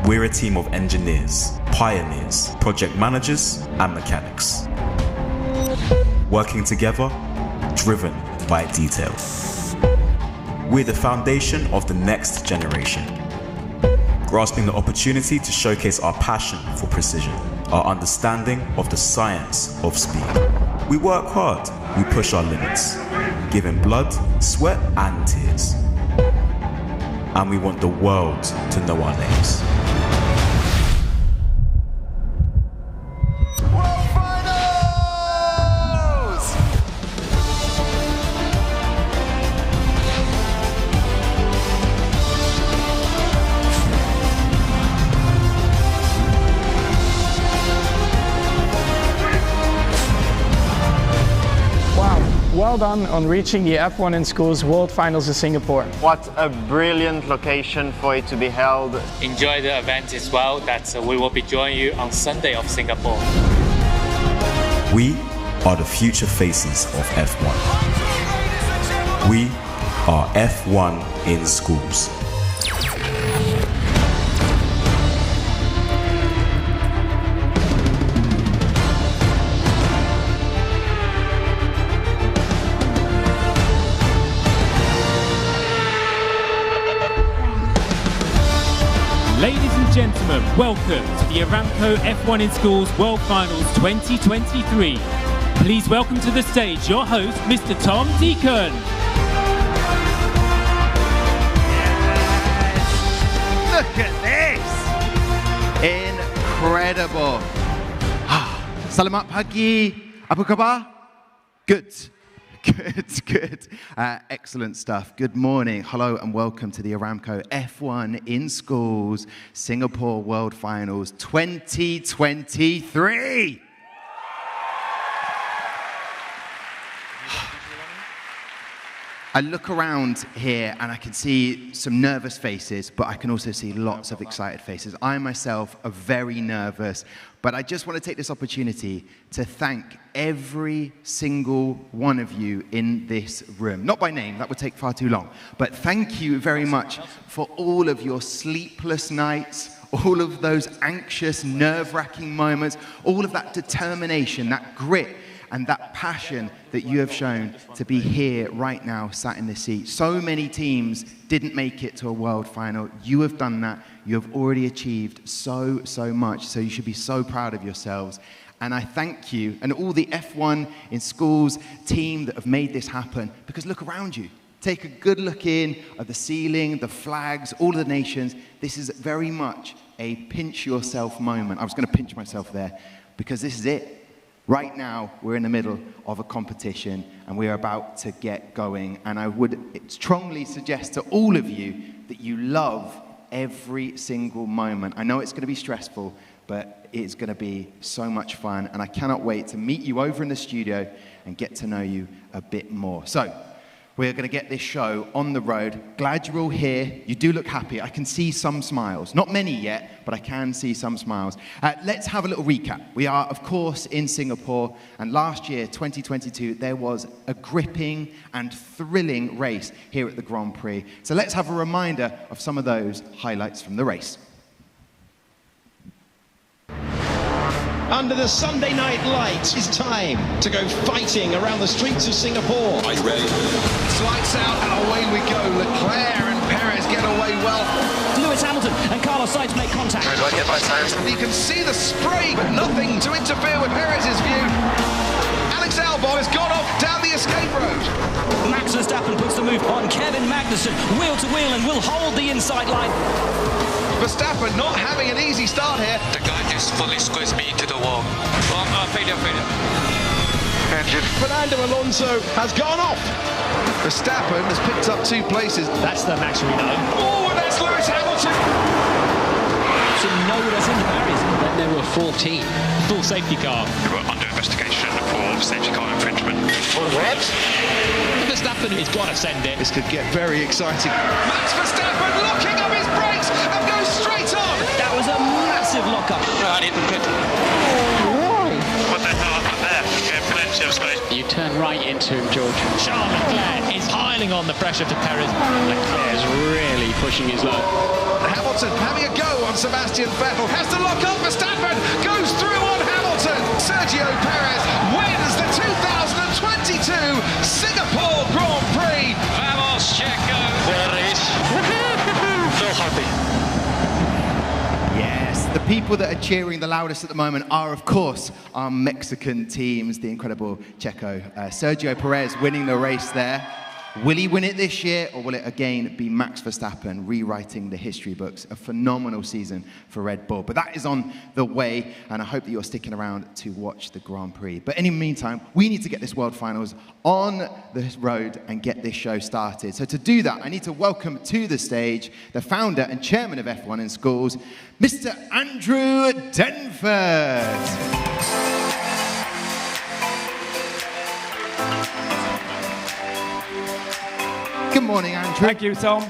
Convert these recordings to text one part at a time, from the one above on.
We're a team of engineers, pioneers, project managers, and mechanics. Working together, driven by detail. We're the foundation of the next generation. Grasping the opportunity to showcase our passion for precision, our understanding of the science of speed. We work hard, we push our limits, giving blood, sweat, and tears. And we want the world to know our names. Well done on reaching the F1 in Schools World Finals in Singapore. What a brilliant location for it to be held. Enjoy the event as well. We will be joining you on Sunday of Singapore. We are the future faces of F1. We are F1 in Schools. Ladies and gentlemen, welcome to the Aramco F1 in Schools World Finals 2023. Please welcome to the stage your host, Mr. Tom Deacon. Yes. Look at this! Incredible. Selamat pagi. Apa khabar? Good. Good. Excellent stuff. Good morning. Hello and welcome to the Aramco F1 in Schools Singapore World Finals 2023. I look around here and I can see some nervous faces, but I can also see lots of excited faces. I myself are very nervous, but I just want to take this opportunity to thank every single one of you in this room. Not by name, that would take far too long, but thank you very much for all of your sleepless nights, all of those anxious, nerve-wracking moments, all of that determination, that grit, and that passion that you have shown to be here right now, sat in this seat. So many teams didn't make it to a world final. You have done that. You have already achieved so much. So you should be so proud of yourselves. And I thank you and all the F1 in Schools team that have made this happen. Because look around you. Take a good look in at the ceiling, the flags, all of the nations. This is very much a pinch yourself moment. I was going to pinch myself there because this is it. Right now, we're in the middle of a competition and we are about to get going. And I would strongly suggest to all of you that you love every single moment. I know it's going to be stressful, but it's going to be so much fun. And I cannot wait to meet you over in the studio and get to know you a bit more. So, we're going to get this show on the road. Glad you're all here. You do look happy. I can see some smiles. Not many yet, but I can see some smiles. Let's have a little recap. We are, of course, in Singapore. And last year, 2022, there was a gripping and thrilling race here at the Grand Prix. So let's have a reminder of some of those highlights from the race. Under the Sunday night light, it's time to go fighting around the streets of Singapore. Are you ready? Lights out and away we go. Leclerc and Perez get away well. Lewis Hamilton and Carlos Sainz make contact. You can see the spray, but nothing to interfere with Perez's view. Alex Albon has gone off down the escape road. Max Verstappen puts the move on Kevin Magnussen, wheel to wheel, and will hold the inside line. Verstappen not having an easy start here. The guy just fully squeezed me into the wall. Failure. Fernando Alonso has gone off. Verstappen has picked up 2 places. That's the match we know. Oh, and that's Lewis Hamilton. So no one has in the barriers. Then there were 14. Full safety car. We were under investigation for safety car infringement. What? Verstappen has got to send it. This could get very exciting. Max Verstappen locking up his brakes and goes straight on. That was a massive lock-up. I need to pit. What the hell happened there? Plenty of space. You turn right into him, George. Charles Leclerc is piling on the pressure to Perez. Leclerc is really pushing his luck. Hamilton having a go on Sebastian Vettel. Has to lock up Verstappen. Goes through on Hamilton. Sergio Perez wins the 2022 Singapore Grand Prix. Vamos, Checo. There is. So happy. Yes, the people that are cheering the loudest at the moment are, of course, our Mexican teams, the incredible Checo. Sergio Perez winning the race there. Will he win it this year, or will it again be Max Verstappen rewriting the history books? A phenomenal season for Red Bull. But that is on the way, and I hope that you're sticking around to watch the Grand Prix. But in the meantime, we need to get this World Finals on the road and get this show started. So to do that, I need to welcome to the stage the founder and chairman of F1 in Schools, Mr. Andrew Denford. Good morning, Andrew. Thank you, Tom.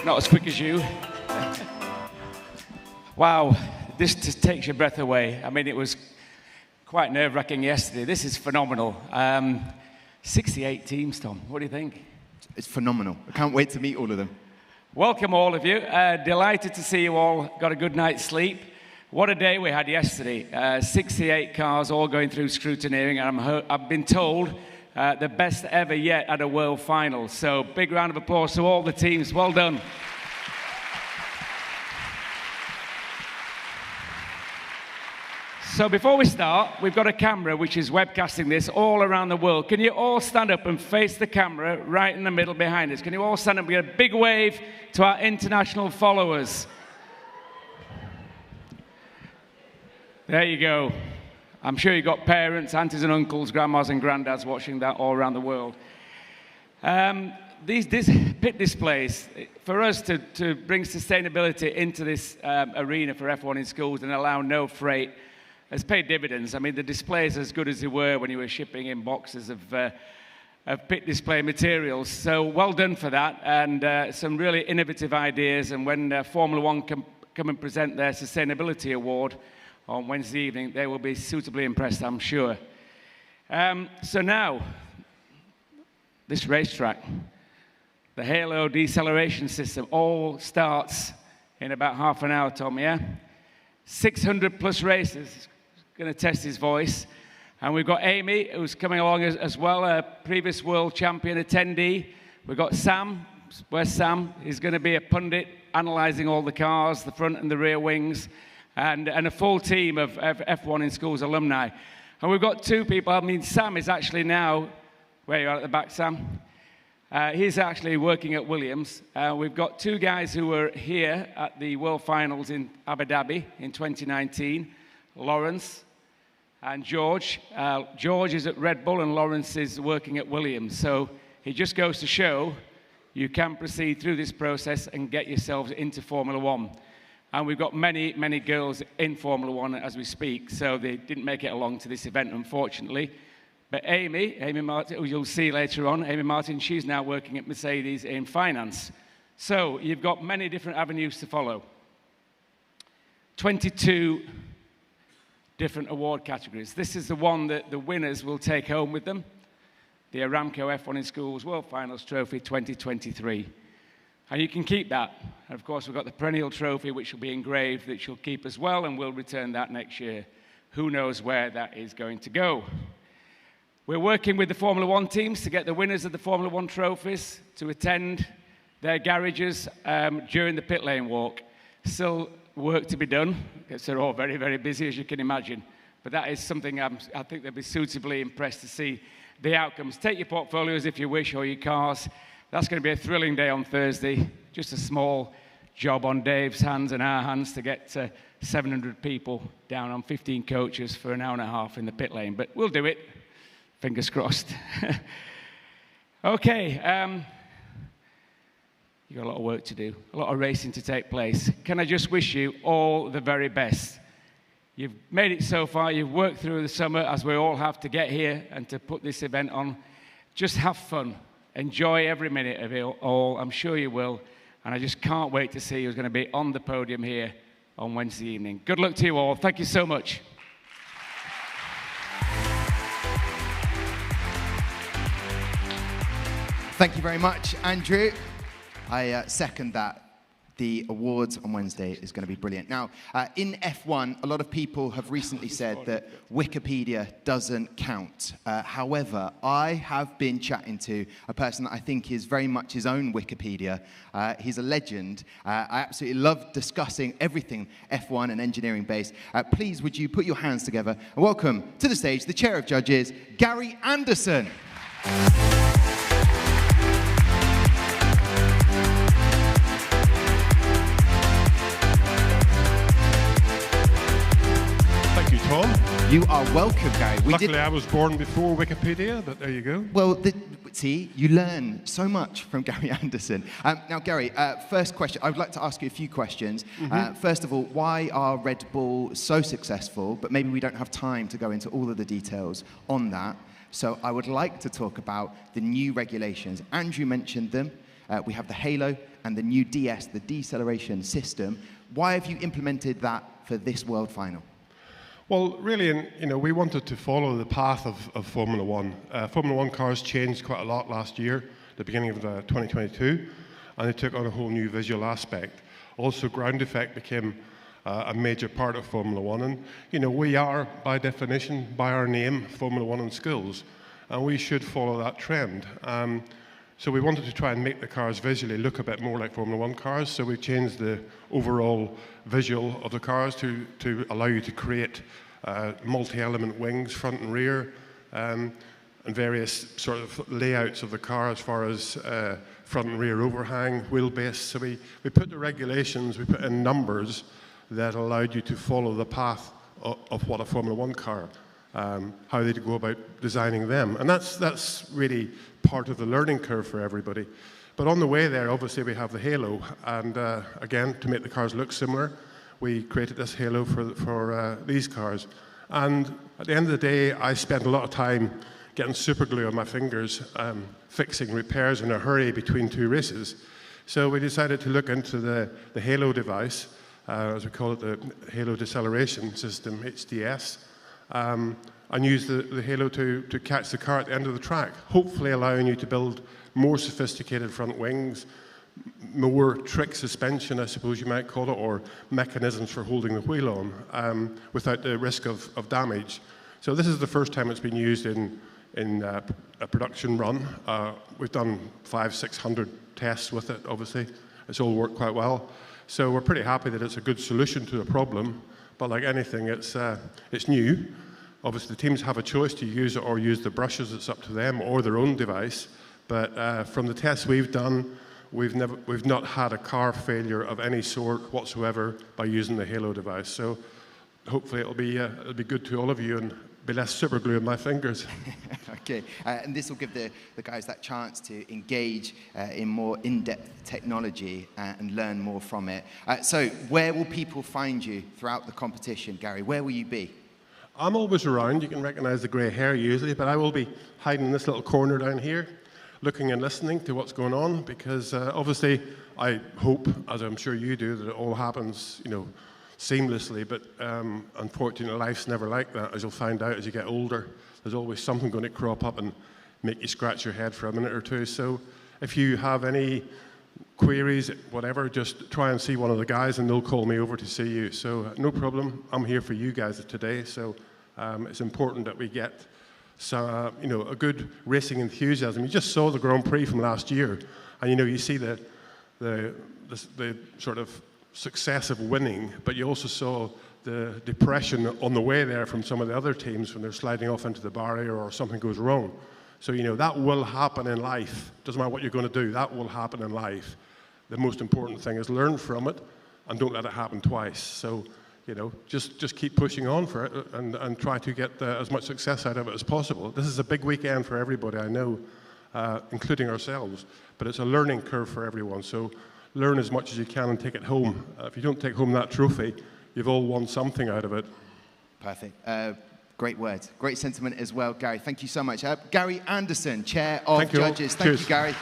Not as quick as you. Wow, this just takes your breath away. I mean, it was quite nerve-wracking yesterday. This is phenomenal. 68 teams, Tom. What do you think? It's phenomenal. I can't wait to meet all of them. Welcome, all of you. Delighted to see you all got a good night's sleep. What a day we had yesterday. 68 cars all going through scrutineering, and I've been told the best ever yet at a World Final. So big round of applause to all the teams. Well done. So before we start, we've got a camera which is webcasting this all around the world. Can you all stand up and face the camera right in the middle behind us? Can you all stand up and give a big wave to our international followers? There you go. I'm sure you've got parents, aunties and uncles, grandmas and granddads watching that all around the world. These pit displays, for us to bring sustainability into this arena for F1 in Schools and allow no freight, has paid dividends. I mean, the displays are as good as they were when you were shipping in boxes of pit display materials. So well done for that, and some really innovative ideas. And when Formula One come and present their Sustainability Award on Wednesday evening, they will be suitably impressed, I'm sure. So now, this racetrack, the Halo deceleration system, all starts in about half an hour, Tom, yeah? 600 plus races, going to test his voice. And we've got Amy, who's coming along as well, a previous world champion attendee. We've got Sam. Where's Sam? He's going to be a pundit, analysing all the cars, the front and the rear wings. And a full team of F1 in Schools alumni. And we've got two people. I mean, Sam is actually now, where you are at the back, Sam? He's actually working at Williams. We've got two guys who were here at the World Finals in Abu Dhabi in 2019, Lawrence and George. George is at Red Bull and Lawrence is working at Williams. So it just goes to show you can proceed through this process and get yourselves into Formula One. And we've got many, many girls in Formula One as we speak, so they didn't make it along to this event, unfortunately. But Amy Martin, who you'll see later on, Amy Martin, she's now working at Mercedes in finance. So you've got many different avenues to follow. 22 different award categories. This is the one that the winners will take home with them, the Aramco F1 in Schools World Finals Trophy 2023. And you can keep that. And of course, we've got the perennial trophy, which will be engraved, that you'll keep as well, and we'll return that next year. Who knows where that is going to go? We're working with the Formula One teams to get the winners of the Formula One trophies to attend their garages during the pit lane walk. Still work to be done, because they're all very, very busy, as you can imagine. But that is something I think they'll be suitably impressed to see the outcomes. Take your portfolios if you wish, or your cars. That's going to be a thrilling day on Thursday. Just a small job on Dave's hands and our hands to get 700 people down on 15 coaches for an hour and a half in the pit lane. But we'll do it. Fingers crossed. Okay. You've got a lot of work to do, a lot of racing to take place. Can I just wish you all the very best? You've made it so far. You've worked through the summer, as we all have, to get here and to put this event on. Just have fun. Enjoy every minute of it all. I'm sure you will. And I just can't wait to see who's going to be on the podium here on Wednesday evening. Good luck to you all. Thank you so much. Thank you very much, Andrew. I second that. The awards on Wednesday is going to be brilliant. Now, in F1, a lot of people have recently said that Wikipedia doesn't count. However, I have been chatting to a person that I think is very much his own Wikipedia. He's a legend. I absolutely love discussing everything F1 and engineering based. Please, would you put your hands together and welcome to the stage the Chair of Judges, Gary Anderson. Tom. You are welcome, Gary. Luckily, I was born before Wikipedia, but there you go. Well, see, you learn so much from Gary Anderson. Now, Gary, first question. I would like to ask you a few questions. First of all, why are Red Bull so successful? But maybe we don't have time to go into all of the details on that. So I would like to talk about the new regulations. Andrew mentioned them. We have the Halo and the new DS, the deceleration system. Why have you implemented that for this World Final? Well, really, we wanted to follow the path of Formula One. Formula One cars changed quite a lot last year, the beginning of 2022, and they took on a whole new visual aspect. Also, ground effect became a major part of Formula One, and we are, by definition, by our name, Formula One in schools, and we should follow that trend. So we wanted to try and make the cars visually look a bit more like Formula One cars, so we changed the overall visual of the cars to allow you to create multi-element wings, front and rear, and various sort of layouts of the car as far as front and rear overhang, wheelbase. So we put the regulations, we put in numbers that allowed you to follow the path of what a Formula One car, how they go about designing them. And that's really part of the learning curve for everybody. But on the way there, obviously, we have the Halo. And again, to make the cars look similar, we created this Halo for these cars. And at the end of the day, I spent a lot of time getting super glue on my fingers, fixing repairs in a hurry between two races. So we decided to look into the Halo device, as we call it, the Halo Deceleration System, HDS, and use the Halo to catch the car at the end of the track, hopefully allowing you to build more sophisticated front wings, more trick suspension, I suppose you might call it, or mechanisms for holding the wheel on without the risk of damage. So this is the first time it's been used in a production run. We've done 500-600 tests with it, obviously. It's all worked quite well. So we're pretty happy that it's a good solution to the problem, but like anything, it's new. Obviously, the teams have a choice to use it or use the brushes. It's up to them, or their own device. But from the tests we've done, we've not had a car failure of any sort whatsoever by using the Halo device. So hopefully it'll be good to all of you and be less super glue on my fingers. Okay, and this will give the guys that chance to engage in more in-depth technology and learn more from it. So where will people find you throughout the competition, Gary? Where will you be? I'm always around. You can recognize the grey hair usually, but I will be hiding in this little corner down here, looking and listening to what's going on, because obviously I hope, as I'm sure you do, that it all happens, seamlessly, but unfortunately life's never like that, as you'll find out as you get older. There's always something going to crop up and make you scratch your head for a minute or two. So if you have any queries, whatever, just try and see one of the guys and they'll call me over to see you. So no problem, I'm here for you guys today. So it's important that we get a good racing enthusiasm. You just saw the Grand Prix from last year, and you see the sort of success of winning, but you also saw the depression on the way there from some of the other teams when they're sliding off into the barrier or something goes wrong. So that will happen in life. Doesn't matter what you're going to do, that will happen in life. The most important thing is learn from it and don't let it happen twice. So just keep pushing on for it and try to get as much success out of it as possible. This is a big weekend for everybody, I know, including ourselves, but it's a learning curve for everyone. So learn as much as you can and take it home. If you don't take home that trophy, you've all won something out of it. Perfect. Great words. Great sentiment as well, Gary. Thank you so much. Gary Anderson, Chair of Judges. Thank you, Gary.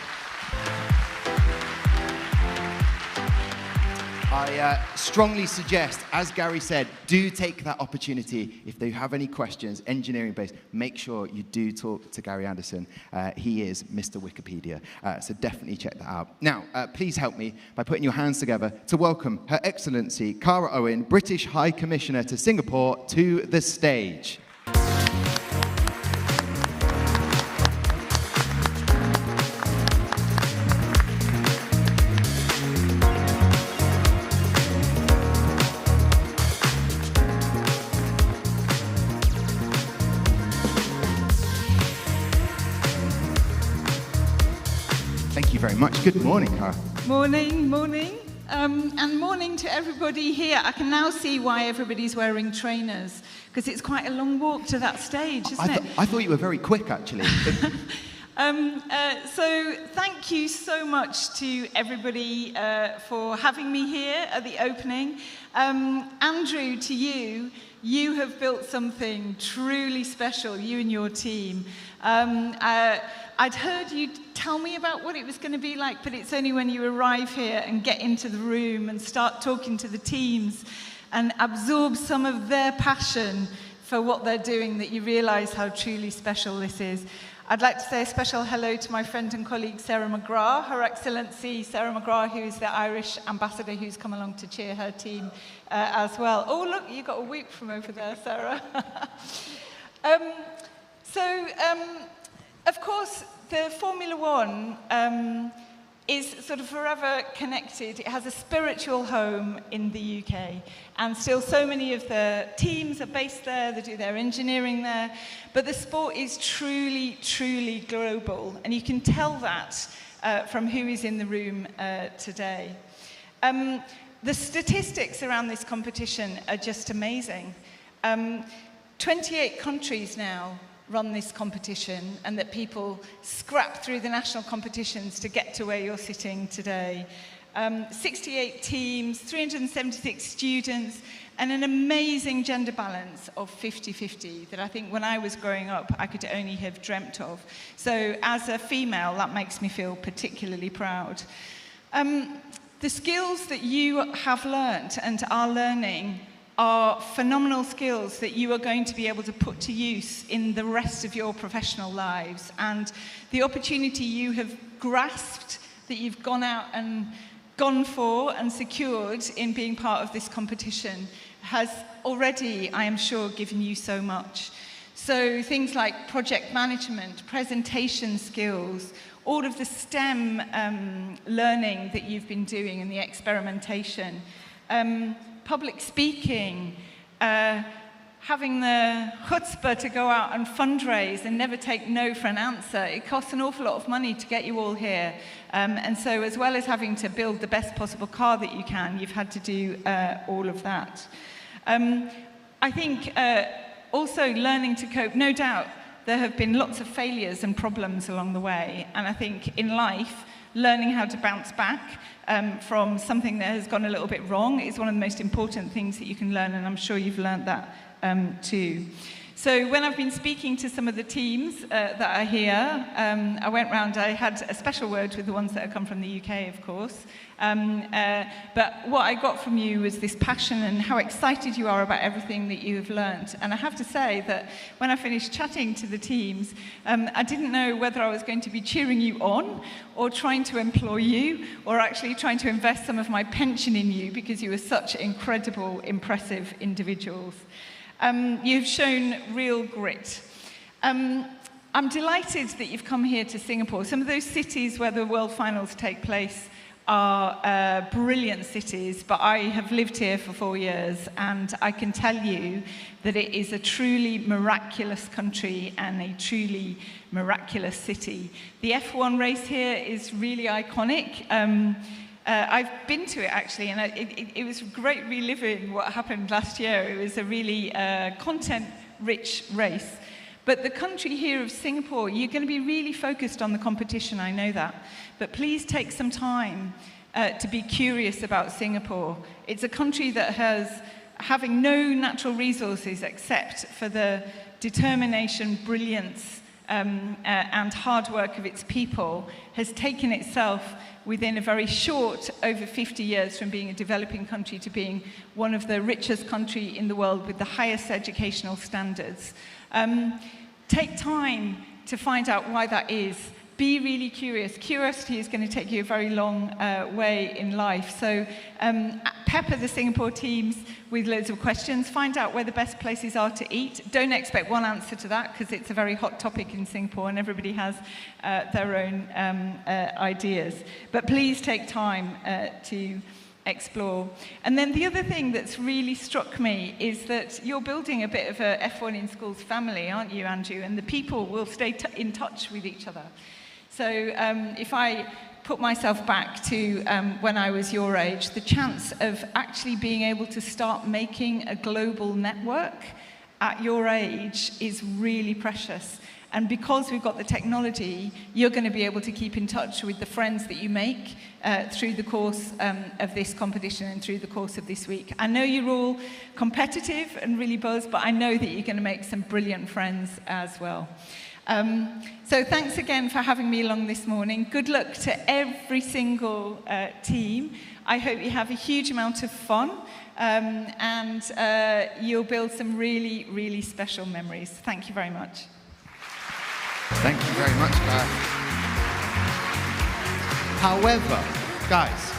I strongly suggest, as Gary said, do take that opportunity. If they have any questions, engineering-based, make sure you do talk to Gary Anderson. He is Mr. Wikipedia, so definitely check that out. Now, please help me by putting your hands together to welcome Her Excellency Cara Owen, British High Commissioner to Singapore, to the stage. Very much. Good morning, Cara. Morning, morning. And morning to everybody here. I can now see why everybody's wearing trainers, because it's quite a long walk to that stage, isn't it? I thought you were very quick, actually. So thank you so much to everybody for having me here at the opening. Andrew, to you, you have built something truly special, you and your team. I'd heard you tell me about what it was going to be like, but it's only when you arrive here and get into the room and start talking to the teams and absorb some of their passion for what they're doing that you realize how truly special this is. I'd like to say a special hello to my friend and colleague Sarah McGrath, Her Excellency Sarah McGrath, who is the Irish ambassador who's come along to cheer her team as well. Oh, look, you got a whoop from over there, Sarah. Of course, the Formula One is sort of forever connected. It has a spiritual home in the UK, and still so many of the teams are based there, they do their engineering there, but the sport is truly, truly global, and you can tell that from who is in the room today. The statistics around this competition are just amazing. 28 countries now run this competition, and that people scrap through the national competitions to get to where you're sitting today. 68 teams, 376 students, and an amazing gender balance of 50-50 that I think when I was growing up I could only have dreamt of. So as a female, that makes me feel particularly proud. The skills that you have learnt and are learning are phenomenal skills that you are going to be able to put to use in the rest of your professional lives. And the opportunity you have grasped, that you've gone out and gone for and secured in being part of this competition, has already, I am sure, given you so much. So things like project management, presentation skills, all of the STEM learning that you've been doing and the experimentation, public speaking, having the chutzpah to go out and fundraise and never take no for an answer. It costs an awful lot of money to get you all here. And so as well as having to build the best possible car that you can, you've had to do all of that. I think also learning to cope, no doubt there have been lots of failures and problems along the way. And I think in life, learning how to bounce back from something that has gone a little bit wrong is one of the most important things that you can learn, and I'm sure you've learned that too. So when I've been speaking to some of the teams that are here, I went round, I had a special word with the ones that have come from the UK, of course. But what I got from you was this passion and how excited you are about everything that you have learned. And I have to say that when I finished chatting to the teams, I didn't know whether I was going to be cheering you on or trying to employ you or actually trying to invest some of my pension in you because you were such incredible, impressive individuals. You've shown real grit. I'm delighted that you've come here to Singapore. Some of those cities where the World Finals take place are brilliant cities, but I have lived here for 4 years, and I can tell you that it is a truly miraculous country and a truly miraculous city. The F1 race here is really iconic. I've been to it actually, and it was great reliving what happened last year. It was a really content-rich race. But the country here of Singapore, you're going to be really focused on the competition, I know that. But please take some time to be curious about Singapore. It's a country that having no natural resources except for the determination, brilliance, and hard work of its people has taken itself within a very short, over 50 years, from being a developing country to being one of the richest countries in the world with the highest educational standards. Take time to find out why that is. Be really curious. Curiosity is going to take you a very long way in life. So pepper the Singapore teams with loads of questions. Find out where the best places are to eat. Don't expect one answer to that, because it's a very hot topic in Singapore and everybody has their own ideas. But please take time to explore. And then the other thing that's really struck me is that you're building a bit of a F1 in Schools family, aren't you, Andrew? And the people will stay in touch with each other. So if I put myself back to when I was your age, the chance of actually being able to start making a global network at your age is really precious. And because we've got the technology, you're going to be able to keep in touch with the friends that you make through the course of this competition and through the course of this week. I know you're all competitive and really buzzed, but I know that you're going to make some brilliant friends as well. So thanks again for having me along this morning. Good luck to every single team. I hope you have a huge amount of fun and you'll build some really, really special memories. Thank you very much. Thank you very much, Cara. However, guys,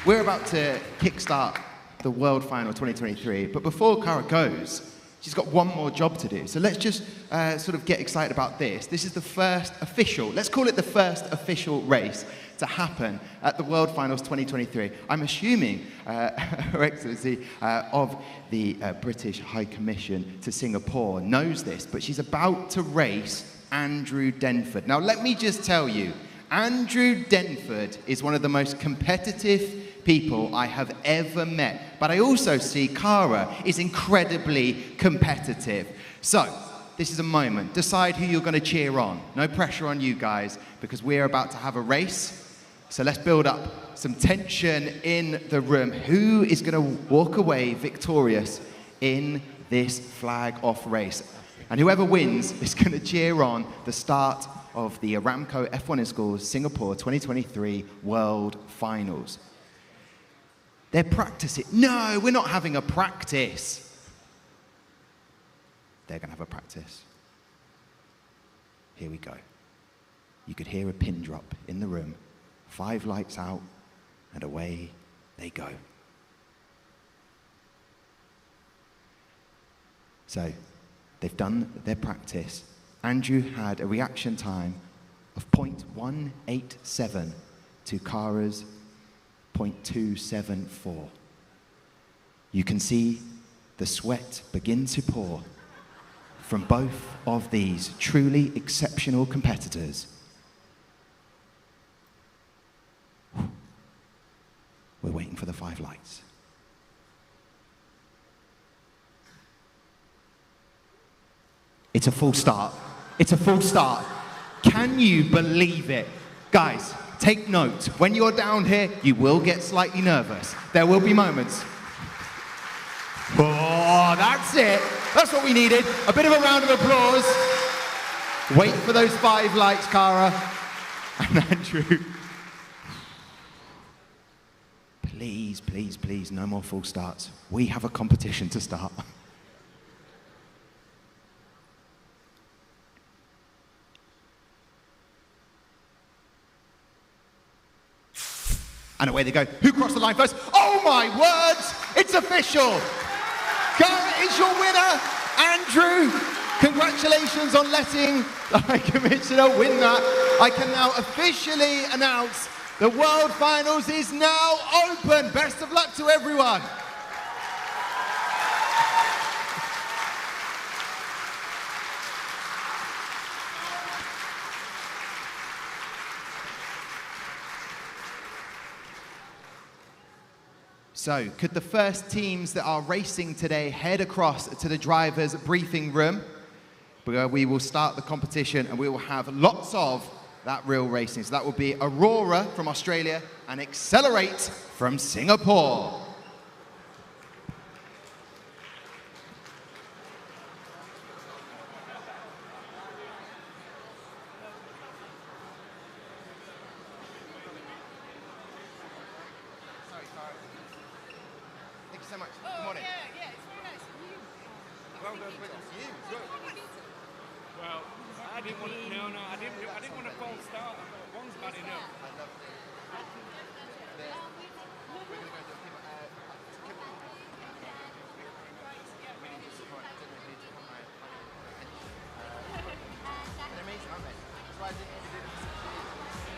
we're about to kickstart the World Final 2023, but before Cara goes, she's got one more job to do. So let's just sort of get excited about this. This is the first official, let's call it the first official race to happen at the World Finals 2023. I'm assuming Her Excellency of the British High Commission to Singapore knows this, but she's about to race Andrew Denford. Now, let me just tell you, Andrew Denford is one of the most competitive people I have ever met. But I also see Cara is incredibly competitive. So, this is a moment. Decide who you're going to cheer on. No pressure on you guys, because we're about to have a race. So let's build up some tension in the room. Who is going to walk away victorious in this flag-off race? And whoever wins is going to cheer on the start of the Aramco F1 in Schools Singapore 2023 World Finals. They're practicing. No, we're not having a practice. They're going to have a practice. Here we go. You could hear a pin drop in the room. 5 lights out, and away they go. So, they've done their practice. Andrew had a reaction time of 0.187 to Cara's 0.274. You can see the sweat begin to pour from both of these truly exceptional competitors. We're waiting for the 5 lights. It's a full start. It's a full start. Can you believe it? Guys, take note. When you're down here, you will get slightly nervous. There will be moments. Oh, that's it. That's what we needed. A bit of a round of applause. Wait for those 5 lights, Cara. And Andrew. Please, please, please, no more full starts. We have a competition to start. And away they go. Who crossed the line first? Oh my words! It's official! Cara is your winner! Andrew, congratulations on letting the High Commissioner win that. I can now officially announce the World Finals is now open. Best of luck to everyone. So, could the first teams that are racing today head across to the driver's briefing room, where we will start the competition and we will have lots of that real racing. So that will be Aurora from Australia and XCLerate from Singapore. so much. Oh, Good morning. yeah, it's very nice of you. Well done, it's you. Well, I didn't want to. No, I didn't want a false start. One's bad enough. I love it. We're going to go to they're amazing, aren't they? That's why I didn't do them for 6 years.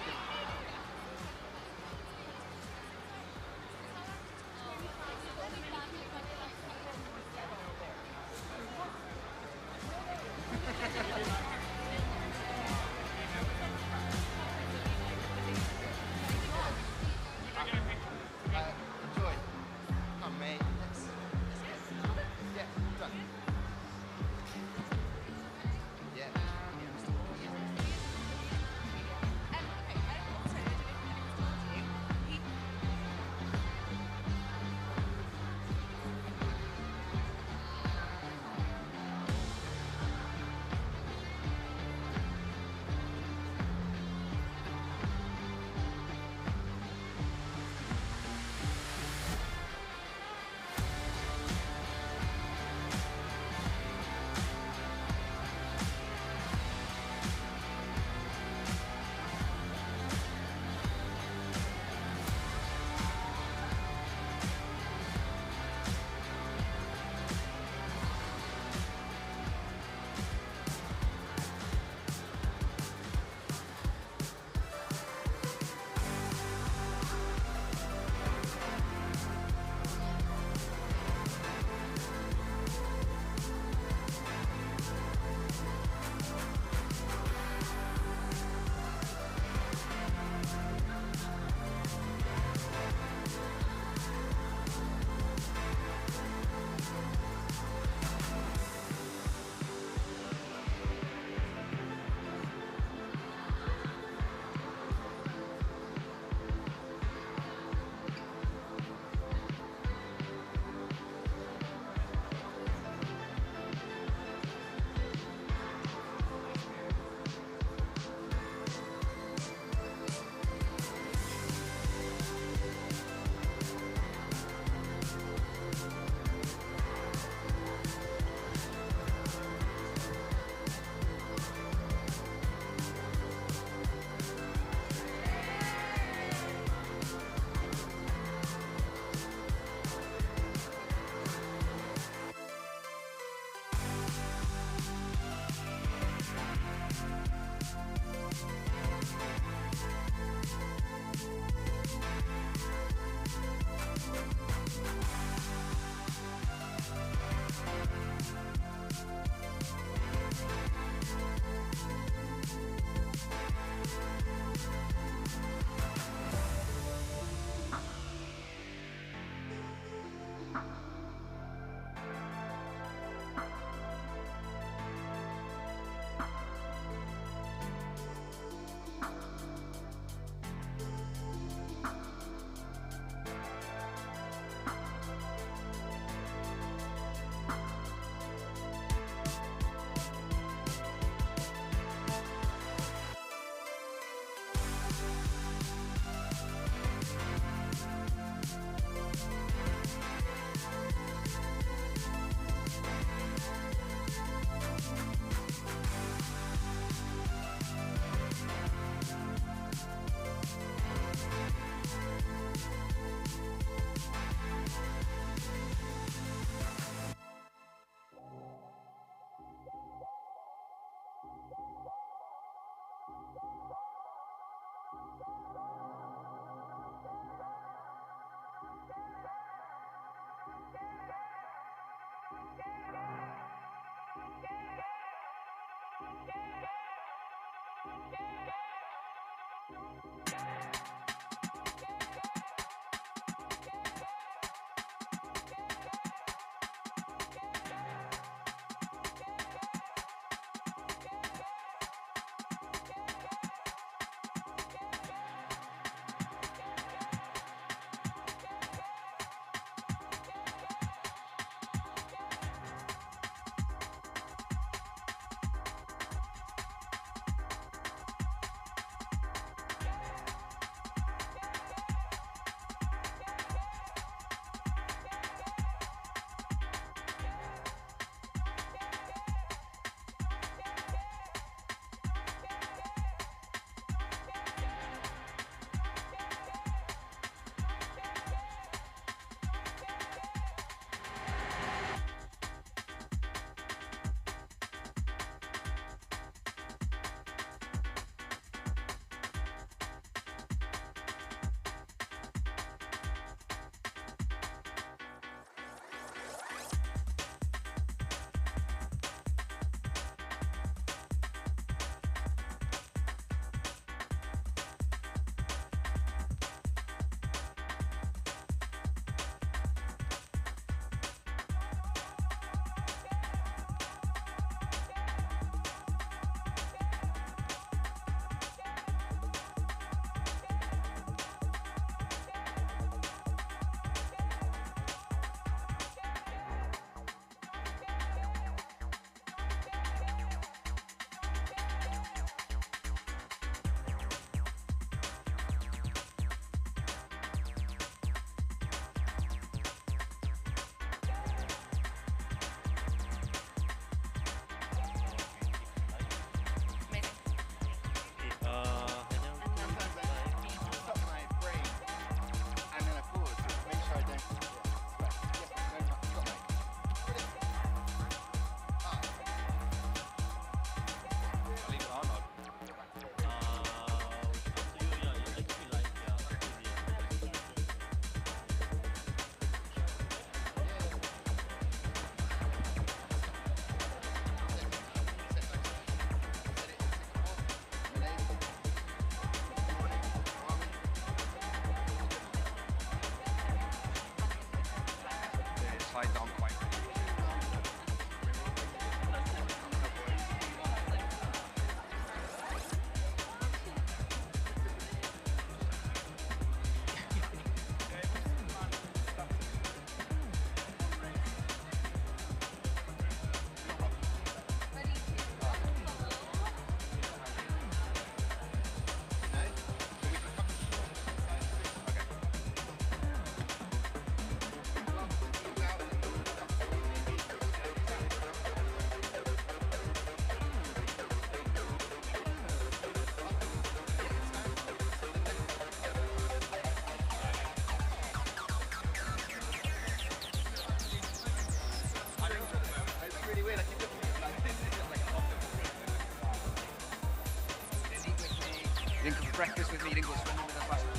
breakfast with me, didn't go swimming with us last night.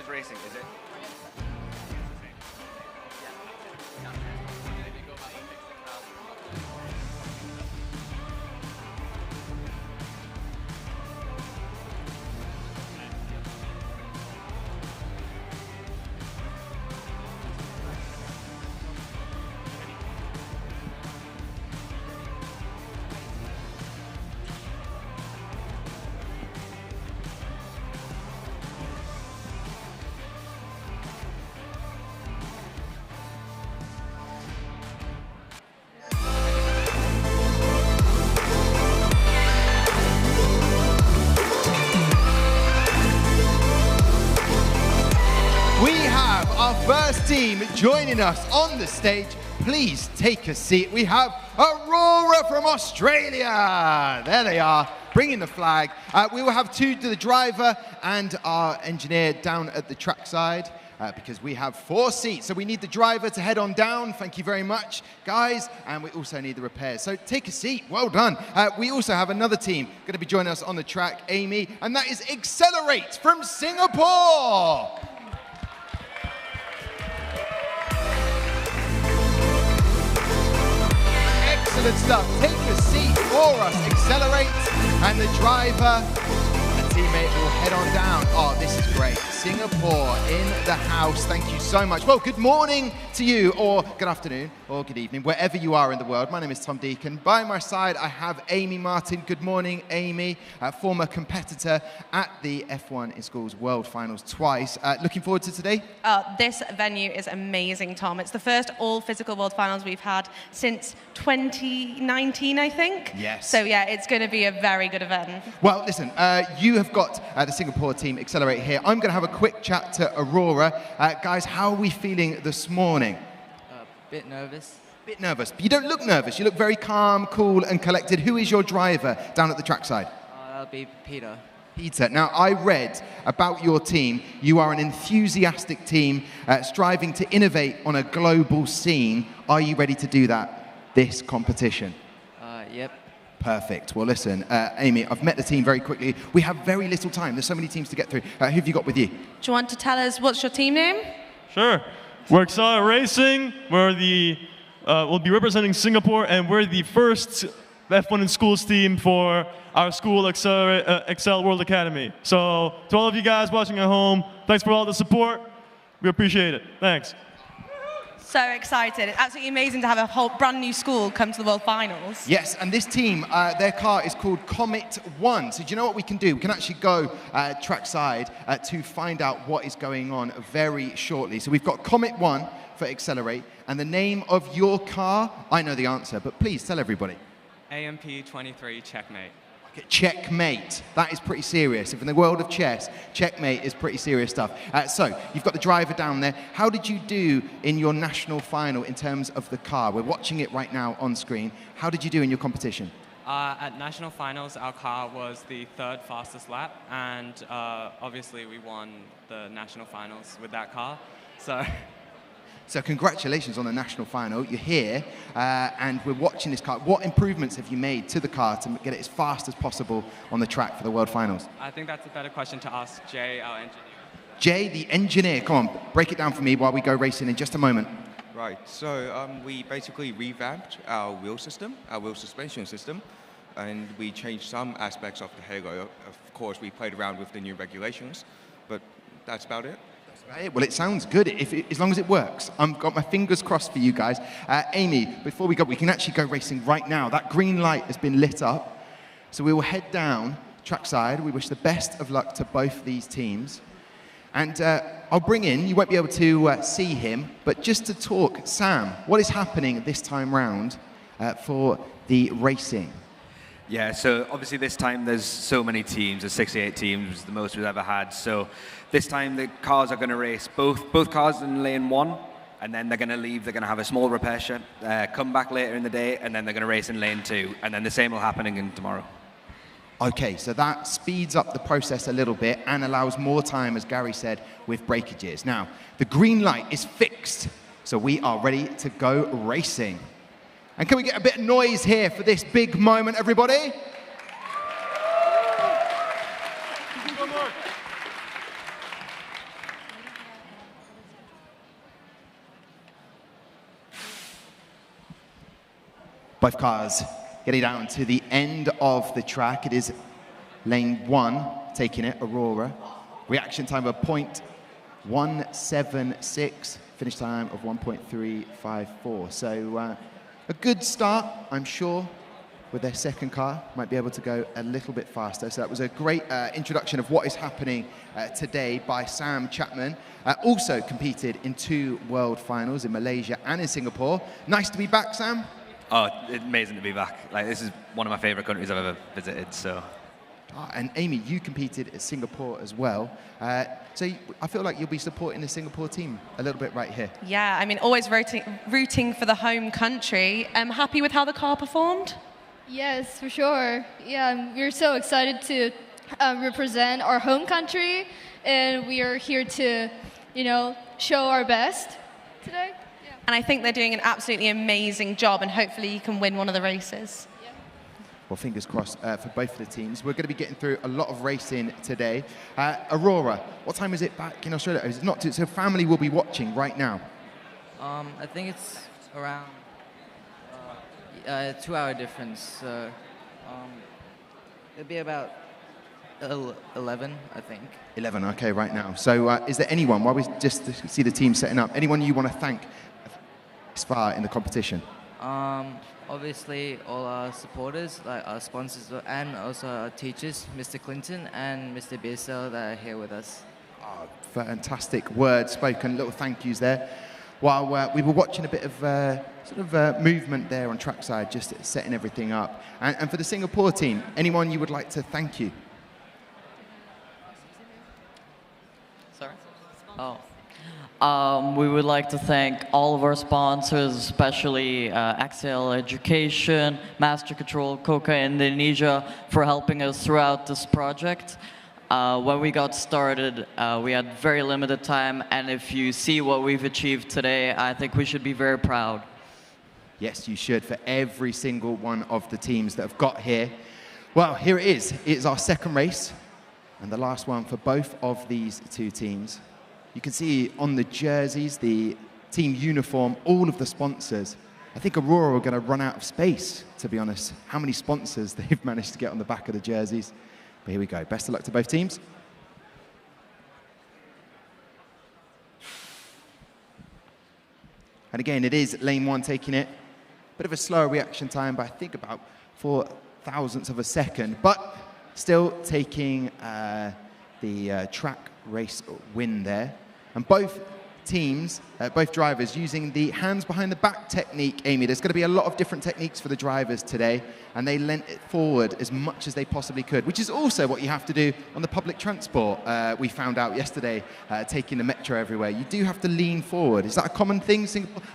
Racing, is it? Our first team joining us on the stage. Please take a seat. We have Aurora from Australia. There they are, bringing the flag. We will have the driver and our engineer down at the trackside because we have 4 seats. So we need the driver to head on down. Thank you very much, guys. And we also need the repairs. So take a seat. Well done. We also have another team going to be joining us on the track, Amy, and that is XCLerate from Singapore. Excellent stuff. Take a seat for us, XCLerate, and the driver and teammate will head on down. Oh, this is great. Singapore in the house. Thank you so much. Well, good morning to you, or good afternoon, or good evening, wherever you are in the world. My name is Tom Deacon. By my side, I have Amy Martin. Good morning, Amy, former competitor at the F1 in Schools World Finals twice. Looking forward to today? This venue is amazing, Tom. It's the first all-physical World Finals we've had since 2019, I think. Yes. So, yeah, it's going to be a very good event. Well, listen, you have got the Singapore team, XCLerate, here. I'm going to have a quick chat to Aurora. Guys, how are we feeling this morning? Bit nervous. Bit nervous. But you don't look nervous. You look very calm, cool, and collected. Who is your driver down at the trackside? That'll be Peter. Peter. Now, I read about your team. You are an enthusiastic team striving to innovate on a global scene. Are you ready to do that this competition? Yep. Perfect. Well, listen, Amy, I've met the team very quickly. We have very little time. There's so many teams to get through. Who have you got with you? Do you want to tell us what's your team name? Sure. We're XCLerate Racing. We're we'll be representing Singapore, and we're the first F1 in Schools team for our school, Excel World Academy. So to all of you guys watching at home, thanks for all the support. We appreciate it. Thanks. So excited. It's absolutely amazing to have a whole brand new school come to the World Finals. Yes, and this team, their car is called Comet 1. So do you know what we can do? We can actually go trackside to find out what is going on very shortly. So we've got Comet 1 for XCLerate, and the name of your car, I know the answer, but please tell everybody. AMP23 Checkmate. Checkmate. That is pretty serious. If in the world of chess, checkmate is pretty serious stuff. So you've got the driver down there. How did you do in your national final in terms of the car? We're watching it right now on screen. How did you do in your competition? At national finals, our car was the 3rd fastest lap, and obviously we won the national finals with that car. So congratulations on the national final. You're here, and we're watching this car. What improvements have you made to the car to get it as fast as possible on the track for the World Finals? I think that's a better question to ask Jay, our engineer. Jay, the engineer. Come on, break it down for me while we go racing in just a moment. Right, so we basically revamped our wheel system, our wheel suspension system, and we changed some aspects of the halo. Of course, we played around with the new regulations, but that's about it. Well, it sounds good as long as it works. I've got my fingers crossed for you guys. Amy, before we go, we can actually go racing right now. That green light has been lit up, so we will head down trackside. We wish the best of luck to both these teams. And I'll bring in, you won't be able to see him, but just to talk, Sam, what is happening this time round for the racing? Yeah, so obviously this time there's so many teams, there's 68 teams, the most we've ever had. So this time the cars are going to race both cars in lane 1, and then they're going to leave, they're going to have a small repair shed, come back later in the day, and then they're going to race in lane 2, and then the same will happen again tomorrow. Okay, so that speeds up the process a little bit and allows more time, as Gary said, with breakages. Now, the green light is fixed, so we are ready to go racing. And can we get a bit of noise here for this big moment, everybody? Both cars getting down to the end of the track. It is lane 1 taking it, Aurora. Reaction time of 0.176, finish time of 1.354. So a good start, I'm sure, with their second car. Might be able to go a little bit faster. So that was a great introduction of what is happening today by Sam Chapman. Also competed in 2 world finals in Malaysia and in Singapore. Nice to be back, Sam. Oh, it's amazing to be back. Like, this is one of my favorite countries I've ever visited, so. And Amy, you competed at Singapore as well. So I feel like you'll be supporting the Singapore team a little bit right here. Yeah, I mean, always rooting for the home country. Happy with how the car performed? Yes, for sure. Yeah, we're so excited to represent our home country, and we are here to, show our best today. Yeah. And I think they're doing an absolutely amazing job, and hopefully you can win one of the races. Well, fingers crossed for both of the teams. We're going to be getting through a lot of racing today. Aurora, what time is it back in Australia? Is it not too, so family will be watching right now? I think it's around 2-hour difference. So it'll be about 11, I think. 11, okay, right now. So is there anyone, while we just see the team setting up, anyone you want to thank this far in the competition? Obviously, all our supporters, like our sponsors, and also our teachers, Mr. Clinton and Mr. Biesel, that are here with us. Oh, fantastic words spoken, little thank yous there. While we were watching a bit of movement there on trackside, just setting everything up. And for the Singapore team, anyone you would like to thank you? Sorry? Oh. We would like to thank all of our sponsors, especially XCL Education, Master Control, Coca Indonesia, for helping us throughout this project. When we got started, we had very limited time, and if you see what we've achieved today, I think we should be very proud. Yes, you should, for every single one of the teams that have got here. Well, here it is. It's our second race, and the last one for both of these 2 teams. You can see on the jerseys, the team uniform, all of the sponsors. I think Aurora are going to run out of space, to be honest. How many sponsors they've managed to get on the back of the jerseys. But here we go. Best of luck to both teams. And again, it is lane 1 taking it. Bit of a slower reaction time, but I think about 4 thousandths of a second. But still taking the track race win there. And both teams, both drivers, using the hands behind the back technique, Amy. There's going to be a lot of different techniques for the drivers today, and they leant it forward as much as they possibly could, which is also what you have to do on the public transport. We found out yesterday, taking the metro everywhere. You do have to lean forward. Is that a common thing?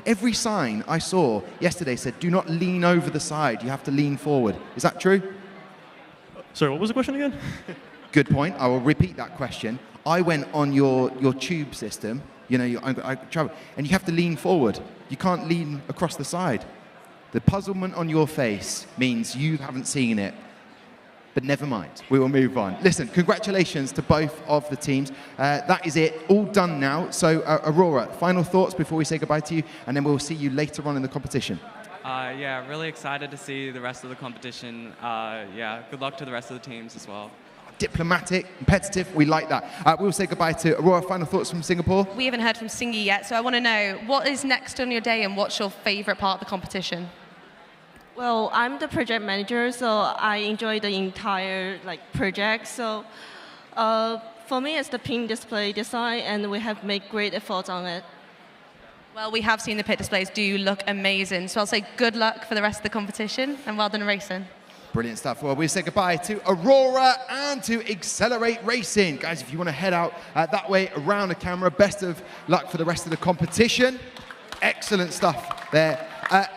Every sign I saw yesterday said, do not lean over the side. You have to lean forward. Is that true? Sorry, what was the question again? Good point. I will repeat that question. I went on your tube system, I travel, and you have to lean forward. You can't lean across the side. The puzzlement on your face means you haven't seen it. But never mind, we will move on. Listen, congratulations to both of the teams. That is it, all done now. So Aurora, final thoughts before we say goodbye to you, and then we'll see you later on in the competition. Yeah, really excited to see the rest of the competition. Yeah, good luck to the rest of the teams as well. Diplomatic, competitive, we like that. We'll say goodbye to Aurora. Final thoughts from Singapore? We haven't heard from Singy yet, so I want to know, what is next on your day and what's your favourite part of the competition? Well, I'm the project manager, so I enjoy the entire project. So for me, it's the pin display design, and we have made great efforts on it. Well, we have seen the pit displays do look amazing, so I'll say good luck for the rest of the competition, and well done racing. Brilliant stuff. Well, we'll say goodbye to Aurora and to XCLerate Racing. Guys, if you want to head out that way around the camera, best of luck for the rest of the competition. Excellent stuff there.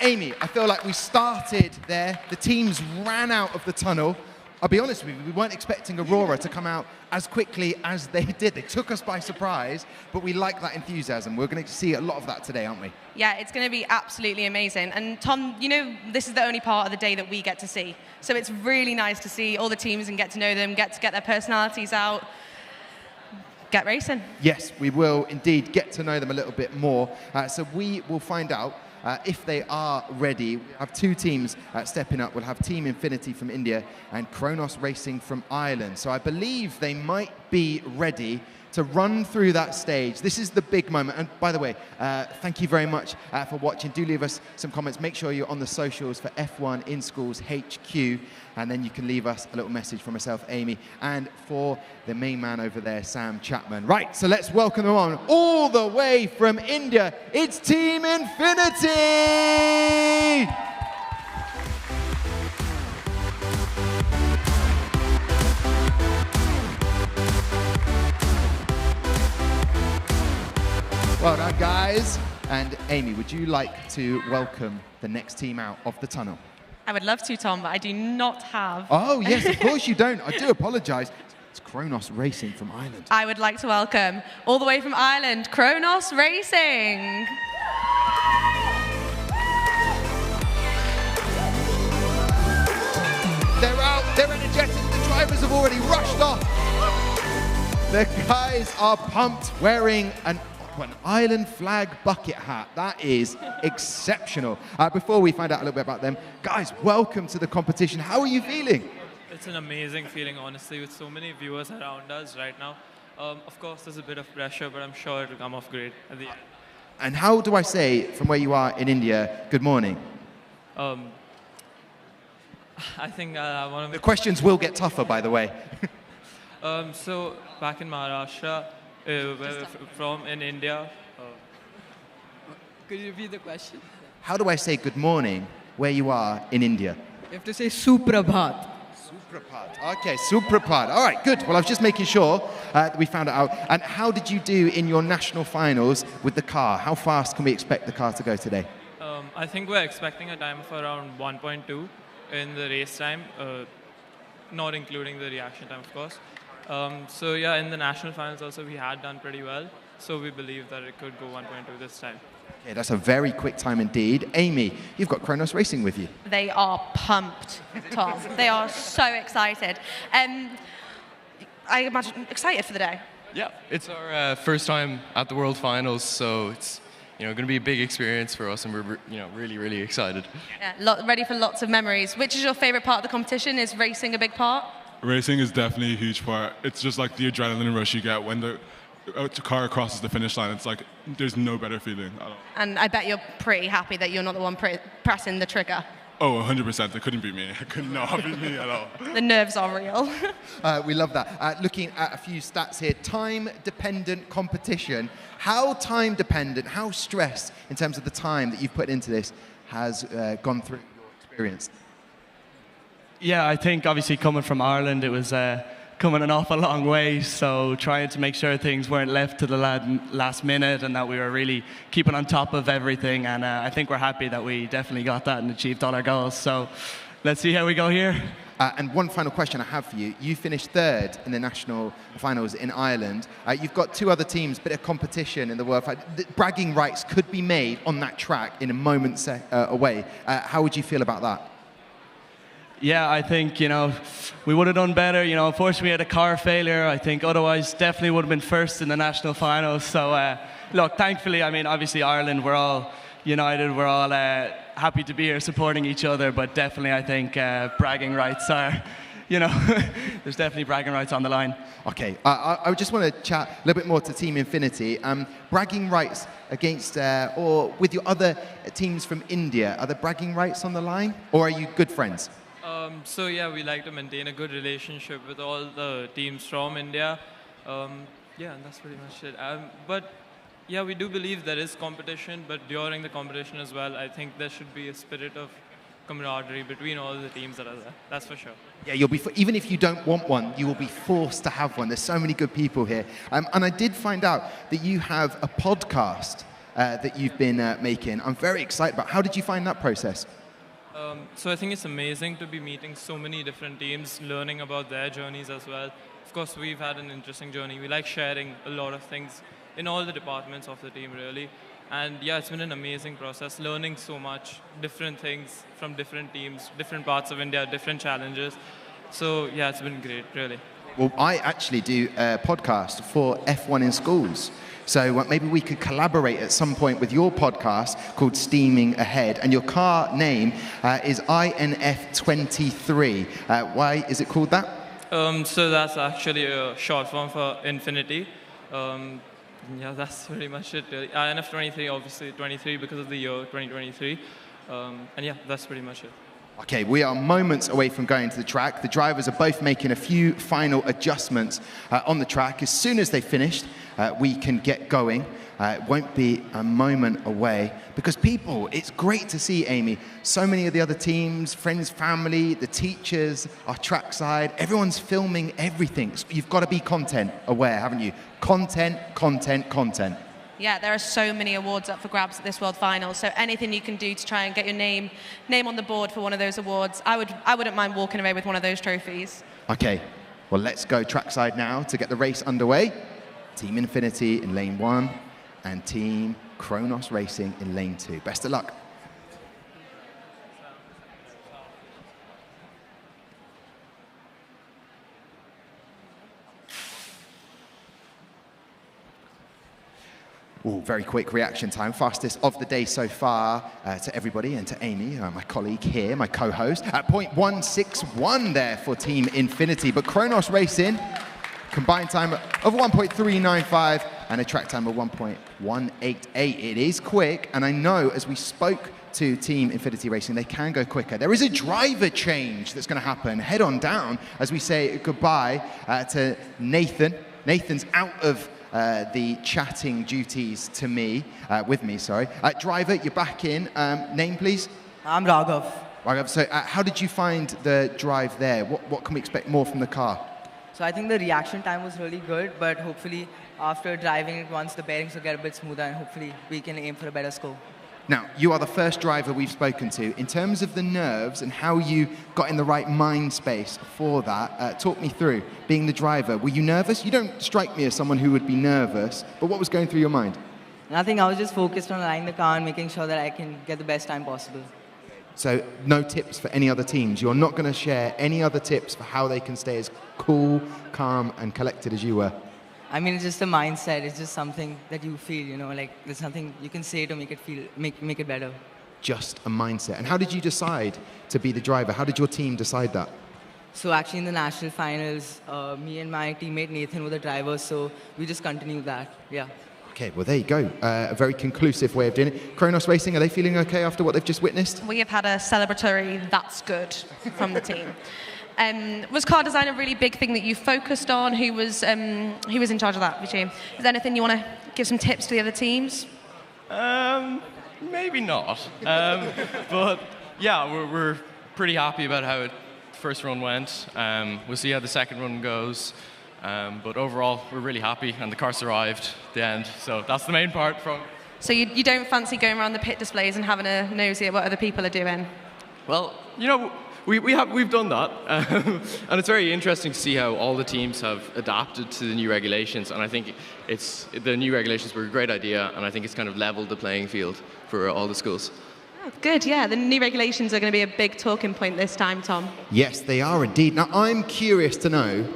Amy, I feel like we started there. The teams ran out of the tunnel. I'll be honest with you, we weren't expecting Aurora to come out as quickly as they did. They took us by surprise, but we like that enthusiasm. We're going to see a lot of that today, aren't we? Yeah, it's going to be absolutely amazing. And Tom, you know, this is the only part of the day that we get to see. So it's really nice to see all the teams and get to know them, get their personalities out, get racing. Yes, we will indeed get to know them a little bit more. So we will find out if they are ready. We have two teams stepping up. We'll have Team Infinity from India and Kronos Racing from Ireland. So I believe they might be ready to run through that stage. This is the big moment. And by the way, thank you very much for watching. Do leave us some comments. Make sure you're on the socials for F1 in Schools HQ. And then you can leave us a little message for myself, Amy, and for the main man over there, Sam Chapman. Right, so let's welcome them on all the way from India. It's Team Infinity! Well done, guys. And Amy, would you like to welcome the next team out of the tunnel? I would love to, Tom, but I do not have. Oh, yes, of course you don't. I do apologise. It's Kronos Racing from Ireland. I would like to welcome, all the way from Ireland, Kronos Racing. They're out, they're energetic. The drivers have already rushed off. The guys are pumped, wearing an Ireland flag bucket hat. That is exceptional. Before we find out a little bit about them, guys, welcome to the competition. How are you feeling? It's an amazing feeling, honestly, with so many viewers around us right now. Of course, there's a bit of pressure, but I'm sure it'll come off great at the end. And how do I say, from where you are in India, good morning? I think one of the questions will get tougher, by the way. So back in Maharashtra, where we're from in India. Could you repeat the question? How do I say good morning where you are in India? You have to say Suprabhat. Suprabhat. Okay, Suprabhat. All right, good. Well, I was just making sure that we found it out. And how did you do in your national finals with the car? How fast can we expect the car to go today? I think we're expecting a time of around 1.2 in the race time, not including the reaction time, of course. So yeah, in the national finals also we had done pretty well. So we believe that it could go 1.2 this time. Okay, that's a very quick time indeed. Amy, you've got Kronos Racing with you. They are pumped, Tom. They are so excited. I imagine excited for the day. Yeah, it's our first time at the World Finals, so it's going to be a big experience for us, and we're really, really excited. Yeah, ready for lots of memories. Which is your favorite part of the competition? Is racing a big part? Racing is definitely a huge part. It's just like the adrenaline rush you get when the car crosses the finish line. It's like there's no better feeling at all. And I bet you're pretty happy that you're not the one pressing the trigger. Oh, 100%. It couldn't be me. It could not be me at all. The nerves are real. We love that. Looking at a few stats here, time-dependent competition. How time-dependent, how stressed in terms of the time that you've put into this has gone through your experience? Yeah, I think obviously coming from Ireland, it was coming an awful long way, so trying to make sure things weren't left to the last minute and that we were really keeping on top of everything, and I think we're happy that we definitely got that and achieved all our goals. So let's see how we go here. And one final question I have for you. You finished third in the national finals in Ireland. You've got two other teams, bit of competition in the World Final. Bragging rights could be made on that track in a moment away. How would you feel about that? yeah, I think, you know, we would have done better. You know, unfortunately, we had a car failure. I think otherwise, definitely would have been first in the national finals. So, look, thankfully, I mean, obviously, Ireland, we're all united. We're all happy to be here supporting each other. But definitely, I think bragging rights are, you know, there's definitely bragging rights on the line. Okay, I just want to chat a little bit more to Team Infinity. Bragging rights against, or with your other teams from India, are there bragging rights on the line? Or are you good friends? So yeah, we like to maintain a good relationship with all the teams from India. Yeah, and that's pretty much it. But yeah, we do believe there is competition, but during the competition as well, I think there should be a spirit of camaraderie between all the teams that are there. That's for sure. Yeah, you'll be even if you don't want one, you will be forced to have one. There's so many good people here. And I did find out that you have a podcast that you've been making. I'm very excited about. How did you find that process? So I think it's amazing to be meeting so many different teams, learning about their journeys as well. Of course, we've had an interesting journey. We like sharing a lot of things in all the departments of the team, really. And yeah, it's been an amazing process, learning so much, different things from different teams, different parts of India, different challenges. So yeah, it's been great, really. Well, I actually do a podcast for F1 in schools. So maybe we could collaborate at some point with your podcast called Steaming Ahead. And your car name is INF23. Why is it called that? So that's actually a short form for Infinity. Yeah, that's pretty much it, really. INF23, obviously 23 because of the year 2023. And yeah, that's pretty much it. Okay, we are moments away from going to the track. The drivers are both making a few final adjustments on the track. As soon as they've finished, we can get going. It won't be a moment away because people, it's great to see, Amy, so many of the other teams, friends, family, the teachers, our trackside, everyone's filming everything. You've got to be content aware, haven't you? Content, content, content. Yeah, there are so many awards up for grabs at this World Finals, so anything you can do to try and get your name on the board for one of those awards, I wouldn't mind walking away with one of those trophies. Okay, well, let's go trackside now to get the race underway. Team Infinity in lane 1 and Team Kronos Racing in lane 2. Best of luck. Ooh, very quick reaction time, fastest of the day so far to everybody and to Amy, my colleague here, my co-host. At 0.161 there for Team Infinity, but Kronos Racing, combined time of 1.395 and a track time of 1.188. It is quick, and I know as we spoke to Team Infinity Racing, they can go quicker. There is a driver change that's going to happen. Head on down as we say goodbye to Nathan. Nathan's out of the chatting duties to me, with me, sorry. Driver, you're back in. Name, please? I'm Raghav. Raghav, so how did you find the drive there? What can we expect more from the car? So I think the reaction time was really good, but hopefully after driving it once, the bearings will get a bit smoother and hopefully we can aim for a better score. Now, you are the first driver we've spoken to. In terms of the nerves and how you got in the right mind space for that, talk me through being the driver. Were you nervous? You don't strike me as someone who would be nervous, but what was going through your mind? Nothing, I was just focused on aligning the car and making sure that I can get the best time possible. So no tips for any other teams? You're not going to share any other tips for how they can stay as cool, calm, and collected as you were? I mean, it's just a mindset. It's just something that you feel, you know, like there's something you can say to make it feel, make it better. Just a mindset. And how did you decide to be the driver? How did your team decide that? So actually in the national finals, me and my teammate Nathan were the drivers, so we just continued that, yeah. Okay, well, there you go. A very conclusive way of doing it. Kronos Racing, are they feeling okay after what they've just witnessed? We have had a celebratory that's good from the team. Was car design a really big thing that you focused on? Who was in charge of that, Vichy? Is there anything you want to give some tips to the other teams? Maybe not. But yeah, we're pretty happy about how the first run went. We'll see how the second run goes. But overall, we're really happy, and the car survived at the end. So that's the main part from. So you don't fancy going around the pit displays and having a nosy at what other people are doing? Well, you know, we've done that, and it's very interesting to see how all the teams have adapted to the new regulations. And I think the new regulations were a great idea, and I think it's kind of leveled the playing field for all the schools. Oh, good, yeah. The new regulations are going to be a big talking point this time, Tom. Yes, they are indeed. Now, I'm curious to know,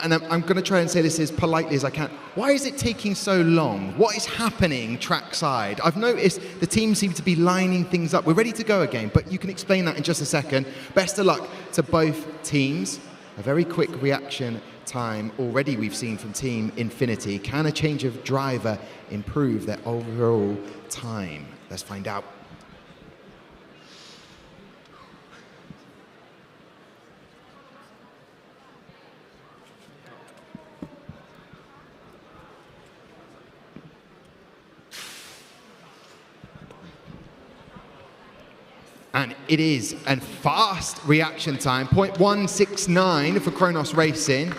and I'm going to try and say this as politely as I can, why is it taking so long? What is happening trackside? I've noticed the teams seem to be lining things up. We're ready to go again, but you can explain that in just a second. Best of luck to both teams. A very quick reaction time already we've seen from Team Infinity. Can a change of driver improve their overall time? Let's find out. And it is a fast reaction time, 0.169 for Kronos Racing.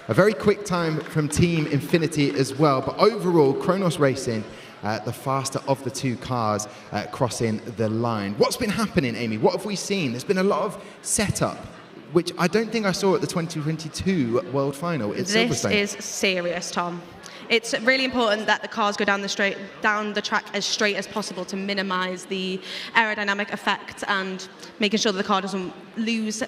A very quick time from Team Infinity as well. But overall, Kronos Racing, the faster of the two cars crossing the line. What's been happening, Amy? What have we seen? There's been a lot of setup, which I don't think I saw at the 2022 World Final. This is serious, Tom. It's really important that the cars go down the track as straight as possible to minimise the aerodynamic effect and making sure that the car doesn't lose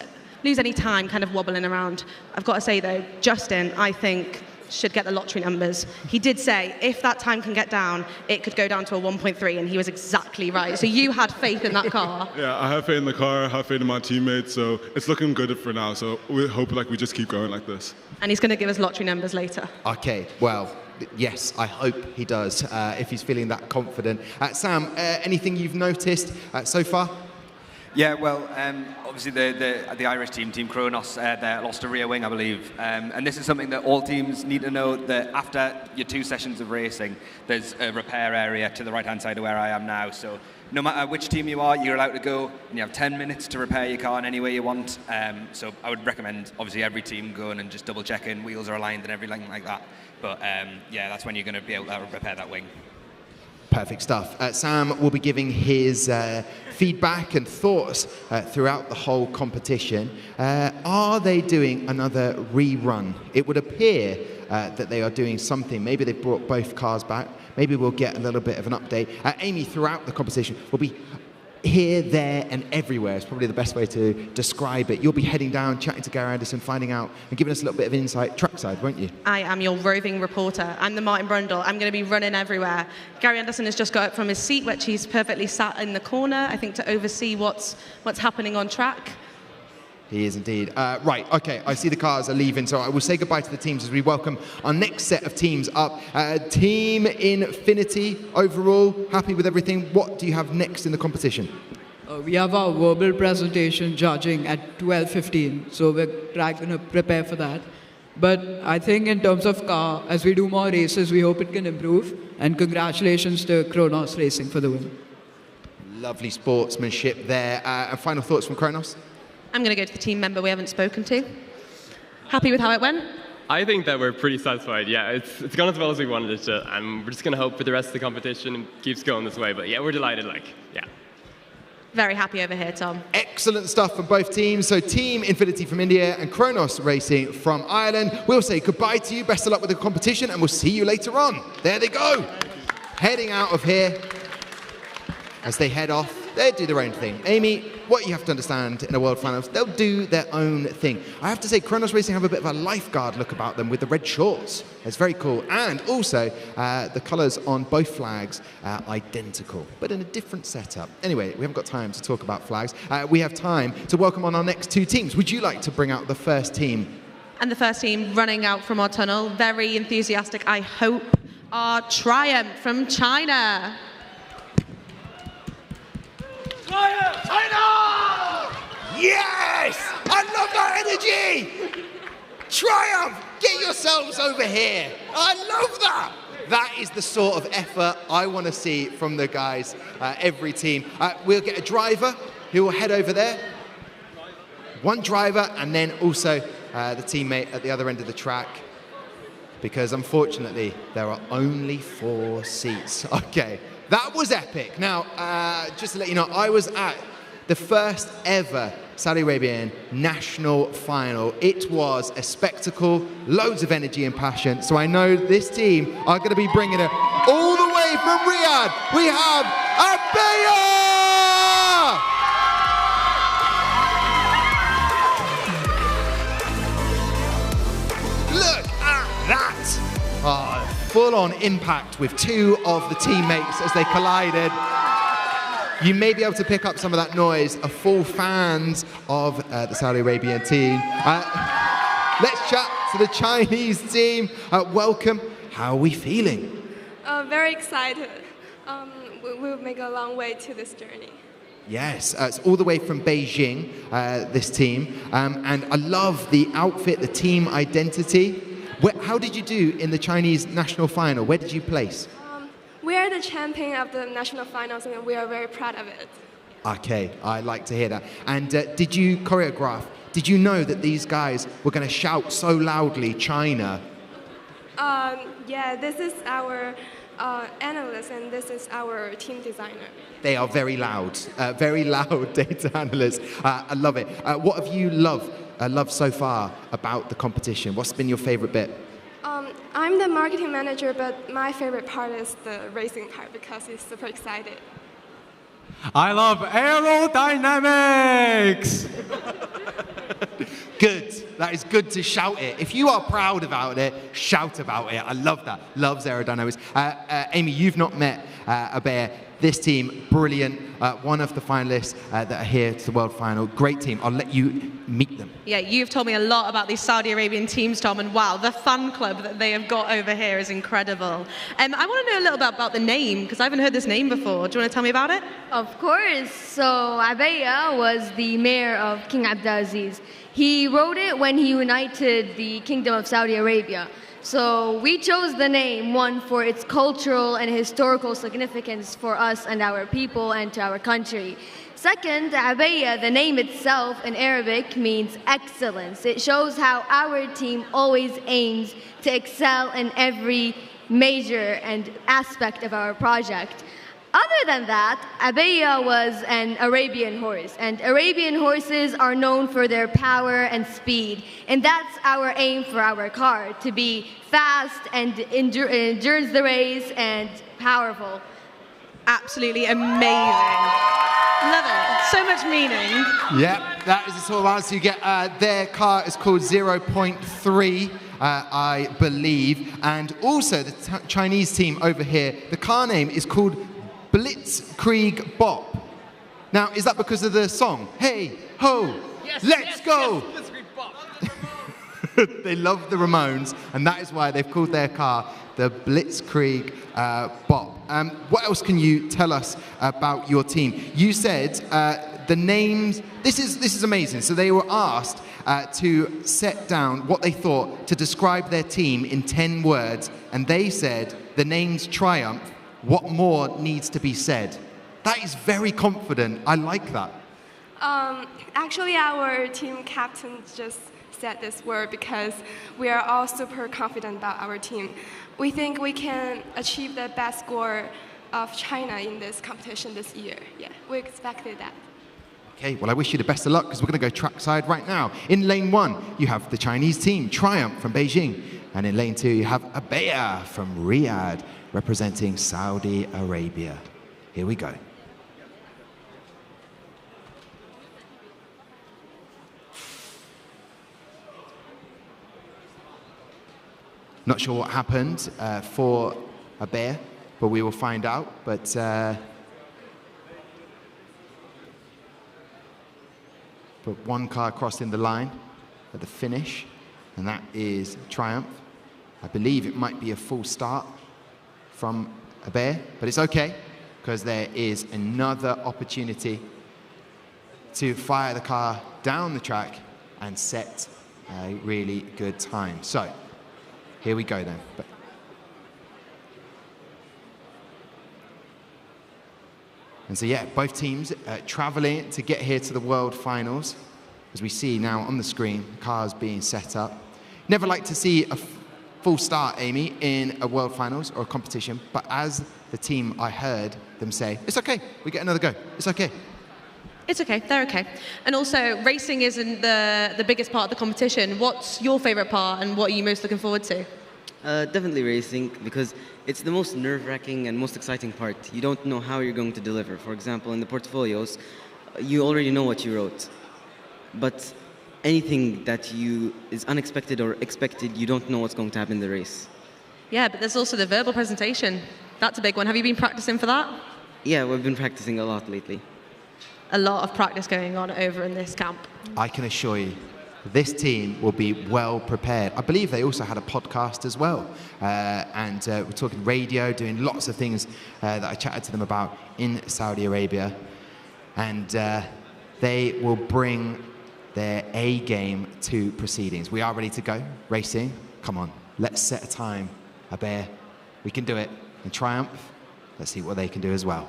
any time kind of wobbling around. I've got to say though, Justin, I think, should get the lottery numbers. He did say if that time can get down, it could go down to a 1.3, and he was exactly right. So you had faith in that car. Yeah, I have faith in the car, I have faith in my teammates, so it's looking good for now. So we hope we just keep going like this. And he's going to give us lottery numbers later. Okay, well, yes, I hope he does, if he's feeling that confident. Sam, anything you've noticed so far? Yeah, well, obviously the Irish team, Team Kronos, they lost a rear wing, I believe. And this is something that all teams need to know, that after your 2 sessions of racing, there's a repair area to the right-hand side of where I am now. So no matter which team you are, you're allowed to go, and you have 10 minutes to repair your car in any way you want. So I would recommend, obviously, every team going and just double-checking wheels are aligned and everything like that. But yeah, that's when you're going to be able to repair that wing. Perfect stuff. Sam will be giving his feedback and thoughts throughout the whole competition. Are they doing another rerun? It would appear that they are doing something. Maybe they've brought both cars back. Maybe we'll get a little bit of an update. Amy, throughout the competition, will be here, there, and everywhere is probably the best way to describe it. You'll be heading down, chatting to Gary Anderson, finding out, and giving us a little bit of insight trackside, won't you? I am your roving reporter. I'm the Martin Brundle. I'm going to be running everywhere. Gary Anderson has just got up from his seat, which he's perfectly sat in the corner, I think, to oversee what's happening on track. He is indeed. Right, okay, I see the cars are leaving, so I will say goodbye to the teams as we welcome our next set of teams up. Team Infinity, overall, happy with everything. What do you have next in the competition? We have our verbal presentation judging at 12:15, so we're going to prepare for that. But I think in terms of car, as we do more races, we hope it can improve. And congratulations to Kronos Racing for the win. Lovely sportsmanship there. And final thoughts from Kronos? I'm going to go to the team member we haven't spoken to. Happy with how it went? I think that we're pretty satisfied. Yeah, it's gone as well as we wanted it to, and we're just going to hope for the rest of the competition it keeps going this way. But yeah, we're delighted. Yeah. Very happy over here, Tom. Excellent stuff from both teams. So Team Infinity from India and Kronos Racing from Ireland. We'll say goodbye to you. Best of luck with the competition, and we'll see you later on. There they go. Heading out of here. As they head off, they do their own thing. Amy, what you have to understand in a World Finals, they'll do their own thing. I have to say, Kronos Racing have a bit of a lifeguard look about them with the red shorts. It's very cool. And also, the colours on both flags are identical, but in a different setup. Anyway, we haven't got time to talk about flags. We have time to welcome on our next two teams. Would you like to bring out the first team? And the first team running out from our tunnel, very enthusiastic, I hope, are Triumph from China. China! Yes! I love that energy! Triumph! Get yourselves over here! I love that! That is the sort of effort I want to see from the guys, every team. We'll get a driver who will head over there. One driver, and then also the teammate at the other end of the track. Because unfortunately, there are only 4 seats. Okay. That was epic. Now, just to let you know, I was at the first ever Saudi Arabian national final. It was a spectacle, loads of energy and passion. So I know this team are going to be bringing it all the way from Riyadh. We have Abiyya! full-on impact with two of the teammates as they collided. You may be able to pick up some of that noise of full fans of the Saudi Arabian team. Let's chat to the Chinese team. Welcome. How are we feeling? Very excited. We'll make a long way to this journey. Yes, it's all the way from Beijing, this team. And I love the outfit, the team identity. How did you do in the Chinese national final? Where did you place? We are the champion of the national finals, and we are very proud of it. Okay, I like to hear that. And did you choreograph? Did you know that these guys were going to shout so loudly, China? Yeah, this is our analyst, and this is our team designer. They are very loud data analysts. I love it. What have you loved so far about the competition? What's been your favorite bit? I'm the marketing manager, but my favorite part is the racing part because it's super exciting. I love aerodynamics! Good. That is good to shout it. If you are proud about it, shout about it. I love that. Loves aerodynamics. Amy, you've not met Abiyya. This team, brilliant. One of the finalists that are here to the World Final. Great team. I'll let you meet them. Yeah, you've told me a lot about these Saudi Arabian teams, Tom, and wow, the fan club that they have got over here is incredible. I want to know a little bit about the name, because I haven't heard this name before. Do you want to tell me about it? Of course. So Abiyya was the mayor of King Abdulaziz. He wrote it when he united the Kingdom of Saudi Arabia. So we chose the name, one, for its cultural and historical significance for us and our people and to our country. Second, Abiyya, the name itself in Arabic means excellence. It shows how our team always aims to excel in every major and aspect of our project. Other than that, Abiyya was an Arabian horse, and Arabian horses are known for their power and speed, and that's our aim for our car, to be fast and endures the race and powerful. Absolutely amazing. Love it. So much meaning. Yeah, that is the sort of answer you get. Their car is called 0.3. I believe, and also the Chinese team over here, the car name is called Blitzkrieg Bop. Now, is that because of the song? Hey, ho, let's go! Yes, they love the Ramones, and that is why they've called their car the Blitzkrieg Bop. What else can you tell us about your team? You said the names, this is amazing. So they were asked to set down what they thought to describe their team in 10 words, and they said the names Triumph. What more needs to be said? That is very confident. I like that. Actually, our team captain just said this word because we are all super confident about our team. We think we can achieve the best score of China in this competition this year. Yeah, we expected that. Okay, well, I wish you the best of luck because we're going to go trackside right now. In lane 1, you have the Chinese team, Triumph from Beijing. And in lane 2, you have Abiyya from Riyadh, representing Saudi Arabia. Here we go. Not sure what happened for Abiyya, but we will find out. But one car crossing the line at the finish, and that is Triumph. I believe it might be a full start from Abiyya, but it's okay, because there is another opportunity to fire the car down the track and set a really good time. So, here we go then. And so yeah, both teams traveling to get here to the World Finals. As we see now on the screen, cars being set up. Never like to see a full start, Amy, in a World Finals or a competition, but as the team, I heard them say, it's okay, we get another go, it's okay. It's okay, they're okay. And also, racing isn't the biggest part of the competition. What's your favorite part and what are you most looking forward to? Definitely racing, because it's the most nerve-wracking and most exciting part. You don't know how you're going to deliver. For example, in the portfolios, you already know what you wrote. But anything that is unexpected or expected, you don't know what's going to happen in the race. Yeah, but there's also the verbal presentation. That's a big one. Have you been practicing for that? Yeah, we've been practicing a lot lately. A lot of practice going on over in this camp. I can assure you, this team will be well prepared. I believe they also had a podcast as well. And we're talking radio, doing lots of things that I chatted to them about in Saudi Arabia. And they will bring their A game to proceedings. We are ready to go, racing. Come on, let's set a time. Abiyya, we can do it. In Triumph, let's see what they can do as well.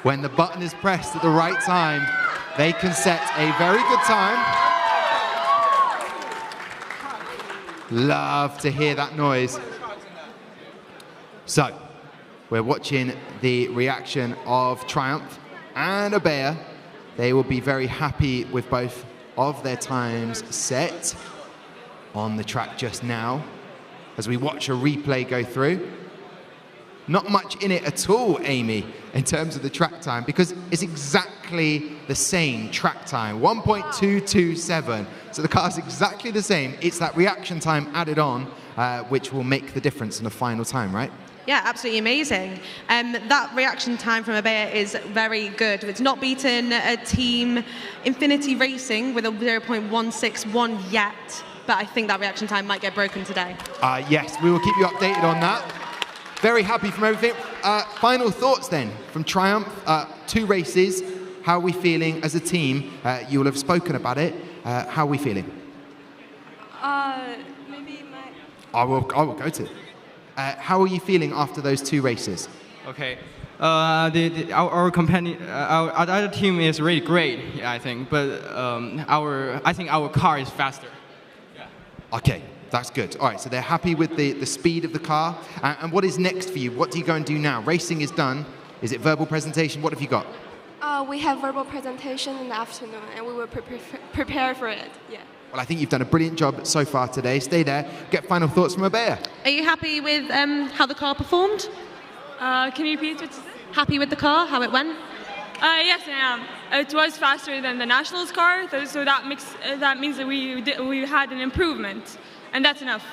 When the button is pressed at the right time, they can set a very good time. Love to hear that noise. So, we're watching the reaction of Triumph and Abiyya. They will be very happy with both of their times set on the track just now. As we watch a replay go through. Not much in it at all, Amy, in terms of the track time, because it's exactly the same track time, 1.227. So the car's exactly the same. It's that reaction time added on, which will make the difference in the final time, right? Yeah, absolutely amazing. That reaction time from Abiyya is very good. It's not beaten a team Infinity Racing with a 0.161 yet, but I think that reaction time might get broken today. Yes, we will keep you updated on that. Very happy from everything. Final thoughts then from Triumph. 2 races. How are we feeling as a team? You will have spoken about it. How are we feeling? Maybe my... I will go to it. How are you feeling after those 2 races? Okay. Our company, our other team is really great, yeah, I think. But I think our car is faster. Yeah. Okay. That's good. All right, so they're happy with the speed of the car. And what is next for you? What do you go and do now? Racing is done. Is it verbal presentation? What have you got? We have verbal presentation in the afternoon, and we will prepare for it. Yeah. Well, I think you've done a brilliant job so far today. Stay there. Get final thoughts from Abiyya. Are you happy with how the car performed? Can you repeat what you said? Happy with the car, how it went? Yes, I am. It was faster than the Nationals car, so that means that we had an improvement. And that's enough.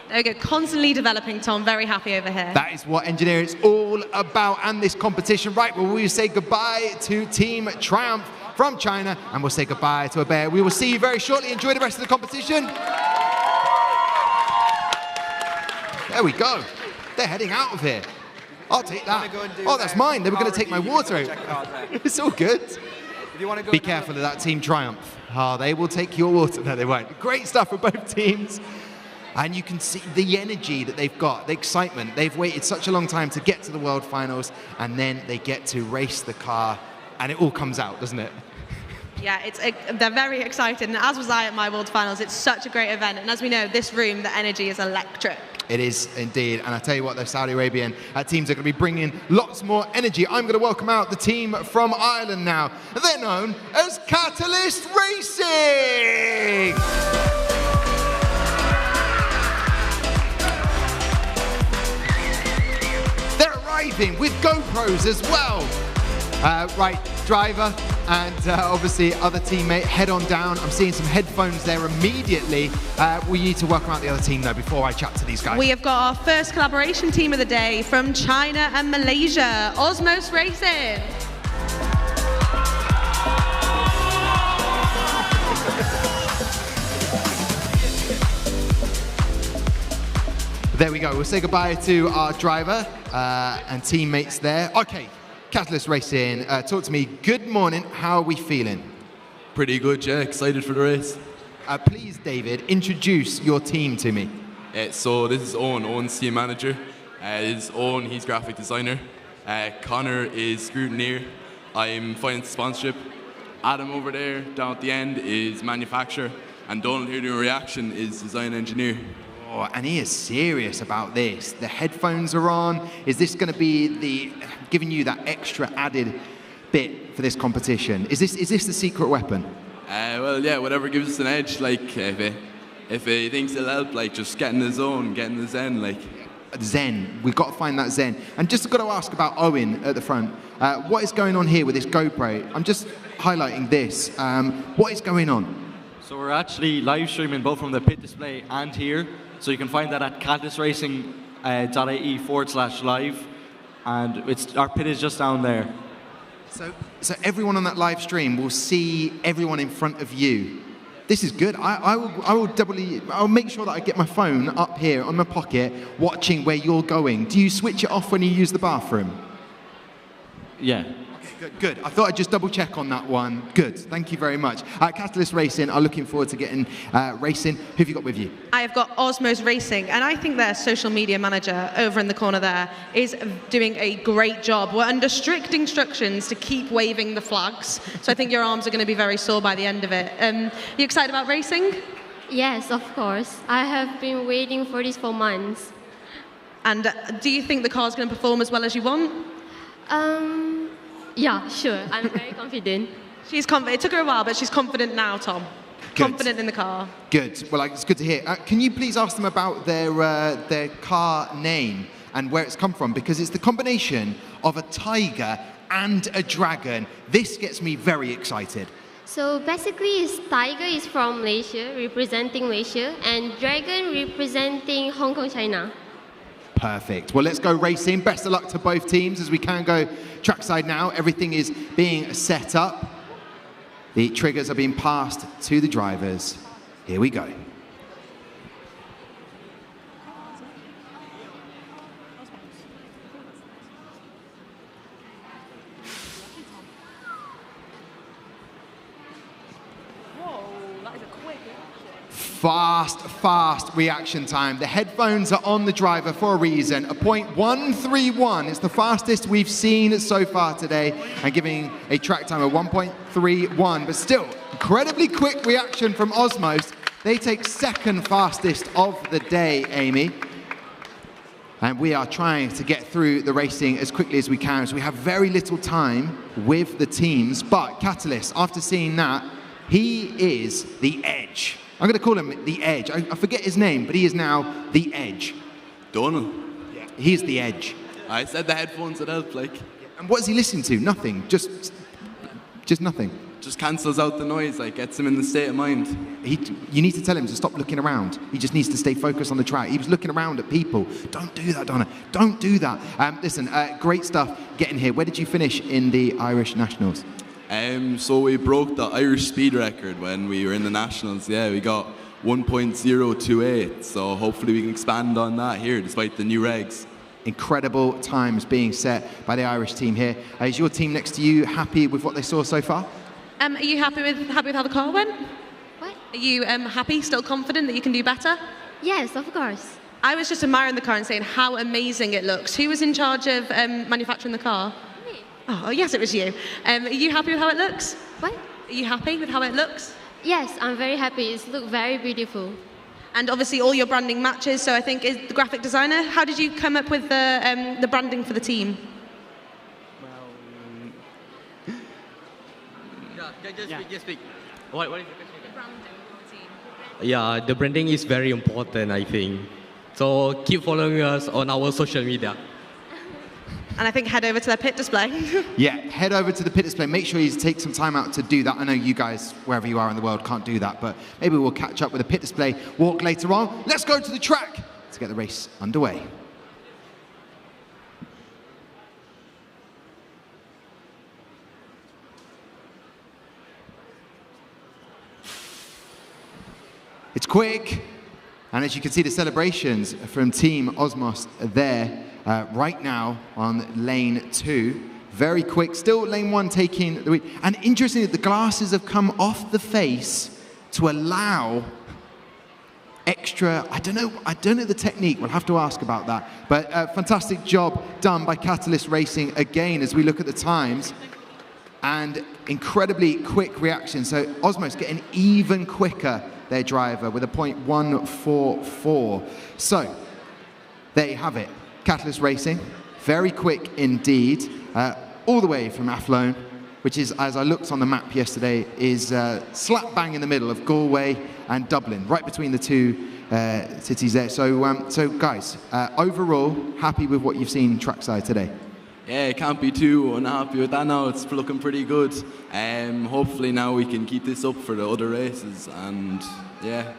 There we go. Constantly developing, Tom. Very happy over here. That is what engineering is all about and this competition. Right, well, we will say goodbye to Team Triumph from China, and we'll say goodbye to Abiyya. We will see you very shortly. Enjoy the rest of the competition. There we go. They're heading out of here. I'll take that. Oh, that's mine. They were going to take my water out. It's all good. Be careful of that Team Triumph. Oh, they will take your water. No, they won't. Great stuff for both teams. And you can see the energy that they've got, the excitement. They've waited such a long time to get to the World Finals, and then they get to race the car, and it all comes out, doesn't it? Yeah, they're very excited, and as was I at my World Finals. It's such a great event, and as we know, this room, the energy is electric. It is indeed, and I tell you what, the Saudi Arabian teams are going to be bringing lots more energy. I'm going to welcome out the team from Ireland now. They're known as Catalyst Racing! They're arriving with GoPros as well. Right, driver and obviously other teammate, head on down. I'm seeing some headphones there immediately. We need to welcome out the other team though before I chat to these guys. We have got our first collaboration team of the day from China and Malaysia, OZMOST Racing. There we go. We'll say goodbye to our driver and teammates there. Okay. Catalyst Racing, talk to me. Good morning. How are we feeling? Pretty good, yeah. Excited for the race. Please, David, introduce your team to me. So this is Owen. Owen's team manager. This is Owen. He's graphic designer. Connor is scrutineer. I'm finance sponsorship. Adam over there, down at the end, is manufacturer. And Donald here doing reaction is design engineer. Oh, and he is serious about this. The headphones are on. Is this going to be giving you that extra added bit for this competition? Is this the secret weapon? Well, yeah, whatever gives us an edge. Like, if if he thinks it'll help, like, just get in the zone, get in the zen, like. Zen. We've got to find that zen. And just got to ask about Owen at the front. What is going on here with this GoPro? I'm just highlighting this. What is going on? So we're actually live streaming both from the pit display and here. So you can find that at catalystracing.ie/live. And our pit is just down there. So everyone on that live stream will see everyone in front of you. This is good. I'll make sure that I get my phone up here on my pocket, watching where you're going. Do you switch it off when you use the bathroom? Yeah. Okay, good. I thought I'd just double check on that one. Good. Thank you very much. Catalyst Racing are looking forward to getting racing. Who have you got with you? I've got OZMOST Racing, and I think their social media manager over in the corner there is doing a great job. We're under strict instructions to keep waving the flags, so I think your arms are going to be very sore by the end of it. You excited about racing? Yes, of course. I have been waiting for this for months. And do you think the car's going to perform as well as you want? Yeah, sure. I'm very confident. She's confident. It took her a while, but she's confident now, Tom. Good. Confident in the car. Good. Well, it's good to hear. Can you please ask them about their car name and where it's come from? Because it's the combination of a tiger and a dragon. This gets me very excited. So basically, tiger is from Malaysia, representing Malaysia, and dragon representing Hong Kong, China. Perfect. Well, let's go racing. Best of luck to both teams as we can go trackside now. Everything is being set up. The triggers are being passed to the drivers. Here we go. Fast reaction time. The headphones are on the driver for a reason. A .131 is the fastest we've seen so far today, and giving a track time of 1.31. But still, incredibly quick reaction from OZMOST. They take second fastest of the day, Amy. And we are trying to get through the racing as quickly as we can. So we have very little time with the teams. But Catalyst, after seeing that, he is the edge. I'm going to call him the Edge. I forget his name, but he is now the Edge. Donald. Yeah. He's the Edge. I said the headphones would help, like. And what is he listening to? Nothing. Just nothing. Just cancels out the noise, like, gets him in the state of mind. You need to tell him to stop looking around. He just needs to stay focused on the track. He was looking around at people. Don't do that, Donna. Don't do that. Listen, great stuff getting here. Where did you finish in the Irish Nationals? So we broke the Irish speed record when we were in the Nationals. Yeah, we got 1.028. So hopefully we can expand on that here, despite the new regs. Incredible times being set by the Irish team here. Is your team next to you happy with what they saw so far? Are you happy with how the car went? What? Are you happy, still confident that you can do better? Yes, of course. I was just admiring the car and saying how amazing it looks. Who was in charge of manufacturing the car? Oh, yes, it was you. Are you happy with how it looks? What? Are you happy with how it looks? Yes, I'm very happy. It looks very beautiful. And obviously all your branding matches, so I think is the graphic designer. How did you come up with the branding for the team? Just speak. What is the question? The branding for the team. Yeah, the branding is very important, I think. So keep following us on our social media. And I think head over to their pit display. Yeah, head over to the pit display. Make sure you take some time out to do that. I know you guys, wherever you are in the world, can't do that, but maybe we'll catch up with a pit display walk later on. Let's go to the track to get the race underway. It's quick, and as you can see, the celebrations from Team OZMOST there right now on lane 2. Very quick, still lane 1 taking the lead. And interestingly, the glasses have come off the face to allow extra, I don't know the technique, we'll have to ask about that. But fantastic job done by Catalyst Racing again as we look at the times. And incredibly quick reaction. So OZMOST getting even quicker, their driver, with a .144. So there you have it. Catalyst Racing, very quick indeed, all the way from Athlone, which is, as I looked on the map yesterday, is slap bang in the middle of Galway and Dublin, right between the two cities there. So guys, overall, happy with what you've seen trackside today? Yeah, can't be too unhappy with that now. It's looking pretty good. Hopefully now we can keep this up for the other races, and yeah.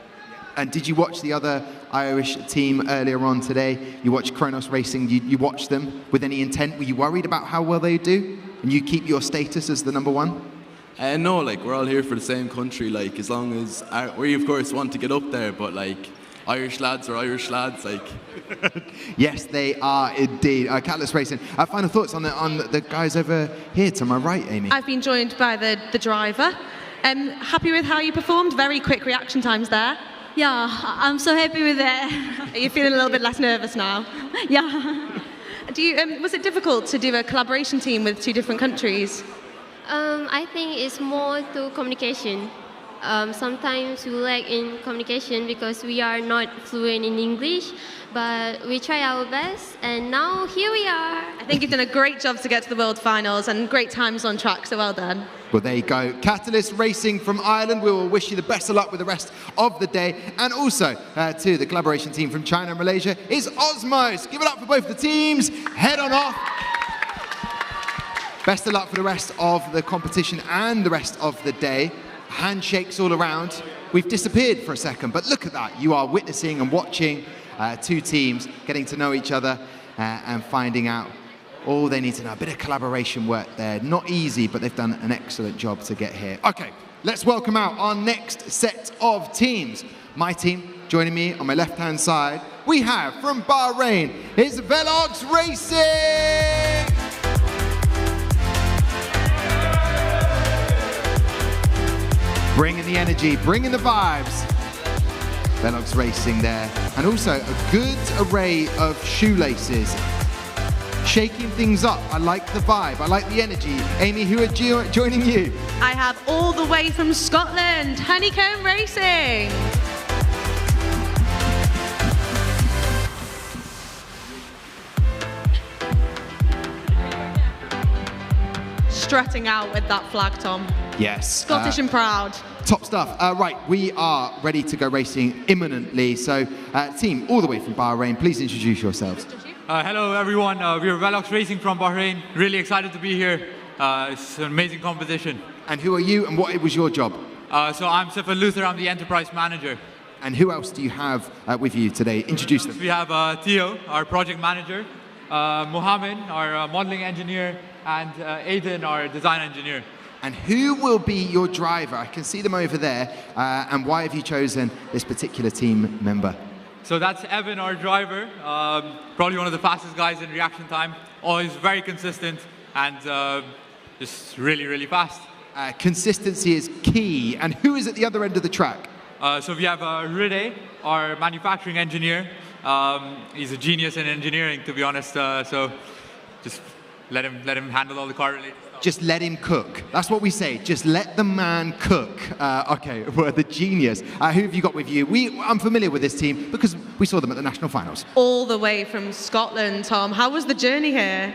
And did you watch the other Irish team earlier on today? You watched Kronos racing. You watched them with any intent? Were you worried about how well they do? And you keep your status as the number one? No, like, we're all here for the same country. Like, as long as we of course want to get up there, but like, Irish lads are Irish lads, like. Yes, they are indeed. Catalyst Racing. Final thoughts on the guys over here to my right, Amy? I've been joined by the driver. Happy with how you performed? Very quick reaction times there. Yeah, I'm so happy with that. Are you feeling a little bit less nervous now? Yeah. Was it difficult to do a collaboration team with two different countries? I think it's more to communication. Sometimes we lack in communication because we are not fluent in English, but we try our best, and now here we are. I think you've done a great job to get to the World Finals and great times on track, so well done. Well, there you go. Catalyst Racing from Ireland. We will wish you the best of luck with the rest of the day. And also to the collaboration team from China and Malaysia is OZMOST. Give it up for both the teams. Head on off. Best of luck for the rest of the competition and the rest of the day. Handshakes all around. We've disappeared for a second, but look at that. You are witnessing and watching two teams getting to know each other and finding out all they need to know. A bit of collaboration work there. Not easy, but they've done an excellent job to get here. Okay, let's welcome out our next set of teams. My team, joining me on my left-hand side, we have from Bahrain, it's Velox Racing! Bringing the energy, bringing the vibes. Velox Racing there. And also a good array of shoelaces. Shaking things up. I like the vibe. I like the energy. Amy, who are joining you? I have all the way from Scotland, Honeycomb Racing. Strutting out with that flag, Tom. Yes. Scottish and proud. Top stuff. Right, we are ready to go racing imminently. So, team all the way from Bahrain, please introduce yourselves. Hello, everyone. We're Velox Racing from Bahrain. Really excited to be here. It's an amazing competition. And who are you and what was your job? So I'm Stefan Luther. I'm the enterprise manager. And who else do you have with you today? Introduce them. We have Theo, our project manager, Mohammed, our modeling engineer, and Aidan, our design engineer. And who will be your driver? I can see them over there. And why have you chosen this particular team member? So that's Evan, our driver. Probably one of the fastest guys in reaction time. Always very consistent and just really, really fast. Consistency is key. And who is at the other end of the track? So we have Ride, our manufacturing engineer. He's a genius in engineering, to be honest. So just let him handle all the car-related stuff. Just let him cook. That's what we say. Just let the man cook. Okay, well, the genius. Who have you got with you? I'm familiar with this team because we saw them at the national finals. All the way from Scotland, Tom. How was the journey here?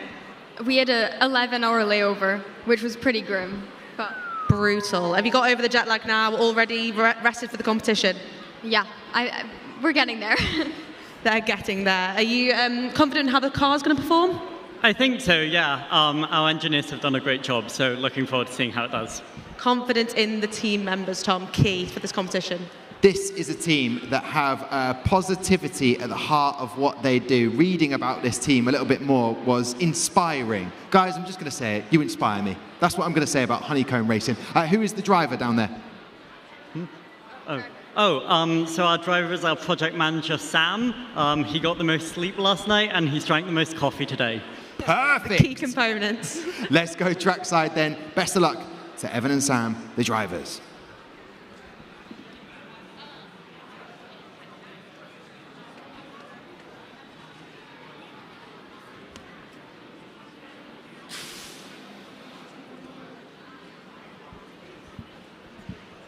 We had an 11-hour layover, which was pretty grim. But brutal. Have you got over the jet lag now? Already rested for the competition? Yeah, we're getting there. They're getting there. Are you confident in how the car's going to perform? I think so, yeah. Our engineers have done a great job, so looking forward to seeing how it does. Confidence in the team members, Tom, key for this competition. This is a team that have positivity at the heart of what they do. Reading about this team a little bit more was inspiring. Guys, I'm just going to say it. You inspire me. That's what I'm going to say about Honeycomb Racing. Who is the driver down there? So our driver is our project manager, Sam. He got the most sleep last night, and he's drank the most coffee today. Perfect. Key components. Let's go trackside then. Best of luck to Evan and Sam, the drivers.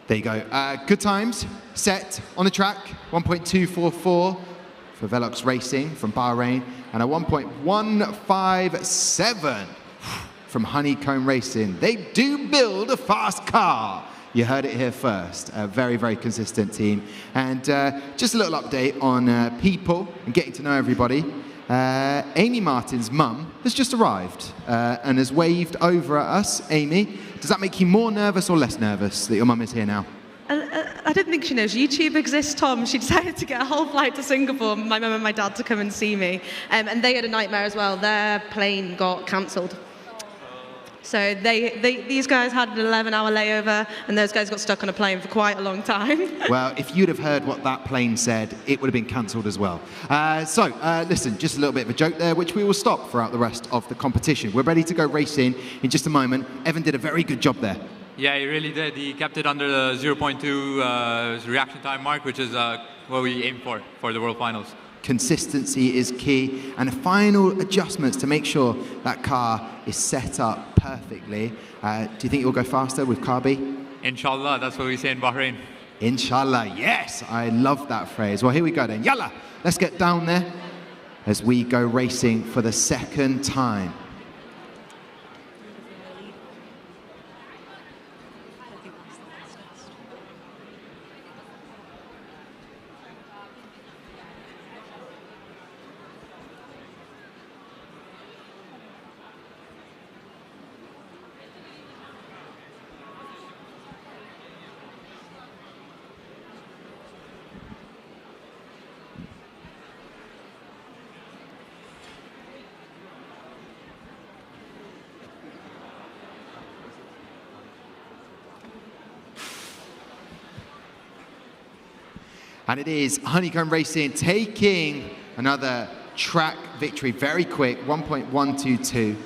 There you go. Good times set on the track. 1.244 for Velox Racing from Bahrain, and a 1.157 from Honeycomb Racing. They do build a fast car. You heard it here first. A very, very consistent team. And just a little update on people and getting to know everybody. Amy Martin's mum has just arrived and has waved over at us. Amy, does that make you more nervous or less nervous that your mum is here now? I don't think she knows YouTube exists, Tom. She decided to get a whole flight to Singapore, my mum and my dad, to come and see me. And they had a nightmare as well. Their plane got cancelled. So these guys had an 11-hour layover, and those guys got stuck on a plane for quite a long time. Well, if you'd have heard what that plane said, it would have been cancelled as well. Listen, just a little bit of a joke there, which we will stop throughout the rest of the competition. We're ready to go racing in just a moment. Evan did a very good job there. Yeah, he really did. He kept it under the 0.2 reaction time mark, which is what we aim for the World Finals. Consistency is key, and final adjustments to make sure that car is set up perfectly. Do you think it will go faster with car B? Inshallah, that's what we say in Bahrain. Inshallah, yes, I love that phrase. Well, here we go then. Yalla, let's get down there as we go racing for the second time. And it is Honeycomb Racing taking another track victory very quick, 1.122.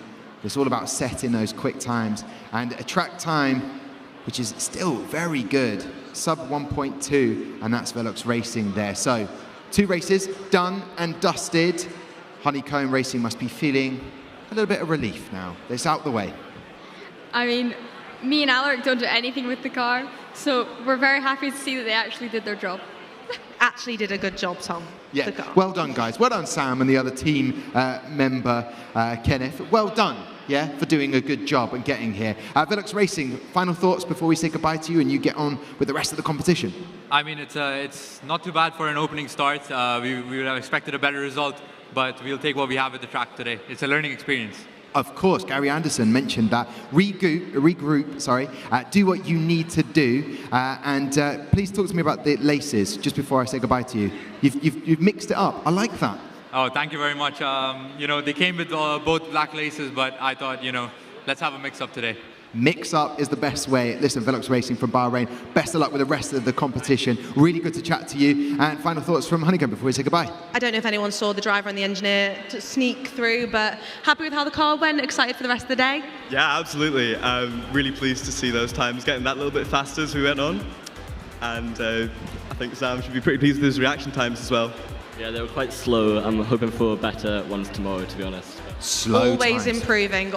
It's all about setting those quick times. And a track time, which is still very good, sub 1.2, and that's Velox Racing there. So 2 races done and dusted. Honeycomb Racing must be feeling a little bit of relief now. It's out the way. I mean, me and Alaric don't do anything with the car, so we're very happy to see that they actually did their job. Actually did a good job, Tom. Yeah, well done, guys. Well done, Sam, and the other team member, Kenneth. Well done, yeah, for doing a good job and getting here. Velox Racing, final thoughts before we say goodbye to you and you get on with the rest of the competition? I mean, it's not too bad for an opening start. We would have expected a better result, but we'll take what we have at the track today. It's a learning experience. Of course, Gary Anderson mentioned that. Regroup, do what you need to do. And please talk to me about the laces just before I say goodbye to you. You've mixed it up. I like that. Oh, thank you very much. They came with both black laces, but I thought, let's have a mix-up today. Mix-up is the best way. Listen, Velox Racing from Bahrain, best of luck with the rest of the competition. Really good to chat to you. And final thoughts from Honeycomb before we say goodbye. I don't know if anyone saw the driver and the engineer to sneak through, but happy with how the car went, excited for the rest of the day? Yeah, absolutely. I'm really pleased to see those times getting that little bit faster as we went on. And I think Sam should be pretty pleased with his reaction times as well. Yeah, they were quite slow. I'm hoping for better ones tomorrow, to be honest. Always improving,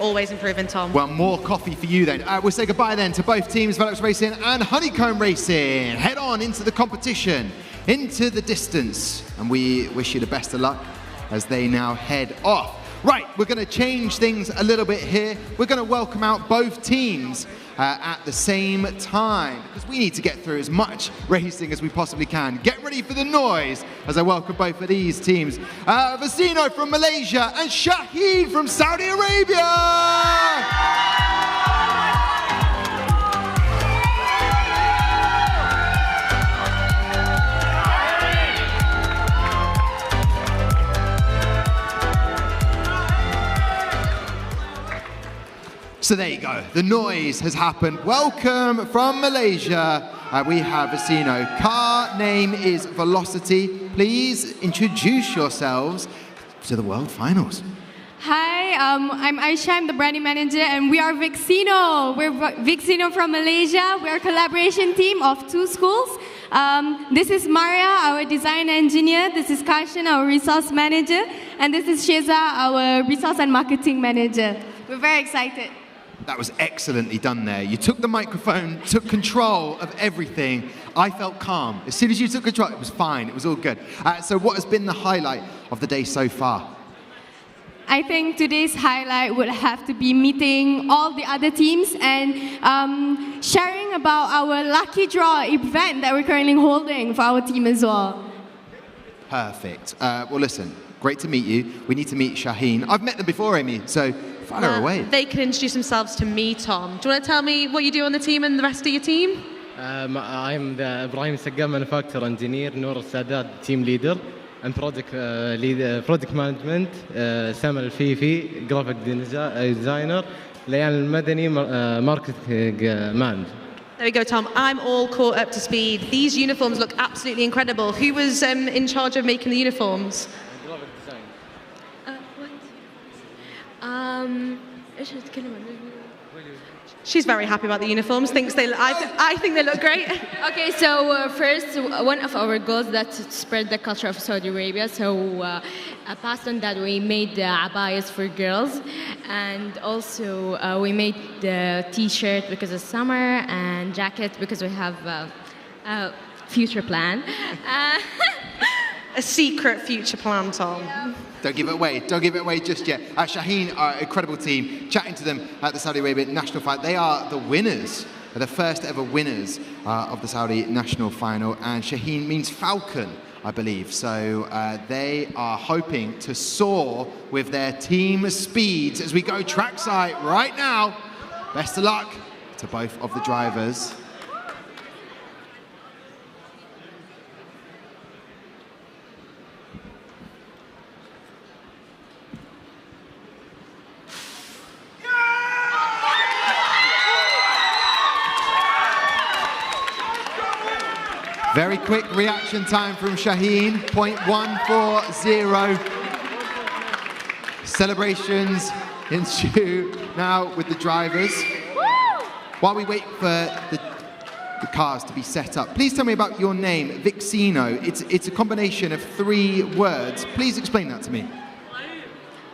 Tom. Well, more coffee for you then. We'll say goodbye then to both teams, Velox Racing and Honeycomb Racing. Head on into the competition, into the distance. And we wish you the best of luck as they now head off. Right, we're going to change things a little bit here. We're going to welcome out both teams at the same time because we need to get through as much racing as we possibly can. Get ready for the noise as I welcome both of these teams. VICSINO from Malaysia and Shaheen from Saudi Arabia! So there you go, the noise has happened. Welcome from Malaysia. We have VICSINO. Car name is Velocity. Please introduce yourselves to the World Finals. Hi, I'm Aisha, I'm the branding manager, and we are VICSINO. We're VICSINO from Malaysia. We're a collaboration team of 2 schools. This is Maria, our design engineer. This is Karshan, our resource manager. And this is Sheza, our resource and marketing manager. We're very excited. That was excellently done there. You took the microphone, took control of everything. I felt calm. As soon as you took control, it was fine. It was all good. So what has been the highlight of the day so far? I think today's highlight would have to be meeting all the other teams and sharing about our lucky draw event that we're currently holding for our team as well. Perfect. Well, listen, great to meet you. We need to meet Shaheen. I've met them before, Amy, so fire away. They can introduce themselves to me, Tom. Do you want to tell me what you do on the team and the rest of your team? I'm the Ibrahim Sagam manufacturer engineer, Noor Sadat team leader, and project management, Sam Al-Fifi, graphic designer, Layan Al-Madani, marketing manager. There we go, Tom. I'm all caught up to speed. These uniforms look absolutely incredible. Who was in charge of making the uniforms? Graphic design. She's very happy about the uniforms. I think they look great. Okay, so first, one of our goals is to spread the culture of Saudi Arabia. So apart from that, we made the abayas for girls, and also we made the T-shirt because it's summer and jacket because we have a future plan. A secret future plan, Tom. Yeah. Don't give it away. Don't give it away just yet. Shaheen are an incredible team. Chatting to them at the Saudi Arabia National Final. They are the winners, the first ever winners of the Saudi National Final. And Shaheen means falcon, I believe. So they are hoping to soar with their team speeds as we go trackside right now. Best of luck to both of the drivers. Very quick reaction time from Shaheen, 0.140. Celebrations ensue now with the drivers. While we wait for the cars to be set up, please tell me about your name, VICSINO. It's a combination of 3 words. Please explain that to me.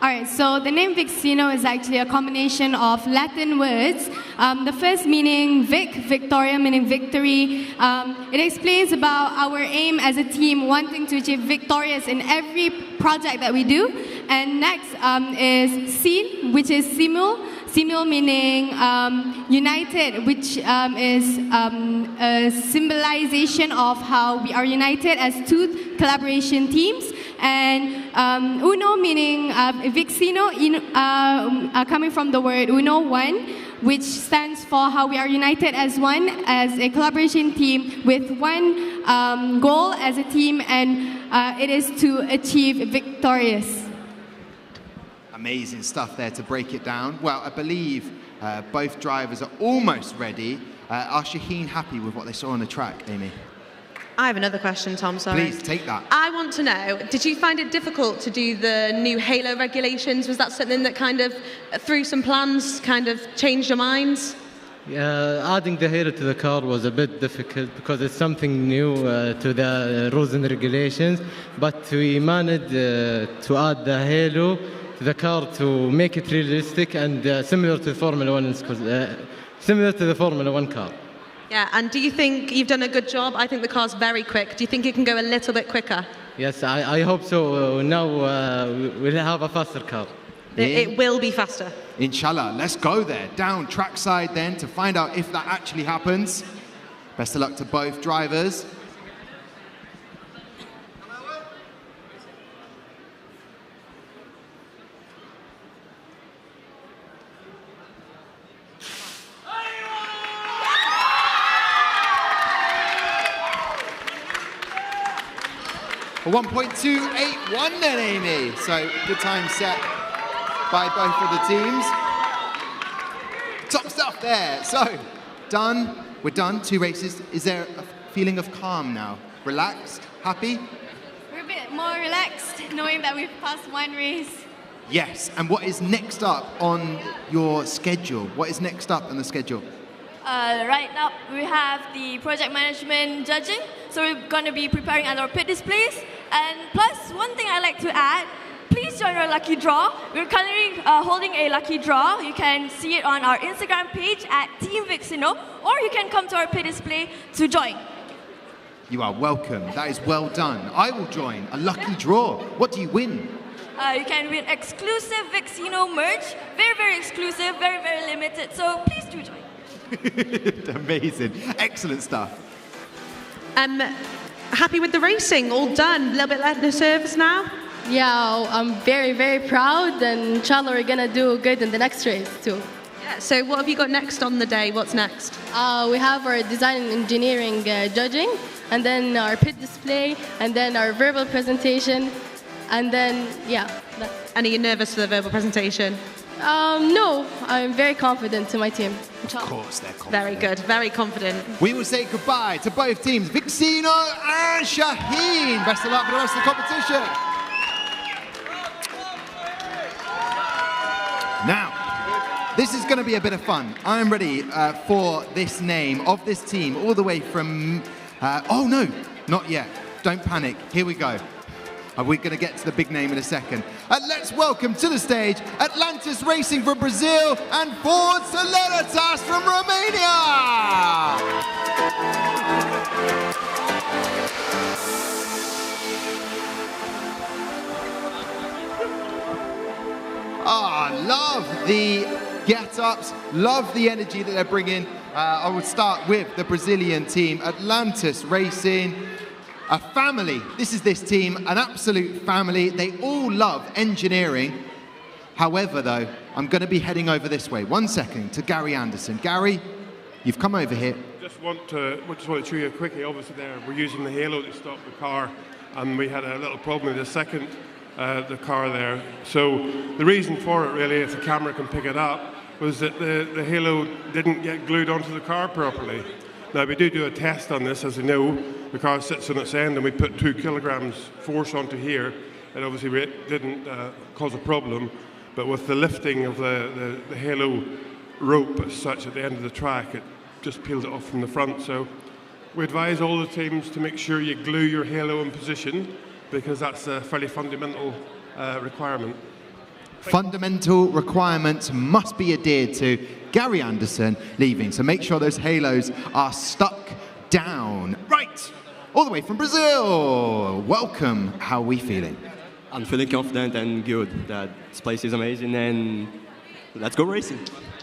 All right, so the name VICSINO is actually a combination of Latin words. The first meaning Victoria, meaning victory. It explains about our aim as a team wanting to achieve victorious in every project that we do. And next is SIN, which is simul. Simul meaning united, which is a symbolization of how we are united as 2 collaboration teams. And uno meaning VICSINO, coming from the word uno, one, which stands for how we are united as one, as a collaboration team with one goal as a team, and it is to achieve victorious. Amazing stuff there to break it down. Well, I believe both drivers are almost ready. Are Shaheen happy with what they saw on the track, Amy? I have another question, Tom, sorry. Please, take that. I want to know, did you find it difficult to do the new Halo regulations? Was that something that kind of, through some plans, kind of changed your minds? Adding the Halo to the car was a bit difficult because it's something new to the rules and regulations, but we managed to add the Halo to the car to make it realistic and similar to the Formula 1 car. Yeah, and do you think you've done a good job? I think the car's very quick. Do you think it can go a little bit quicker? Yes, I hope so. Now we'll have a faster car. It will be faster. Inshallah. Let's go there. Down trackside then to find out if that actually happens. Best of luck to both drivers. A 1.281 then, Amy. So good time set by both of the teams. Top stuff there. So done. We're done. 2 races. Is there a feeling of calm now? Relaxed? Happy? We're a bit more relaxed knowing that we've passed 1 race. Yes. And what is next up on your schedule? What is next up on the schedule? Right now, we have the project management judging, so we're going to be preparing our pit displays. And plus, one thing I'd like to add, please join our lucky draw. We're currently holding a lucky draw. You can see it on our Instagram page at Team VICSINO, or you can come to our pit display to join. You are welcome. That is well done. I will join. A lucky draw. What do you win? You can win exclusive VICSINO merch. Very, very exclusive, very, very limited. So please do join. Amazing. Excellent stuff. Happy with the racing? All done? A little bit less nervous now? Yeah, I'm very, very proud, and inshallah we're gonna do good in the next race too. Yeah, so what have you got next on the day? What's next? We have our design and engineering judging, and then our pit display, and then our verbal presentation, and then, yeah. And are you nervous for the verbal presentation? No, I'm very confident to my team. Of course they're confident. Very good, very confident. We will say goodbye to both teams, VICSINO and Shaheen. Best of luck for the rest of the competition. Now, this is going to be a bit of fun. I'm ready for this name of this team, all the way from... oh, no, not yet. Don't panic. Here we go. We're going to get to the big name in a second. Let's welcome to the stage Atlantis Racing from Brazil and Ford Celeritas from Romania. Love the get-ups, love the energy that they're bringing. I would start with the Brazilian team, Atlantis Racing. A family. This is this team, an absolute family. They all love engineering. However, though, I'm going to be heading over this way. 1 second to Gary Anderson. Gary, you've come over here. Just want to show you quickly. Obviously, there we're using the halo to stop the car, and we had a little problem with the car there. So the reason for it, really, if the camera can pick it up, was that the halo didn't get glued onto the car properly. Now, we do a test on this, as you know. The car sits on its end, and we put 2 kilograms force onto here. It obviously didn't cause a problem, but with the lifting of the halo rope as such at the end of the track, it just peeled it off from the front. So we advise all the teams to make sure you glue your halo in position, because that's a fairly fundamental requirement. Fundamental requirements must be adhered to. Gary Anderson leaving, so make sure those halos are stuck down. Right, all the way from Brazil. Welcome. How are we feeling? I'm feeling confident and good. That this place is amazing, and let's go racing.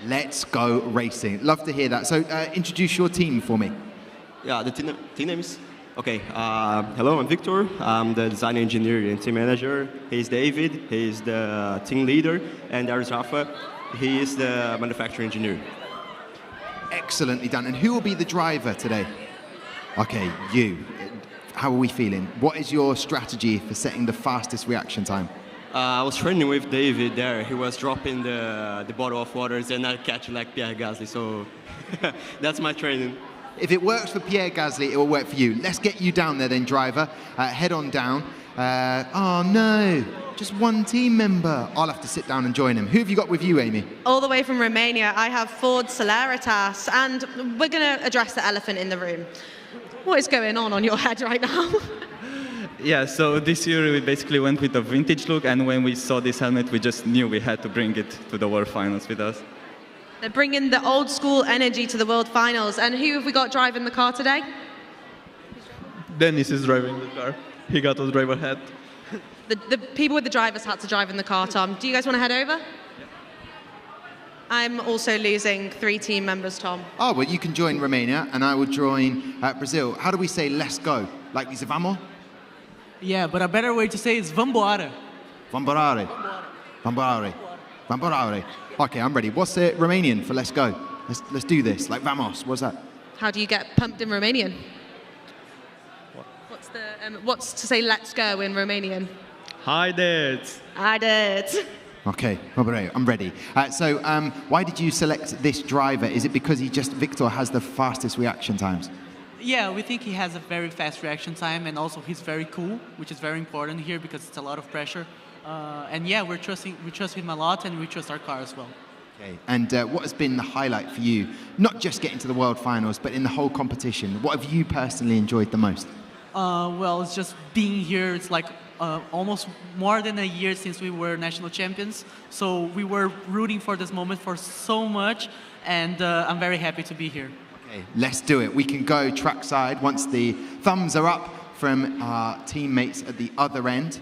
Let's go racing. Love to hear that. So introduce your team for me. Yeah, the Dynamis. Okay, hello, I'm Victor. I'm the design engineer and team manager. He's David, he's the team leader, and there's Rafa. He is the manufacturing engineer. Excellently done. And who will be the driver today? Okay, you. How are we feeling? What is your strategy for setting the fastest reaction time? I was training with David there. He was dropping the bottle of waters, and I catch like Pierre Gasly, so that's my training. If it works for Pierre Gasly, it will work for you. Let's get you down there then, driver. Head on down. Oh no, just one team member. I'll have to sit down and join him. Who have you got with you, Amy? All the way from Romania, I have Ford Celeritas, and we're going to address the elephant in the room. What is going on your head right now? Yeah, so this year we basically went with a vintage look, and when we saw this helmet, we just knew we had to bring it to the World Finals with us. They're bringing the old school energy to the World Finals. And who have we got driving the car today? Dennis is driving the car. He got a driver hat. The people with the driver's hats are driving the car, Tom. Do you guys want to head over? Yeah. I'm also losing 3 team members, Tom. Oh, well, you can join Romania, and I will join Brazil. How do we say let's go? Like we say vamos? Yeah, but a better way to say is vambora. Vambora. Vambora. Vambora. Okay, I'm ready. What's the Romanian for let's go? Let's do this. Like vamos. What's that? How do you get pumped in Romanian? What's to say let's go in Romanian? Haideți. Haideți. Okay, I'm ready. So why did you select this driver? Is it because Victor has the fastest reaction times? Yeah, we think he has a very fast reaction time, and also he's very cool, which is very important here because it's a lot of pressure. And yeah, we trust him a lot, and we trust our car as well. Okay. And what has been the highlight for you, not just getting to the World Finals, but in the whole competition? What have you personally enjoyed the most? Well, it's just being here. It's like almost more than a year since we were national champions. So we were rooting for this moment for so much, and I'm very happy to be here. Okay, let's do it. We can go trackside once the thumbs are up from our teammates at the other end.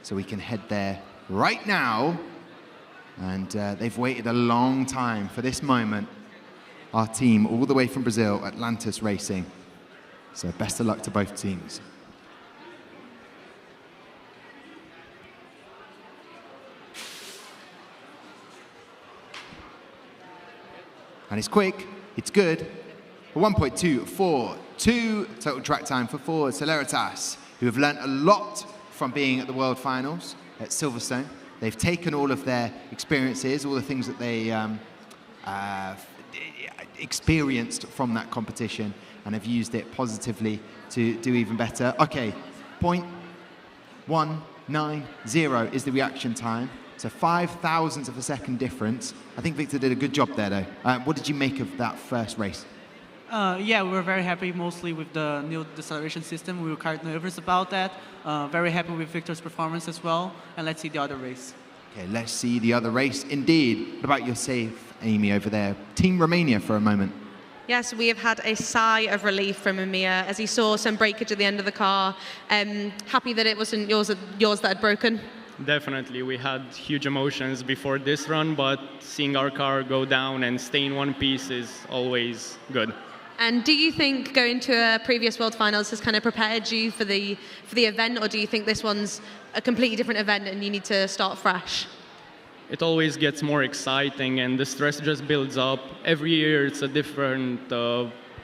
So we can head there right now. And they've waited a long time for this moment. Our team, all the way from Brazil, Atlantis Racing. So best of luck to both teams. And it's quick, it's good. 1.242 total track time for Celeritas, who have learnt a lot from being at the World Finals at Silverstone. They've taken all of their experiences, all the things that they experienced from that competition, and have used it positively to do even better. Okay, 0.190 is the reaction time. So 5,000ths of a second difference. I think Victor did a good job there, though. What did you make of that first race? Yeah, we were very happy mostly with the new deceleration system. We were quite nervous about that. Very happy with Victor's performance as well. And let's see the other race. Okay, let's see the other race. Indeed. What about yourself, Amy, over there? Team Romania for a moment. Yes, we have had a sigh of relief from Abiyya as he saw some breakage at the end of the car. Happy that it wasn't yours that had broken. Definitely, we had huge emotions before this run, but seeing our car go down and stay in one piece is always good. And do you think going to a previous World Finals has kind of prepared you for the event, or do you think this one's a completely different event and you need to start fresh? It always gets more exciting and the stress just builds up. Every year it's a different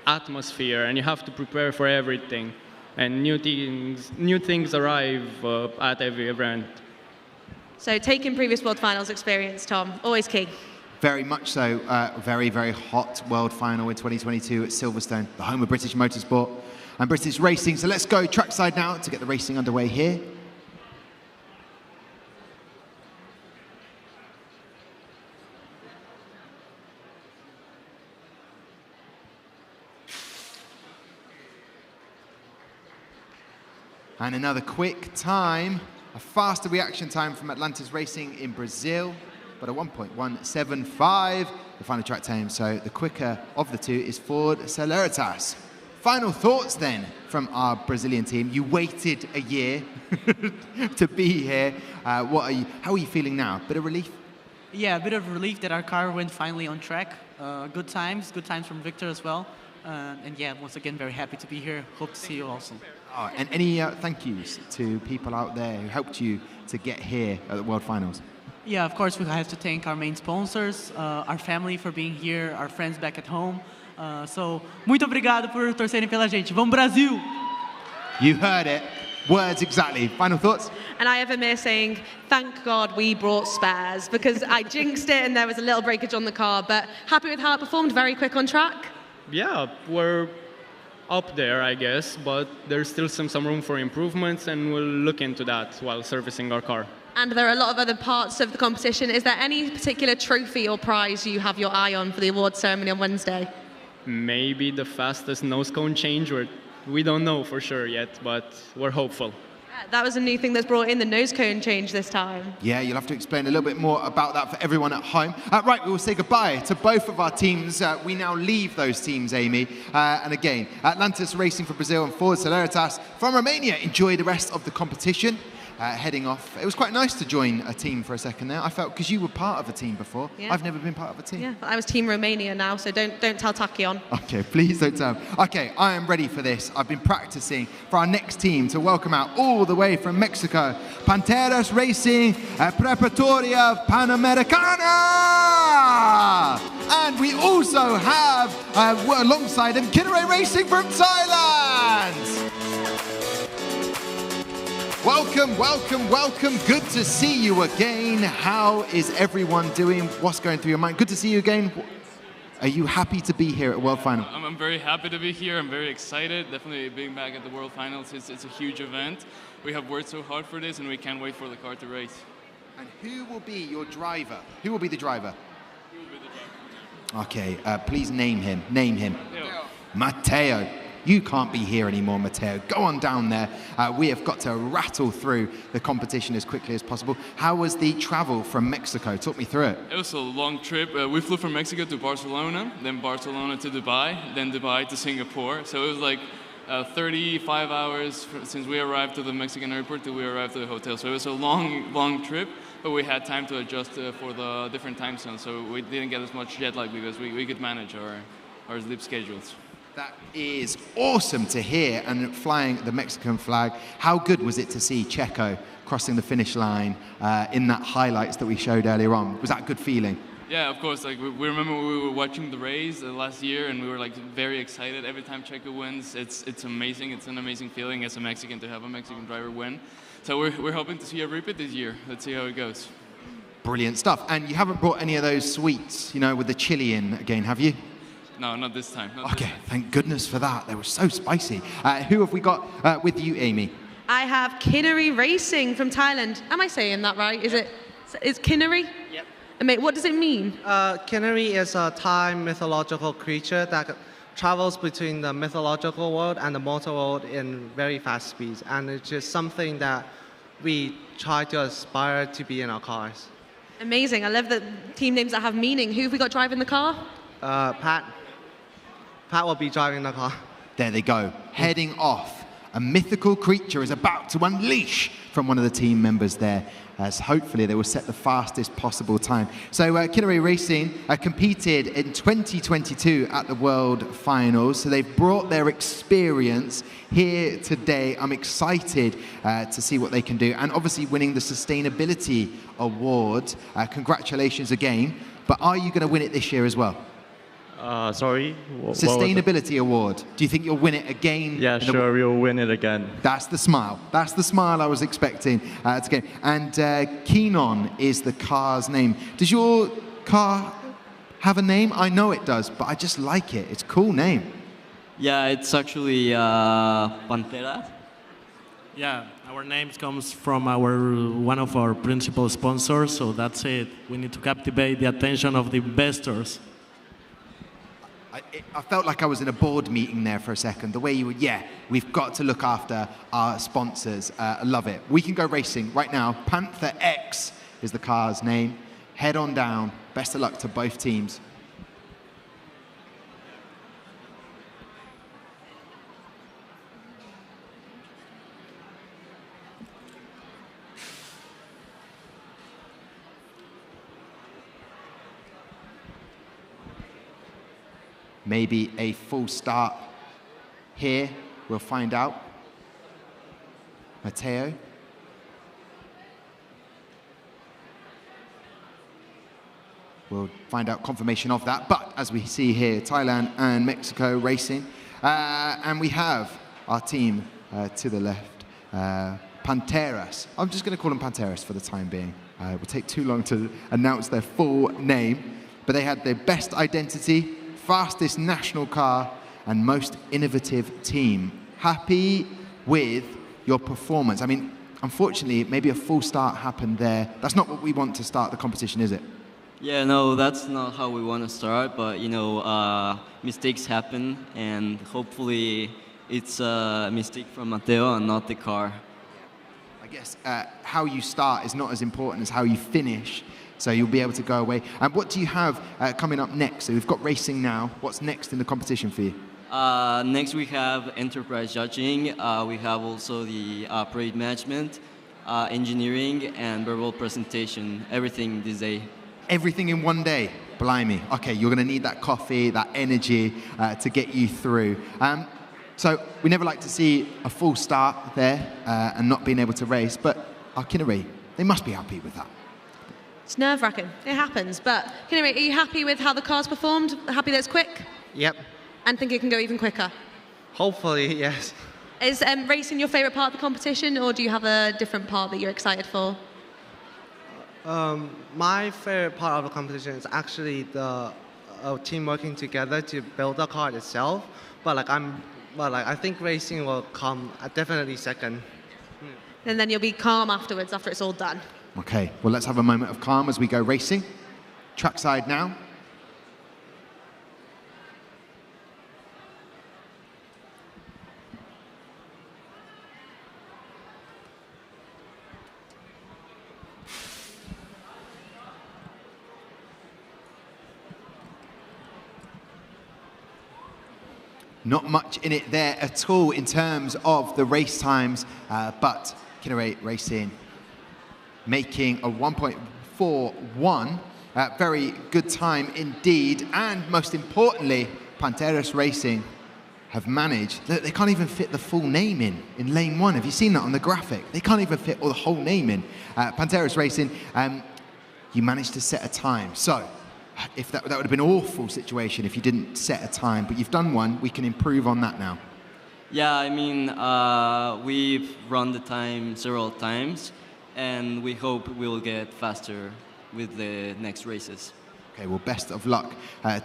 atmosphere and you have to prepare for everything. And new things arrive at every event. So taking previous World Finals experience, Tom, always key. Very much so. Very, very hot World Final in 2022 at Silverstone, the home of British motorsport and British racing. So let's go trackside now to get the racing underway here. And another quick time, a faster reaction time from Atlantis Racing in Brazil, but a 1.175, the final track time. So the quicker of the two is for Celeritas. Final thoughts then from our Brazilian team. You waited a year to be here. How are you feeling now? Bit of relief? Yeah, a bit of relief that our car went finally on track. Good times from Victor as well. And yeah, once again, very happy to be here. Hope to see you also. Oh, and any thank yous to people out there who helped you to get here at the World Finals? Yeah, of course, we have to thank our main sponsors, our family for being here, our friends back at home. So, muito obrigado por torcerem pela gente. Vamos Brasil! You heard it. Words exactly. Final thoughts? And I have Amir saying, thank God we brought spares, because I jinxed it and there was a little breakage on the car, but happy with how it performed, very quick on track. Yeah, we're up there, I guess, but there's still some room for improvements, and we'll look into that while servicing our car. And there are a lot of other parts of the competition. Is there any particular trophy or prize you have your eye on for the award ceremony on Wednesday? Maybe the fastest nose cone change. We don't know for sure yet, but we're hopeful. That was a new thing that's brought in, the nose cone change this time. Yeah, you'll have to explain a little bit more about that for everyone at home. Right, we will say goodbye to both of our teams. We now leave those teams, Amy. And again, Atlantis Racing for Brazil and Celeritas from Romania. Enjoy the rest of the competition. Heading off. It was quite nice to join a team for a second there. I felt, because you were part of a team before. Yeah. I've never been part of a team. Yeah, I was Team Romania now, so don't tell Takion. Okay, please don't tell. Okay, I am ready for this. I've been practicing for our next team to welcome out all the way from Mexico, Panteras Racing, Preparatoria, Panamericana! And we also have, alongside them, Kinnaree Racing from Thailand! Welcome, welcome, welcome. Good to see you again. How is everyone doing? What's going through your mind? Good to see you again. Are you happy to be here at World Final? I'm very happy to be here. I'm very excited. Definitely being back at the World Finals. It's a huge event. We have worked so hard for this, and we can't wait for the car to race. And who will be your driver? Who will be the driver? Who will be the driver? Okay, please name him. Name him. Matteo. Matteo. You can't be here anymore, Matteo. Go on down there. We have got to rattle through the competition as quickly as possible. How was the travel from Mexico? Talk me through it. It was a long trip. We flew from Mexico to Barcelona, then Barcelona to Dubai, then Dubai to Singapore. So it was like 35 hours since we arrived to the Mexican airport till we arrived to the hotel. So it was a long, long trip. but we had time to adjust for the different time zones, so we didn't get as much jet lag because we could manage our sleep schedules. That is awesome to hear, and flying the Mexican flag. How good was it to see Checo crossing the finish line in that highlights that we showed earlier on? Was that a good feeling? Yeah, of course. Like we remember we were watching the race last year, and we were like very excited every time Checo wins. It's amazing. It's an amazing feeling as a Mexican to have a Mexican driver win. So we're hoping to see a repeat this year. Let's see how it goes. Brilliant stuff. And you haven't brought any of those sweets, you know, with the chili in again, have you? No, not this time. Okay, thank goodness for that. They were so spicy. Who have we got with you, Amy? I have Kinnaree Racing from Thailand. Am I saying that right? Is Kinnaree? Yep. And mate, what does it mean? Kinnaree is a Thai mythological creature that travels between the mythological world and the mortal world in very fast speeds. And it's just something that we try to aspire to be in our cars. Amazing. I love the team names that have meaning. Who have we got driving the car? Pat. Pat will be driving the car. There they go, heading off. A mythical creature is about to unleash from one of the team members there, as hopefully they will set the fastest possible time. So Kinnaree Racing competed in 2022 at the World Finals, so they've brought their experience here today. I'm excited to see what they can do, and obviously winning the Sustainability Award. Congratulations again, but are you going to win it this year as well? Sorry? Sustainability Award. Do you think you'll win it again? Yeah, sure, we'll win it again. That's the smile. That's the smile I was expecting to get. And Kenon is the car's name. Does your car have a name? I know it does, but I just like it. It's a cool name. Yeah, it's actually Panteras. Yeah, our name comes from one of our principal sponsors, so that's it. We need to captivate the attention of the investors. I felt like I was in a board meeting there for a second. The way you would, yeah, we've got to look after our sponsors. I love it. We can go racing right now. Panther X is the car's name. Head on down. Best of luck to both teams. Maybe a full start here. We'll find out. Matteo. We'll find out confirmation of that. But as we see here, Thailand and Mexico racing. And we have our team to the left, Panteras. I'm just going to call them Panteras for the time being. It will take too long to announce their full name. But they had their best identity, fastest national car, and most innovative team. Happy with your performance? I mean, unfortunately, maybe a full start happened there. That's not what we want to start the competition, is it? Yeah, no, that's not how we want to start, but you know, mistakes happen, and hopefully it's a mistake from Matteo and not the car. I guess how you start is not as important as how you finish. So you'll be able to go away. And what do you have coming up next? So we've got racing now. What's next in the competition for you? Next we have enterprise judging. We have also the parade management, engineering, and verbal presentation. Everything this day. Everything in one day? Blimey. Okay, you're going to need that coffee, that energy to get you through. So we never like to see a full start there and not being able to race. But our Kinnaree, they must be happy with that. It's nerve-wracking. It happens. But, Kinnaree, are you happy with how the car's performed? Happy that it's quick? Yep. And think it can go even quicker? Hopefully, yes. Is racing your favourite part of the competition, or do you have a different part that you're excited for? My favorite part of the competition is actually the team working together to build the car itself. But I think racing will come definitely second. And then you'll be calm afterwards, after it's all done. Okay, well, let's have a moment of calm as we go racing. Trackside now. Not much in it there at all in terms of the race times, but Kinnaree Racing making a 1.41. Very good time indeed. And most importantly, Panteras Racing have managed, they can't even fit the full name in lane 1. Have you seen that on the graphic? They can't even fit all the whole name in. Panteras Racing, you managed to set a time. So, if that would have been an awful situation if you didn't set a time, but you've done one, we can improve on that now. Yeah, I mean, we've run the time several times, and we hope we'll get faster with the next races. Okay, well, best of luck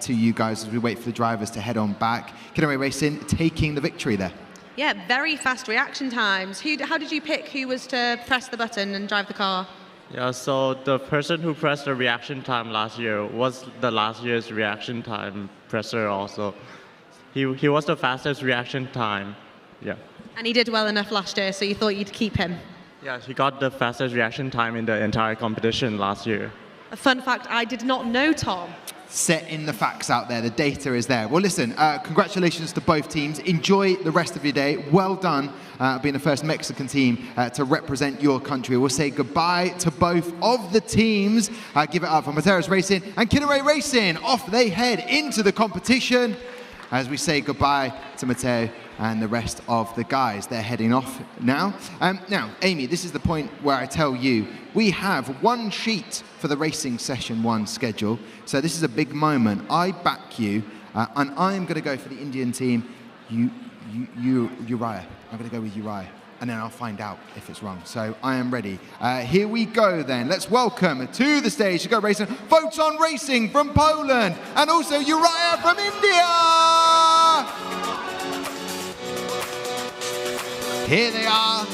to you guys as we wait for the drivers to head on back. Kinnaree Racing taking the victory there. Yeah, very fast reaction times. How did you pick who was to press the button and drive the car? Yeah, so the person who pressed the reaction time last year was the last year's reaction time presser also. He was the fastest reaction time, yeah. And he did well enough last year, so you thought you'd keep him. Yeah, he got the fastest reaction time in the entire competition last year. A fun fact I did not know, Tom. Setting the facts out there, the data is there. Well, listen, congratulations to both teams. Enjoy the rest of your day. Well done being the first Mexican team to represent your country. We'll say goodbye to both of the teams. Give it up for Panteras Racing and Kinnaree Racing. Off they head into the competition as we say goodbye to Matteo and the rest of the guys. They're heading off now. Now, Amy, this is the point where I tell you, we have one sheet for the Racing Session 1 schedule. So this is a big moment. I back you, and I am going to go for the Indian team, URJA. I'm going to go with URJA, and then I'll find out if it's wrong. So I am ready. Here we go then. Let's welcome to the stage to go racing, Foton Racing from Poland, and also URJA from India. Here they are,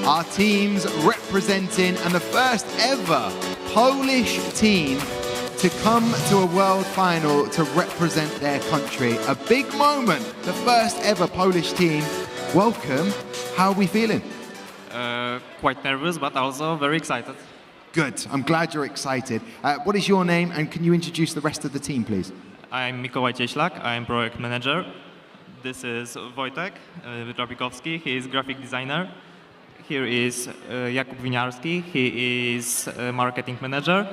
our teams representing, and the first ever Polish team to come to a world final to represent their country. A big moment, the first ever Polish team. Welcome. How are we feeling? Quite nervous, but also very excited. Good. I'm glad you're excited. What is your name, and can you introduce the rest of the team, please? I'm Mikołaj Cieślak. I'm project manager. This is Wojtek Drabikowski. He is graphic designer. Here is Jakub Winiarski. He is marketing manager.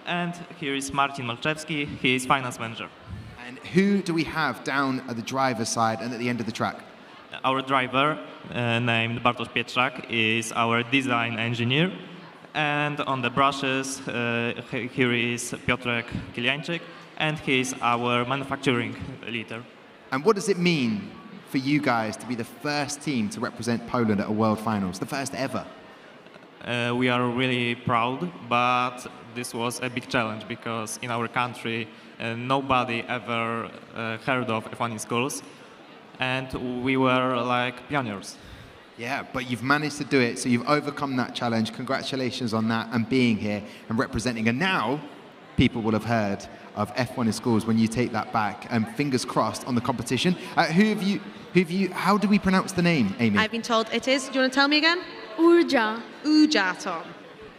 And here is Marcin Malczewski. He is finance manager. And who do we have down at the driver's side and at the end of the track? Our driver, named Bartosz Pietrzak, is our design engineer. And on the brushes, here is Piotrek Kiliańczyk, and he is our manufacturing leader. And what does it mean for you guys to be the first team to represent Poland at a World Finals, the first ever? We are really proud, but this was a big challenge because in our country, nobody ever heard of F1 schools, and we were like pioneers. Yeah, but you've managed to do it, so you've overcome that challenge. Congratulations on that and being here and representing. And now, people will have heard of F1 in schools when you take that back. And fingers crossed on the competition. How do we pronounce the name, Amy? I've been told it is. Do you want to tell me again? URJA. URJA, Tom.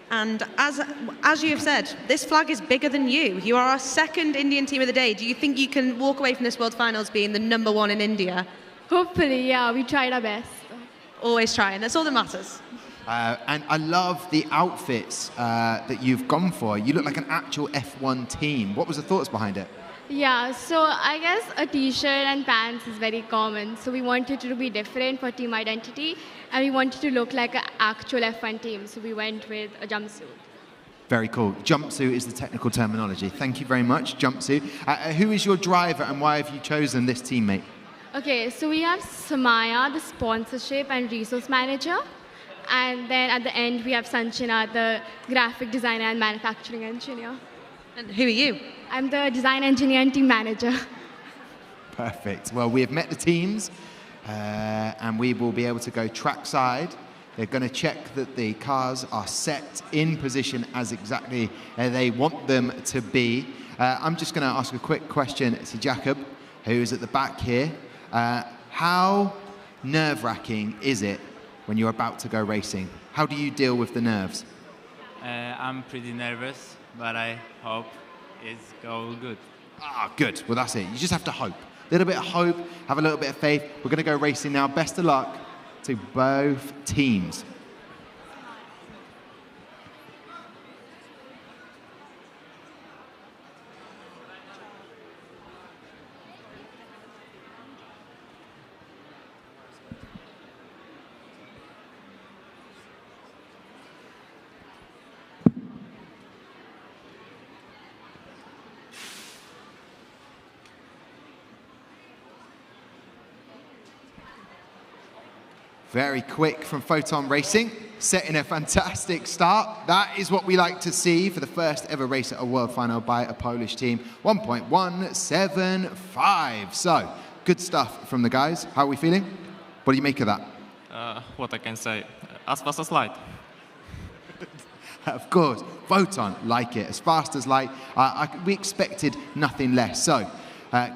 And as you have said, this flag is bigger than you. You are our second Indian team of the day. Do you think you can walk away from this World Finals being the #1 in India? Hopefully, yeah. We tried our best. Always trying. That's all that matters. And I love the outfits that you've gone for. You look like an actual F1 team. What was the thoughts behind it? Yeah, so I guess a t-shirt and pants is very common. So we wanted to be different for team identity, and we wanted to look like an actual F1 team. So we went with a jumpsuit. Very cool. Jumpsuit is the technical terminology. Thank you very much, jumpsuit. Who is your driver, and why have you chosen this teammate? Okay, so we have Samaya, the sponsorship and resource manager. And then at the end, we have Sanchana, the graphic designer and manufacturing engineer. And who are you? I'm the design engineer and team manager. Perfect. Well, we have met the teams, and we will be able to go trackside. They're going to check that the cars are set in position as exactly they want them to be. I'm just going to ask a quick question to Jakob, who is at the back here. How nerve-wracking is it when you're about to go racing? How do you deal with the nerves? I'm pretty nervous, but I hope it's go good. Ah, good. Well, that's it. You just have to hope. A little bit of hope, have a little bit of faith. We're going to go racing now. Best of luck to both teams. Very quick from Foton Racing, setting a fantastic start. That is what we like to see for the first ever race at a world final by a Polish team. 1.175. So, good stuff from the guys. How are we feeling? What do you make of that? What I can say, as fast as light. Of course, Foton, like it, as fast as light. We expected nothing less. So,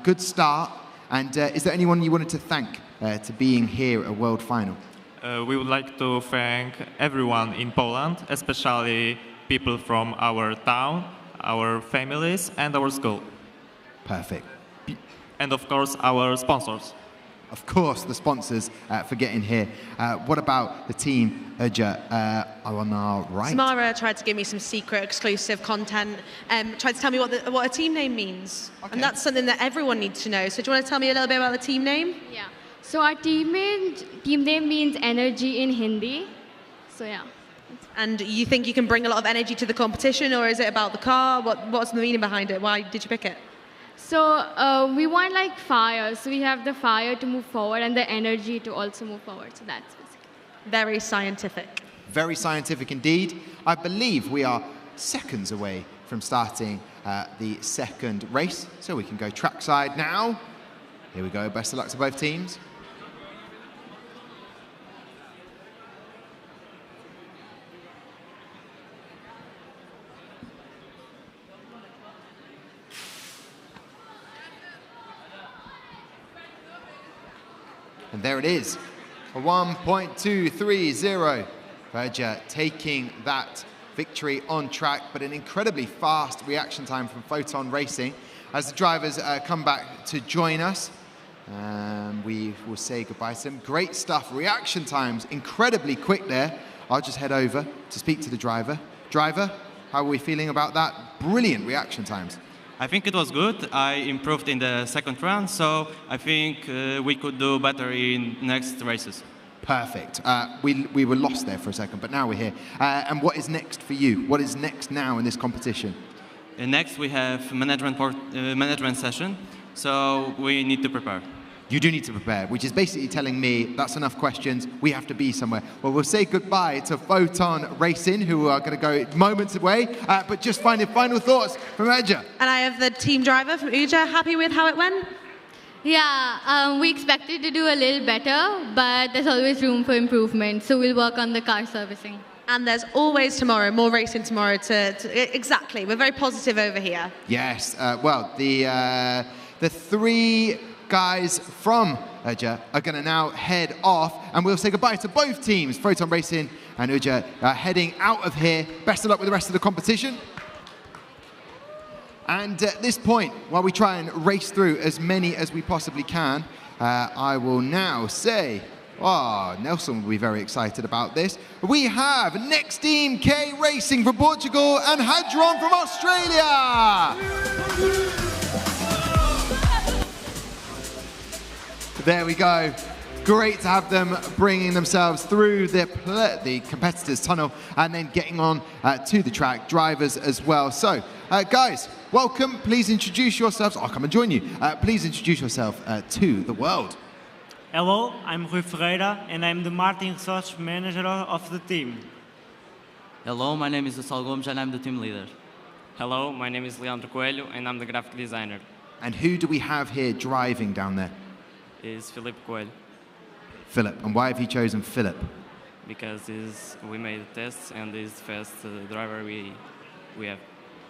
good start. And is there anyone you wanted to thank to being here at a world final? We would like to thank everyone in Poland, especially people from our town, our families, and our school. Perfect. And of course, our sponsors. Of course, the sponsors for getting here. What about the team, URJA, are on our right? Samara tried to give me some secret exclusive content, tried to tell me what a team name means. Okay. And that's something that everyone needs to know. So do you want to tell me a little bit about the team name? Yeah. So our team name means energy in Hindi. So yeah. And you think you can bring a lot of energy to the competition, or is it about the car? What's the meaning behind it? Why did you pick it? So we want like fire. So we have the fire to move forward and the energy to also move forward. So that's basically. Very scientific. Very scientific indeed. I believe we are seconds away from starting the second race. So we can go trackside now. Here we go. Best of luck to both teams. And there it is, a 1.230. URJA taking that victory on track, but an incredibly fast reaction time from Foton Racing. As the drivers come back to join us, we will say goodbye to them. Great stuff, reaction times, incredibly quick there. I'll just head over to speak to the driver. Driver, how are we feeling about that? Brilliant reaction times. I think it was good. I improved in the second run, so I think we could do better in next races. Perfect. We were lost there for a second, but now we're here. And what is next for you? What is next now in this competition? Next, we have management session, so we need to prepare. You do need to prepare, which is basically telling me that's enough questions, we have to be somewhere. Well, we'll say goodbye to Foton Racing, who are going to go moments away, but just finding final thoughts from URJA. And I have the team driver from URJA. Happy with how it went? Yeah, we expected to do a little better, but there's always room for improvement. So we'll work on the car servicing. And there's always tomorrow, more racing tomorrow exactly. We're very positive over here. Yes, well, the three guys from URJA are going to now head off, and we'll say goodbye to both teams, Foton Racing and URJA, heading out of here. Best of luck with the rest of the competition. And at this point, while we try and race through as many as we possibly can, I will now say, Nelson will be very excited about this. We have NEXTEAM-K Racing from Portugal and Hadron from Australia. There we go. Great to have them bringing themselves through the competitors' tunnel and then getting on to the track, drivers as well. So, guys, welcome. Please introduce yourselves. I'll come and join you. Please introduce yourself to the world. Hello, I'm Rui Ferreira, and I'm the marketing research manager of the team. Hello, my name is Sal Gomes, and I'm the team leader. Hello, my name is Leandro Coelho, and I'm the graphic designer. And who do we have here driving down there? Is Filipe Coelho. Philip. And why have you chosen Philip? Because we made tests, and he's the first driver we have.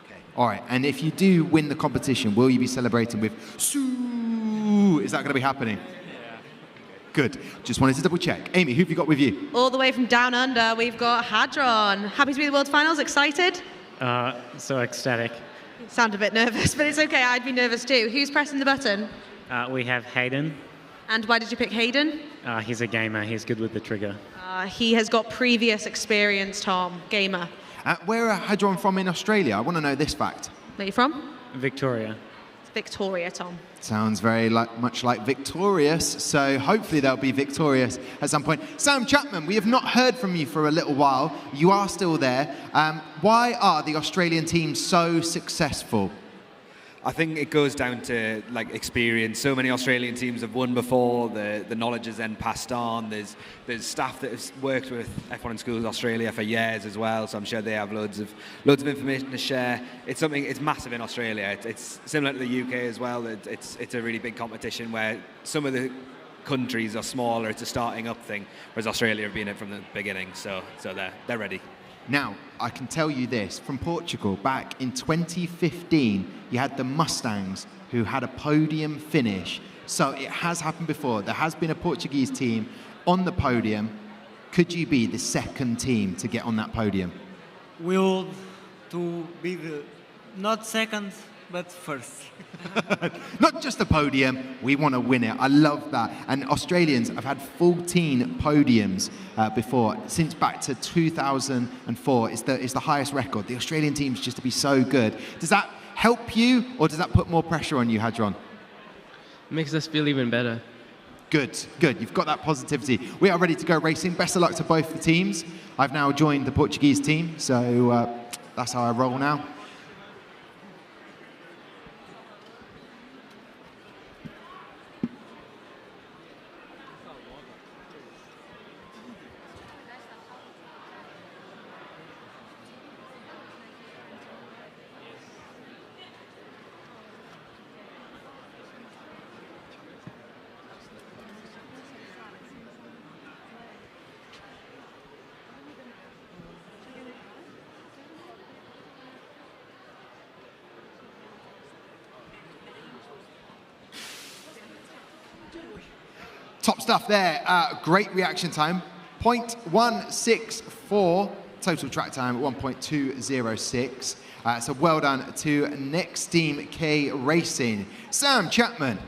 Okay. All right, and if you do win the competition, will you be celebrating with Sue? Is that going to be happening? Yeah. Good. Just wanted to double check. Amy, who have you got with you? All the way from down under, we've got Hadron. Happy to be at the World Finals? Excited? So ecstatic. You sound a bit nervous, but it's okay. I'd be nervous too. Who's pressing the button? We have Hayden. And why did you pick Hayden? He's a gamer. He's good with the trigger. He has got previous experience, Tom. Gamer. Where are Hadron from in Australia? I want to know this fact. Where are you from? Victoria. It's Victoria, Tom. Sounds very much like victorious, so hopefully they'll be victorious at some point. Sam Chapman, we have not heard from you for a little while. You are still there. Why are the Australian teams so successful? I think it goes down to like experience. So many Australian teams have won before. The knowledge is then passed on. There's staff that has worked with F1 in Schools Australia for years as well. So I'm sure they have loads of information to share. It's massive in Australia. It's similar to the UK as well. It's a really big competition where some of the countries are smaller. It's a starting up thing, whereas Australia have been it from the beginning. So they're ready. Now, I can tell you this, from Portugal, back in 2015, you had the Mustangs who had a podium finish. So it has happened before. There has been a Portuguese team on the podium. Could you be the second team to get on that podium? We would to be not second, but first. Not just the podium, we want to win it. I love that. And Australians have had 14 podiums before, since back to 2004. It's the highest record. The Australian teams just to be so good. Does that help you, or does that put more pressure on you, Hadron? Makes us feel even better. Good, good. You've got that positivity. We are ready to go racing. Best of luck to both the teams. I've now joined the Portuguese team, so that's how I roll now. Top stuff there. Great reaction time. 0.164. Total track time, 1.206. So well done to NEXTEAM-K Racing. Sam Chapman,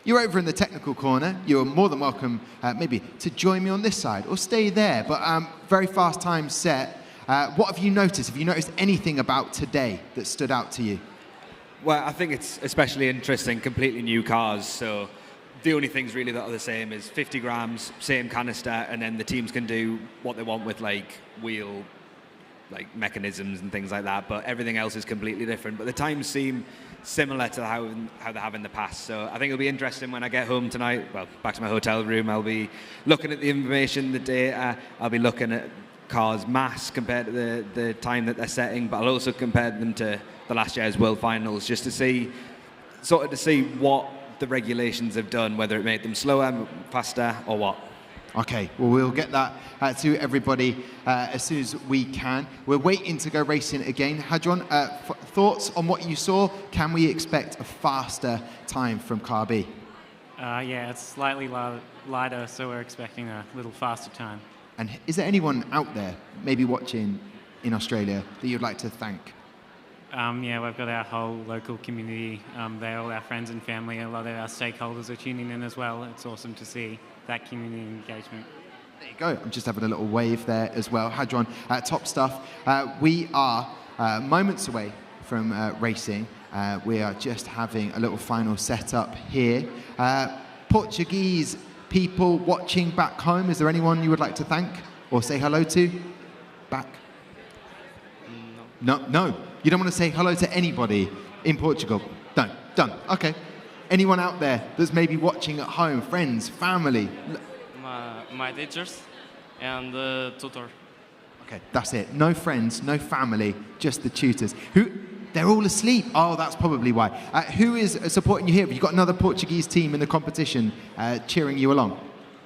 you're over in the technical corner. You're more than welcome maybe to join me on this side or stay there. But very fast time set. What have you noticed? Have you noticed anything about today that stood out to you? Well, I think it's especially interesting, completely new cars. So the only things really that are the same is 50 grams, same canister, and then the teams can do what they want with like wheel, like mechanisms and things like that. But everything else is completely different. But the times seem similar to how they have in the past. So I think it'll be interesting when I get home tonight. Well, back to my hotel room, I'll be looking at the information, the data. I'll be looking at cars' mass compared to the time that they're setting. But I'll also compare them to the last year's World Finals, just to see what the regulations have done, whether it made them slower, faster, or what. Okay, well, we'll get that to everybody as soon as we can. We're waiting to go racing again. Hadron, thoughts on what you saw? Can we expect a faster time from Car B? Yeah, it's slightly lighter, so we're expecting a little faster time. And is there anyone out there, maybe watching in Australia, that you'd like to thank? Yeah, we've got our whole local community there, all our friends and family, a lot of our stakeholders are tuning in as well. It's awesome to see that community engagement. There you go. I'm just having a little wave there as well. Hadron, top stuff. We are moments away from racing. We are just having a little final setup here. Portuguese people watching back home, is there anyone you would like to thank or say hello to? Back? No. No. You don't want to say hello to anybody in Portugal? No. Done. Okay. Anyone out there that's maybe watching at home, friends, family? My teachers and the tutor. Okay, that's it. No friends, no family, just the tutors. They're all asleep. Oh, that's probably why. Who is supporting you here? Have you got another Portuguese team in the competition cheering you along?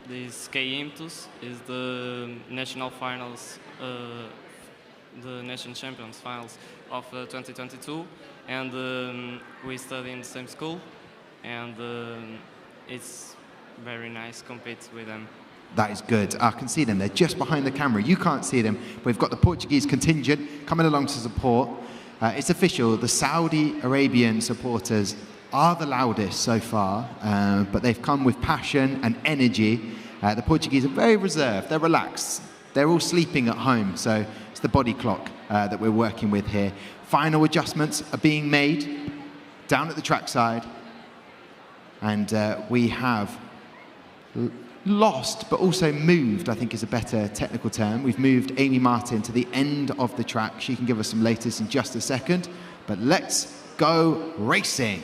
This K-Imtus is the national finals, the nation champions finals of 2022, and we study in the same school, and it's very nice to compete with them. That is good. I can see them. They're just behind the camera. You can't see them. We've got the Portuguese contingent coming along to support. It's official. The Saudi Arabian supporters are the loudest so far, but they've come with passion and energy. The Portuguese are very reserved. They're relaxed. They're all sleeping at home, so it's the body clock that we're working with here. Final adjustments are being made down at the trackside, and we have lost, but also moved, I think is a better technical term. We've moved Amy Martin to the end of the track. She can give us some latest in just a second, but let's go racing.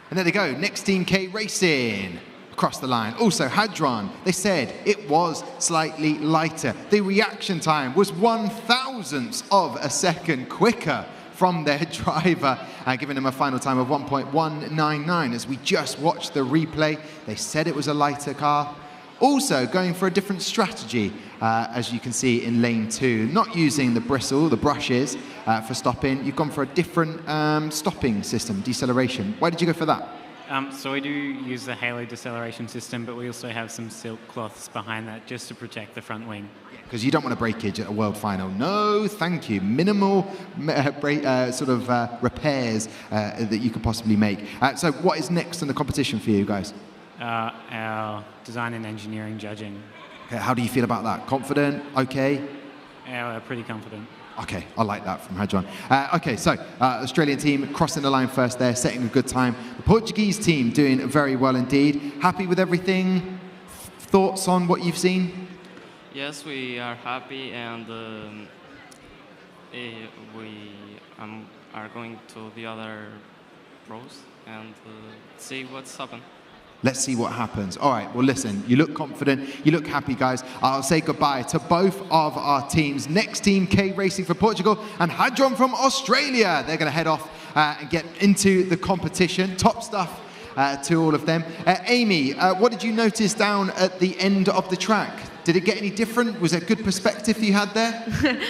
And there they go, NEXTEAM-K Racing across the line. Also, Hadron, they said it was slightly lighter. The reaction time was 1/1000th of a second quicker from their driver, giving them a final time of 1.199. As we just watched the replay, they said it was a lighter car. Also going for a different strategy, as you can see in lane 2, not using the brushes for stopping. You've gone for a different stopping system, deceleration. Why did you go for that? So we do use the halo deceleration system, but we also have some silk cloths behind that just to protect the front wing. Because you don't want a breakage at a world final. No, thank you. Minimal repairs that you could possibly make. So what is next in the competition for you guys? Our design and engineering judging. Okay, how do you feel about that? Confident? Okay? Yeah, we're pretty confident. Okay, I like that from Hadron. Okay, so Australian team crossing the line first there, setting a good time. The Portuguese team doing very well indeed. Happy with everything? Thoughts on what you've seen? Yes, we are happy, and we are going to the other pros and see what's happened. Let's see what happens. All right, well, listen, you look confident, you look happy, guys. I'll say goodbye to both of our teams. NEXTEAM-K Racing for Portugal and Hadron from Australia. They're going to head off and get into the competition. Top stuff to all of them. Amy, what did you notice down at the end of the track? Did it get any different? Was it good perspective you had there?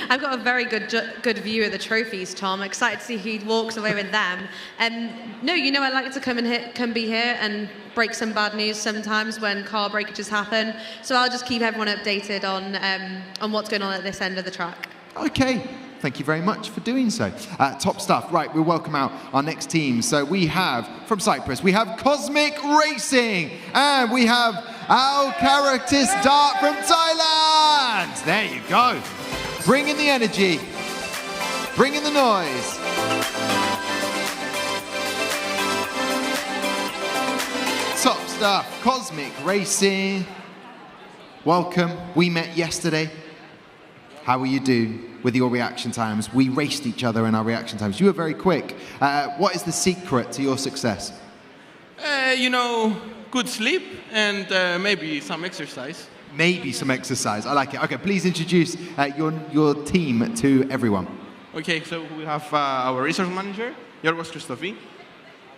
I've got a very good view of the trophies, Tom. Excited to see who walks away with them. No, you know I like to come be here and break some bad news sometimes when car breakages happen. So I'll just keep everyone updated on what's going on at this end of the track. Okay. Thank you very much for doing so. Top stuff. Right, we'll welcome out our next team. So we have, from Cyprus, we have Cosmic Racing, and we have Alacritas Dart from Thailand. There you go. Bring in the energy. Bring in the noise. Top stuff. Cosmic Racing. Welcome. We met yesterday. How will you do with your reaction times? We raced each other in our reaction times. You were very quick. What is the secret to your success? You know, good sleep and maybe some exercise. Maybe some exercise. I like it. Okay, please introduce your team to everyone. Okay, so we have our research manager, Yorgos Christofi,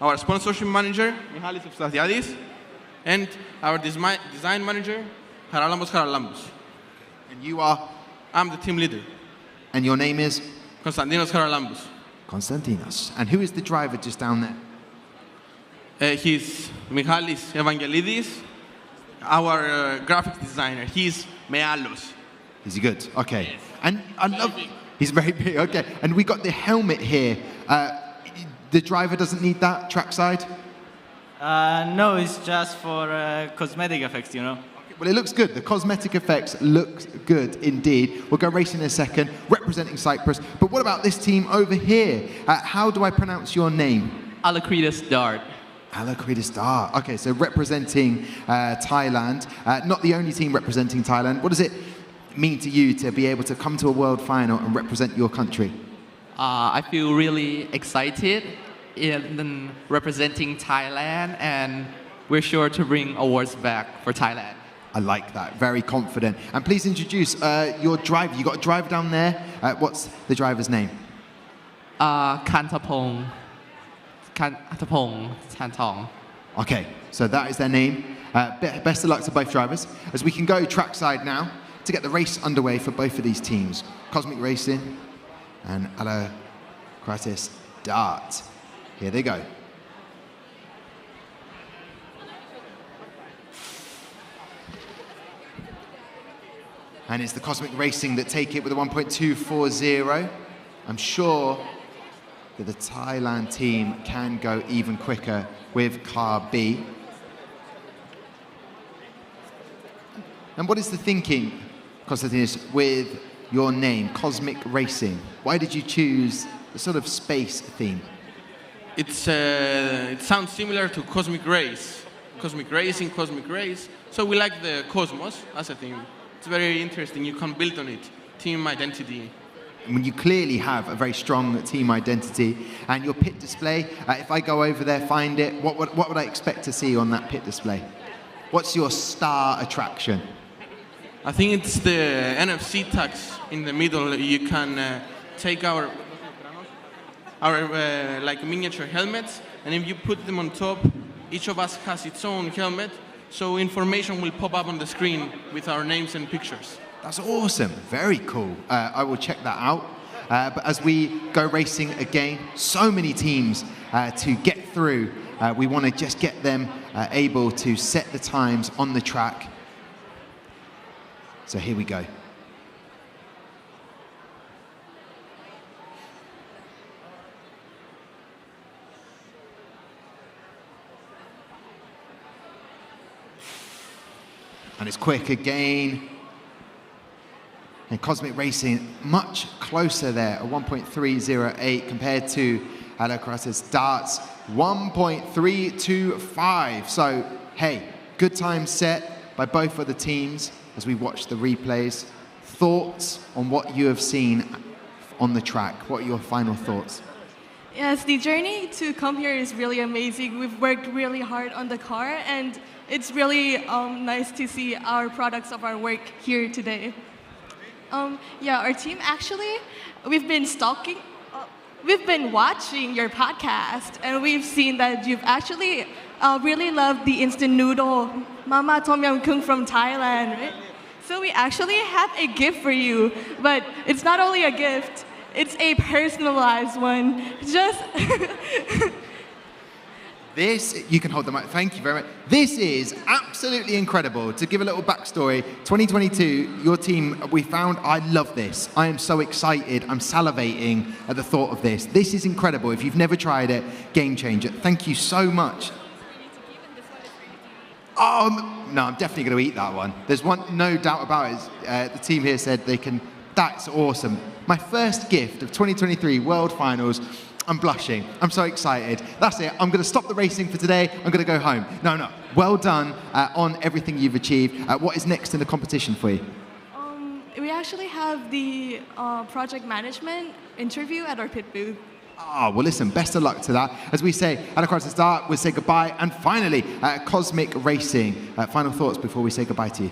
our sponsorship manager, Michalis Evstrathiadis, and our design manager, Haralambos Haralambos. And you are? I'm the team leader. And your name is? Konstantinos Haralambos. Konstantinos. And who is the driver just down there? He's Michalis Evangelidis, our graphic designer. He's Mealos. Is he good? Okay. Yes. And I love... He's very big. Okay. And we got the helmet here. The driver doesn't need that trackside? No, it's just for cosmetic effects, you know. Well, it looks good. The cosmetic effects look good indeed. We'll go racing in a second, representing Cyprus. But what about this team over here? How do I pronounce your name? Alacritas Dart. Alacritas Dart. Okay, so representing Thailand. Not the only team representing Thailand. What does it mean to you to be able to come to a world final and represent your country? I feel really excited in representing Thailand, and we're sure to bring awards back for Thailand. I like that. Very confident. And please introduce your driver. You got a driver down there. What's the driver's name? Kantapong Chantong. Okay, so that is their name. Best of luck to both drivers. As we can go trackside now to get the race underway for both of these teams. Cosmic Racing and Alacritas Dart. Here they go. And it's the Cosmic Racing that take it with a 1.240. I'm sure that the Thailand team can go even quicker with car B. And what is the thinking, Konstantinos, with your name, Cosmic Racing? Why did you choose the sort of space theme? It sounds similar to Cosmic Race, Cosmic Racing, Cosmic Race. So we like the Cosmos as a theme. It's very interesting. You can build on it. Team identity. And you clearly have a very strong team identity. And your pit display, if I go over there, find it, what would I expect to see on that pit display? What's your star attraction? I think it's the NFC tags in the middle. You can take our like miniature helmets, and if you put them on top, each of us has its own helmet, so information will pop up on the screen with our names and pictures. That's awesome. Very cool. I will check that out. But as we go racing again, so many teams to get through. We want to just get them able to set the times on the track. So here we go. And it's quick again. And Cosmic Racing much closer there, a 1.308 compared to Alacritas darts 1.325. So, hey, good time set by both of the teams as we watch the replays. Thoughts on what you have seen on the track? What are your final thoughts? Yes, the journey to come here is really amazing. We've worked really hard on the car, and it's really nice to see our products of our work here today. Yeah, our team actually, we've been stalking, we've been watching your podcast, and we've seen that you've actually really loved the instant noodle Mama Tom Yum Kung from Thailand, right? So we actually have a gift for you, but it's not only a gift, it's a personalized one. Just This, you can hold the mic, thank you very much. This is absolutely incredible. To give a little backstory, 2022, your team, we found, I love this. I am so excited, I'm salivating at the thought of this. This is incredible. If you've never tried it, game changer. Thank you so much. No, I'm definitely going to eat that one. There's no doubt about it. The team here said they can, that's awesome. My first gift of 2023 World Finals. I'm blushing. I'm so excited. That's it. I'm going to stop the racing for today. I'm going to go home. No. Well done on everything you've achieved. What is next in the competition for you? We actually have the project management interview at our pit booth. Well, listen, best of luck to that. As we say, at a crisis start, we'll say goodbye. And finally, Cosmic Racing. Final thoughts before we say goodbye to you.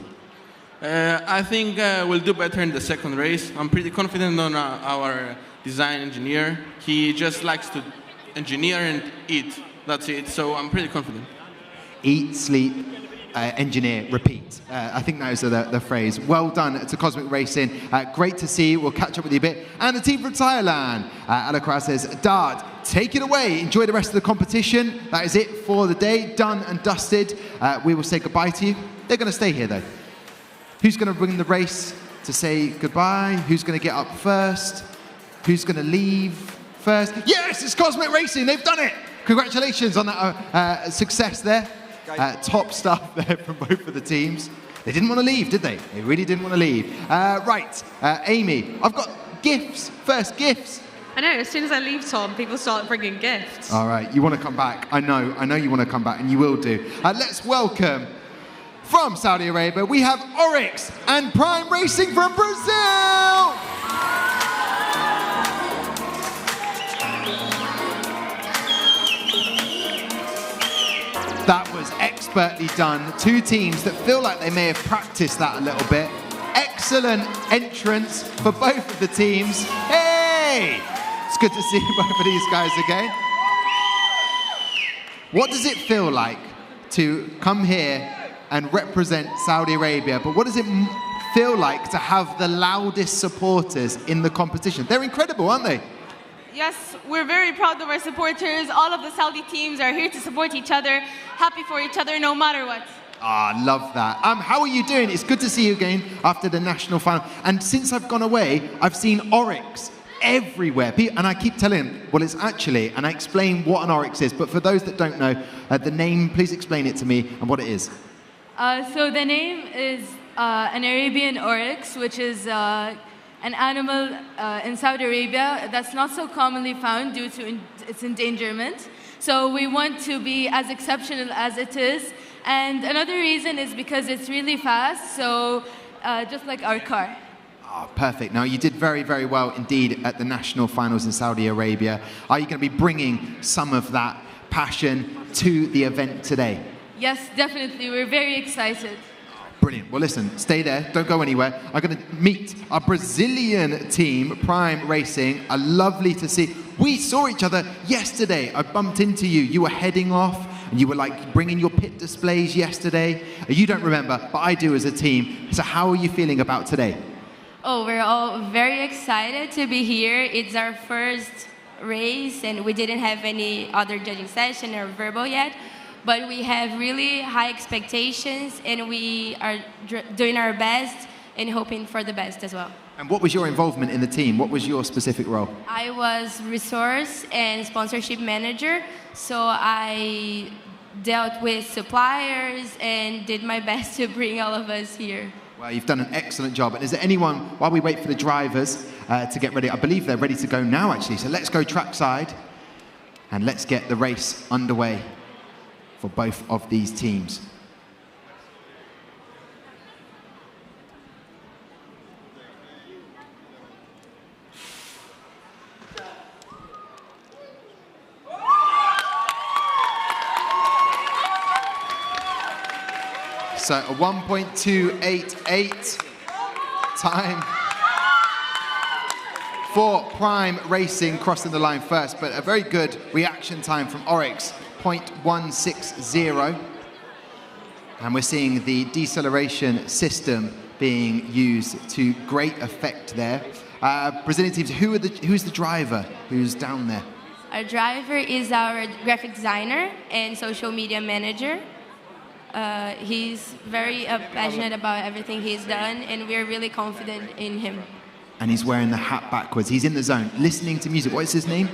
I think we'll do better in the second race. I'm pretty confident on our design engineer. He just likes to engineer and eat. That's it. So I'm pretty confident. Eat, sleep, engineer, repeat. I think that is the phrase. Well done to Cosmic Racing. Great to see you. We'll catch up with you a bit. And the team from Thailand, Alacritas says, Dart, take it away. Enjoy the rest of the competition. That is it for the day. Done and dusted. We will say goodbye to you. They're going to stay here, though. Who's going to bring the race to say goodbye? Who's going to get up first? Who's going to leave first? Yes, it's Cosmic Racing. They've done it. Congratulations on that success there. Top stuff there from both of the teams. They didn't want to leave, did they? They really didn't want to leave. Right, Amy, I've got gifts. First, gifts. I know, as soon as I leave, Tom, people start bringing gifts. All right, you want to come back. I know you want to come back, and you will do. Let's welcome, from Saudi Arabia, we have Oryx and Prime Racing from Brazil. That was expertly done. Two teams that feel like they may have practiced that a little bit. Excellent entrance for both of the teams. Hey! It's good to see both of these guys again. What does it feel like to come here and represent Saudi Arabia? But what does it feel like to have the loudest supporters in the competition? They're incredible, aren't they? Yes, we're very proud of our supporters. All of the Saudi teams are here to support each other, happy for each other no matter what. Love that. How are you doing? It's good to see you again after the national final. And since I've gone away, I've seen Oryx everywhere. And I keep telling them, well, it's actually, and I explain what an Oryx is, but for those that don't know, the name, please explain it to me and what it is. So the name is an Arabian Oryx, which is an animal in Saudi Arabia that's not so commonly found due to its endangerment. So we want to be as exceptional as it is And another reason is because it's really fast, so just like our car. Oh, perfect. Now, you did very, very well indeed at the national finals in Saudi Arabia. Are you going to be bringing some of that passion to the event today? Yes, definitely. We're very excited. Brilliant. Well, listen, stay there. Don't go anywhere. I'm going to meet our Brazilian team, Prime Racing. Lovely to see. We saw each other yesterday. I bumped into you. You were heading off, and you were like bringing your pit displays yesterday. You don't remember, but I do as a team. So how are you feeling about today? Oh, we're all very excited to be here. It's our first race, and we didn't have any other judging session or verbal yet. But we have really high expectations, and we are doing our best and hoping for the best as well. And what was your involvement in the team? What was your specific role? I was resource and sponsorship manager, so I dealt with suppliers and did my best to bring all of us here. Well, you've done an excellent job. And is there anyone, while we wait for the drivers to get ready, I believe they're ready to go now, actually. So let's go trackside and let's get the race underway for both of these teams. So a 1.288 time for Prime Racing crossing the line first, but a very good reaction time from Oryx, 0.160. And we're seeing the deceleration system being used to great effect there. Brazilian teams, who's the driver who's down there? Our driver is our graphic designer and social media manager. He's very passionate about everything he's done, and we're really confident in him. And he's wearing the hat backwards. He's in the zone, listening to music. What is his name?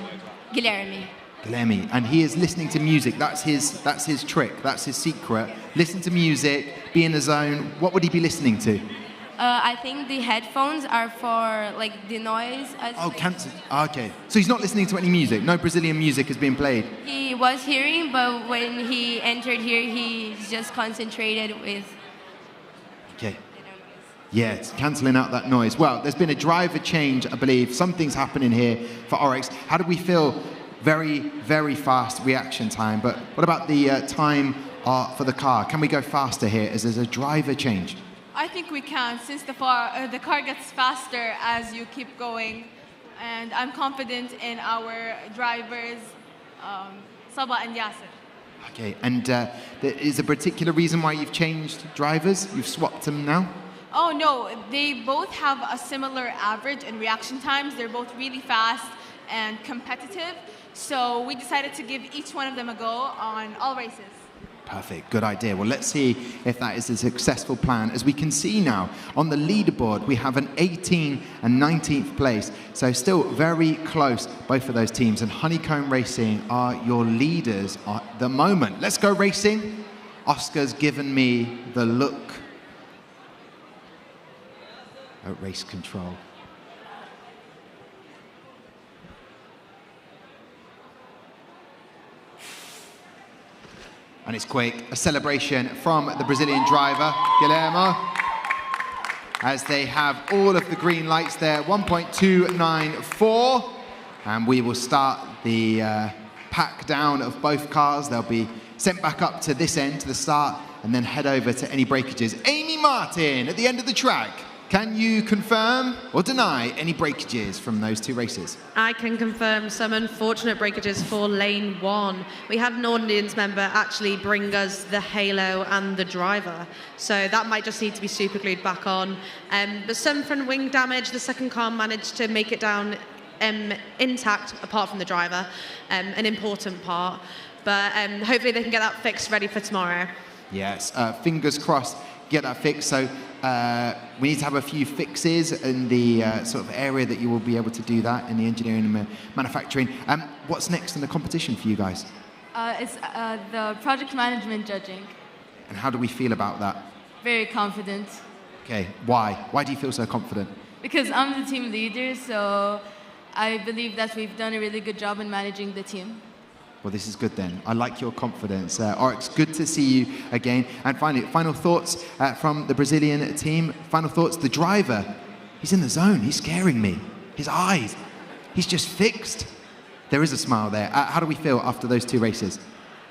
Guilherme. Guilherme. And he is listening to music. That's his trick. That's his secret. Listen to music, be in the zone. What would he be listening to? I think the headphones are for like the noise. Oh, cancel. Okay. So he's not listening to any music? No Brazilian music is being played? He was hearing, but when he entered here, he's just concentrated with... Okay. Yeah, it's cancelling out that noise. Well, there's been a driver change, I believe. Something's happening here for Oryx. How do we feel? Very, very fast reaction time. But what about the time for the car? Can we go faster here as there's a driver change? I think we can, since the car gets faster as you keep going. And I'm confident in our drivers, Saba and Yasser. Okay, and is there a particular reason why you've changed drivers? You've swapped them now? Oh, no. They both have a similar average in reaction times. They're both really fast and competitive. So we decided to give each one of them a go on all races. Perfect. Good idea. Well, let's see if that is a successful plan. As we can see now, on the leaderboard, we have an 18th and 19th place. So still very close, both of those teams. And Honeycomb Racing are your leaders at the moment. Let's go racing. Oscar's given me the look at race control. And it's quick. A celebration from the Brazilian driver, Guilherme, as they have all of the green lights there, 1.294. And we will start the pack down of both cars. They'll be sent back up to this end, to the start, and then head over to any breakages. Amy Martin at the end of the track. Can you confirm or deny any breakages from those two races? I can confirm some unfortunate breakages for lane 1. We had an audience member actually bring us the halo and the driver, so that might just need to be super glued back on. But some front wing damage. The second car managed to make it down intact, apart from the driver, an important part. But hopefully they can get that fixed ready for tomorrow. Yes, fingers crossed, get that fixed. So we need to have a few fixes in the sort of area that you will be able to do that in the engineering and manufacturing. What's next in the competition for you guys? It's the project management judging. And how do we feel about that? Very confident. Okay, why? Why do you feel so confident? Because I'm the team leader, so I believe that we've done a really good job in managing the team. Well, this is good then. I like your confidence. Oryx, good to see you again. And finally, final thoughts from the Brazilian team. Final thoughts, the driver, he's in the zone. He's scaring me. His eyes, he's just fixed. There is a smile there. How do we feel after those 2 races?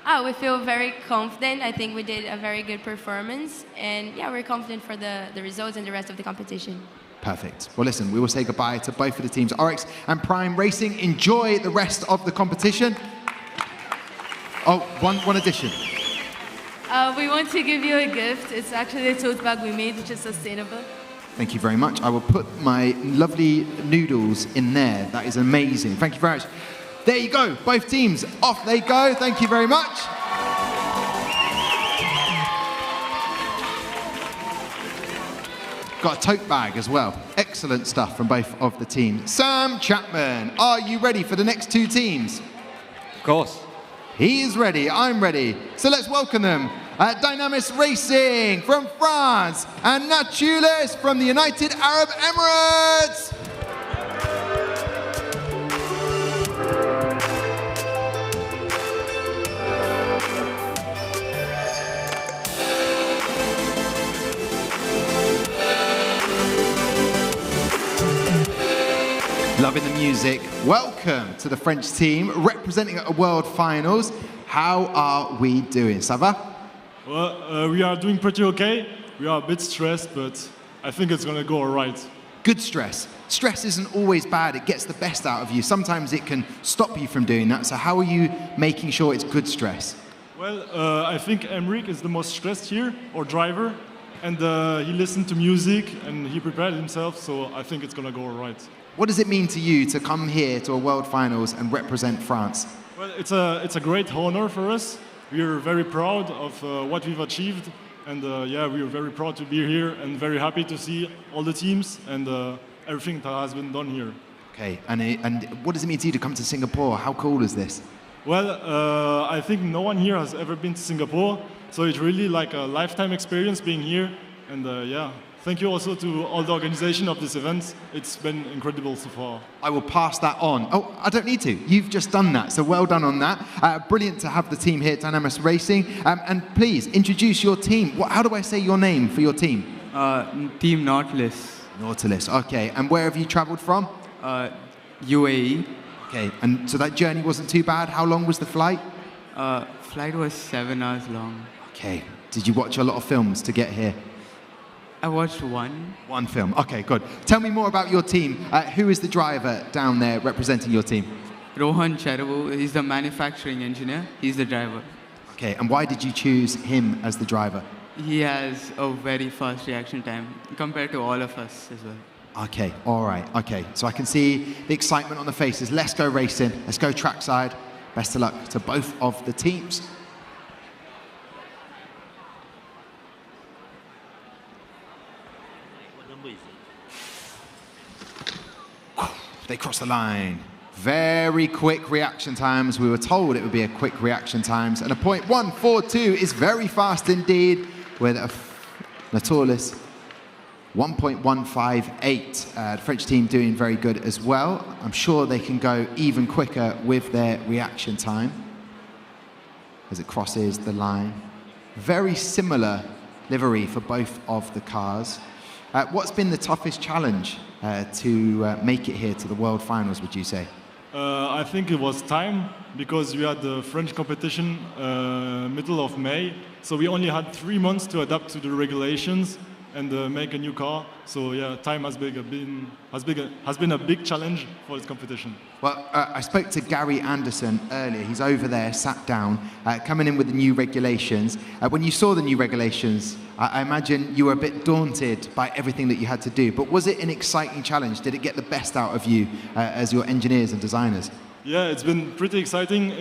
Oh, we feel very confident. I think we did a very good performance. And yeah, we're confident for the results and the rest of the competition. Perfect. Well, listen, we will say goodbye to both of the teams, Oryx and Prime Racing. Enjoy the rest of the competition. Oh, one addition. We want to give you a gift. It's actually a tote bag we made, which is sustainable. Thank you very much. I will put my lovely noodles in there. That is amazing. Thank you very much. There you go. Both teams, off they go. Thank you very much. Got a tote bag as well. Excellent stuff from both of the teams. Sam Chapman, are you ready for the next 2 teams? Of course. He is ready, I'm ready. So let's welcome them. Dynamis Racing from France and Nautilus from the United Arab Emirates. Loving the music. Welcome to the French team representing at a World Finals. How are we doing? Ça va? Well, we are doing pretty okay. We are a bit stressed, but I think it's going to go all right. Good stress. Stress isn't always bad. It gets the best out of you. Sometimes it can stop you from doing that. So how are you making sure it's good stress? Well, I think Emmerich is the most stressed here, our driver. And he listened to music and he prepared himself, so I think it's going to go all right. What does it mean to you to come here to a World Finals and represent France? Well, it's a great honor for us. We are very proud of what we've achieved. And yeah, we are very proud to be here and very happy to see all the teams and everything that has been done here. Okay, and what does it mean to you to come to Singapore? How cool is this? Well, I think no one here has ever been to Singapore. So it's really like a lifetime experience being here. And yeah. Thank you also to all the organization of this event. It's been incredible so far. I will pass that on. Oh, I don't need to. You've just done that, so well done on that. Brilliant to have the team here, Dynamis Racing. And please, introduce your team. How do I say your name for your team? Team Nautilus. Nautilus, okay. And where have you traveled from? UAE. Okay, and so that journey wasn't too bad. How long was the flight? Flight was 7 hours long. Okay. Did you watch a lot of films to get here? I watched one. One film. Okay, good. Tell me more about your team. Who is the driver down there representing your team? Rohan Charavu. He's the manufacturing engineer. He's the driver. Okay, and why did you choose him as the driver? He has a very fast reaction time compared to all of us as well. Okay, all right. Okay, so I can see the excitement on the faces. Let's go racing. Let's go trackside. Best of luck to both of the teams. They cross the line. Very quick reaction times. We were told it would be a quick reaction times. And a 0.142 is very fast indeed with a Nautilus 1.158. The French team doing very good as well. I'm sure they can go even quicker with their reaction time as it crosses the line. Very similar livery for both of the cars. What's been the toughest challenge to make it here to the World Finals, would you say? I think it was time, because we had the French competition middle of May. So we only had 3 months to adapt to the regulations and make a new car. So yeah, time has been a big challenge for this competition. Well, I spoke to Gary Anderson earlier. He's over there, sat down, coming in with the new regulations. When you saw the new regulations, I imagine you were a bit daunted by everything that you had to do. But was it an exciting challenge? Did it get the best out of you as your engineers and designers? Yeah, it's been pretty exciting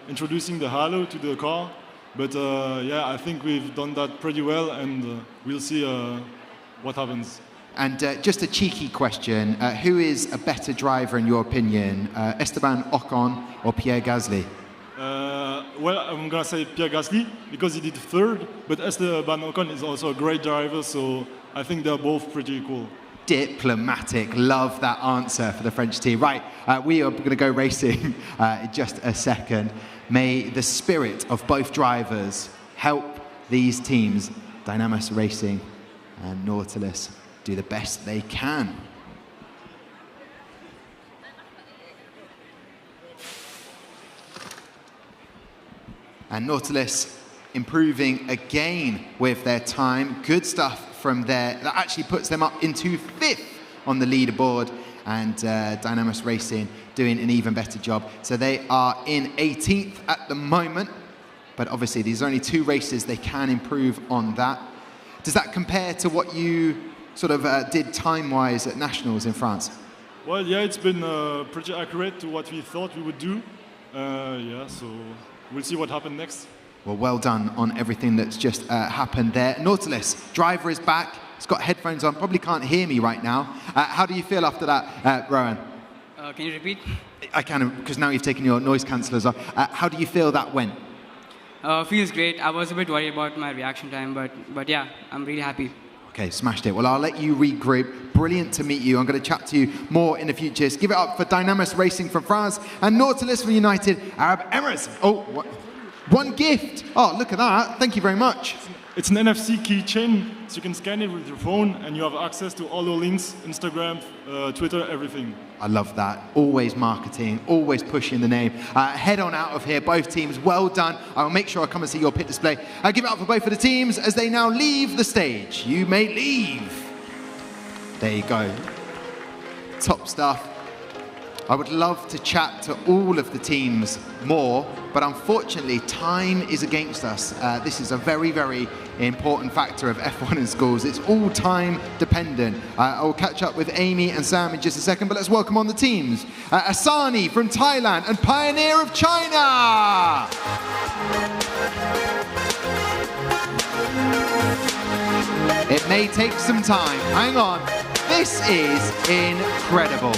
introducing the halo to the car. But yeah, I think we've done that pretty well, and we'll see what happens. And just a cheeky question, who is a better driver in your opinion, Esteban Ocon or Pierre Gasly? Well, I'm going to say Pierre Gasly, because he did third, but Esteban Ocon is also a great driver, so I think they're both pretty cool. Diplomatic. Love that answer for the French team. Right, we are going to go racing in just a second. May the spirit of both drivers help these teams, Dynamis Racing and Nautilus, do the best they can. And Nautilus improving again with their time. Good stuff from there. That actually puts them up into 5th on the leaderboard. And Dynamis Racing doing an even better job. So they are in 18th at the moment. But obviously, these are only 2 races. They can improve on that. Does that compare to what you sort of did time-wise at Nationals in France? Well, yeah, it's been pretty accurate to what we thought we would do. Yeah, so we'll see what happens next. Well done on everything that's just happened there. Nautilus, driver is back. He's got headphones on, probably can't hear me right now. How do you feel after that, Rowan? Can you repeat? I can, because now you've taken your noise cancellers off. How do you feel that went? Feels great. I was a bit worried about my reaction time, but yeah, I'm really happy. Okay, smashed it. Well, I'll let you regroup. Brilliant to meet you. I'm going to chat to you more in the future. So give it up for Dynamis Racing from France and Nautilus from United Arab Emirates. Oh, what? One gift. Oh, look at that. Thank you very much. It's an NFC keychain, so you can scan it with your phone and you have access to all the links, Instagram, Twitter, everything. I love that. Always marketing, always pushing the name. Head on out of here, both teams. Well done. I will make sure I come and see your pit display. Give it up for both of the teams as they now leave the stage. You may leave. There you go. Top stuff. I would love to chat to all of the teams more, but unfortunately, time is against us. This is a very, very important factor of F1 in schools. It's all time dependent. I will catch up with Amy and Sam in just a second, but let's welcome on the teams. Asani from Thailand and Pioneer of China. It may take some time. Hang on. This is incredible.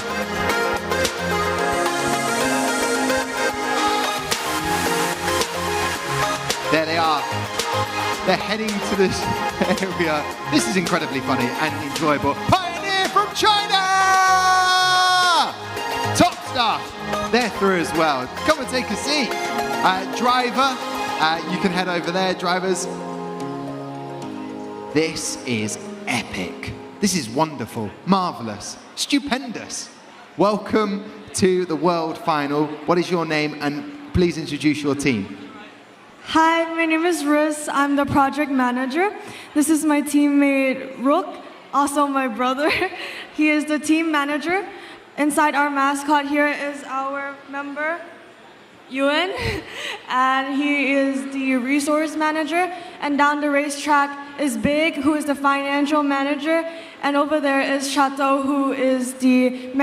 There they are. They're heading to this area. This is incredibly funny and enjoyable. Pioneer from China! Top stuff. They're through as well. Come and take a seat. Driver, you can head over there, drivers. This is epic. This is wonderful, marvelous, stupendous. Welcome to the World Final. What is your name? And please introduce your team. Hi, my name is Rus. I'm the project manager. This is my teammate Rook, also my brother. He is the team manager. Inside our mascot here is our member, Ewan, and he is the resource manager. And down the racetrack is Big, who is the financial manager. And over there is Chateau, who is the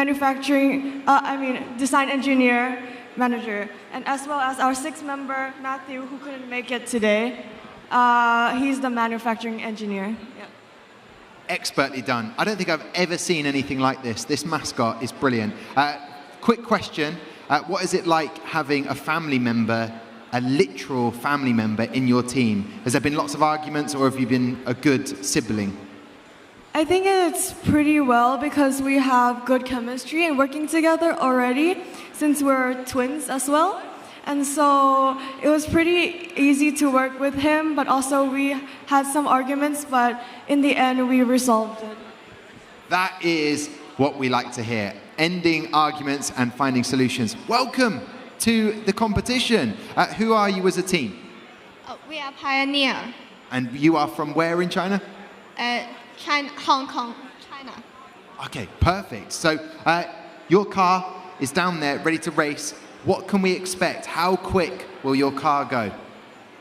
design engineer manager. And as well as our 6th member, Matthew, who couldn't make it today. He's the manufacturing engineer. Yeah. Expertly done. I don't think I've ever seen anything like this. This mascot is brilliant. Quick question. What is it like having a family member, a literal family member in your team? Has there been lots of arguments or have you been a good sibling? I think it's pretty well because we have good chemistry and working together already since we're twins as well. And so it was pretty easy to work with him, but also we had some arguments, but in the end we resolved it. That is what we like to hear. Ending arguments and finding solutions. Welcome to the competition. Who are you as a team? We are Pioneer. And you are from where in China? China, Hong Kong, China. Okay, perfect. So your car is down there ready to race. What can we expect? How quick will your car go?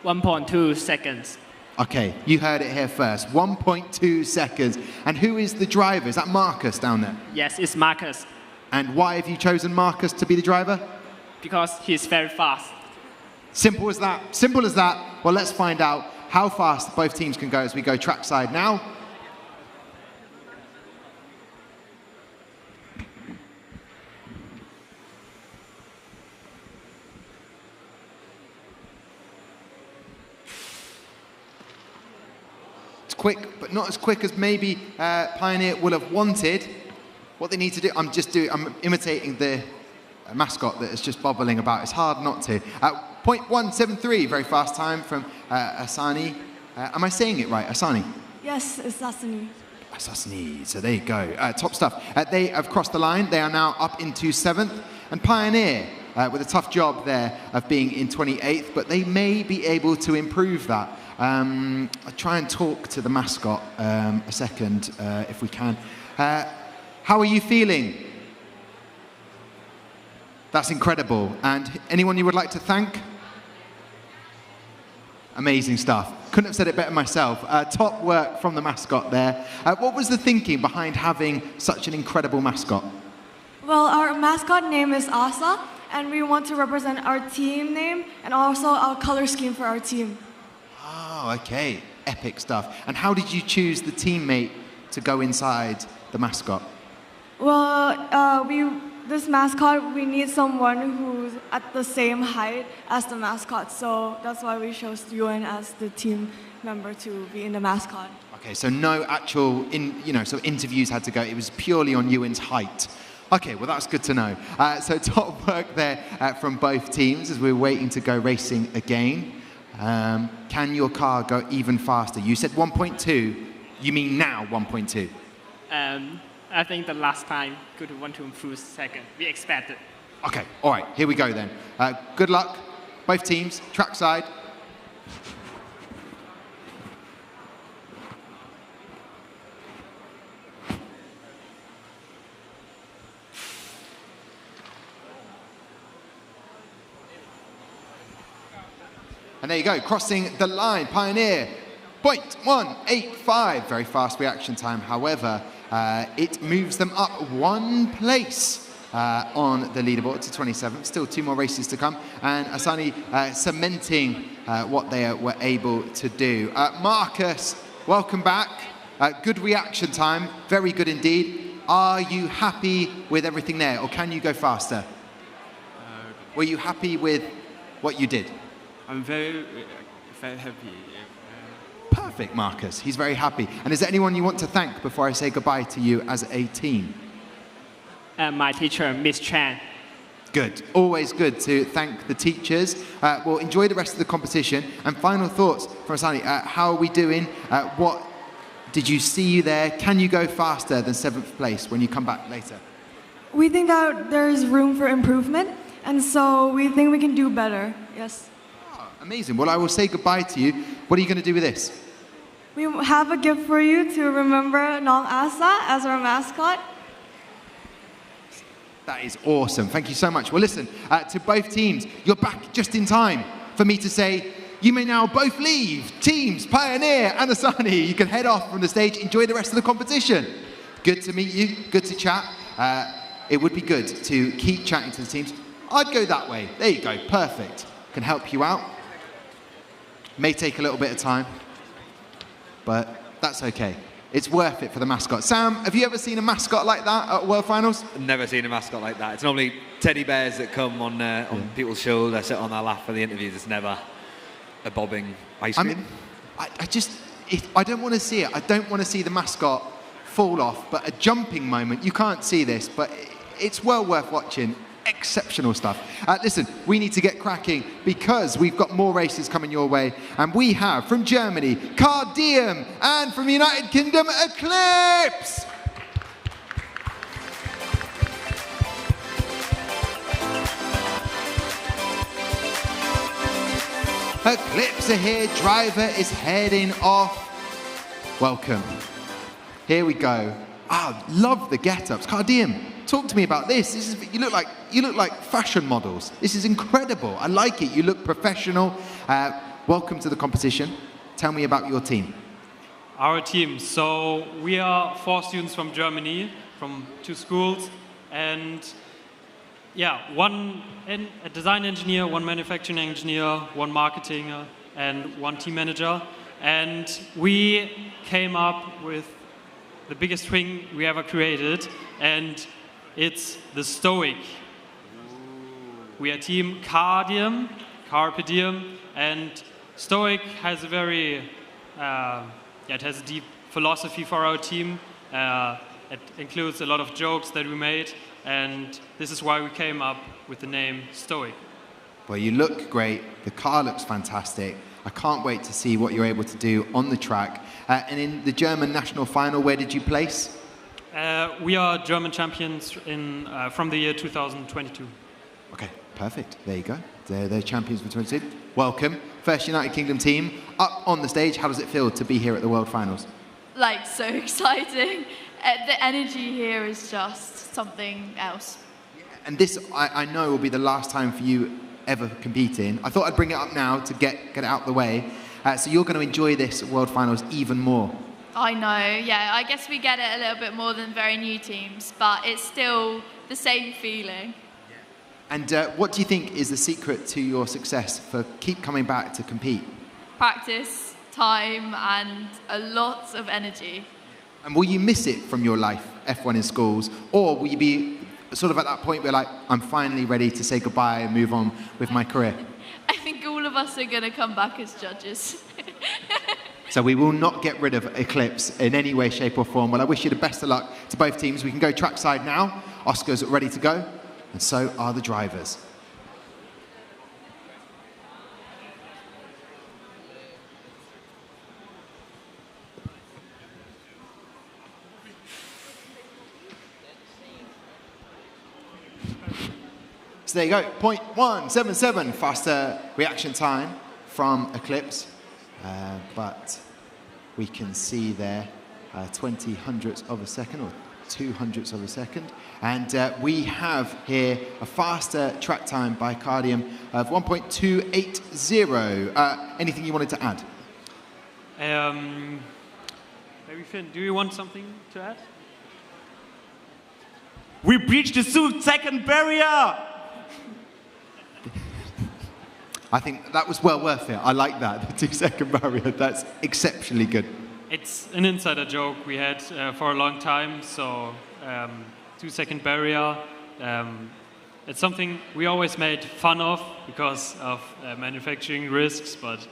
1.2 seconds. Okay, you heard it here first. 1.2 seconds. And who is the driver? Is that Marcus down there? Yes, it's Marcus. And why have you chosen Marcus to be the driver? Because he's very fast. Simple as that. Simple as that. Well, let's find out how fast both teams can go as we go trackside now. Quick, but not as quick as maybe Pioneer will have wanted. What they need to do, I'm imitating the mascot that is just bubbling about. It's hard not to. .173, very fast time from Asani. Am I saying it right, Asani? Yes, it's Asani. Asani, so there you go. Top stuff. They have crossed the line. They are now up into 7th. And Pioneer, with a tough job there of being in 28th, but they may be able to improve that. I'll try and talk to the mascot a second, if we can. How are you feeling? That's incredible. And anyone you would like to thank? Amazing stuff. Couldn't have said it better myself. Top work from the mascot there. What was the thinking behind having such an incredible mascot? Well, our mascot name is Asa, and we want to represent our team name and also our color scheme for our team. Oh, okay. Epic stuff. And how did you choose the teammate to go inside the mascot? Well, this mascot, we need someone who's at the same height as the mascot, so that's why we chose Yuan as the team member to be in the mascot. Okay, so no actual, so interviews had to go. It was purely on Ewan's height. Okay, well that's good to know. So top work there from both teams as we're waiting to go racing again. Can your car go even faster? You said 1.2. You mean now 1.2? I think the last time could want to improve second. We expected. Okay, all right, here we go then. Good luck, both teams, trackside. And there you go, crossing the line, Pioneer, 0.185, very fast reaction time. However, it moves them up 1 place on the leaderboard to 27th. Still 2 more races to come. And Asani cementing what they were able to do. Marcus, welcome back. Good reaction time, very good indeed. Are you happy with everything there, or can you go faster? Were you happy with what you did? I'm very happy. Perfect, Marcus. He's very happy. And is there anyone you want to thank before I say goodbye to you as a team? My teacher, Miss Chan. Good. Always good to thank the teachers. Well, enjoy the rest of the competition. And final thoughts from Asani. How are we doing? What did you see there? Can you go faster than 7th place when you come back later? We think that there's room for improvement, and so we think we can do better. Yes. Amazing. Well, I will say goodbye to you. What are you going to do with this? We have a gift for you to remember Nong Asa as our mascot. That is awesome. Thank you so much. Well, listen, to both teams, you're back just in time for me to say, you may now both leave. Teams, Pioneer and Asani, you can head off from the stage. Enjoy the rest of the competition. Good to meet you. Good to chat. It would be good to keep chatting to the teams. I'd go that way. There you go. Perfect. Can help you out. May take a little bit of time, but that's okay. It's worth it for the mascot. Sam, have you ever seen a mascot like that at World Finals? Never seen a mascot like that. It's normally teddy bears that come on people's shoulders, sit on their lap for the interviews. It's never a bobbing ice cream. I don't want to see it. I don't want to see the mascot fall off, but a jumping moment, you can't see this, but it's well worth watching. Exceptional stuff. Listen, we need to get cracking because we've got more races coming your way. And we have from Germany, Cardium, and from the United Kingdom, Eclipse. Eclipse are here, driver is heading off. Welcome. Here we go. Love the get-ups. Cardium, talk to me about this. You look like fashion models. This is incredible. I like it. You look professional. Welcome to the competition. Tell me about your team. Our team. So we are 4 students from Germany, from 2 schools, and a design engineer, 1 manufacturing engineer, 1 marketing, and 1 team manager. And we came up with the biggest thing we ever created, and it's the Stoic. We are team Cardium, Carpe Diem, and Stoic has a very, it has a deep philosophy for our team. It includes a lot of jokes that we made, and this is why we came up with the name Stoic. Well, you look great. The car looks fantastic. I can't wait to see what you're able to do on the track. And in the German national final, where did you place? We are German champions from the year 2022. Okay, perfect. There you go. They're champions for 22. Welcome. First United Kingdom team up on the stage. How does it feel to be here at the World Finals? Like, so exciting. The energy here is just something else. And this, I know, will be the last time for you ever competing. I thought I'd bring it up now to get it out of the way. So you're going to enjoy this World Finals even more. I know, yeah. I guess we get it a little bit more than very new teams, but it's still the same feeling. And what do you think is the secret to your success for keep coming back to compete? Practice, time, and a lot of energy. And will you miss it from your life, F1 in schools, or will you be sort of at that point where like, I'm finally ready to say goodbye and move on with my career? I think all of us are going to come back as judges. So we will not get rid of Eclipse in any way, shape or form. Well, I wish you the best of luck to both teams. We can go trackside now. Oscar's ready to go, and so are the drivers. So there you go, 0.177 faster reaction time from Eclipse. But we can see there 20 hundredths of a second, or 2 hundredths of a second. And we have here a faster track time by Cardium of 1.280. Anything you wanted to add? Maybe Finn, do you want something to add? We breached the 2-second barrier! I think that was well worth it. I like that, the 2-second barrier. That's exceptionally good. It's an insider joke we had for a long time. So 2-second barrier. It's something we always made fun of because of manufacturing risks. But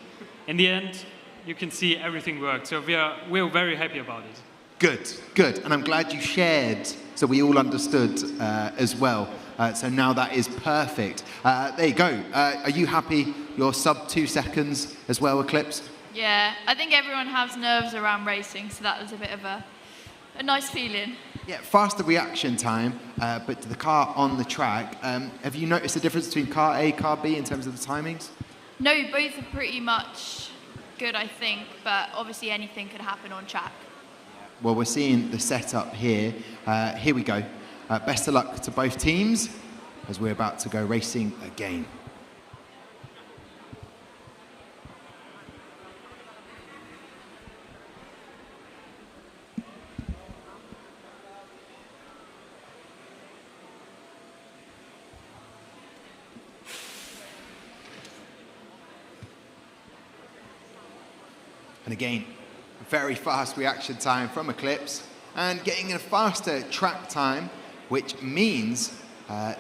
in the end, you can see everything worked. So we're very happy about it. Good, good. And I'm glad you shared so we all understood as well. So now that is perfect. There you go. Are you happy you're sub 2 seconds as well, Eclipse? Yeah, I think everyone has nerves around racing, so that was a bit of a nice feeling. Yeah, faster reaction time, but to the car on the track. Have you noticed the difference between car A, car B in terms of the timings? No, both are pretty much good, I think, but obviously anything could happen on track. Well, we're seeing the setup here. Here we go. Best of luck to both teams as we're about to go racing again. And again, very fast reaction time from Eclipse and getting a faster track time, which means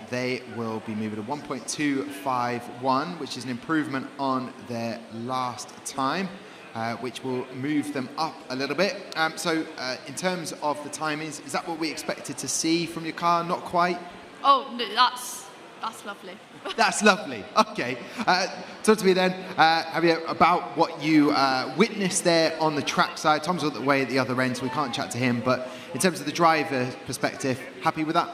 they will be moving to 1.251, which is an improvement on their last time, which will move them up a little bit. So in terms of the timings, is that what we expected to see from your car? Not quite? Oh, no, that's lovely. That's lovely. Okay. Talk to me then, Abiyya, about what you witnessed there on the track side. Tom's all the way at the other end, so we can't chat to him. But in terms of the driver perspective, happy with that?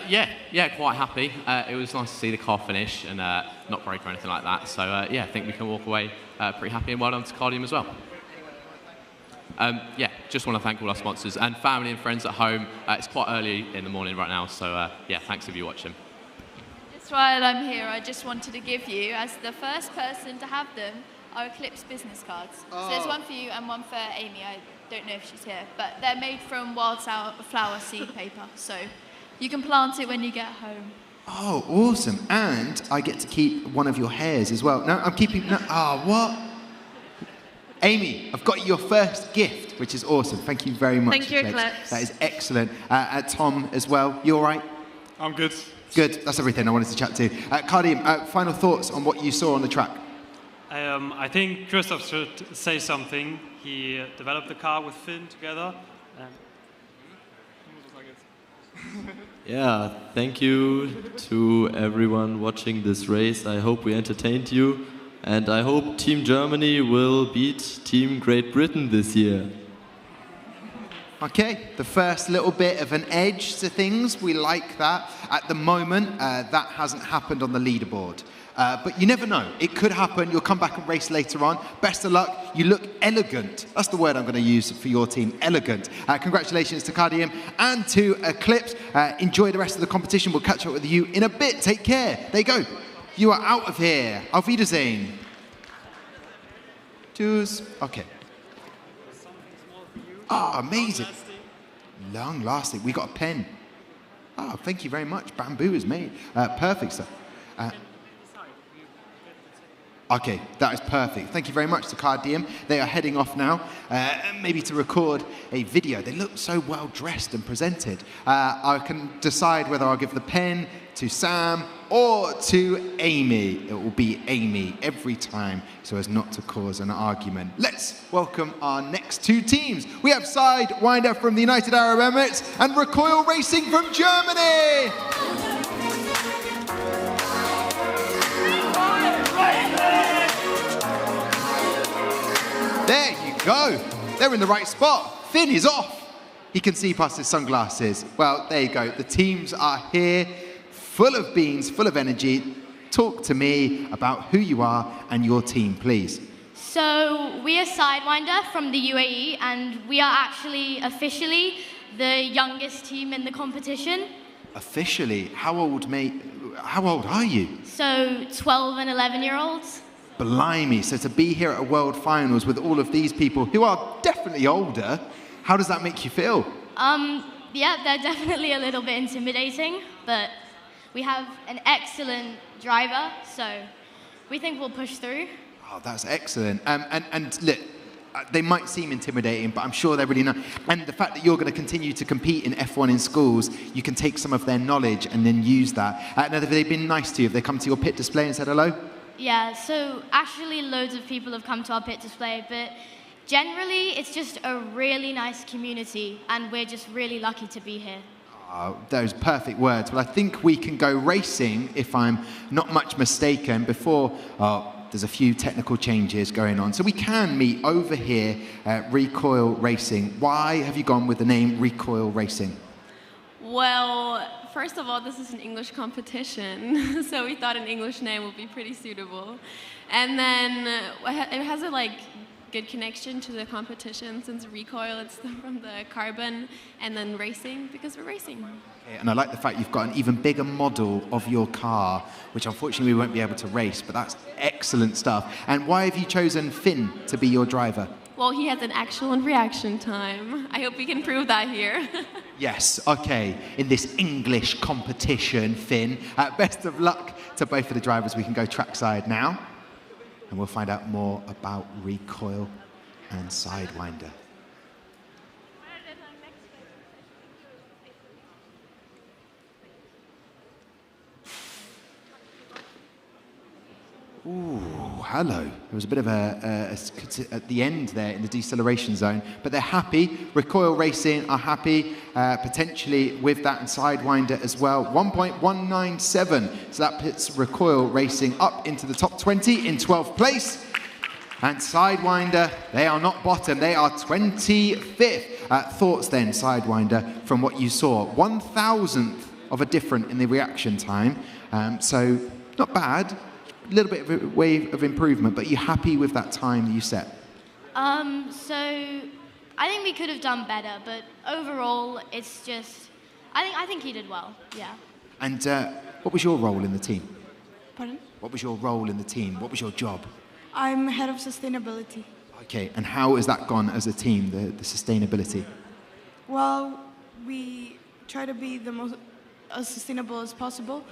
Yeah, quite happy. It was nice to see the car finish and not break or anything like that. So yeah, I think we can walk away pretty happy, and well done to Cardium as well. Yeah, just want to thank all our sponsors and family and friends at home. It's quite early in the morning right now, so yeah, thanks if you're watching. Just while I'm here, I just wanted to give you, as the first person to have them, our Eclipse business cards. So there's one for you and one for Amy. I don't know if she's here, but they're made from wildflower seed paper, so you can plant it when you get home. Oh, awesome. And I get to keep one of your hairs as well. No, I'm keeping... No, what? Amy, I've got your first gift, which is awesome. Thank you very much. Thank you, Eclipse. That is excellent. Tom as well. You all right? I'm good. Good. That's everything I wanted to chat to. Cardium, final thoughts on what you saw on the track? I think Christoph should say something. He developed the car with Finn together. Yeah, thank you to everyone watching this race. I hope we entertained you, and I hope Team Germany will beat Team Great Britain this year. Okay, the first little bit of an edge to things, we like that. At the moment, that hasn't happened on the leaderboard. But you never know, it could happen. You'll come back and race later on. Best of luck, you look elegant. That's the word I'm going to use for your team, elegant. Congratulations to Cardium and to Eclipse. Enjoy the rest of the competition. We'll catch up with you in a bit. Take care. There you go. You are out of here. Auf Wiedersehen. Tschüss. Okay. Ah, amazing. Long lasting. We got a pen. Oh, thank you very much. Bamboo is made. Perfect stuff. Okay, that is perfect. Thank you very much to Cardium. They are heading off now, maybe to record a video. They look so well dressed and presented. I can decide whether I'll give the pen to Sam or to Amy. It will be Amy every time so as not to cause an argument. Let's welcome our next two teams. We have Sidewinder from the United Arab Emirates and Recoil Racing from Germany. There you go. They're in the right spot. Finn is off. He can see past his sunglasses. Well, there you go. The teams are here, full of beans, full of energy. Talk to me about who you are and your team, please. So we are Sidewinder from the UAE, and we are actually officially the youngest team in the competition. Officially? How old are you? So 12 and 11-year-olds. Blimey, so to be here at World Finals with all of these people who are definitely older, how does that make you feel? Yeah, they're definitely a little bit intimidating, but we have an excellent driver, so we think we'll push through. Oh, that's excellent. And look, they might seem intimidating, but I'm sure they're really not. And the fact that you're going to continue to compete in F1 in schools, you can take some of their knowledge and then use that. Now, have they been nice to you? Have they come to your pit display and said hello? Yeah, so actually loads of people have come to our pit display, but generally it's just a really nice community, and we're just really lucky to be here. Oh, those perfect words. Well, I think we can go racing, if I'm not much mistaken, before there's a few technical changes going on. So we can meet over here at Recoil Racing. Why have you gone with the name Recoil Racing? Well, first of all, this is an English competition, so we thought an English name would be pretty suitable. And then it has a good connection to the competition, since recoil, it's from the carbon, and then racing, because we're racing. Okay, and I like the fact you've got an even bigger model of your car, which unfortunately we won't be able to race, but that's excellent stuff. And why have you chosen Finn to be your driver? Well, he has an actual and reaction time. I hope we can prove that here. Yes, okay, in this English competition, Finn. Best of luck to both of the drivers. We can go trackside now, and we'll find out more about Recoil and Sidewinder. Ooh, hello. There was a bit of at the end there in the deceleration zone, but they're happy. Recoil Racing are happy, potentially with that, and Sidewinder as well. 1.197, so that puts Recoil Racing up into the top 20 in 12th place. And Sidewinder, they are not bottom, they are 25th. Thoughts then, Sidewinder, from what you saw? 1,000th of a difference in the reaction time, so not bad. A little bit of a way of improvement, but you're happy with that time you set? So I think we could have done better, but overall, it's just, I think he did well, yeah. And what was your role in the team? Pardon? What was your role in the team? What was your job? I'm head of sustainability. Okay, and how has that gone as a team, the sustainability? Well, we try to be the most as sustainable as possible,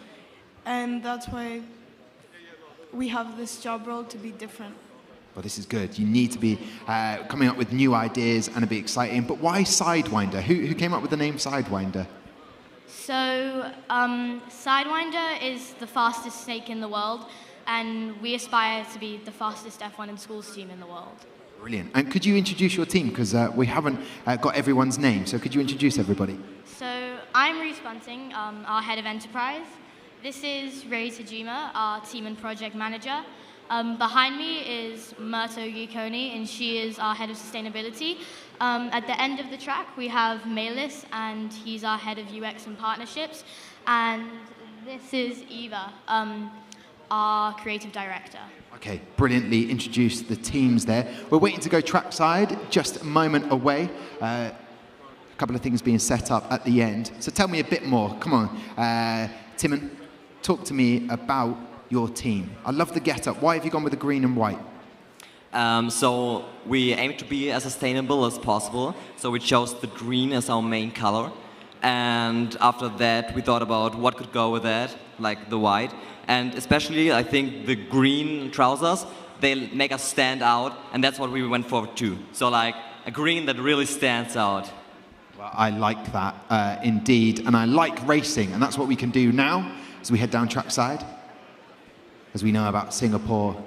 and that's why we have this job role to be different. Well, this is good. You need to be coming up with new ideas and a bit exciting. But why Sidewinder? Who came up with the name Sidewinder? So Sidewinder is the fastest snake in the world, and we aspire to be the fastest F1 in schools team in the world. Brilliant. And could you introduce your team? Because we haven't got everyone's name, so could you introduce everybody? So I'm Reese Bunting, our head of enterprise. This is Ray Tajima, our team and project manager. Behind me is Murto Yukoni, and she is our head of sustainability. At the end of the track, we have Melis, and he's our head of UX and partnerships. And this is Eva, our creative director. Okay, brilliantly introduced the teams there. We're waiting to go trackside, just a moment away. A couple of things being set up at the end. So tell me a bit more. Come on, Timon, talk to me about your team. I love the get-up. Why have you gone with the green and white? So we aim to be as sustainable as possible. So we chose the green as our main color. And after that, we thought about what could go with that, like the white. And especially, I think the green trousers, they make us stand out. And that's what we went for too. So like a green that really stands out. Well, I like that indeed. And I like racing. And that's what we can do now as we head down trackside. As we know about Singapore,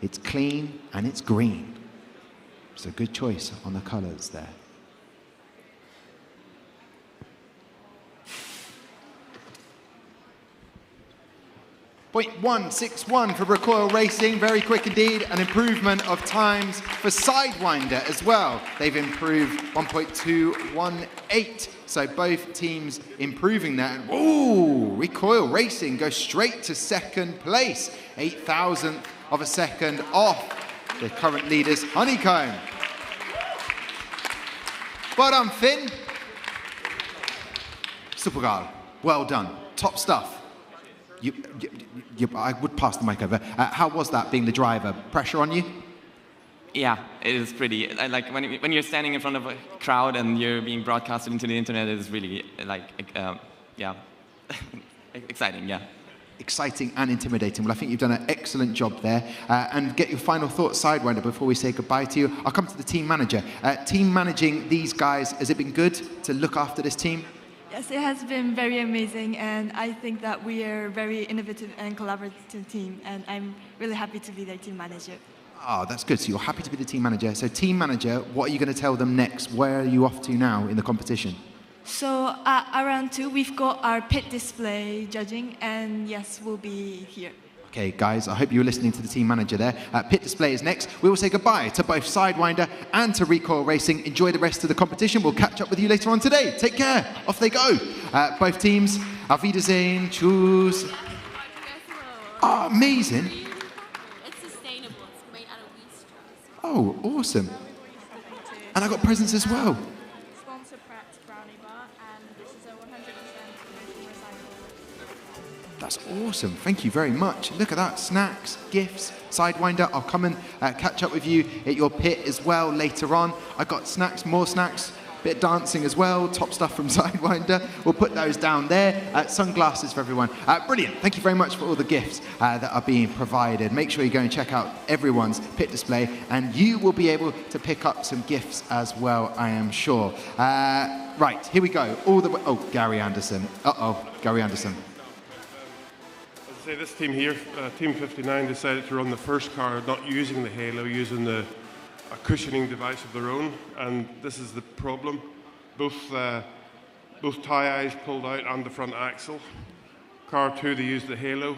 it's clean and it's green. It's a good choice on the colors there. .161 for Recoil Racing, very quick indeed. An improvement of times for Sidewinder as well. They've improved 1.218. So both teams improving that. Ooh, Recoil Racing goes straight to second place. 0.008 of a second off the current leaders, Honeycomb. Well done, Finn. Supergal, well done. Top stuff. I would pass the mic over. How was that being the driver? Pressure on you? Yeah, it is pretty. Like when you're standing in front of a crowd and you're being broadcasted into the internet, it is really yeah, exciting. Yeah. Exciting and intimidating. Well, I think you've done an excellent job there. And get your final thoughts, Sidewinder, before we say goodbye to you. I'll come to the team manager. Team managing these guys, has it been good to look after this team? Yes, it has been very amazing, and I think that we are a very innovative and collaborative team, and I'm really happy to be their team manager. Oh, that's good. So you're happy to be the team manager. So team manager, what are you going to tell them next? Where are you off to now in the competition? So at round 2, we've got our pit display judging, and yes, we'll be here. Okay, guys, I hope you were listening to the team manager there. Pit display is next. We will say goodbye to both Sidewinder and to Recoil Racing. Enjoy the rest of the competition. We'll catch up with you later on today. Take care. Off they go. Both teams, Auf Wiedersehen, tschüss. Oh, amazing. It's sustainable. It's made out of wheat straws. Oh, awesome. And I got presents as well. Sponsor prepped brownie bar, and this is a 100% recyclable. That's awesome. Thank you very much. Look at that. Snacks, gifts, Sidewinder. I'll come and catch up with you at your pit as well later on. I got snacks, more snacks, bit of dancing as well. Top stuff from Sidewinder. We'll put those down there. Sunglasses for everyone. Brilliant. Thank you very much for all the gifts that are being provided. Make sure you go and check out everyone's pit display, and you will be able to pick up some gifts as well, I am sure. Right, here we go. All the way. Oh, Gary Anderson. Gary Anderson. This team here, Team 59, decided to run the first car not using the halo, using a cushioning device of their own, and this is the problem. Both tie eyes pulled out and the front axle. Car 2, they used the halo.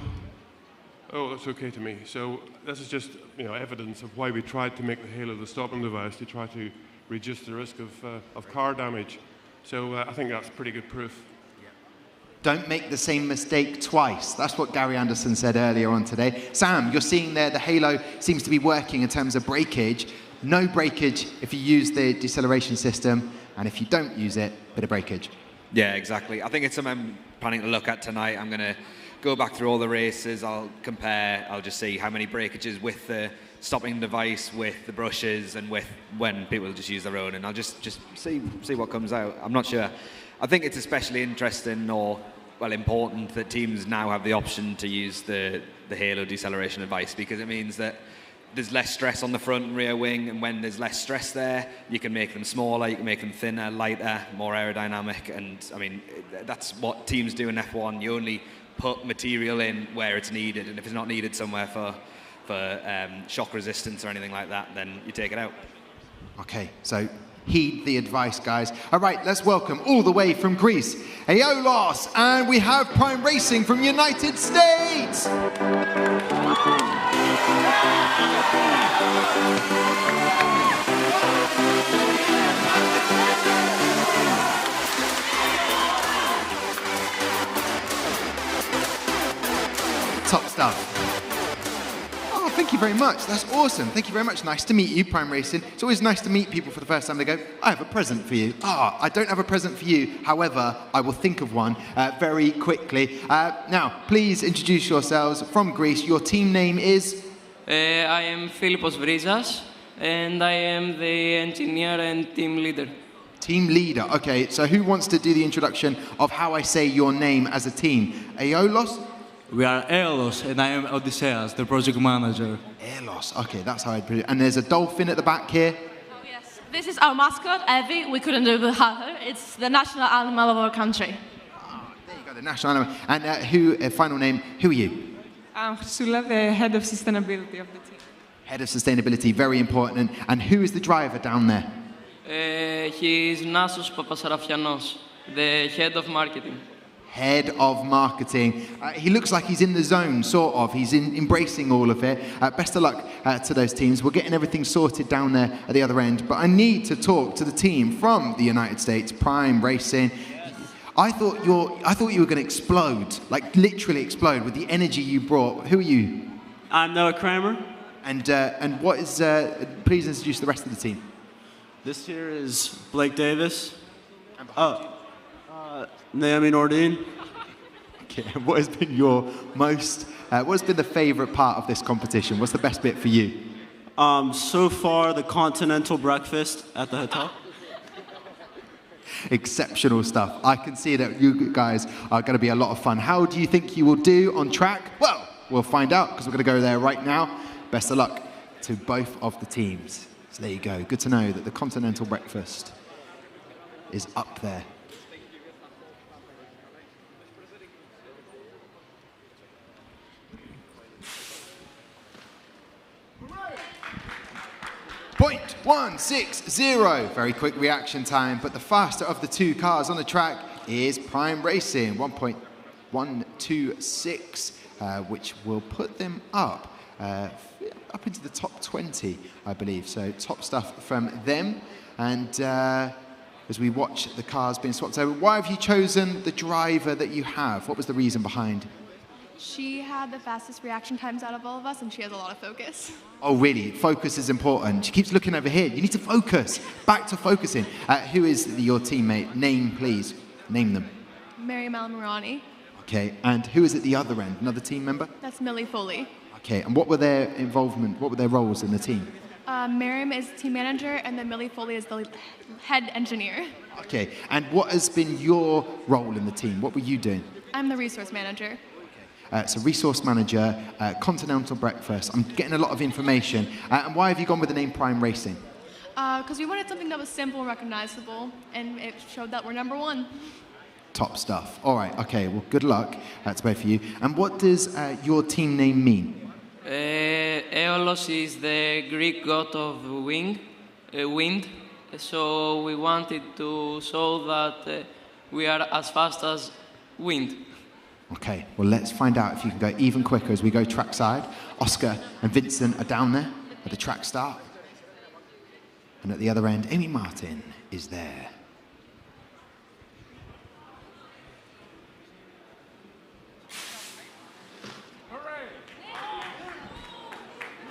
Oh, that's okay to me. So this is just evidence of why we tried to make the halo the stopping device to try to reduce the risk of car damage. So I think that's pretty good proof. Don't make the same mistake twice. That's what Gary Anderson said earlier on today. Sam, you're seeing there the halo seems to be working in terms of breakage. No breakage if you use the deceleration system, and if you don't use it, bit of breakage. Yeah, exactly. I think it's something I'm planning to look at tonight. I'm going to go back through all the races. I'll compare. I'll just see how many breakages with the stopping device, with the brushes, and with when people just use their own, and I'll just see what comes out. I'm not sure. I think it's especially interesting or, well, important that teams now have the option to use the halo deceleration device, because it means that there's less stress on the front and rear wing, and when there's less stress there, you can make them smaller, you can make them thinner, lighter, more aerodynamic, and I mean, that's what teams do in F1. You only put material in where it's needed, and if it's not needed somewhere for shock resistance or anything like that, then you take it out. Okay, so Heed the advice, guys. All right, let's welcome all the way from Greece, Aeolos, and we have Prime Racing from United States. Top stuff. Oh, thank you very much. That's awesome. Thank you very much. Nice to meet you, Prime Racing. It's always nice to meet people for the first time. They go, I have a present for you. I don't have a present for you. However, I will think of one very quickly. Now, please introduce yourselves from Greece. Your team name is? I am Philippos Vrizas, and I am the engineer and team leader. Team leader. Okay, so who wants to do the introduction of how I say your name as a team? Aeolos? We are Aeolos, and I am Odysseas, the project manager. Aeolos. Okay, that's how I'd put it. And there's a dolphin at the back here. Oh, yes. This is our mascot, Evie. We couldn't do it without her. It's the national animal of our country. There you go, the national animal. And final name, who are you? I'm Chrysula, the head of sustainability of the team. Head of sustainability, very important. And who is the driver down there? He is Nasos Papasarafianos, the head of marketing. Head of marketing. He looks like he's in the zone, sort of. He's embracing all of it. Best of luck to those teams. We're getting everything sorted down there at the other end. But I need to talk to the team from the United States, Prime Racing. I thought you were going to explode, like literally explode with the energy you brought. Who are you? I'm Noah Kramer. And what is? Please introduce the rest of the team. This here is Blake Davis. Naomi Nordine. Okay, what has been your what's been the favourite part of this competition? What's the best bit for you? So far, the continental breakfast at the hotel. Exceptional stuff. I can see that you guys are going to be a lot of fun. How do you think you will do on track? Well, we'll find out because we're going to go there right now. Best of luck to both of the teams. So there you go. Good to know that the continental breakfast is up there. .160. Very quick reaction time, but the faster of the two cars on the track is Prime Racing. 1.126, which will put them up into the top 20, I believe. So top stuff from them. And as we watch the cars being swapped over, why have you chosen the driver that you have? What was the reason behind? She had the fastest reaction times out of all of us, and she has a lot of focus. Oh, really? Focus is important. She keeps looking over here. You need to focus. Back to focusing. Who is your teammate? Name, please. Name them. Miriam Almirani. Okay. And who is at the other end? Another team member? That's Millie Foley. Okay. And what were their involvement? What were their roles in the team? Miriam is team manager, and then Millie Foley is the head engineer. Okay. And what has been your role in the team? What were you doing? I'm the resource manager. So resource manager, continental breakfast. I'm getting a lot of information. And why have you gone with the name Prime Racing? Because we wanted something that was simple and recognizable, and it showed that we're #1. Top stuff. All right, okay, well, good luck to both of you. And what does your team name mean? Aeolos is the Greek god of wind, so we wanted to show that we are as fast as wind. Okay, well, let's find out if you can go even quicker as we go trackside. Oscar and Vincent are down there at the track start. And at the other end, Amy Martin is there.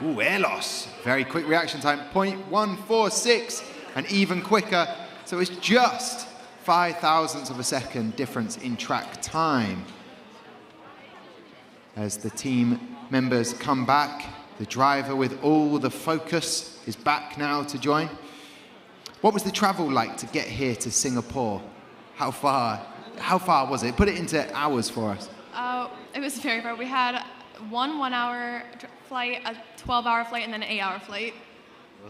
Ooh, Aeolos. Very quick reaction time, 0.146, and even quicker. So it's just 5 thousandths of a second difference in track time. As the team members come back, the driver with all the focus is back now to join. What was the travel like to get here to Singapore? How far was it? Put it into hours for us. It was very far. We had one 1-hour flight, a 12-hour flight, and then an 8-hour flight.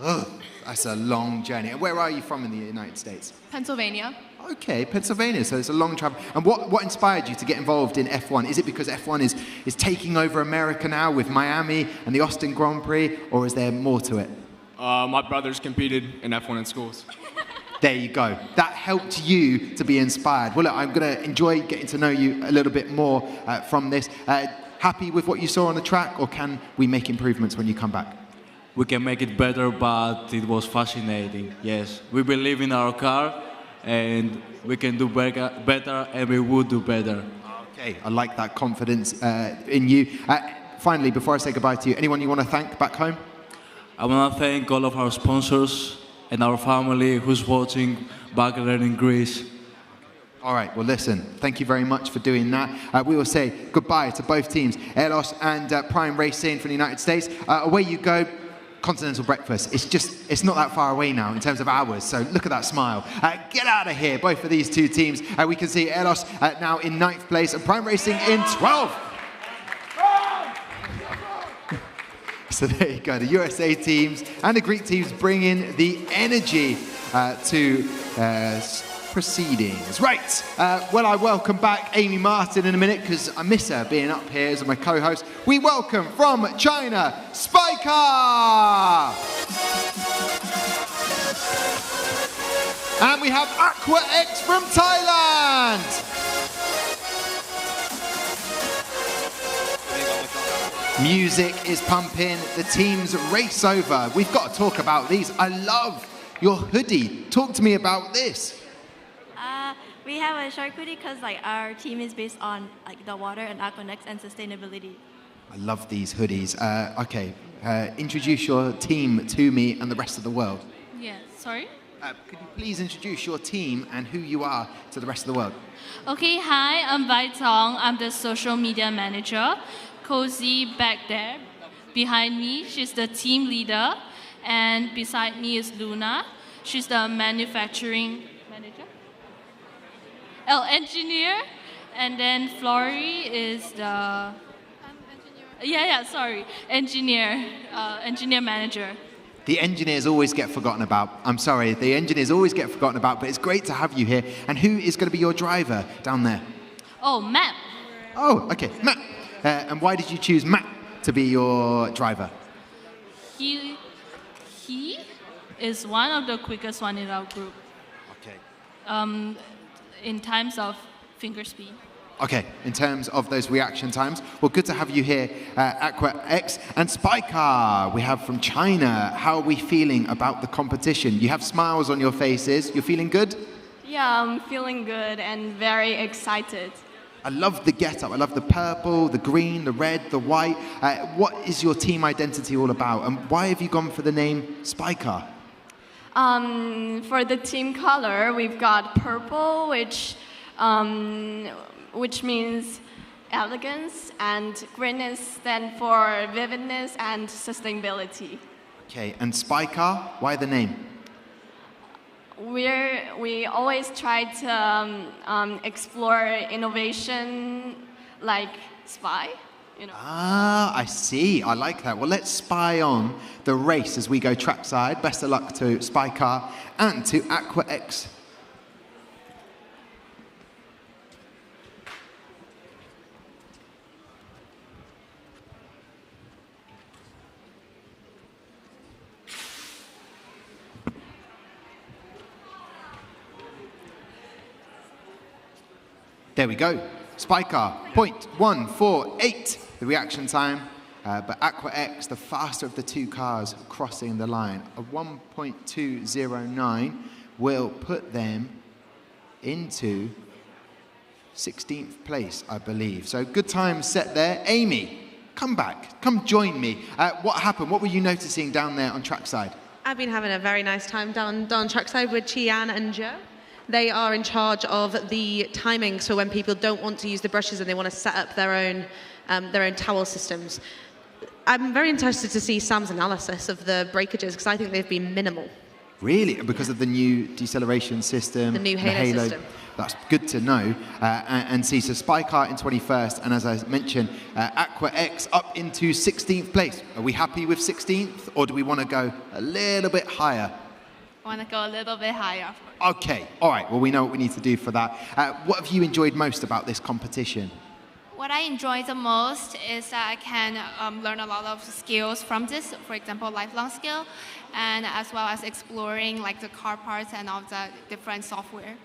Ugh, that's a long journey. And where are you from in the United States? Pennsylvania. Okay, Pennsylvania, so it's a long travel. And what inspired you to get involved in F1? Is it because F1 is taking over America now with Miami and the Austin Grand Prix, or is there more to it? My brothers competed in F1 in schools. There you go. That helped you to be inspired. Well, look, I'm going to enjoy getting to know you a little bit more from this. Happy with what you saw on the track, or can we make improvements when you come back? We can make it better, but it was fascinating. Yes, we believe in our car, and we can do better, and we will do better. Okay, I like that confidence in you. Finally, before I say goodbye to you, anyone you want to thank back home? I want to thank all of our sponsors and our family who's watching back there in Greece. All right, well, listen, thank you very much for doing that. We will say goodbye to both teams, Velox and Prime Racing from the United States. Away you go, continental breakfast. It's not that far away now in terms of hours, so look at that smile. Get out of here, both of these two teams. We can see Velox now in 9th place and Prime Racing in 12th. So there you go, the USA teams and the Greek teams bringing the energy to proceedings. Right, well, I welcome back Amy Martin in a minute because I miss her being up here as my co-host. We welcome from China, Spiker! And we have Aqua X from Thailand! Music is pumping, the teams race over. We've got to talk about these. I love your hoodie. Talk to me about this. We have a short hoodie because our team is based on the water and aquanics and sustainability. I love these hoodies. Okay, introduce your team to me and the rest of the world. Yeah, sorry? Could you please introduce your team and who you are to the rest of the world? Okay, hi, I'm Vaitong. I'm the social media manager. Cozy back there, behind me, she's the team leader. And beside me is Luna. She's the manufacturing manager. Engineer. And then Flory is the... engineer manager. The engineers always get forgotten about. I'm sorry, the engineers always get forgotten about, but it's great to have you here. And who is going to be your driver down there? Oh, Matt. Oh, okay, Matt. And why did you choose Matt to be your driver? He is one of the quickest one in our group. Okay. In times of finger speed. Okay, in terms of those reaction times, well, good to have you here, Aqua X and Spiker. We have from China. How are we feeling about the competition? You have smiles on your faces. You're feeling good? Yeah, I'm feeling good and very excited. I love the get-up. I love the purple, the green, the red, the white. What is your team identity all about? And why have you gone for the name Spiker? For the team color, we've got purple, which means elegance, and green stands for vividness and sustainability. Okay, and Spiker, why the name? We always try to explore innovation like spy, you know. Ah, I see. I like that. Well, let's spy on the race as we go trackside. Best of luck to Spiker and to Aqua X. There we go. Spiker, 0.148, the reaction time. But Aqua X, the faster of the two cars crossing the line, a 1.209 will put them into 16th place, I believe. So good time set there. Amy, come back. Come join me. What happened? What were you noticing down there on trackside? I've been having a very nice time down trackside with Chian and Joe. They are in charge of the timing, so when people don't want to use the brushes and they want to set up their own towel systems. I'm very interested to see Sam's analysis of the breakages because I think they've been minimal. Really? Because of the new deceleration system? The new halo system. That's good to know. And see, so Spiker in 21st, and as I mentioned, Aqua X up into 16th place. Are we happy with 16th, or do we want to go a little bit higher? I want to go a little bit higher. Okay, all right, well, we know what we need to do for that. What have you enjoyed most about this competition? What I enjoy the most is that I can learn a lot of skills from this, for example, lifelong skill, and as well as exploring like the car parts and all the different software.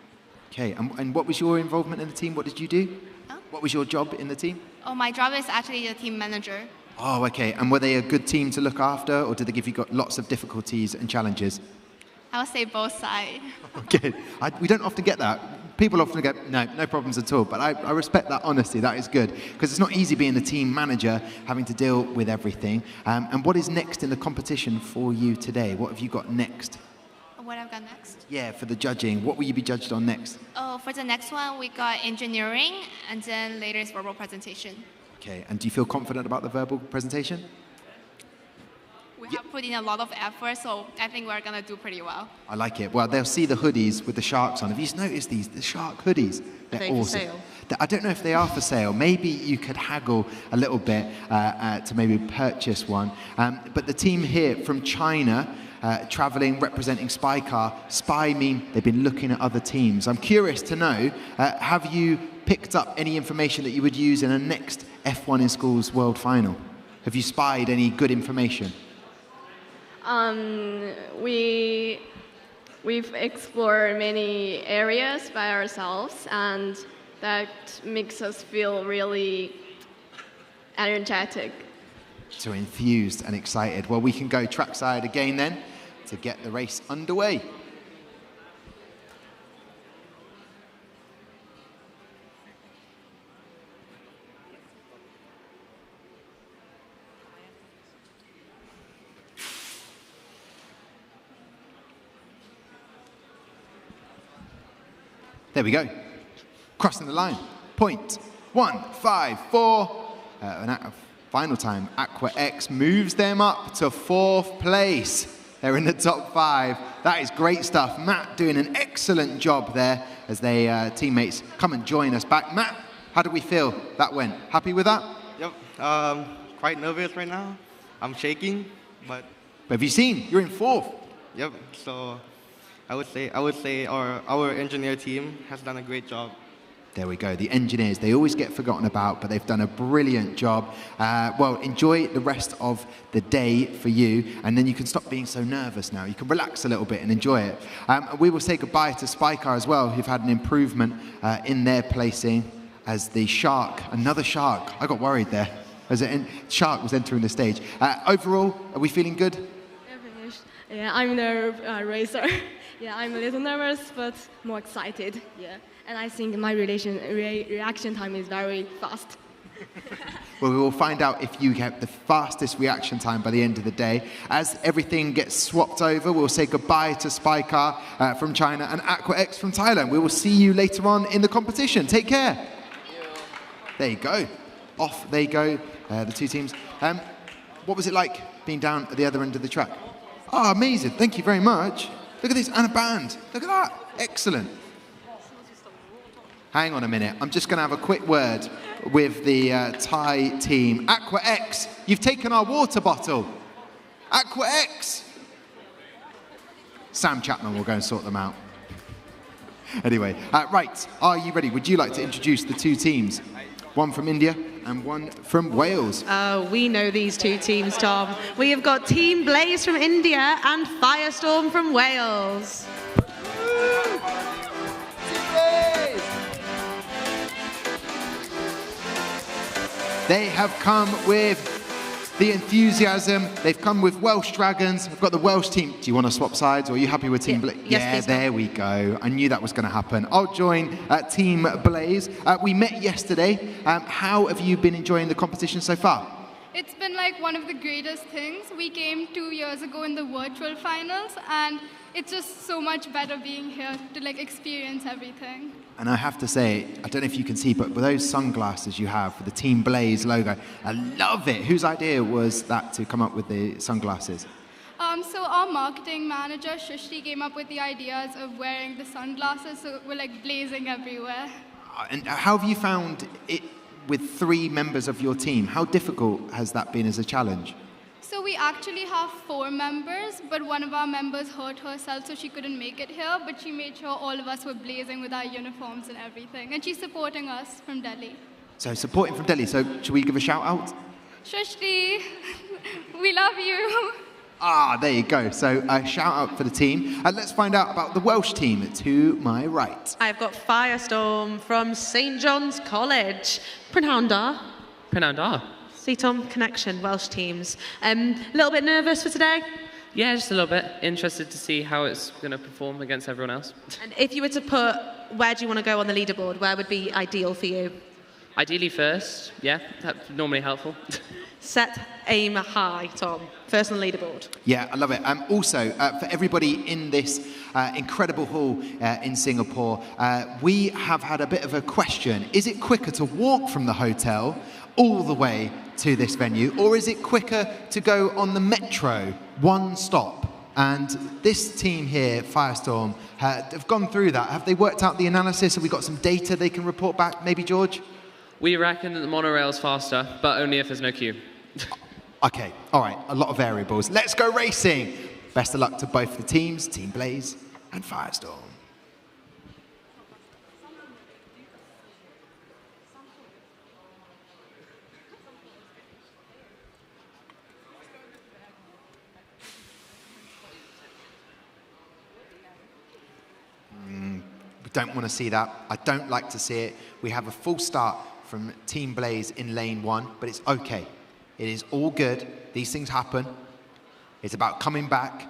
Okay, and what was your involvement in the team? What did you do? Huh? What was your job in the team? Oh, my job is actually the team manager. Oh, okay. And were they a good team to look after, or did they give you lots of difficulties and challenges? I would say both sides. Okay, we don't often get that. People often go, no problems at all. But I respect that honesty. That is good. Because it's not easy being the team manager, having to deal with everything. And what is next in the competition for you today? What have you got next? What I've got next? Yeah, for the judging. What will you be judged on next? Oh, for the next one, we got engineering, and then later is verbal presentation. Okay, and do you feel confident about the verbal presentation? We have put in a lot of effort, so I think we're going to do pretty well. I like it. Well, they'll see the hoodies with the sharks on. Have you noticed these? The shark hoodies. They're Are they awesome. for sale? I don't know if they are for sale. Maybe you could haggle a little bit to maybe purchase one. But the team here from China, traveling, representing Spycar. Spy mean they've been looking at other teams. I'm curious to know, have you picked up any information that you would use in a next F1 in Schools World Final? Have you spied any good information? We've explored many areas by ourselves, and that makes us feel really energetic. So enthused and excited. Well, we can go trackside again then to get the race underway. There we go. Crossing the line. Point 1:5.4. And final time, Aqua X moves them up to 4th place. They're in the top 5. That is great stuff. Matt doing an excellent job there as they teammates come and join us back. Matt, how do we feel that went? Happy with that? Yep. Quite nervous right now. I'm shaking, but have you seen? You're in 4th. Yep. So I would say our engineer team has done a great job. There we go. The engineers, they always get forgotten about, but they've done a brilliant job. Well, enjoy the rest of the day for you, and then you can stop being so nervous now. You can relax a little bit and enjoy it. We will say goodbye to Spycar as well, who've had an improvement in their placing as the shark, another shark. I got worried there as a shark was entering the stage. Overall, are we feeling good? Yeah, I'm the racer. Yeah, I'm a little nervous, but more excited. Yeah, and I think my reaction time is very fast. Well, we will find out if you get the fastest reaction time by the end of the day. As everything gets swapped over, we'll say goodbye to Spycar from China and Aqua X from Thailand. We will see you later on in the competition. Take care. There you go. Off they go, the two teams. What was it like being down at the other end of the track? Oh, amazing. Thank you very much. Look at this, and a band. Look at that. Excellent. Hang on a minute. I'm just going to have a quick word with the Thai team. Aqua X, you've taken our water bottle. Aqua X. Sam Chapman will go and sort them out. Anyway, right. Are you ready? Would you like to introduce the two teams? One from India and one from Wales. We know these two teams, Tom. We have got Team Blaze from India and Firestorm from Wales. They have come with the enthusiasm. They've come with Welsh Dragons. We've got the Welsh team. Do you want to swap sides, or are you happy with Team Blaze? Yes, please, there we go. I knew that was going to happen. I'll join Team Blaze. We met yesterday. How have you been enjoying the competition so far? It's been like one of the greatest things. We came 2 years ago in the virtual finals, and it's just so much better being here to like experience everything. And I have to say, I don't know if you can see, but with those sunglasses you have with the Team Blaze logo, I love it. Whose idea was that to come up with the sunglasses? So our marketing manager, Shrishti, came up with the ideas of wearing the sunglasses, so we're like blazing everywhere. And how have you found it with 3 members of your team? How difficult has that been as a challenge? So we actually have 4 members, but one of our members hurt herself, so she couldn't make it here, but she made sure all of us were blazing with our uniforms and everything. And she's supporting us from Delhi. So supporting from Delhi. So should we give a shout out? Shrishti, we love you. Ah, there you go. So a shout out for the team. And let's find out about the Welsh team to my right. I've got Firestorm from St John's College. Prynhawn. Prynhawn. Seatom Connection, Welsh teams. A little bit nervous for today? Yeah, just a little bit. Interested to see how it's going to perform against everyone else. And if you were to put, where do you want to go on the leaderboard? Where would be ideal for you? Ideally first, yeah, that's normally helpful. Set aim high, Tom. First on the leaderboard. Yeah, I love it. Also, for everybody in this incredible hall in Singapore, we have had a bit of a question. Is it quicker to walk from the hotel all the way to this venue, or is it quicker to go on the metro, one stop? And this team here, Firestorm, have gone through that. Have they worked out the analysis? Have we got some data they can report back? Maybe, George? We reckon that the monorail's faster, but only if there's no queue. Okay, all right, a lot of variables. Let's go racing. Best of luck to both the teams, Team Blaze and Firestorm. We don't want to see that. I don't like to see it. We have a full start from Team Blaze in lane 1, but it's okay. It is all good. These things happen. It's about coming back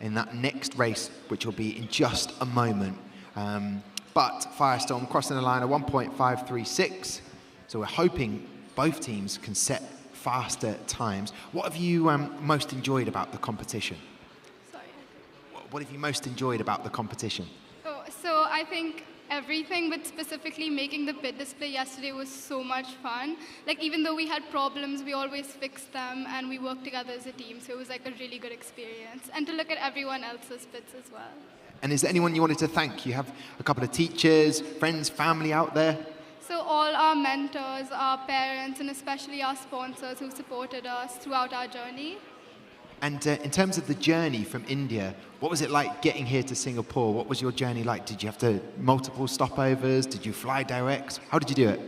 in that next race, which will be in just a moment. But Firestorm crossing the line at 1.536. So we're hoping both teams can set faster times. What have you most enjoyed about the competition? Sorry. What have you most enjoyed about the competition? Oh, so I think everything, but specifically making the pit display yesterday was so much fun. Like, even though we had problems, we always fixed them and we worked together as a team. So it was like a really good experience. And to look at everyone else's pits as well. And is there anyone you wanted to thank? You have a couple of teachers, friends, family out there? So all our mentors, our parents, and especially our sponsors who supported us throughout our journey. And in terms of the journey from India, what was it like getting here to Singapore? What was your journey like? Did you have to multiple stopovers? Did you fly direct? How did you do it?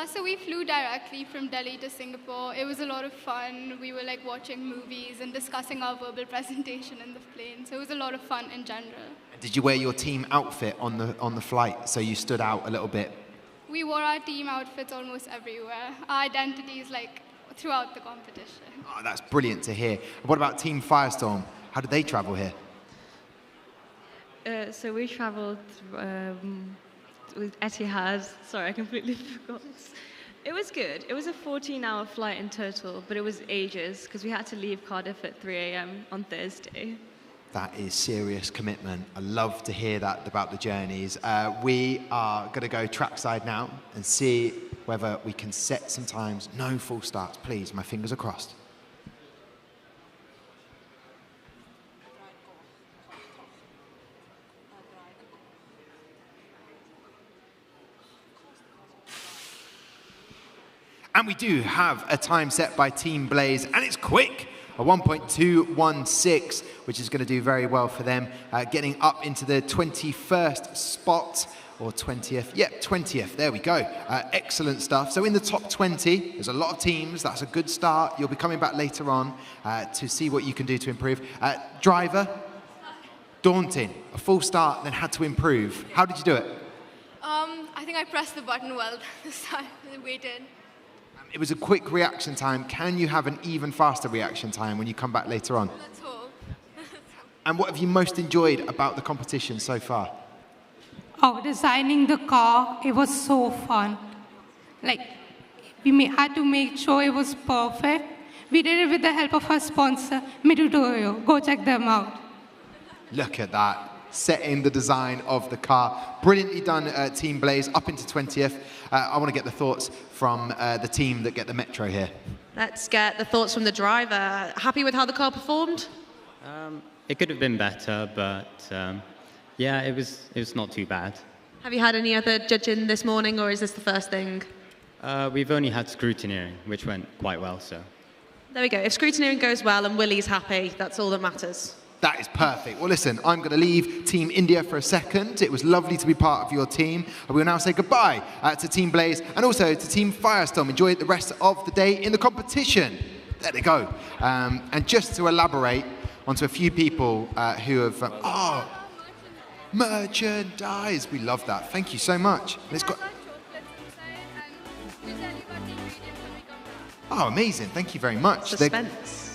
So we flew directly from Delhi to Singapore. It was a lot of fun. We were like watching movies and discussing our verbal presentation in the plane. So it was a lot of fun in general. Did you wear your team outfit on the flight so you stood out a little bit? We wore our team outfits almost everywhere. Our identities like throughout the competition. Oh, that's brilliant to hear. What about Team Firestorm? How did they travel here? So we traveled with Etihad. Sorry, I completely forgot. It was good. It was a 14-hour flight in total, but it was ages because we had to leave Cardiff at 3 a.m. on Thursday. That is serious commitment. I love to hear that about the journeys. We are going to go trackside now and see whether we can set some times. No full starts, please. My fingers are crossed. And we do have a time set by Team Blaze, and it's quick. A 1.216, which is going to do very well for them. Getting up into the 21st spot, or 20th. Yeah, 20th. There we go. Excellent stuff. So in the top 20, there's a lot of teams. That's a good start. You'll be coming back later on to see what you can do to improve. Driver, daunting. A full start, then had to improve. How did you do it? I think I pressed the button well this time. I waited. It was a quick reaction time. Can you have an even faster reaction time when you come back later on? Let's hope. And what have you most enjoyed about the competition so far? Oh, designing the car, it was so fun. Like, we had to make sure it was perfect. We did it with the help of our sponsor, Midutoyo. Go check them out. Look at that. Setting the design of the car. Brilliantly done, Team Blaze, up into 20th. I want to get the thoughts from the team that get the Metro here. Let's get the thoughts from the driver. Happy with how the car performed? It could have been better, but yeah, it was not too bad. Have you had any other judging this morning, or is this the first thing? We've only had scrutineering, which went quite well, so. There we go. If scrutineering goes well and Willie's happy, that's all that matters. That is perfect. Well, listen, I'm going to leave Team India for a second. It was lovely to be part of your team. And we'll now say goodbye to Team Blaze and also to Team Firestorm. Enjoy the rest of the day in the competition. There they go. And just to elaborate onto a few people who have... merchandise. We love that. Thank you so much. Let's go. Oh, amazing. Thank you very much.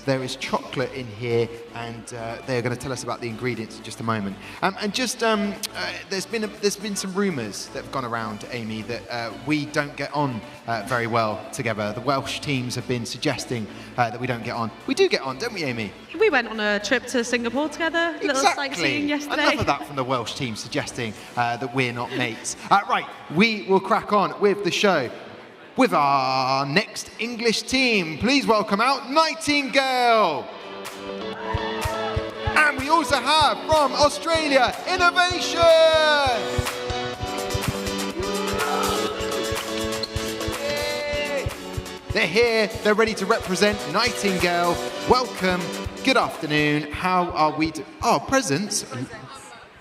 There is chocolate in here, and they're going to tell us about the ingredients in just a moment. And just, there's been some rumours that have gone around, Amy, that we don't get on very well together. The Welsh teams have been suggesting that we don't get on. We do get on, don't we, Amy? We went on a trip to Singapore together. A little sightseeing yesterday. Enough of that from the Welsh team suggesting that we're not mates. Right, we will crack on with the show with our next English team. Please welcome out Nightingale. And we also have from Australia, Innovation. They're here, they're ready to represent Nightingale. Welcome, good afternoon. How are we presents.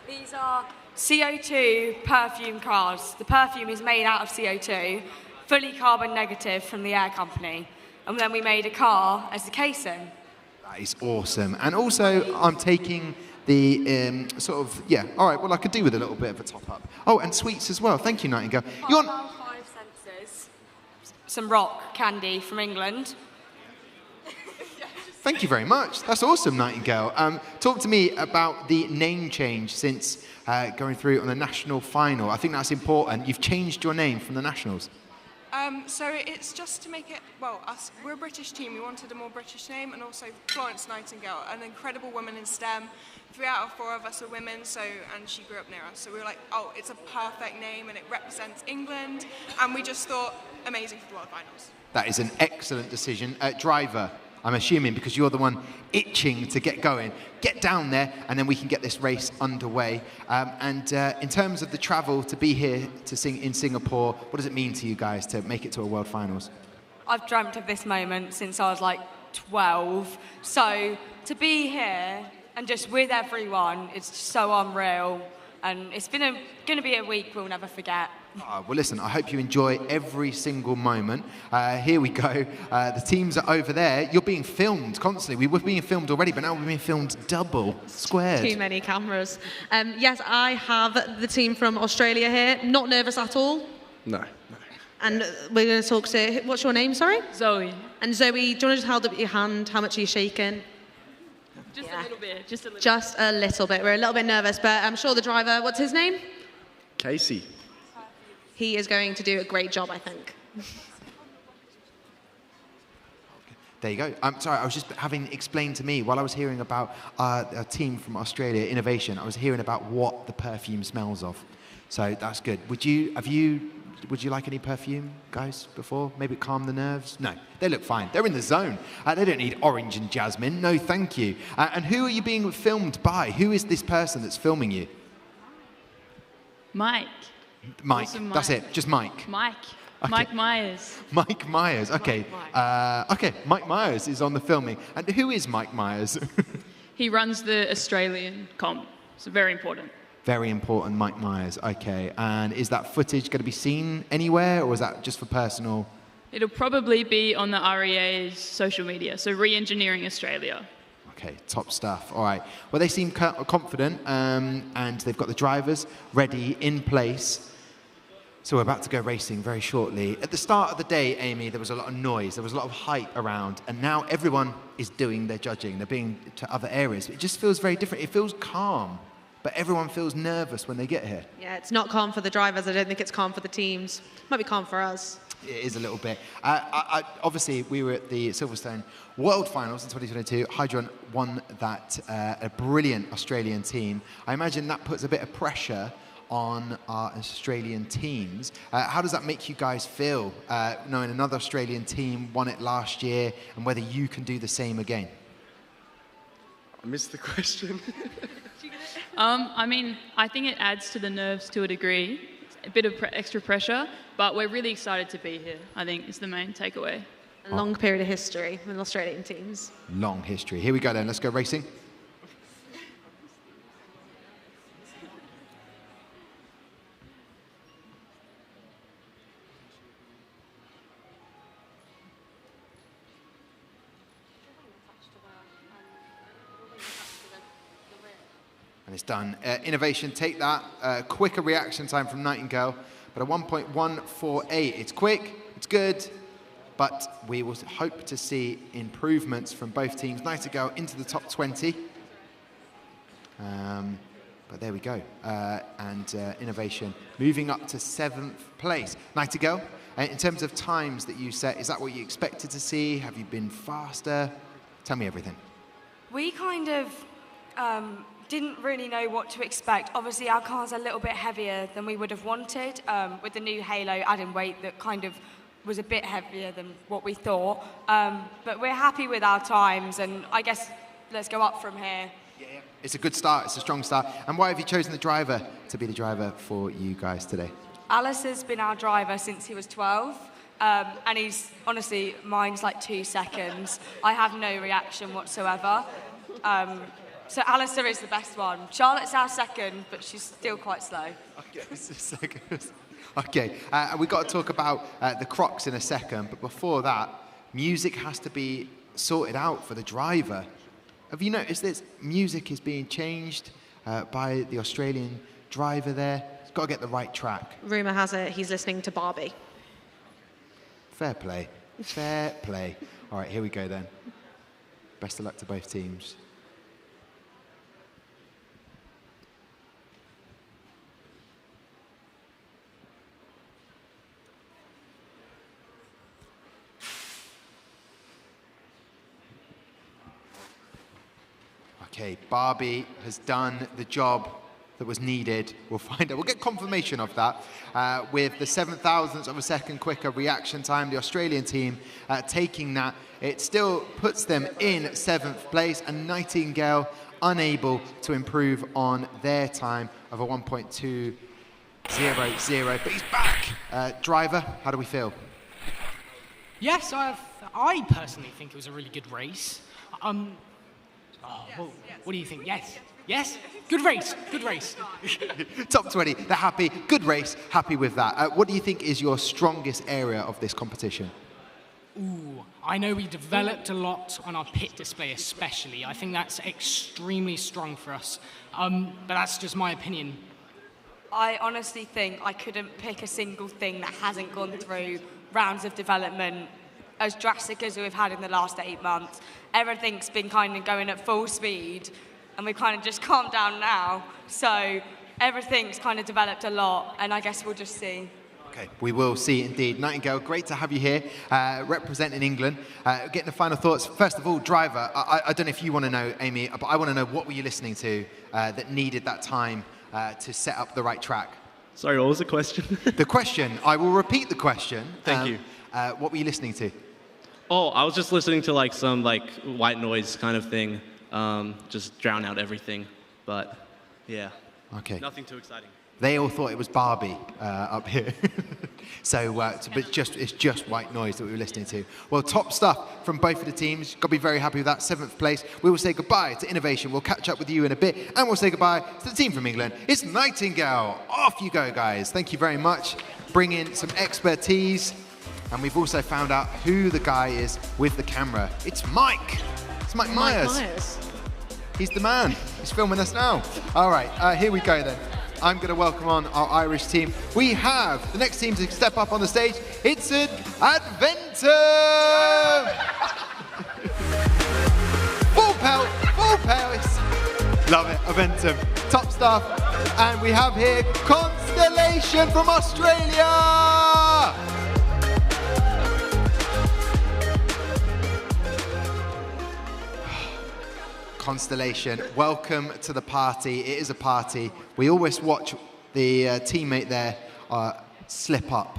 These are CO2 perfume cards. The perfume is made out of CO2. Fully carbon negative from the air company. And then we made a car as the casing. That is awesome. And also, I'm taking the all right, well, I could do with a little bit of a top-up. Oh, and sweets as well. Thank you, Nightingale. You're 5 sensors, some rock candy from England. Thank you very much. That's awesome, Nightingale. Talk to me about the name change since going through on the national final. I think that's important. You've changed your name from the nationals. So it's just to make it, we're a British team. We wanted a more British name, and also Florence Nightingale, an incredible woman in STEM. 3 out of 4 of us are women, and she grew up near us. So we were like, oh, it's a perfect name, and it represents England. And we just thought, amazing for the World Finals. That is an excellent decision. Driver, I'm assuming, because you're the one itching to get going. Get down there, and then we can get this race underway. In terms of the travel to be here to sing in Singapore, what does it mean to you guys to make it to a World Finals? I've dreamt of this moment since I was like 12. So to be here and just with everyone, it's just so unreal. And it's been going to be a week we'll never forget. Well, listen, I hope you enjoy every single moment. Here we go. The teams are over there. You're being filmed constantly. We were being filmed already, but now we're being filmed double, squared. Too many cameras. Yes, I have the team from Australia here. Not nervous at all. No. And we're going to talk to, what's your name, sorry? Zoe. And Zoe, do you want to just hold up your hand? How much are you shaking? Just a little bit. Just a little. Just a little bit. We're a little bit nervous, but I'm sure the driver, what's his name? Casey. He is going to do a great job, I think. There you go. I'm sorry, I was just having explained to me while I was hearing about a team from Australia, Innovation, I was hearing about what the perfume smells of. So that's good. Would you like any perfume, guys, before? Maybe calm the nerves? No, they look fine. They're in the zone. They don't need orange and jasmine. No, thank you. And who are you being filmed by? Who is this person that's filming you? Mike. Mike. That's it. Just Mike. Mike. Okay. Mike Myers. Mike Myers. Okay. Okay. Mike Myers is on the filming. And who is Mike Myers? He runs the Australian comp. So very important. Very important, Mike Myers. Okay. And is that footage going to be seen anywhere, or is that just for personal? It'll probably be on the REA's social media. So Re-Engineering Australia. Okay, top stuff. All right. Well, they seem confident, and they've got the drivers ready in place. So we're about to go racing very shortly. At the start of the day, Amy, there was a lot of noise. There was a lot of hype around. And now everyone is doing their judging. They're being to other areas. It just feels very different. It feels calm. But everyone feels nervous when they get here. Yeah, it's not calm for the drivers. I don't think it's calm for the teams. Might be calm for us. It is a little bit. Obviously, we were at the Silverstone World Finals in 2022. Hadron won that, a brilliant Australian team. I imagine that puts a bit of pressure on our Australian teams. How does that make you guys feel, knowing another Australian team won it last year, and whether you can do the same again? I missed the question. I mean, I think it adds to the nerves to a degree. A bit of extra pressure, but we're really excited to be here, I think, is the main takeaway. A long period of history with Australian teams. Long history. Here we go then. Let's go racing. And it's done. Innovation, take that. Quicker reaction time from Nightingale, but a 1.148. It's quick, it's good, but we will hope to see improvements from both teams. Nightingale into the top 20. But there we go. And Innovation moving up to 7th place. Nightingale, in terms of times that you set, is that what you expected to see? Have you been faster? Tell me everything. We kind of didn't really know what to expect. Obviously, our car's a little bit heavier than we would have wanted, with the new Halo adding weight that kind of was a bit heavier than what we thought. But we're happy with our times, and I guess let's go up from here. It's a good start, it's a strong start. And why have you chosen the driver to be the driver for you guys today? Alice has been our driver since he was 12, and he's, honestly, mine's like 2 seconds. I have no reaction whatsoever. So Alistair is the best one. Charlotte's our second, but she's still quite slow. Okay, we've got to talk about the Crocs in a second, but before that, music has to be sorted out for the driver. Have you noticed this? Music is being changed by the Australian driver there. He's got to get the right track. Rumour has it he's listening to Barbie. Fair play. Fair play. All right, here we go then. Best of luck to both teams. Okay, Barbie has done the job that was needed. We'll find out. We'll get confirmation of that with the 7,000th of a second quicker reaction time. The Australian team taking that. It still puts them in 7th place, and Nightingale unable to improve on their time of a 1.200. But he's back. Driver, how do we feel? Yes, I personally think it was a really good race. Well, what do you think? Yes? Yes? Good race, good race. Top 20, they're happy. Good race, happy with that. What do you think is your strongest area of this competition? Ooh, I know we developed a lot on our pit display especially. I think that's extremely strong for us. But that's just my opinion. I honestly think I couldn't pick a single thing that hasn't gone through rounds of development as drastic as we've had in the last 8 months. Everything's been kind of going at full speed, and we've kind of just calmed down now. So everything's kind of developed a lot, and I guess we'll just see. Okay, we will see indeed. Nightingale, great to have you here, representing England. Getting the final thoughts. First of all, driver, I don't know if you want to know, Amy, but I want to know, what were you listening to that needed that time to set up the right track? Sorry, what was the question? The question, I will repeat the question. Thank you. What were you listening to? Oh, I was just listening to like some like white noise kind of thing, just drown out everything. But yeah, okay, nothing too exciting. They all thought it was Barbie up here. So, but it's just white noise that we were listening to. Well, top stuff from both of the teams. Got to be very happy with that. 7th place. We will say goodbye to Innovation. We'll catch up with you in a bit, and we'll say goodbye to the team from England. It's Nightingale. Off you go, guys. Thank you very much. Bring in some expertise. And we've also found out who the guy is with the camera. It's Mike. It's Mike Myers. He's the man. He's filming us now. All right, here we go then. I'm going to welcome on our Irish team. We have the next team to step up on the stage. It's an Adventum! Full pelt, full pelt. Love it, Adventum. Top stuff. And we have here Constellation from Australia! Constellation, welcome to the party. It is a party. We always watch the teammate there slip up.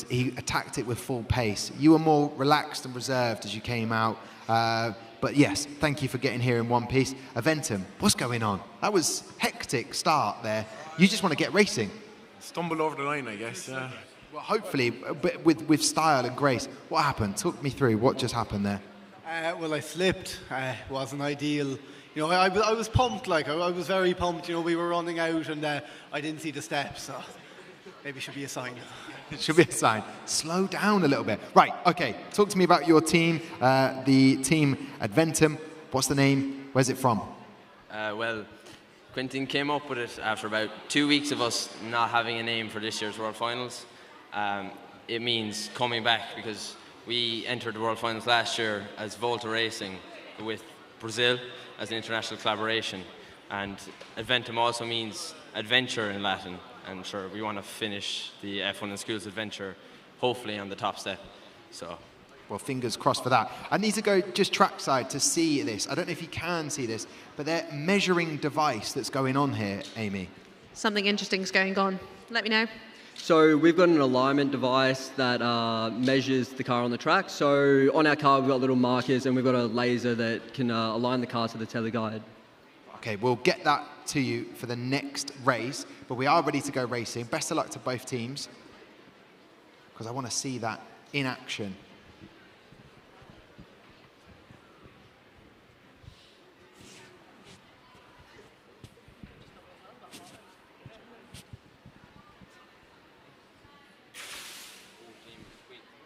He attacked it with full pace. You were more relaxed and reserved as you came out. But yes, thank you for getting here in one piece. Adventum, what's going on? That was hectic start there. You just want to get racing. Stumbled over the line, I guess. Well, hopefully, but with style and grace. What happened? Talk me through what just happened there. Well, I slipped. Wasn't ideal. You know, I was pumped. Like I was very pumped. You know, we were running out, and I didn't see the steps. So maybe it should be a sign. It should be a sign. Slow down a little bit. Right. Okay. Talk to me about your team. The team Adventum. What's the name? Where's it from? Well, Quentin came up with it after about 2 weeks of us not having a name for this year's World Finals. It means coming back because we entered the World Finals last year as Volta Racing with Brazil as an international collaboration. And Adventum also means adventure in Latin. And sure, we want to finish the F1 in Schools adventure, hopefully on the top step. So, well, fingers crossed for that. I need to go just trackside to see this. I don't know if you can see this, but their measuring device that's going on here, Amy. Something interesting is going on. Let me know. So we've got an alignment device that measures the car on the track. So on our car, we've got little markers and we've got a laser that can align the car to the teleguide. Okay, we'll get that to you for the next race, but we are ready to go racing. Best of luck to both teams, because I want to see that in action.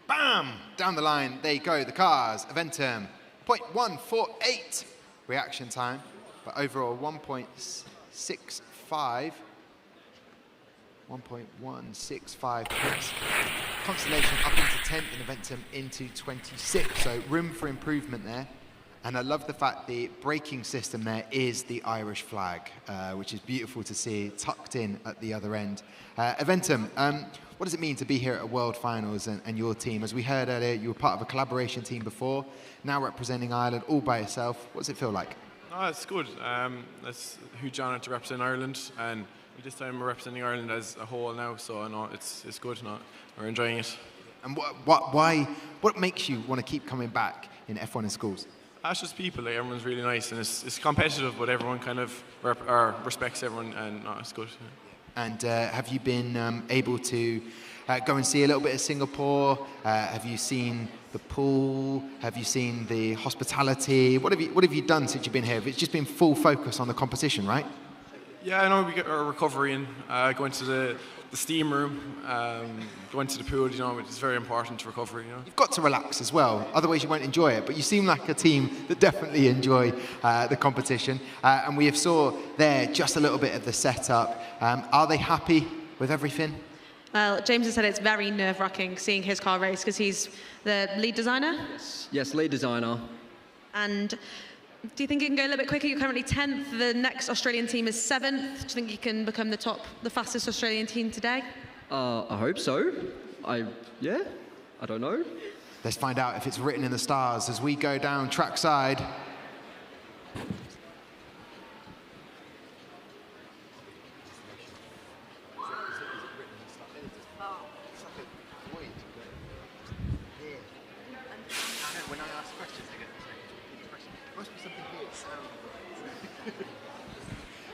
Bam! Down the line, there you go, the cars. Adventum, 0.148 reaction time, but overall 1.65. 1.165 points. Constellation up into 10th and Adventum into 26th, so room for improvement there. And I love the fact the braking system there is the Irish flag, which is beautiful to see tucked in at the other end. Adventum, what does it mean to be here at World Finals and your team? As we heard earlier, you were part of a collaboration team before, now representing Ireland all by yourself. What does it feel like? Oh, it's good. It's a huge honour to represent Ireland, and this time we're representing Ireland as a whole now, so no, it's good. No, we're enjoying it. And what makes you want to keep coming back in F1 in schools? It's just people. Like, everyone's really nice, and it's competitive, but everyone kind of respects everyone, and no, it's good. And have you been able to go and see a little bit of Singapore? Have you seen the pool? Have you seen the hospitality? What have you done since you've been here? It's just been full focus on the competition, right? Yeah, I know we get our recovery in, going to the steam room, going to the pool, you know, which is very important to recovery, you know. You've got to relax as well, otherwise you won't enjoy it. But you seem like a team that definitely enjoy the competition. And we have saw there just a little bit of the setup. Are they happy with everything? Well, James has said it's very nerve-wracking seeing his car race because he's the lead designer. Yes, lead designer. And do you think it can go a little bit quicker? You're currently 10th. The next Australian team is 7th. Do you think you can become the fastest Australian team today? I hope so. I don't know. Let's find out if it's written in the stars as we go down trackside.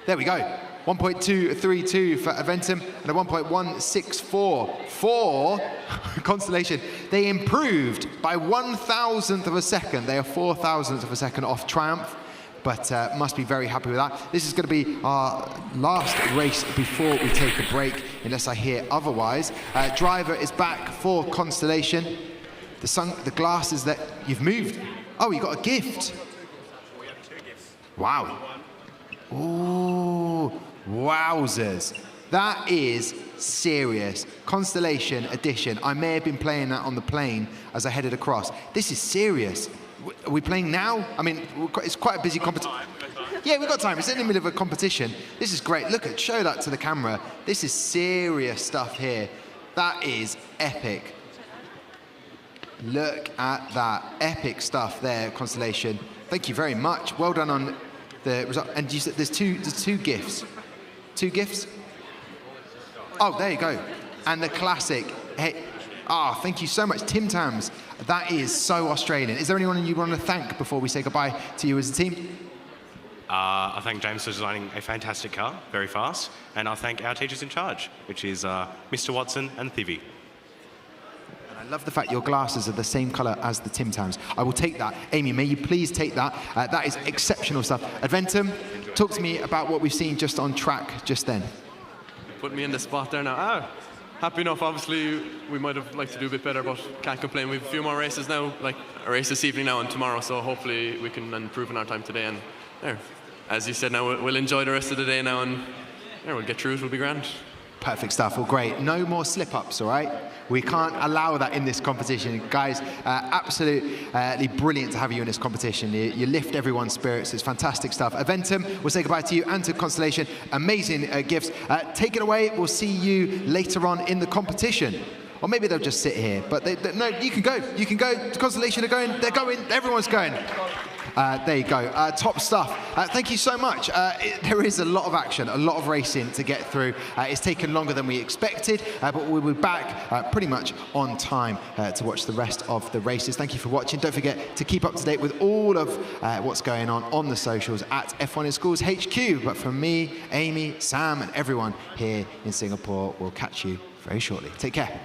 There we go. 1.232 for Adventum and a 1.164 for Constellation. They improved by 1,000th of a second. They are 4,000th of a second off Triumph, but must be very happy with that. This is going to be our last race before we take a break, unless I hear otherwise. Driver is back for Constellation. The glasses that you've moved. Oh, you got a gift. Wow. Ooh, wowzers. That is serious. Constellation Edition. I may have been playing that on the plane as I headed across. This is serious. Are we playing now? I mean, it's quite a busy competition. Yeah, we've got time. It's in the middle of a competition. This is great. Look, show that to the camera. This is serious stuff here. That is epic. Look at that. Epic stuff there, Constellation. Thank you very much. Well done on the result. And you said there's two gifts. 2 gifts? Oh, there you go. And the classic. Hey, thank you so much. Tim Tams. That is so Australian. Is there anyone you want to thank before we say goodbye to you as a team? I thank James for designing a fantastic car, very fast. And I thank our teachers in charge, which is Mr. Watson and Thivi. I love the fact your glasses are the same colour as the Tim Tams. I will take that. Amy, may you please take that? That is exceptional stuff. Adventum, talk to me about what we've seen just on track just then. Put me in the spot there now. Happy enough. Obviously, we might have liked to do a bit better, but can't complain. We have a few more races now, like a race this evening now and tomorrow, so hopefully we can improve in our time today. And there, as you said, now we'll enjoy the rest of the day now, and yeah, we'll get through it. We'll be grand. Perfect stuff. Well, great. No more slip-ups, all right? We can't allow that in this competition. Guys, absolutely brilliant to have you in this competition. You lift everyone's spirits. It's fantastic stuff. Eventum, we'll say goodbye to you, and to Constellation. Amazing gifts. Take it away. We'll see you later on in the competition. Or maybe they'll just sit here. But no, you can go. You can go. Constellation are going. They're going. Everyone's going. There you go. Top stuff. Thank you so much. There is a lot of action, a lot of racing to get through. It's taken longer than we expected, but we'll be back pretty much on time to watch the rest of the races. Thank you for watching. Don't forget to keep up to date with all of what's going on the socials at F1 in Schools HQ. But from me, Amy, Sam, and everyone here in Singapore, we'll catch you very shortly. Take care.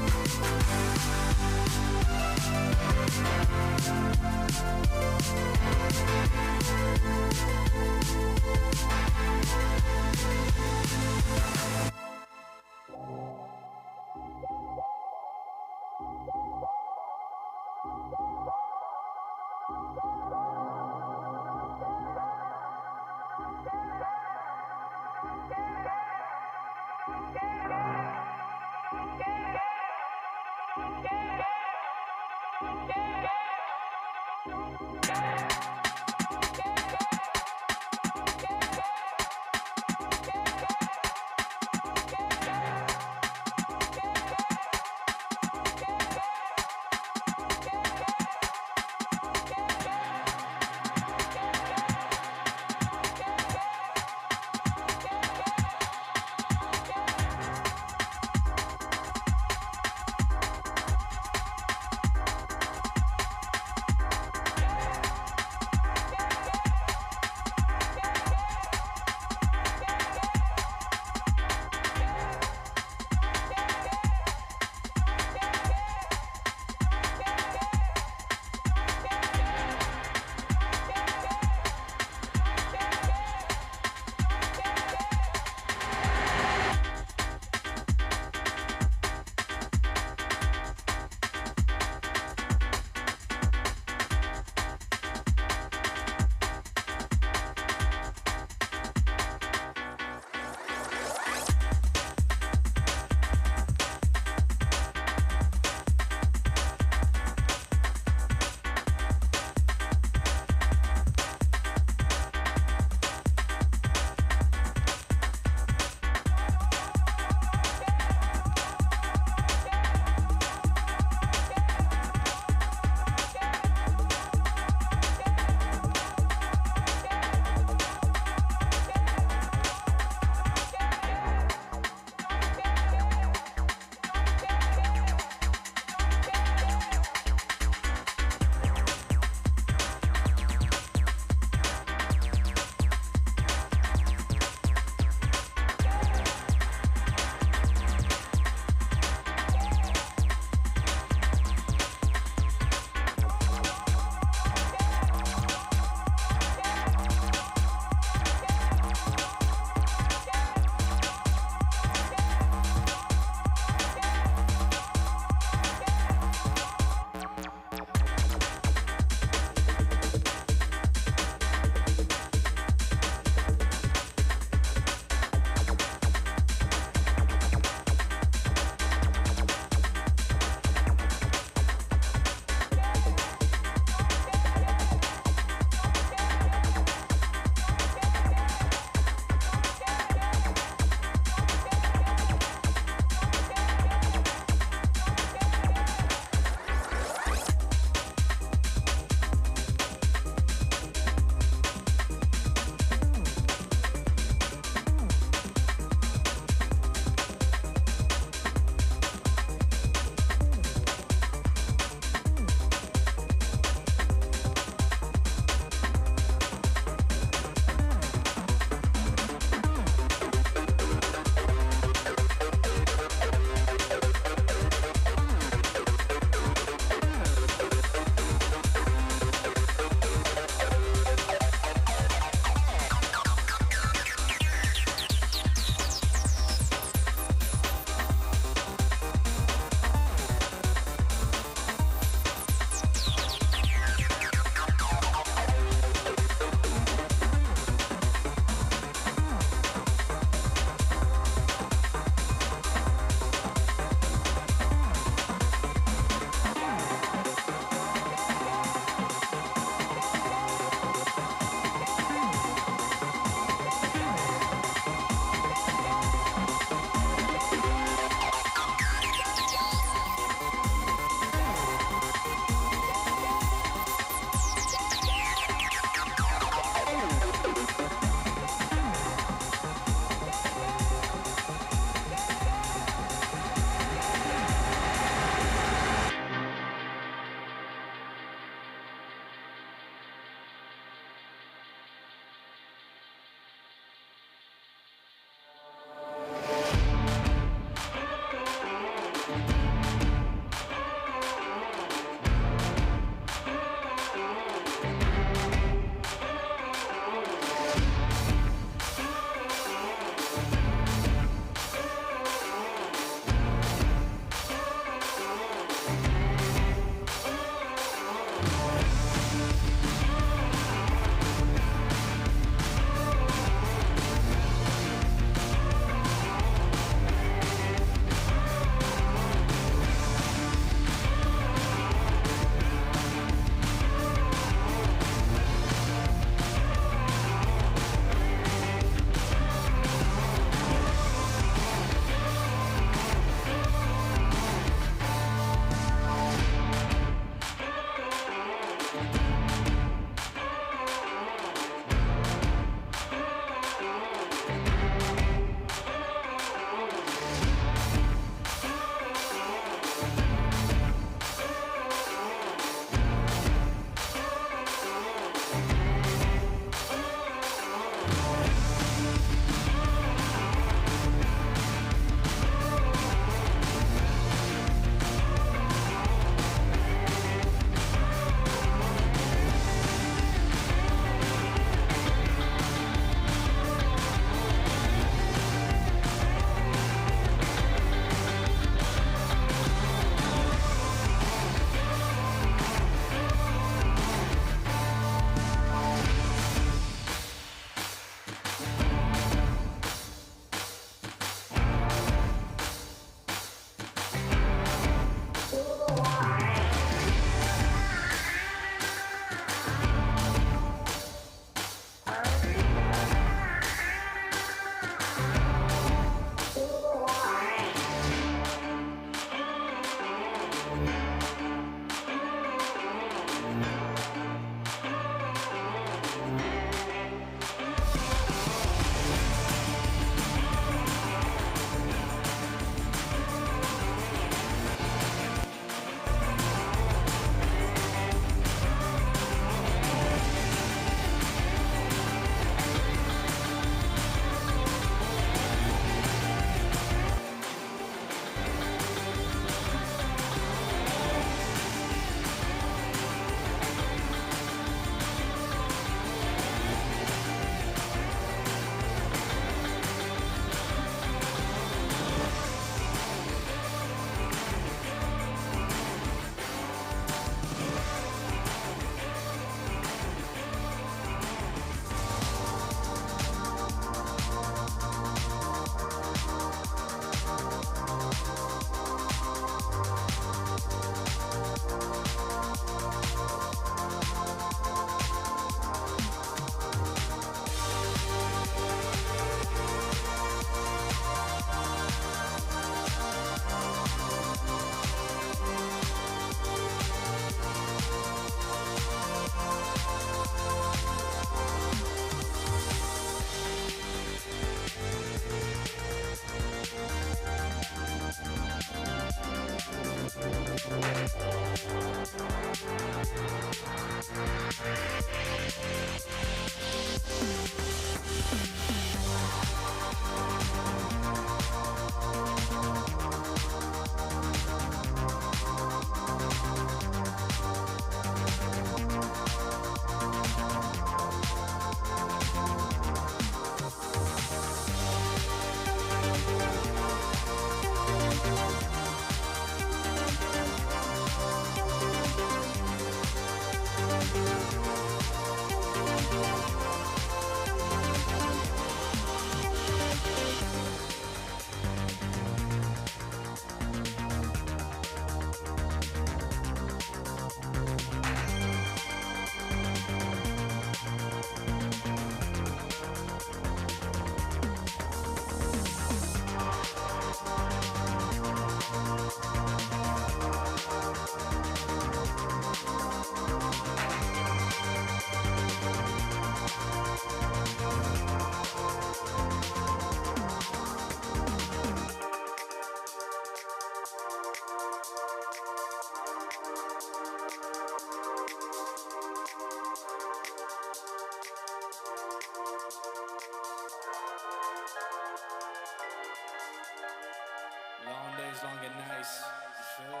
Long days, longer nights. You feel?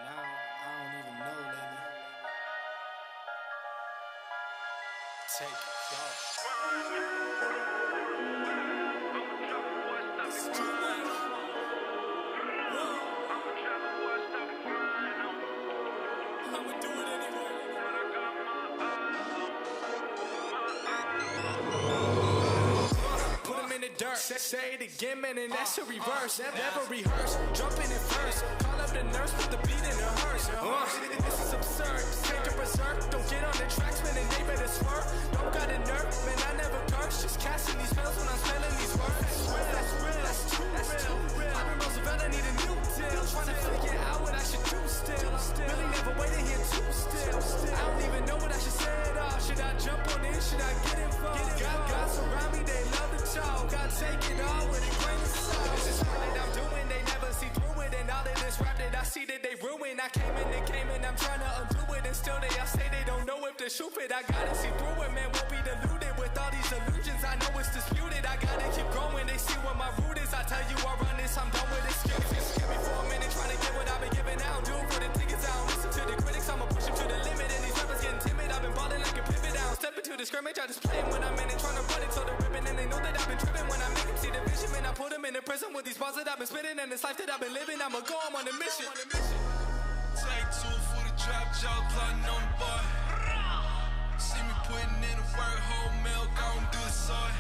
Now I don't even know, lady. Take it, go. Dirt. Say it again, man, and that's a reverse. Never rehearse, jumping in first. Call up the nurse, put the beat in the hearse. This is absurd, came to berserk. Don't get on the tracks, man, and they better swerve. Don't got a nerve, man, I never curse. Just casting these spells when I'm spelling these words. That's real, that's too real. I've been Roosevelt, I need a new deal. Trying to figure out what I should do still. Really never waited here too still. I don't even know what I should say at all. Should I jump on in? Should I get involved? Got around me, they love to talk. I take it all with a grain of salt. This is what I'm doing, they never see through it. And all of this rap that I see that they ruin. I came in the game and I'm trying to undo it. And still they all say they don't know if to shoot it. I gotta see through it, man, won't be deluded with all these illusions. I know it's disputed, I gotta keep going. They see what my root is, I tell you I run this, I'm done with excuses. Give me for a minute, trying to get what I've been giving out. Do it for the tickets, I don't listen to the critics. I'ma push them to the limit, and these rappers getting timid. I've been balling like a pivot, I don't step into the scrimmage. I just play them when I'm in it, trying to run it till the ribbon. And they know that I've been tripping when I make them see the vision. Man, I put them in the prison with these bars that I've been spitting. And this life that I've been living, I'ma go, I'm on a mission. Take two for the trap, jaw plotting on the boy. See me putting in the work, whole milk, I don't do the soy.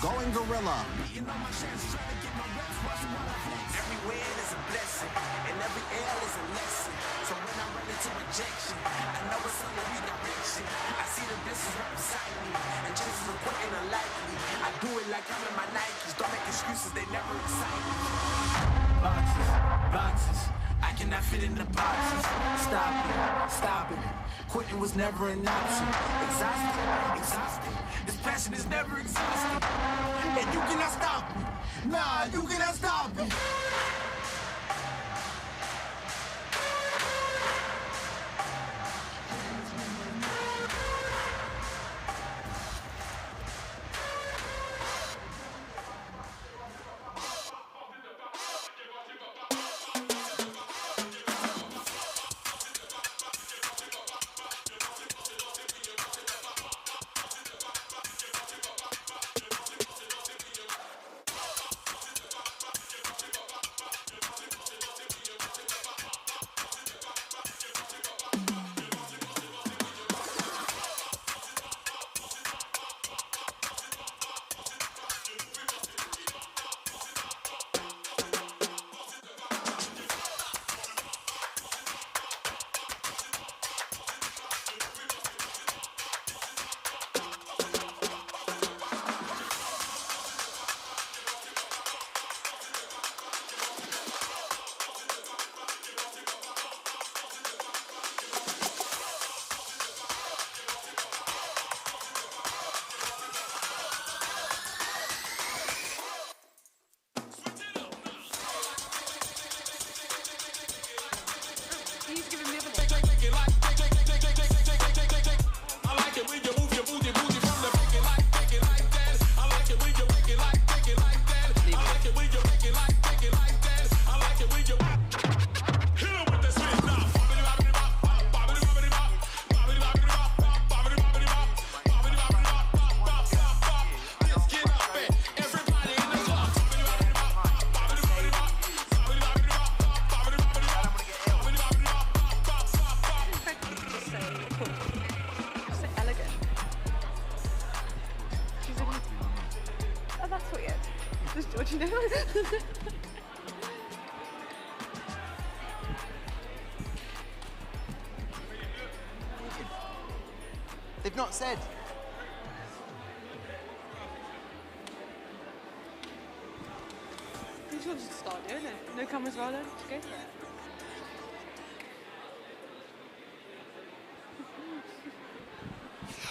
Going gorilla. Every win is a blessing, and every L is a lesson. So when I run into rejection, I know it's under redirection. I see the blessings right beside me, and chances are quite unlikely. I do it like I'm in my Nikes. Don't make excuses, they never excite me. Boxes, boxes. I cannot fit in the boxes. Stop it, stop it. Quitting was never an option. Exhausted, exhausted. This passion is never exhausted. And you cannot stop me. Nah, you cannot stop me. They've not said. You just wanted to start doing it. No cameras rolling. Just go for it.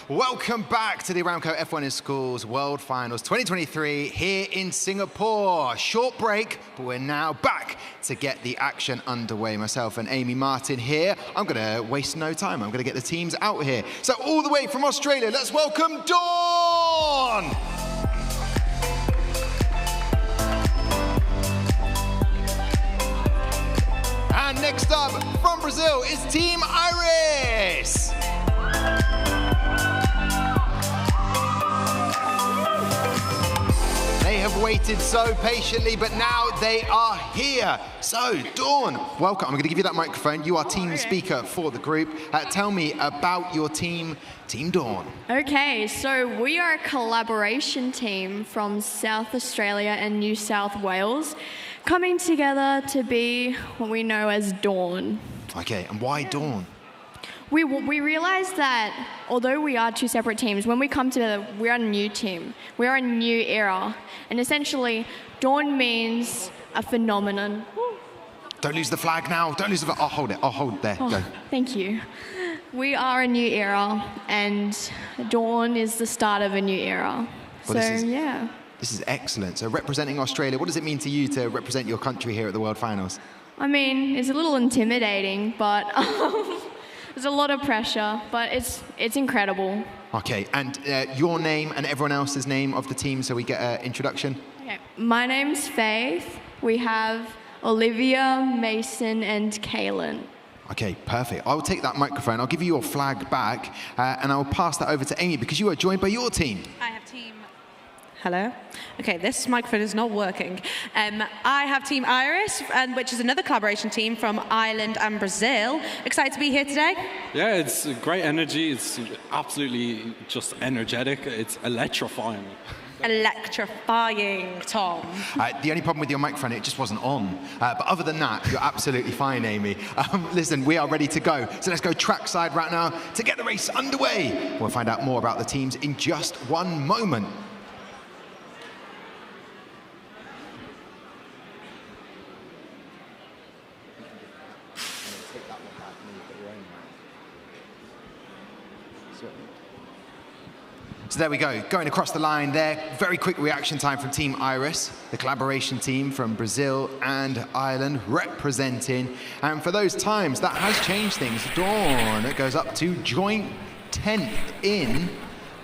Welcome back to the Aramco F1 in Schools World Finals 2023 here in Singapore. Short break, but we're now back to get the action underway. Myself and Amy Martin here. I'm going to waste no time. I'm going to get the teams out here. So all the way from Australia, let's welcome Dawn! And next up from Brazil is Team Iris. They have waited so patiently, but now they are here. So, Dawn, welcome. I'm going to give you that microphone. You are team speaker for the group. Tell me about your team, Team Dawn. Okay, so we are a collaboration team from South Australia and New South Wales, coming together to be what we know as Dawn. Okay, and why Dawn? we realized that although we are two separate teams, when we come together, we are a new team. We are a new era. And essentially, Dawn means a phenomenon. Don't lose the flag now. Don't lose the flag. I'll hold it. I'll hold there. Oh, Go. thank you. We are a new era, and Dawn is the start of a new era. Well, so, yeah. This is excellent. So representing Australia, what does it mean to you to represent your country here at the World Finals? I mean, it's a little intimidating, but there's a lot of pressure, but it's incredible. Okay, and your name and everyone else's name of the team so we get an introduction? Okay. My name's Faith. We have Olivia, Mason, and Kaylin. Okay, perfect. I'll take that microphone. I'll give you your flag back, and I'll pass that over to Amy because you are joined by your team. I have team. Hello? Okay, this microphone is not working. I have Team Iris, which is another collaboration team from Ireland and Brazil. Excited to be here today? Yeah, it's great energy. It's absolutely just energetic. It's electrifying. Electrifying, Tom. The only problem with your microphone, it just wasn't on. But other than that, you're absolutely fine, Amy. Listen, we are ready to go. So let's go trackside right now to get the race underway. We'll find out more about the teams in just one moment. So there we go, going across the line there. Very quick reaction time from Team Iris, the collaboration team from Brazil and Ireland representing. And for those times, that has changed things. Dawn, it goes up to joint 10th in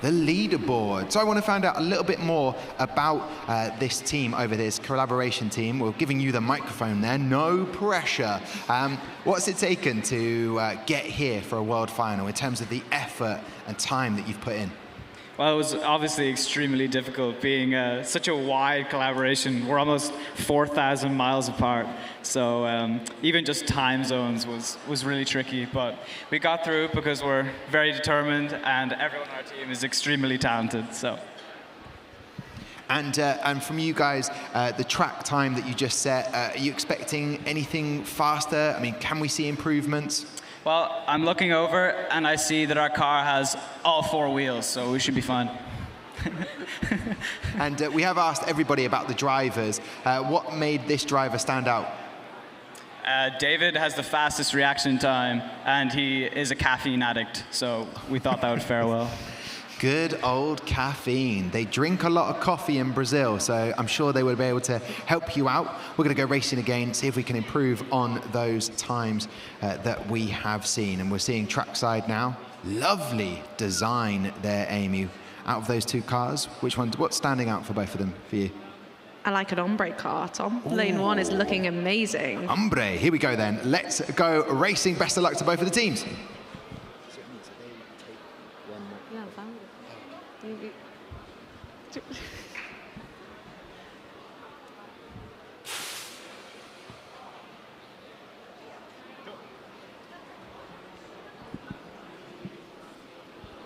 the leaderboard. So I want to find out a little bit more about this team over this collaboration team. We're giving you the microphone there, no pressure. What's it taken to get here for a world final in terms of the effort and time that you've put in? Well, it was obviously extremely difficult being such a wide collaboration. We're almost 4,000 miles apart. So even just time zones was really tricky. But we got through it because we're very determined and everyone on our team is extremely talented. So. And from you guys, the track time that you just set, are you expecting anything faster? I mean, can we see improvements? Well, I'm looking over and I see that our car has all 4 wheels, so we should be fine. And we have asked everybody about the drivers. What made this driver stand out? David has the fastest reaction time, and he is a caffeine addict, so we thought that would fare well. Good old caffeine. They drink a lot of coffee in Brazil, so I'm sure they would be able to help you out. We're going to go racing again, see if we can improve on those times that we have seen. And we're seeing trackside now. Lovely design there, Amy. Out of those 2 cars, what's standing out for both of them for you? I like an ombre car, Tom. Lane 1 is looking amazing. Ombre, here we go then. Let's go racing. Best of luck to both of the teams.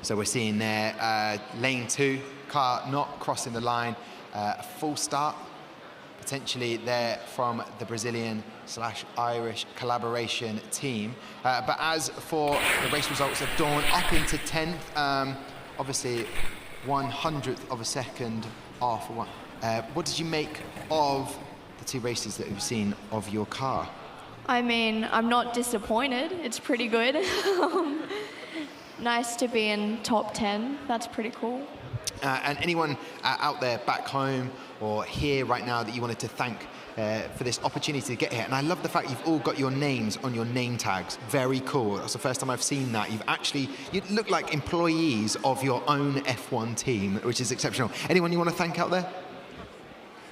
So we're seeing there, lane 2, car not crossing the line, full start, potentially there from the Brazilian/Irish collaboration team. But as for the race results of Dawn, up into 10th, obviously 1/100th of a second off. What did you make of the 2 races that we've seen of your car? I mean, I'm not disappointed. It's pretty good. Nice to be in top 10. That's pretty cool. And anyone out there back home or here right now that you wanted to thank for this opportunity to get here? And I love the fact you've all got your names on your name tags. Very cool. That's the first time I've seen that. You look like employees of your own F1 team, which is exceptional. Anyone you want to thank out there?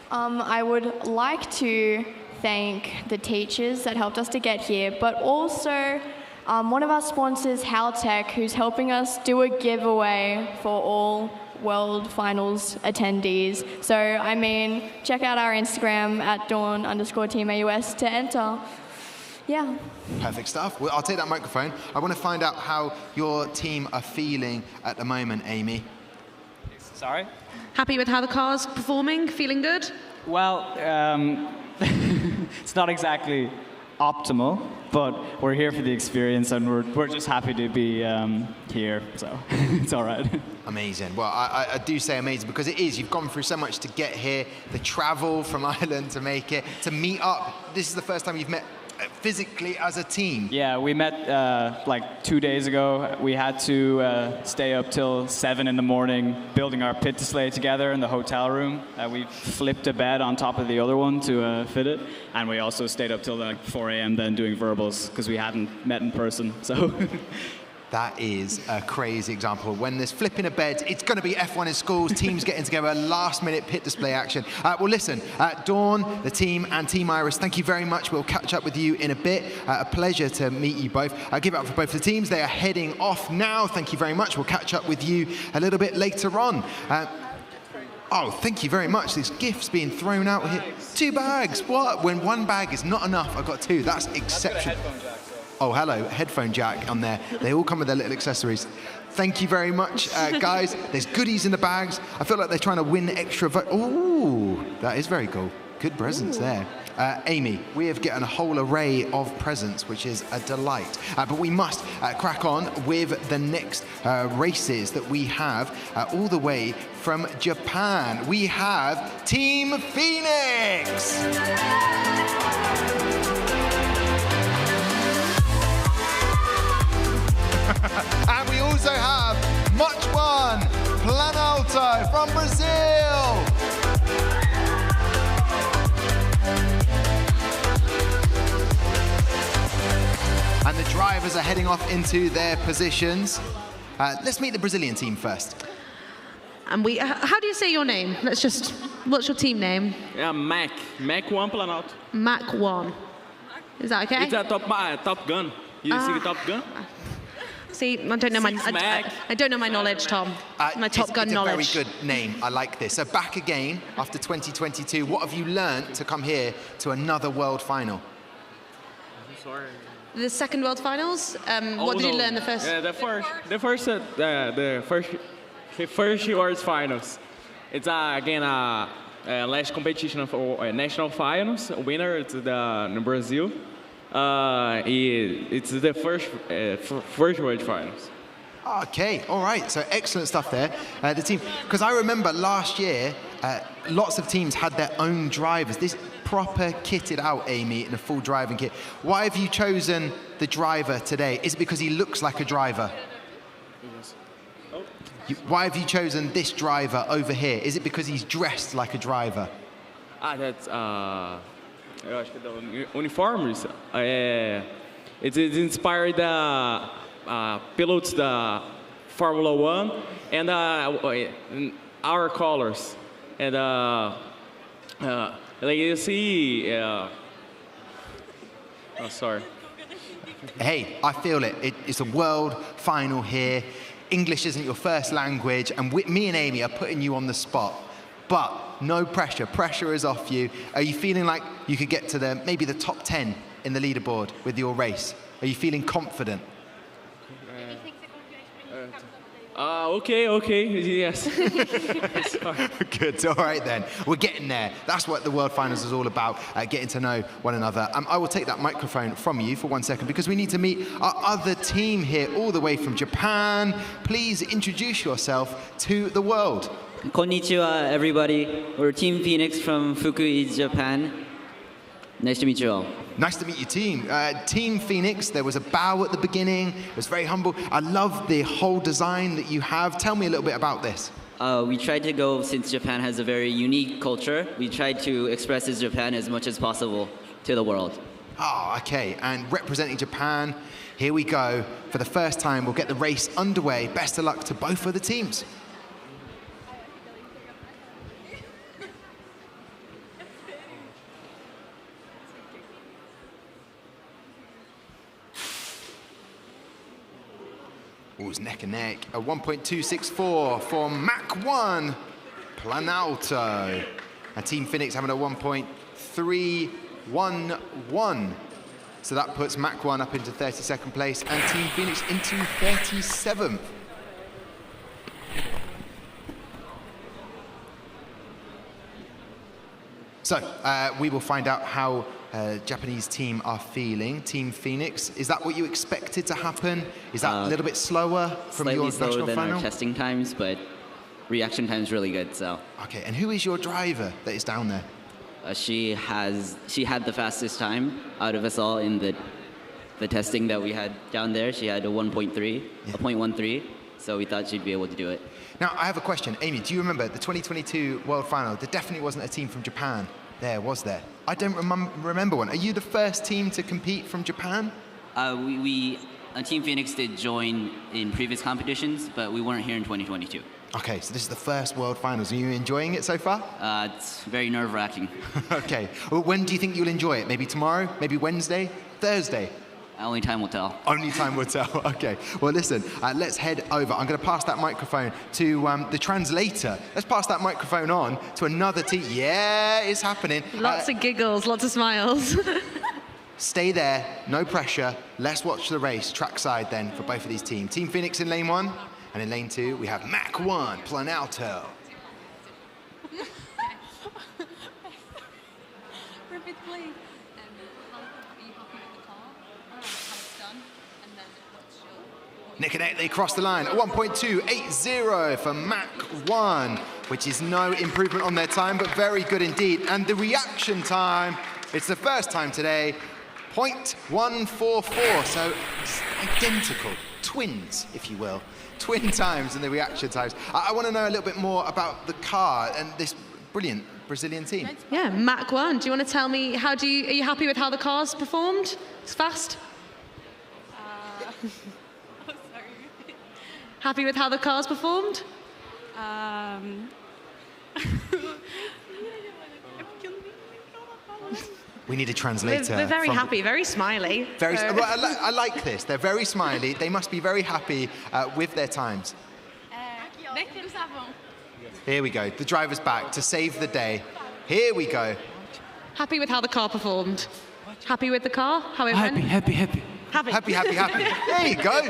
I would like to thank the teachers that helped us to get here, but also one of our sponsors, Haltech, who's helping us do a giveaway for all World Finals attendees. So, I mean, check out our Instagram at Dawn_TeamAUS to enter. Yeah. Perfect stuff. Well, I'll take that microphone. I want to find out how your team are feeling at the moment, Amy. Sorry? Happy with how the car's performing? Feeling good? Well, it's not exactly optimal, but we're here for the experience, and we're just happy to be here, so it's all right. Amazing. Well, I do say amazing because it is. You've gone through so much to get here, the travel from Ireland to make it, to meet up. This is the first time you've met physically as a team. Yeah, we met like 2 days ago. We had to stay up till 7 in the morning building our pit display together in the hotel room. We flipped a bed on top of the other one to fit it, and we also stayed up till like 4 a.m. then doing verbals because we hadn't met in person. So. That is a crazy example. When there's flipping a bed, it's going to be F1 in schools, teams getting together, last-minute pit display action. Well, listen, Dawn, the team, and Team Iris, thank you very much. We'll catch up with you in a bit. A pleasure to meet you both. I'll give it up for both the teams. They are heading off now. Thank you very much. We'll catch up with you a little bit later on. Oh, thank you very much. There's gifts being thrown out here. 2 bags. What? When 1 bag is not enough, I've got 2. That's exceptional. Oh, hello, headphone jack on there. They all come with their little accessories. Thank you very much, guys. There's goodies in the bags. I feel like they're trying to win extra vote. Ooh, that is very cool. Good presents there. Amy, we have gotten a whole array of presents, which is a delight. But we must crack on with the next races that we have all the way from Japan. We have Team Phoenix. And we also have Mach 1 Planalto from Brazil. And the drivers are heading off into their positions. Let's meet the Brazilian team first. And how do you say your name? What's your team name? Yeah, Mach 1 Planalto. Mach 1. Is that okay? It's a Top Gun. You see Top Gun? See, I don't know my knowledge, Tom. My Top Gun knowledge. It's a very good name. I like this. So back again after 2022. What have you learned to come here to another World Final? Sorry. The second World Finals. What did you learn the first? Yeah, the first World Finals. It's again last competition for national finals. Winner is in Brazil. It's the first World Finals. Okay, all right. So excellent stuff there. The team, because I remember last year, lots of teams had their own drivers. This proper kitted out, Amy, in a full driving kit. Why have you chosen the driver today? Is it because he looks like a driver? Yes. Why have you chosen this driver over here? Is it because he's dressed like a driver? That's eu acho que é uniformes. It's inspired the pilots da Formula 1 and our colors. And like you see, oh, sorry. Hey, I feel it. It's a world final here. English isn't your first language, and me and Amy are putting you on the spot. But no pressure. Pressure is off you. Are you feeling like you could get to maybe the top 10 in the leaderboard with your race? Are you feeling confident? Okay, yes. Good, all right then. We're getting there. That's what the World Finals is all about, getting to know one another. I will take that microphone from you for 1 second because we need to meet our other team here all the way from Japan. Please introduce yourself to the world. Konnichiwa, everybody. We're Team Phoenix from Fukui, Japan. Nice to meet you all. Nice to meet you, team. Team Phoenix, there was a bow at the beginning. It was very humble. I love the whole design that you have. Tell me a little bit about this. We tried to go, since Japan has a very unique culture, we tried to express Japan as much as possible to the world. Oh, okay. And representing Japan, here we go. For the first time, we'll get the race underway. Best of luck to both of the teams. Oh, it's neck and neck. A 1.264 for Mach 1 Planalto. And Team Phoenix having a 1.311. So that puts Mach 1 up into 32nd place and Team Phoenix into 37th. So we will find out how Japanese team are feeling. Team Phoenix, is that what you expected to happen? Is that a little bit slower from your Slightly slower national than final? our testing times, but reaction time's really good, so. Okay, and who is your driver that is down there? She had the fastest time out of us all in the testing that we had down there. She had a 0.13, so we thought she'd be able to do it. Now, I have a question. Amy, do you remember the 2022 World Final? There definitely wasn't a team from Japan there, was there? I don't remember one. Are you the first team to compete from Japan? Team Phoenix did join in previous competitions, but we weren't here in 2022. Okay, so this is the first World Finals. Are you enjoying it so far? It's very nerve-wracking. Okay. Well, when do you think you'll enjoy it? Maybe tomorrow? Maybe Wednesday? Thursday? Only time will tell. Only time will tell. Okay. Well, listen, let's head over. I'm going to pass that microphone to the translator. Let's pass that microphone on to another team. Yeah, it's happening. Lots of giggles, lots of smiles. Stay there, no pressure. Let's watch the race, trackside then, for both of these teams. Team Phoenix in lane 1, and in lane 2, we have Mach 1, Planalto. Repeatedly. Nick and Nick, they cross the line at 1.280 for Mach 1, which is no improvement on their time, but very good indeed. And the reaction time, it's the first time today, 0.144, so it's identical, twins, if you will. Twin times in the reaction times. I want to know a little bit more about the car and this brilliant Brazilian team. Yeah, Mach 1. Do you want to tell me, are you happy with how the car's performed? It's fast? Happy with how the car's performed? We need a translator. We're very happy, very smiley. Very. Well, I like this. They're very smiley. They must be very happy with their times. Here we go. The driver's back to save the day. Here we go. Happy with how the car performed? Happy with the car? How it went? Happy. There you go.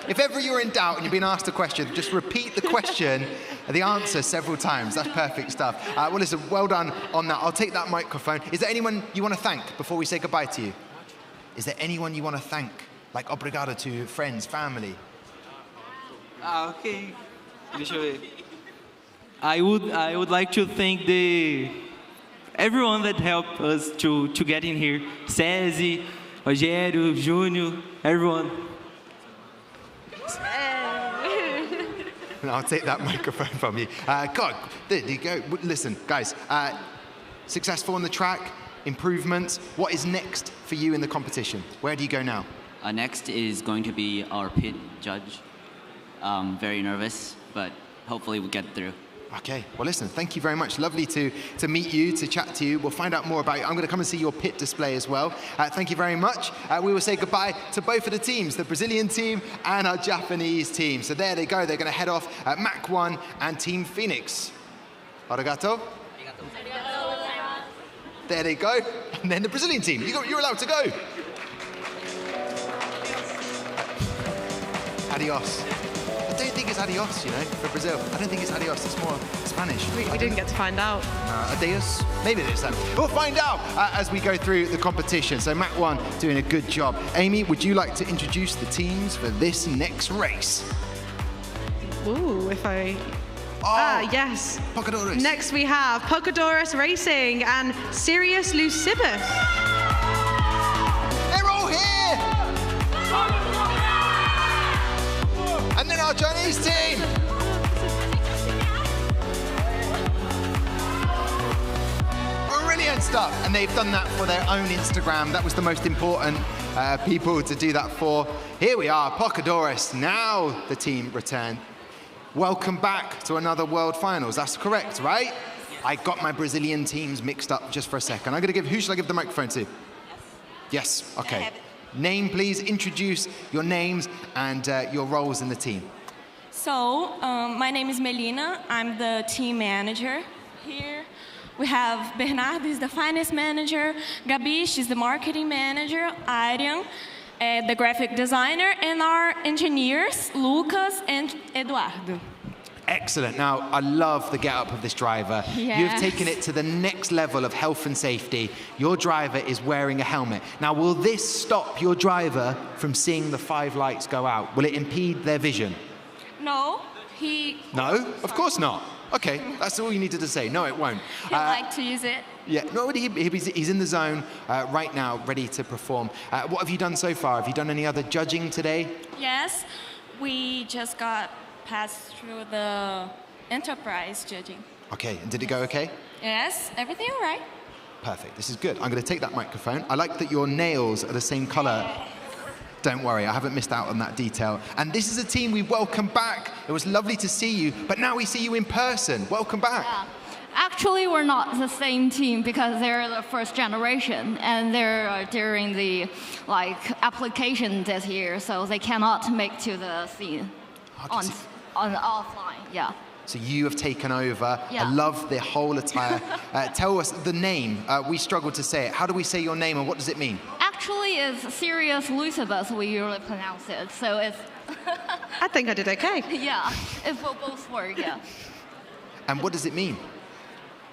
If ever you're in doubt and you've been asked a question, just repeat the question and the answer several times. That's perfect stuff. Well, listen, well done on that. I'll take that microphone. Is there anyone you want to thank before we say goodbye to you? Is there anyone you want to thank? Like obrigado to friends, family? Okay. Deixa eu ver. I would like to thank everyone that helped us to get in here. Cesi, Rogério, Júnior, everyone. And I'll take that microphone from you. God, there you go. Listen, guys, successful on the track, improvements. What is next for you in the competition? Where do you go now? Next is going to be our pit judge. Very nervous, but hopefully we'll get through. Okay, well listen, thank you very much. Lovely to meet you, to chat to you. We'll find out more about you. I'm going to come and see your pit display as well. Thank you very much. We will say goodbye to both of the teams, the Brazilian team and our Japanese team. So there they go. They're going to head off at Mach 1 and Team Phoenix. Arigato. There they go. And then the Brazilian team. You're allowed to go. Adios. I don't think it's adios, you know, for Brazil. I don't think it's adios, it's more Spanish. We didn't get to find out. Adios? Maybe it is that. We'll find out as we go through the competition. So Mach 1 doing a good job. Amy, would you like to introduce the teams for this next race? Ooh, if I... yes. Pocadores. Next we have Pocadores Racing and Sirius Lucibus. They're all here! And then our Chinese team! Brilliant stuff! And they've done that for their own Instagram. That was the most important people to do that for. Here we are, Pocadores. Now the team return. Welcome back to another World Finals. That's correct, right? I got my Brazilian teams mixed up just for a second. who should I give the microphone to? Yes, okay. Name, please. Introduce your names and your roles in the team. So, my name is Melina. I'm the team manager. Here we have Bernardo, is the finance manager. Gabi, she's the marketing manager. Arian, the graphic designer. And our engineers, Lucas and Eduardo. Excellent. Now, I love the get-up of this driver. Yes. You've taken it to the next level of health and safety. Your driver is wearing a helmet. Now, will this stop your driver from seeing the 5 lights go out? Will it impede their vision? No, No? Of course not. Okay, that's all you needed to say. No, it won't. he liked to use it. Yeah, no, he's in the zone right now, ready to perform. What have you done so far? Have you done any other judging today? Yes, we just got passed through the enterprise judging. Okay, and did it go okay? Yes, everything all right. Perfect, this is good. I'm going to take that microphone. I like that your nails are the same color. Don't worry, I haven't missed out on that detail. And this is a team we welcome back. It was lovely to see you, but now we see you in person. Welcome back. Yeah. Actually, we're not the same team because they're the first generation, and they're during the application this year, so they cannot make to the scene on offline. Yeah. So you have taken over. Yeah. I love the whole attire. Tell us the name. We struggled to say it. How do we say your name, and what does it mean? Actually, it's Sirius Lucibus, we usually pronounce it. So it's. I think I did okay. Yeah, it will both work. Yeah. And what does it mean?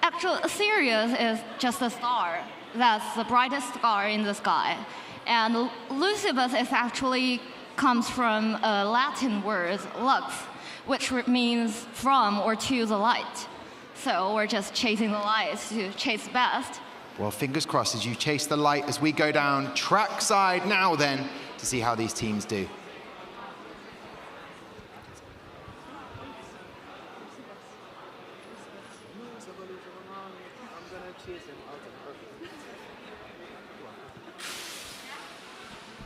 Actually, Sirius is just a star. That's the brightest star in the sky. And Lucibus is actually comes from a Latin word, lux, which means from or to the light. So we're just chasing the light to chase best. Well, fingers crossed as you chase the light as we go down trackside now then to see how these teams do.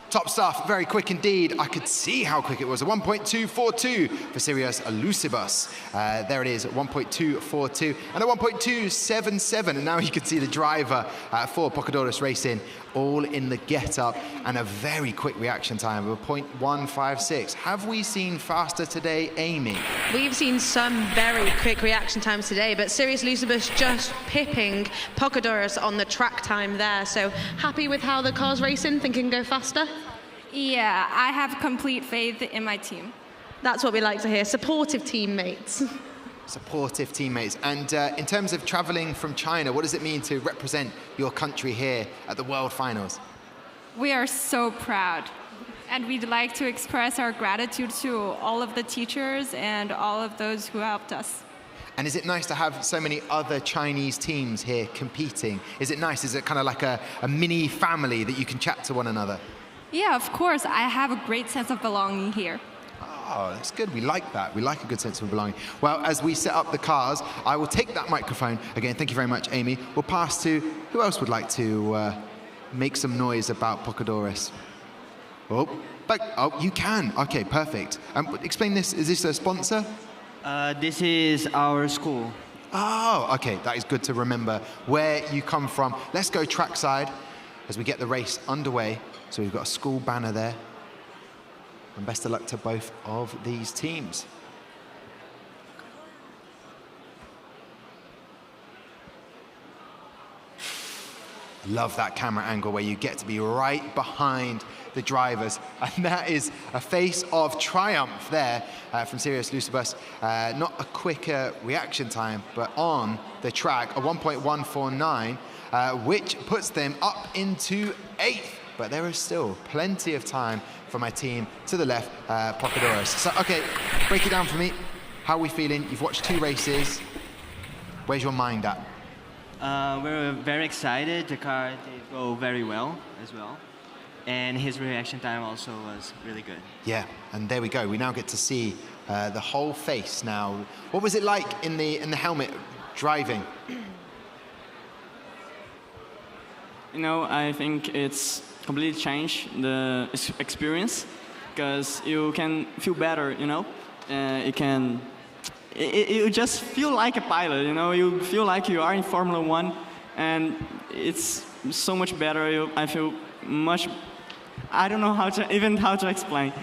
Top stuff, very quick indeed. I could see how quick it was. A 1.242 for Sirius Lucibus. There it is, 1.242 and a 1.277. And now you can see the driver for Portugal Racing all in the get-up and a very quick reaction time of a 0.156. Have we seen faster today, Amy? We've seen some very quick reaction times today, but Sirius Lucibus just pipping Portugal on the track time there. So happy with how the car's racing? Think it can go faster? Yeah, I have complete faith in my team. That's what we like to hear. Supportive teammates. Supportive teammates. And in terms of traveling from China, what does it mean to represent your country here at the World Finals? We are so proud. And we'd like to express our gratitude to all of the teachers and all of those who helped us. And is it nice to have so many other Chinese teams here competing? Is it nice? Is it kind of like a mini family that you can chat to one another? Yeah, of course. I have a great sense of belonging here. Oh, that's good. We like that. We like a good sense of belonging. Well, as we set up the cars, I will take that microphone. Again, thank you very much, Amy. We'll pass to who else would like to make some noise about Portugal. Oh, you can. Okay, perfect. Explain this. Is this a sponsor? This is our school. Oh, okay. That is good to remember where you come from. Let's go trackside as we get the race underway. So we've got a school banner there. And best of luck to both of these teams. Love that camera angle where you get to be right behind the drivers. And that is a face of triumph there from Sirius Lucibus. Not a quicker reaction time, but on the track, a 1.149, which puts them up into 8th. But there is still plenty of time for my team to the left, Portugal. So, okay, break it down for me. How are we feeling? You've watched 2 races. Where's your mind at? We're very excited. The car did go very well as well. And his reaction time also was really good. Yeah, and there we go. We now get to see the whole face now. What was it like in the helmet driving? You know, I think it's completely changed the experience because you can feel better, you know. You just feel like a pilot, you know. You feel like you are in Formula 1 and it's so much better. I feel much, I don't know how to explain.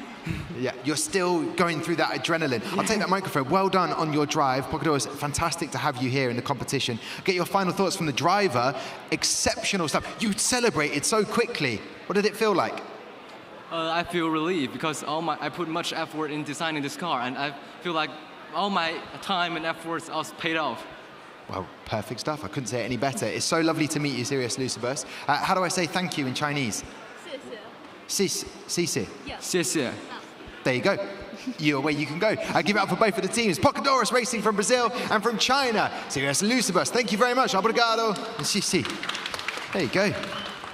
Yeah, you're still going through that adrenaline. I'll take that microphone. Well done on your drive. Portugal, it's fantastic to have you here in the competition. Get your final thoughts from the driver. Exceptional stuff. You celebrated so quickly. What did it feel like? I feel relieved because I put much effort in designing this car, and I feel like all my time and efforts was paid off. Well, perfect stuff. I couldn't say it any better. It's so lovely to meet you, Sirius Lucibus. How do I say thank you in Chinese? 谢谢. Yeah. 谢谢. There you go. You're where you can go. I give it up for both of the teams. Panteras Racing from Brazil and from China. Sirius Lucibus, thank you very much. Obrigado. There you go.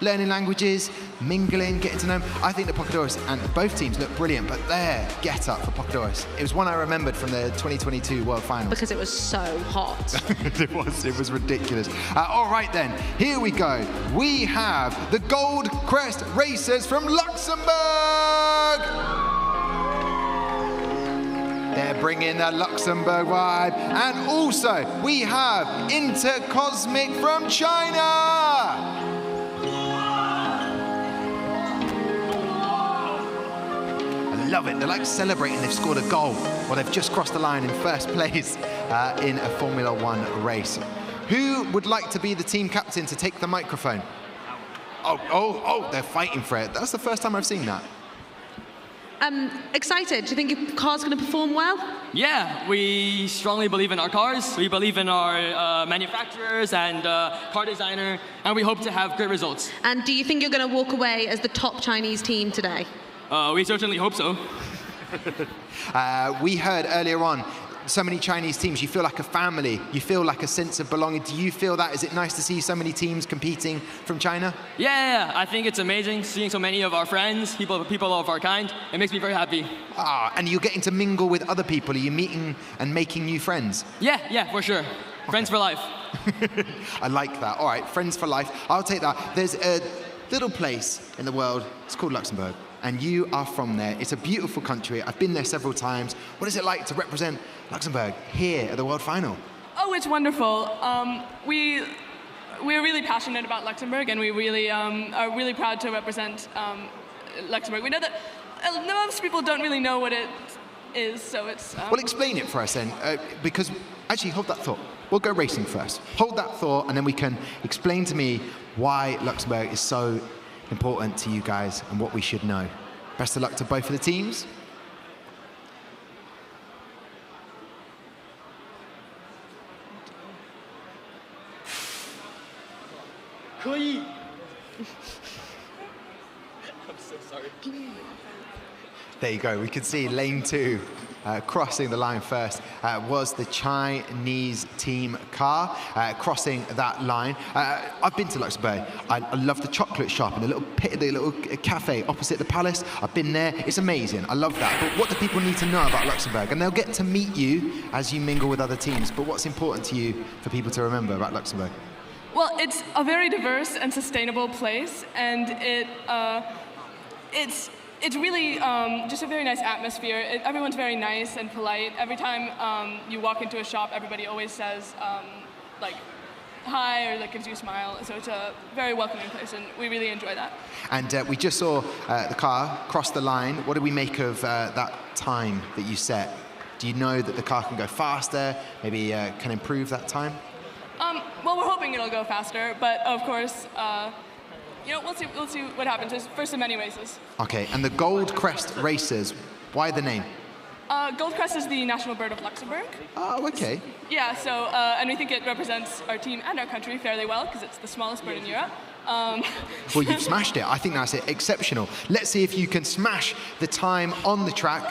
Learning languages, mingling, getting to know them. I think the Panteras and both teams look brilliant, but their get-up for Panteras, it was one I remembered from the 2022 World Finals. Because it was so hot. It was ridiculous. All right then, here we go. We have the Gold Crest Racers from Luxembourg. They're bringing the Luxembourg vibe. And also, we have Intercosmic from China. Love it. They're like celebrating they've scored a goal or they've just crossed the line in first place in a Formula One race. Who would like to be the team captain to take the microphone? Oh, they're fighting for it. That's the first time I've seen that. Excited. Do you think your car's going to perform well? Yeah, we strongly believe in our cars. We believe in our manufacturers and car designer, and we hope to have great results. And do you think you're going to walk away as the top Chinese team today? We certainly hope so. We heard earlier on, so many Chinese teams, you feel like a family, you feel like a sense of belonging. Do you feel that? Is it nice to see so many teams competing from China? Yeah, I think it's amazing seeing so many of our friends, people of our kind. It makes me very happy. And you're getting to mingle with other people. Are you meeting and making new friends? Yeah, for sure. Friends for life. I like that. All right, friends for life. I'll take that. There's a little place in the world, it's called Luxembourg. And you are from there. It's a beautiful country. I've been there several times. What is it like to represent Luxembourg here at the World Final? Oh, it's wonderful. We're really passionate about Luxembourg, and we really are really proud to represent Luxembourg. We know that most people don't really know what it is, so it's... Well, explain it for us then, because... Actually, hold that thought. We'll go racing first. Hold that thought, and then we can explain to me why Luxembourg is so important to you guys and what we should know. Best of luck to both of the teams. I'm so sorry. There you go. We can see lane 2 crossing the line first was the Chinese team car crossing that line. I've been to Luxembourg. I love the chocolate shop and the little cafe opposite the palace. I've been there. It's amazing. I love that. But what do people need to know about Luxembourg? And they'll get to meet you as you mingle with other teams. But what's important to you for people to remember about Luxembourg? Well, it's a very diverse and sustainable place, and it's really just a very nice atmosphere. Everyone's very nice and polite. Every time you walk into a shop, everybody always says, like, hi, or like gives you a smile. So it's a very welcoming place, and we really enjoy that. And we just saw the car cross the line. What do we make of that time that you set? Do you know that the car can go faster, maybe can improve that time? Well, we're hoping it'll go faster, but of course, we'll see what happens. There's first of many races. Okay, and the Gold Crest Racers, why the name? Gold Crest is the national bird of Luxembourg. Oh, okay. Yeah, so, and we think it represents our team and our country fairly well, because it's the smallest bird in Europe. Well, you've smashed it. I think that's exceptional. Let's see if you can smash the time on the track.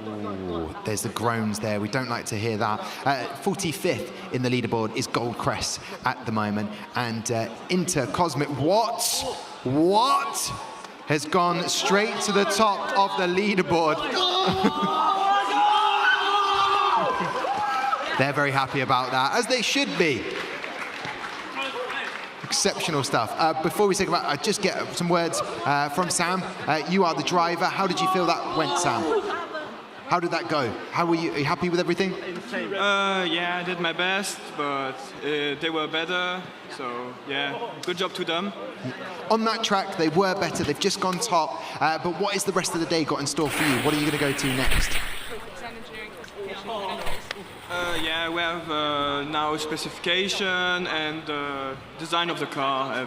Ooh, there's the groans there. We don't like to hear that. 45th in the leaderboard is Gold Crest at the moment. And Intercosmic, what? Has gone straight to the top of the leaderboard. They're very happy about that, as they should be. Exceptional stuff. Before we say goodbye, I just get some words from Sam. You are the driver. How did you feel that went, Sam? How did that go? Are you happy with everything? Yeah, I did my best, but they were better. So, yeah, good job to them. On that track, they were better. They've just gone top. But what is the rest of the day got in store for you? What are you going to go to next? Yeah, we have now specification and design of the car.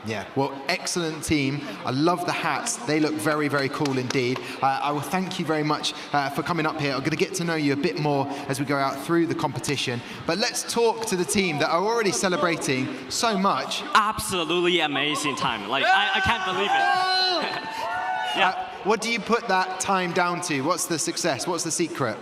Yeah, well, excellent team. I love the hats. They look very, very cool indeed. I will thank you very much for coming up here. I'm going to get to know you a bit more as we go out through the competition. But let's talk to the team that are already celebrating so much. Absolutely amazing time. Like, I can't believe it. Yeah. What do you put that time down to? What's the success? What's the secret?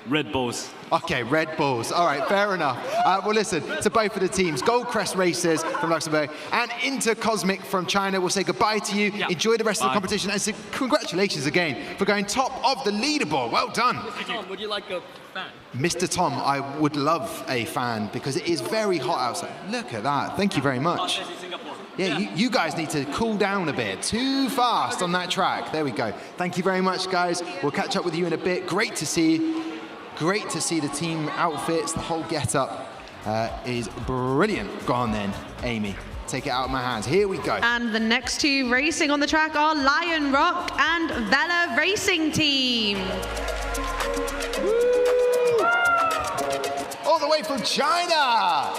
Red Bulls. Okay, Red Bulls. All right, fair enough. Well, listen, to both of the teams, Goldcrest Racers from Luxembourg and Intercosmic from China, we'll say goodbye to you. Yeah. Enjoy the rest of the competition. And so congratulations again for going top of the leaderboard. Well done. Mr. Tom, would you like a fan? Mr. Tom, I would love a fan because it is very hot outside. Look at that. Thank you very much. Yeah, you guys need to cool down a bit. Too fast on that track. There we go. Thank you very much, guys. We'll catch up with you in a bit. Great to see you. Great to see the team outfits. The whole get-up is brilliant. Go on then, Amy. Take it out of my hands. Here we go. And the next two racing on the track are Lion Rock and Vela Racing Team. Woo! All the way from China.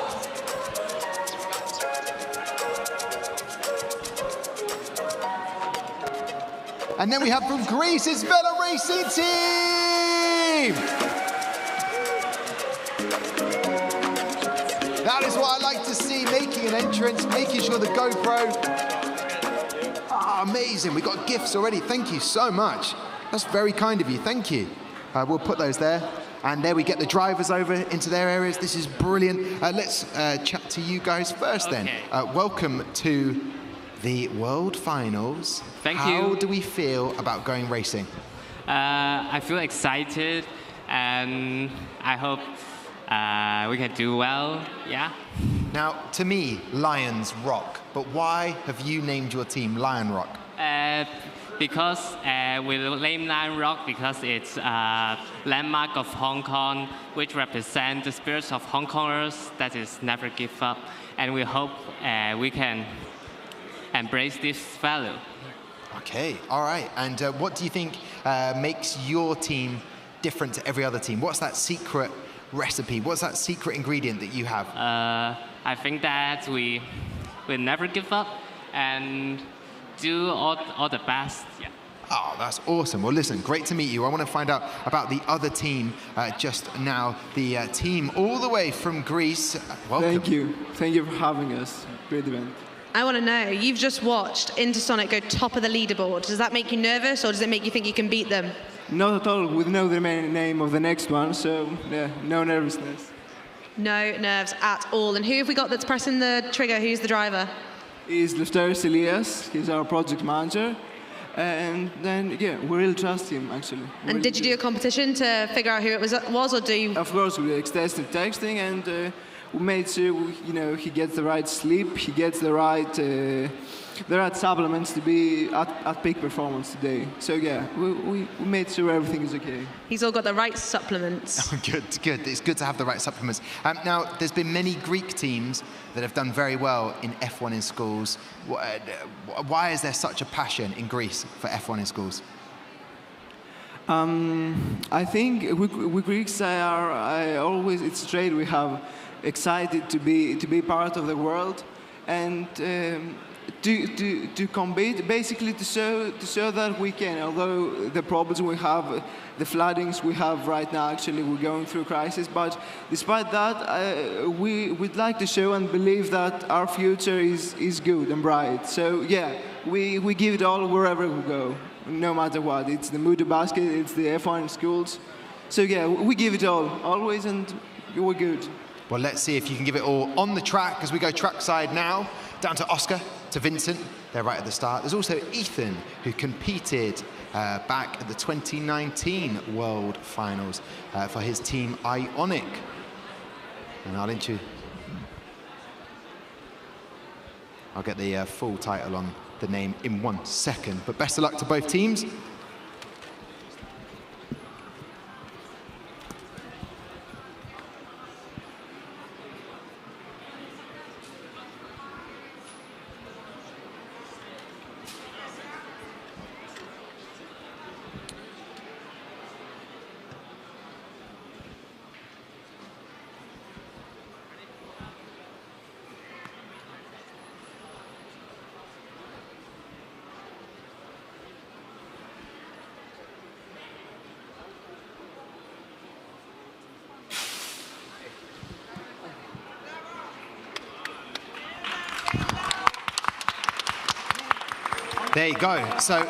And then we have from Greece, it's Vela Racing Team! That is what I like to see, making an entrance, making sure the GoPro. Amazing, we got gifts already, thank you so much. That's very kind of you, thank you. We'll put those there. And there we get the drivers over into their areas. This is brilliant. Let's chat to you guys first then. Welcome to the World Finals. Thank you. How do we feel about going racing? I feel excited and I hope we can do well, yeah. Now, to me, Lions rock, but why have you named your team Lion Rock? Because we name Lion Rock because it's a landmark of Hong Kong, which represents the spirits of Hong Kongers that is never give up. And we hope we can embrace this value. Okay, all right. And what do you think makes your team different to every other team? What's that secret recipe? What's that secret ingredient that you have? I think that we will never give up and do all the best. Yeah. Oh, that's awesome. Well, listen, great to meet you. I want to find out about the other team just now. The team all the way from Greece. Welcome. Thank you. Thank you for having us. Great event. I want to know, you've just watched Intersonic go top of the leaderboard. Does that make you nervous or does it make you think you can beat them? Not at all. We know the name of the next one, so yeah, no nervousness. No nerves at all. And who have we got that's pressing the trigger? Who's the driver? Is Lefteris Elias. He's our project manager. And then, yeah, we really trust him, actually. And did you do a competition to figure out who it was or do you? Of course, we extensive texting and we made sure, you know, he gets the right sleep, he gets the right supplements to be at peak performance today. So yeah, we made sure everything is okay. He's all got the right supplements. Good. It's good to have the right supplements. Now, there's been many Greek teams that have done very well in F1 in schools. Why is there such a passion in Greece for F1 in schools? I think we Greeks are always, it's straight, we have excited to be part of the world and to compete, basically to show that we can, although the problems we have, the floodings we have right now, actually we're going through a crisis, but despite that, we'd like to show and believe that our future is good and bright. So yeah, we give it all wherever we go, no matter what. It's the Moodoo basket, it's the F1 in schools. So yeah, we give it all, always, and we're good. Well, let's see if you can give it all on the track as we go trackside now, down to Oscar, to Vincent. They're right at the start. There's also Ethan, who competed back at the 2019 World Finals for his team Ionic. And I'll get the full title on the name in 1 second. But best of luck to both teams. There you go. So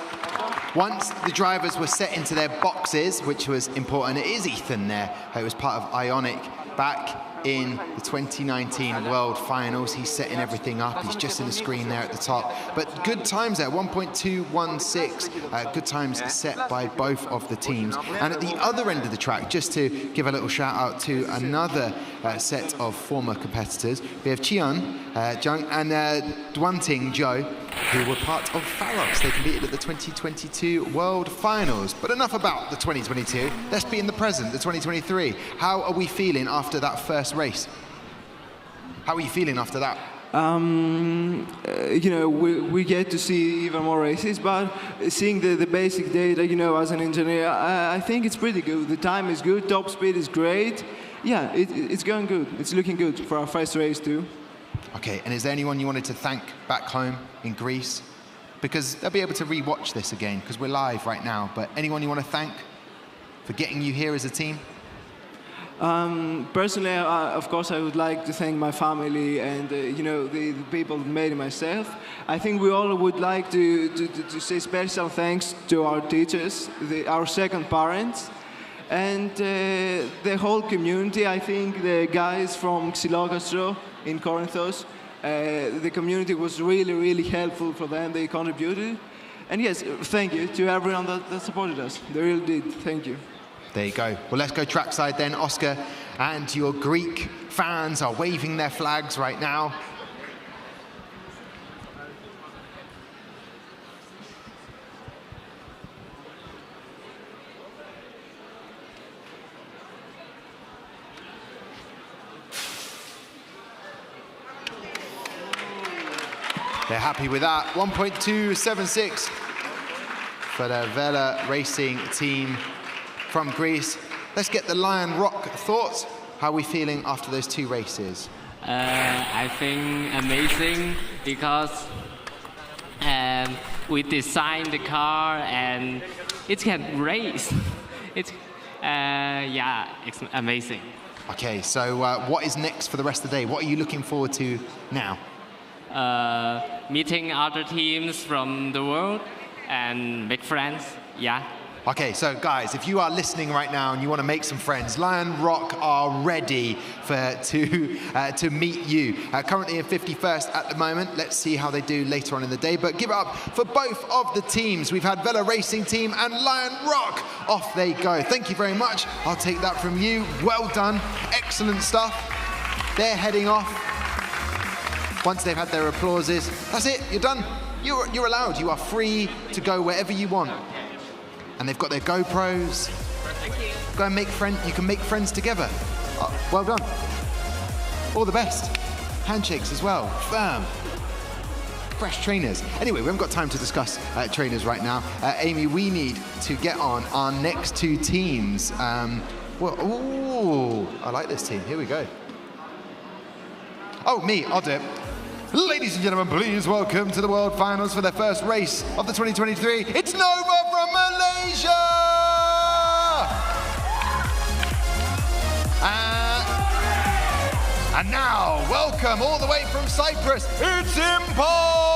once the drivers were set into their boxes, which was important, it is Ethan there, who was part of Ionic back in the 2019 World Finals. He's setting everything up. He's just in the screen there at the top. But good times there, 1.216. Good times set by both of the teams. And at the other end of the track, just to give a little shout out to another set of former competitors, we have Chian Jung and Dwanting Joe, who were part of Velox. They competed at the 2022 World Finals. But enough about the 2022. Let's be in the present, the 2023. How are we feeling after that first race? How are you feeling after that? You know, we get to see even more races, but seeing the basic data, you know, as an engineer, I think it's pretty good. The time is good, top speed is great. Yeah, it's going good. It's looking good for our first race too. Okay, and is there anyone you wanted to thank back home in Greece? Because they'll be able to re-watch this again, because we're live right now. But anyone you want to thank for getting you here as a team? Personally, of course, I would like to thank my family and you know, the people who made it myself. I think we all would like to say special thanks to our teachers, our second parents, and the whole community. I think the guys from XCLerate in Corinthos, the community was really, really helpful for them. They contributed. And yes, thank you to everyone that supported us. They really did. Thank you. There you go. Well, let's go trackside then. Oscar and your Greek fans are waving their flags right now. They're happy with that. 1.276 for the Vela Racing team from Greece. Let's get the Lion Rock thoughts. How are we feeling after those two races? I think amazing because we designed the car and it can race. Yeah, it's amazing. Okay, so what is next for the rest of the day? What are you looking forward to now? Meeting other teams from the world and make friends, yeah. Okay, so guys, if you are listening right now and you want to make some friends, Lion Rock are ready to meet you. Currently in 51st at the moment. Let's see how they do later on in the day. But give it up for both of the teams. We've had Vela Racing Team and Lion Rock. Off they go. Thank you very much. I'll take that from you. Well done. Excellent stuff. They're heading off. Once they've had their applauses, that's it. You're done. You're allowed. You are free to go wherever you want. And they've got their GoPros. Thank you. Go and make friends. You can make friends together. Well done. All the best. Handshakes as well. Firm. Fresh trainers. Anyway, we haven't got time to discuss trainers right now. Amy, we need to get on our next two teams. Ooh, I like this team. Here we go. Oh, me. I'll do it. Ladies and gentlemen, please welcome to the World Finals for their first race of the 2023. It's Nova from Malaysia! And now, welcome all the way from Cyprus, it's Impulse!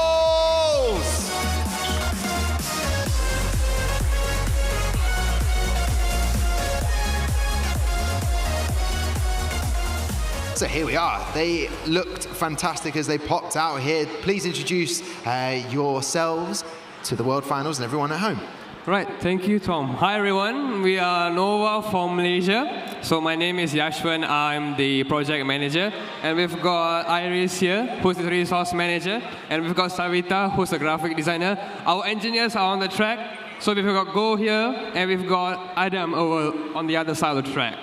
So here we are. They looked fantastic as they popped out here. Please introduce yourselves to the World Finals and everyone at home. Right, thank you, Tom. Hi, everyone. We are Nova from Malaysia. So my name is Yashwan. I'm the project manager. And we've got Iris here, who's the resource manager. And we've got Sarita, who's the graphic designer. Our engineers are on the track. So we've got Go here, and we've got Adam over on the other side of the track.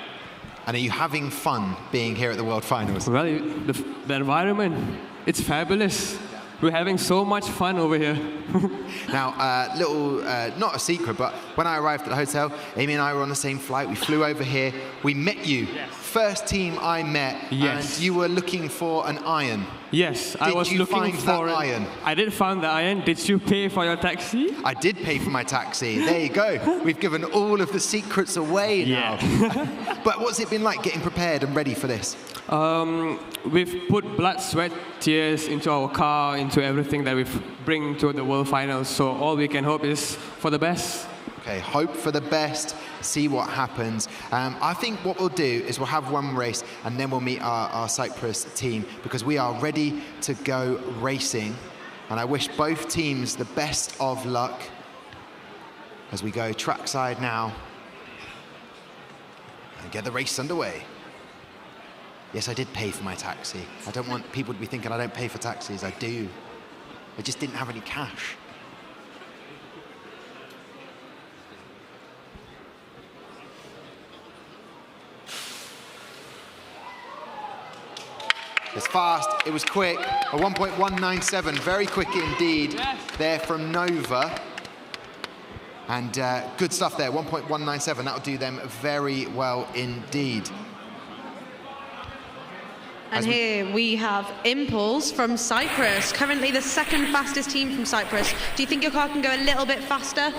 And are you having fun being here at the World Finals? Well, the environment, it's fabulous. We're having so much fun over here. Now, not a secret, but when I arrived at the hotel, Amy and I were on the same flight. We flew over here. We met you. Yes. First team I met. Yes. And you were looking for an iron. Yes, I was looking for that iron. I did find the iron. Did you pay for your taxi? I did pay for my taxi. There you go. We've given all of the secrets away now. But what's it been like getting prepared and ready for this? We've put blood, sweat, tears into our car, into everything that we bring to the World Finals. So all we can hope is for the best. Okay, hope for the best, see what happens. I think what we'll do is we'll have one race and then we'll meet our Cyprus team because we are ready to go racing. And I wish both teams the best of luck as we go trackside now and get the race underway. Yes, I did pay for my taxi. I don't want people to be thinking I don't pay for taxis. I do. I just didn't have any cash. It's fast, it was quick, a 1.197, very quick indeed there from Nova. And good stuff there, 1.197, that'll do them very well indeed. And here we have Impulse from Cyprus, currently the second fastest team from Cyprus. Do you think your car can go a little bit faster?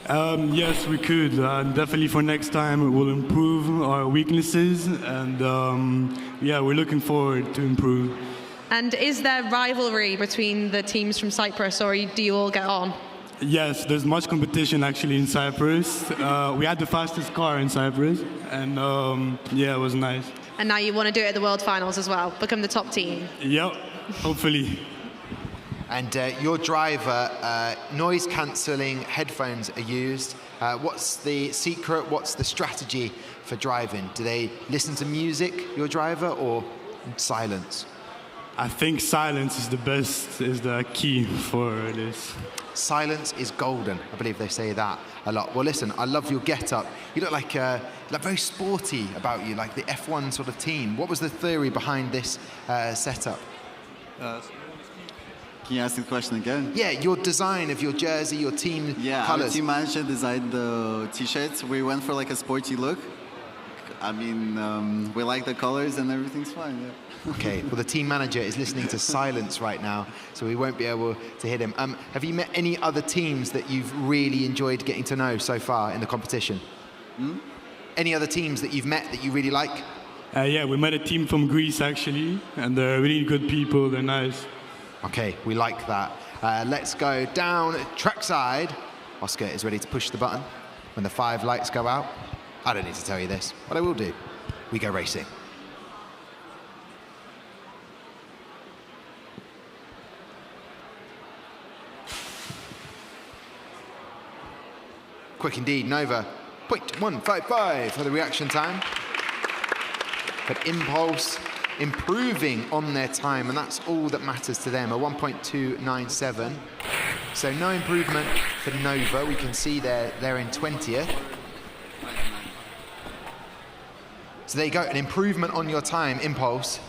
Yes, we could. Definitely for next time, we'll improve our weaknesses. And yeah, we're looking forward to improve. And is there rivalry between the teams from Cyprus, or do you all get on? Yes, there's much competition actually in Cyprus. We had the fastest car in Cyprus, and yeah, it was nice. And now you want to do it at the World Finals as well, become the top team? Yep, hopefully. And your driver, noise-cancelling headphones are used. What's the secret? What's the strategy for driving? Do they listen to music, your driver, or silence? I think silence is the best, is the key for this. Silence is golden. I believe they say that a lot. Well, listen, I love your get-up. You look like very sporty about you, like the F1 sort of team. What was the theory behind this setup? Can you ask the question again? Yeah, your design of your jersey, your team Our colors. team manager designed the t-shirts. We went for like a sporty look. I mean, we like the colors and everything's fine. Yeah. Okay, well, the team manager is listening to silence right now, so we won't be able to hit him. Have you met any other teams that you've really enjoyed getting to know so far in the competition? Any other teams that you've met that you really like? Yeah, we met a team from Greece, actually, and they're really good people. They're nice. Okay, we like that. Let's go down trackside. Oscar is ready to push the button when the 5 lights go out. I don't need to tell you this, but I will do. We go racing. Quick indeed, Nova. 0.155 for the reaction time. But Impulse improving on their time, and that's all that matters to them, a 1.297. So no improvement for Nova. We can see they're in 20th. So there you go, an improvement on your time, Impulse.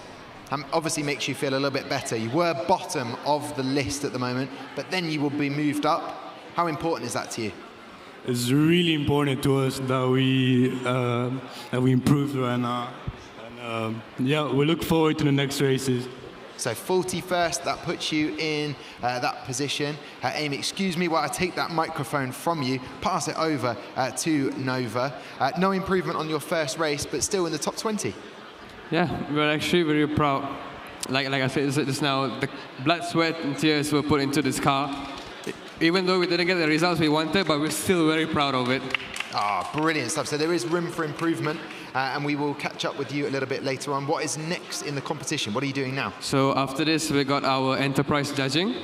Obviously makes you feel a little bit better. You were bottom of the list at the moment, but then you will be moved up. How important is that to you? It's really important to us that we improved right now. And yeah, we look forward to the next races. So 41st, that puts you in that position. Amy, excuse me while I take that microphone from you, pass it over to Nova. No improvement on your first race, but still in the top 20. Yeah, we're actually very proud. Like I said just now, the blood, sweat, and tears were put into this car. Even though we didn't get the results we wanted, but we're still very proud of it. Ah, brilliant stuff. So there is room for improvement, and we will catch up with you a little bit later on. What is next in the competition? What are you doing now? So after this, we got our enterprise judging,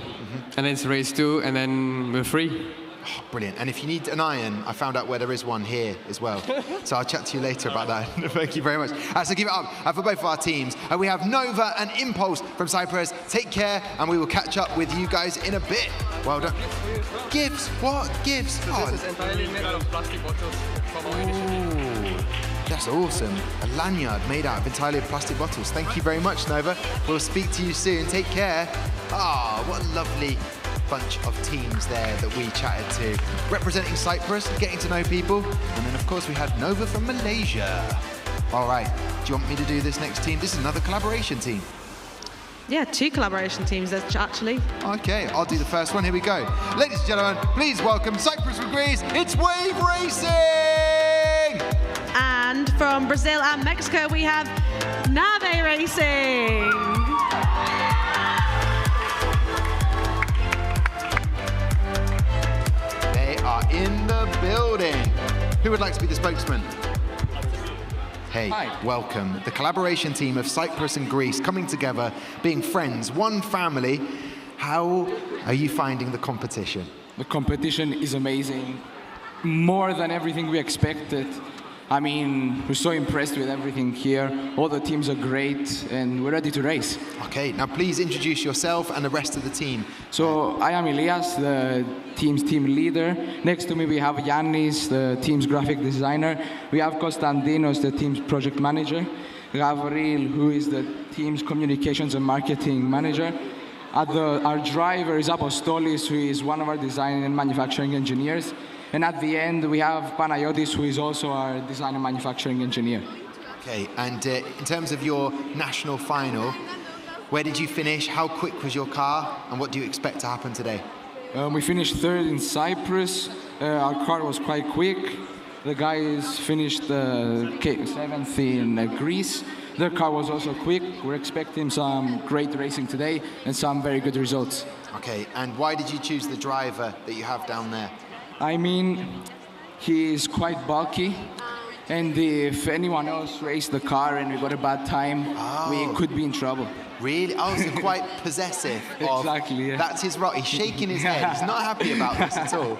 and then it's race 2, and then we're free. Oh, brilliant. And if you need an iron, I found out where there is one here as well. So I'll chat to you later about that. Thank you very much. So give it up for both of our teams. We have Nova and Impulse from Cyprus. Take care, and we will catch up with you guys in a bit. Well done. Gifts? What? Gifts? So this is entirely made out of plastic bottles from Ooh, that's awesome. A lanyard made out of entirely plastic bottles. Thank you very much, Nova. We'll speak to you soon. Take care. Ah, what a lovely bunch of teams there that we chatted to. Representing Cyprus, getting to know people. And then, of course, we had Nova from Malaysia. All right, do you want me to do this next team? This is another collaboration team. Yeah, 2 collaboration teams, actually. Okay, I'll do the first one. Here we go. Ladies and gentlemen, please welcome Cyprus from Greece. It's Wave Racing! And from Brazil and Mexico, we have Nave Racing. in the building. Who would like to be the spokesman? Hey, Hi. welcome. The collaboration team of Cyprus and Greece coming together, being friends, one family. How are you finding the competition? The competition is amazing. More than everything we expected. I mean, we're so impressed with everything here. All the teams are great, and we're ready to race. Okay, now please introduce yourself and the rest of the team. So I am Elias, the team's team leader. Next to me we have Yannis, the team's graphic designer. We have Konstantinos, the team's project manager. Gavril, who is the team's communications and marketing manager. Our driver is Apostolis, who is one of our design and manufacturing engineers. And at the end, we have Panayotis, who is also our design and manufacturing engineer. Okay, and in terms of your national final, where did you finish? How quick was your car? And what do you expect to happen today? We finished third in Cyprus. Our car was quite quick. The guys finished seventh in Greece. Their car was also quick. We're expecting some great racing today and some very good results. Okay, and why did you choose the driver that you have down there? I mean, he is quite bulky, and if anyone else raced the car and we got a bad time, we could be in trouble. Really? Oh, so quite possessive. Exactly, yeah. That's his right. He's shaking his head. He's not happy about this at all.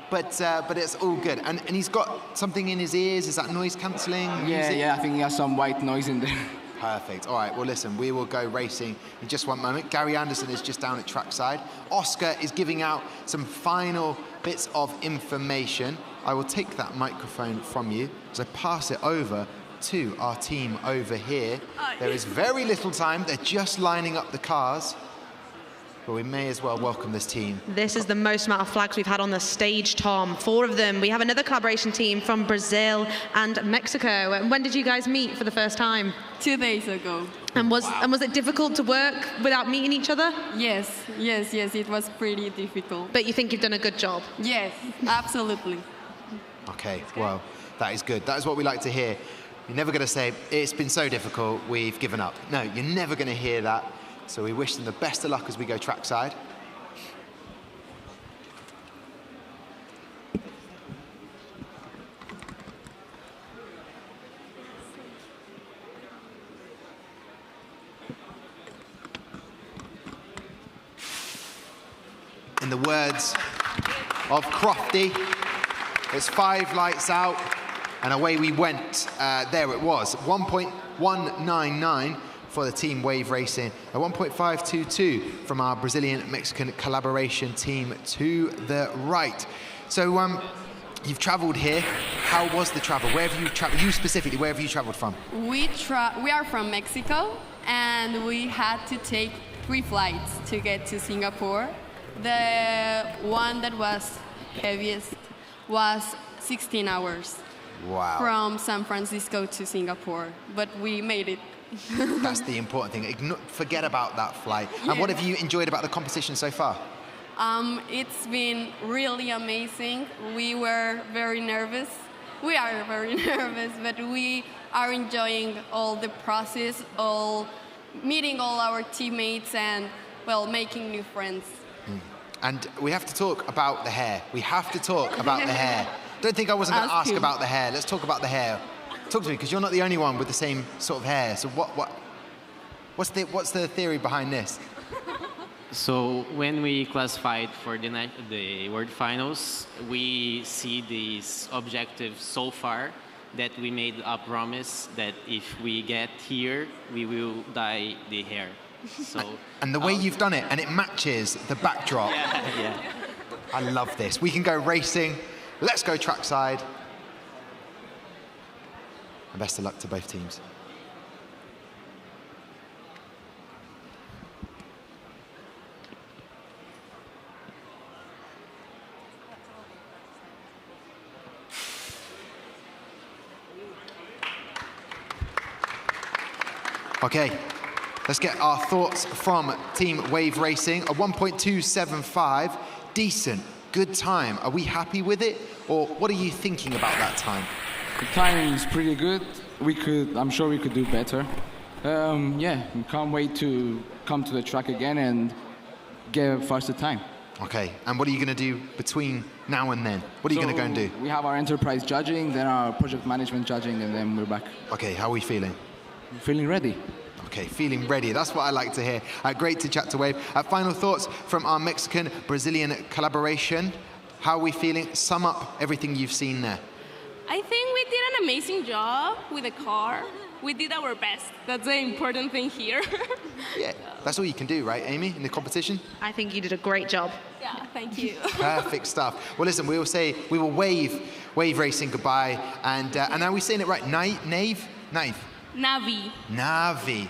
But it's all good. And he's got something in his ears. Is that noise cancelling? Yeah, I think he has some white noise in there. Perfect. All right, well, listen, we will go racing in just one moment. Gary Anderson is just down at trackside. Oscar is giving out some final bits of information. I will take that microphone from you as I pass it over to our team over here. There is very little time. They're just lining up the cars. But we may as well welcome this team. This is the most amount of flags we've had on the stage, Tom. 4 of them. We have another collaboration team from Brazil and Mexico. When did you guys meet for the first time? 2 days ago. And was it difficult to work without meeting each other? Yes, it was pretty difficult. But you think you've done a good job? Yes, absolutely. Okay, well, that is good. That is what we like to hear. You're never going to say, it's been so difficult, we've given up. No, you're never going to hear that. So we wish them the best of luck as we go trackside. In the words of Crofty, it's 5 lights out, and away we went. There it was, 1.199 for the team Wave Racing, a 1.522 from our Brazilian-Mexican collaboration team to the right. So you've traveled here. How was the travel? Where have you traveled? You specifically, where have you traveled from? We are from Mexico, and we had to take 3 flights to get to Singapore. The one that was heaviest was 16 hours. Wow. From San Francisco to Singapore, but we made it. That's the important thing. Forget about that flight. Yeah. And what have you enjoyed about the competition so far? It's been really amazing. We were very nervous. We are very nervous, but we are enjoying all the process, meeting all our teammates and, well, making new friends. And we have to talk about the hair. We have to talk about the hair. Don't think I wasn't going to ask about the hair. Let's talk about the hair. Talk to me, because you're not the only one with the same sort of hair. So what's the theory behind this? So when we classified for the World Finals, we see these objectives so far that we made a promise that if we get here, we will dye the hair. So and the way you've done it, and it matches the backdrop. Yeah. I love this. We can go racing. Let's go trackside. And best of luck to both teams. Okay, let's get our thoughts from Team Wave Racing. A 1.275, decent, good time. Are we happy with it? Or what are you thinking about that time? The time is pretty good. I'm sure we could do better. Yeah, we can't wait to come to the track again and get a faster time. Okay, and what are you going to do between now and then? What are you going to go and do? We have our enterprise judging, then our project management judging, and then we're back. Okay, how are we feeling? We're feeling ready. Okay, feeling ready. That's what I like to hear. Great to chat to Wave. Final thoughts from our Mexican-Brazilian collaboration. How are we feeling? Sum up everything you've seen there. I think we did an amazing job with the car. We did our best. That's the important thing here. Yeah, that's all you can do, right, Amy, in the competition? I think you did a great job. Yeah, thank you. Perfect stuff. Well, listen, we will wave racing goodbye, and are we saying it right? Navi.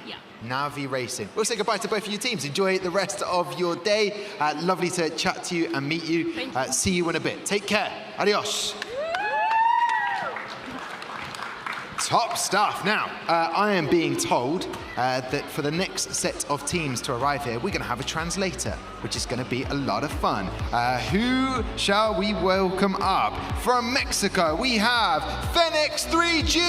Yeah. Navi Racing. We'll say goodbye to both of your teams. Enjoy the rest of your day. Lovely to chat to you and meet you. See you in a bit. Take care. Adios. Top stuff. Now, I am being told that for the next set of teams to arrive here, we're going to have a translator, which is going to be a lot of fun. Who shall we welcome up? From Mexico, we have Phoenix 3G!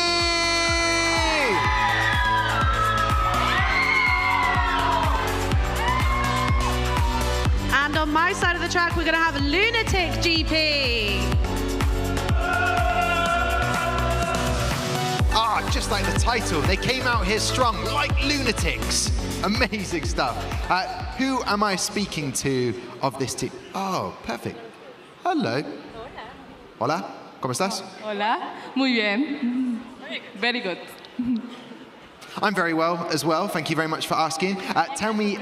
And on my side of the track, we're going to have Lunatic GP. Just like the title, they came out here strong, like lunatics. Amazing stuff. Who am I speaking to of this team? Oh, perfect. Hello. Hola. ¿Cómo estás? Hola. Muy bien. Very good. I'm very well as well. Thank you very much for asking. Tell me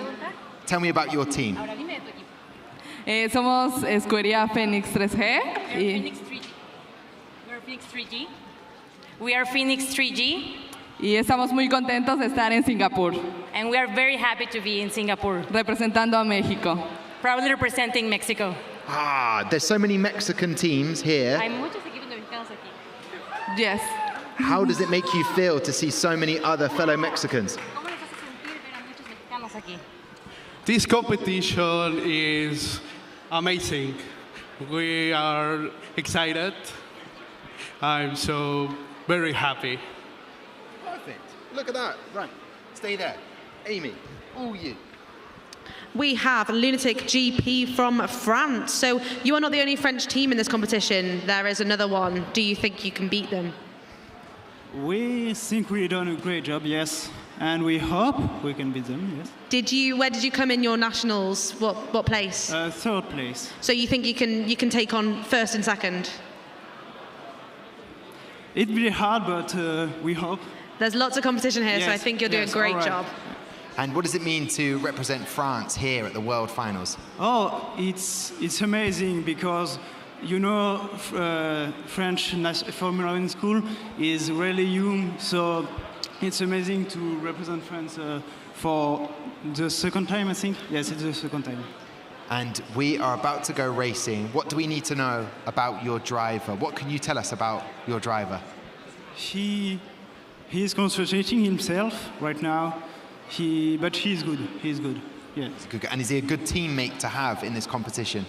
about your team. Somos Escudería Phoenix 3G. Phoenix 3G. We're Phoenix 3G. We are Phoenix 3G. Y estamos muy contentos de estar en Singapur. And we are very happy to be in Singapore. Representando a México. Proudly representing Mexico. There's so many Mexican teams here. Hay muchos equipos mexicanos aquí. Yes. How does it make you feel to see so many other fellow Mexicans? ¿Cómo les hace sentir ver a muchos mexicanos aquí? This competition is amazing. We are excited. I'm so very happy. Perfect. Look at that. Right. Stay there. Amy, all you. We have Lunatic GP from France. So you are not the only French team in this competition. There is another one. Do you think you can beat them? We think we've done a great job, yes. And we hope we can beat them, yes. Where did you come in your nationals? What place? Third place. So you think you can take on first and second? It'd be hard, but we hope. There's lots of competition here, so I think you'll do a great job. And what does it mean to represent France here at the World Finals? Oh, it's amazing because, you know, French Formula 1 school is really young, so it's amazing to represent France for the second time, I think. Yes, it's the second time. And we are about to go racing. What do we need to know about your driver? What can you tell us about your driver? He is concentrating himself right now, but he's good. He's good. Yeah. And is he a good teammate to have in this competition?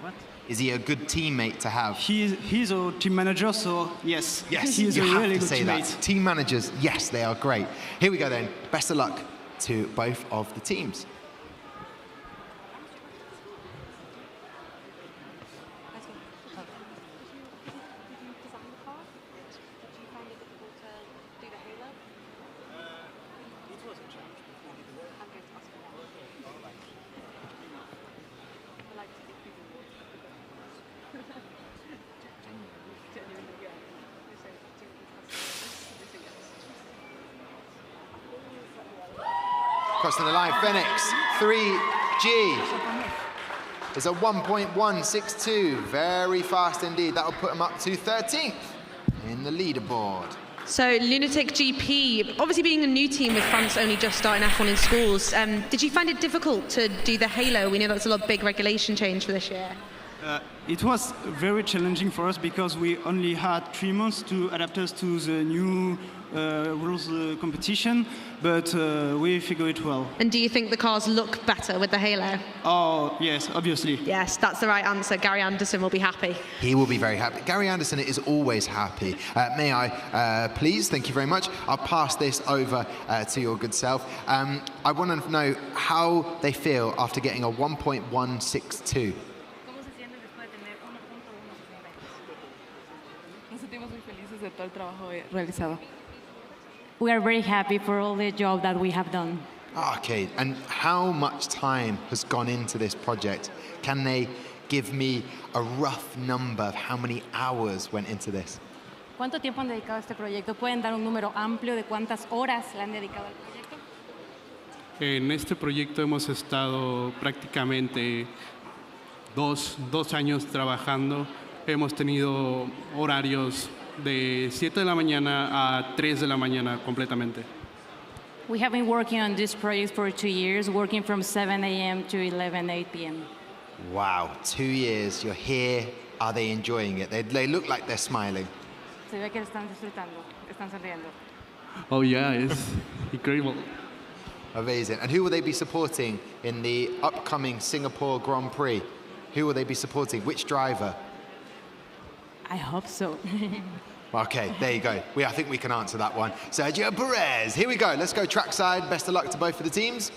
What? Is he a good teammate to have? He's a team manager, so yes. Yes, he's you a have really to good say teammate. that. Team managers, yes, they are great. Here we go then. Best of luck to both of the teams. Crossing the line, Phoenix 3G is a 1.162, very fast indeed. That will put him up to 13th in the leaderboard. So Lunatic GP, obviously being a new team with France only just starting F1 in schools, did you find it difficult to do the halo? We know that's a lot of big regulation change for this year. It was very challenging for us because we only had 3 months to adapt us to the new rules competition, but we figured it well. And do you think the cars look better with the halo? Oh, yes, obviously. Yes, that's the right answer. Gary Anderson will be happy. He will be very happy. Gary Anderson is always happy. May I, please? Thank you very much. I'll pass this over to your good self. I want to know how they feel after getting a 1.162. We are very happy for all the job that we have done. Okay, and how much time has gone into this project? Can they give me a rough number of how many hours went into this? ¿Cuánto tiempo han dedicado a este proyecto? ¿Pueden dar un número amplio de cuántas horas le han dedicado al proyecto? En este proyecto hemos estado prácticamente dos años trabajando. Hemos tenido horarios de 7 de la mañana a 3 de la mañana completamente. We have been working on this project for 2 years, working from 7 a.m. to 8 p.m. Wow, 2 years, you're here. Are they enjoying it? They look like they're smiling. Se ve que están disfrutando, están sonriendo. Oh yeah, it's incredible. Amazing. And who will they be supporting in the upcoming Singapore Grand Prix? Who will they be supporting? Which driver? I hope so. Okay, there you go. I think we can answer that one. Sergio Perez. Here we go. Let's go trackside. Best of luck to both of the teams.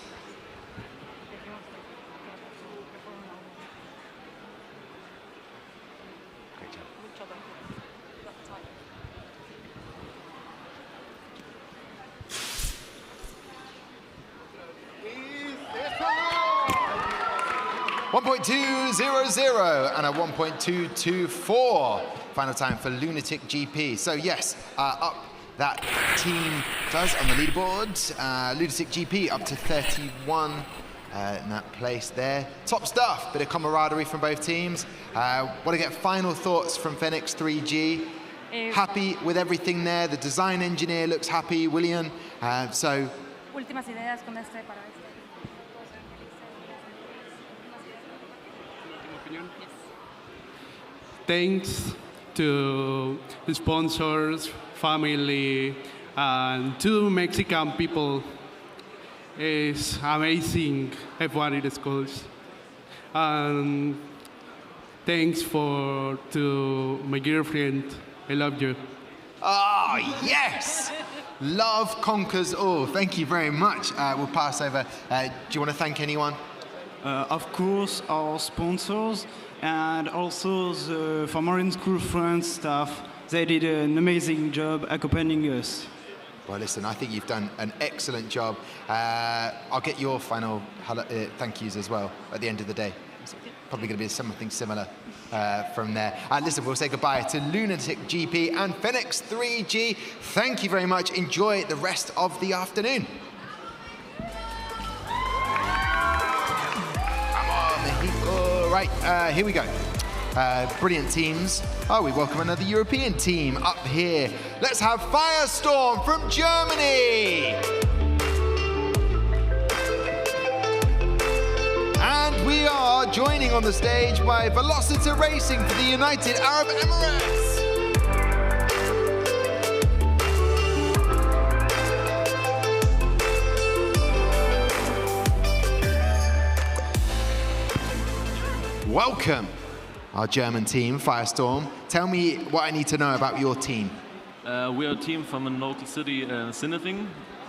.200 and a 1.224. Final time for Lunatic GP. So yes, up that team does on the leaderboard. Lunatic GP up to 31 in that place there. Top stuff, bit of camaraderie from both teams. Want to get final thoughts from Phoenix 3G. Happy with everything there. The design engineer looks happy, William. Últimas ideas con este para este. Thanks to the sponsors, family, and to Mexican people. It's amazing F1 in schools. And thanks to my girlfriend. I love you. Oh, yes! Love conquers all. Thank you very much. We'll pass over. Do you want to thank anyone? Of course, our sponsors and also the former school friends staff. They did an amazing job accompanying us. Well, listen, I think you've done an excellent job. I'll get your final thank yous as well at the end of the day. It's probably going to be something similar from there. Listen, we'll say goodbye to Lunatic GP and Phoenix 3G. Thank you very much. Enjoy the rest of the afternoon. Right, here we go. Brilliant teams. Oh, we welcome another European team up here. Let's have Firestorm from Germany. And we are joining on the stage by Velocity Racing for the United Arab Emirates. Welcome, our German team, Firestorm. Tell me what I need to know about your team. We are a team from a local city, Sindelfingen.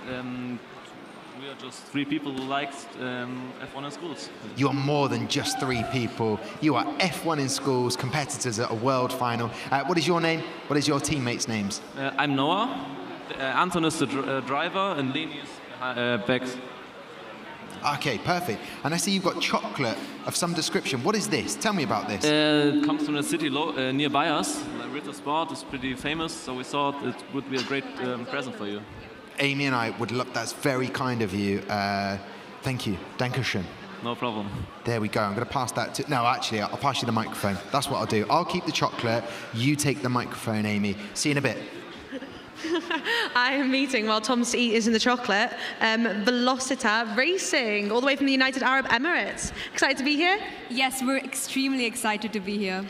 We are just 3 people who like F1 in schools. You are more than just 3 people. You are F1 in schools, competitors at a world final. What is your name? What is your teammates' names? I'm Noah. Anton is the driver, and Leni is back. Okay, perfect. And I see you've got chocolate of some description. What is this? Tell me about this. It comes from a city nearby us. Ritter Sport is pretty famous, so we thought it would be a great present for you. Amy and I would love, that's very kind of you. Thank you. Dankeschön. No problem. There we go. I'm going to pass that to, no, actually, I'll pass you the microphone. That's what I'll do. I'll keep the chocolate. You take the microphone, Amy. See you in a bit. I am meeting while Tom's eating the chocolate. Velocita Racing, all the way from the United Arab Emirates. Excited to be here? Yes, we're extremely excited to be here.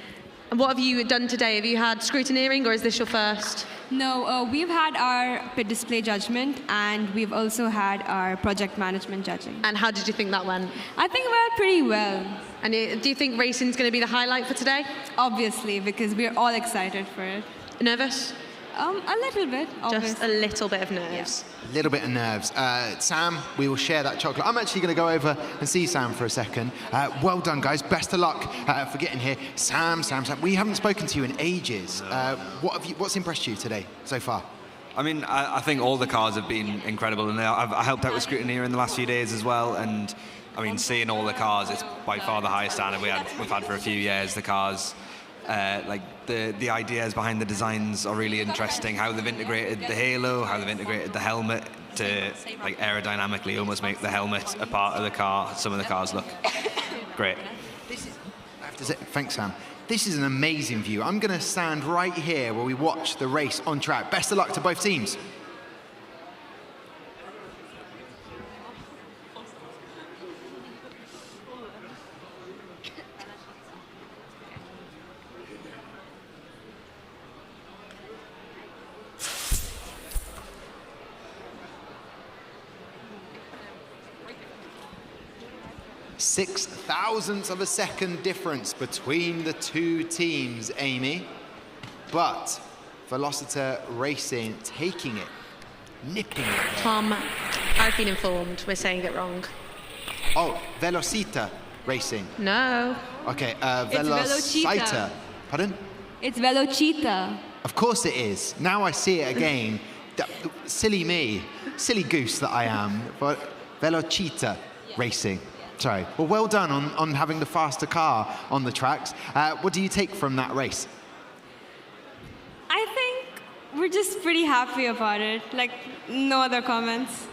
And what have you done today? Have you had scrutineering, or is this your first? No, we've had our pit display judgment, and we've also had our project management judging. And how did you think that went? I think it went pretty well. And do you think racing's going to be the highlight for today? Obviously, because we're all excited for it. Nervous? A little bit, obviously. Just a little bit of nerves. A little bit of nerves. Sam, we will share that chocolate. I'm actually going to go over and see Sam for a second. Well done, guys. Best of luck for getting here. Sam, we haven't spoken to you in ages. What's impressed you today so far? I mean, I think all the cars have been incredible, and I helped out with scrutineering in the last few days as well. And I mean, seeing all the cars, it's by far the highest standard we've had for a few years. The cars, like the ideas behind the designs are really interesting. How they've integrated the halo, how they've integrated the helmet to like aerodynamically almost make the helmet a part of the car. Some of the cars look great. I have to say, thanks, Sam. This is an amazing view. I'm going to stand right here where we watch the race on track. Best of luck to both teams. Six thousandths of a second difference between the two teams, Amy. But Velocita Racing taking it, nipping it. Tom, I've been informed. We're saying it wrong. Oh, Velocita Racing. No. Okay, It's Velocita. Velocita. Pardon? It's Velocita. Of course it is. Now I see it again. Silly me. Silly goose that I am. But Velocita Racing. Sorry. Well, well done on having the faster car on the tracks. What do you take from that race? I think we're just pretty happy about it. Like, no other comments.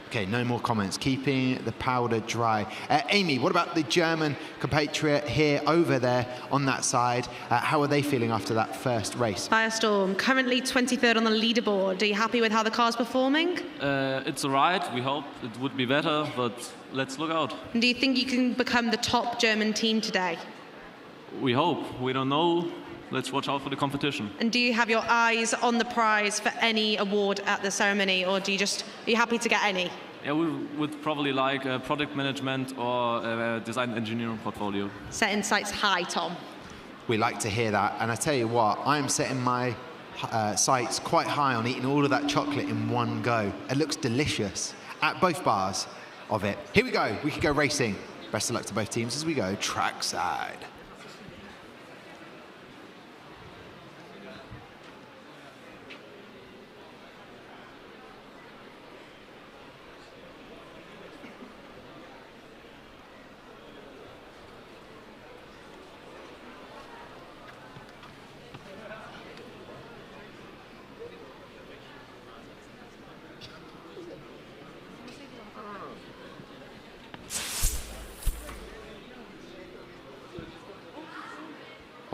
Okay, no more comments. Keeping the powder dry. Amy, what about the German compatriot here, over there on that side? How are they feeling after that first race? Firestorm, currently 23rd on the leaderboard. Are you happy with how the car's performing? It's all right. We hope it would be better, but let's look out. And do you think you can become the top German team today? We hope. We don't know. Let's watch out for the competition. And do you have your eyes on the prize for any award at the ceremony, or are you happy to get any? Yeah, we would probably like a product management or a design engineering portfolio. Setting sights high, Tom. We like to hear that. And I tell you what, I am setting my sights quite high on eating all of that chocolate in one go. It looks delicious at both bars of it. Here we go. We could go racing. Best of luck to both teams as we go trackside.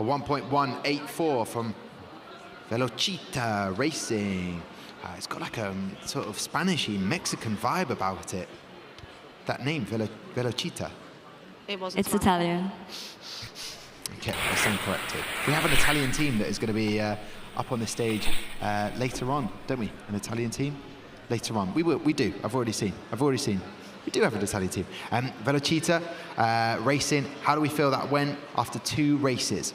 A 1.184 from Velocita Racing. It's got like a sort of Spanishy Mexican vibe about it. That name, Velocita. It wasn't. It's Italian. Okay, I stand corrected. We have an Italian team that is going to be up on the stage later on, don't we? An Italian team later on. We do. I've already seen. We do have an Italian team. Velocita Racing. How do we feel that went after 2 races?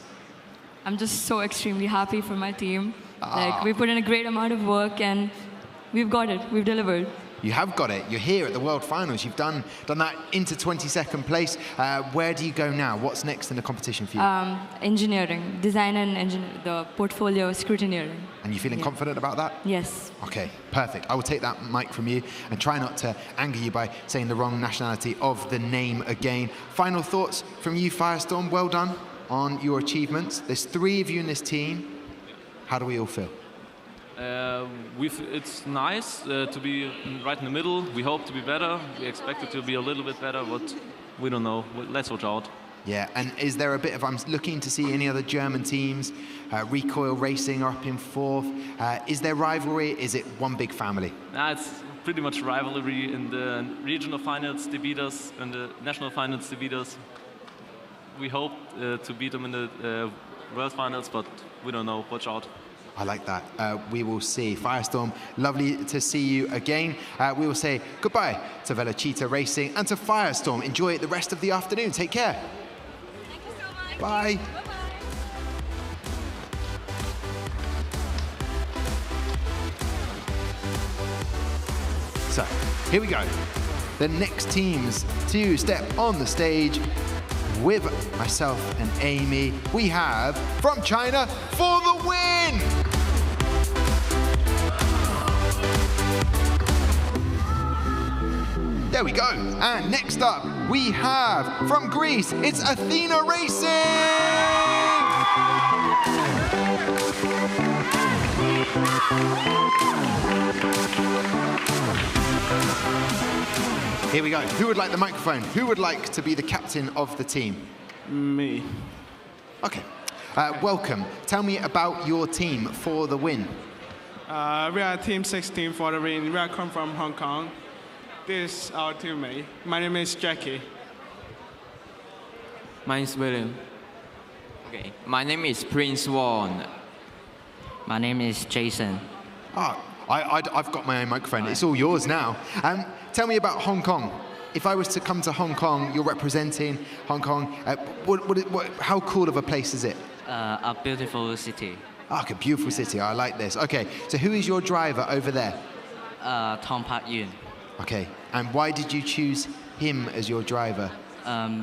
I'm just so extremely happy for my team. Like, we put in a great amount of work and we've got it. We've delivered. You have got it. You're here at the World Finals. You've done that into 22nd place. Where do you go now? What's next in the competition for you? Engineering, design and engineering, the portfolio scrutineering. And you feeling confident about that? Yes. Okay, perfect. I will take that mic from you and try not to anger you by saying the wrong nationality of the name again. Final thoughts from you, Firestorm. Well done on your achievements. There's 3 of you in this team. How do we all feel? It's nice to be right in the middle. We hope to be better. We expect it to be a little bit better, but we don't know. Let's watch out. Yeah, and is there a bit of, I'm looking to see any other German teams, Recoil Racing are up in 4th. Is there rivalry? Is it one big family? It's pretty much rivalry. In the regional finals, they beat us. In the national finals, they beat us. We hope to beat them in the World Finals, but we don't know. Watch out. I like that. We will see. Firestorm, lovely to see you again. We will say goodbye to Velocita Racing and to Firestorm. Enjoy the rest of the afternoon. Take care. Thank you so much. Bye. So, here we go. The next teams to step on the stage with myself and Amy. We have from China for the win! There we go. And next up, we have from Greece, it's Athena Racing! Here we go. Who would like the microphone? Who would like to be the captain of the team? Me. Okay. Welcome. Tell me about your team for the win. We are Team 16 for the win. We are come from Hong Kong. This is our teammate. My name is Jackie. My name is William. Okay. My name is Prince Won. My name is Jason. I've got my own microphone. It's all yours now. Tell me about Hong Kong. If I was to come to Hong Kong, you're representing Hong Kong. How cool of a place is it? A beautiful city. Ah, a beautiful city. I like this. Okay, so who is your driver over there? Tom Park Yun. Okay, and why did you choose him as your driver?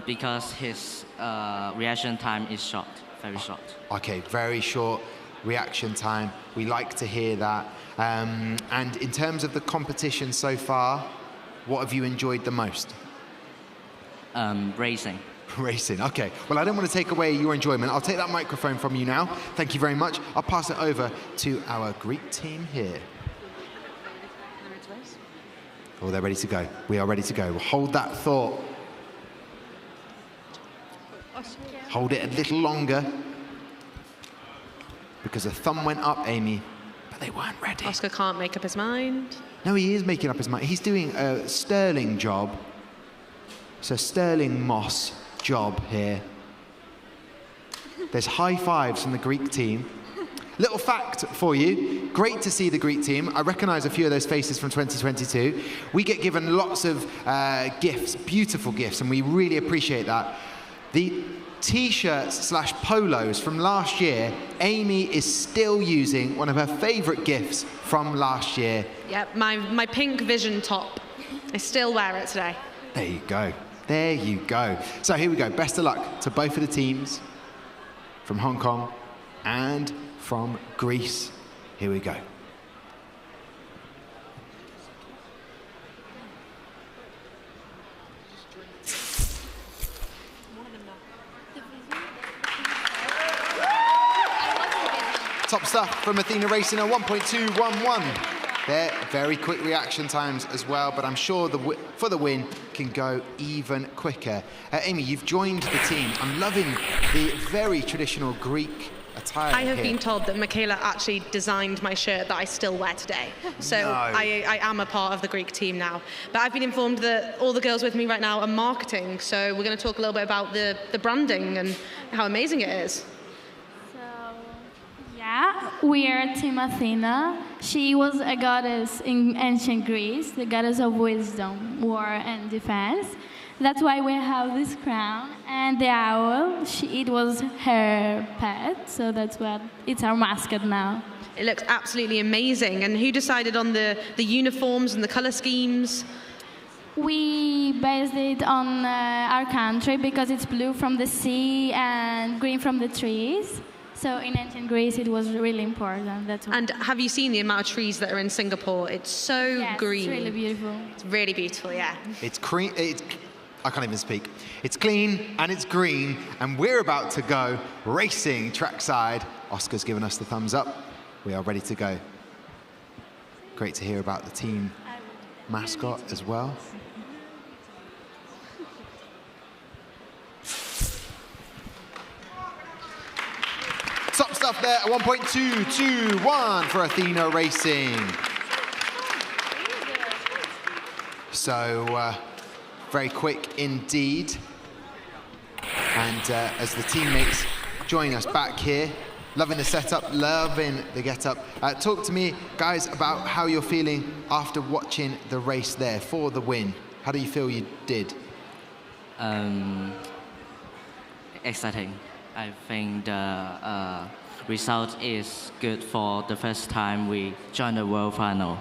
Because his reaction time is short, very short. Okay, very short reaction time. We like to hear that. And in terms of the competition so far, what have you enjoyed the most? Racing. Racing, okay. Well, I don't want to take away your enjoyment. I'll take that microphone from you now. Thank you very much. I'll pass it over to our Greek team here. Oh, they're ready to go. We are ready to go. We'll hold that thought. Hold it a little longer. Because the thumb went up, Amy, but they weren't ready. Oscar can't make up his mind. No, he is making up his mind. He's doing a sterling job. It's a Sterling Moss job here. There's high fives from the Greek team. Little fact for you, great to see the Greek team. I recognize a few of those faces from 2022. We get given lots of gifts, beautiful gifts, and we really appreciate that. The T-shirts / polos from last year, Amy is still using one of her favorite gifts from last year. Yep, my pink Vision top. I still wear it today. There you go. There you go. So here we go. Best of luck to both of the teams from Hong Kong and from Greece. Here we go. Top stuff from Athena Racing, a 1.211. They're very quick reaction times as well, but I'm sure for the win can go even quicker. Amy, you've joined the team. I'm loving the very traditional Greek attire I have here. been told that Michaela actually designed my shirt that I still wear today. So No. I am a part of the Greek team now. But I've been informed that all the girls with me right now are marketing. So we're going to talk a little bit about the branding and how amazing it is. Yeah, we are Team Athena. She was a goddess in ancient Greece, the goddess of wisdom, war, and defense. That's why we have this crown. And the owl, it was her pet, so that's what, it's our mascot now. It looks absolutely amazing. And who decided on the uniforms and the color schemes? We based it on our country because it's blue from the sea and green from the trees. So in ancient Greece, it was really important. That's why. And have you seen the amount of trees that are in Singapore? It's so green. It's really beautiful. It's really beautiful, yeah. It's green. I can't even speak. It's clean and it's green, and we're about to go racing trackside. Oscar's given us the thumbs up. We are ready to go. Great to hear about the team mascot as well. stuff there. 1.221 for Athena Racing. So, very quick indeed. And as the teammates join us back here, loving the setup, loving the get-up. Talk to me, guys, about how you're feeling after watching the race there for the win. How do you feel you did? Exciting. I think the result is good for the first time we joined the World Final.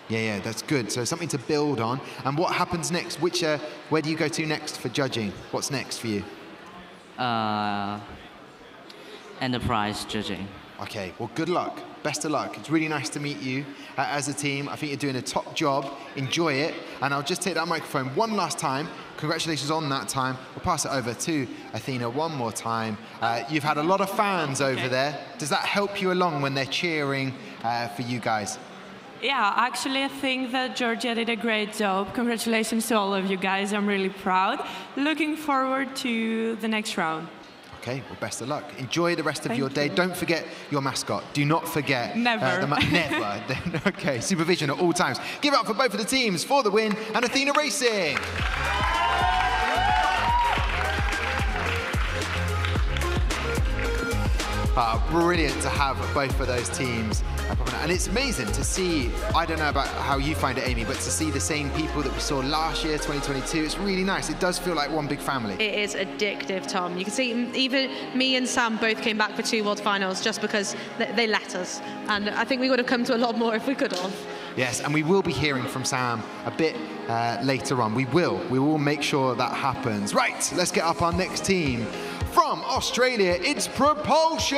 Yeah, that's good. So something to build on. And what happens next? Where do you go to next for judging? What's next for you? Enterprise judging. Okay, well, good luck. Best of luck. It's really nice to meet you as a team. I think you're doing a top job. Enjoy it. And I'll just take that microphone one last time. Congratulations on that time. We'll pass it over to Athena one more time. You've had a lot of fans over there. Does that help you along when they're cheering for you guys? Yeah, actually, I think that Georgia did a great job. Congratulations to all of you guys. I'm really proud. Looking forward to the next round. Okay, well, best of luck. Enjoy the rest of your day. Don't forget your mascot. Do not forget. Never. Never. Okay, supervision at all times. Give it up for both of the teams for the win and Athena Racing. Brilliant to have both of those teams. And it's amazing to see, I don't know about how you find it, Amy, but to see the same people that we saw last year, 2022, it's really nice. It does feel like one big family. It is addictive, Tom. You can see even me and Sam both came back for 2 World Finals just because they let us. And I think we would have come to a lot more if we could have. Yes, and we will be hearing from Sam a bit later on. We will make sure that happens. Right, let's get up our next team. From Australia, it's Propulsion!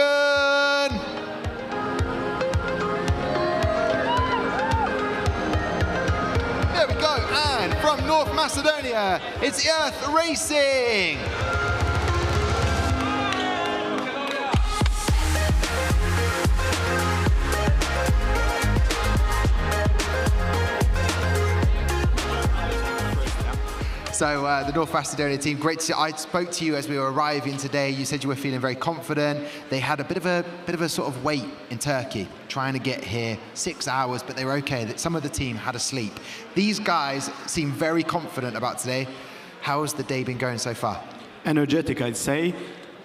There we go, and from North Macedonia, it's Earth Racing! So the North Macedonia team, great to see. I spoke to you as we were arriving today. You said you were feeling very confident. They had a bit of a sort of wait in Turkey, trying to get here, 6 hours, but they were okay. Some of the team had a sleep. These guys seem very confident about today. How has the day been going so far? Energetic, I'd say.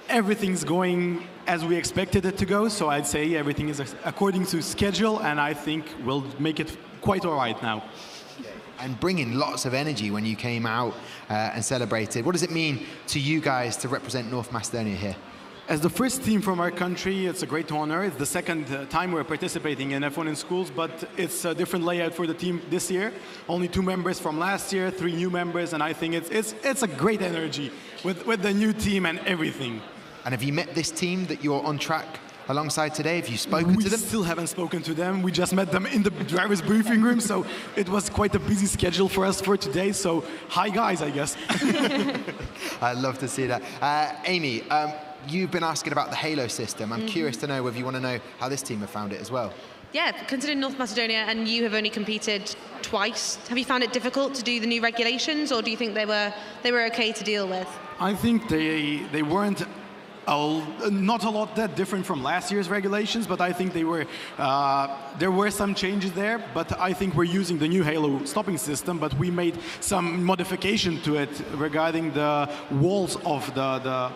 Everything's going as we expected it to go, so I'd say everything is according to schedule, and I think we'll make it quite all right now. And bringing lots of energy when you came out and celebrated. What does it mean to you guys to represent North Macedonia here? As the first team from our country, it's a great honor. It's the second time we're participating in F1 in schools, but it's a different layout for the team this year. Only 2 members from last year, 3 new members, and I think it's a great energy with the new team and everything. And have you met this team that you're on track alongside today? Have you spoken to them? We still haven't spoken to them. We just met them in the driver's briefing room, so it was quite a busy schedule for us for today. So, hi guys, I guess. I'd love to see that. Amy, you've been asking about the Halo system. I'm curious to know whether you want to know how this team have found it as well. Yeah, considering North Macedonia and you have only competed twice, have you found it difficult to do the new regulations, or do you think they were okay to deal with? I think they weren't not a lot that different from last year's regulations, but I think they were there were some changes there. But I think we're using the new Halo stopping system, but we made some modification to it regarding the walls of the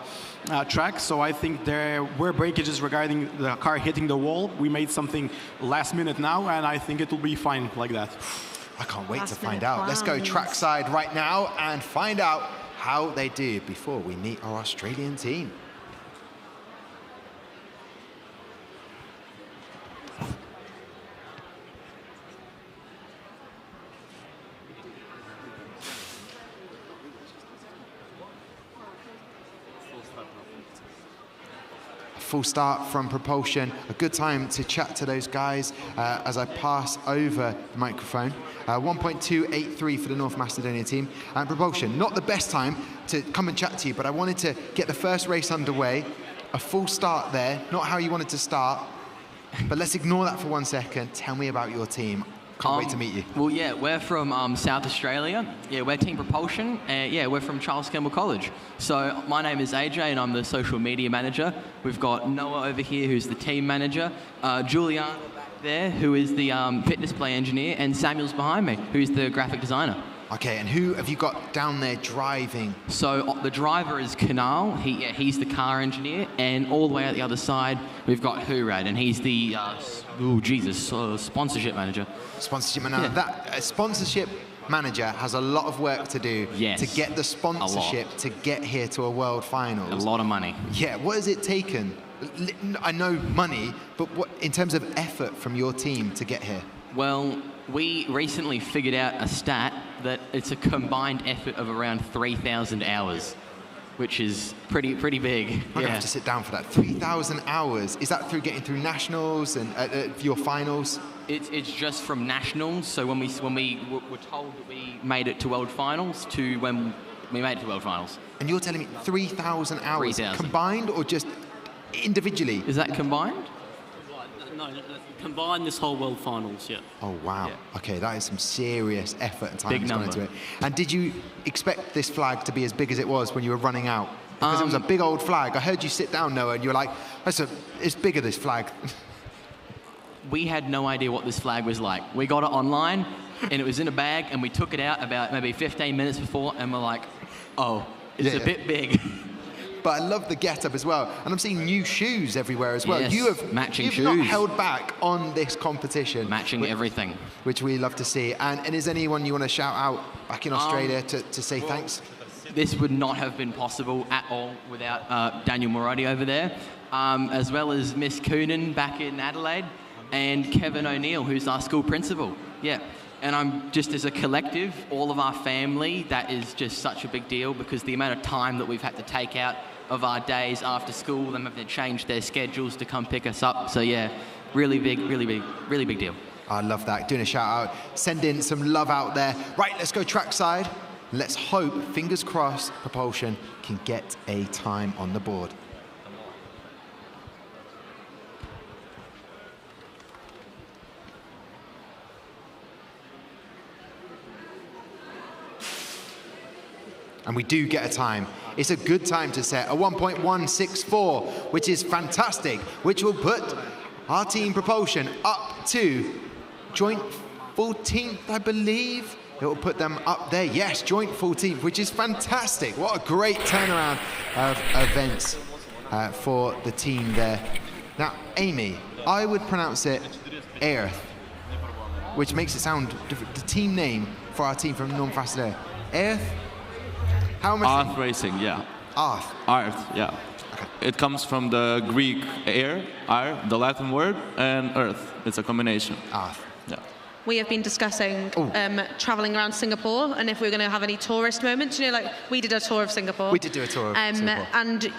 track. So I think there were breakages regarding the car hitting the wall. We made something last minute now, and I think it will be fine like that. I can't wait to find out. Let's go trackside right now and find out how they do before we meet our Australian team. Full start from Propulsion. A good time to chat to those guys as I pass over the microphone. 1.283 for the North Macedonia team. And Propulsion, not the best time to come and chat to you, but I wanted to get the first race underway. A full start there, not how you wanted to start. But let's ignore that for 1 second. Tell me about your team. Can't wait to meet you. Well, yeah, we're from South Australia. Yeah, we're Team Propulsion. Yeah, we're from Charles Campbell College. So my name is AJ, and I'm the social media manager. We've got Noah over here, who's the team manager. Juliana back there, who is the pit display engineer, and Samuel's behind me, who's the graphic designer. Okay, and who have you got down there driving? So the driver is Kinnaree. He's the car engineer, and all the way out the other side, we've got Hurad, and he's the sponsorship manager. Sponsorship manager. Yeah. That sponsorship manager has a lot of work to do to get the sponsorship to get here to a world finals. A lot of money. Yeah. What has it taken? I know money, but what in terms of effort from your team to get here? Well, we recently figured out a stat that it's a combined effort of around 3,000 hours, which is pretty big. I'm gonna have to sit down for that. 3,000 hours. Is that through getting through nationals and your finals? It's just from nationals. So when we were told that we made it to world finals to when we made it to world finals. And you're telling me 3,000 hours 3,000. Combined or just individually? Is that combined? No, combine this whole world finals, yeah. Oh, wow. Yeah. Okay, that is some serious effort and time Big that's gone into it. And did you expect this flag to be as big as it was when you were running out? Because it was a big old flag. I heard you sit down, Noah, and you were like, it's bigger, this flag. We had no idea what this flag was like. We got it online, and it was in a bag, and we took it out about maybe 15 minutes before, and we're like, oh, it's a bit big. But I love the get-up as well. And I'm seeing new shoes everywhere as well. Yes, you've shoes. Not held back on this competition. Matching everything. Which we love to see. And is anyone you want to shout out back in Australia to say thanks? This would not have been possible at all without Daniel Morotti over there, as well as Miss Coonan back in Adelaide, and Kevin O'Neill, who's our school principal. Yeah. And I'm just as a collective, all of our family, that is just such a big deal because the amount of time that we've had to take out of our days after school, them having to change their schedules to come pick us up. So yeah, really big deal. I love that. Doing a shout out, sending some love out there. Right, let's go trackside. Let's hope, fingers crossed, Propulsion can get a time on the board. And we do get a time. It's a good time to set, a 1.164, which is fantastic, which will put our team Propulsion up to joint 14th, I believe. It will put them up there. Yes, joint 14th, which is fantastic. What a great turnaround of events for the team there. Now, Amy, I would pronounce it Earth, which makes it sound different. The team name for our team from Non-Facile. Earth? How am I saying? Earth Racing, yeah. Earth. Earth, yeah. Okay. It comes from the Greek air, the Latin word, and earth. It's a combination. Earth. Yeah. We have been discussing traveling around Singapore and if we're going to have any tourist moments. You know, like we did a tour of Singapore. We did do a tour of Singapore. And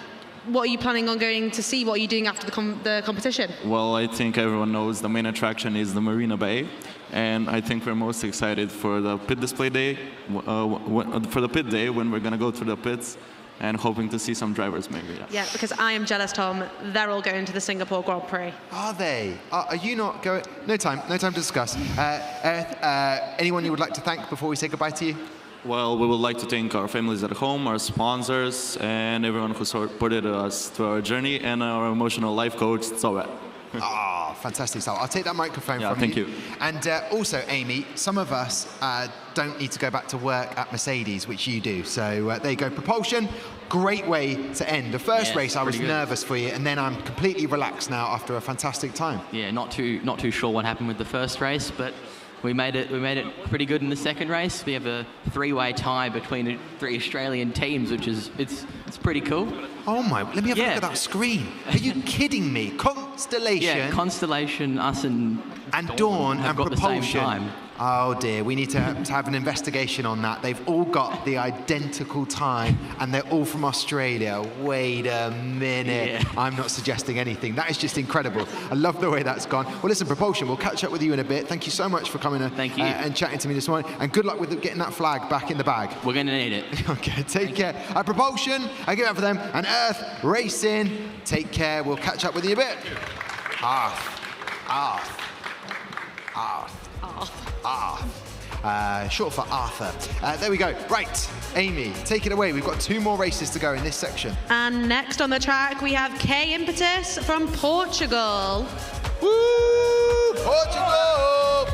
what are you planning on going to see? What are you doing after the competition? Well, I think everyone knows the main attraction is the Marina Bay. And I think we're most excited for the pit display day, for the pit day when we're going to go through the pits and hoping to see some drivers maybe. Yeah, because I am jealous, Tom. They're all going to the Singapore Grand Prix. Are they? Are you not going? No time to discuss. Anyone you would like to thank before we say goodbye to you? Well, we would like to thank our families at home, our sponsors, and everyone who supported us through our journey, and our emotional life coach, Zoe. Fantastic stuff. I'll take that microphone from you. Thank you. And also, Amy, some of us don't need to go back to work at Mercedes, which you do. So there you go. Propulsion, great way to end. The first race, I was nervous for you, and then I'm completely relaxed now after a fantastic time. Yeah, not too sure what happened with the first race, but we made it pretty good in the second race. We have a three-way tie between the three Australian teams, which is it's pretty cool. Oh my! Let me have a look at that screen. Are you kidding me? Constellation. Yeah, Constellation, us and Dawn have and got Propulsion. the same time. Oh dear, we need to have an investigation on that. They've all got the identical time and they're all from Australia. Wait a minute. Yeah. I'm not suggesting anything. That is just incredible. I love the way that's gone. Well, listen, Propulsion, we'll catch up with you in a bit. Thank you so much for coming and chatting to me this morning. And good luck with getting that flag back in the bag. We're going to need it. Okay, take care. Propulsion, I give it up for them. And Earth Racing, take care. We'll catch up with you in a bit. Earth. short for Arthur. There we go. Right, Amy, take it away. We've got 2 more races to go in this section. And next on the track, we have K Impetus from Portugal. Woo! Portugal!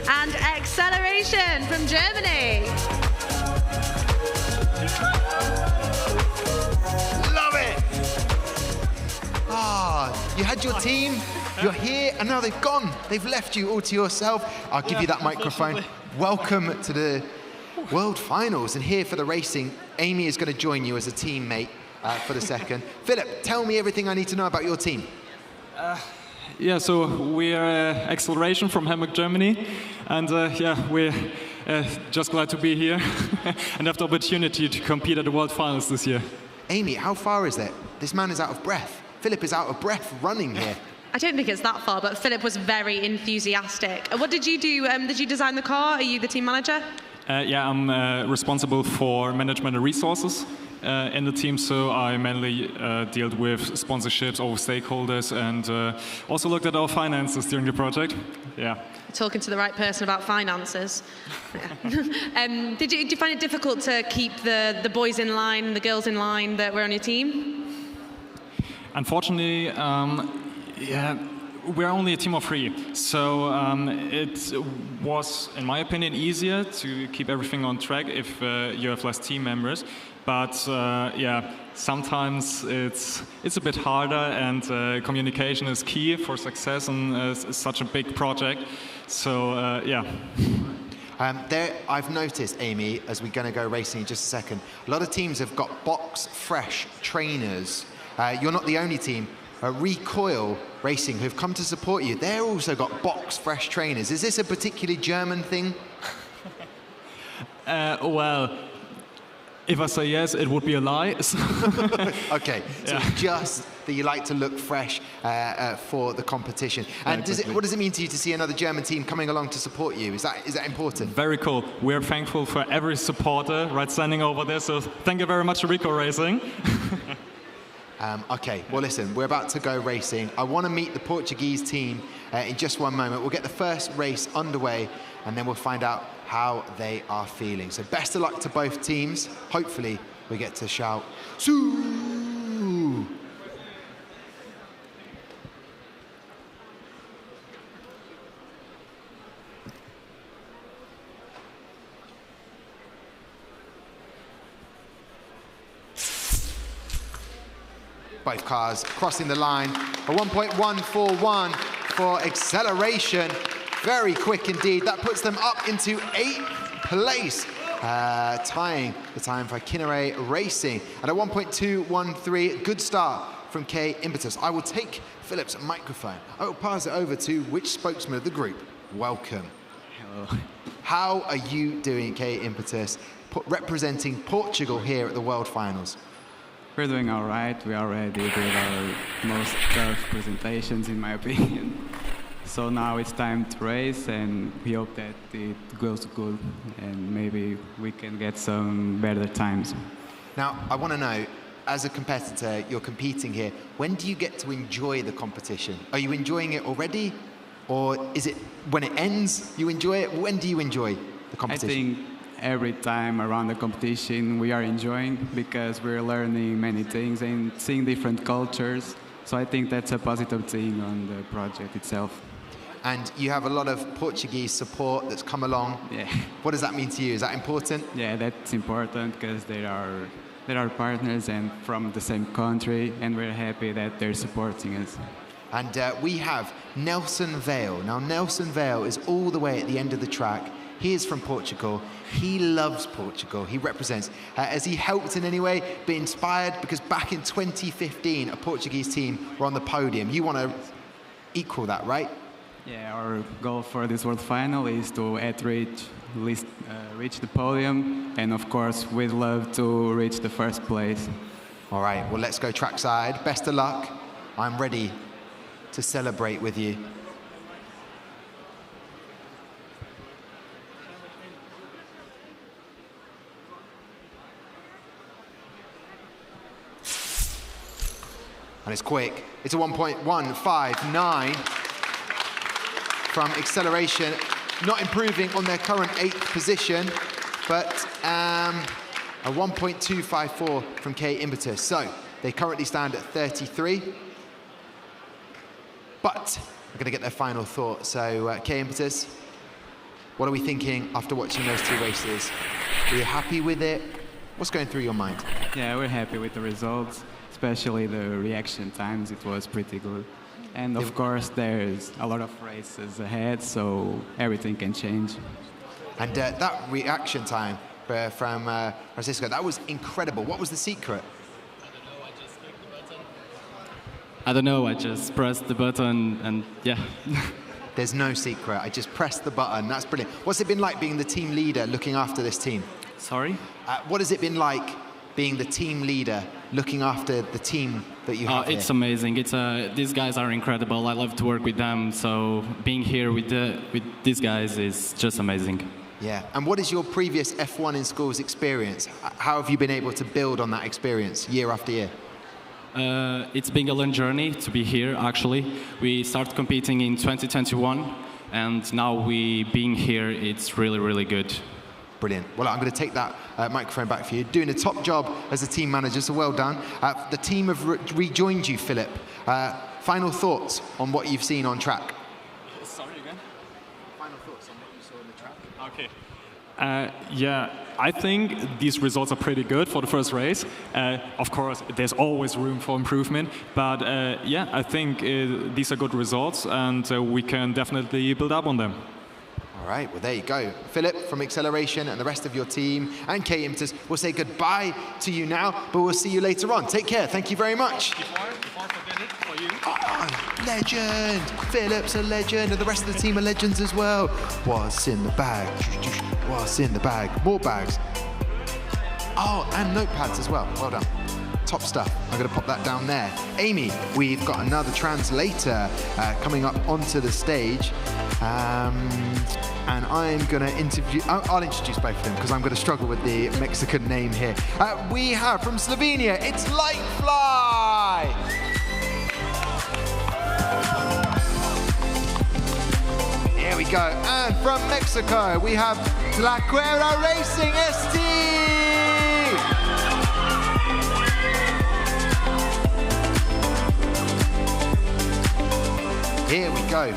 And XCLeration from Germany. Love it! You had your team, you're here, and now they've gone. They've left you all to yourself. I'll give you that microphone. Welcome to the World Finals, and here for the racing, Amy is going to join you as a teammate for the second. Philip, tell me everything I need to know about your team. Yeah, so we are XCLeration from Hamburg, Germany, and yeah, we're just glad to be here and have the opportunity to compete at the World Finals this year. Amy, how far is it? This man is out of breath. Philip is out of breath running here. I don't think it's that far, but Philip was very enthusiastic. What did you do? Did you design the car? Are you the team manager? Yeah, I'm responsible for management and resources in the team, so I mainly dealt with sponsorships, all stakeholders, and also looked at our finances during the project. Yeah. Talking to the right person about finances. Yeah. Did you find it difficult to keep the boys in line, the girls in line that were on your team? Unfortunately, yeah, we're only a team of 3, so it was, in my opinion, easier to keep everything on track if you have less team members. But yeah, sometimes it's a bit harder, and communication is key for success in such a big project. So yeah. I've noticed, Amy, as we're going to go racing in just a second, a lot of teams have got box-fresh trainers. You're not the only team. Recoil Racing, who've come to support you, they're also got box-fresh trainers. Is this a particularly German thing? Well, if I say yes, it would be a lie. Okay, so Yeah. just that you like to look fresh for the competition. And what does it mean to you to see another German team coming along to support you? Is that important? Very cool. We're thankful for every supporter right standing over there, so thank you very much to Recoil Racing. Okay, well listen, we're about to go racing. I want to meet the Portuguese team in just one moment. We'll get the first race underway, and then we'll find out how they are feeling. So best of luck to both teams. Hopefully we get to shout, "Soo!" Both cars crossing the line. A 1.141 for XCLeration. Very quick indeed. That puts them up into 8th place, tying the time for Kinnaree Racing. At a 1.213, good start from K Impetus. I will take Philip's microphone. I will pass it over to which spokesman of the group? Welcome. Hello. How are you doing, K Impetus, representing Portugal here at the World Finals? We're doing all right. We already did our most tough presentations, in my opinion. So now it's time to race, and we hope that it goes good, and maybe we can get some better times. Now, I want to know, as a competitor, you're competing here. When do you get to enjoy the competition? Are you enjoying it already? Or is it when it ends, you enjoy it? When do you enjoy the competition? I think every time around the competition we are enjoying, because we're learning many things and seeing different cultures. So I think that's a positive thing on the project itself. And you have a lot of Portuguese support that's come along. Yeah. What does that mean to you? Is that important? Yeah, that's important, because they are partners and from the same country, and we're happy that they're supporting us. And we have Nelson Vale. Now, Nelson Vale is all the way at the end of the track. He is from Portugal. He loves Portugal. He represents. Has he helped in any way, be inspired? Because back in 2015, a Portuguese team were on the podium. You want to equal that, right? Yeah, our goal for this World Final is to reach the podium, and of course, we'd love to reach the first place. All right, well, let's go trackside. Best of luck. I'm ready to celebrate with you. And it's quick. It's a 1.159 from XCLeration, not improving on their current 8th position, but a 1.254 from K Impetus. So they currently stand at 33. But we're going to get their final thought. So K Impetus, what are we thinking after watching those 2 races? Are you happy with it? What's going through your mind? Yeah, we're happy with the results, especially the reaction times. It was pretty good. And of course, there's a lot of races ahead, so everything can change. And that reaction time from Francisco, that was incredible. What was the secret? I don't know, I just pressed the button and yeah. There's no secret, I just pressed the button. That's brilliant. What's it been like being the team leader, looking after this team? Sorry? What has it been like being the team leader, looking after the team that you have It's here? amazing. These guys are incredible. I love to work with them, so being here with these guys is just amazing. Yeah, and what is your previous F1 in schools experience? How have you been able to build on that experience year after year? It's been a long journey to be here, actually. We started competing in 2021, and now being here, it's really, really good. Brilliant. Well, I'm going to take that microphone back for you. Doing a top job as a team manager, so well done. The team have rejoined you, Philip. Final thoughts on what you've seen on track? Sorry again? Final thoughts on what you saw on the track? Okay. Yeah, I think these results are pretty good for the first race. Of course, there's always room for improvement, but yeah, I think these are good results, and we can definitely build up on them. All right, well, there you go. Philip from XCLeration and the rest of your team and K Impetus will say goodbye to you now, but we'll see you later on. Take care. Thank you very much. Before I forget it, for you. Oh, legend. Philip's a legend, and the rest of the team are legends as well. What's in the bag? What's in the bag? More bags. Oh, and notepads as well. Well done. Top stuff. I'm going to pop that down there. Amy, we've got another translator coming up onto the stage. And I'm going to interview... I'll introduce both of them because I'm going to struggle with the Mexican name here. We have from Slovenia, it's Lightfly! Here we go. And from Mexico, we have Tlacuera Racing ST! Here we go.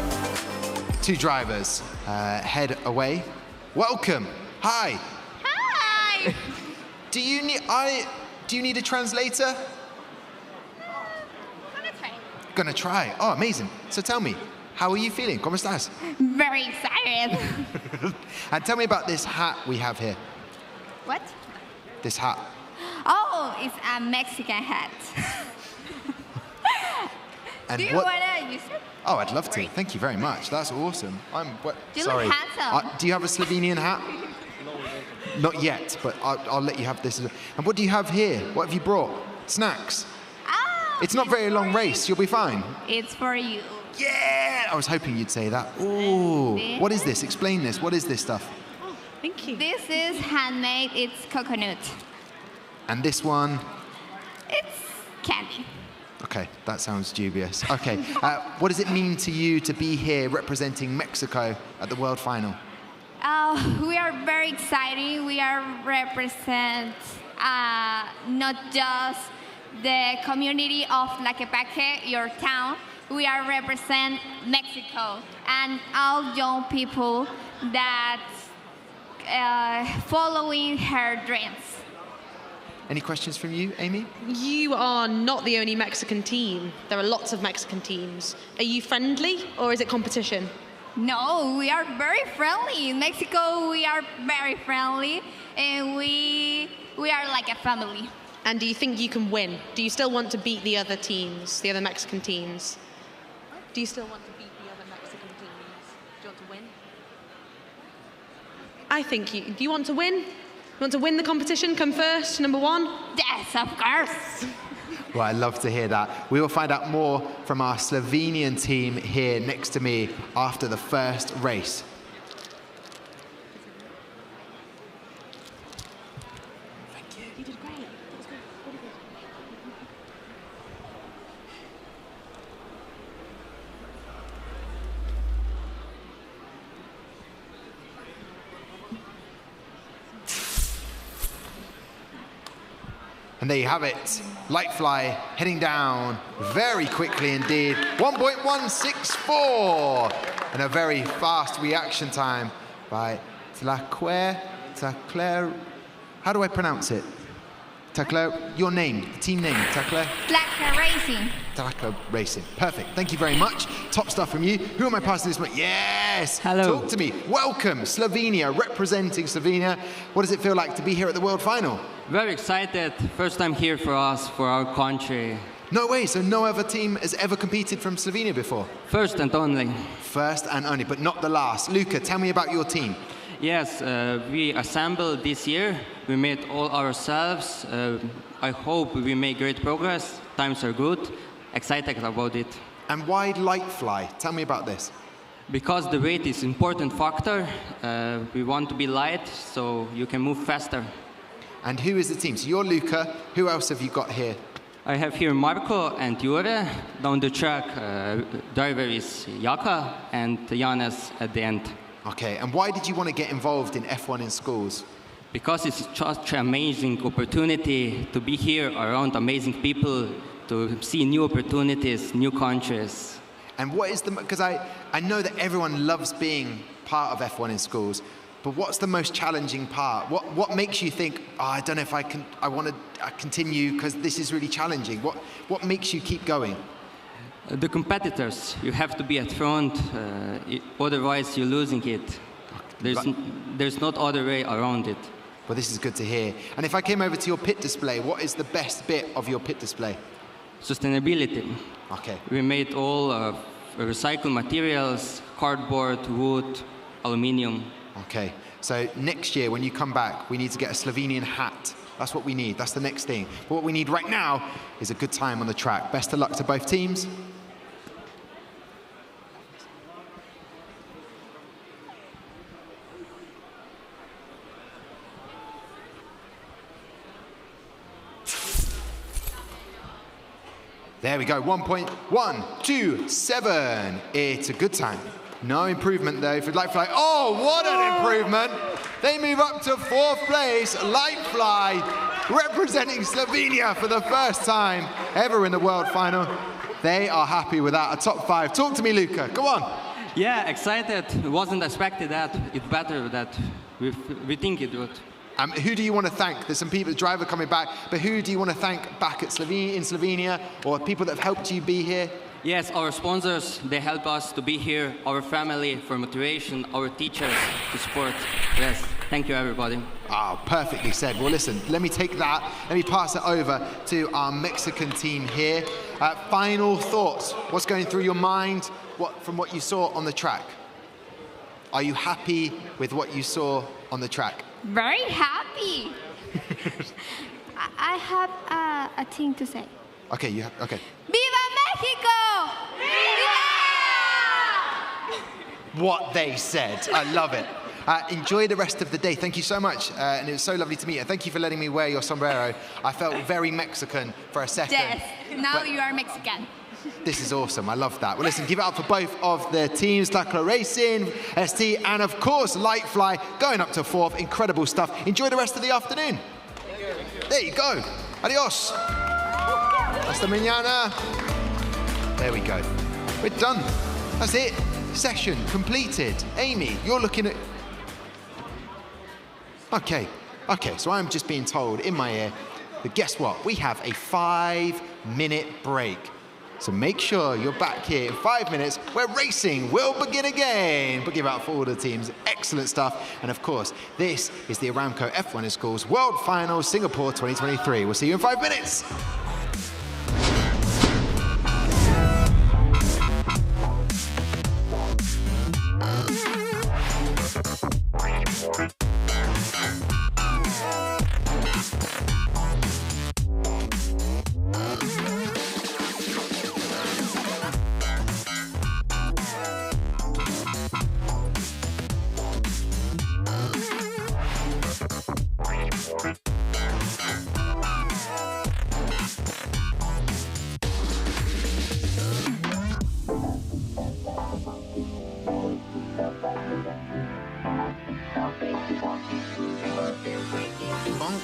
2 drivers head away. Welcome. Hi. Hi. Do you need a translator? Gonna try. Oh, amazing. So tell me, how are you feeling? ¿Cómo estás? Very excited. And tell me about this hat we have here. What? This hat. Oh, it's a Mexican hat. And Do you want to use it? Oh, I'd love to. Thank you very much. That's awesome. You sorry. look handsome. Do you have a Slovenian hat? Not yet, but I'll let you have this. And what do you have here? What have you brought? Snacks? Oh, it's not very long race. You'll be fine. It's for you. Yeah! I was hoping you'd say that. Ooh. What is this? Explain this. What is this stuff? Oh, thank you. This is handmade. It's coconut. And this one? It's candy. Okay, that sounds dubious. Okay, what does it mean to you to be here representing Mexico at the World Final? We are very excited. We are represent not just the community of Tlaquepaque, your town. We are represent Mexico and all young people that following her dreams. Any questions from you, Amy? You are not the only Mexican team. There are lots of Mexican teams. Are you friendly or is it competition? No, we are very friendly. In Mexico, we are very friendly and we are like a family. And do you think you can win? Do you still want to beat the other teams, the other Mexican teams? Do you still want to beat the other Mexican teams? Do you want to win? I think you... Do you want to win? You want to win the competition, come first, number 1? Yes, of course. Well, I'd love to hear that. We will find out more from our Slovenian team here next to me after the first race. Thank you. You did great. That was good. Really good. And there you have it. Lightfly heading down very quickly indeed. 1.164. And a very fast reaction time by Tlaclair. How do I pronounce it? Tlaclair, your name, the team name, Tlaclair? Tlaclair Racing. Tlaclair Racing. Perfect. Thank you very much. Top stuff from you. Who am I passing this one? Yes! Hello. Talk to me. Welcome, Slovenia, representing Slovenia. What does it feel like to be here at the World Final? Very excited. First time here for us, for our country. No way, so no other team has ever competed from Slovenia before? First and only. First and only, but not the last. Luca, tell me about your team. Yes, we assembled this year. We made all ourselves. I hope we make great progress. Times are good. Excited about it. And why Lightfly? Tell me about this. Because the weight is important factor. We want to be light, so you can move faster. And who is the team? So you're Luca. Who else have you got here? I have here Marco and URJA. Down the track, driver is Jaka and Janez at the end. Okay, and why did you want to get involved in F1 in schools? Because it's such an amazing opportunity to be here around amazing people, to see new opportunities, new countries. And what is the, because I know that everyone loves being part of F1 in schools, but what's the most challenging part? What makes you think, oh, I don't know if I want to continue because this is really challenging? What makes you keep going? The competitors, you have to be at front, otherwise you're losing it. There's not other way around it. Well, this is good to hear. And if I came over to your pit display, what is the best bit of your pit display? Sustainability. Okay. We made all recycled materials, cardboard, wood, aluminium. Okay. So next year when you come back, we need to get a Slovenian hat. That's what we need. That's the next thing. But what we need right now is a good time on the track. Best of luck to both teams. There we go, 1.127. It's a good time. No improvement though for Lightfly. Oh, what an improvement! They move up to 4th place. Lightfly representing Slovenia for the first time ever in the World Final. They are happy with that, a top 5. Talk to me, Luca, go on. Yeah, excited. Wasn't expected that. It's better that we think it would. Who do you want to thank? There's some people, the driver coming back, but who do you want to thank back at in Slovenia, or people that have helped you be here? Yes, our sponsors, they help us to be here, our family for motivation, our teachers to support. Yes, thank you everybody. Ah, perfectly said. Well, listen, let me take that, let me pass it over to our Mexican team here. Final thoughts, what's going through your mind from what you saw on the track? Are you happy with what you saw on the track? Very happy. I have a thing to say. Okay, you have, okay. Viva Mexico! Viva! What they said, I love it. Enjoy the rest of the day. Thank you so much, and it was so lovely to meet you. Thank you for letting me wear your sombrero. I felt very Mexican for a second. Yes, now you are Mexican. This is awesome. I love that. Well, listen, give it up for both of the teams, Tlaclair Racing, ST, and of course, Lightfly going up to 4th. Incredible stuff. Enjoy the rest of the afternoon. There you go. Adios. Hasta mañana. There we go. We're done. That's it. Session completed. Amy, you're looking at... Okay, so I'm just being told in my ear that guess what? We have a 5-minute break. So make sure you're back here in 5 minutes where racing will begin again. But give out for all the teams. Excellent stuff. And of course, this is the Aramco F1 in Schools World Final Singapore 2023. We'll see you in 5 minutes. Bonk.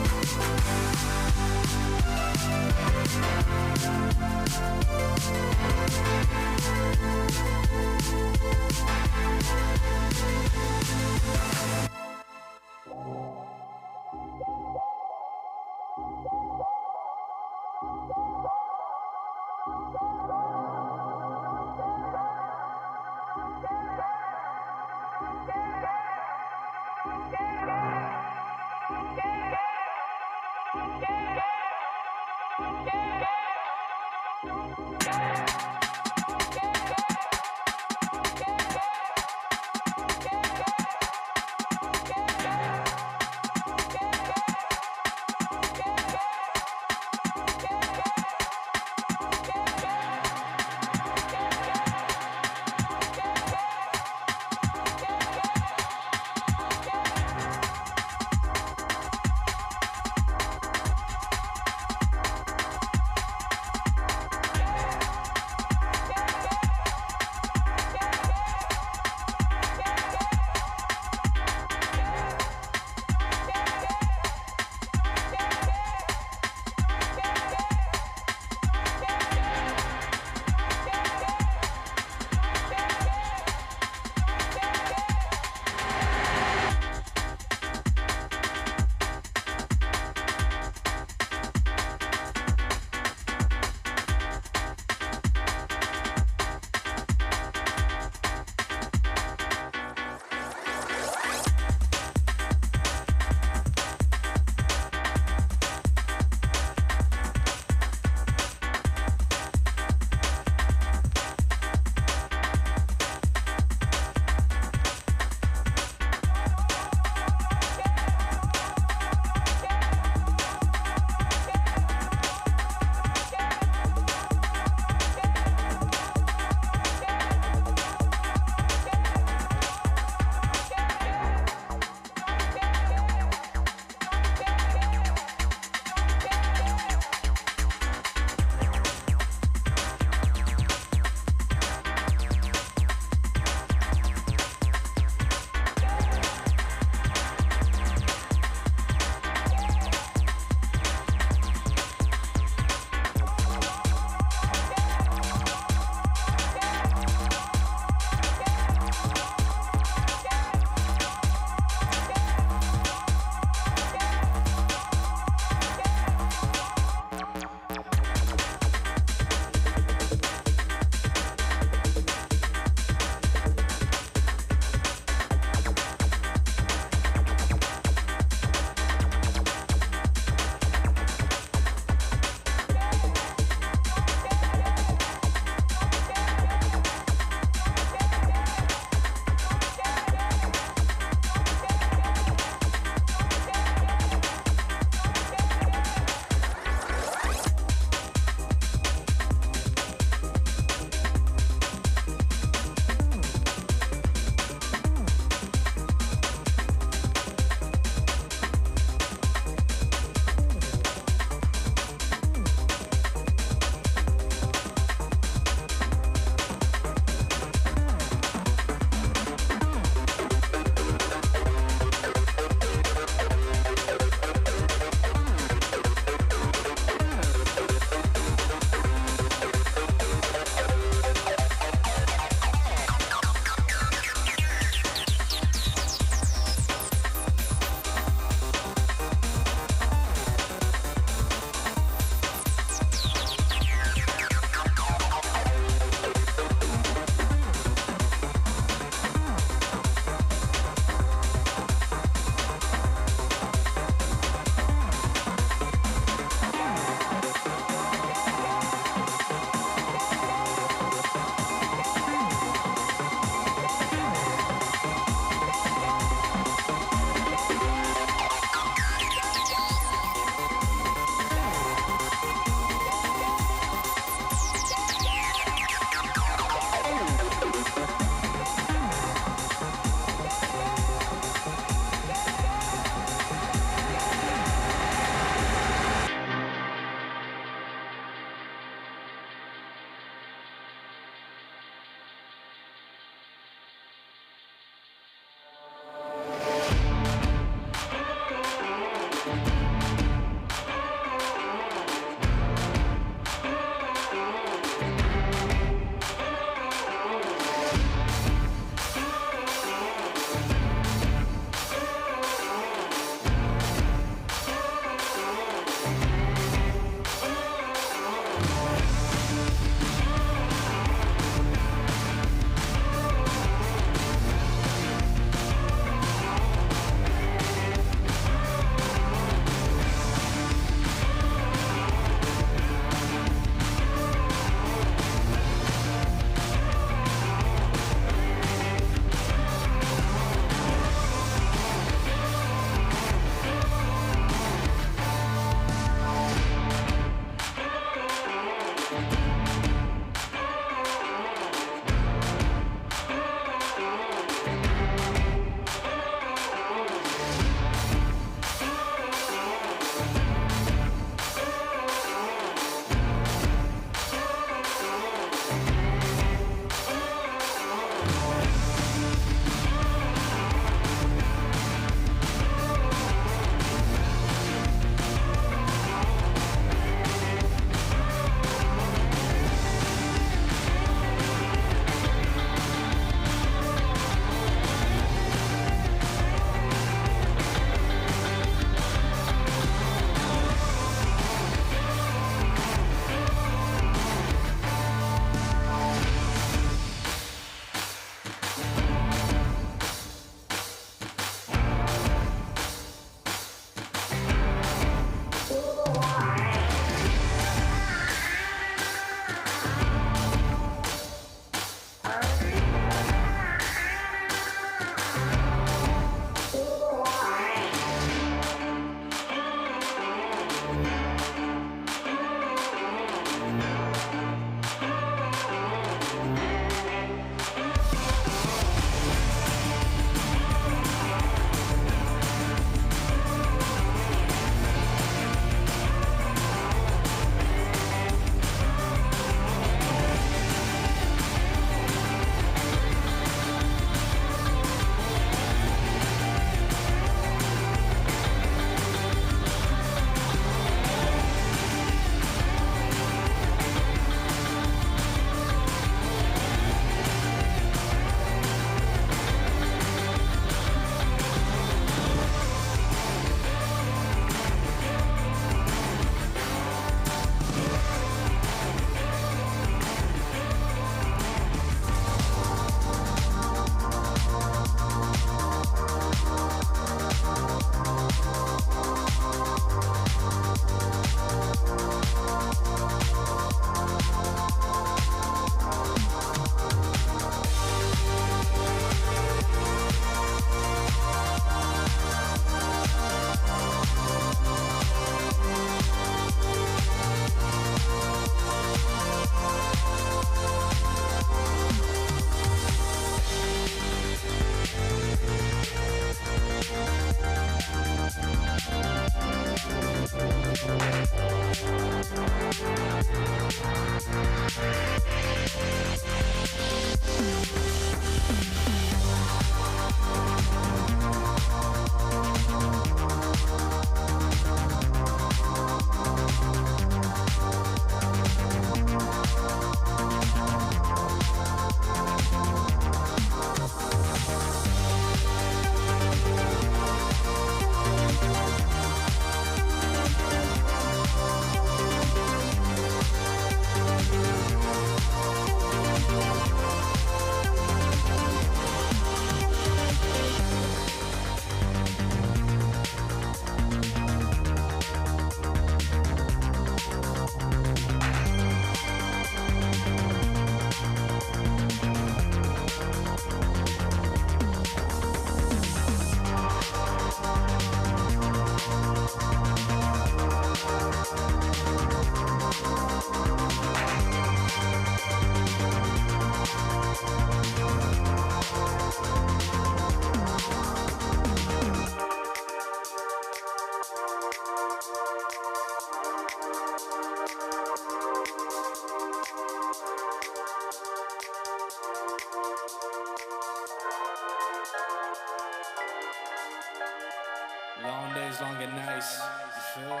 long and nice. You feel?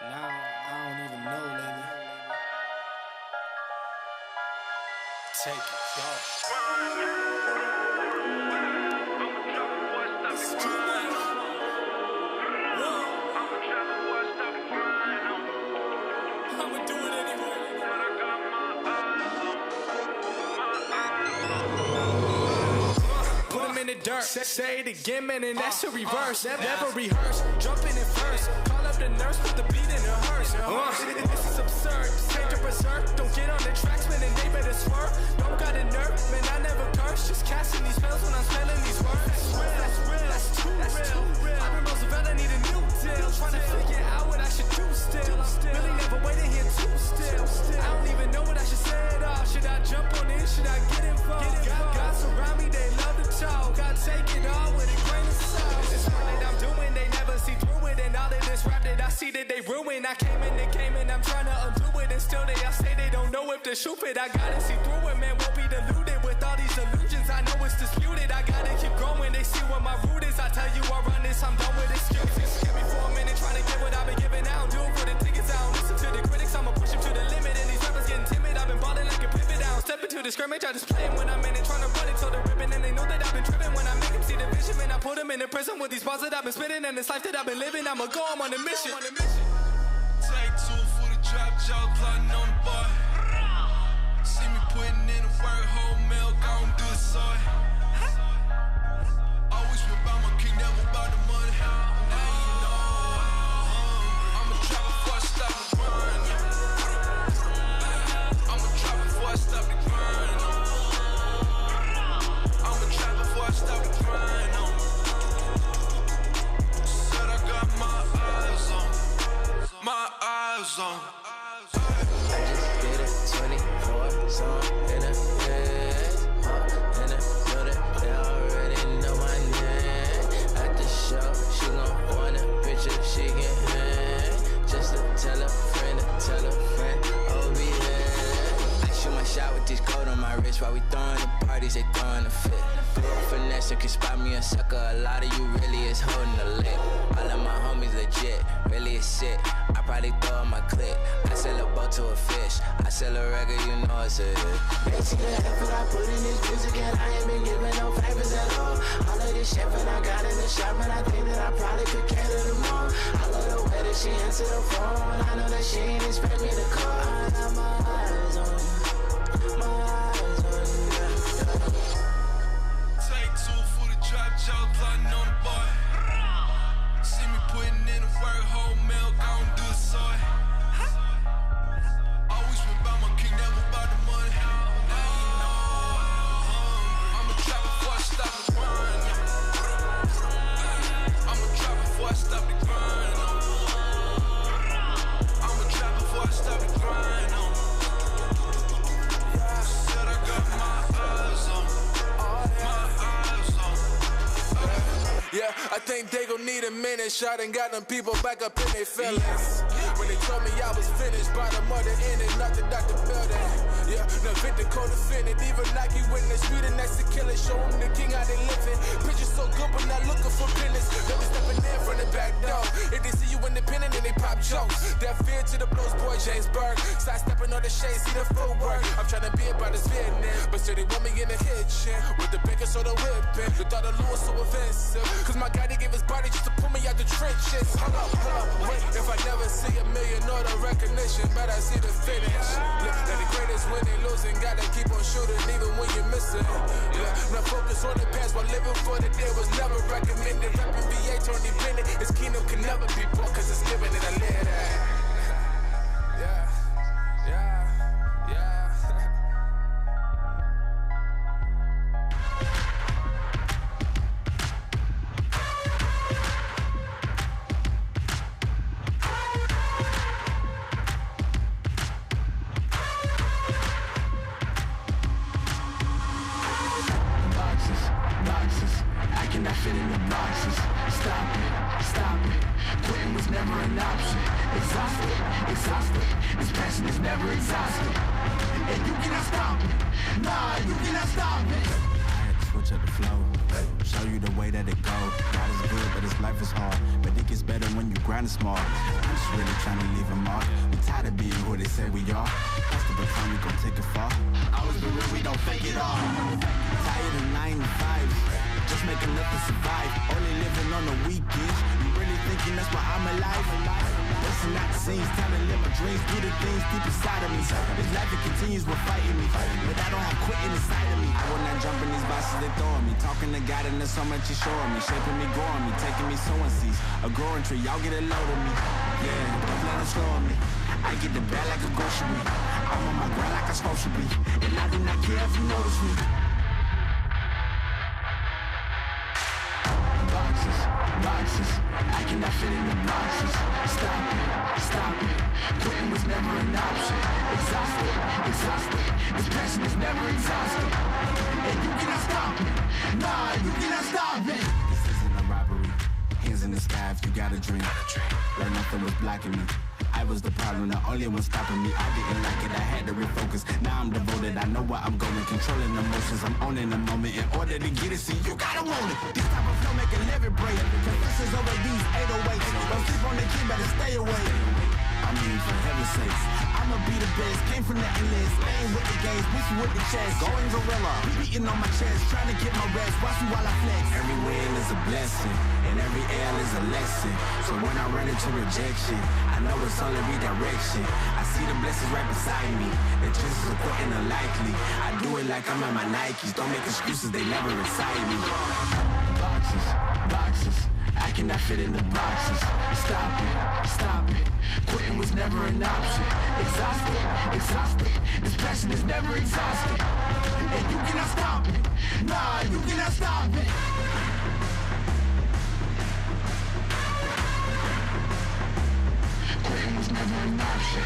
Now I don't even know, lady. Take it, yo. I'ma do it anyway. Put him in the dirt. Say it again, man, and that's a reverse. Never rehearse. Jumping in first. Call up the nurse, put the beat in her hearse. This is absurd. Take the berserk. Don't get on the tracks, man, and they better swerve. Don't got a nerve, man, I never curse. Just casting these spells when I'm spelling these words. That's real, that's too real. I've been Roosevelt, I need a new deal. Trying to figure out what I should do still. Really never waited here too still. I don't even know what I should say at all. Should I jump on in? Should I get involved? God surround me, they love to talk. I take it all with a grain of salt. This work that I'm doing, they never see through it. And all of this rap that I see that they ruin. I came in, I'm trying to undo it. And still they all say they don't know if to shoot it. I gotta see through it, man, won't be deluded with all these illusions. I know it's disputed, I gotta keep growing. They see what my root is. I tell you I run this, I'm done with excuses. Give me for a minute, trying to get what I've been giving out. Do it for the tickets, I don't listen to the critics. I'ma push them to the limit. And these rappers getting timid, I've been balling like a pivot. I don't step into the scrimmage, I just play them when I'm in it. Trying to run it till they're ripping. And they know that I've been tripping when I make them see the vision. Man, I put them in the prison with these bars that I've been spitting. And this life that I've been living, I'ma go, I'm on a mission. Take two for the drop, jaw plotting on the boy. See me putting in the work, whole milk, I don't do it soy. Always been about my king, never about the money. Now you know, I'ma drop before I stop the grind. I'ma drop before I stop the grind. I'ma drop before I stop the grind. Said I got my eyes on. My eyes on. I just did a 24 song in a bed, in a building, they already know my name. At the show, she gon' want a picture, she can hang. Just to tell a friend, oh be there. I shoot my shot with this gold on my wrist while we throwing the parties, they throwing the fit. Go finesse, can spot me a sucker, a lot of you really is holding the lid. All of my homies legit, really is shit. I probably throw in my clip. I sell a boat to a fish. I sell a record, you know it's a hit. They see the effort I put in this music, and I ain't been giving no favors at all. All of this shit that I got in the shop, and I think that I probably could cater them all. I love the way that she answered the phone. I know that she ain't expect me to call. I got my eyes on you, my eyes on you, yeah. Take two for the drop, jaw plotting on the boy. See me putting in the work, whole milk, I don't do it soy. Always been about my king, never about the money. Now you know, I'ma drop before I stop the grind. I'ma drop before I stop the grind. I'ma drop before I stop the grind. Said I got my eyes on, my eyes on. Yeah, I think they gon' need a minute. Shot and got them people back up in their feelings. When they told me I was finished, by the mother in it, nothing out the building. Yeah, the victim co-defendant, even Nike witness. We the next to kill it, show them the king how they living. Pictures so good, but not looking for business. They be stepping in from the back door. If they see you independent, then they pop jokes. That fear to the blows, boy, James Burke. Side stepping on the shade, see the footwork. I'm trying to be about this Vietnam, but still they want me in the kitchen with the bacon soda whipping. The thought of Lewis so offensive, cause my guy, they gave his body just to pull me out the trenches. Hold up, wait. If I never see a million or the recognition, but I see the finish. Yeah, that the greatest when they losing, gotta keep on shooting even when you're missing. Yeah, now focus on the past while living for the day was never recommended. Rapping VA, Tony Bennett, his kingdom can never be bought, cause it's given and I live that. switch up the flow. Show you the way that it go. God is good, but his life is hard. But it gets better when you grind it smart. I'm just really trying to leave a mark. We tired of being who they say we are. That's the time we gon' take it far. Always be real, we don't fake it all. Tired of 9 to 5. Just making enough to survive. Only living on the weekends. You really thinking that's why I'm alive? Listen out the scenes, time to live my dreams. Do the things deep inside of me. This life it continues with fighting me. But I don't have quitting inside of me. I will not jump in these boxes they throwing me. Talking to God and there's so much he's showing me. Shaping me, growing me, taking me sowing seeds. A growing tree, y'all get a load of me. Yeah, don't let them slow me. I get the bag like a grocery. I'm on my grind like I'm supposed to be. And I do not care if you notice me. Boxes, I cannot fit in the boxes. Stop it, quitting was never an option. Exhausted, this passion is never exhausted. And you cannot stop it, nah, you cannot stop it. This isn't a robbery, hands in the sky if you got a dream. Like nothing was blocking me. I was the problem, the only one stopping me. I didn't like it, I had to refocus. Now I'm devoted, I know where I'm going. Controlling emotions, I'm owning the moment. In order to get it, see, you gotta want it. This type of flow make a living break. Confessions over these 808s. Don't sleep on the key, better stay away. I mean, for heaven's sakes, I'ma be the best. Came from the endless, playing with the games, mixing with the chest. Going gorilla, beating on my chest, trying to get my rest. Watch me while I flex. Every win is a blessing, and every L is a lesson. So when I run into rejection, I know it's only redirection. I see the blessings right beside me. The chances of quitting are likely. I do it like I'm at my Nikes. Don't make excuses, they never excite me. Boxes, I cannot fit in the boxes. Stop it. Quitting was never an option. Exhausted. This passion is never exhausted. And you cannot stop it. Nah, you cannot stop it. Quitting was never an option.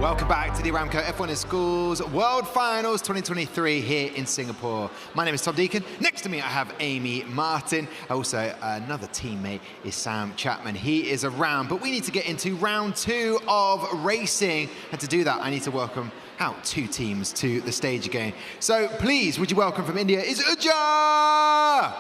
Welcome back to the Aramco F1 in Schools World Finals 2023 here in Singapore. My name is Tom Deacon. Next to me I have Amy Martin. Also another teammate is Sam Chapman. He is around, but we need to get into round 2 of racing. And to do that, I need to welcome out 2 teams to the stage again. So please, would you welcome from India is URJA!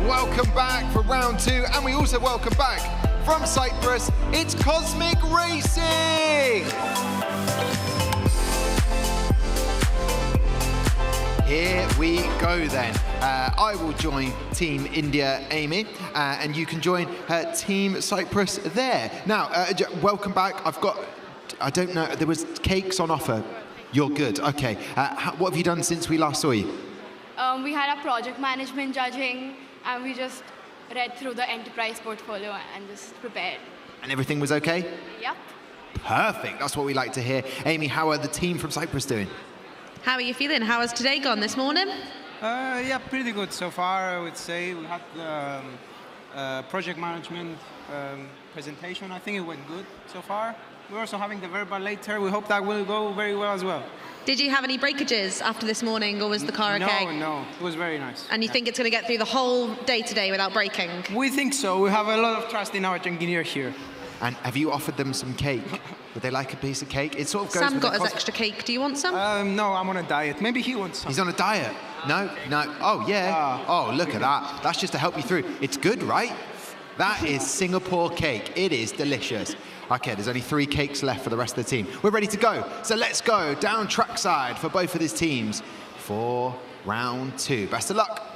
Welcome back for round 2, and we also welcome back from Cyprus, it's Cosmic Racing! Here we go then. I will join Team India, Amy, and you can join Team Cyprus there. Now, welcome back. I don't know, there was cakes on offer. You're good, okay. What have you done since we last saw you? We had a project management judging, and we just read through the enterprise portfolio and just prepared. And everything was okay? Yep. Perfect, that's what we like to hear. Amy, how are the team from Cyprus doing? How are you feeling? How has today gone this morning? Yeah, pretty good so far, I would say. We had the project management presentation. I think it went good so far. We're also having the verbal later. We hope that will go very well as well. Did you have any breakages after this morning, or was the car okay? No, it was very nice. And you think it's going to get through the whole day today without breaking? We think so. We have a lot of trust in our engineer here. And have you offered them some cake? Would they like a piece of cake? It sort of goes Sam with got us extra cake. Do you want some? No, I'm on a diet. Maybe he wants some. He's on a diet? No? Oh, yeah. Oh, look at that. That's just to help you through. It's good, right? That is Singapore cake. It is delicious. Okay, there's only 3 cakes left for the rest of the team. We're ready to go. So let's go down trackside for both of these teams for round 2. Best of luck.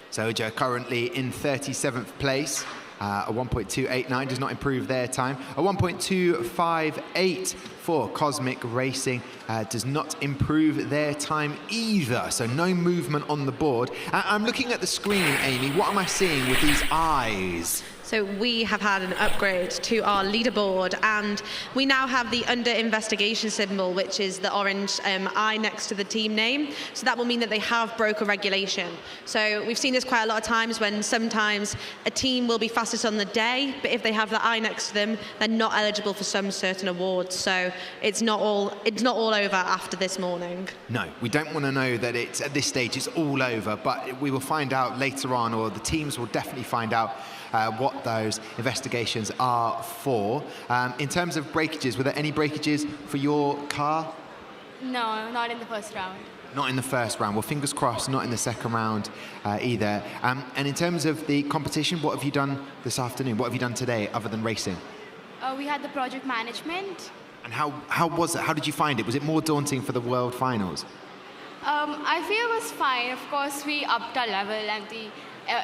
So URJA currently in 37th place. A 1.289 does not improve their time. A 1.258 for Cosmic Racing does not improve their time either. So no movement on the board. I'm looking at the screen, Amy. What am I seeing with these eyes? So we have had an upgrade to our leaderboard, and we now have the under investigation symbol, which is the orange eye next to the team name. So that will mean that they have broke a regulation. So we've seen this quite a lot of times when sometimes a team will be fastest on the day, but if they have the eye next to them, they're not eligible for some certain awards. So it's not all over after this morning. No, we don't want to know that it's at this stage it's all over, but we will find out later on, or the teams will definitely find out what those investigations are for. In terms of breakages, were there any breakages for your car? No, not in the first round. Not in the first round. Well, fingers crossed, not in the second round either. And in terms of the competition, what have you done this afternoon? What have you done today other than racing? We had the project management. And how was it? How did you find it? Was it more daunting for the World Finals? I feel it was fine. Of course, we upped our level and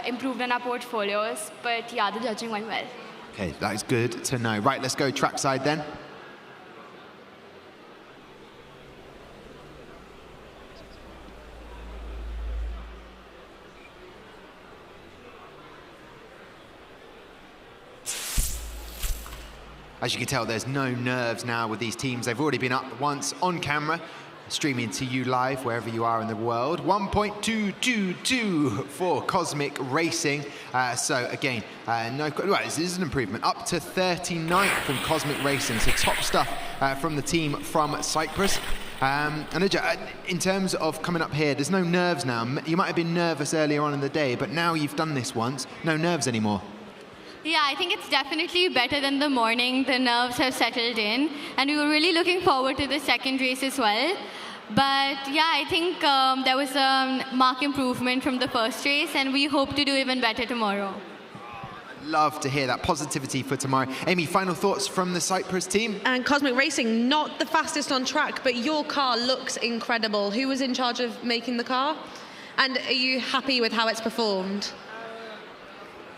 improved on our portfolios, but yeah, the judging went well. Okay, that is good to know. Right, let's go trackside then. As you can tell, there's no nerves now with these teams. They've already been up once on camera, streaming to you live wherever you are in the world. 1.222 for Cosmic Racing. So again, this is an improvement. Up to 39th from Cosmic Racing. So top stuff from the team from Cyprus. And in terms of coming up here, there's no nerves now. You might have been nervous earlier on in the day, but now you've done this once, no nerves anymore. Yeah, I think it's definitely better than the morning. The nerves have settled in, and we were really looking forward to the second race as well. But yeah, I think there was a marked improvement from the first race, and we hope to do even better tomorrow. Love to hear that positivity for tomorrow. Amy, final thoughts from the Cyprus team? And Cosmic Racing, not the fastest on track, but your car looks incredible. Who was in charge of making the car? And are you happy with how it's performed?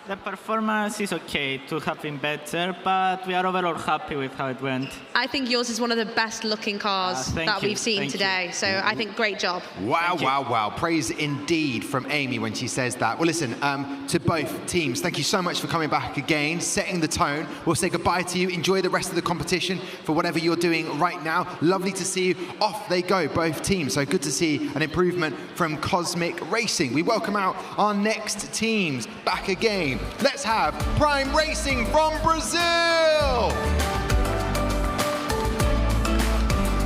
The performance is okay, to have been better, but we are overall happy with how it went. I think yours is one of the best looking cars that we've seen today. So I think great job. Wow, wow, wow. Praise indeed from Amy when she says that. Well, listen, to both teams, thank you so much for coming back again, setting the tone. We'll say goodbye to you. Enjoy the rest of the competition for whatever you're doing right now. Lovely to see you. Off they go, both teams. So good to see an improvement from Cosmic Racing. We welcome out our next teams back again. Let's have Prime Racing from Brazil.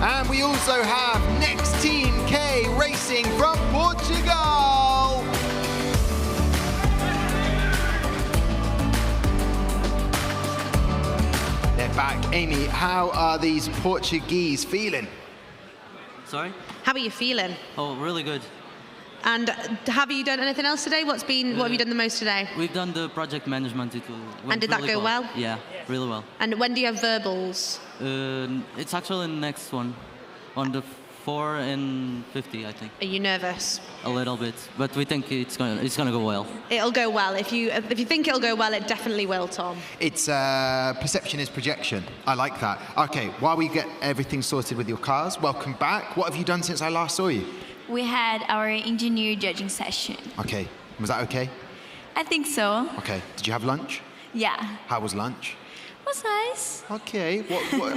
And we also have NEXTEAM-K Racing from Portugal. They're back. Amy, how are these Portuguese feeling? Sorry? How are you feeling? Oh, really good. And have you done anything else today? What have you done the most today? We've done the project management. And did that go well? Yeah, really well. And when do you have verbals? It's actually the next one, on the 4 and 50, I think. Are you nervous? A little bit, but we think it's gonna go well. It'll go well. If you think it'll go well, it definitely will, Tom. It's perception is projection. I like that. Okay, while we get everything sorted with your cars, welcome back. What have you done since I last saw you? We had our engineer judging session. Okay, was that okay? I think so. Okay, did you have lunch? Yeah. How was lunch? It was nice. Okay,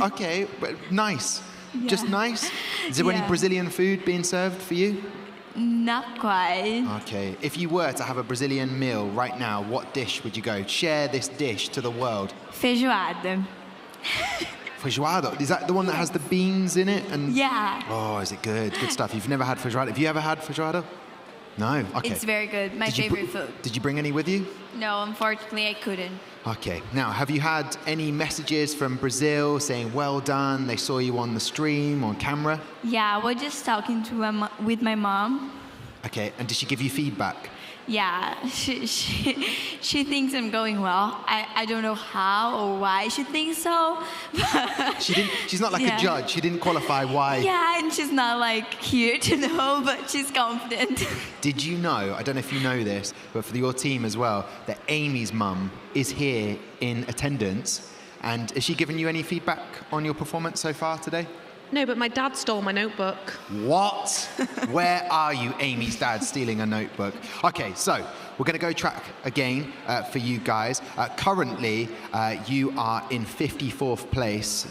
okay, but nice. Yeah. Just nice? Is there any Brazilian food being served for you? Not quite. Okay, if you were to have a Brazilian meal right now, what dish would you go? Share this dish to the world. Feijoada. Feijoada, is that the one that has the beans in it? And yeah. Oh, is it good? Good stuff. You've never had feijoada. Have you ever had feijoada? No? Okay. It's very good. My favorite food. Did you bring any with you? No, unfortunately, I couldn't. Okay. Now, have you had any messages from Brazil saying, well done, they saw you on the stream, on camera? Yeah, I was just talking with my mom. Okay, and did she give you feedback? Yeah, she thinks I'm going well. I don't know how or why she thinks so. She's not like a judge. She didn't qualify why. Yeah, and she's not like here to know, but she's confident. Did you know, I don't know if you know this, but for your team as well, that Amy's mum is here in attendance. And has she given you any feedback on your performance so far today? No, but my dad stole my notebook. What? Where are you, Amy's dad, stealing a notebook? Okay, so we're going to go track again for you guys. Currently, you are in 54th place.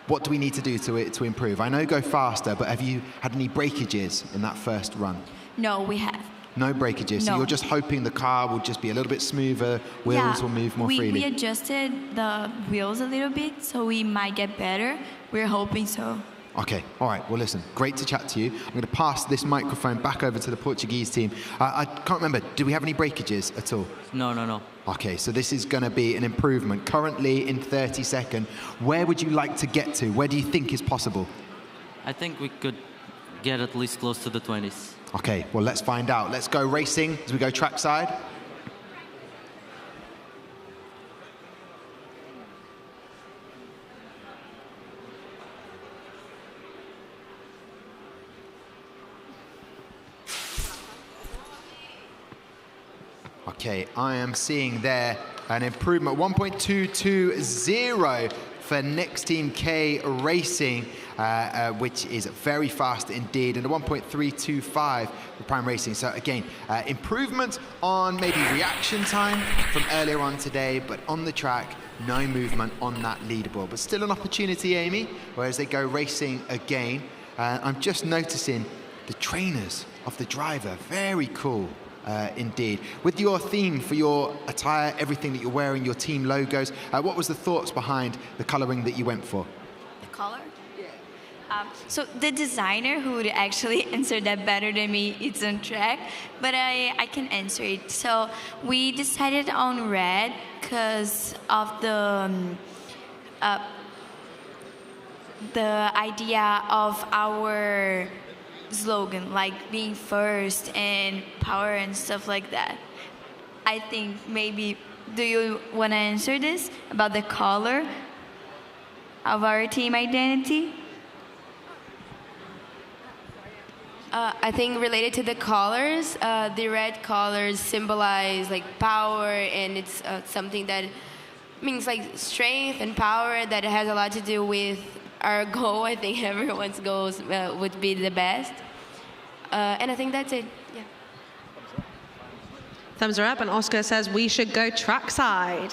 What do we need to do to improve? I know go faster, but have you had any breakages in that first run? No, we have. No breakages, so you're just hoping the car will just be a little bit smoother, wheels will move more freely. We adjusted the wheels a little bit, so we might get better. We're hoping so. Okay, all right, well listen, great to chat to you. I'm going to pass this microphone back over to the Portuguese team. I can't remember, do we have any breakages at all? No. Okay, so this is going to be an improvement. Currently in 32nd, where would you like to get to? Where do you think is possible? I think we could get at least close to the 20s. Okay, well let's find out. Let's go racing as we go trackside. Okay, I am seeing there an improvement, 1.220 for NEXTEAM-K Racing, which is very fast indeed, and a 1.325 for Prime Racing. So again, improvement on maybe reaction time from earlier on today, but on the track, no movement on that leaderboard. But still an opportunity, Amy, whereas they go racing again. I'm just noticing the trainers of the driver, very cool. Indeed. With your theme for your attire, everything that you're wearing, your team logos, what was the thoughts behind the colouring that you went for? The colour? Yeah. So the designer who would actually answer that better than me, it's on track, but I can answer it. So we decided on red because of the idea of our slogan, like being first and power and stuff like that. I think maybe, do you want to answer this about the color of our team identity? I think related to the colors, the red colors symbolize like power, and it's something that means like strength and power that has a lot to do with our goal. I think everyone's goals would be the best. And I think that's it, yeah. Thumbs are up, and Oscar says we should go trackside.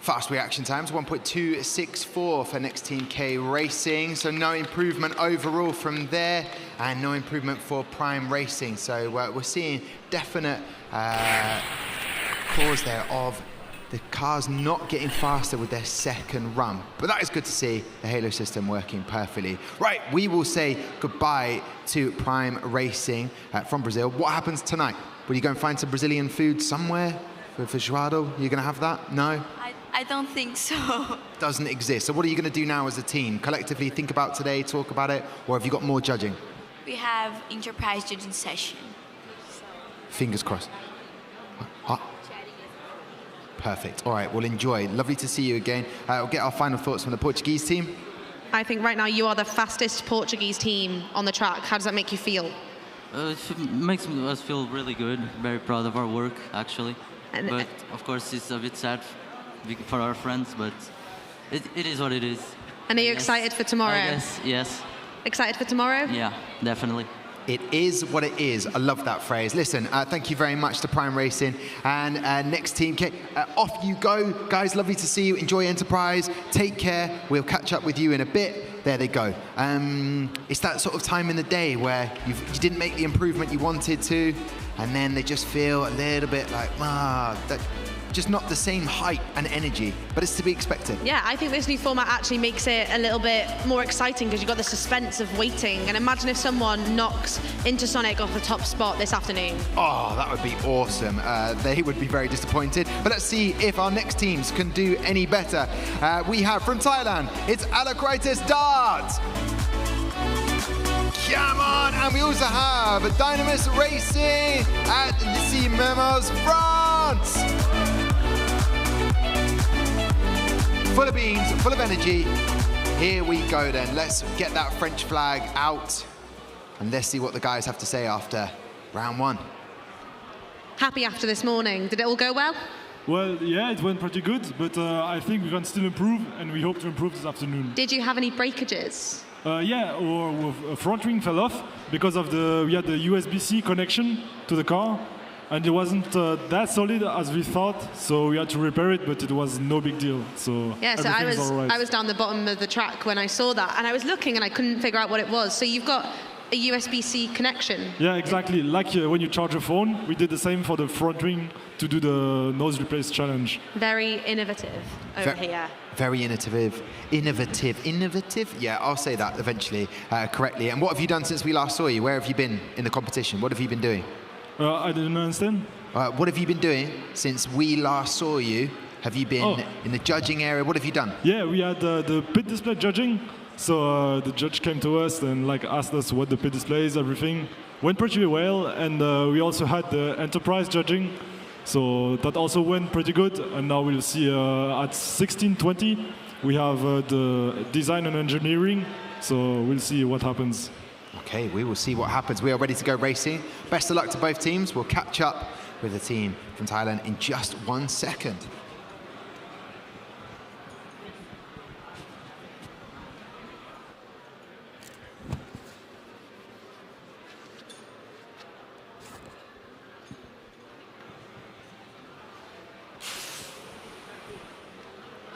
Fast reaction times, 1.264 for NEXTEAM-K Racing. So no improvement overall from there, and no improvement for Prime Racing. So we're seeing definite cause there of the cars not getting faster with their second run. But that is good to see, the Halo system working perfectly. Right, we will say goodbye to Prime Racing from Brazil. What happens tonight? Will you go and find some Brazilian food somewhere for Joado? You're going to have that? No? I don't think so. Doesn't exist. So what are you going to do now as a team? Collectively think about today, talk about it, or have you got more judging? We have enterprise judging session. Fingers crossed. Perfect. All right, well, enjoy. Lovely to see you again. We'll get our final thoughts from the Portuguese team. I think right now you are the fastest Portuguese team on the track. How does that make you feel? It makes us feel really good. Very proud of our work, actually. But of course, it's a bit sad for our friends, but it is what it is. And are you excited for tomorrow? Yes. Excited for tomorrow? Yeah, definitely. It is what it is. I love that phrase. Listen, thank you very much to Prime Racing and NEXTEAM-K. Off you go. Guys, lovely to see you. Enjoy Enterprise. Take care. We'll catch up with you in a bit. There they go. It's that sort of time in the day where you didn't make the improvement you wanted to, and then they just feel a little bit like, just not the same height and energy, but it's to be expected. Yeah, I think this new format actually makes it a little bit more exciting because you've got the suspense of waiting. And imagine if someone knocks Intersonic off the top spot this afternoon. Oh, that would be awesome. They would be very disappointed. But let's see if our next teams can do any better. We have from Thailand, it's Alacritas Dart. Come on, and we also have Dynamis Racing at Lycée Mermoz, France. Full of beans, full of energy. Here we go then. Let's get that French flag out and let's see what the guys have to say after round one. Happy after this morning. Did it all go well? Well, yeah, it went pretty good, but I think we can still improve, and we hope to improve this afternoon. Did you have any breakages? Yeah, our front wing fell off because of we had the USB-C connection to the car, and it wasn't that solid as we thought, so we had to repair it, but it was no big deal. So yeah, so I was down the bottom of the track when I saw that, and I was looking and I couldn't figure out what it was. So you've got a USB-C connection. Yeah, exactly. Like when you charge a phone, we did the same for the front wing to do the nose replace challenge. Very innovative over here. Very innovative. Innovative? Yeah, I'll say that eventually correctly. And what have you done since we last saw you? Where have you been in the competition? What have you been doing? I didn't understand. What have you been doing since we last saw you? Have you been in the judging area? What have you done? Yeah, we had the pit display judging. So the judge came to us and asked us what the pit display is, everything. Went pretty well, and we also had the enterprise judging. So that also went pretty good, and now we'll see at 16:20 we have the design and engineering, so we'll see what happens. Okay, we will see what happens. We are ready to go racing. Best of luck to both teams. We'll catch up with the team from Thailand in just 1 second.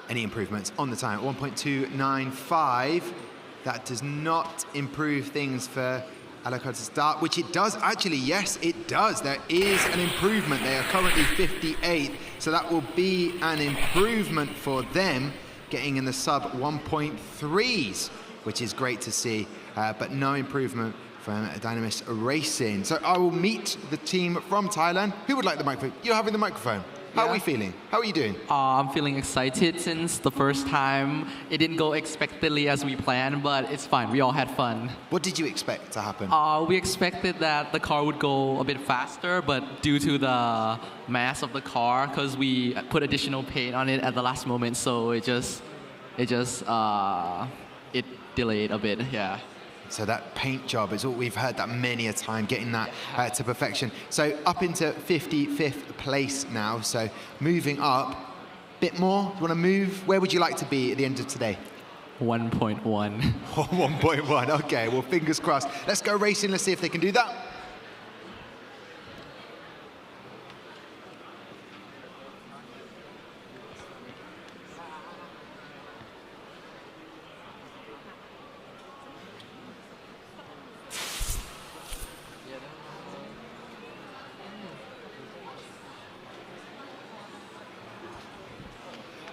Any improvements on the time? 1.295. That does not improve things for Alacritas Dart, which it does actually. Yes, it does. There is an improvement. They are currently 58, so that will be an improvement for them, getting in the sub 1.3s, which is great to see, but no improvement from Dynamis Racing. So I will meet the team from Thailand. Who would like the microphone? You're having the microphone. How are we feeling? How are you doing? I'm feeling excited since the first time. It didn't go expectedly as we planned, but it's fine. We all had fun. What did you expect to happen? We expected that the car would go a bit faster, but due to the mass of the car, because we put additional paint on it at the last moment, so it delayed a bit, yeah. So that paint job is what we've heard that many a time, getting that to perfection. So up into 55th place now. So moving up a bit more. Do you want to move? Where would you like to be at the end of today? 1.1. 1.1. Okay, well, fingers crossed. Let's go racing. Let's see if they can do that.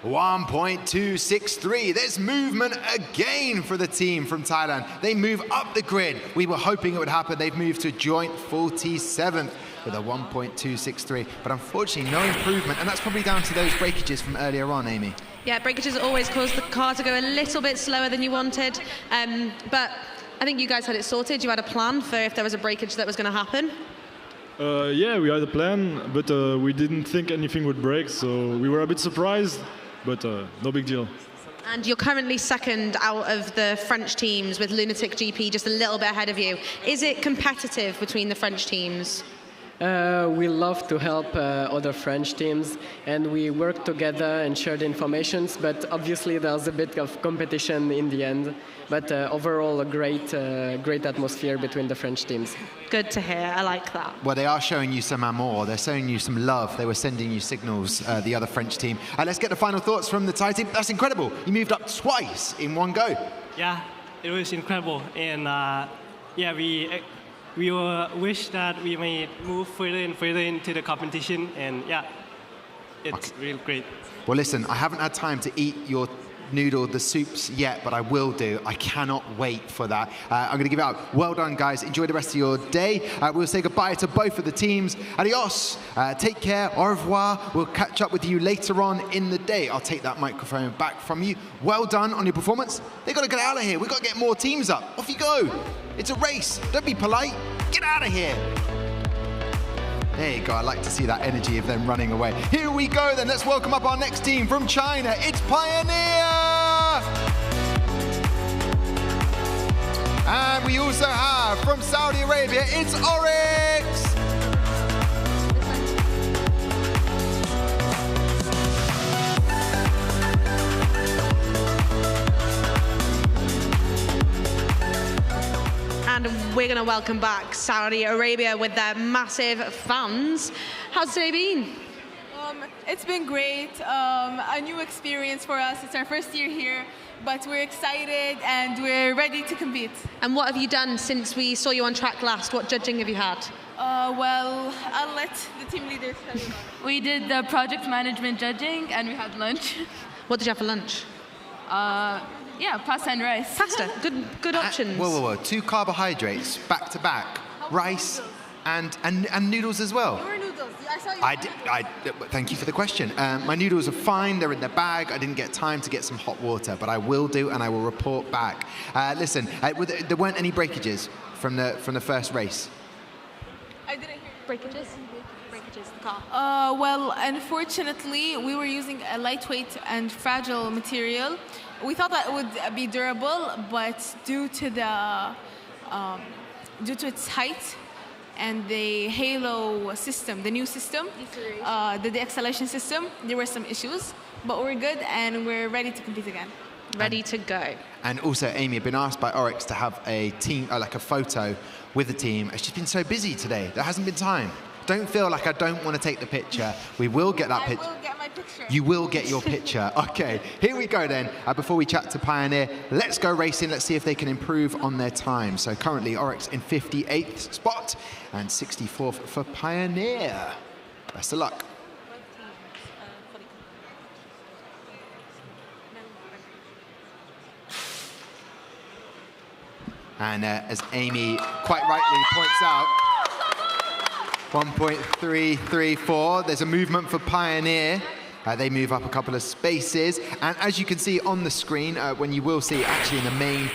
.263. There's movement again for the team from Thailand. They move up the grid. We were hoping it would happen. They've moved to joint 47th with a 1.263. But unfortunately, no improvement. And that's probably down to those breakages from earlier on, Amy. Yeah, breakages always cause the car to go a little bit slower than you wanted. But I think you guys had it sorted. You had a plan for if there was a breakage that was going to happen. Yeah, we had a plan, but we didn't think anything would break, so we were a bit surprised. But no big deal. And you're currently second out of the French teams with Lunatic GP just a little bit ahead of you. Is it competitive between the French teams? We love to help other French teams, and we work together and share the informations, but obviously there's a bit of competition in the end. But overall, a great atmosphere between the French teams. Good to hear. I like that. Well, they are showing you some amour. They're showing you some love. They were sending you signals, the other French team. Let's get the final thoughts from the Thai team. That's incredible. You moved up twice in one go. Yeah, it was incredible. And yeah, we wish that we may move further and further into the competition. And yeah, it's really great. Well, listen, I haven't had time to eat your noodle, the soups yet, but I will do. I cannot wait for that. I'm going to give it out. Well done, guys. Enjoy the rest of your day. We'll say goodbye to both of the teams. Adios. Take care. Au revoir. We'll catch up with you later on in the day. I'll take that microphone back from you. Well done on your performance. They've got to get out of here. We've got to get more teams up. Off you go. It's a race. Don't be polite. Get out of here. There you go. I like to see that energy of them running away. Here we go then. Let's welcome up our next team from China. It's Pioneer! And we also have from Saudi Arabia, it's Oryx! And we're going to welcome back Saudi Arabia with their massive fans. How's today been? It's been great. A new experience for us. It's our first year here, but we're excited and we're ready to compete. And what have you done since we saw you on track last? What judging have you had? Well, I'll let the team leaders tell you. We did the project management judging and we had lunch. What did you have for lunch? Yeah, pasta and rice. Pasta, good options. Whoa. 2 carbohydrates back to back, rice and noodles as well. Your noodles. I saw you. Thank you for the question. My noodles are fine. They're in the bag. I didn't get time to get some hot water, but I will do, and I will report back. Listen, there weren't any breakages from the first race. I didn't hear breakages. The car. Well, unfortunately, we were using a lightweight and fragile material. We thought that it would be durable, but due to its height and the halo system, the new system, the acceleration system, there were some issues. But we're good and we're ready to compete again. Ready to go. And also, Amy, I've been asked by Oryx to have a team, like a photo with the team. It's just been so busy today. There hasn't been time. Don't feel like I don't want to take the picture. We will get that picture. I will get my picture. You will get your picture. Okay, here we go then. Before we chat to Pioneer, let's go racing. Let's see if they can improve on their time. So currently, Oryx in 58th spot and 64th for Pioneer. Best of luck. And as Amy quite rightly points out, 1.334. There's a movement for Pioneer. They move up a couple of spaces. And as you can see on the screen, when you will see actually in the main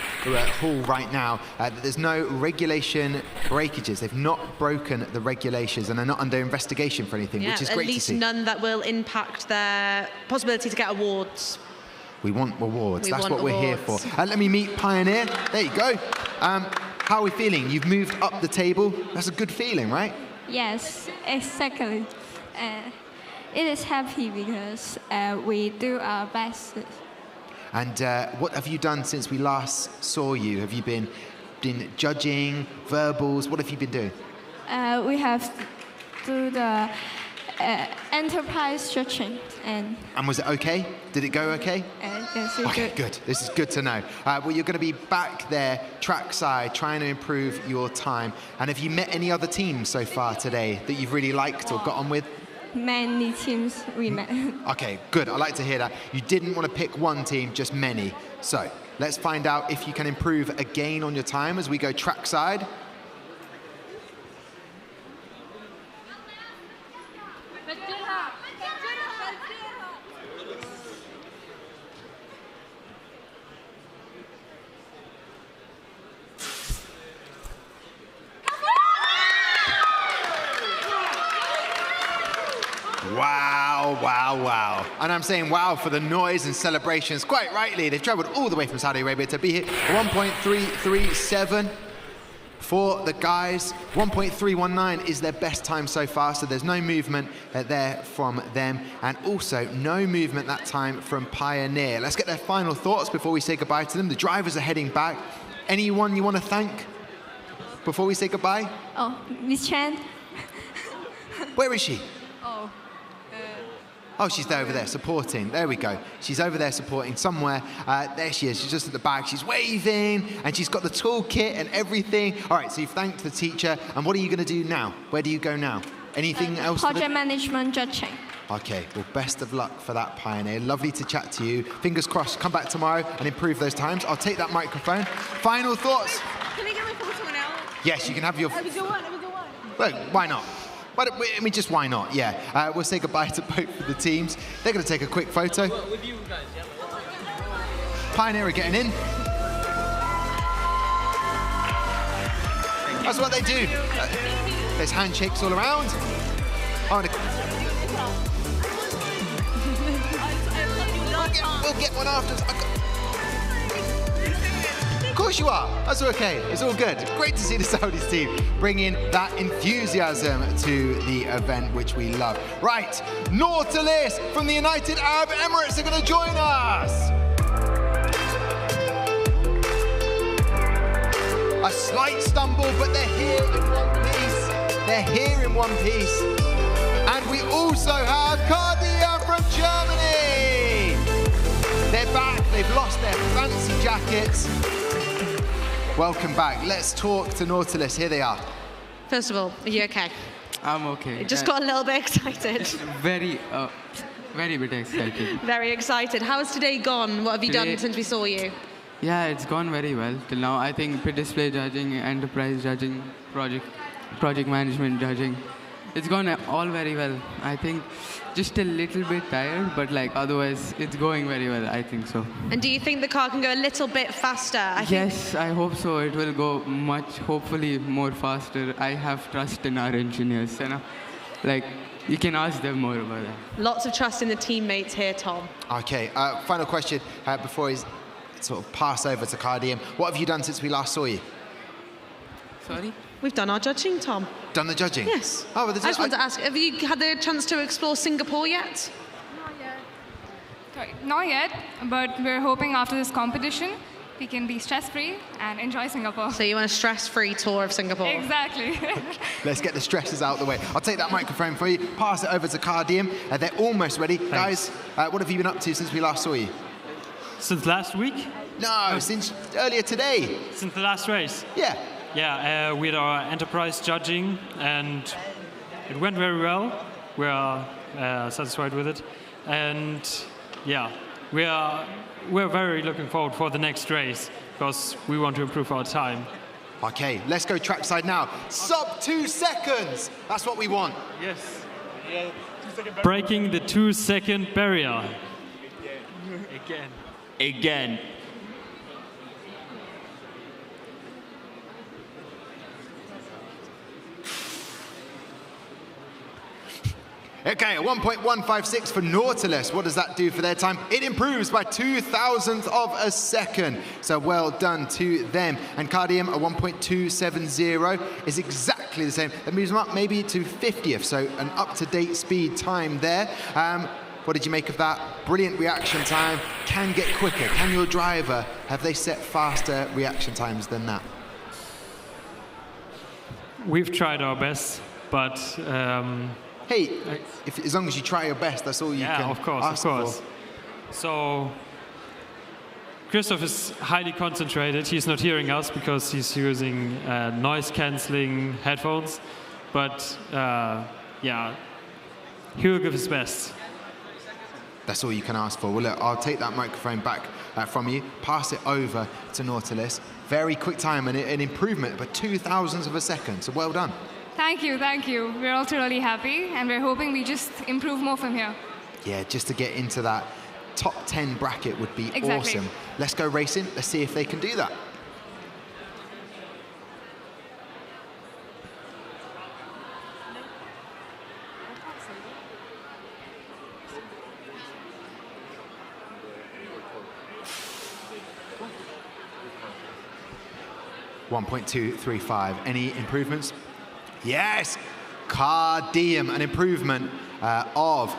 hall right now, that there's no regulation breakages. They've not broken the regulations and are not under investigation for anything, which is great to see. At least none that will impact their possibility to get awards. We want awards. That's what want we're here for. Let me meet Pioneer. There you go. How are we feeling? You've moved up the table. That's a good feeling, right? Yes, exactly. It is happy because we do our best. And what have you done since we last saw you? Have you been judging, verbals? What have you been doing? We have do the enterprise judging. And was it okay? Did it go okay? Yes, okay, good. This is good to know. Well, you're going to be back there, trackside, trying to improve your time. And have you met any other teams so far today that you've really liked or got on with? Many teams we met. Okay, good. I like to hear that. You didn't want to pick one team, just many. So let's find out if you can improve again on your time as we go trackside. Wow, wow, wow. And I'm saying wow for the noise and celebrations. Quite rightly, they've traveled all the way from Saudi Arabia to be here. 1.337 for the guys. 1.319 is their best time so far, so there's no movement there from them. And also no movement that time from Pioneer. Let's get their final thoughts before we say goodbye to them. The drivers are heading back. Anyone you want to thank before we say goodbye? Oh, Miss Chan. Where is she? Oh. Oh, she's there over there supporting. There we go. She's over there supporting somewhere. There she is. She's just at the back. She's waving, and she's got the toolkit and everything. All right, so you've thanked the teacher. And what are you going to do now? Where do you go now? Anything else? Project management judging. Okay, well, best of luck for that, Pioneer. Lovely to chat to you. Fingers crossed, come back tomorrow and improve those times. I'll take that microphone. Final thoughts? Can I get my photo now? Yes, you can have your... Let me go on. Well, why not? But, I mean, just why not? Yeah. We'll say goodbye to both of the teams. They're going to take a quick photo. With you guys, yeah. Pioneer are getting in. That's what they do. There's handshakes all around. We'll get one after. Of course you are. That's okay. It's all good. Great to see the Saudis team bringing that enthusiasm to the event, which we love. Right, Nautilus from the United Arab Emirates are going to join us. A slight stumble, but they're here in one piece. They're here in one piece. And we also have Cardia from Germany. They're back. They've lost their fancy jackets. Welcome back. Let's talk to Nautilus. Here they are. First of all, are you okay? I'm okay. You just got a little bit excited. Very bit excited. Very excited. How has today gone? What have you done since we saw you? Yeah, it's gone very well till now. I think pre-display judging, enterprise judging, project management judging. It's gone all very well. I think just a little bit tired, but like otherwise it's going very well, I think so. And do you think the car can go a little bit faster? Yes, I hope so. It will go hopefully more faster. I have trust in our engineers, you know. Like, you can ask them more about that. Lots of trust in the teammates here, Tom. Okay, final question before we sort of pass over to Cardium. What have you done since we last saw you? Sorry? We've done our judging, Tom. Done the judging? Yes. Oh, well, I just wanted to ask, have you had the chance to explore Singapore yet? Not yet, but we're hoping after this competition, we can be stress-free and enjoy Singapore. So you want a stress-free tour of Singapore? Exactly. Let's get the stresses out of the way. I'll take that microphone for you, pass it over to Cardium. They're almost ready. Thanks. Guys, what have you been up to since we last saw you? Since last week? No, since earlier today. Since the last race? Yeah. Yeah, we had our enterprise judging, and it went very well. We are satisfied with it, and yeah, we're very looking forward for the next race because we want to improve our time. Okay, let's go trackside now. Sub 2 seconds. That's what we want. Yes. Yeah, 2 second back. Breaking the 2-second barrier. Again. Again. Okay, a 1.156 for Nautilus. What does that do for their time? It improves by 0.02 of a second. So well done to them. And Cardium, a 1.270 is exactly the same. That moves them up maybe to 50th, so an up-to-date speed time there. What did you make of that? Brilliant reaction time. Can get quicker. Can your driver, have they set faster reaction times than that? We've tried our best, but hey, as long as you try your best, that's all you can of course, ask of course. for. So Christoph is highly concentrated. He's not hearing us because he's using noise-canceling headphones. But yeah, he will give his best. That's all you can ask for. Well, look, I'll take that microphone back from you, pass it over to Nautilus. Very quick time and an improvement, but 0.02 of a second. So well done. Thank you, thank you. We're also really happy, and we're hoping we just improve more from here. Yeah, just to get into that top 10 bracket would be Exactly. awesome. Let's go racing. Let's see if they can do that. .235. Any improvements? Yes! Cardium, an improvement of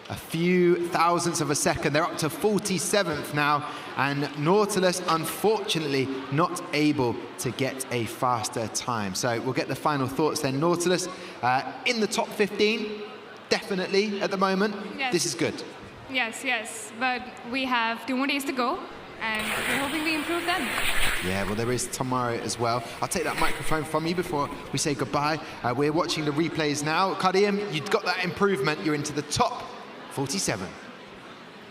a few thousandths of a second. They're up to 47th now, and Nautilus, unfortunately, not able to get a faster time. So we'll get the final thoughts then. Nautilus, in the top 15, definitely at the moment. Yes. This is good. Yes, yes, but we have 2 more days to go, and we're hoping we improve then. Yeah, well, there is tomorrow as well. I'll take that microphone from you before we say goodbye. We're watching the replays now. Cardium, you've got that improvement. You're into the top 47.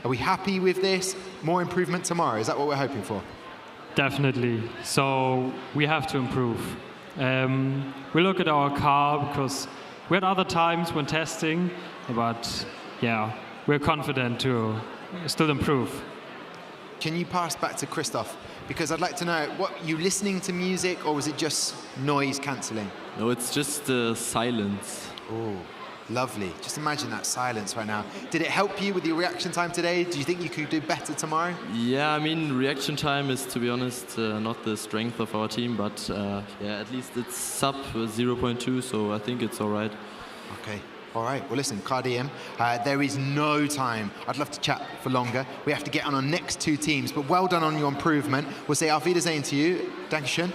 Are we happy with this? More improvement tomorrow. Is that what we're hoping for? Definitely. So we have to improve. We look at our car because we had other times when testing, but yeah, we're confident to still improve. Can you pass back to Christoph? Because I'd like to know, what, you listening to music or was it just noise cancelling? No, it's just silence. Oh, lovely. Just imagine that silence right now. Did it help you with your reaction time today? Do you think you could do better tomorrow? Yeah, I mean, reaction time is, to be honest, not the strength of our team, but yeah, at least it's sub 0.2, so I think it's all right. Okay. All right, well, listen, Cardium, there is no time. I'd love to chat for longer. We have to get on our next 2 teams, but well done on your improvement. We'll say Auf Wiedersehen to you. Dankeschön.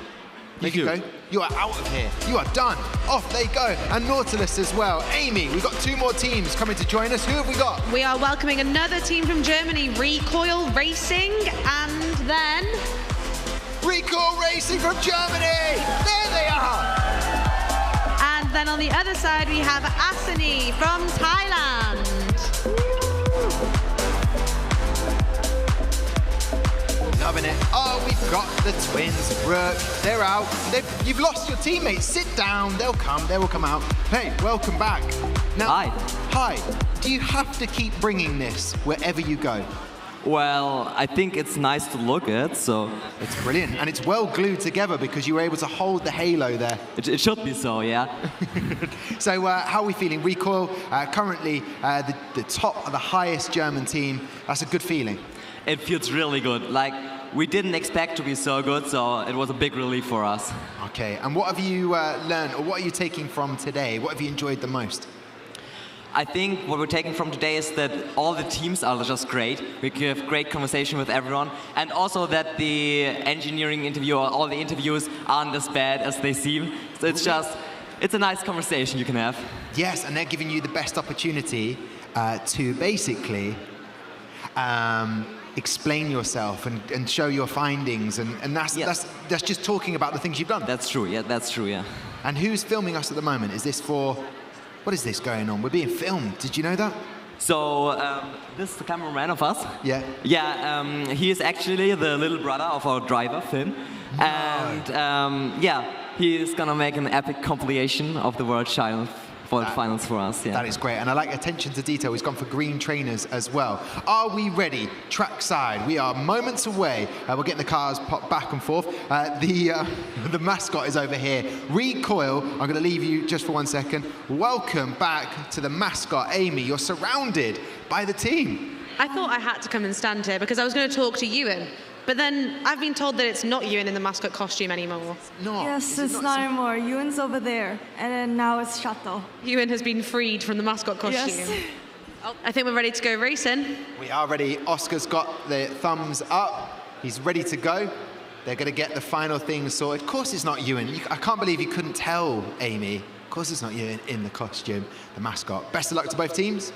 Thank you. Go. You are out of here. You are done. Off they go. And Nautilus as well. Amy, we've got 2 more teams coming to join us. Who have we got? We are welcoming another team from Germany, Recoil Racing, and then... Recoil Racing from Germany! There they are! And then on the other side, we have Asani from Thailand. Loving it. Oh, we've got the twins. Brooke, they're out. You've lost your teammates. Sit down. They'll come. They will come out. Hey, welcome back. Now, Hi. Do you have to keep bringing this wherever you go? Well, I think it's nice to look at, so... It's brilliant, and it's well glued together because you were able to hold the halo there. It should be so, yeah. So how are we feeling? Recoil, currently the top, the highest German team. That's a good feeling. It feels really good. Like, we didn't expect to be so good, so it was a big relief for us. Okay, and what have you learned, or what are you taking from today? What have you enjoyed the most? I think what we're taking from today is that all the teams are just great. We have great conversation with everyone. And also that the engineering interview, or all the interviews aren't as bad as they seem. So it's a nice conversation you can have. Yes, and they're giving you the best opportunity to basically explain yourself and show your findings. And that's just talking about the things you've done. That's true, yeah, that's true, yeah. And who's filming us at the moment? Is this for... What is this going on? We're being filmed. Did you know that? So, this is the cameraman of us. Yeah. Yeah, he is actually the little brother of our driver, Finn. And yeah, he's gonna make an epic compilation of the World Finals for us. Yeah. That is great, and I like attention to detail. He's gone for green trainers as well. Are we ready? Trackside. We are moments away. We're getting the cars popped back and forth. The mascot is over here. Recoil. I'm going to leave you just for 1 second. Welcome back to the mascot, Amy. You're surrounded by the team. I thought I had to come and stand here because I was going to talk to Ewan. But then I've been told that it's not Ewan in the mascot costume anymore. Yes, it's not anymore. Ewan's over there, and then now it's Shato. Ewan has been freed from the mascot costume. Yes. Oh, I think we're ready to go racing. We are ready. Oscar's got the thumbs up. He's ready to go. They're going to get the final thing sorted. Of course it's not Ewan. I can't believe you couldn't tell, Amy. Of course it's not Ewan in the costume, the mascot. Best of luck to both teams.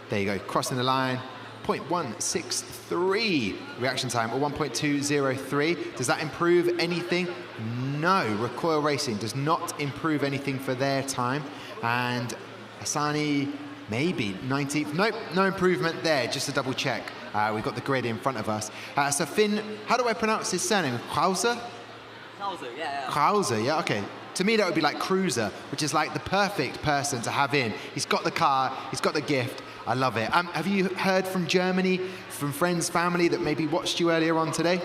There you go, crossing the line, 0.163 reaction time, or 1.203. Does that improve anything? No, Recoil Racing does not improve anything for their time. And Asani, maybe 19th. Nope, no improvement there, just to double check. We've got the grid in front of us. So Finn, how do I pronounce his surname? Krauser? Krauser, yeah. Krauser, yeah, okay. To me, that would be like Cruiser, which is like the perfect person to have in. He's got the car, he's got the gift. I love it. Have you heard from Germany, from friends, family that maybe watched you earlier on today?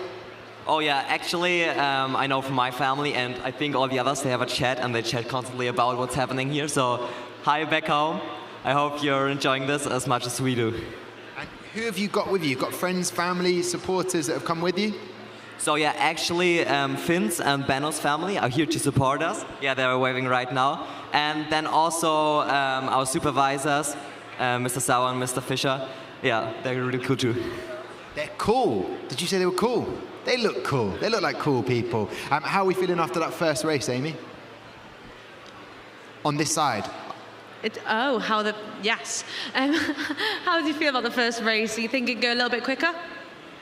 Oh yeah, actually, I know from my family, and I think all the others, they have a chat, and they chat constantly about what's happening here. So, hi back home. I hope you're enjoying this as much as we do. And who have you got with you? Got friends, family, supporters that have come with you? So yeah, actually, Finn's and Benno's family are here to support us. Yeah, they're waving right now. And then also our supervisors, Mr. Sauer and Mr. Fischer. Yeah, they're really cool too. They're cool. Did you say they were cool? They look cool. They look like cool people. How are we feeling after that first race, Amy? On this side. Yes. How did you feel about the first race? Do you think it'd go a little bit quicker?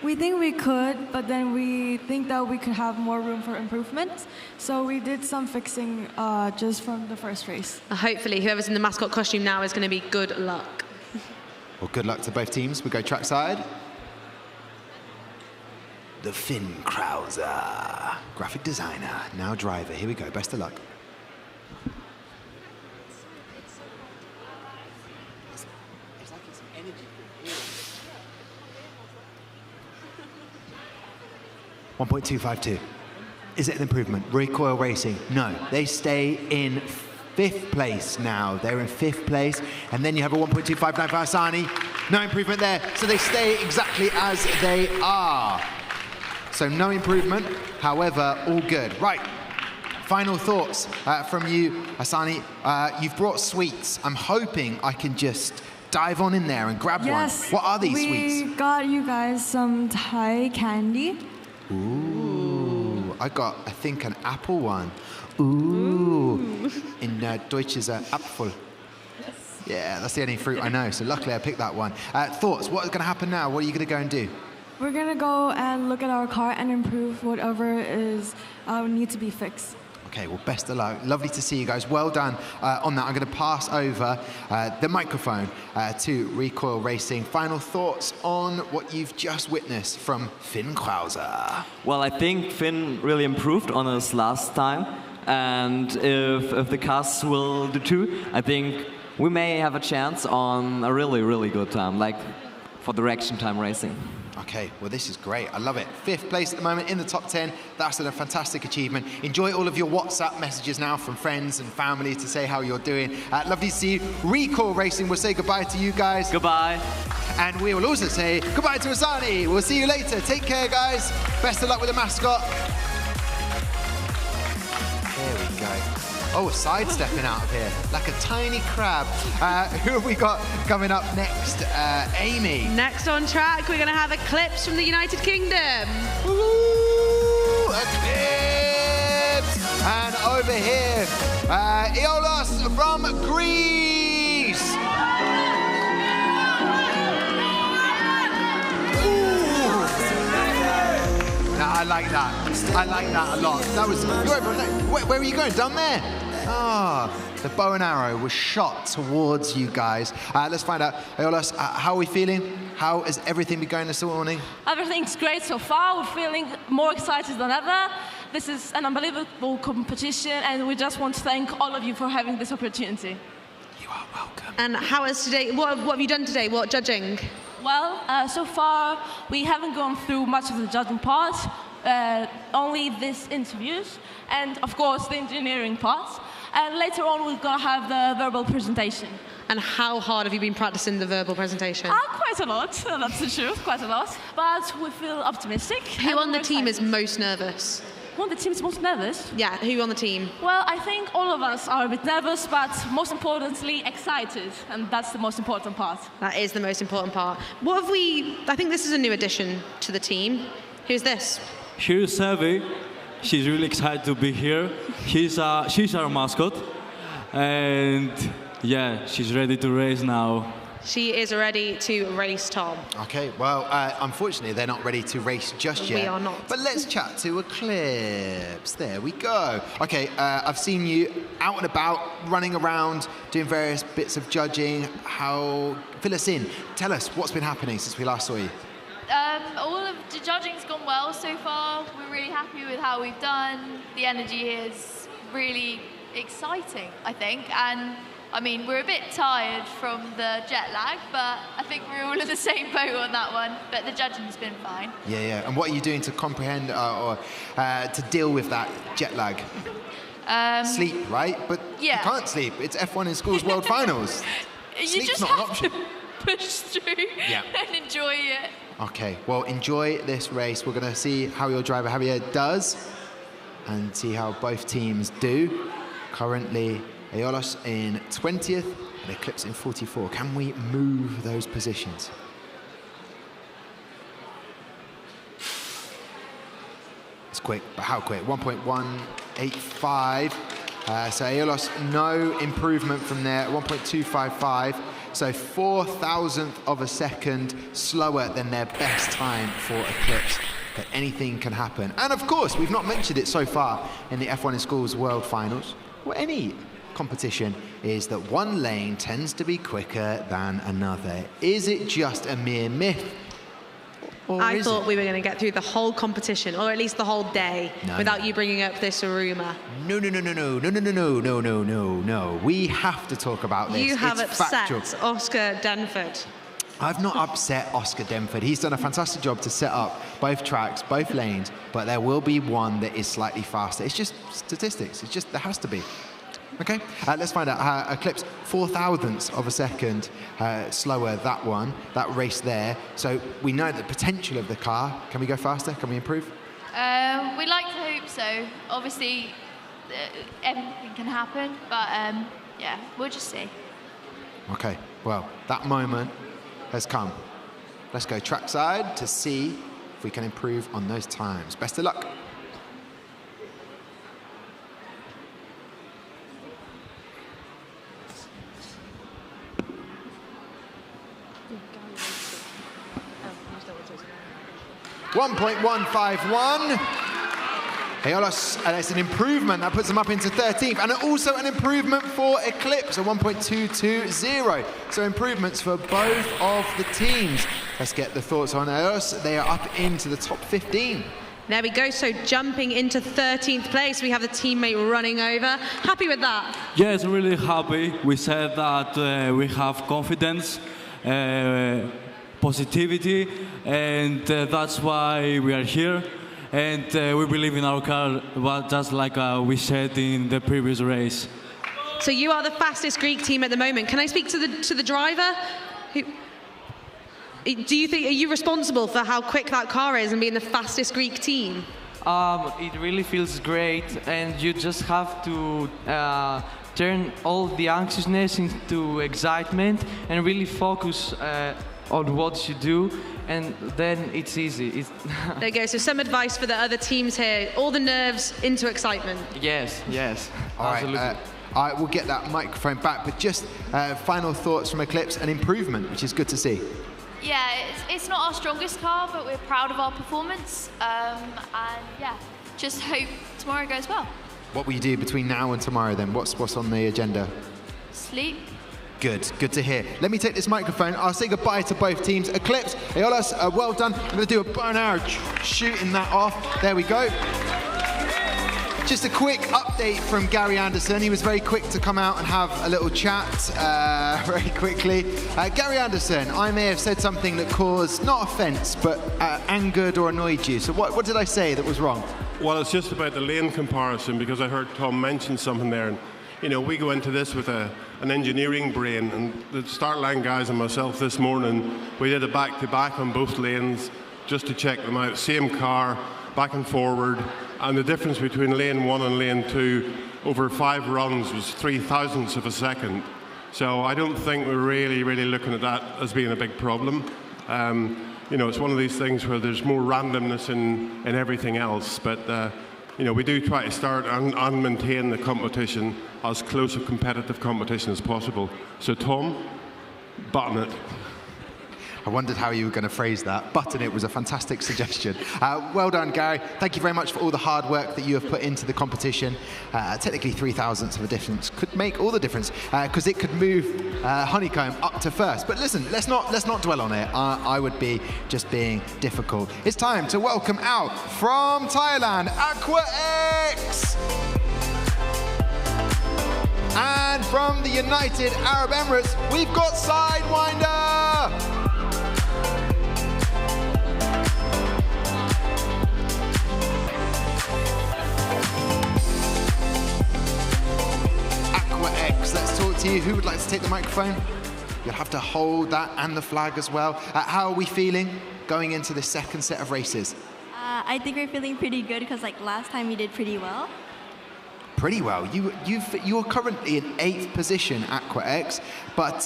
We think we could, but then we think that we could have more room for improvement. So we did some fixing just from the first race. Hopefully, whoever's in the mascot costume now is going to be good luck. Well, good luck to both teams. We go trackside. The Finn Krauser, graphic designer, now driver. Here we go. Best of luck. It's like it's energy. 1.252. Is it an improvement? Recoil Racing? No. They stay in 5th place now. They're in 5th place. And then you have a 1.259 for Asani. No improvement there. So they stay exactly as they are. So no improvement. However, all good. Right. Final thoughts from you, Asani. You've brought sweets. I'm hoping I can just dive on in there and grab one. What are these sweets? We got you guys some Thai candy. Ooh, I got, I think, an apple one. Ooh. In Deutsch is Apfel. Yeah, that's the only fruit I know, so luckily I picked that one. Thoughts, what's going to happen now? What are you going to go and do? We're going to go and look at our car and improve whatever is need to be fixed. Okay, well, best of luck. Lovely to see you guys. Well done on that. I'm going to pass over the microphone to Recoil Racing. Final thoughts on what you've just witnessed from Finn Krauser. Well, I think Finn really improved on his last time. And if the cars will do too, I think we may have a chance on a really, really good time, like for the reaction time racing. Okay, well, this is great. I love it. 5th place at the moment in the top 10. That's a fantastic achievement. Enjoy all of your WhatsApp messages now from friends and family to say how you're doing. Lovely to see you. Recoil Racing will say goodbye to you guys. Goodbye. And we will also say goodbye to Asani. We'll see you later. Take care, guys. Best of luck with the mascot. There we go. Oh, sidestepping out of here, like a tiny crab. Who have we got coming up next? Amy. Next on track, we're going to have Eclipse from the United Kingdom. Woo! Eclipse! And over here, Eolos from Greece. Now, I like that. I like that a lot. That was, you're over, where are you going? Down there? Ah, the bow and arrow was shot towards you guys. Let's find out, Ayolas, how are we feeling? How has everything been going this morning? Everything's great so far. We're feeling more excited than ever. This is an unbelievable competition, and we just want to thank all of you for having this opportunity. You are welcome. And how is today? What have you done today? What judging? Well, so far we haven't gone through much of the judging part, only these interviews, and of course the engineering part. And later on we're going to have the verbal presentation. And how hard have you been practicing the verbal presentation? Quite a lot, that's the truth, quite a lot. But we feel optimistic. Who on the team is most nervous? Who on the team is most nervous? Yeah, who on the team? Well, I think all of us are a bit nervous, but most importantly, excited. And that's the most important part. That is the most important part. What have we... I think this is a new addition to the team. Who's this? Here's Sevi. She's really excited to be here. She's our mascot. And yeah, she's ready to race now. She is ready to race, Tom. Okay, well, unfortunately, they're not ready to race just yet. We are not. But let's chat to Eclipse. There we go. Okay, I've seen you out and about, running around, doing various bits of judging. Fill us in. Tell us what's been happening since we last saw you. All of the judging's gone well so far. We're really happy with how we've done. The energy here is really exciting, I think. And I mean, we're a bit tired from the jet lag, but I think we're all in the same boat on that one. But the judging's been fine. Yeah. And what are you doing to comprehend or to deal with that jet lag? Sleep, right? But yeah. You can't sleep. It's F1 in Schools World Finals. You Sleep's just not an have option. to push through and enjoy it. Okay, well, enjoy this race. We're going to see how your driver, Abiyya, does and see how both teams do. Currently, Ayolas in 20th and Eclipse in 44. Can we move those positions? It's quick, but how quick? 1.185. So Ayolas, no improvement from there, 1.255. So 4,000th of a second slower than their best time for Eclipse. But anything can happen. And of course, we've not mentioned it so far in the F1 in Schools World Finals, or any competition, is that one lane tends to be quicker than another. Is it just a mere myth? I thought we were going to get through the whole competition, or at least the whole day, without you bringing up this rumour. No. We have to talk about this. You have upset factual. Oscar Denford. I've not upset Oscar Denford. He's done a fantastic job to set up both tracks, both lanes, but there will be one that is slightly faster. It's just statistics. It's just, there has to be. Okay, let's find out. Eclipse, 4,000ths of a second slower, that race there. So we know the potential of the car. Can we go faster? Can we improve? We'd like to hope so. Obviously, anything can happen, but yeah, we'll just see. Okay, well, that moment has come. Let's go trackside to see if we can improve on those times. Best of luck. .151. Ayolas, and it's an improvement. That puts them up into 13th. And also an improvement for Eclipse, a 1.220. So improvements for both of the teams. Let's get the thoughts on Ayolas. They are up into the top 15. There we go, so jumping into 13th place, we have the teammate running over. Happy with that? Yes, really happy. We said that we have confidence, positivity, and that's why we are here. And we believe in our car, just like we said in the previous race. So you are the fastest Greek team at the moment. Can I speak to the driver? Do you think, are you responsible for how quick that car is and being the fastest Greek team? It really feels great, and you just have to turn all the anxiousness into excitement and really focus on what you do, and then it's easy. There you go, so some advice for the other teams here. All the nerves into excitement. Yes, All absolutely. right, I will get that microphone back, but just final thoughts from Eclipse, an improvement, which is good to see. Yeah, it's not our strongest car, but we're proud of our performance. And yeah, just hope tomorrow goes well. What will you do between now and tomorrow then? What's on the agenda? Sleep. Good to hear. Let me take this microphone. I'll say goodbye to both teams. Eclipse, Aeolus, well done. I'm going to do a bow and arrow, shooting that off. There we go. Just a quick update from Gary Anderson. He was very quick to come out and have a little chat very quickly. Gary Anderson, I may have said something that caused, not offence, but angered or annoyed you. So what did I say that was wrong? Well, it's just about the lane comparison, because I heard Tom mention something there. And, you know, we go into this with an engineering brain, and the start line guys and myself this morning, we did a back-to-back on both lanes just to check them out. Same car, back and forward, and the difference between lane 1 and lane 2 over 5 runs was 0.003 of a second. So I don't think we're really looking at that as being a big problem. You know, it's one of these things where there's more randomness in everything else, but you know, we do try to start and maintain the competition as close a competitive competition as possible. So Tom, button it. I wondered how you were going to phrase that. Button it was a fantastic suggestion. Well done, Gary. Thank you very much for all the hard work that you have put into the competition. Technically, 0.003 of a difference could make all the difference, because it could move Honeycomb up to first. But listen, let's not dwell on it. I would be just being difficult. It's time to welcome out from Thailand, Aqua X. And from the United Arab Emirates, we've got Sidewinder. X, let's talk to you. Who would like to take the microphone? You'll have to hold that and the flag as well. How are we feeling going into the second set of races? I think we're feeling pretty good, because like last time we did pretty well. Pretty well. You're currently in 8th position, Aqua X, but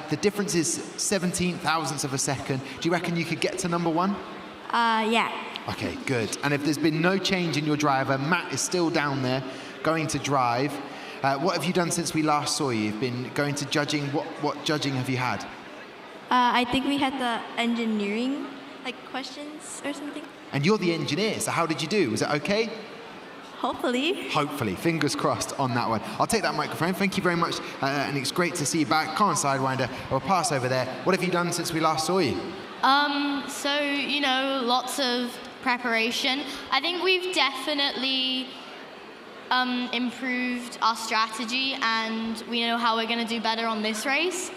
the difference is 0.17 of a second. Do you reckon you could get to number 1? Yeah. Okay, good. And if there's been no change in your driver, Matt is still down there going to drive. What have you done since we last saw you? You've been going to judging. What judging have you had? I think we had the engineering questions or something. And you're the engineer, so how did you do? Was it okay? Hopefully. Hopefully. Fingers crossed on that one. I'll take that microphone. Thank you very much. And it's great to see you back. Come on, Sidewinder. I'll pass over there. What have you done since we last saw you? So, you know, lots of preparation. I think we've definitely improved our strategy, and we know how we're going to do better on this race.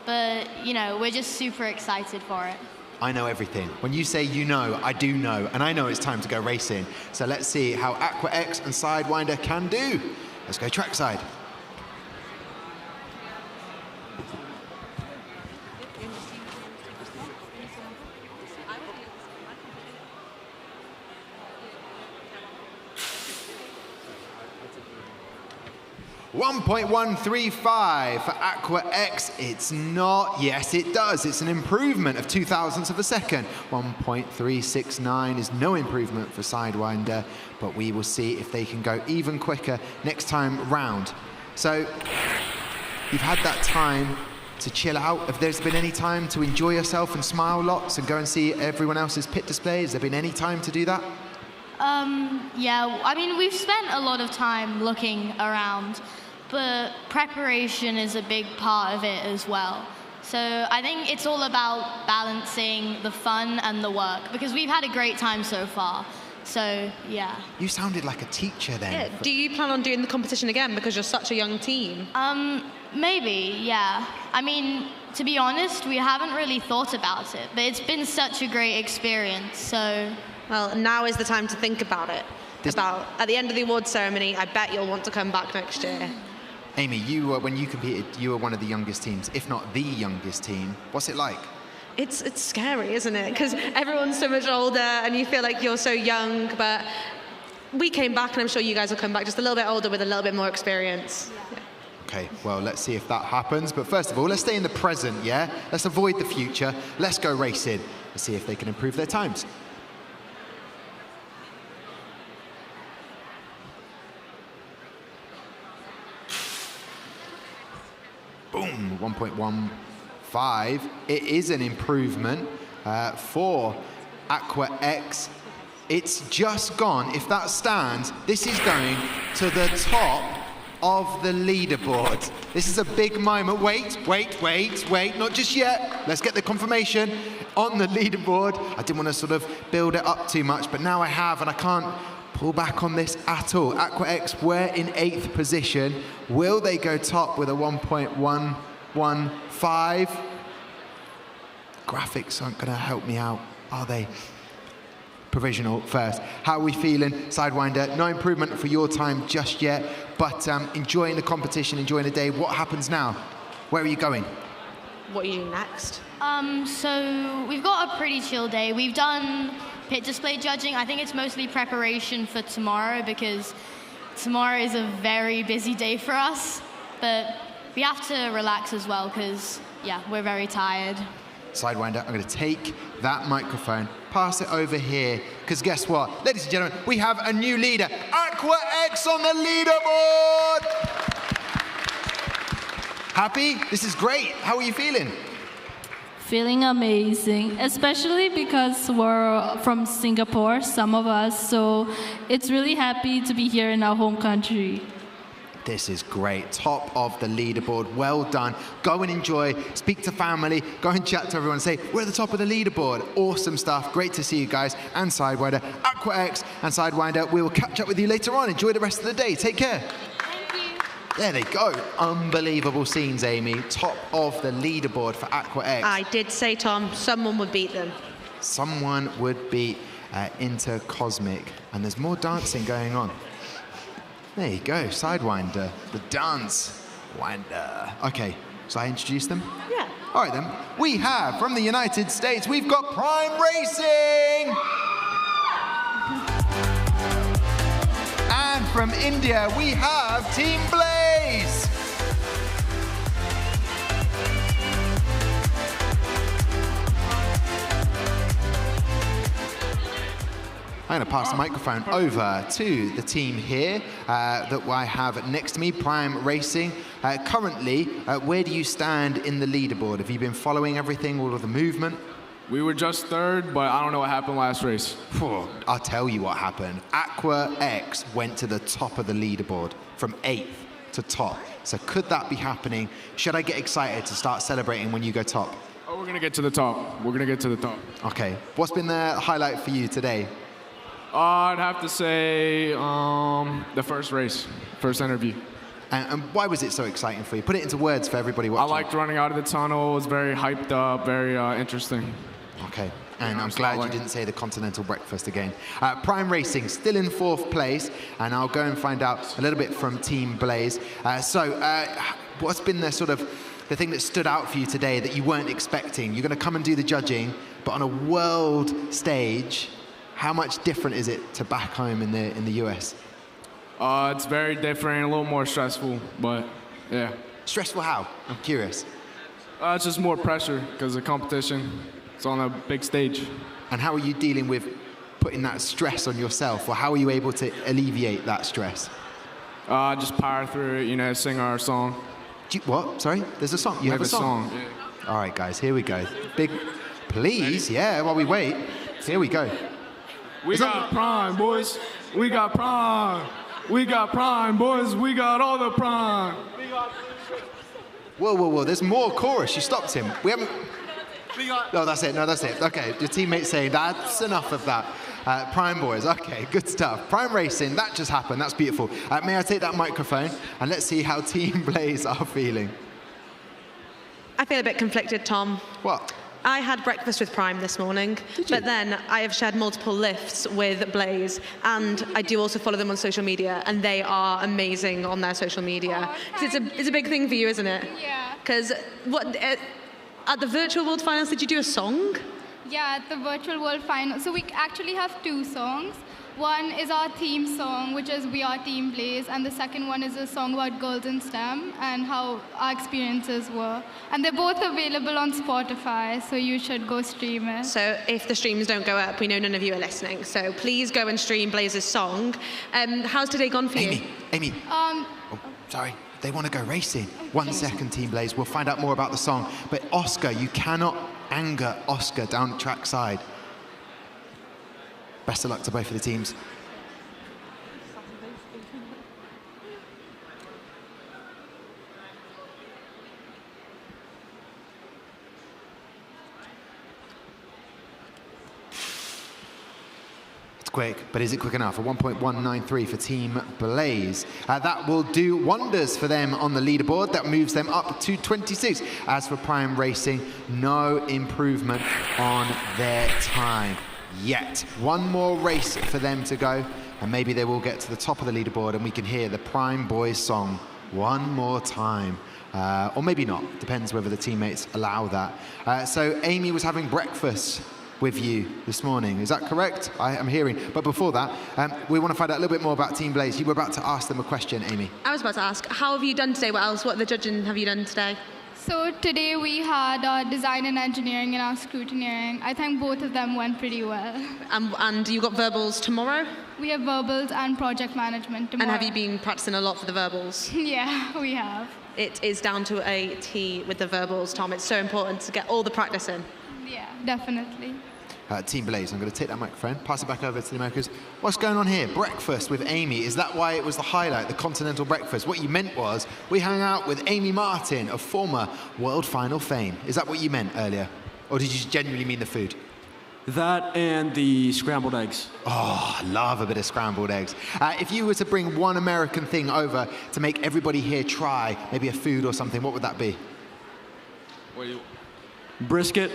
But, you know, we're just super excited for it. I know everything. When you say you know, I do know. And I know it's time to go racing. So let's see how Aqua X and Sidewinder can do. Let's go trackside. .135 for Aqua X. It's not. Yes, it does. It's an improvement of 0.002 of a second. 1.369 is no improvement for Sidewinder, but we will see if they can go even quicker next time round. So you've had that time to chill out. If there's been any time to enjoy yourself and smile lots and go and see everyone else's pit display, has there been any time to do that? Yeah, I mean, we've spent a lot of time looking around, but preparation is a big part of it as well. So I think it's all about balancing the fun and the work, because we've had a great time so far. So, yeah. You sounded like a teacher then. Yeah. Do you plan on doing the competition again, because you're such a young team? Maybe, yeah. I mean, to be honest, we haven't really thought about it, but it's been such a great experience, so... Well, now is the time to think about it. At the end of the awards ceremony, I bet you'll want to come back next year. Amy, when you competed, you were one of the youngest teams, if not the youngest team. What's it like? It's scary, isn't it? Because everyone's so much older and you feel like you're so young, but we came back, and I'm sure you guys will come back just a little bit older with a little bit more experience. Yeah. Okay, well, let's see if that happens. But first of all, let's stay in the present, yeah? Let's avoid the future. Let's go racing. Let's see if they can improve their times. Boom, 1.15 1.5. It is an improvement for Aqua X. It's just gone. If that stands, this is going to the top of the leaderboard. This is a big moment. Wait, not just yet. Let's get the confirmation on the leaderboard. I didn't want to sort of build it up too much, but now I have, and I can't pull back on this at all. Aqua X were in 8th position. Will they go top with a 1.115? Graphics aren't going to help me out, are they? Provisional first. How are we feeling, Sidewinder? No improvement for your time just yet, but enjoying the competition, enjoying the day. What happens now? Where are you going? What are you doing next? So we've got a pretty chill day. We've done pit display judging. I think it's mostly preparation for tomorrow because tomorrow is a very busy day for us, but we have to relax as well because, yeah, we're very tired. Sidewinder, I'm going to take that microphone, pass it over here, because guess what? Ladies and gentlemen, we have a new leader, Aqua X on the leaderboard! Happy? This is great. How are you feeling? Feeling amazing, especially because we're from Singapore, some of us, so it's really happy to be here in our home country. This is great. Top of the leaderboard. Well done. Go and enjoy. Speak to family. Go and chat to everyone. Say, we're at the top of the leaderboard. Awesome stuff. Great to see you guys. And Sidewinder, Aqua X and Sidewinder. We will catch up with you later on. Enjoy the rest of the day. Take care. Thank you. There they go. Unbelievable scenes, Amy. Top of the leaderboard for Aqua X. I did say, Tom, someone would beat them. Someone would beat Intercosmic. And there's more dancing going on. There you go, Sidewinder, the dance winder. Okay, shall I introduce them? Yeah. All right then, we have from the United States, we've got Prime Racing! And from India, we have Team Blaze! I'm going to pass the microphone over to the team here that I have next to me, Prime Racing. Currently, where do you stand in the leaderboard? Have you been following everything, all of the movement? We were just 3rd, but I don't know what happened last race. I'll tell you what happened. Aqua X went to the top of the leaderboard, from 8th to top. So could that be happening? Should I get excited to start celebrating when you go top? Oh, we're going to get to the top. We're going to get to the top. Okay. What's been the highlight for you today? I'd have to say the first race, first interview. And why was it so exciting for you? Put it into words for everybody watching. I liked running out of the tunnel. It was very hyped up, very interesting. Okay, and I'm glad you didn't say the continental breakfast again. Prime Racing still in 4th place, and I'll go and find out a little bit from Team Blaze. What's been the sort of the thing that stood out for you today that you weren't expecting? You're going to come and do the judging, but on a world stage. How much different is it to back home in the US? It's very different, a little more stressful, but yeah. Stressful how? I'm curious. It's just more pressure because of competition. It's on a big stage. And how are you dealing with putting that stress on yourself, or how are you able to alleviate that stress? Just power through it, you know, sing our song. What? Sorry? There's a song? You have a song? Yeah. All right, guys, here we go. Please, yeah, while we wait. Here we go. We got Prime, boys. We got Prime. We got Prime, boys. We got all the Prime. Whoa. There's more chorus. You stopped him. We haven't... No, that's it. Okay, your teammate's saying that's enough of that. Prime boys. Okay, good stuff. Prime Racing, that just happened. That's beautiful. May I take that microphone? And let's see how Team Blaze are feeling. I feel a bit conflicted, Tom. What? I had breakfast with Prime this morning, but then I have shared multiple lifts with Blaze, and I do also follow them on social media, and they are amazing on their social media. It's a big thing for you, isn't it? Yeah. Because at the Virtual World Finals, did you do a song? Yeah, at the Virtual World Finals. So we actually have 2 songs. One is our theme song, which is We Are Team Blaze, and the second one is a song about girls in STEM and how our experiences were. And they're both available on Spotify, so you should go stream it. So if the streams don't go up, we know none of you are listening. So please go and stream Blaze's song. How's today gone for you? Amy. Um, Sorry. they want to go racing. 1 second, Team Blaze. We'll find out more about the song. But Oscar, you cannot anger Oscar down the track side. Best of luck to both of the teams. Quick, but is it quick enough? A 1.193 for Team Blaze. That will do wonders for them on the leaderboard. That moves them up to 26. As for Prime Racing, no improvement on their time yet. One more race for them to go, and maybe they will get to the top of the leaderboard and we can hear the Prime Boys song one more time. Or maybe not, depends whether the teammates allow that. So Amy was having breakfast with you this morning. Is that correct? I am hearing. But before that, we want to find out a little bit more about Team Blaze. You were about to ask them a question, Amy. I was about to ask, how have you done today? What else? What the judging have you done today? So today we had our design and engineering and our scrutineering. I think both of them went pretty well. And you got verbals tomorrow? We have verbals and project management tomorrow. And have you been practicing a lot for the verbals? Yeah, we have. It is down to a T with the verbals, Tom. It's so important to get all the practice in. Yeah, definitely. Team Blaze, I'm going to take that microphone, pass it back over to the Americans. What's going on here? Breakfast with Amy. Is that why it was the highlight, the continental breakfast? What you meant was we hung out with Amy Martin of former World Final fame. Is that what you meant earlier? Or did you genuinely mean the food? That and the scrambled eggs. Oh, I love a bit of scrambled eggs. If you were to bring one American thing over to make everybody here try, maybe a food or something, what would that be? Brisket.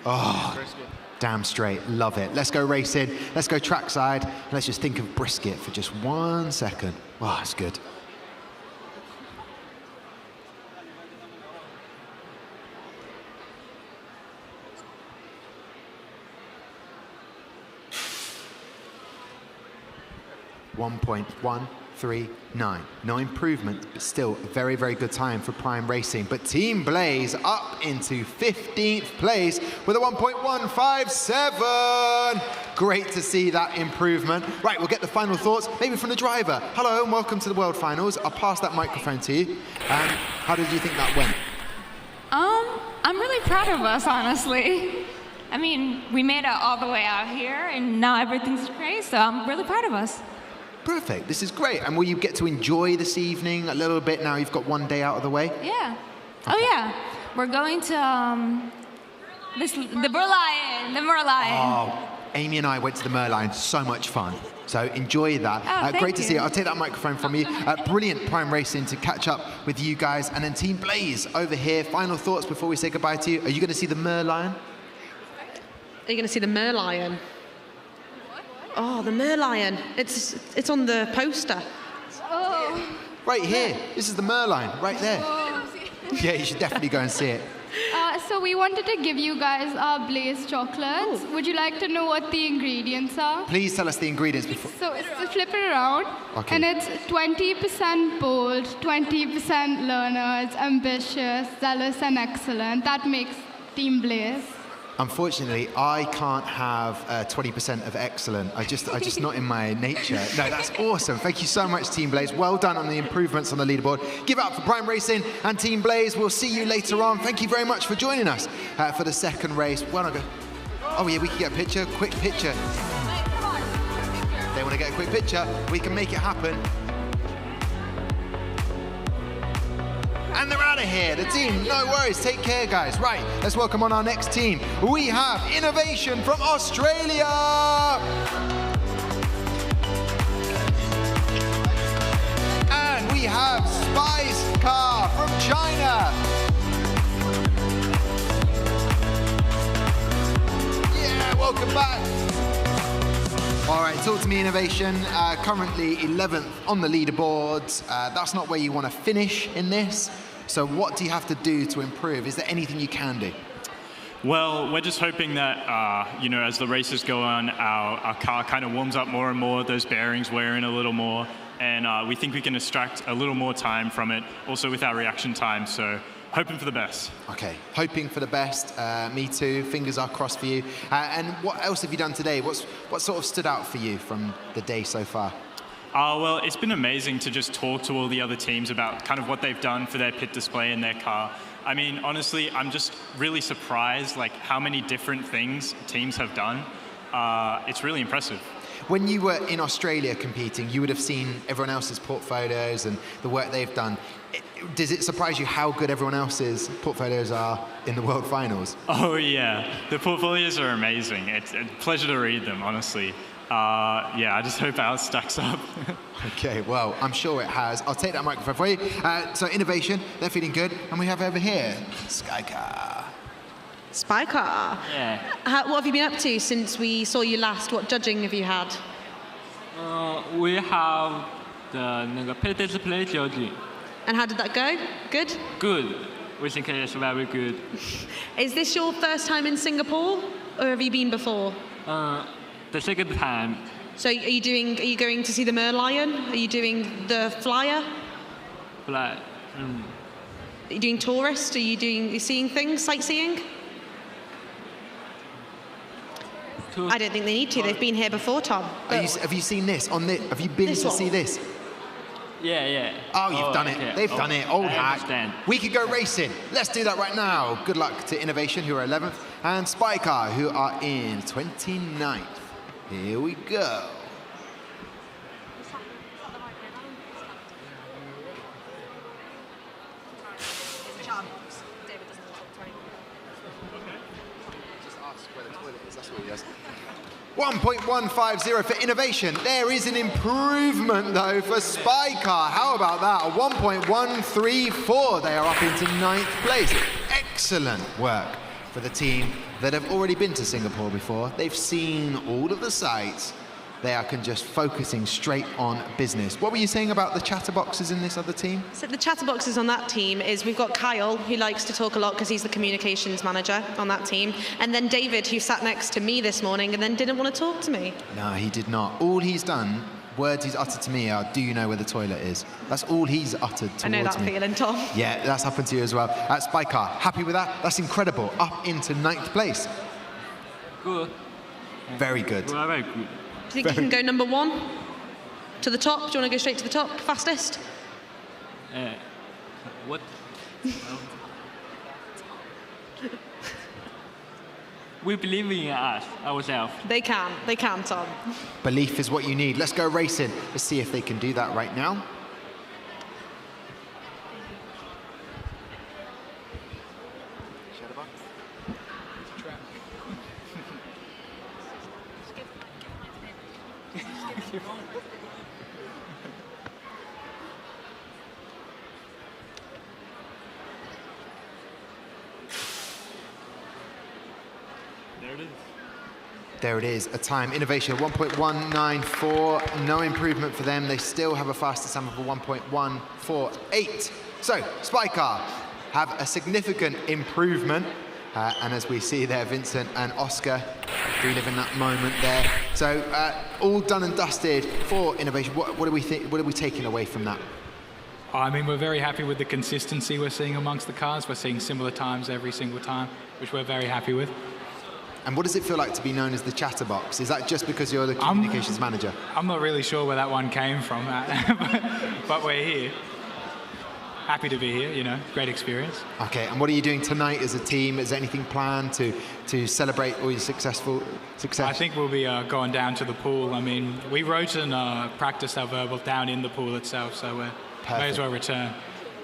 Oh. Brisket. Damn straight, love it. Let's go racing, let's go trackside, and let's just think of brisket for just 1 second. Oh, that's good. .139. No improvement, but still a very, very good time for Prime Racing. But Team Blaze up into 15th place with a 1.157. Great to see that improvement. Right, we'll get the final thoughts, maybe from the driver. Hello and welcome to the World Finals. I'll pass that microphone to you. How did you think that went? I'm really proud of us, honestly. I mean, we made it all the way out here, and now everything's great, so I'm really proud of us. Perfect. This is great. And will you get to enjoy this evening a little bit now you've got one day out of the way? Yeah. Okay. Oh, yeah. We're going to the Merlion. Oh, Amy and I went to the Merlion. So much fun. So enjoy that. Great to see you. I'll take that microphone from you. Brilliant Prime Racing to catch up with you guys. And then Team Blaze over here. Final thoughts before we say goodbye to you. Are you going to see the Merlion? Are you going to see the Merlion? Oh, the Merlion. It's on the poster. Oh. Right here. This is the Merlion, right there. Oh. Yeah, you should definitely go and see it. So we wanted to give you guys our Blaze chocolates. Would you like to know what the ingredients are? Please tell us the ingredients before. So flip it around. Okay. And it's 20% bold, 20% learners, ambitious, zealous, and excellent. That makes Team Blaze. Unfortunately, I can't have 20% of excellent. I just not in my nature. No, that's awesome. Thank you so much, Team Blaze. Well done on the improvements on the leaderboard. Give it up for Prime Racing and Team Blaze. We'll see you later on. Thank you very much for joining us for the second race. Oh yeah, we can get a picture. Quick picture. If they want to get a quick picture, we can make it happen. And they're out of here, the team. No worries, take care, guys. Right, let's welcome on our next team. We have Innovation from Australia. And we have Spice Car from China. Yeah, welcome back. All right, talk to me, Innovation. Currently 11th on the leaderboards. That's not where you want to finish in this. So what do you have to do to improve? Is there anything you can do? Well, we're just hoping that, as the races go on, our car kind of warms up more and more, those bearings wear in a little more, and we think we can extract a little more time from it, also with our reaction time, so hoping for the best. Okay, hoping for the best. Me too, fingers are crossed for you. And what else have you done today? What sort of stood out for you from the day so far? Well, it's been amazing to just talk to all the other teams about kind of what they've done for their pit display in their car. I mean, honestly, I'm just really surprised like how many different things teams have done. It's really impressive. When you were in Australia competing, you would have seen everyone else's portfolios and the work they've done. Does it surprise you how good everyone else's portfolios are in the World Finals? Oh yeah, the portfolios are amazing. It's a pleasure to read them, honestly. Yeah, I just hope ours stacks up. Okay, well, I'm sure it has. I'll take that microphone for you. So innovation, they're feeling good. And we have over here, Skycar. Skycar. Yeah. What have you been up to since we saw you last? What judging have you had? We have the pit display judging. And how did that go? Good? Good. We think it's very good. Is this your first time in Singapore, or have you been before? The second time. So are you going to see the Merlion? Are you doing the Flyer? Fly. Are you doing tourist? Are you seeing things, sightseeing? I don't think they need to. They've been here before, Tom. Have you seen this? Have you been to see this? Yeah. Oh, you've done it. Okay. They've done it. Old I hack. understand. We could go racing. Let's do that right now. Good luck to Innovation, who are 11th, and Spycar, who are in 29th. Here we go. Just ask where the toilet is. That's what he does. 1.150 for Innovation. There is an improvement, though, for Spycar. How about that? A 1.134. They are up into 9th place. Excellent work for the team that have already been to Singapore before. They've seen all of the sites. They are just focusing straight on business. What were you saying about the chatterboxes in this other team? So the chatterboxes on that team is we've got Kyle, who likes to talk a lot because he's the communications manager on that team, and then David, who sat next to me this morning and then didn't want to talk to me. No, he did not. All he's done, words he's uttered to me are, do you know where the toilet is? That's all he's uttered towards me. I know that feeling, Tom. Yeah, that's happened to you as well. Spycar, happy with that? That's incredible. Up into 9th place. Good. Very good. Very good. Do you think you can go number 1 to the top? Do you want to go straight to the top, fastest? What? We believe in ourselves. They can, Tom. Belief is what you need. Let's go racing. Let's see if they can do that right now. There it is, a time. Innovation, 1.194. No improvement for them. They still have a fastest time of a 1.148. So, Spycar have a significant improvement. And as we see there, Vincent and Oscar reliving that moment there. So, all done and dusted for Innovation. What do we think? What are we taking away from that? I mean, we're very happy with the consistency we're seeing amongst the cars. We're seeing similar times every single time, which we're very happy with. And what does it feel like to be known as the chatterbox? Is that just because you're the communications manager? I'm not really sure where that one came from, but we're here. Happy to be here, you know, great experience. Okay, and what are you doing tonight as a team? Is there anything planned to celebrate all your success? I think we'll be going down to the pool. I mean, we wrote and practiced our verbal down in the pool itself, so we may as well return.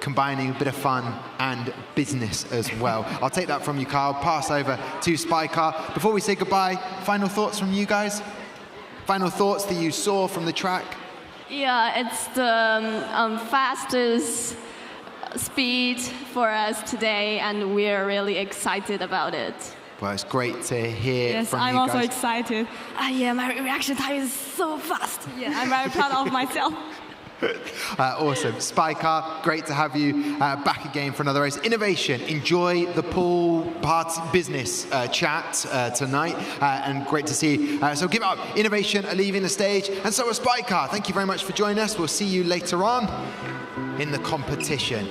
Combining a bit of fun and business as well. I'll take that from you, Kyle. Pass over to Spycar. Before we say goodbye, final thoughts from you guys? Final thoughts that you saw from the track? Yeah, it's the fastest speed for us today, and we're really excited about it. Well, it's great to hear from you guys. Yes, I'm also excited. Yeah, my reaction time is so fast. Yeah, I'm very proud of myself. Awesome. Spycar, great to have you back again for another race. Innovation, enjoy the pool party business chat tonight, and great to see. So give it up. Innovation are leaving the stage, and so are Spycar. Thank you very much for joining us. We'll see you later on in the competition.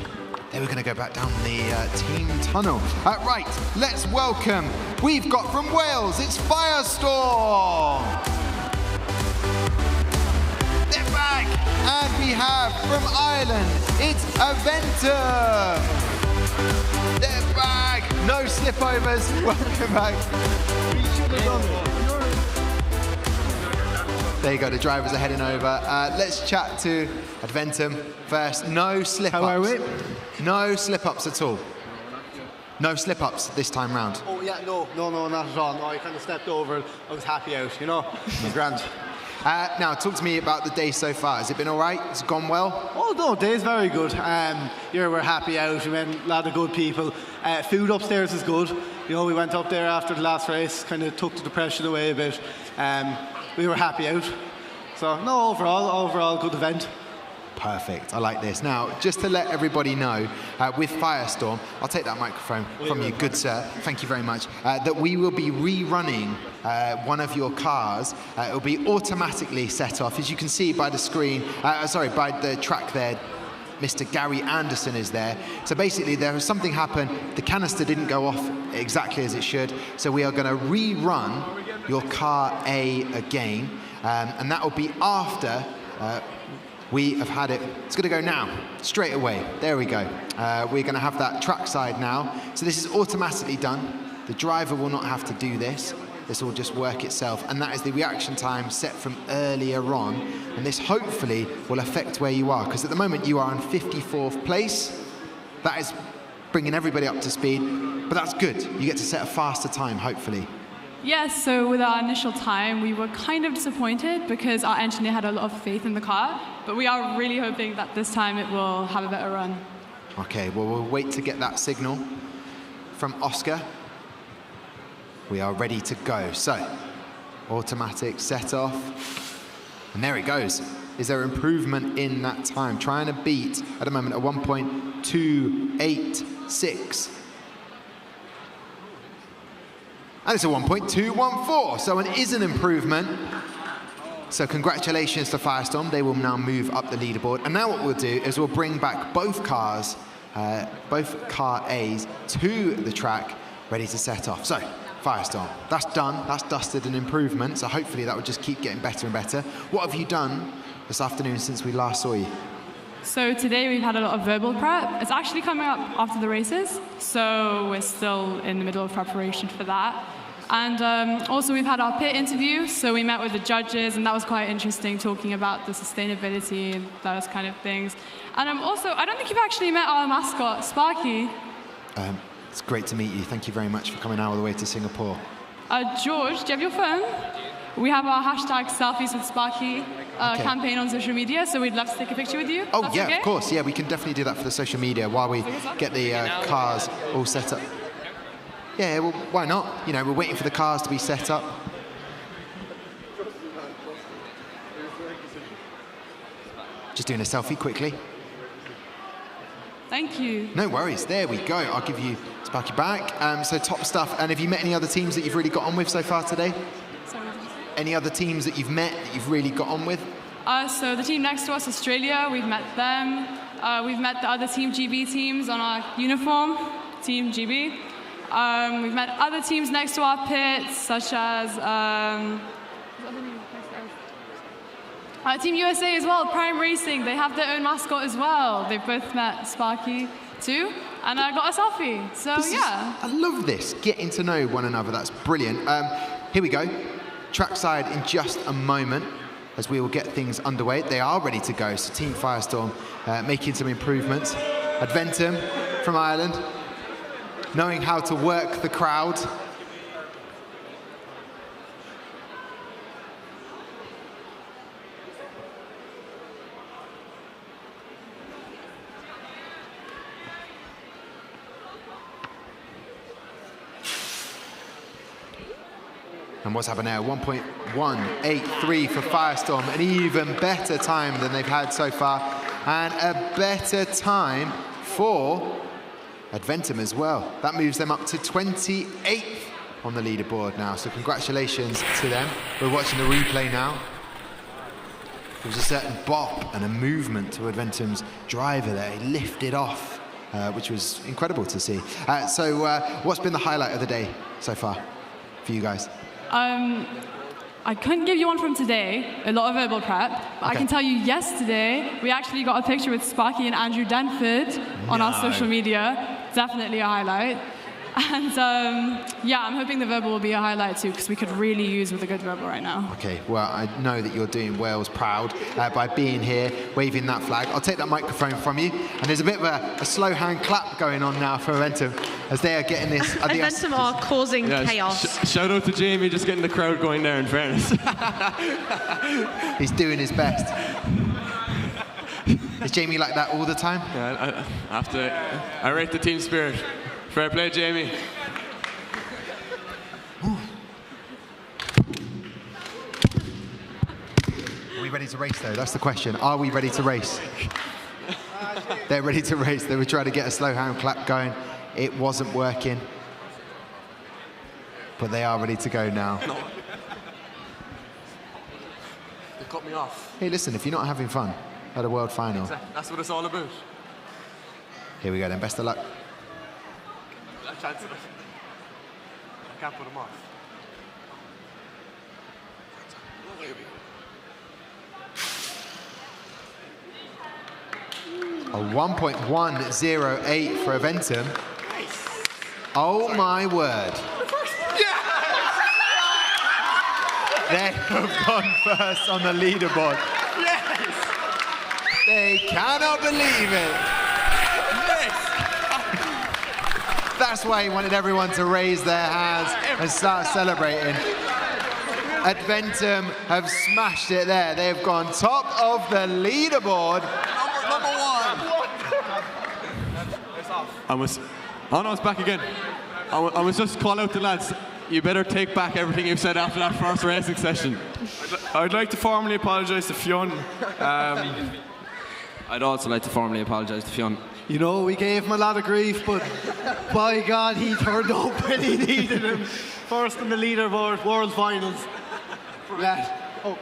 Then we're going to go back down the team tunnel. Right, let's welcome, we've got from Wales, it's Firestorm. They're back. And we have from Ireland, it's Aventum. They're back. No slipovers. Welcome back. There you go, the drivers are heading over. Let's chat to Adventum first. No slip-ups. How are we? No slip-ups at all. No slip-ups this time round. Oh yeah, no, not at all. No, I kind of stepped over and I was happy out, you know. It was grand. Now, talk to me about the day so far. Has it been all right? Has it gone well? Oh no, day's very good. We're happy out. We met a lot of good people. Food upstairs is good. You know, we went up there after the last race, kind of took the depression away a bit. We were happy out. So no, overall good event. Perfect, I like this. Now, just to let everybody know, with Firestorm, I'll take that microphone from you, good sir, thank you very much, that we will be rerunning one of your cars. It will be automatically set off. As you can see by the screen, by the track there, Mr. Gary Anderson is there. So basically, there was something happen. The canister didn't go off exactly as it should. So we are going to rerun your car A again. And that will be after we have had it. It's going to go now, straight away. There we go. We're going to have that trackside now. So this is automatically done. The driver will not have to do this. This will just work itself. And that is the reaction time set from earlier on. And this hopefully will affect where you are. Because at the moment you are in 54th place. That is bringing everybody up to speed. But that's good. You get to set a faster time, hopefully. Yes, so with our initial time, we were kind of disappointed because our engineer had a lot of faith in the car. But we are really hoping that this time it will have a better run. Okay, well, we'll wait to get that signal from Oscar. We are ready to go. So, automatic set off. And there it goes. Is there improvement in that time? Trying to beat, at the moment, a 1.286. And it's a 1.214, so it is an improvement. So congratulations to Firestorm. They will now move up the leaderboard. And now what we'll do is we'll bring back both cars, both car A's to the track, ready to set off. So, Firestorm, that's done, that's dusted an improvement, so hopefully that will just keep getting better and better. What have you done this afternoon since we last saw you? So today we've had a lot of verbal prep. It's actually coming up after the races, so we're still in the middle of preparation for that. And also we've had our pit interview, so we met with the judges, and that was quite interesting, talking about the sustainability and those kind of things. And also, I don't think you've actually met our mascot, Sparky. It's great to meet you. Thank you very much for coming all the way to Singapore. George, do you have your phone? We have our hashtag selfies with Sparky campaign on social media, so we'd love to take a picture with you. Oh, That's yeah, okay? Of course. Yeah, we can definitely do that for the social media while we get the cars all set up. Yeah, well, why not? You know, we're waiting for the cars to be set up. Just doing a selfie quickly. Thank you. No worries. There we go. I'll give you Sparky back. So top stuff. And have you met any other teams that you've really got on with so far today? Sorry. Any other teams that you've met that you've really got on with? So the team next to us, Australia, we've met them. We've met the other Team GB teams on our uniform, Team GB. We've met other teams next to our pits, such as Team USA as well, Prime Racing. They have their own mascot as well. They've both met Sparky too, and I got a selfie. So yeah. I love this, getting to know one another. That's brilliant. Here we go. Trackside in just a moment as we will get things underway. They are ready to go. So Team Firestorm making some improvements. Adventum from Ireland, knowing how to work the crowd. And what's happened now? 1.183 for Firestorm, an even better time than they've had so far, and a better time for Adventum as well. That moves them up to 28th on the leaderboard now, so congratulations to them. We're watching the replay now. There was a certain bop and a movement to Adventum's driver there. He lifted off, which was incredible to see. So what's been the highlight of the day so far for you guys? I couldn't give you one from today, a lot of verbal prep, but I can tell you yesterday, we actually got a picture with Sparky and Andrew Denford on our social media. Definitely a highlight. And yeah, I'm hoping the verbal will be a highlight too, because we could really use with a good verbal right now. Okay, well, I know that you're doing Wales proud by being here, waving that flag. I'll take that microphone from you. And there's a bit of a slow hand clap going on now for Eventum as they are getting this. Eventum are causing chaos. Shout out to Jamie, just getting the crowd going there, in fairness. He's doing his best. Is Jamie like that all the time? Yeah, I rate the team spirit. Fair play, Jamie. Are we ready to race, though? That's the question. Are we ready to race? They're ready to race. They were trying to get a slow hand clap going. It wasn't working. But they are ready to go now. No. They cut me off. Hey, listen, if you're not having fun at a world final. Exactly. That's what it's all about. Here we go, then. Best of luck. I can't put them off. A 1.108 for Eventum. Oh my word. They have gone first on the leaderboard. Yes! They cannot believe it. That's why he wanted everyone to raise their hands and start celebrating. Eventum have smashed it there. They've gone top of the leaderboard. Number one. Oh no, it's back again. I was just call out the lads. You better take back everything you've said after that first racing session. I'd like to formally apologise to Fionn. I'd also like to formally apologise to Fionn. You know, we gave him a lot of grief, but by God, he turned up when he needed him. First in the leaderboard, World Finals.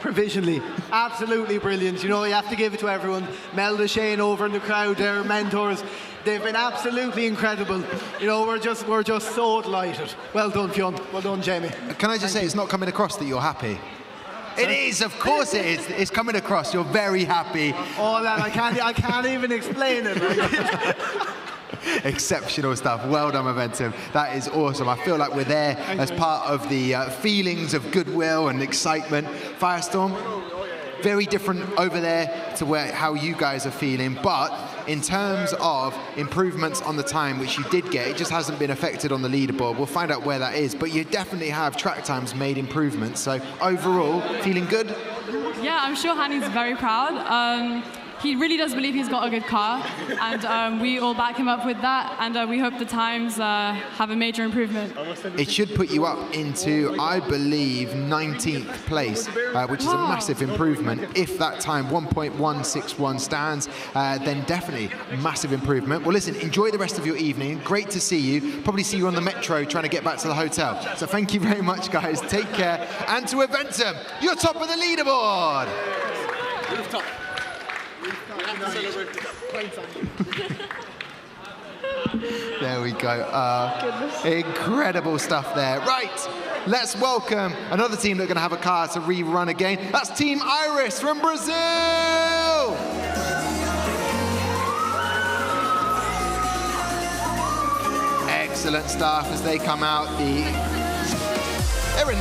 Provisionally. Absolutely brilliant. You know, you have to give it to everyone. Melda, Shaheen over in the crowd, their mentors. They've been absolutely incredible. You know, we're just so delighted. Well done, Fionn. Well done, Jamie. Can I just say, it's not coming across that you're happy? It is, of course it is. It's coming across. You're very happy. Oh, man, I can't even explain it. Exceptional stuff. Well done, Eventum. That is awesome. I feel like we're there as part of the feelings of goodwill and excitement. Firestorm, very different over there to how you guys are feeling, but in terms of improvements on the time, which you did get, it just hasn't been affected on the leaderboard. We'll find out where that is, but you definitely have track times made improvements. So overall, feeling good? Yeah, I'm sure Hani's very proud. He really does believe he's got a good car, and we all back him up with that, and we hope the times have a major improvement. It should put you up into, I believe, 19th place, which is a massive improvement. If that time 1.161 stands, then definitely massive improvement. Well, listen, enjoy the rest of your evening. Great to see you. Probably see you on the metro trying to get back to the hotel. So thank you very much, guys. Take care. And to Eventum, you're top of the leaderboard. Rooftop. There we go. Incredible stuff there. Right, let's welcome another team that are going to have a car to rerun again. That's Team Iris from Brazil. Excellent stuff as they come out.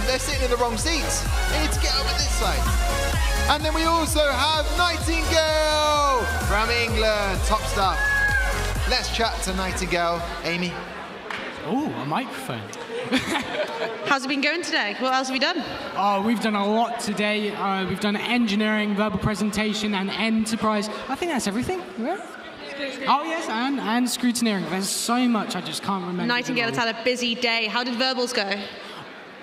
They're sitting in the wrong seats. They need to get over this side. And then we also have Nightingale from England. Top stuff. Let's chat to Nightingale. Amy? Oh, a microphone. How's it been going today? What else have we done? Oh, we've done a lot today. We've done engineering, verbal presentation, and enterprise. I think that's everything. Yeah? Oh, yes, and scrutineering. There's so much I just can't remember. Nightingale has had a busy day. How did verbals go?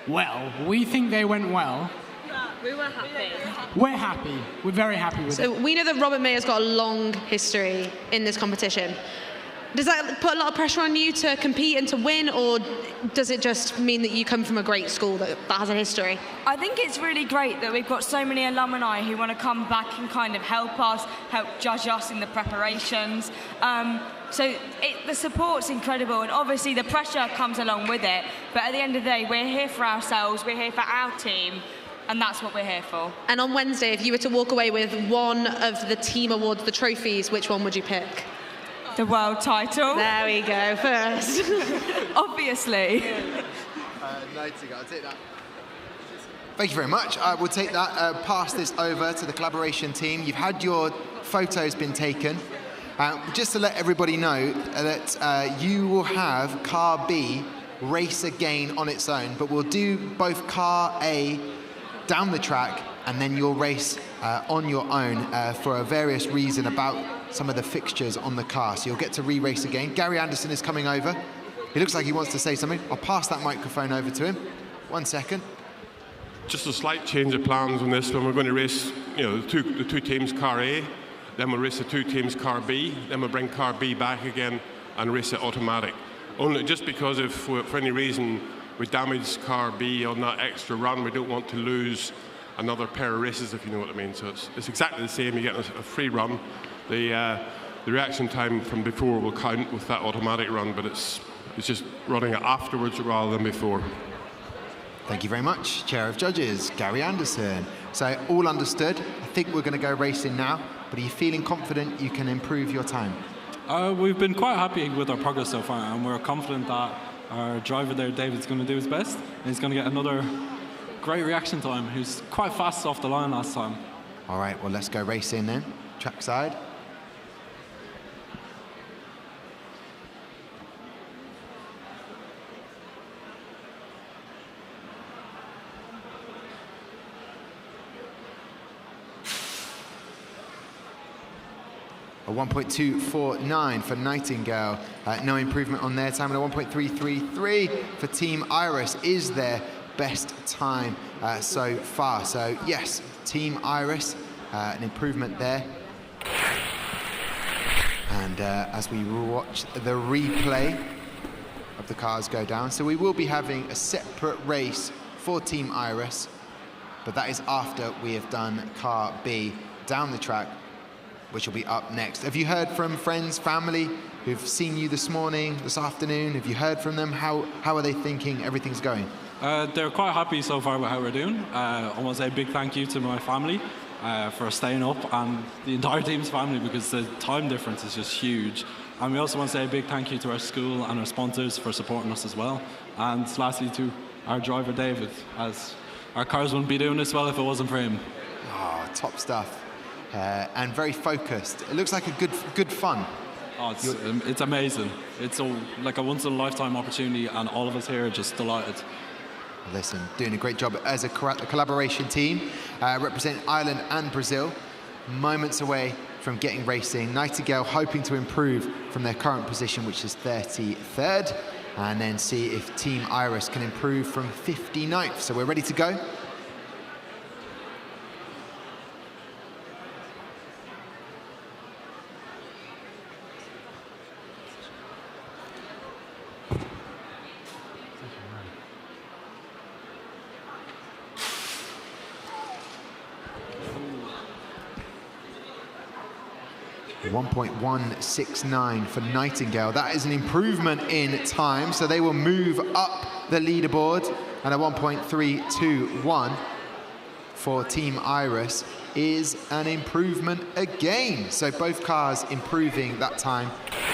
Well, we think they went well. We were happy. We're happy. We're very happy with it. So we know that Robert Mayer's got a long history in this competition. Does that put a lot of pressure on you to compete and to win, or does it just mean that you come from a great school that has a history? I think it's really great that we've got so many alumni who want to come back and kind of help us, help judge us in the preparations. So the support's incredible, and obviously the pressure comes along with it. But at the end of the day, we're here for ourselves, we're here for our team. and that's what we're here for. And on Wednesday, if you were to walk away with one of the team awards, the trophies, which one would you pick? The world title. There we go, first. Obviously. I'll take that. Thank you very much. I will take that, pass this over to the collaboration team. You've had your photos been taken. Just to let everybody know that you will have Car B race again on its own, but we'll do both Car A down the track and then you'll race on your own for a various reason about some of the fixtures on the car. So you'll get to re-race again. Gary Anderson is coming over. He looks like he wants to say something. I'll pass that microphone over to him. 1 second. Just a slight change of plans on this one. We're going to race, the two teams Car A, then we'll race the two teams Car B, then we'll bring Car B back again and race it automatic. Only just because if for any reason we damage Car B on that extra run, we don't want to lose another pair of races, if you know what I mean. So it's exactly the same. You get a free run. The reaction time from before will count with that automatic run, but it's just running it afterwards rather than before. Thank you very much, Chair of Judges, Gary Anderson. So all understood. I think we're going to go racing now, but are you feeling confident you can improve your time? We've been quite happy with our progress so far, and we're confident that our driver there, David's going to do his best, and he's going to get another great reaction time. He was quite fast off the line last time. All right, well, let's go racing then. Trackside. A 1.249 for Nightingale. No improvement on their time, and a 1.333 for Team Iris is their best time so far. So yes, Team Iris, an improvement there. And as we watch the replay of the cars go down, so we will be having a separate race for Team Iris, but that is after we have done Car B down the track, which will be up next. Have you heard from friends, family who've seen you this morning, this afternoon? Have you heard from them? How are they thinking everything's going? They're quite happy so far with how we're doing. I want to say a big thank you to my family for staying up, and the entire team's family, because the time difference is just huge. And we also want to say a big thank you to our school and our sponsors for supporting us as well. And lastly to our driver David, as our cars wouldn't be doing this well if it wasn't for him. Oh, top stuff. And very focused. It looks like a good fun. Oh, it's amazing. It's like a once-in-a-lifetime opportunity, and all of us here are just delighted. Listen, doing a great job as a collaboration team, representing Ireland and Brazil. Moments away from getting racing. Nightingale hoping to improve from their current position, which is 33rd, and then see if Team Iris can improve from 59th. So we're ready to go. .169 for Nightingale. That is an improvement in time, so they will move up the leaderboard, and a 1.321 for Team Iris is an improvement again. So both cars improving that time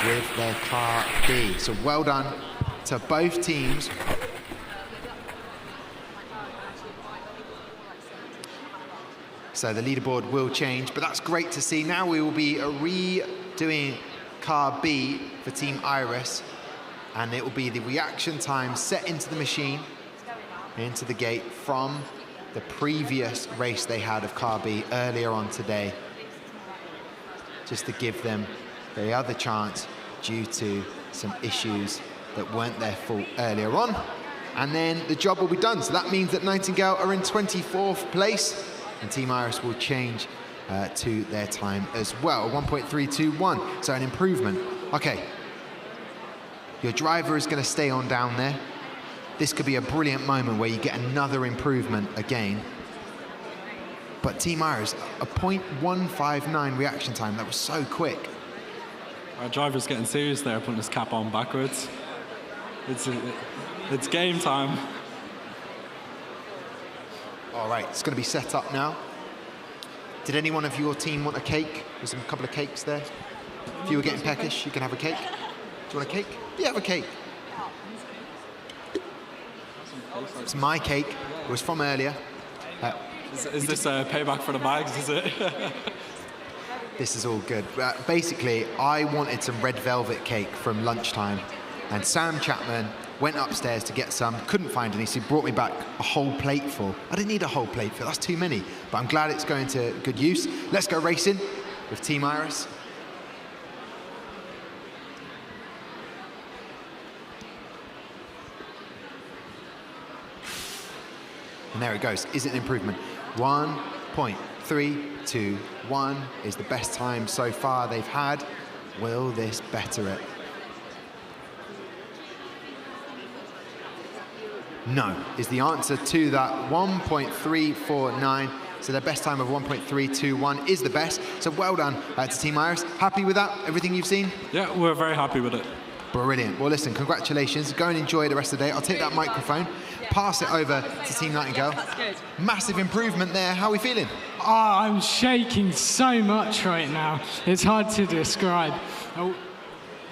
with their Car B. So well done to both teams. So the leaderboard will change, but that's great to see. Now we will be redoing Car B for Team Iris, and it will be the reaction time set into the machine, into the gate from the previous race they had of Car B earlier on today, just to give them the other chance due to some issues that weren't their fault earlier on. And then the job will be done. So that means that Nightingale are in 24th place, and Team Iris will change to their time as well, 1.321, so an improvement. Okay, your driver is going to stay on down there. This could be a brilliant moment where you get another improvement again. But Team Iris, a 0.159 reaction time, that was so quick. Our driver's getting serious there, putting his cap on backwards. It's game time. All right, it's going to be set up now. Did anyone of your team want a cake? There's a couple of cakes there. If you were getting peckish, you can have a cake. Do you want a cake? Yeah, have a cake. It's my cake. It was from earlier. Is this a payback for the bags, is it? This is all good. Basically, I wanted some red velvet cake from lunchtime, and Sam Chapman went upstairs to get some, couldn't find any, so he brought me back a whole plate full. I didn't need a whole plate full, that's too many, but I'm glad it's going to good use. Let's go racing with Team Iris. And there it goes. Is it an improvement? 1.321 is the best time so far they've had. Will this better it? No, is the answer to that. 1.349. So their best time of 1.321 is the best. So well done to Team Iris. Happy with that? Everything you've seen? Yeah, we're very happy with it. Brilliant. Well, listen, congratulations. Go and enjoy the rest of the day. I'll take that microphone, pass it over to Team Nightingale. That's good. Massive improvement there. How are we feeling? Oh, I'm shaking so much right now. It's hard to describe. Oh,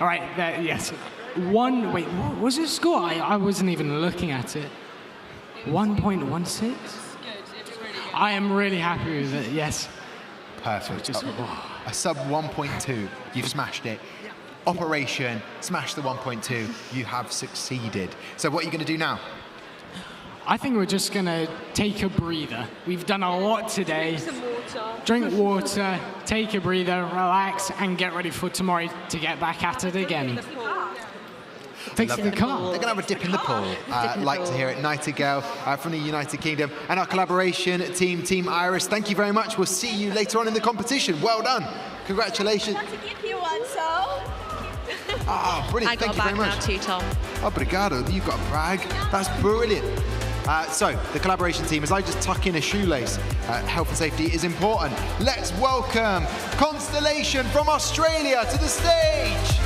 all right, there, yes. Wait, what was the score? I wasn't even looking at it. 1.16? I am really happy with it, yes. Perfect. A sub 1.2. You've smashed it. Operation, smash the 1.2. You have succeeded. So what are you going to do now? I think we're just going to take a breather. We've done a lot today. Some water. Drink water, take a breather, relax, and get ready for tomorrow to get back at it again. Fix the car. They're going to have a dip in the pool. Like to hear it. Nightingale from the United Kingdom. And our collaboration team, Team Iris, thank you very much. We'll see you later on in the competition. Well done. Congratulations. I'd like to give you one, so. Ah, brilliant. Thank you very much. I got a bag now too, Tom. Obrigado. You've got a brag. That's brilliant. So, the collaboration team, as I just tuck in a shoelace, health and safety is important. Let's welcome Constellation from Australia to the stage.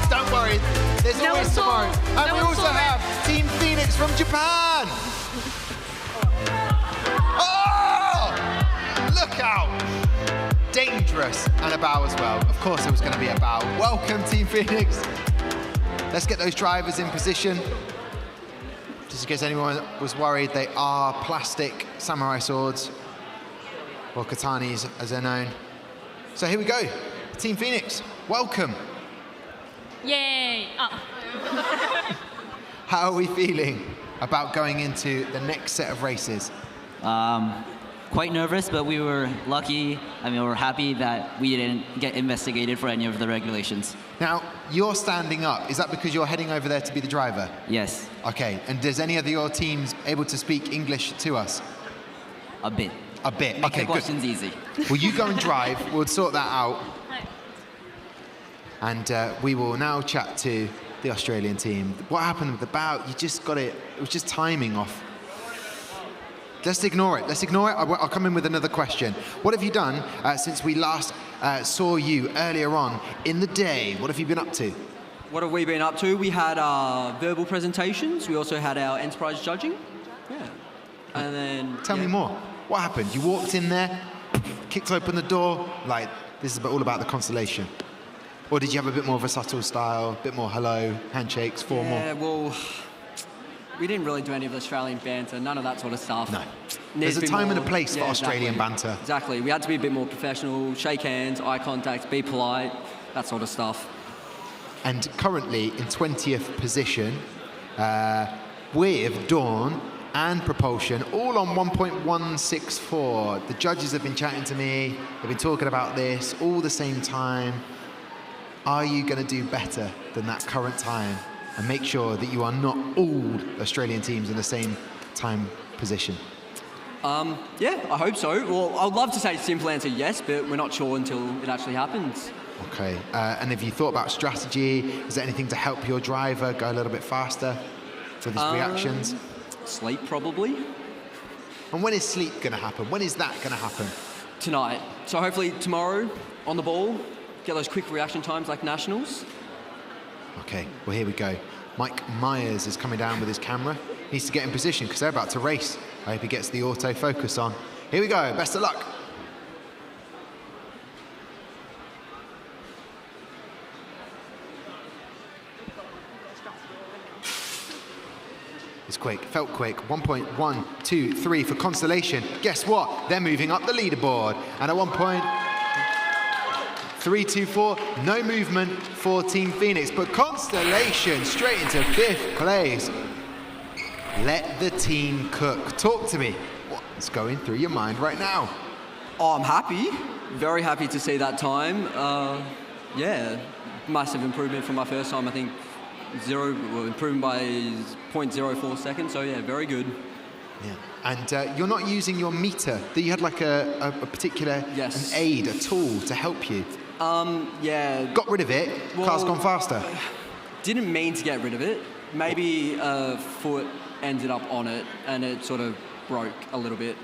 Don't worry, there's always tomorrow. And we also have Team Phoenix from Japan. Oh! Look out! Dangerous, and a bow as well. Of course there was going to be a bow. Welcome, Team Phoenix. Let's get those drivers in position. Just in case anyone was worried, they are plastic samurai swords, or katanis as they're known. So here we go. Team Phoenix, welcome. Yay! Oh. How are we feeling about going into the next set of races? Quite nervous, but we were lucky. I mean, we were happy that we didn't get investigated for any of the regulations. Now, you're standing up. Is that because you're heading over there to be the driver? Yes. Okay, and does any of your teams able to speak English to us? A bit. A bit, Make okay, the questions easy. Well, you go and drive. We'll sort that out. And we will now chat to the Australian team. What happened with the bow? You just got it. It was just timing off. Let's ignore it. Let's ignore it. I'll come in with another question. What have you done since we last saw you earlier on in the day? What have you been up to? What have we been up to? We had our verbal presentations. We also had our enterprise judging. Yeah. And then... Tell me more. What happened? You walked in there, kicked open the door, like, this is all about the Constellation. Or did you have a bit more of a subtle style, a bit more hello, handshakes, formal? Yeah, well... We didn't really do any of the Australian banter, none of that sort of stuff. No. There's a time and a place for Australian banter. Exactly. We had to be a bit more professional, shake hands, eye contact, be polite, that sort of stuff. And currently in 20th position with Dawn and Propulsion, all on 1.164. The judges have been chatting to me, they've been talking about this all the same time. Are you going to do better than that current time? And make sure that you are not all Australian teams in the same time position? Yeah, I hope so. Well, I'd love to say simple answer yes, but we're not sure until it actually happens. Okay, and have you thought about strategy? Is there anything to help your driver go a little bit faster with his reactions? Sleep, probably. And when is sleep going to happen? When is that going to happen? Tonight. So hopefully tomorrow, on the ball, get those quick reaction times like nationals. Okay, well, here we go. Mike Myers is coming down with his camera. He needs to get in position because they're about to race. I hope he gets the autofocus on. Here we go, best of luck. It's quick, felt quick. 1.123 for Constellation. Guess what? They're moving up the leaderboard. And at 1.324, no movement for Team Phoenix. But Constellation straight into 5th place. Let the team cook. Talk to me. What's going through your mind right now? Oh, I'm happy. Very happy to see that time. Yeah, massive improvement from my first time. I think improvement by 0.04 seconds. So yeah, very good. Yeah. And you're not using your meter. You had like a particular an aid, a tool to help you. Yeah. Got rid of it. Well, car's gone faster. Didn't mean to get rid of it. Maybe a foot ended up on it and it sort of broke a little bit.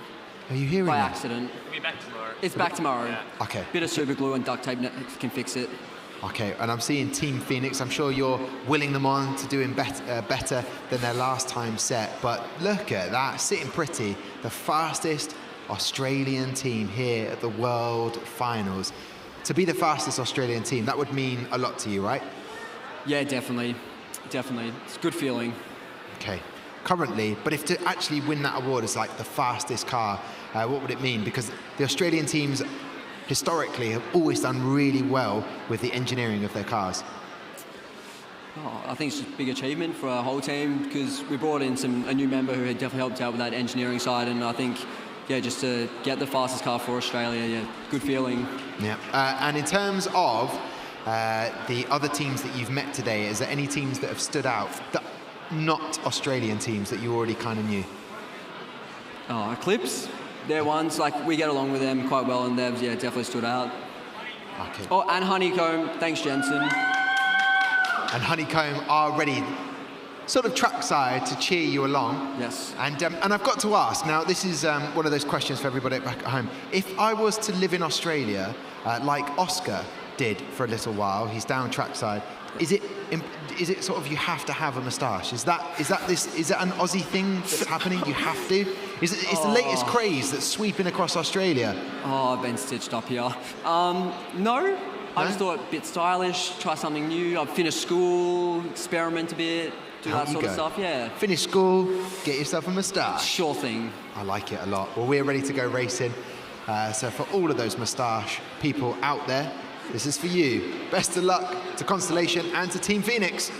Are you hearing by that? accident? It'll be back tomorrow. It's back tomorrow. Yeah. Okay. Bit of super glue and duct tape can fix it. Okay, and I'm seeing Team Phoenix. I'm sure you're willing them on to doing better than their last time set. But look at that, sitting pretty. The fastest Australian team here at the World Finals. To be the fastest Australian team, that would mean a lot to you, right? Yeah, definitely. Definitely. It's a good feeling. Okay. Currently, but if to actually win that award as like the fastest car, what would it mean? Because the Australian teams historically have always done really well with the engineering of their cars. Oh, I think it's just a big achievement for our whole team because we brought in a new member who had definitely helped out with that engineering side, and I think, yeah, just to get the fastest car for Australia, yeah, good feeling. Yeah, and in terms of the other teams that you've met today, is there any teams that have stood out, that not Australian teams that you already kind of knew? Oh, Eclipse. They're ones, like, we get along with them quite well, and they've, yeah, definitely stood out. Okay. Oh, and Honeycomb. Thanks, Jensen. And Honeycomb are ready, sort of trackside, to cheer you along. Yes. And I've got to ask, now this is one of those questions for everybody back at home. If I was to live in Australia, like Oscar did for a little while, he's down trackside, is it sort of you have to have a moustache? Is that an Aussie thing that's happening? You have to? Is the latest craze that's sweeping across Australia? Oh, I've been stitched up here. No. I just thought a bit stylish, try something new. I've finished school, experiment a bit, do that sort of stuff, yeah. Finish school, get yourself a moustache. Sure thing. I like it a lot. Well, we're ready to go racing. So for all of those moustache people out there, this is for you. Best of luck to Constellation and to Team Phoenix.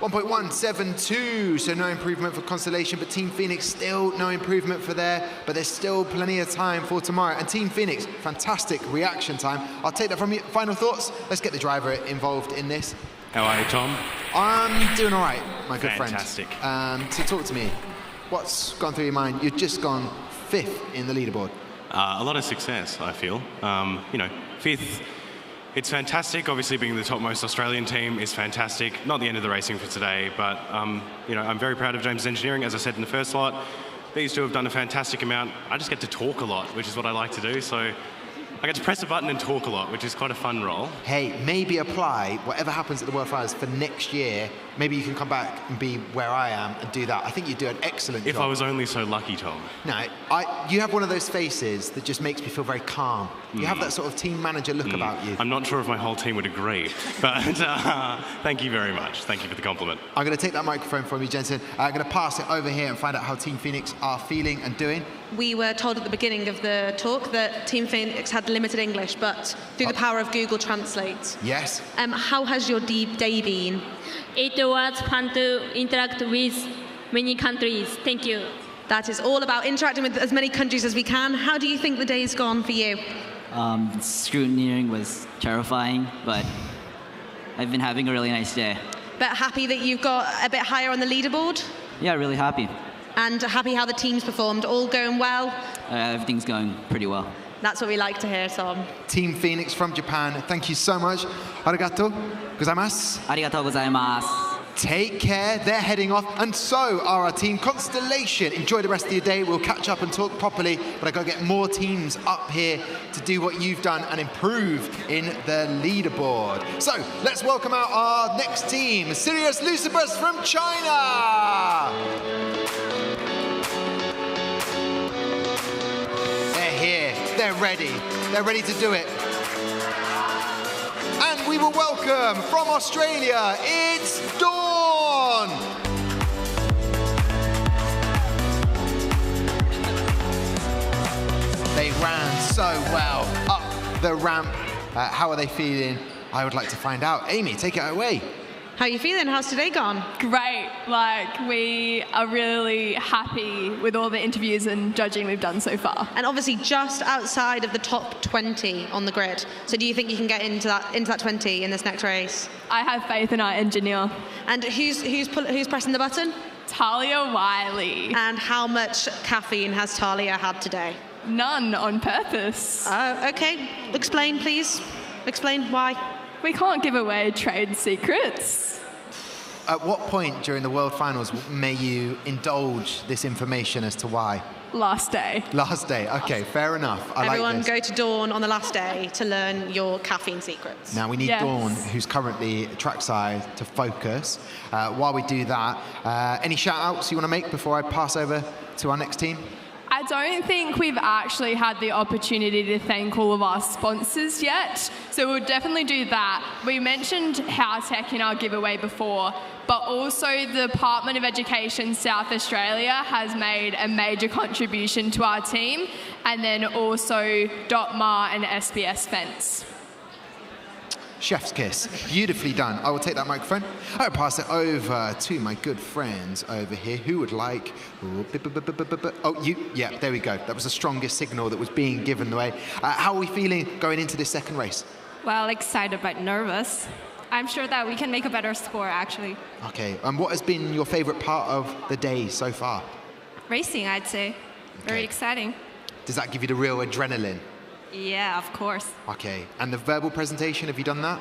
.172, so no improvement for Constellation, but Team Phoenix still no improvement for there, but there's still plenty of time for tomorrow. And Team Phoenix, fantastic reaction time. I'll take that from you. Final thoughts? Let's get the driver involved in this. How are you, Tom? I'm doing all right, my good friend. Fantastic. So talk to me. What's gone through your mind? You've just gone 5th in the leaderboard. A lot of success, I feel. 5th. It's fantastic. Obviously, being the topmost Australian team is fantastic. Not the end of the racing for today, but I'm very proud of James' engineering. As I said in the first slot, these two have done a fantastic amount. I just get to talk a lot, which is what I like to do. So I get to press a button and talk a lot, which is quite a fun role. Hey, maybe apply whatever happens at the World Finals for next year. Maybe you can come back and be where I am and do that. I think you do an excellent job. If I was only so lucky, Tom. No, you have one of those faces that just makes me feel very calm. You have that sort of team manager look about you. I'm not sure if my whole team would agree, but thank you very much. Thank you for the compliment. I'm going to take that microphone from you, Jensen. I'm going to pass it over here and find out how Team Phoenix are feeling and doing. We were told at the beginning of the talk that Team Phoenix had limited English, but through the power of Google Translate. Yes. How has your day been? It was fun to interact with many countries. Thank you. That is all about interacting with as many countries as we can. How do you think the day's gone for you? Scrutineering was terrifying, but I've been having a really nice day. But happy that you've got a bit higher on the leaderboard? Yeah, really happy. And happy how the team's performed? All going well? Everything's going pretty well. That's what we like to hear, Tom. Team Phoenix from Japan, thank you so much. Arigato gozaimasu. Arigatou gozaimasu. Take care, they're heading off, and so are our team Constellation. Enjoy the rest of your day, we'll catch up and talk properly, but I gotta get more teams up here to do what you've done and improve in the leaderboard. So, let's welcome out our next team, Sirius Lucibus from China. They're here, they're ready to do it. And we will welcome from Australia, it's Dawn! They ran so well up the ramp. How are they feeling? I would like to find out. Amy, take it away. How are you feeling? How's today gone? Great. We are really happy with all the interviews and judging we've done so far. And obviously just outside of the top 20 on the grid. So do you think you can get into that 20 in this next race? I have faith in our engineer. And who's pressing the button? Talia Wiley. And how much caffeine has Talia had today? None, on purpose. Okay. Explain, please. Explain why. We can't give away trade secrets. At what point during the World Finals may you indulge this information as to why? Last day. Last day, okay, fair enough. Everyone like this. go to Dawn on the last day to learn your caffeine secrets. Now we need Dawn, who's currently trackside, to focus. While we do that, any shout outs you want to make before I pass over to our next team? I don't think we've actually had the opportunity to thank all of our sponsors yet, so we'll definitely do that. We mentioned Howtech in our giveaway before, but also the Department of Education South Australia has made a major contribution to our team, and then also .mar and SBS Fence. Chef's kiss. Beautifully done. I will take that microphone. I will pass it over to my good friends over here who would like... Oh, you. Yeah, there we go. That was the strongest signal that was being given away. How are we feeling going into this second race? Well, excited but nervous. I'm sure that we can make a better score, actually. Okay. And what has been your favorite part of the day so far? Racing, I'd say. Very exciting. Does that give you the real adrenaline? Yeah, of course. Okay. And the verbal presentation, have you done that?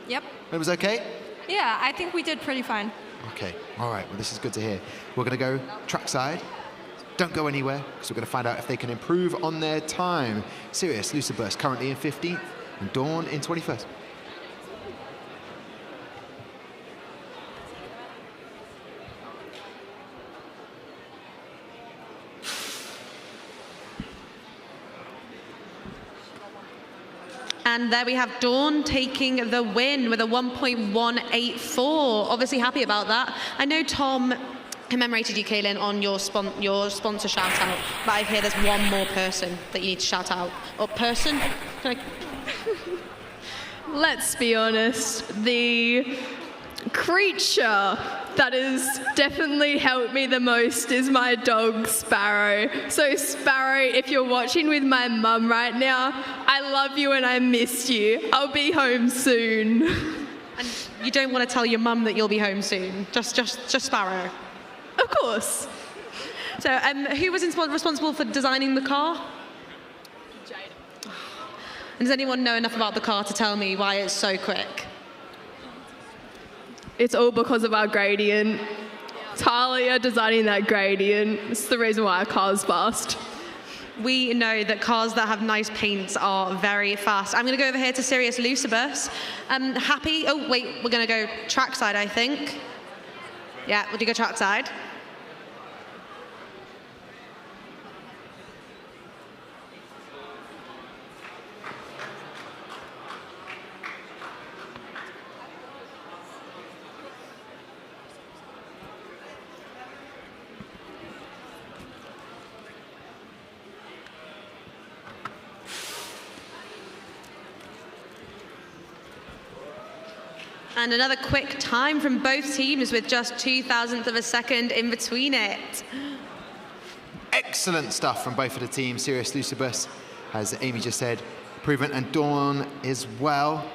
Yep. It was okay? Yeah, I think we did pretty fine. Okay. All right. Well, this is good to hear. We're going to go trackside. Don't go anywhere, because we're going to find out if they can improve on their time. Sirius Lucibus currently in 15th, and Dawn in 21st. And there we have Dawn taking the win with a 1.184. Obviously happy about that. I know Tom commemorated you, Kaylin, on your sponsor shout out, but I hear there's one more person that you need to shout out. Or person? Let's be honest, the creature that has definitely helped me the most is my dog, Sparrow. So Sparrow, if you're watching with my mum right now, I love you and I miss you. I'll be home soon. And you don't want to tell your mum that you'll be home soon? Just Sparrow? Of course. So who was responsible for designing the car? Jada. And does anyone know enough about the car to tell me why it's so quick? It's all because of our gradient. Talia designing that gradient. It's the reason why our car's fast. We know that cars that have nice paints are very fast. I'm going to go over here to Sirius Lucibus. Happy? Oh, wait, we're going to go trackside, I think. Yeah, we'll do go trackside. And another quick time from both teams with just 0.02 of a second in between it. Excellent stuff from both of the teams. Sirius Lucibus, as Amy just said, improvement, and Dawn as well.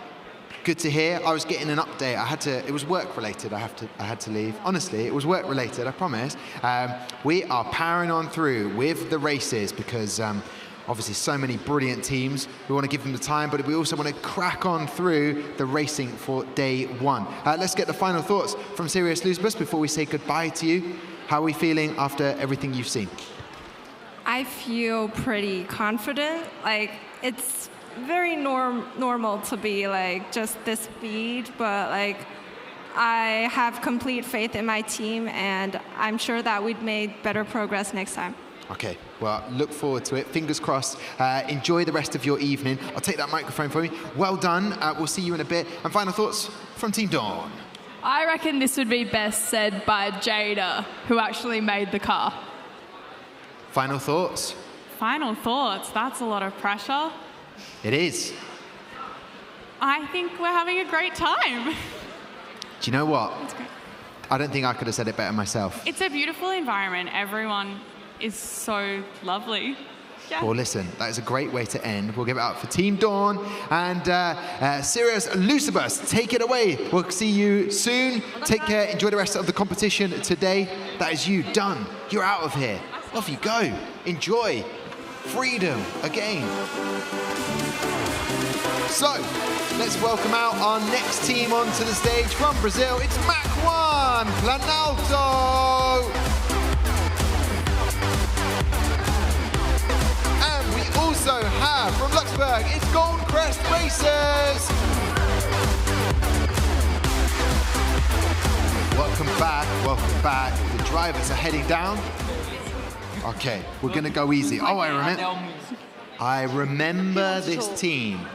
Good to hear. I was getting an update. It was work related. I had to leave. Honestly, it was work related, I promise. We are powering on through with the races because Obviously, so many brilliant teams. We want to give them the time, but we also want to crack on through the racing for day one. Let's get the final thoughts from Sirius Luzbus before we say goodbye to you. How are we feeling after everything you've seen? I feel pretty confident. Like, it's very normal to be like just this speed, but like I have complete faith in my team, and I'm sure that we'd make better progress next time. Okay, well, look forward to it. Fingers crossed. Enjoy the rest of your evening. I'll take that microphone for you. Well done. We'll see you in a bit. And final thoughts from Team Dawn. I reckon this would be best said by Jada, who actually made the car. Final thoughts? Final thoughts. That's a lot of pressure. It is. I think we're having a great time. Do you know what? It's great. I don't think I could have said it better myself. It's a beautiful environment. Everyone is so lovely. Yeah. Well, listen, that is a great way to end. We'll give it up for Team Dawn and Sirius Luzbus. Take it away. We'll see you soon. Take care. Enjoy the rest of the competition today. That is you done. You're out of here. Off you go. Enjoy. Freedom again. So, let's welcome out our next team onto the stage from Brazil. It's Mach 1, Planalto. And we also have from Luxembourg, it's Gold Crest Racers. Welcome back, welcome back. The drivers are heading down. Okay, we're gonna go easy. Oh, I remember this team.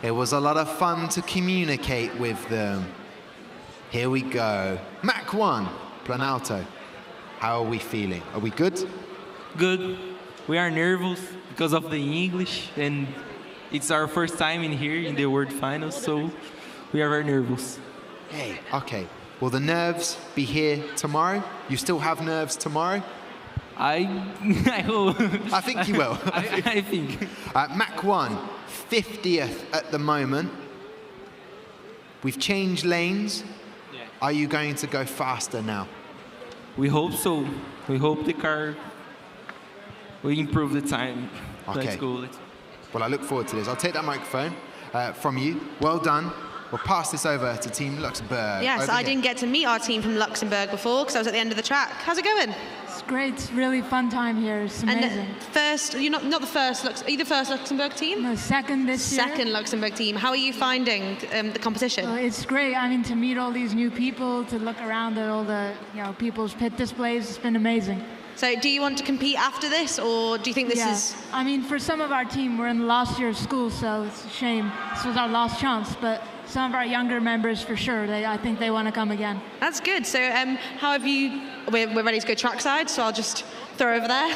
It was a lot of fun to communicate with them. Here we go. Mach 1, Planalto. How are we feeling? Are we good? Good. We are nervous because of the English, and it's our first time in here in the World Finals, so we are very nervous. Hey, okay. Will the nerves be here tomorrow? You still have nerves tomorrow? I hope. I think you will. I think. Mach 1, 50th at the moment. We've changed lanes. Yeah. Are you going to go faster now? We hope so. We hope the car will improve the time. Okay. Let's go. Well, I look forward to this. I'll take that microphone from you. Well done. We'll pass this over to Team Luxembourg. Yes, I didn't get to meet our team from Luxembourg before because I was at the end of the track. How's it going? It's great. It's really fun time here. It's amazing. And first, you're not the first. Are you the first Luxembourg team? No, second this year. Second Luxembourg team. How are you finding the competition? Well, it's great. I mean, to meet all these new people, to look around at all the people's pit displays, it's been amazing. So, do you want to compete after this, or do you think this is? I mean, for some of our team, we're in last year's school, so it's a shame. This was our last chance, but some of our younger members, for sure, I think they want to come again. That's good. So, how have you? We're ready to go trackside, so I'll just throw over there.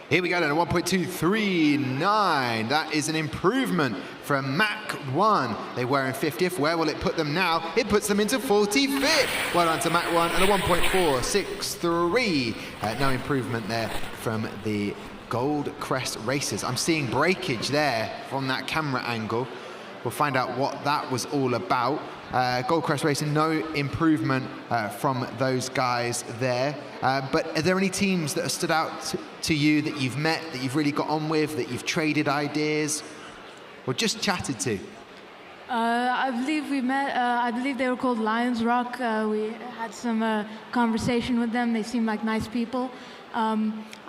Here we go then, a 1.239. That is an improvement from Mach 1. They were in 50th. Where will it put them now? It puts them into 45th. Well done to Mach 1 and a 1.463. No improvement there from the Gold Crest Racers. I'm seeing breakage there from that camera angle. We'll find out what that was all about. Gold Crest Racing, no improvement from those guys there. But are there any teams that have stood out to you that you've met, that you've really got on with, that you've traded ideas or just chatted to? I believe we met, I believe they were called Lions Rock. We had some conversation with them. They seemed like nice people.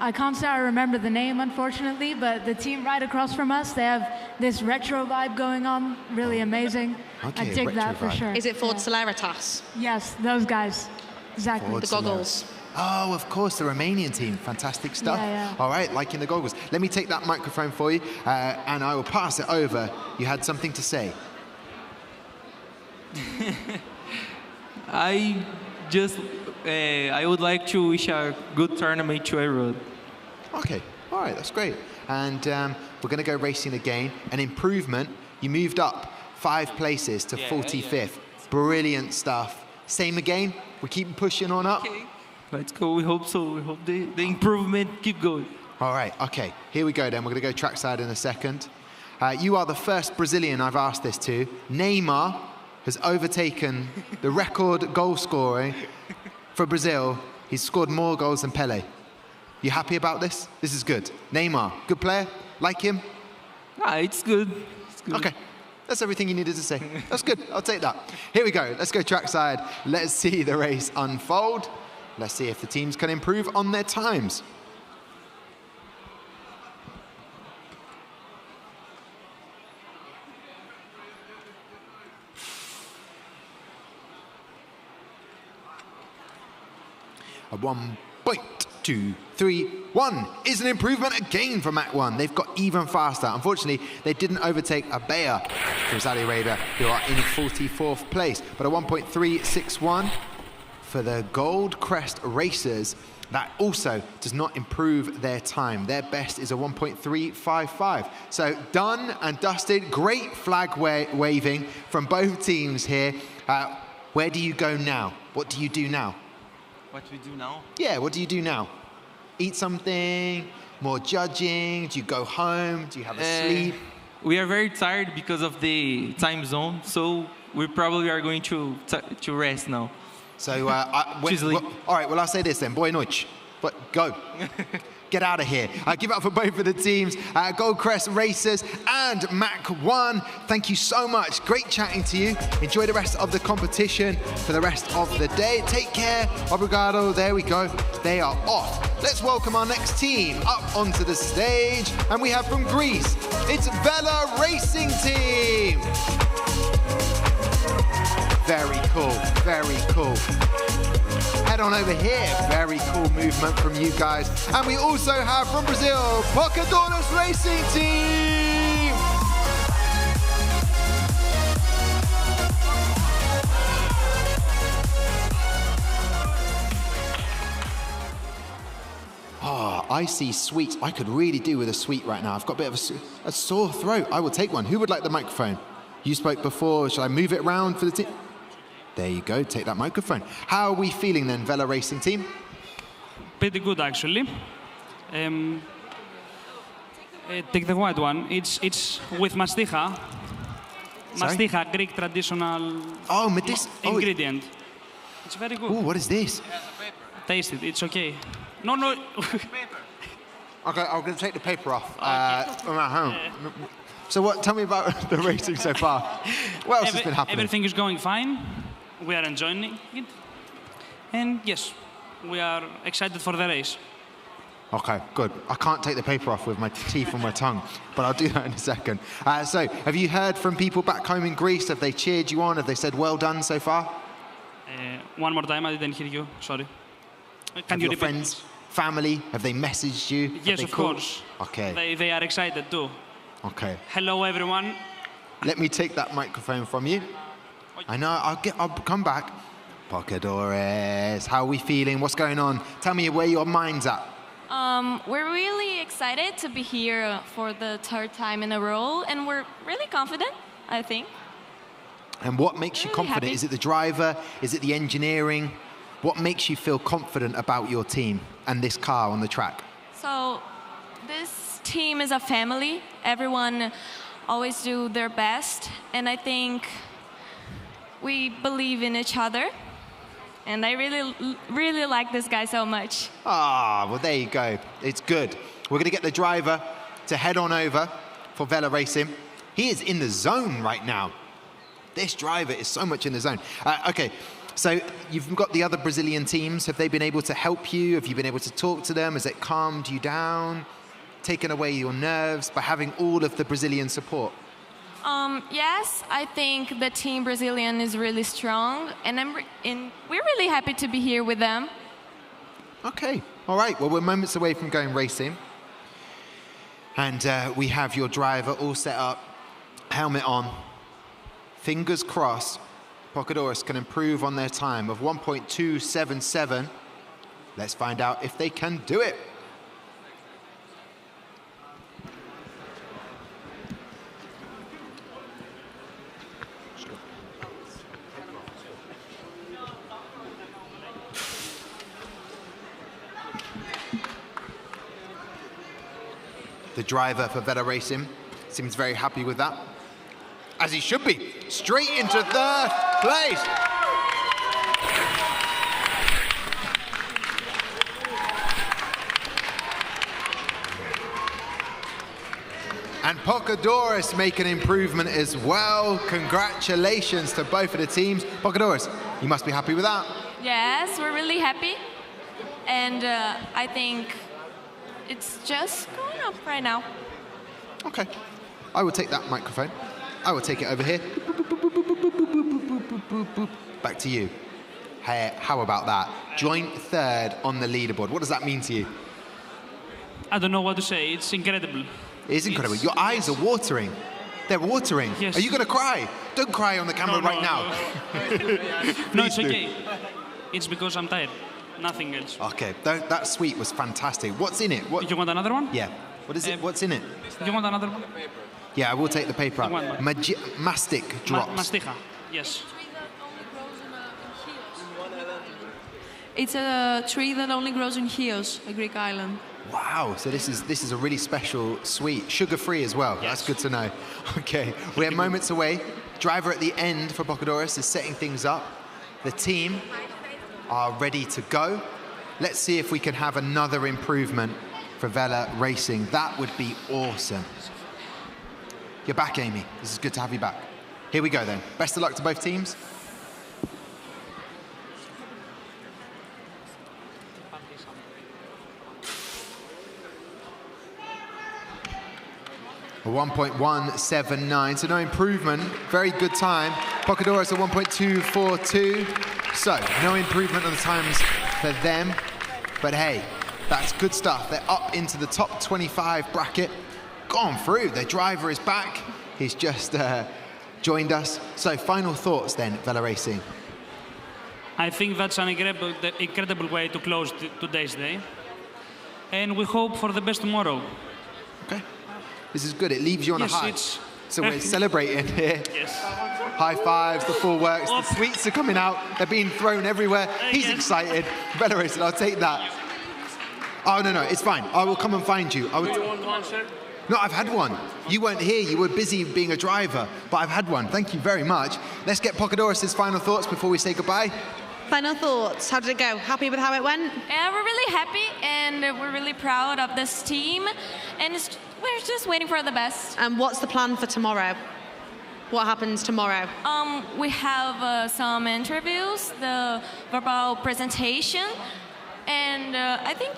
I can't say I remember the name, unfortunately, but the team right across from us, they have this retro vibe going on, really amazing. Okay, I dig that for sure. Is it for Celeritas? Yes, those guys, exactly. The goggles. Oh, of course, the Romanian team. Fantastic stuff. Yeah. All right, liking the goggles. Let me take that microphone for you, and I will pass it over. You had something to say. I would like to wish a good tournament to everyone. Okay, all right, that's great. And we're going to go racing again. An improvement. You moved up 5 places to 45th. Brilliant stuff. Same again. We keep pushing on up. Okay. Let's go. We hope so. We hope the improvement keep going. All right, okay. Here we go then. We're going to go trackside in a second. You are the first Brazilian I've asked this to. Neymar has overtaken the record goal scoring for Brazil. He's scored more goals than Pelé. You happy about this? This is good. Neymar, good player? Like him? It's good. It's good. Okay. That's everything you needed to say. That's good. I'll take that. Here we go. Let's go trackside. Let's see the race unfold. Let's see if the teams can improve on their times. A 1.231 is an improvement again for Mach 1. They've got even faster. Unfortunately, they didn't overtake Abiyya from Saudi Arabia, who are in 44th place. But a 1.361 for the Gold Crest Racers. That also does not improve their time. Their best is a 1.355. So done and dusted. Great flag waving from both teams here. Where do you go now? What do you do now? What do we do now? Yeah, what do you do now? Eat something? More judging? Do you go home? Do you have a sleep? We are very tired because of the time zone, so we probably are going to rest now. So, all right, well, I'll say this then. Boa noite. But go. Get out of here. Give up for both of the teams, Gold Crest Racers and Mach 1. Thank you so much. Great chatting to you. Enjoy the rest of the competition for the rest of the day. Take care. Obrigado. There we go. They are off. Let's welcome our next team up onto the stage. And we have from Greece, it's Vela Racing Team. Very cool. Very cool. Head on over here. Very cool movement from you guys. And we also have from Brazil, Panteras Racing Team. Icy sweets. I could really do with a sweet right now. I've got a bit of a sore throat. I will take one. Who would like the microphone? You spoke before. Shall I move it around for the team? There you go, take that microphone. How are we feeling then, Vela Racing Team? Pretty good, actually. Take the white one. It's with mastiha. Mastiha, Greek traditional ingredient. It's very good. Oh, what is this? Taste it, it's okay. No. Okay, I'm going to take the paper off from at home. So tell me about the racing so far. What else has been happening? Everything is going fine. We are enjoying it. And yes, we are excited for the race. Okay, good. I can't take the paper off with my teeth and my tongue, but I'll do that in a second. So, have you heard from people back home in Greece? Have they cheered you on? Have they said well done so far? One more time, I didn't hear you. Sorry. Can you repeat? Friends, family, have they messaged you? Yes, of course. Okay. They are excited too. Okay. Hello, everyone. Let me take that microphone from you. I know, I'll come back. Panteras, how are we feeling? What's going on? Tell me where your mind's at. We're really excited to be here for the third time in a row, and we're really confident, I think. And what makes you confident? Happy. Is it the driver? Is it the engineering? What makes you feel confident about your team and this car on the track? So, this team is a family. Everyone always do their best, and I think we believe in each other. And I really like this guy so much. Well, there you go. It's good. We're going to get the driver to head on over for Vela Racing. He is in the zone right now. This driver is so much in the zone. Okay, so you've got the other Brazilian teams. Have they been able to help you? Have you been able to talk to them? Has it calmed you down, taken away your nerves by having all of the Brazilian support? Yes, I think the team Brazilian is really strong, and we're really happy to be here with them. Okay, all right. Well, we're moments away from going racing. And we have your driver all set up, helmet on. Fingers crossed, Panteras can improve on their time of 1.277. Let's find out if they can do it. The driver for Velo Racing seems very happy with that, as he should be. Straight into third place. And Pocadoris make an improvement as well. Congratulations to both of the teams. Pocadoris, you must be happy with that. Yes, we're really happy. And I think it's just going up right now. Okay. I will take that microphone. I will take it over here. Back to you. Hey, how about that? Joint third on the leaderboard. What does that mean to you? I don't know what to say. It's incredible. It is incredible. Your eyes are watering. They're watering. Yes. Are you going to cry? Don't cry on the camera right now. No, it's okay. It's because I'm tired. Nothing else. Okay, that sweet was fantastic. What's in it? You want another one? Yeah. What is it? What's in it? You want another one? Yeah, I will take the paper out. Mastic drops. Masticha, yes. It's a tree that only grows in Chios, a Greek island. Wow, so this is a really special sweet, sugar-free as well. Yes. That's good to know. Okay, we're moments away. Driver at the end for Pocadoris is setting things up. The team are ready to go. Let's see if we can have another improvement for Velo Racing. That would be awesome. You're back, Amy. This is good to have you back. Here we go then. Best of luck to both teams. A 1.179, so no improvement. Very good time. Pocadoris a 1.242. So no improvement on the times for them. But hey, that's good stuff. They're up into the top 25 bracket. Gone through. Their driver is back. He's just joined us. So final thoughts then, Velo Racing. I think that's an incredible way to close today's day. And we hope for the best tomorrow. Okay. This is good. It leaves you on a high. So we're celebrating here. Yes. High fives, the full works, the sweets are coming out. They're being thrown everywhere. He's excited. Velo Racing, I'll take that. Oh, no, it's fine. I will come and find you. I will. No, I've had one. You weren't here. You were busy being a driver, but I've had one. Thank you very much. Let's get Pocadoris' final thoughts before we say goodbye. Final thoughts. How did it go? Happy with how it went? Yeah, we're really happy and we're really proud of this team. And we're just waiting for the best. And what's the plan for tomorrow? What happens tomorrow? We have some interviews, the verbal presentation, and I think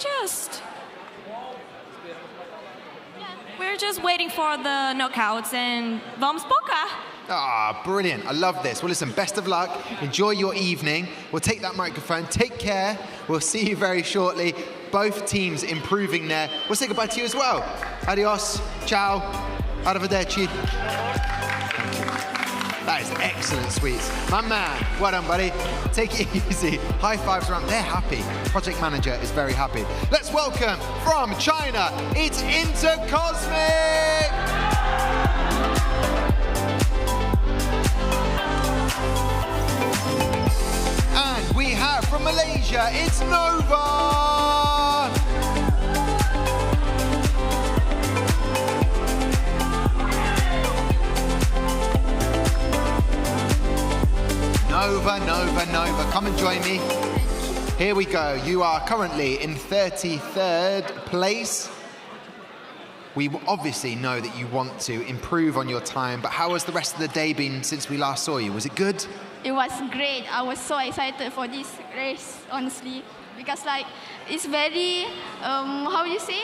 we're just waiting for the knockouts and vamos Poca. Ah, brilliant. I love this. Well, listen, best of luck. Enjoy your evening. We'll take that microphone. Take care. We'll see you very shortly. Both teams improving there. We'll say goodbye to you as well. Adios. Ciao. Arrivederci. That is excellent, Sweets. My man. Well done, buddy. Take it easy. High fives around. They're happy. Project manager is very happy. Let's welcome from China, it's Intercosmic. And we have from Malaysia, it's Nova! Nova, come and join me. Here we go. You are currently in 33rd place. We obviously know that you want to improve on your time, but how has the rest of the day been since we last saw you? Was it good? It was great. I was so excited for this race, honestly, because it's very, how you say,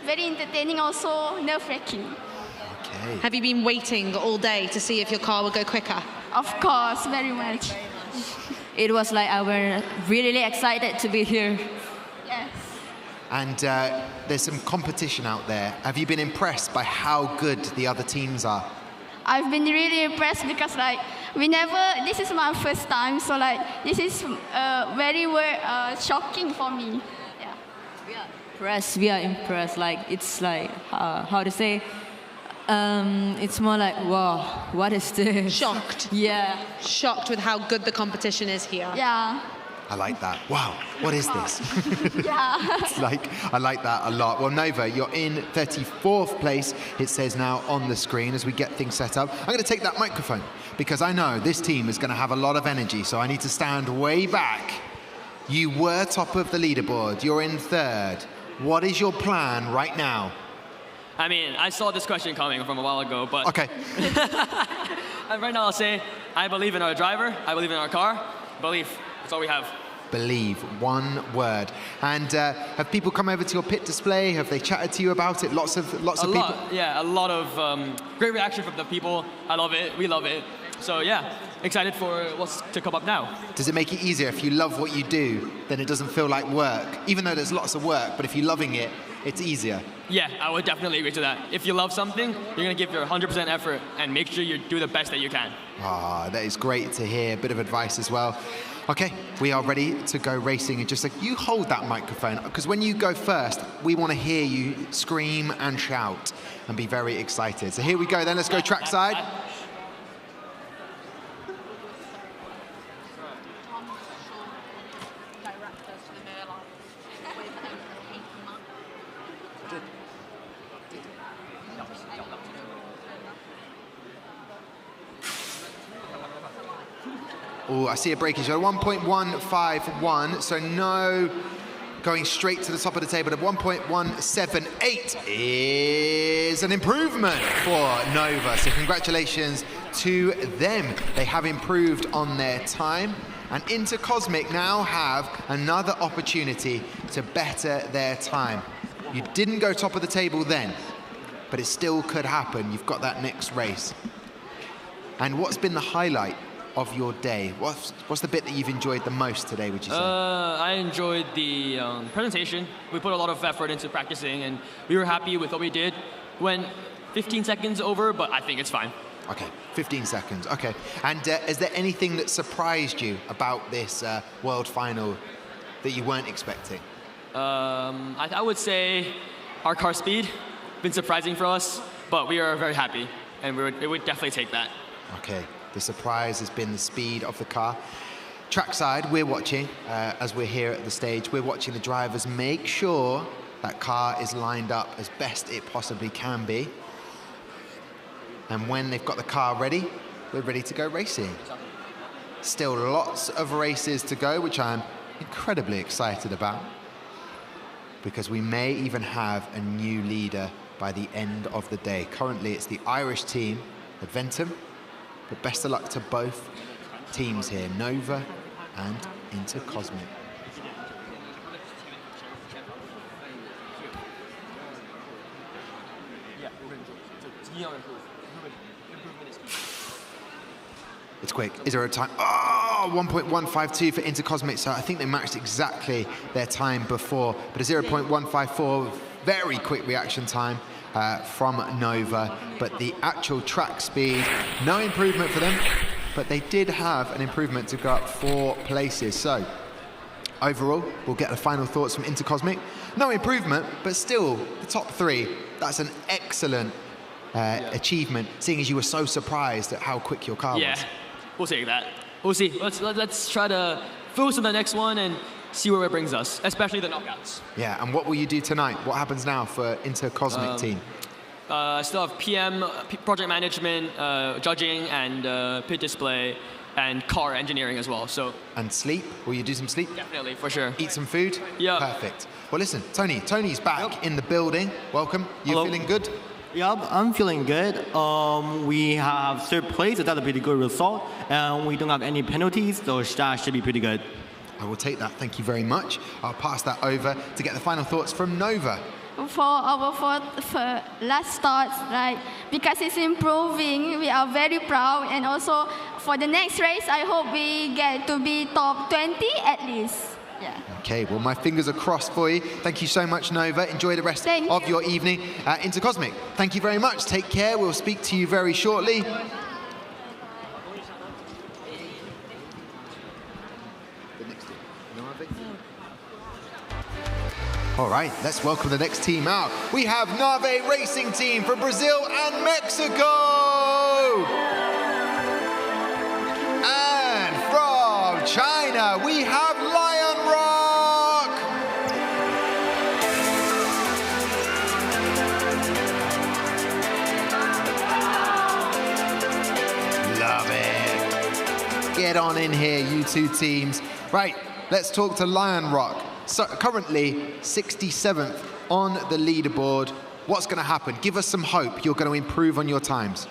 very entertaining, also nerve-wracking. Okay. Have you been waiting all day to see if your car would go quicker? Of course, very much. It was like I was really excited to be here. Yes. And there's some competition out there. Have you been impressed by how good the other teams are? I've been really impressed because this is my first time, so this is very shocking for me. Yeah. We are impressed. It's how to say, it's more like, wow, what is this? Shocked. Yeah. Shocked with how good the competition is here. Yeah. I like that. Wow, what is this? Yeah. I like that a lot. Well, Nova, you're in 34th place, it says now on the screen as we get things set up. I'm going to take that microphone because I know this team is going to have a lot of energy, so I need to stand way back. You were top of the leaderboard. You're in 3rd. What is your plan right now? I mean, I saw this question coming from a while ago, but... Okay. And right now I'll say, I believe in our driver, I believe in our car. Believe, that's all we have. Believe, one word. And have people come over to your pit display? Have they chatted to you about it? Lots of people? Yeah, a lot of great reaction from the people. I love it, we love it. So yeah, excited for what's to come up now. Does it make it easier if you love what you do, then it doesn't feel like work? Even though there's lots of work, but if you're loving it, it's easier. Yeah, I would definitely agree to that. If you love something, you're going to give your 100% effort and make sure you do the best that you can. Ah, that is great to hear. A bit of advice as well. Okay, we are ready to go racing. And just like you hold that microphone, because when you go first, we want to hear you scream and shout and be very excited. So here we go then, let's go trackside. Oh, I see a breakage at 1.151, so no going straight to the top of the table. At 1.178 is an improvement for Nova. So congratulations to them. They have improved on their time. And Intercosmic now have another opportunity to better their time. You didn't go top of the table then, but it still could happen. You've got that next race. And what's been the highlight of your day? What's the bit that you've enjoyed the most today, would you say? I enjoyed the presentation. We put a lot of effort into practicing, and we were happy with what we did. Went 15 seconds over, but I think it's fine. Okay, 15 seconds, okay. And is there anything that surprised you about this World Final that you weren't expecting? I would say our car speed, been surprising for us, but we are very happy, and we would definitely take that. Okay. The surprise has been the speed of the car. Trackside, we're watching, as we're here at the stage, we're watching the drivers make sure that car is lined up as best it possibly can be. And when they've got the car ready, we're ready to go racing. Still lots of races to go, which I'm incredibly excited about, because we may even have a new leader by the end of the day. Currently, it's the Irish team, Adventum. But best of luck to both teams here, Nova and Intercosmic. It's quick. Is there a time? Oh, 1.152 for Intercosmic. So I think they matched exactly their time before. But a 0.154, very quick reaction time from Nova, but the actual track speed, no improvement for them, but they did have an improvement to go up 4 places. So overall, we'll get the final thoughts from Intercosmic. No improvement, but still the top 3. That's an excellent achievement, seeing as you were so surprised at how quick your car was. Yeah, we'll take that. We'll see. Let's try to focus on the next one and see where it brings us, especially the knockouts. Yeah, and what will you do tonight? What happens now for Intercosmic team? I still have PM, project management, judging, and pit display, and car engineering as well. So. And sleep? Will you do some sleep? Definitely, for sure. Eat some food? Yeah. Perfect. Well, listen, Tony's back in the building. Welcome. You feeling good? Yeah, I'm feeling good. We have 3rd place, so that's a pretty good result. And we don't have any penalties, so that should be pretty good. I will take that, thank you very much. I'll pass that over to get the final thoughts from Nova. For our last starts, because it's improving, we are very proud. And also for the next race, I hope we get to be top 20 at least. Yeah. Okay, well, my fingers are crossed for you. Thank you so much, Nova. Enjoy the rest of your evening. Intercosmic, thank you very much. Take care. We'll speak to you very shortly. All right, let's welcome the next team out. We have Nave Racing Team from Brazil and Mexico. And from China, we have get on in here, you two teams. Right, let's talk to Lion Rock. So currently 67th on the leaderboard. What's going to happen? Give us some hope. You're going to improve on your times.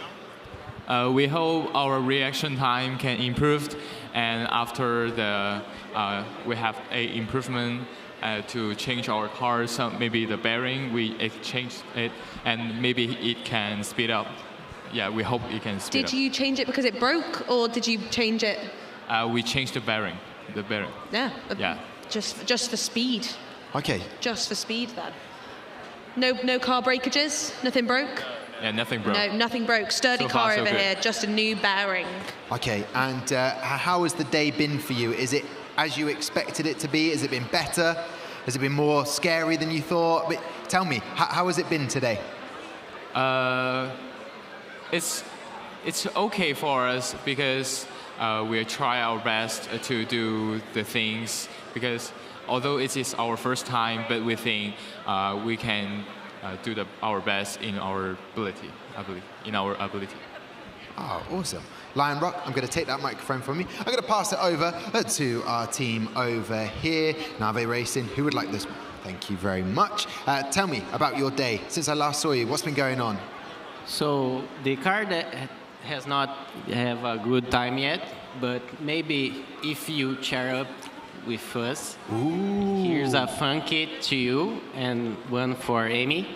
We hope our reaction time can improve, and after the we have a improvement to change our car. So maybe the bearing we exchange it, and maybe it can speed up. Yeah, we hope it can speed up. Did you change it because it broke, or did you change it? We changed the bearing. Yeah. Yeah. Just for speed. Okay. Just for speed then. No car breakages. Nothing broke. Yeah, nothing broke. No, nothing broke. Sturdy So far, car so over good. here. Just a new bearing. Okay, and how has the day been for you? Is it as you expected it to be? Has it been better? Has it been more scary than you thought? But tell me, how has it been today? It's okay for us because we try our best to do the things, because although it is our first time, but we think we can do our best in our ability, Oh, awesome. Lion Rock, I'm going to take that microphone from you. I'm going to pass it over to our team over here. Nave Racing, who would like this one? Thank you very much. Tell me about your day. Since I last saw you, what's been going on? So the car that has not have a good time yet, but maybe if you cheer up with us, here's a fun kit to you and one for Amy.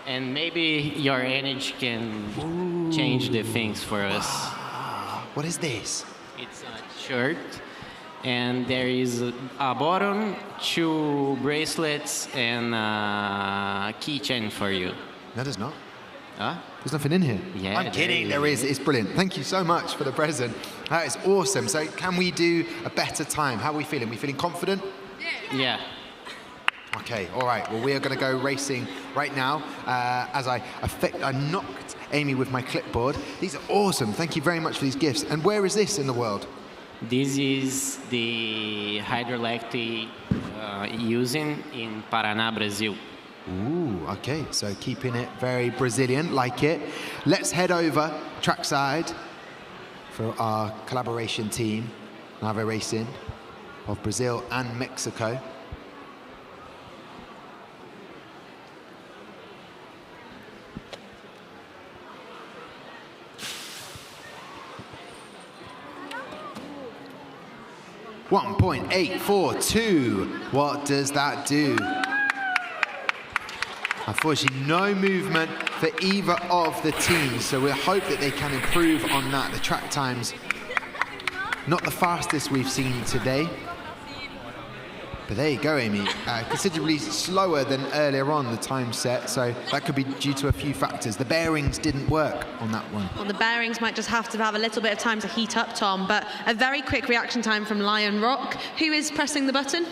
And maybe your energy can change the things for us. What is this? It's a shirt, and there is a button, 2 bracelets, and a keychain for you. No, there's not. Huh? There's nothing in here. Yeah, I'm kidding, there is. It's brilliant. Thank you so much for the present. That is awesome. So can we do a better time? How are we feeling? We feeling confident? Yeah. Okay, all right. Well, we are going to go racing right now. As I knocked Amy with my clipboard. These are awesome. Thank you very much for these gifts. And where is this in the world? This is the hydroelectric using in Paraná, Brazil. Ooh, okay. So keeping it very Brazilian, like it. Let's head over trackside for our collaboration team, Nave Racing of Brazil and Mexico. .842. What does that do? Unfortunately, no movement for either of the teams, so we hope that they can improve on that. The track times, not the fastest we've seen today. But there you go, Amy. Considerably slower than earlier on, the time set, so that could be due to a few factors. The bearings didn't work on that one. Well, the bearings might just have to have a little bit of time to heat up, Tom, but a very quick reaction time from Lion Rock. Who is pressing the button?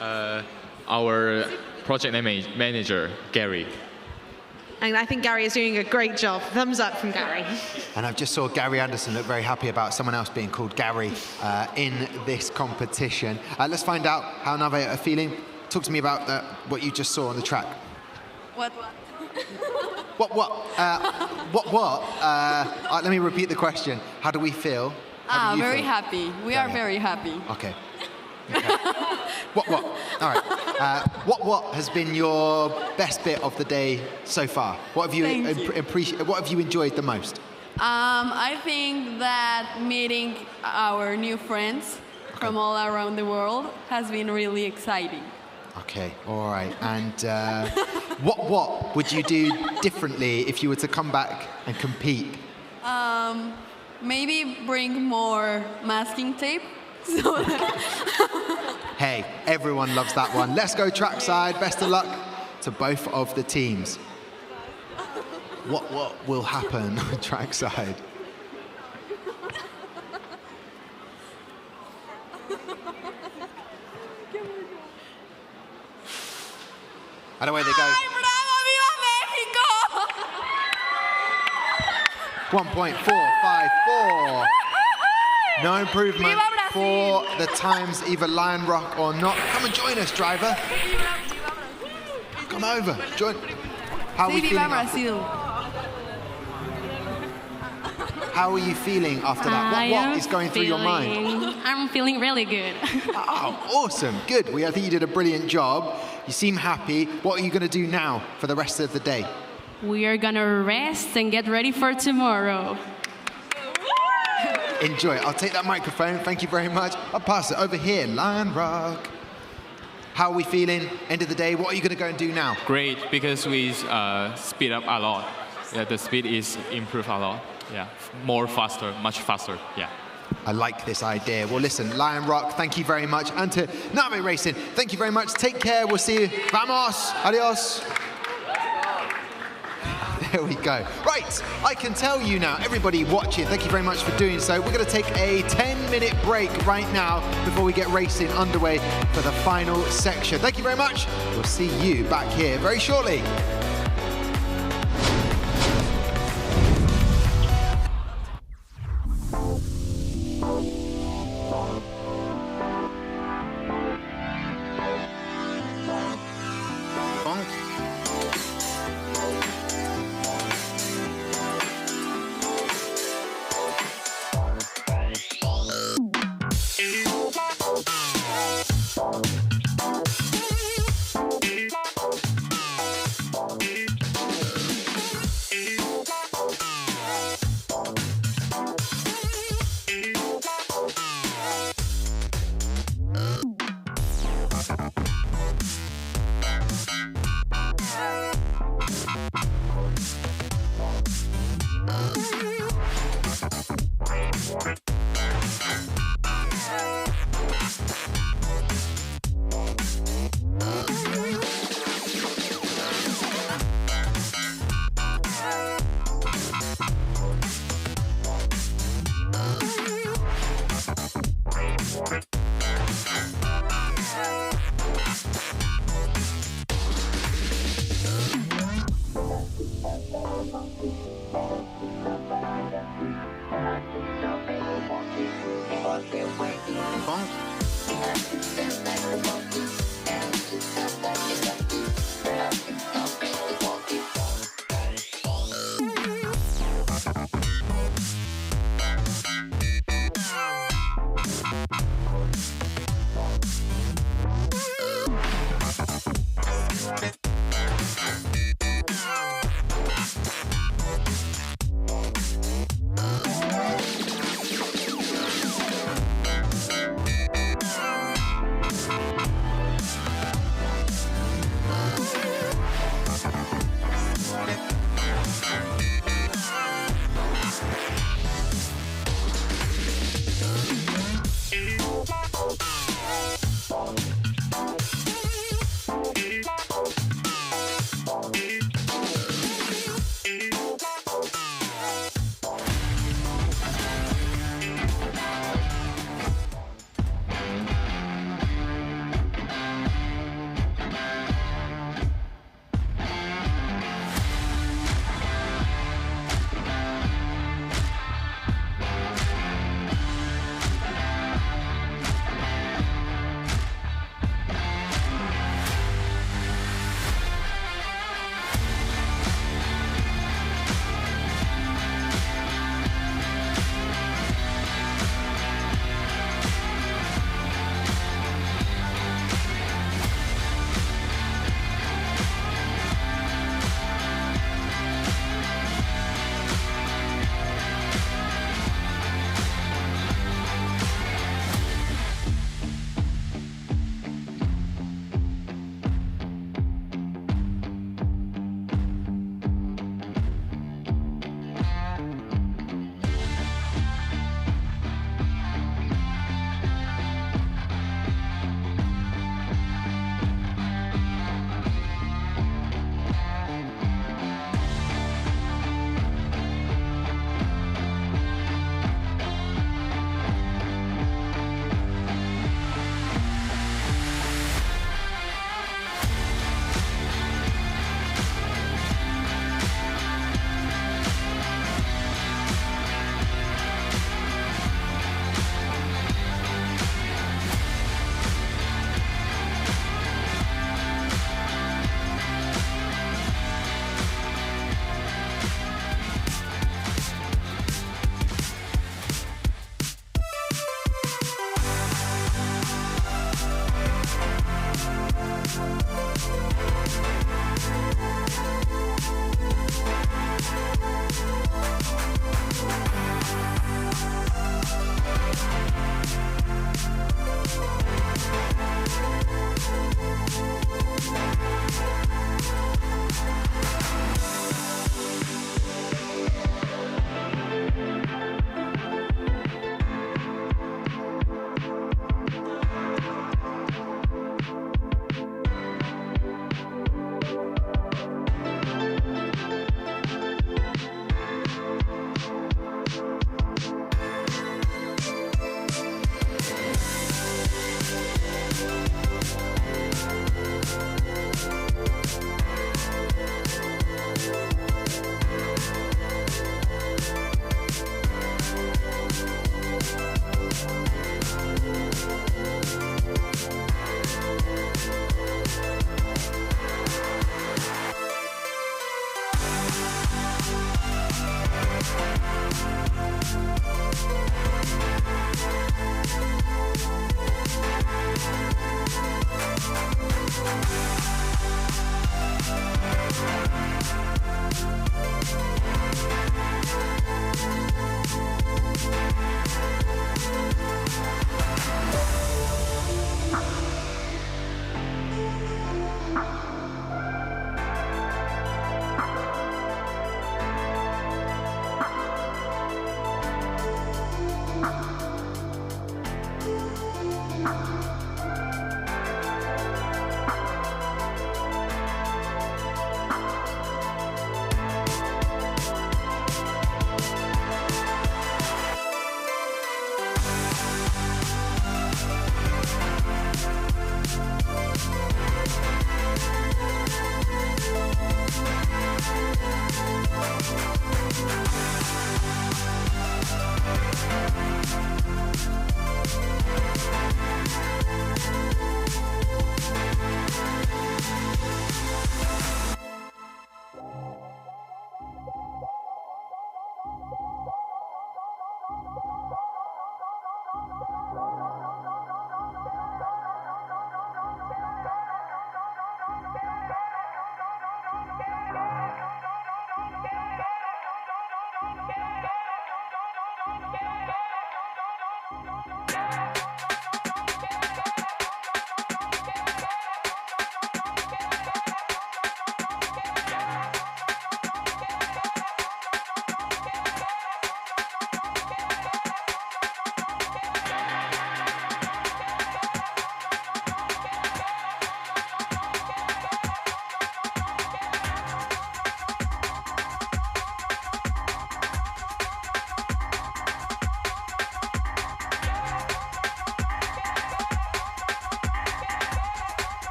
Our project manager, Gary. And I think Gary is doing a great job. Thumbs up from Gary. And I just saw Gary Anderson look very happy about someone else being called Gary in this competition. Let's find out how Nave are feeling. Talk to me about what you just saw on the track. What? Let me repeat the question. How do we feel? How do you very feel? happy. We are very happy. Okay. What? All right. What has been your best bit of the day so far? What have you What have you enjoyed the most? I think that meeting our new friends from all around the world has been really exciting. Okay. All right. And what would you do differently if you were to come back and compete? Maybe bring more masking tape. So Hey, everyone loves that one. Let's go trackside. Best of luck to both of the teams. What will happen trackside? And away they go. 1.454. No improvement for the times, either Lion Rock or not. Come and join us, driver. Come over, join. How are we feeling? how are you feeling after that? What is going through your mind? I'm feeling really good. Oh, awesome. Good. I think you did a brilliant job. You seem happy. What are you going to do now for the rest of the day? We are going to rest and get ready for tomorrow. Enjoy. I'll take that microphone. Thank you very much. I'll pass it over here. Lion Rock. How are we feeling? End of the day. What are you going to go and do now? Great, because we speed up a lot. Yeah, the speed is improved a lot. Yeah, more faster, much faster. Yeah. I like this idea. Well, listen, Lion Rock, thank you very much. And to Navi Racing, thank you very much. Take care. We'll see you. Vamos. Adios. There we go. Right, I can tell you now, everybody watching, thank you very much for doing so. We're going to take a 10-minute break right now before we get racing underway for the final section. Thank you very much. We'll see you back here very shortly.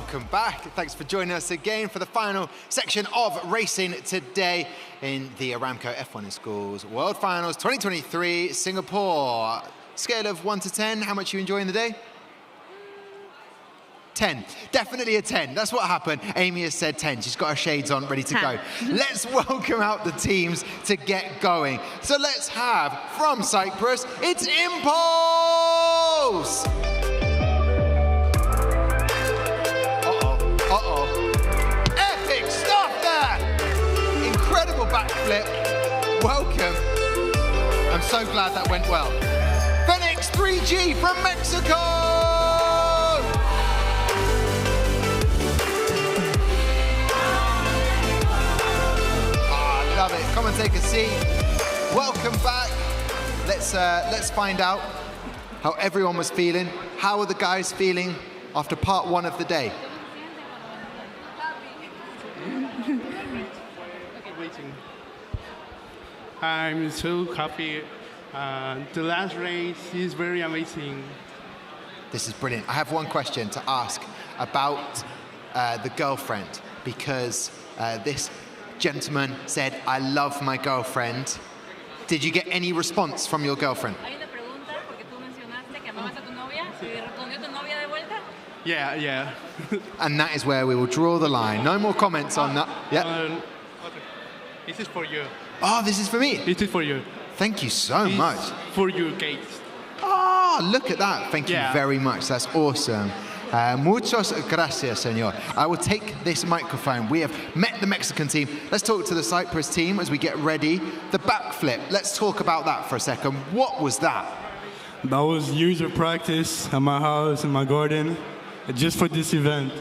welcome back. Thanks for joining us again for the final section of racing today in the Aramco F1 in Schools World Finals 2023 Singapore. Scale of 1 to 10, how much are you enjoying the day? 10. Definitely a 10. That's what happened. Amy has said 10. She's got her shades on, ready to go. Let's welcome out the teams to get going. So let's have, from Cyprus, it's Impulse! Uh-oh. Epic stuff there! Incredible backflip. Welcome. I'm so glad that went well. Phoenix 3G from Mexico! Ah, love it. Come and take a seat. Welcome back. Let's find out how everyone was feeling. How are the guys feeling after part 1 of the day? I'm so happy. The last race is very amazing. This is brilliant. I have one question to ask about the girlfriend, because this gentleman said, "I love my girlfriend." Did you get any response from your girlfriend? Yeah. And that is where we will draw the line. No more comments on that. Yeah. This is for you. Oh, this is for me? This is for you. Thank you so much. For you, Kate. Oh, look at that. Thank you very much. That's awesome. Muchas gracias, senor. I will take this microphone. We have met the Mexican team. Let's talk to the Cyprus team as we get ready. The backflip. Let's talk about that for a second. What was that? That was usual practice at my house, in my garden, just for this event.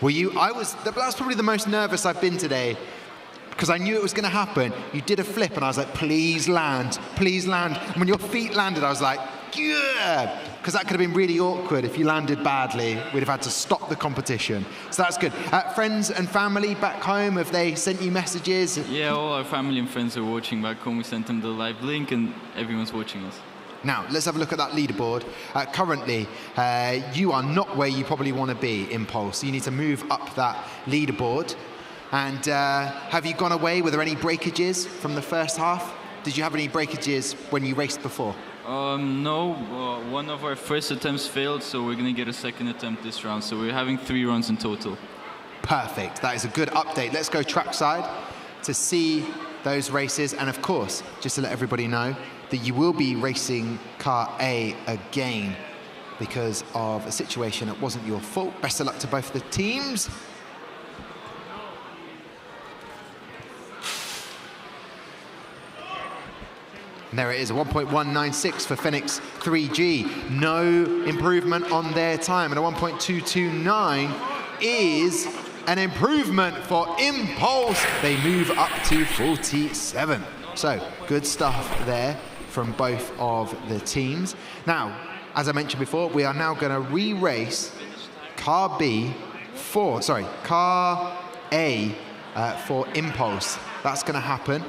That was probably the most nervous I've been today, because I knew it was going to happen. You did a flip, and I was like, please land, please land. And when your feet landed, I was like, yeah, because that could have been really awkward if you landed badly. We'd have had to stop the competition. So that's good. Friends and family back home, have they sent you messages? Yeah, all our family and friends are watching back home. We sent them the live link, and everyone's watching us. Now, let's have a look at that leaderboard. Currently, you are not where you probably want to be, Impulse. You need to move up that leaderboard. And have you gone away? Were there any breakages from the first half? Did you have any breakages when you raced before? No, one of our first attempts failed, so we're going to get a second attempt this round. So we're having 3 runs in total. Perfect. That is a good update. Let's go trackside to see those races. And of course, just to let everybody know that you will be racing Car A again because of a situation that wasn't your fault. Best of luck to both the teams. And there it is, a 1.196 for Phoenix 3G. No improvement on their time. And a 1.229 is an improvement for Impulse. They move up to 47. So good stuff there from both of the teams. Now, as I mentioned before, we are now going to re-race Car A for Impulse. That's going to happen,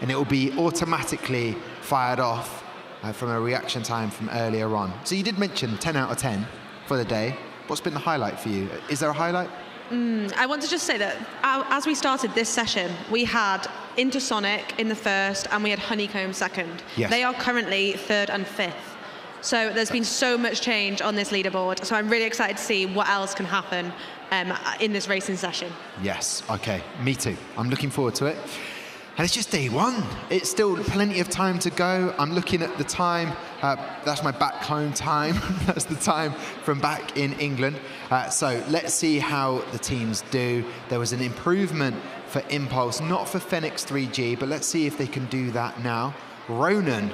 and it will be automatically fired off from a reaction time from earlier on. So you did mention 10 out of 10 for the day. What's been the highlight for you? Is there a highlight? I want to just say that as we started this session, we had Intersonic in the first and we had Honeycomb second. Yes. They are currently 3rd and 5th. So there's been so much change on this leaderboard. So I'm really excited to see what else can happen in this racing session. Yes, okay, me too. I'm looking forward to it. And it's just day 1. It's still plenty of time to go. I'm looking at the time. That's my back home time. That's the time from back in England. So let's see how the teams do. There was an improvement for Impulse, not for Phoenix 3G, but let's see if they can do that now. Ronan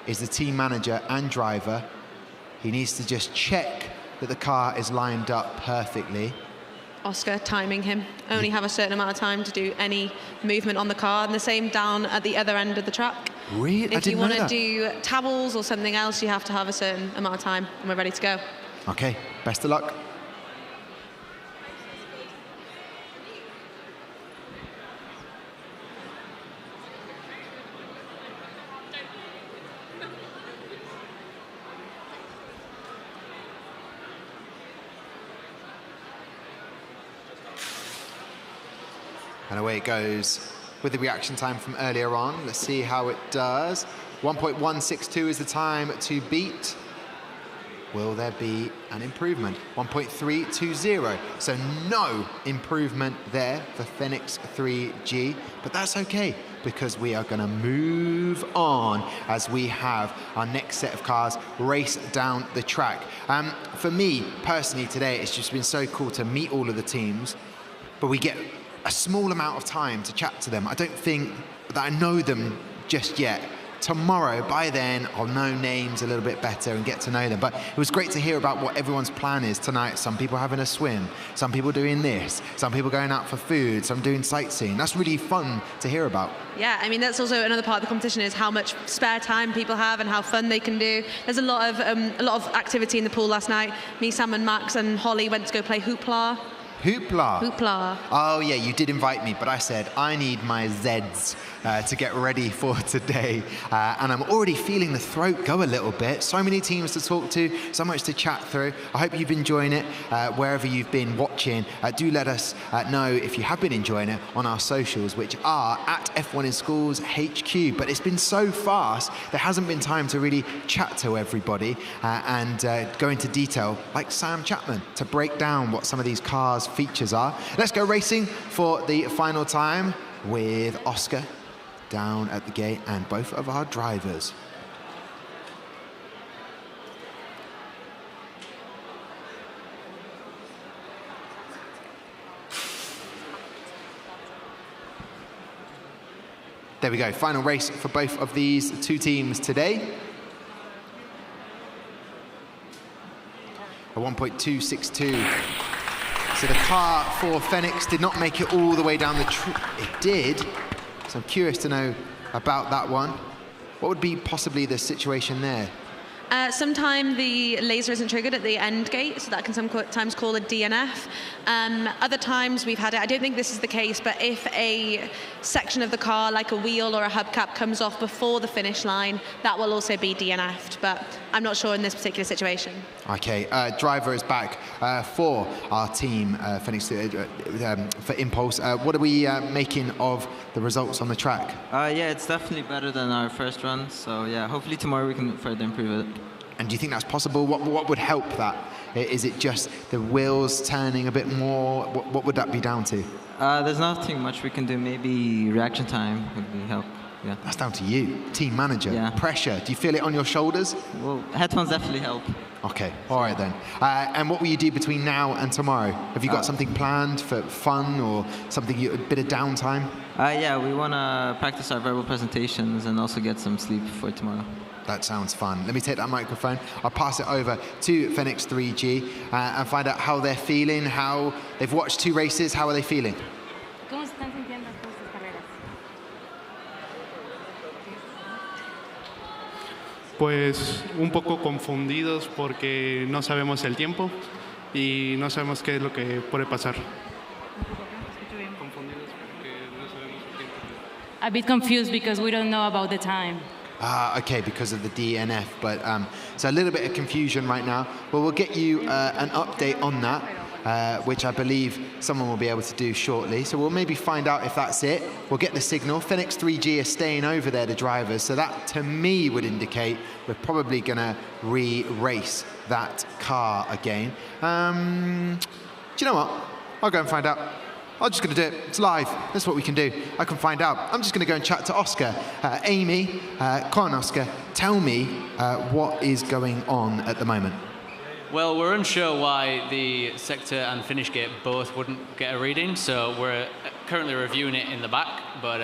is the team manager and driver. He needs to just check that the car is lined up perfectly. Oscar timing him. Only have a certain amount of time to do any movement on the car, and the same down at the other end of the track. Really? If you want to do tabbles or something else, you have to have a certain amount of time, and we're ready to go. Okay, best of luck. And away it goes with the reaction time from earlier on. Let's see how it does. 1.162 is the time to beat. Will there be an improvement? 1.320. So no improvement there for Fenix 3G, but that's okay because we are going to move on as we have our next set of cars race down the track. For me personally today, it's just been so cool to meet all of the teams, but we get a small amount of time to chat to them. I don't think that I know them just yet. Tomorrow, by then, I'll know names a little bit better and get to know them. But it was great to hear about what everyone's plan is tonight. Some people having a swim, some people doing this, some people going out for food, some doing sightseeing. That's really fun to hear about. Yeah, I mean, that's also another part of the competition is how much spare time people have and how fun they can do. There's a lot of activity in the pool last night. Me, Sam and Max and Holly went to go play hoopla. Hoopla. Hoopla. Oh yeah, you did invite me, but I said I need my Zeds to get ready for today. And I'm already feeling the throat go a little bit. So many teams to talk to, so much to chat through. I hope you've been enjoying it wherever you've been watching. Do let us know if you have been enjoying it on our socials, which are at F1 in Schools HQ. But it's been so fast, there hasn't been time to really chat to everybody and go into detail, like Sam Chapman, to break down what some of these cars' features are. Let's go racing for the final time with Oscar down at the gate and both of our drivers. There we go, final race for both of these two teams today. A 1.262. So the car for Fenix did not make it all the way down the track. It did. So I'm curious to know about that one. What would be possibly the situation there? Sometime the laser isn't triggered at the end gate, so that can sometimes call a DNF. Other times we've had it, I don't think this is the case, but if a section of the car, like a wheel or a hubcap, comes off before the finish line, that will also be DNF'd, but I'm not sure in this particular situation. Okay, driver is back for our team, Fenix, for Impulse. What are we making of the results on the track? Yeah, it's definitely better than our first run, so yeah, hopefully tomorrow we can further improve it. And do you think that's possible? What would help that? Is it just the wheels turning a bit more? What would that be down to? There's nothing much we can do. Maybe reaction time would be help. Yeah. That's down to you, team manager. Yeah. Pressure. Do you feel it on your shoulders? Well, headphones definitely help. Okay, all right then. And what will you do between now and tomorrow? Have you got something planned for fun or something, a bit of downtime? Yeah, we want to practice our verbal presentations and also get some sleep for tomorrow. That sounds fun. Let me take that microphone. I'll pass it over to Fenix 3G and find out how they're feeling, how they've watched 2 races. How are they feeling? ¿Cómo se están sintiendo después de sus carreras? Pues un poco confundidos porque no sabemos el tiempo y no sabemos qué es lo que puede pasar. A bit confused because we don't know about the time. Okay, because of the DNF, but so a little bit of confusion right now. Well, we'll get you an update on that, which I believe someone will be able to do shortly. So we'll maybe find out if that's it. We'll get the signal. Fenix 3G are staying over there, the drivers, so that to me would indicate we're probably going to re-race that car again. Do you know what? I'll go and find out. I'm just going to do it. It's live. That's what we can do. I can find out. I'm just going to go and chat to Oscar. Amy, come on, Oscar. Tell me what is going on at the moment. Well, we're unsure why the sector and finish gate both wouldn't get a reading, so we're currently reviewing it in the back, but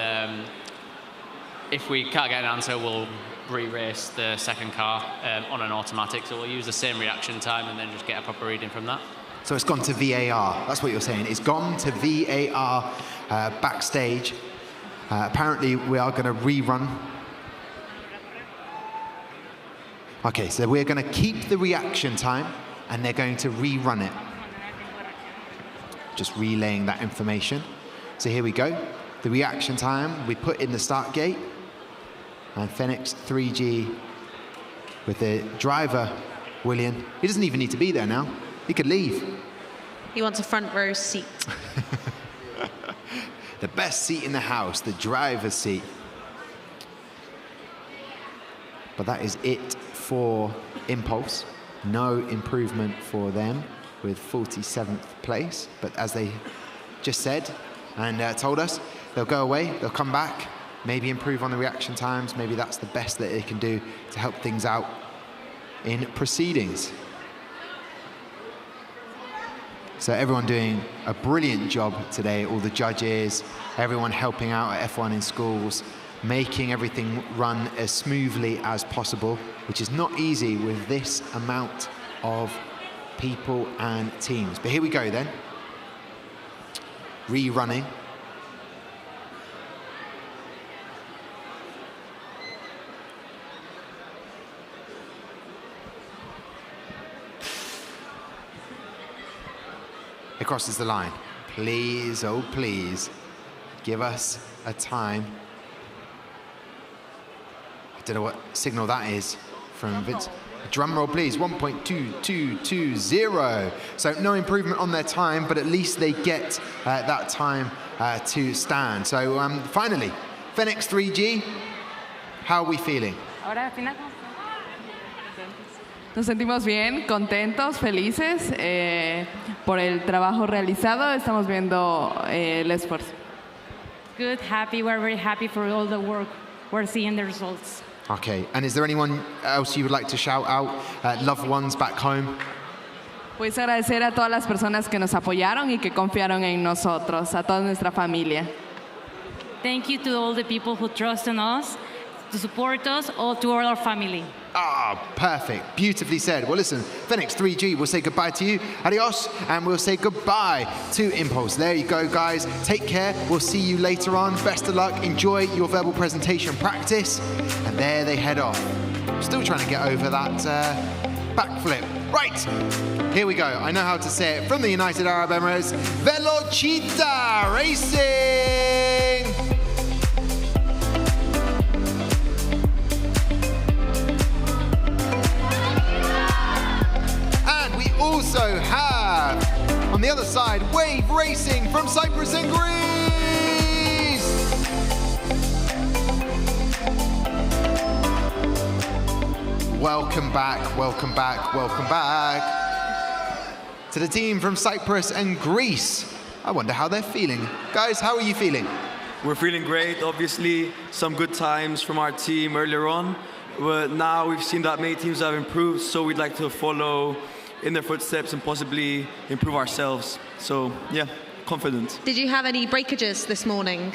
if we can't get an answer, we'll re-race the second car on an automatic, so we'll use the same reaction time and then just get a proper reading from that. So it's gone to VAR. That's what you're saying. It's gone to VAR backstage. Apparently, we are going to rerun. Okay, so we're going to keep the reaction time, and they're going to rerun it. Just relaying that information. So here we go. The reaction time, we put in the start gate. And Fenix 3G with the driver, William. He doesn't even need to be there now. He could leave. He wants a front row seat. The best seat in the house, the driver's seat. But that is it for Impulse. No improvement for them with 47th place. But as they just said and told us, they'll go away, they'll come back, maybe improve on the reaction times. Maybe that's the best that they can do to help things out in proceedings. So everyone doing a brilliant job today, all the judges, everyone helping out at F1 in schools, making everything run as smoothly as possible, which is not easy with this amount of people and teams. But here we go then. Rerunning. It crosses the line. Please, oh please, give us a time. I don't know what signal that is from Vince. Drum roll, please. 1.2220. So no improvement on their time, but at least they get that time to stand. So finally, Phoenix 3G, how are we feeling? Nos sentimos bien, contentos, felices por el trabajo realizado. Estamos viendo el esfuerzo. Good, happy. We're very happy for all the work. We're seeing the results. Okay, and is there anyone else you would like to shout out? Loved ones back home? Pues agradecer a todas las personas que nos apoyaron y que confiaron en nosotros, a toda nuestra familia. Thank you to all the people who trust in us, to support us, or to all our family. Ah, perfect. Beautifully said. Well, listen, Phoenix 3G, we'll say goodbye to you. Adios, and we'll say goodbye to Impulse. There you go, guys. Take care. We'll see you later on. Best of luck. Enjoy your verbal presentation practice. And there they head off. Still trying to get over that backflip. Right, here we go. I know how to say it. From the United Arab Emirates, Velocita Racing! Also have, on the other side, Wave Racing from Cyprus and Greece. Welcome back, welcome back, welcome back to the team from Cyprus and Greece. I wonder how they're feeling. Guys, how are you feeling? We're feeling great. Obviously, some good times from our team earlier on, but now we've seen that many teams have improved, so we'd like to follow in their footsteps and possibly improve ourselves. So yeah, confident. Did you have any breakages this morning?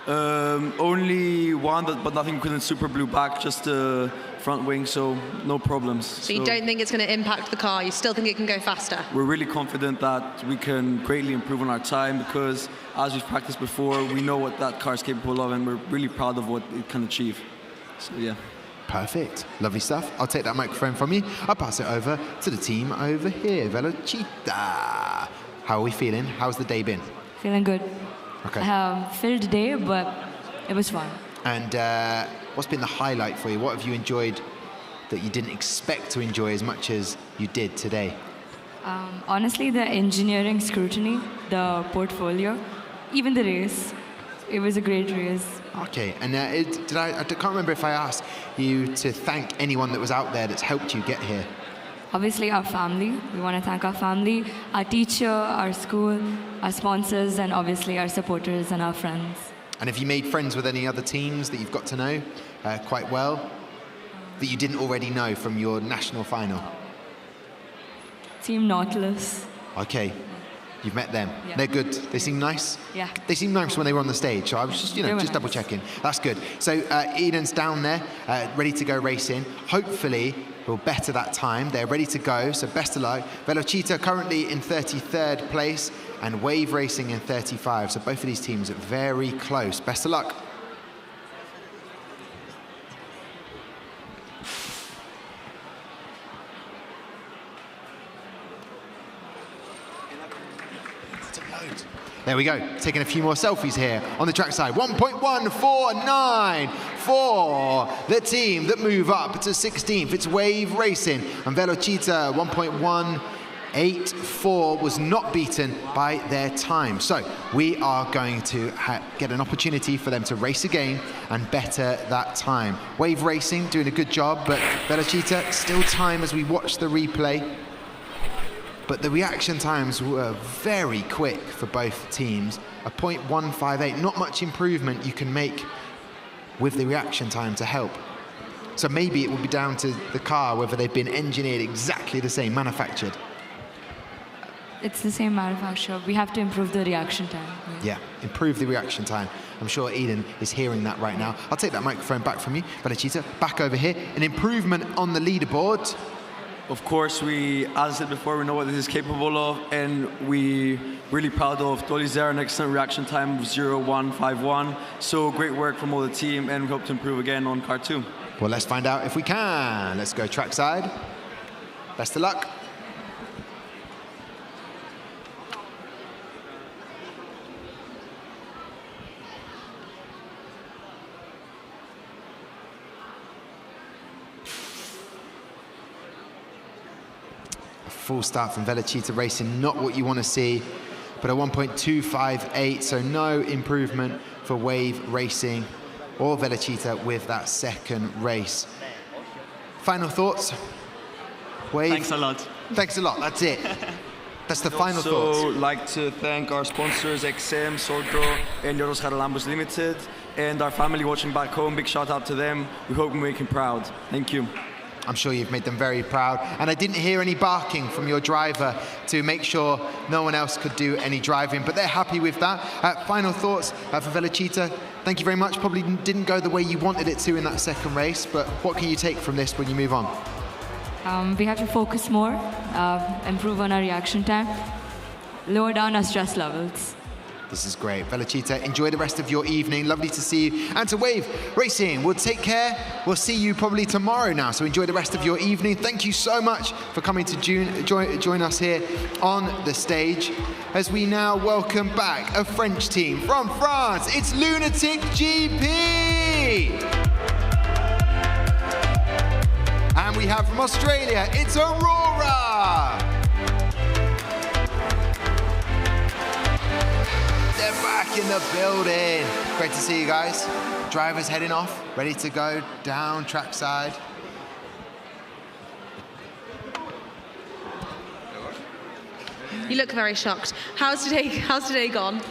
Only one, but nothing couldn't super blew back, just the front wing, so no problems. So you don't think it's going to impact the car? You still think it can go faster? We're really confident that we can greatly improve on our time because as we've practiced before, we know what that car is capable of and we're really proud of what it can achieve. So yeah. Perfect. Lovely stuff. I'll take that microphone from you. I'll pass it over to the team over here. Velocita. How are we feeling? How's the day been? Feeling good. Okay. Filled day, but it was fun. And what's been the highlight for you? What have you enjoyed that you didn't expect to enjoy as much as you did today? Honestly, the engineering scrutiny, the portfolio, even the race. It was a great race. Okay, and I can't remember if I asked you to thank anyone that was out there that's helped you get here. Obviously, our family. We want to thank our family, our teacher, our school, our sponsors, and obviously our supporters and our friends. And have you made friends with any other teams that you've got to know quite well that you didn't already know from your national final? Team Nautilus. Okay. You've met them. Yeah. They're good. They seem nice. Yeah. They seem nice when they were on the stage. So I was just, just double checking. That's good. So Eden's down there, ready to go racing. Hopefully, we'll better that time. They're ready to go. So best of luck. Velocita currently in 33rd place and Wave Racing in 35. So both of these teams are very close. Best of luck. There we go, taking a few more selfies here on the trackside. 1.149 for the team that move up to 16th. It's Wave Racing and Velocita 1.1 8-4 was not beaten by their time. So we are going to get an opportunity for them to race again and better that time. Wave Racing doing a good job, but Velox still time as we watch the replay. But the reaction times were very quick for both teams. A 0.158, not much improvement you can make with the reaction time to help. So maybe it will be down to the car, whether they've been engineered exactly the same, manufactured. It's the same manufacturer. We have to improve the reaction time. Yeah, improve the reaction time. I'm sure Eden is hearing that right now. I'll take that microphone back from you. Velox, back over here. An improvement on the leaderboard. Of course, as I said before, we know what this is capable of, and we really proud of Dolly's there, an excellent reaction time of 0.151. So great work from all the team, and we hope to improve again on car 2. Well, let's find out if we can. Let's go trackside. Best of luck. Full start from Velox Racing, not what you want to see, but a 1.258, so no improvement for Wave Racing or Velox with that second race. Final thoughts? Wave? Thanks a lot. Thanks a lot, that's it. That's the final thoughts. So like to thank our sponsors, XM, Sordro, and Euros Haralambos Limited, and our family watching back home. Big shout out to them. We hope we make them proud. Thank you. I'm sure you've made them very proud. And I didn't hear any barking from your driver to make sure no one else could do any driving, but they're happy with that. Final thoughts for Velox. Thank you very much. Probably didn't go the way you wanted it to in that second race, but what can you take from this when you move on? We have to focus more, improve on our reaction time, lower down our stress levels. This is great. Velox, enjoy the rest of your evening. Lovely to see you. And to Wave Racing, we'll take care. We'll see you probably tomorrow now, so enjoy the rest of your evening. Thank you so much for coming to join us here on the stage as we now welcome back a French team from France. It's Lunatic GP! And we have from Australia, it's Aurora! They're back in the building. Great to see you guys. Drivers heading off, ready to go down trackside. You look very shocked. How's today gone?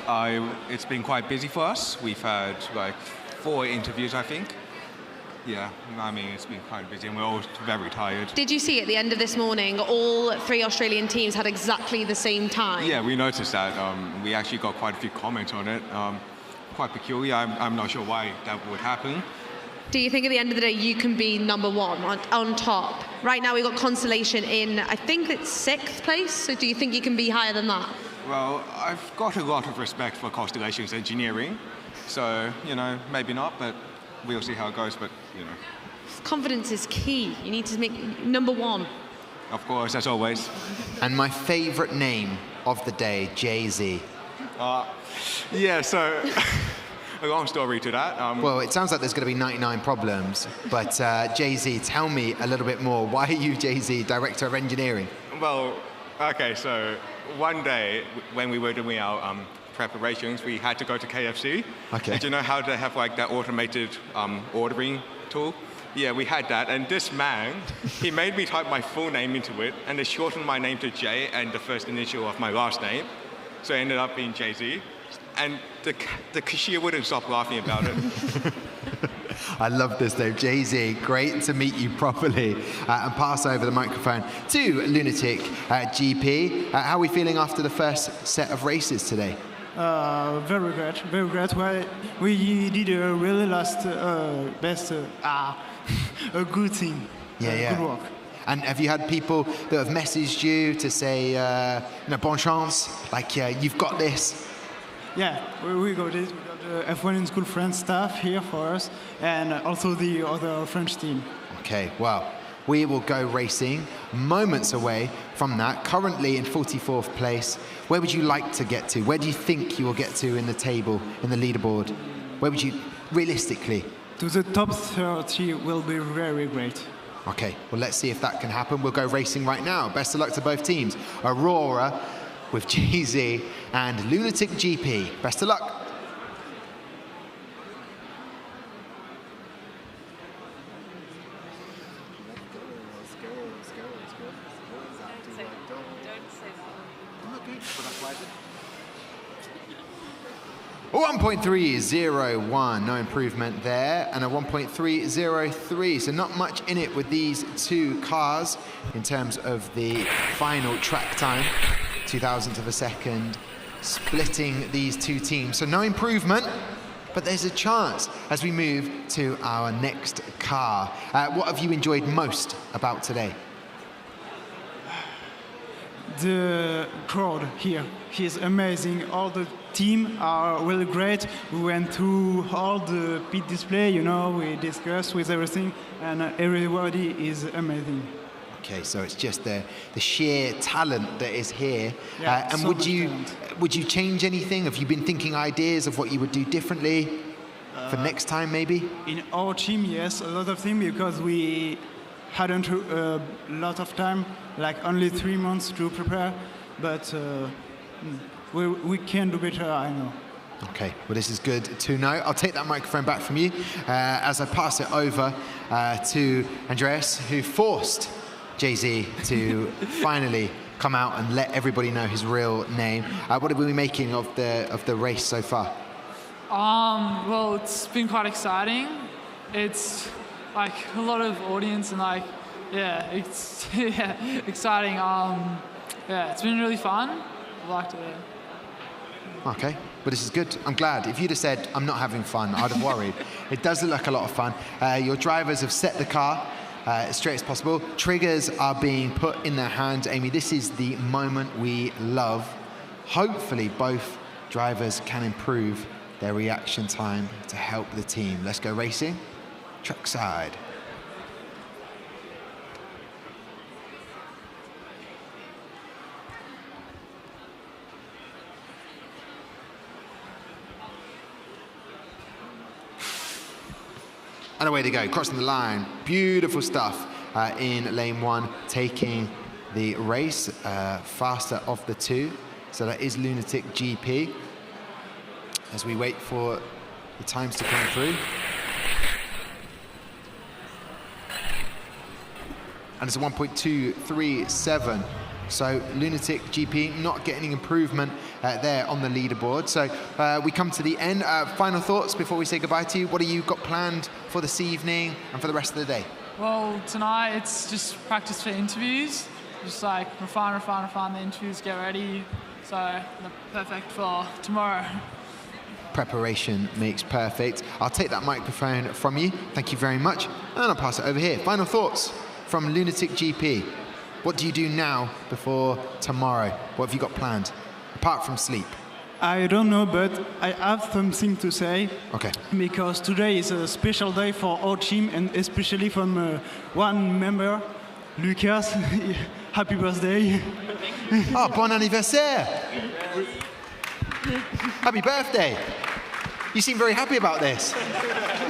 It's been quite busy for us. We've had like 4 interviews, I think. Yeah, I mean, it's been quite busy and we're all very tired. Did you see at the end of this morning, all 3 Australian teams had exactly the same time? Yeah, we noticed that. We actually got quite a few comments on it. Quite peculiar. I'm not sure why that would happen. Do you think at the end of the day you can be number 1 on top? Right now we've got Constellation in, I think it's 6th place, so do you think you can be higher than that? Well, I've got a lot of respect for Constellation's engineering, so, you know, maybe not, but we'll see how it goes, but, you know. Confidence is key. You need to make number 1. Of course, as always. And my favorite name of the day, Jay-Z. Yeah, so a long story to that. Well, it sounds like there's going to be 99 problems, but Jay-Z, tell me a little bit more. Why are you Jay-Z, Director of Engineering? Well, okay, so one day when we were doing our preparations, we had to go to KFC. Okay. And you know how they have like that automated ordering tool? Yeah, we had that, and this man, he made me type my full name into it, and they shortened my name to J and the first initial of my last name, so it ended up being Jay-Z. And the cashier wouldn't stop laughing about it. I love this name, Jay-Z. Great to meet you properly. And pass over the microphone to Lunatic GP. How are we feeling after the first set of races today? Very great, very great. Well, we did a really a good thing. Yeah. Good work. And have you had people that have messaged you to say, bon chance, like you've got this? Yeah, we got it. We got the F1 in School France staff here for us, and also the other French team. Okay, well, we will go racing moments away from that. Currently in 44th place. Where would you like to get to? Where do you think you will get to in the table, in the leaderboard? Where would you, realistically? To the top 30 will be very great. Okay, well, let's see if that can happen. We'll go racing right now. Best of luck to both teams. Aurora with GZ and Lunatic GP. Best of luck. A 1.301, no improvement there, and a 1.303, so not much in it with these two cars in terms of the final track time, 2,000th of a second, splitting these two teams. So no improvement, but there's a chance as we move to our next car. What have you enjoyed most about today? The crowd here is amazing. All the team are really great. We went through all the pit display, you know, we discussed with everything, and everybody is amazing. Okay, so it's just the sheer talent that is here. Yeah, and so would you change anything? Have you been thinking ideas of what you would do differently for next time, maybe? In our team, yes, a lot of things, because we hadn't a lot of time, like only 3 months to prepare, but we can do better, I know. Okay, well, this is good to know. I'll take that microphone back from you as I pass it over to Andreas, who forced Jay-Z to finally come out and let everybody know his real name. What are we making of the race so far? Well, it's been quite exciting. It's like a lot of audience and like, yeah, it's exciting. Yeah, it's been really fun. I've liked it. Okay, but this is good. I'm glad. If you'd have said, I'm not having fun, I'd have worried. It does look like a lot of fun. Your drivers have set the car as straight as possible. Triggers are being put in their hands. Amy, this is the moment we love. Hopefully, both drivers can improve their reaction time to help the team. Let's go racing. Trackside. And away they go, crossing the line. Beautiful stuff in lane one, taking the race, faster of the two. So that is Lunatic GP. As we wait for the times to come through. And it's a 1.237. So Lunatic GP not getting improvement there on the leaderboard. So we come to the end. Final thoughts before we say goodbye to you. What have you got planned for this evening and for the rest of the day? Well, tonight it's just practice for interviews. Just like refine the interviews, get ready. So they're perfect for tomorrow. Preparation makes perfect. I'll take that microphone from you. Thank you very much. And I'll pass it over here. Final thoughts from Lunatic GP. What do you do now before tomorrow? What have you got planned, apart from sleep? I don't know, but I have something to say. Okay. Because today is a special day for our team, and especially from one member, Lucas. Happy birthday. Oh, bon anniversaire. Happy birthday. You seem very happy about this.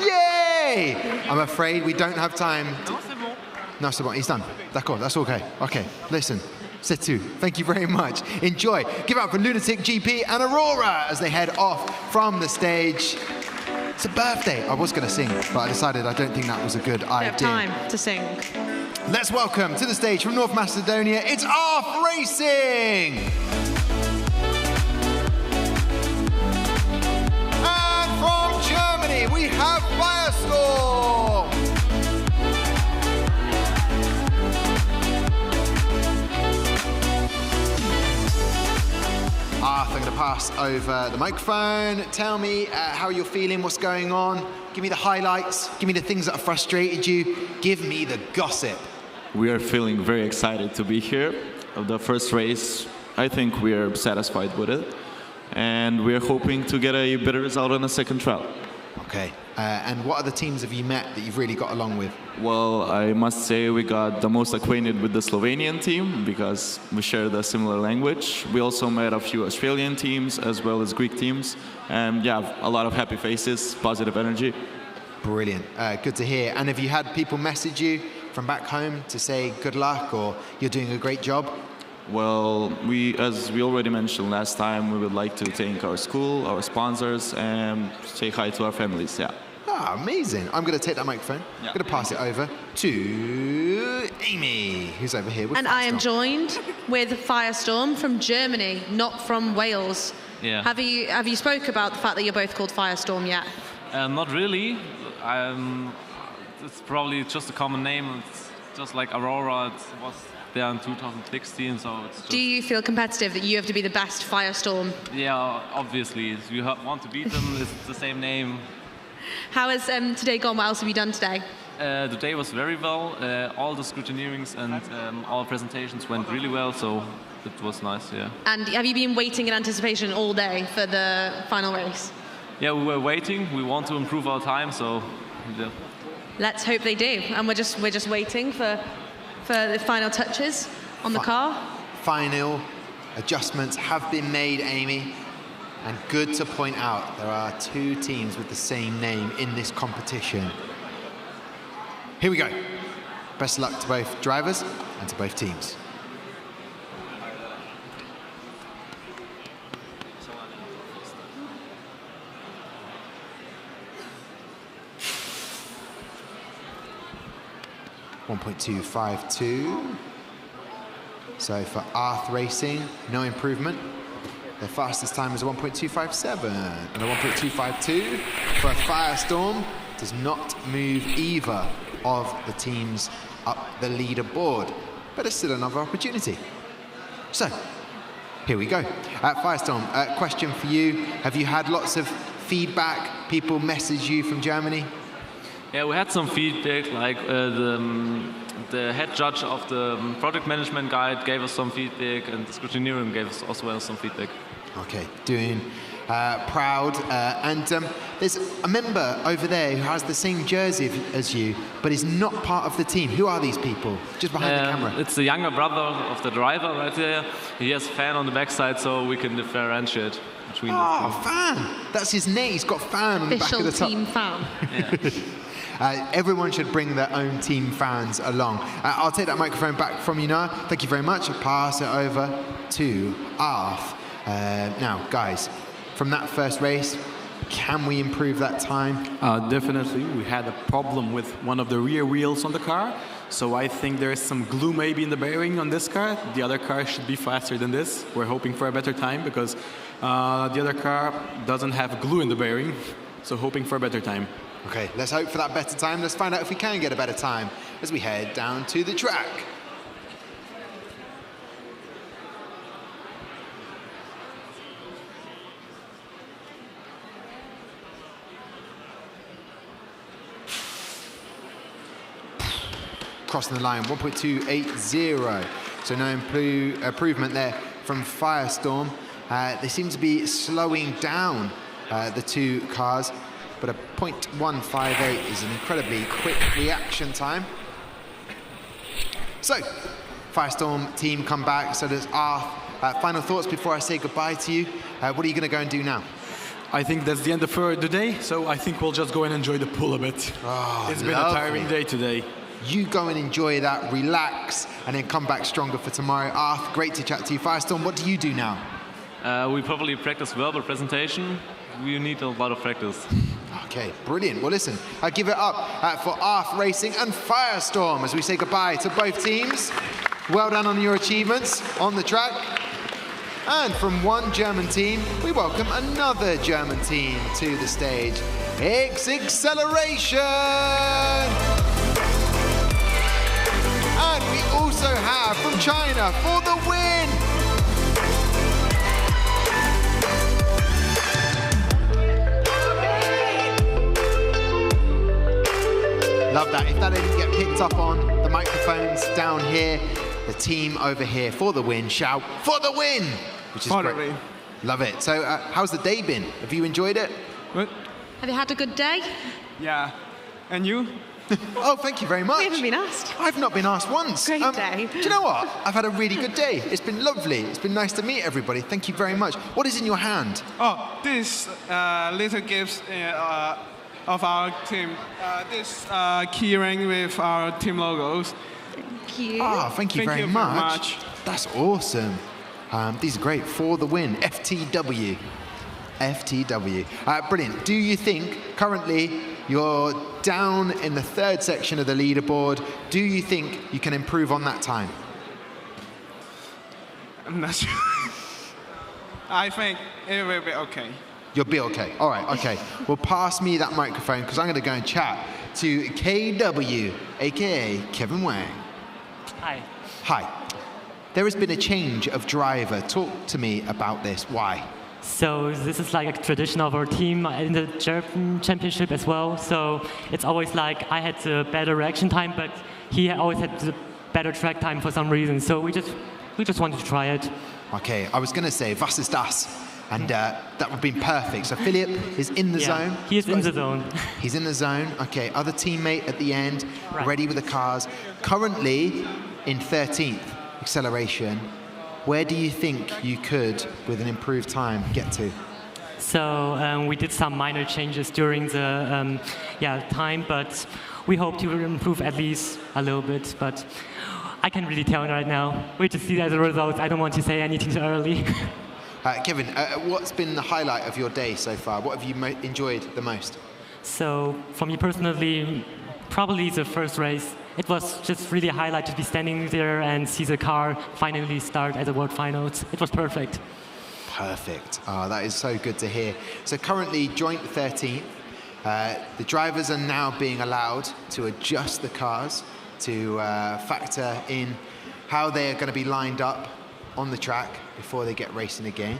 Yay! I'm afraid we don't have time. No, c'est bon, he's done. D'accord, that's okay. Okay, listen, c'est tout. Thank you very much. Enjoy. Give it up for Lunatic GP and Aurora as they head off from the stage. It's a birthday. I was going to sing, but I decided I don't think that was a good idea. Have time to sing. Let's welcome to the stage from North Macedonia, it's ARF Racing! And from Germany, we have Firestorm! I'm going to pass over the microphone. Tell me how you're feeling, what's going on. Give me the highlights. Give me the things that have frustrated you. Give me the gossip. We are feeling very excited to be here. The first race, I think we are satisfied with it. And we are hoping to get a better result on the second trial. Okay. And what other teams have you met that you've really got along with? Well, I must say we got the most acquainted with the Slovenian team because we share the similar language. We also met a few Australian teams as well as Greek teams. And yeah, a lot of happy faces, positive energy. Brilliant. Good to hear. And have you had people message you from back home to say good luck or you're doing a great job? Well, as we already mentioned last time, we would like to thank our school, our sponsors, and say hi to our families. Yeah. Ah, amazing. I'm going to take that microphone. I'm going to pass it over to Amy, who's over here with And I am joined with Firestorm from Germany, not from Wales. Yeah. Have you spoke about the fact that you're both called Firestorm yet? Not really. It's probably just a common name. It's just like Aurora. It was there in 2016, so it's just... Do you feel competitive that you have to be the best Firestorm? Yeah, obviously. If you want to beat them, it's the same name. How has today gone? What else have you done today? The day was very well. All the scrutineerings and all presentations went really well, so it was nice, yeah. And have you been waiting in anticipation all day for the final race? Yeah, we were waiting. We want to improve our time, so... Yeah. Let's hope they do. And we're just waiting for the final touches on the car. Final adjustments have been made, Amy. And good to point out, there are 2 teams with the same name in this competition. Here we go. Best of luck to both drivers and to both teams. .252. So for Arth Racing, no improvement. Their fastest time is a 1.257 and a 1.252 for a Firestorm. Does not move either of the teams up the leaderboard, but it's still another opportunity. So here we go. Firestorm, question for you. Have you had lots of feedback? People message you from Germany? Yeah, we had some feedback, like the head judge of the product management guide gave us some feedback, and the scrutineering gave us as well some feedback. Okay, doing proud. And there's a member over there who has the same jersey as you, but is not part of the team. Who are these people? Just behind the camera. It's the younger brother of the driver right there. He has a fan on the backside, so we can differentiate between the two. Fan! That's his name. He's got fan on the back of the top. Official team fan. Yeah. Everyone should bring their own team fans along. I'll take that microphone back from you now. Thank you very much. I'll pass it over to Arth. Now, guys, from that first race, can we improve that time? Definitely. We had a problem with one of the rear wheels on the car. So I think there is some glue maybe in the bearing on this car. The other car should be faster than this. We're hoping for a better time because the other car doesn't have glue in the bearing. So hoping for a better time. Okay, let's hope for that better time. Let's find out if we can get a better time as we head down to the track. Crossing the line, 1.280. So no improvement there from Firestorm. They seem to be slowing down the 2 cars, but a 0.158 is an incredibly quick reaction time. So, Firestorm team come back, so does Arth. Final thoughts before I say goodbye to you. What are you going to go and do now? I think that's the end of the day, so I think we'll just go and enjoy the pool a bit. Oh, it's been a tiring day today. You go and enjoy that, relax, and then come back stronger for tomorrow. Arth, great to chat to you. Firestorm, what do you do now? We probably practice verbal presentation. We need a lot of practice. Okay, brilliant. Well, listen, I give it up for Arth Racing and Firestorm as we say goodbye to both teams. Well done on your achievements on the track. And from one German team, we welcome another German team to the stage. XCLeration! And we also have from China for the win! Love that. If that didn't get picked up on the microphones down here, the team over here for the win shout for the win, which is great. Love it. So how's the day been? Have you enjoyed it? Have you had a good day? Yeah. And you? Oh, thank you very much. We haven't been asked. I've not been asked once. Great day. Do you know what? I've had a really good day. It's been lovely. It's been nice to meet everybody. Thank you very much. What is in your hand? Oh, this little gift of our team. This key ring with our team logos. Thank you. Ah, thank you very much. That's awesome. These are great. For the win. FTW. FTW. Brilliant. Do you think currently you're down in the third section of the leaderboard? Do you think you can improve on that time? I'm not sure. I think it will be okay. You'll be okay. All right, okay. Well, pass me that microphone because I'm going to go and chat to KW, aka Kevin Wang. Hi. Hi. There has been a change of driver. Talk to me about this. Why? So this is like a tradition of our team in the German championship as well. So it's always like I had the better reaction time, but he always had the better track time for some reason. So we just wanted to try it. Okay, I was going to say was ist das? And that would have been perfect. So Philip is in the zone. He is in the zone. He's in the zone. Okay, other teammate at the end, ready with the cars. Currently in 13th acceleration. Where do you think you could, with an improved time, get to? So we did some minor changes during the time, but we hope to improve at least a little bit. But I can't really tell right now. We just see the results. I don't want to say anything too early. Kevin, what's been the highlight of your day so far? What have you enjoyed the most? So for me personally, probably the first race. It was just really a highlight to be standing there and see the car finally start at the World Finals. It was perfect. Perfect. Oh, that is so good to hear. So currently joint 13th. The drivers are now being allowed to adjust the cars to factor in how they're going to be lined up on the track before they get racing again.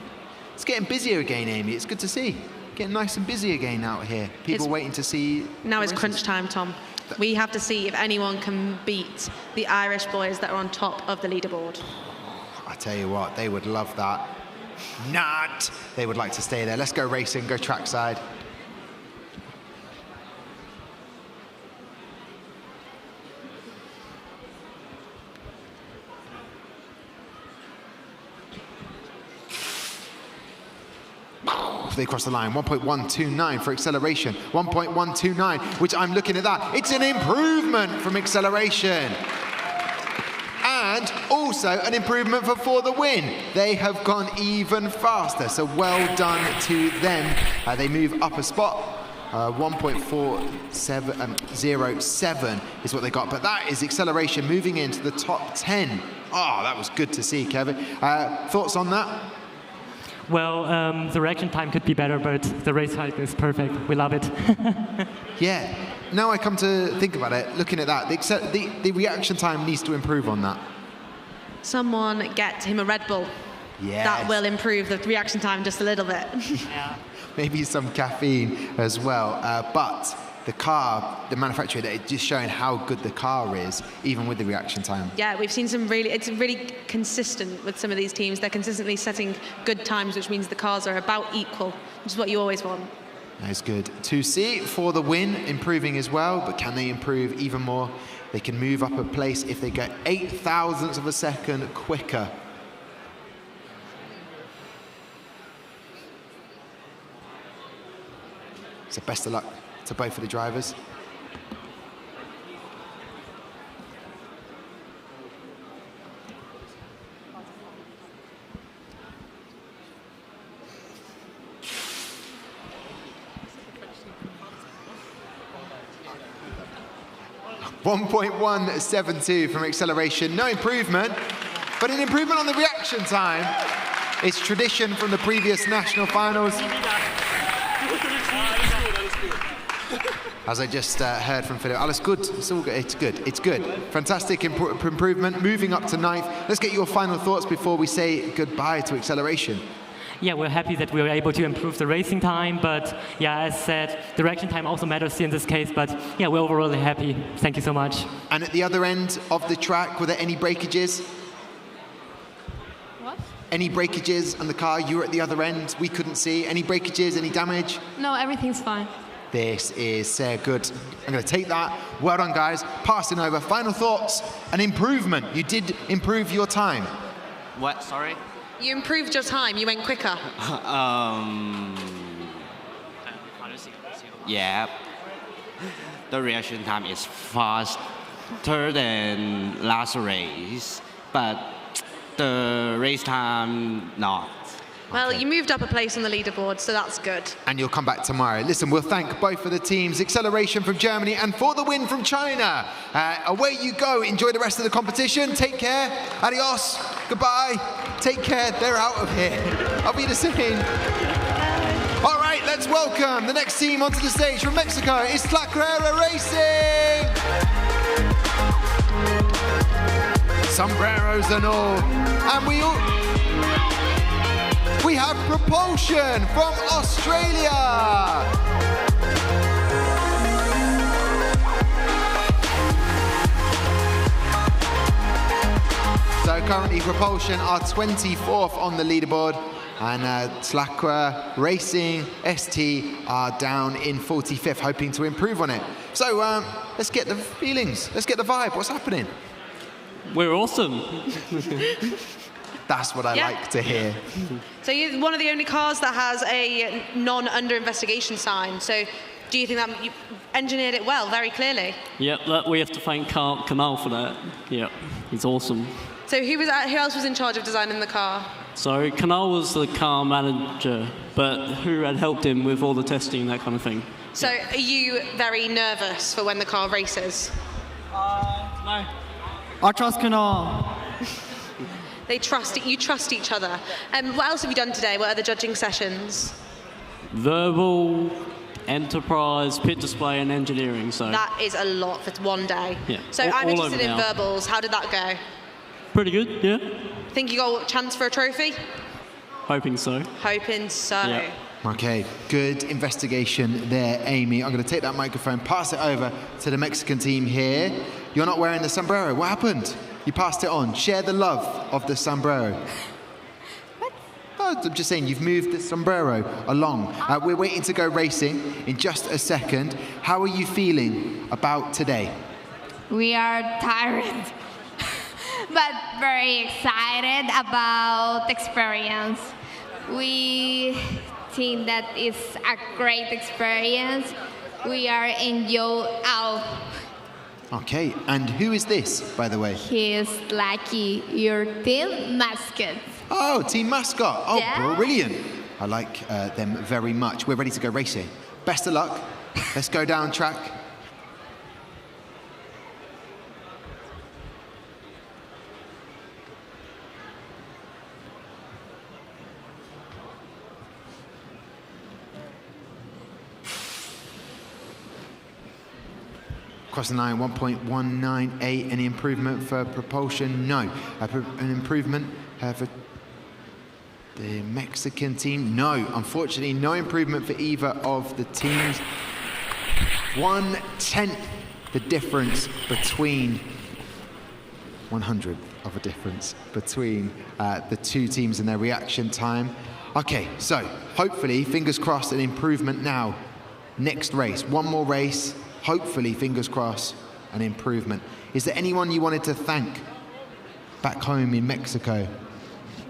It's getting busier again, Amy. It's good to see. Getting nice and busy again out here. People waiting to see. Now it's crunch time, Tom. We have to see if anyone can beat the Irish boys that are on top of the leaderboard. I tell you what, they would love that. Not. They would like to stay there. Let's go racing, go trackside. They cross the line. 1.129 for acceleration. 1.129, which I'm looking at that. It's an improvement from acceleration. And also an improvement for the win. They have gone even faster. So well done to them. They move up a spot. 1.4707 is what they got. But that is acceleration moving into the top 10. Oh, that was good to see, Kevin. Thoughts on that? Well, the reaction time could be better, but the race height is perfect. We love it. Yeah. Now I come to think about it, looking at that, the reaction time needs to improve on that. Someone get him a Red Bull. Yes. That will improve the reaction time just a little bit. Yeah. Maybe some caffeine as well. But the car, the manufacturer, it's just showing how good the car is, even with the reaction time. Yeah, we've seen some it's really consistent with some of these teams. They're consistently setting good times, which means the cars are about equal, which is what you always want. That's good to see. For the win, improving as well, but can they improve even more? They can move up a place if they get 0.008 of a second quicker. So best of luck to both of the drivers. .172 from acceleration, no improvement, but an improvement on the reaction time. It's tradition from the previous national finals. As I just heard from Philip, alles good. It's all good. It's good. It's good. Fantastic improvement. Moving up to 9th. Let's get your final thoughts before we say goodbye to acceleration. Yeah, we're happy that we were able to improve the racing time, but yeah, as said, the reaction time also matters in this case, but yeah, we're overall happy. Thank you so much. And at the other end of the track, were there any breakages? What? Any breakages on the car? You were at the other end. We couldn't see. Any breakages? Any damage? No, everything's fine. This is good. I'm going to take that. Well done, guys. Passing over. Final thoughts. An improvement. You did improve your time. What? Sorry? You improved your time. You went quicker. Yeah. the reaction time is faster than last race, but the race time not. Well, you moved up a place on the leaderboard, so that's good. And you'll come back tomorrow. Listen, we'll thank both of the teams, Acceleration from Germany and For the Win from China. Away you go. Enjoy the rest of the competition. Take care. Adios. Goodbye. Take care. They're out of here. I'll be the same. All right, let's welcome the next team onto the stage from Mexico. It's XCLerate Racing. Sombreros and all. And we have Propulsion from Australia. So currently Propulsion are 24th on the leaderboard, and XCLerate Racing ST are down in 45th, hoping to improve on it. So let's get the feelings, let's get the vibe. What's happening? We're awesome. That's what I like to hear. So you're one of the only cars that has a non-under investigation sign. So do you think that you engineered it well, very clearly? Yep, we have to thank Kamal for that. Yep, he's awesome. So who else was in charge of designing the car? So Kamal was the car manager, but who had helped him with all the testing and that kind of thing. So are you very nervous for when the car races? No. I trust Kamal. You trust each other. What else have you done today? What are the judging sessions? Verbal, enterprise, pit display, and engineering. So that is a lot for one day. Yeah. So I'm interested in verbals. How did that go? Pretty good, yeah. Think you got a chance for a trophy? Hoping so. Hoping so. Yeah. Okay, good investigation there, Amy. I'm going to take that microphone, pass it over to the Mexican team here. You're not wearing the sombrero. What happened? You passed it on. Share the love of the sombrero. What? Oh, I'm just saying, you've moved the sombrero along. We're waiting to go racing in just a second. How are you feeling about today? We are tired, but very excited about the experience. We think that it's a great experience. We are enjoying our. Okay, and who is this, by the way? He is Lucky, your team mascot. Oh, team mascot. Oh, yeah. Brilliant. I like them very much. We're ready to go racing. Best of luck. Let's go down track. Across the line, 1.198. Any improvement for Propulsion? No. An improvement for the Mexican team? No. Unfortunately, no improvement for either of the teams. 1/10 the difference between 100 of a difference between the two teams and their reaction time. Okay, so hopefully, fingers crossed, an improvement now. Next race, one more race. Hopefully, fingers crossed, an improvement. Is there anyone you wanted to thank back home in Mexico?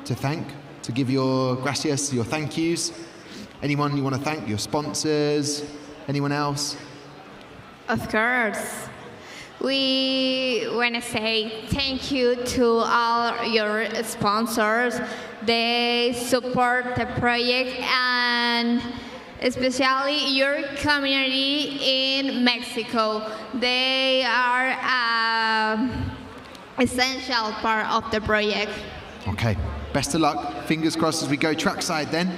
To give your gracias, your thank yous? Anyone you want to thank? Your sponsors? Anyone else? Of course. We want to say thank you to all your sponsors. They support the project, and especially your community in Mexico. They are an essential part of the project. Okay, best of luck. Fingers crossed as we go trackside then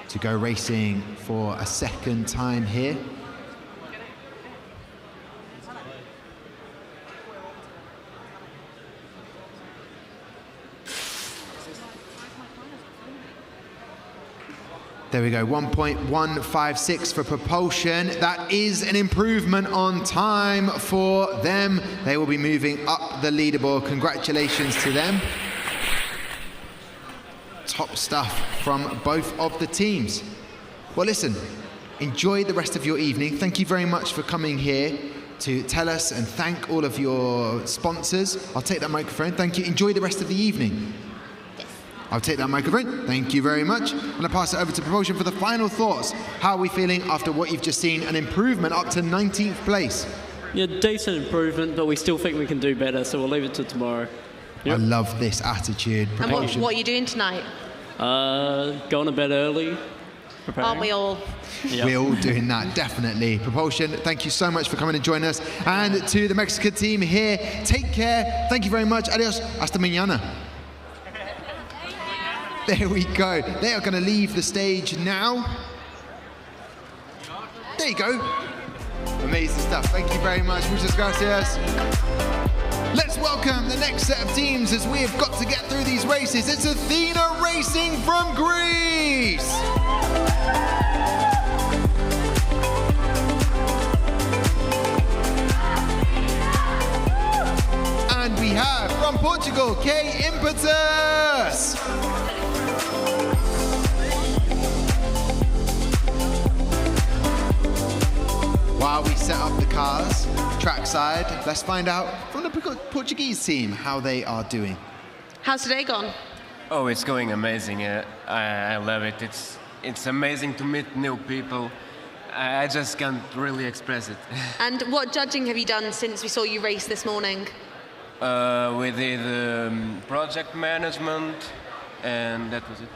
to go racing for a second time here. There we go, 1.156 for Propulsion. That is an improvement on time for them. They will be moving up the leaderboard. Congratulations to them. Top stuff from both of the teams. Well, listen, enjoy the rest of your evening. Thank you very much for coming here to tell us and thank all of your sponsors. I'll take that microphone. Thank you. Enjoy the rest of the evening. I'll take that microphone. Thank you very much. I'm going to pass it over to Propulsion for the final thoughts. How are we feeling after what you've just seen? An improvement up to 19th place. Yeah, decent improvement, but we still think we can do better, so we'll leave it till tomorrow. I love this attitude. And what are you doing tonight? Going to bed early. Preparing. Aren't we all? Yep. We're all doing that, definitely. Propulsion, thank you so much for coming and joining us. And to the Mexican team here, take care. Thank you very much. Adios. Hasta mañana. There we go. They are going to leave the stage now. There you go. Amazing stuff. Thank you very much. Muchas gracias. Let's welcome the next set of teams as we have got to get through these races. It's Athena Racing from Greece. And we have from Portugal, K Impetus. While we set up the cars, trackside, let's find out from the Portuguese team how they are doing. How's today gone? Oh, it's going amazing. I love it. It's amazing to meet new people. I just can't really express it. And what judging have you done since we saw you race this morning? We did project management, and that was it.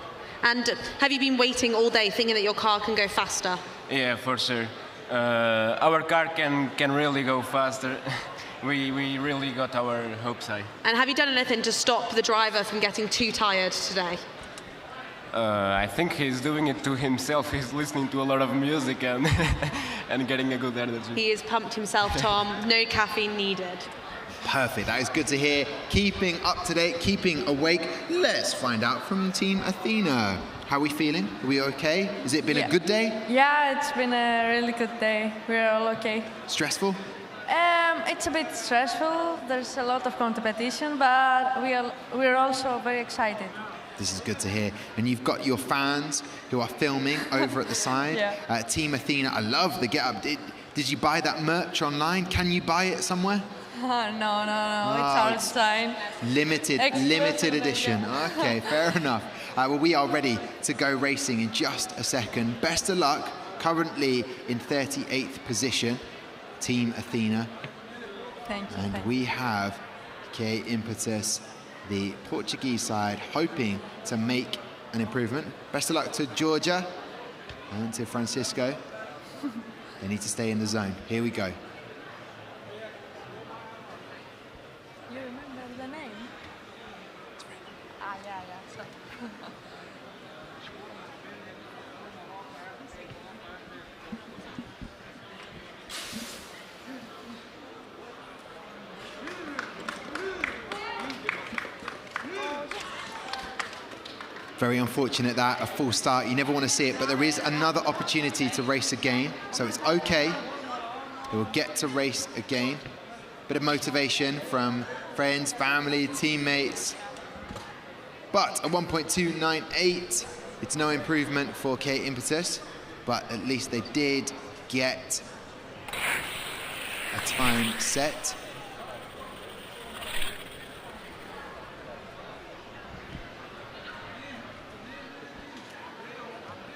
And have you been waiting all day thinking that your car can go faster? Yeah, for sure. Our car can really go faster. We really got our hopes high. And have you done anything to stop the driver from getting too tired today? I think he's doing it to himself. He's listening to a lot of music and and getting a good energy. He has pumped himself, Tom. No caffeine needed. Perfect. That is good to hear. Keeping up to date, keeping awake. Let's find out from Team Athena. How are we feeling? Are we okay? Has it been a good day? Yeah, it's been a really good day. We're all okay. Stressful? It's a bit stressful. There's a lot of competition, but we're also very excited. This is good to hear. And you've got your fans who are filming over at the side. Yeah. Team Athena, I love the get-up. Did you buy that merch online? Can you buy it somewhere? No. It's our design. Limited edition. Okay, fair enough. Well, we are ready to go racing in just a second. Best of luck. Currently in 38th position, Team Athena. Thank you. And we have K Impetus, the Portuguese side, hoping to make an improvement. Best of luck to Georgia and to Francisco. They need to stay in the zone. Here we go. You remember the name? Yeah. So. Very unfortunate that, a full start. You never want to see it, but there is another opportunity to race again, so it's okay. They will get to race again. Bit of motivation from friends, family, teammates. But a 1.298, it's no improvement for K Impetus, but at least they did get a time set.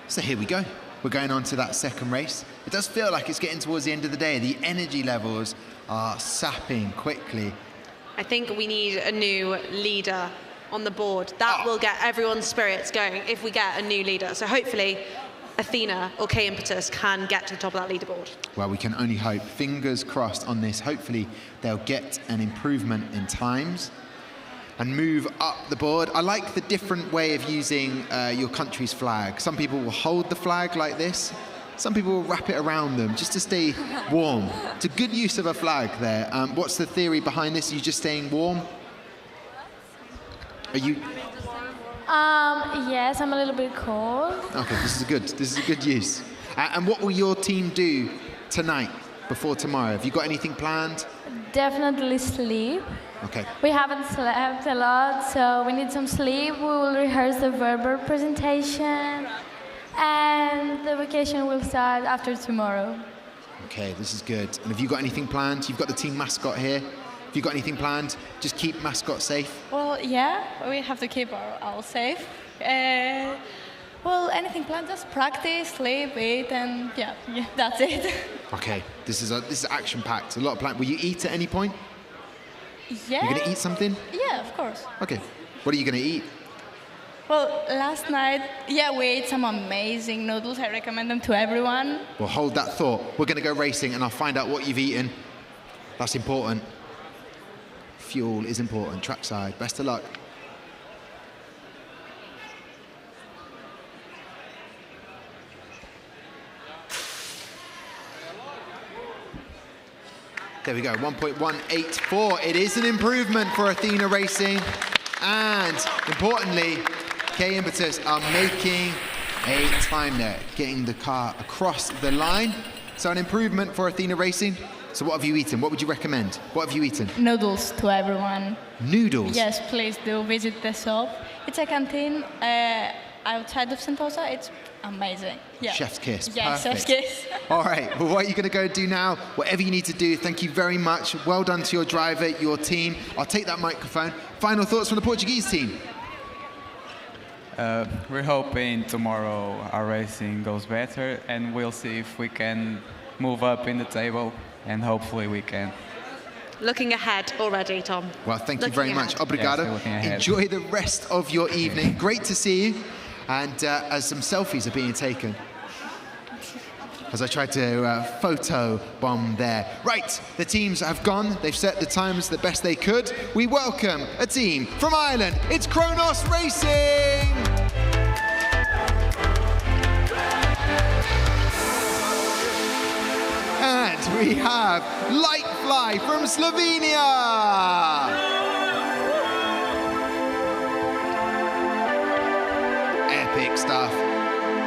So here we go. We're going on to that second race. It does feel like it's getting towards the end of the day. The energy levels are sapping quickly. I think we need a new leader on the board. That will get everyone's spirits going if we get a new leader. So hopefully Athena or K Impetus can get to the top of that leaderboard. Well, we can only hope. Fingers crossed on this. Hopefully they'll get an improvement in times and move up the board. I like the different way of using your country's flag. Some people will hold the flag like this. Some people will wrap it around them just to stay warm. It's a good use of a flag there. What's the theory behind this? Are you just staying warm? Are you? Yes, I'm a little bit cold. Okay, this is a good use. And what will your team do tonight before tomorrow? Have you got anything planned? Definitely sleep. Okay. We haven't slept a lot, so we need some sleep. We will rehearse the verbal presentation, and the vacation will start after tomorrow. Okay, this is good. And have you got anything planned? You've got the team mascot here. Have Have you got anything planned? Just keep mascot safe? Well, yeah, we have to keep our safe. Well, anything planned? Just practice, sleep, eat, and yeah, that's it. Okay, this is action-packed. A lot of plan. Will you eat at any point? Yeah. You're gonna eat something? Yeah, of course. Okay. What are you gonna eat? Well, last night, yeah, we ate some amazing noodles. I recommend them to everyone. Well, hold that thought. We're gonna go racing and I'll find out what you've eaten. That's important. Fuel is important. Trackside. Best of luck. There we go, 1.184. It is an improvement for Athena Racing. And importantly, K Impetus are making a time there, getting the car across the line. So an improvement for Athena Racing. So what have you eaten? What would you recommend? What have you eaten? Noodles to everyone. Noodles? Yes, please do visit the shop. It's a canteen outside of Sentosa. It's amazing. Yeah. Chef's kiss. Yeah, chef's kiss. All right, well, what are you going to go do now? Whatever you need to do, thank you very much. Well done to your driver, your team. I'll take that microphone. Final thoughts from the Portuguese team? We're hoping tomorrow our racing goes better, and we'll see if we can move up in the table, and hopefully we can. Looking ahead already, Tom. Well, thank you very much. Obrigado. Yes, enjoy the rest of your evening. Great to see you. And as some selfies are being taken, as I tried to photo bomb there. Right, the teams have gone. They've set the times the best they could. We welcome a team from Ireland. It's Kronos Racing! And we have Lightfly from Slovenia! Epic stuff.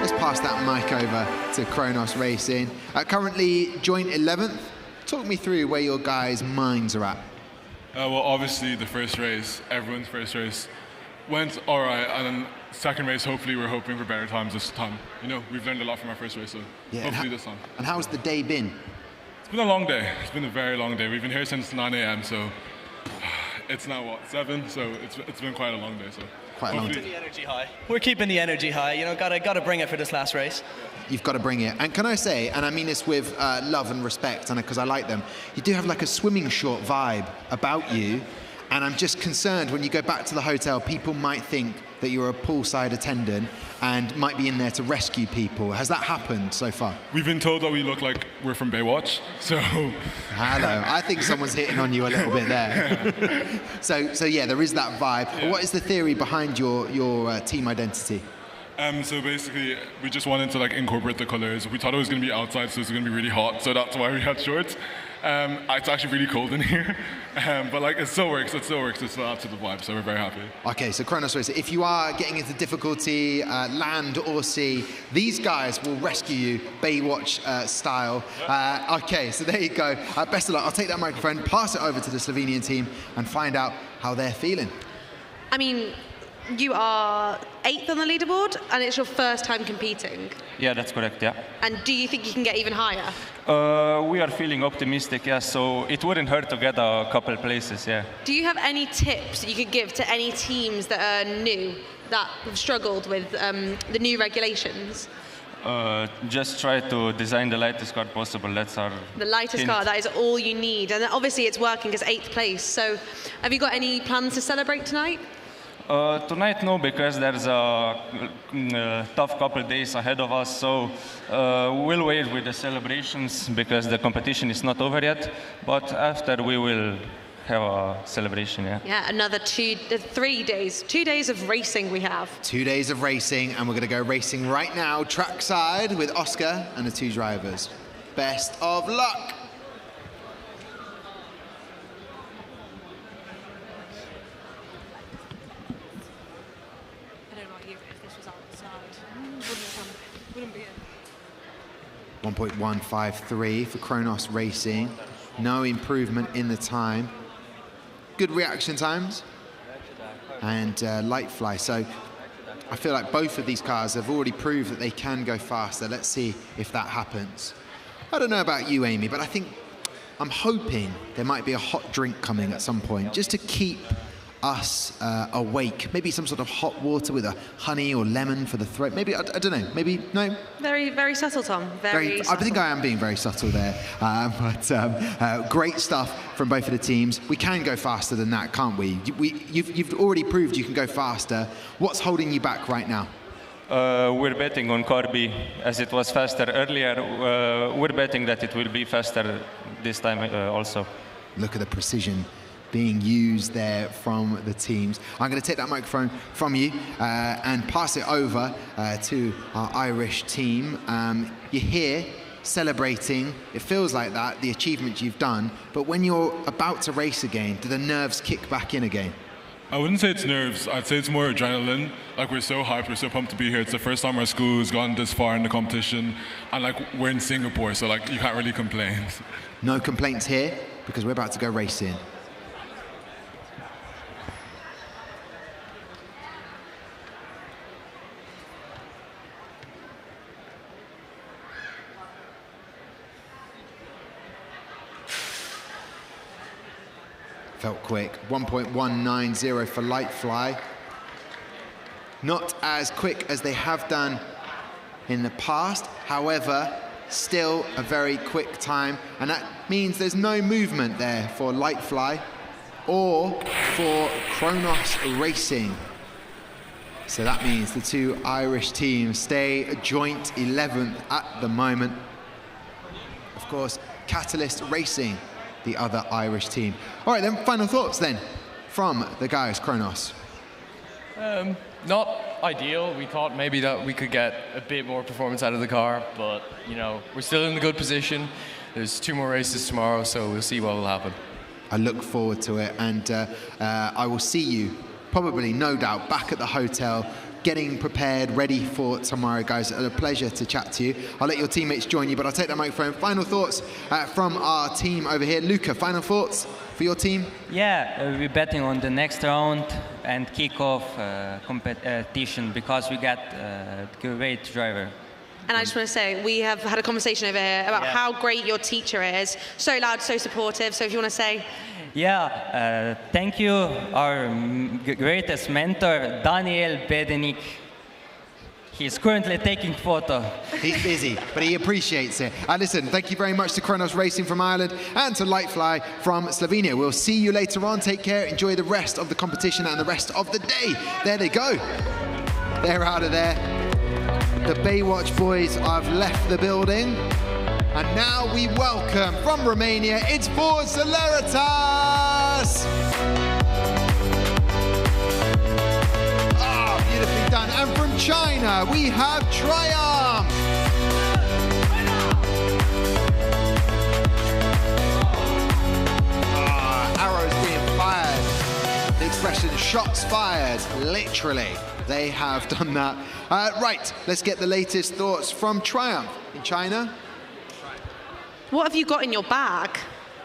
Let's pass that mic over to Kronos Racing. Currently joint 11th. Talk me through where your guys' minds are at. Well, obviously the first race, everyone's first race, went all right, and then second race, hopefully we're hoping for better times this time. You know, we've learned a lot from our first race, so hopefully this time. And how's the day been? It's been a long day. It's been a very long day. We've been here since 9 a.m., so it's now, what, 7? So it's been quite a long day, so. Quite a long day. The energy high. We're keeping the energy high. You know, gotta bring it for this last race. You've got to bring it. And can I say, and I mean this with love and respect, and because I like them, you do have like a swimming short vibe about you. And I'm just concerned when you go back to the hotel, people might think that you're a poolside attendant and might be in there to rescue people. Has that happened so far? We've been told that we look like we're from Baywatch, so... Hello. I think someone's hitting on you a little bit there. So yeah, there is that vibe. Yeah. What is the theory behind your team identity? So basically, we just wanted to like incorporate the colors. We thought it was going to be outside, so it's going to be really hot, so that's why we had shorts. It's actually really cold in here, but like it still works. It still adds to the vibe, so we're very happy. Okay, so Kronos Racer, if you are getting into difficulty, land or sea, these guys will rescue you, Baywatch style. Okay, so there you go. Best of luck. I'll take that microphone, pass it over to the Slovenian team, and find out how they're feeling. I mean, you are 8th on the leaderboard, and it's your first time competing. Yeah, that's correct, yeah. And do you think you can get even higher? We are feeling optimistic, yeah, so it wouldn't hurt to get a couple places, yeah. Do you have any tips that you could give to any teams that are new, that have struggled with the new regulations? Just try to design the lightest car possible, that's our The lightest hint. car, that is all you need. And obviously it's working as 8th place, so have you got any plans to celebrate tonight? Tonight, no, because there's a tough couple days ahead of us, so we'll wait with the celebrations because the competition is not over yet, but after we will have a celebration, yeah. Yeah, another 3 days. 2 days of racing we have. 2 days of racing, and we're going to go racing right now, trackside with Oscar and the 2 drivers. Best of luck! Wouldn't be it. 1.153 for Kronos Racing. No improvement in the time. Good reaction times. And Lightfly. So I feel like both of these cars have already proved that they can go faster. Let's see if that happens. I don't know about you, Amy, but I think I'm hoping there might be a hot drink coming at some point, just to keep us awake. Maybe some sort of hot water with a honey or lemon for the throat. Maybe, I don't know, maybe, no? Very, very subtle, Tom. Very subtle. I think I am being very subtle there. Great stuff from both of the teams. We can go faster than that, can't we? You've already proved you can go faster. What's holding you back right now? We're betting on car B, as it was faster earlier. We're betting that it will be faster this time also. Look at the precision being used there from the teams. I'm going to take that microphone from you and pass it over to our Irish team. You're here celebrating, it feels like that, the achievement you've done, but when you're about to race again, do the nerves kick back in again? I wouldn't say it's nerves, I'd say it's more adrenaline. Like, we're so hyped, we're so pumped to be here. It's the first time our school has gone this far in the competition, and like, we're in Singapore, so like, you can't really complain. No complaints here, because we're about to go racing. Felt quick. 1.190 for Lightfly. Not as quick as they have done in the past. However, still a very quick time. And that means there's no movement there for Lightfly or for Kronos Racing. So that means the two Irish teams stay joint 11th at the moment. Of course, Catalyst Racing, the other Irish team. All right, then, final thoughts then from the guys, Kronos. Not ideal. We thought maybe that we could get a bit more performance out of the car, but you know, we're still in a good position. There's 2 more races tomorrow, so we'll see what will happen. I look forward to it, and I will see you, probably, no doubt, back at the hotel, getting prepared, ready for tomorrow, guys. A pleasure to chat to you. I'll let your teammates join you, but I'll take that microphone. Final thoughts from our team over here. Luca, final thoughts for your team? Yeah, we're betting on the next round and kickoff competition because we got a great driver. And I just want to say, we have had a conversation over here about how great your teacher is. So loud, so supportive. So if you want to say... Yeah, thank you, our greatest mentor, Daniel Bedenik. He's currently taking photo. He's busy, but he appreciates it. Listen, thank you very much to Kronos Racing from Ireland and to Lightfly from Slovenia. We'll see you later on. Take care. Enjoy the rest of the competition and the rest of the day. There they go. They're out of there. The Baywatch boys have left the building. And now we welcome from Romania, it's for Celeritas! Ah, beautifully done. And from China, we have Triumph! Arrows being fired. The expression, shots fired, literally. They have done that. Right, let's get the latest thoughts from Triumph in China. What have you got in your bag?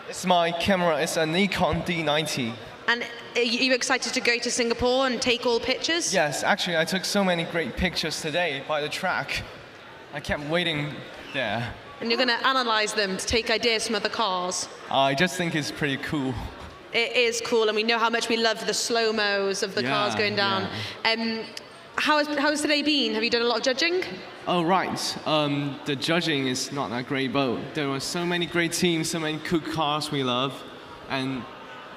It's my camera. It's a Nikon D90. And are you excited to go to Singapore and take all pictures? Yes, actually, I took so many great pictures today by the track. I kept waiting there. And you're going to analyze them to take ideas from other cars? I just think it's pretty cool. It is cool, and we know how much we love the slow-mos of the cars going down. Yeah. How's today been? Have you done a lot of judging? Oh, right. The judging is not that great, but there were so many great teams, so many cool cars we love. And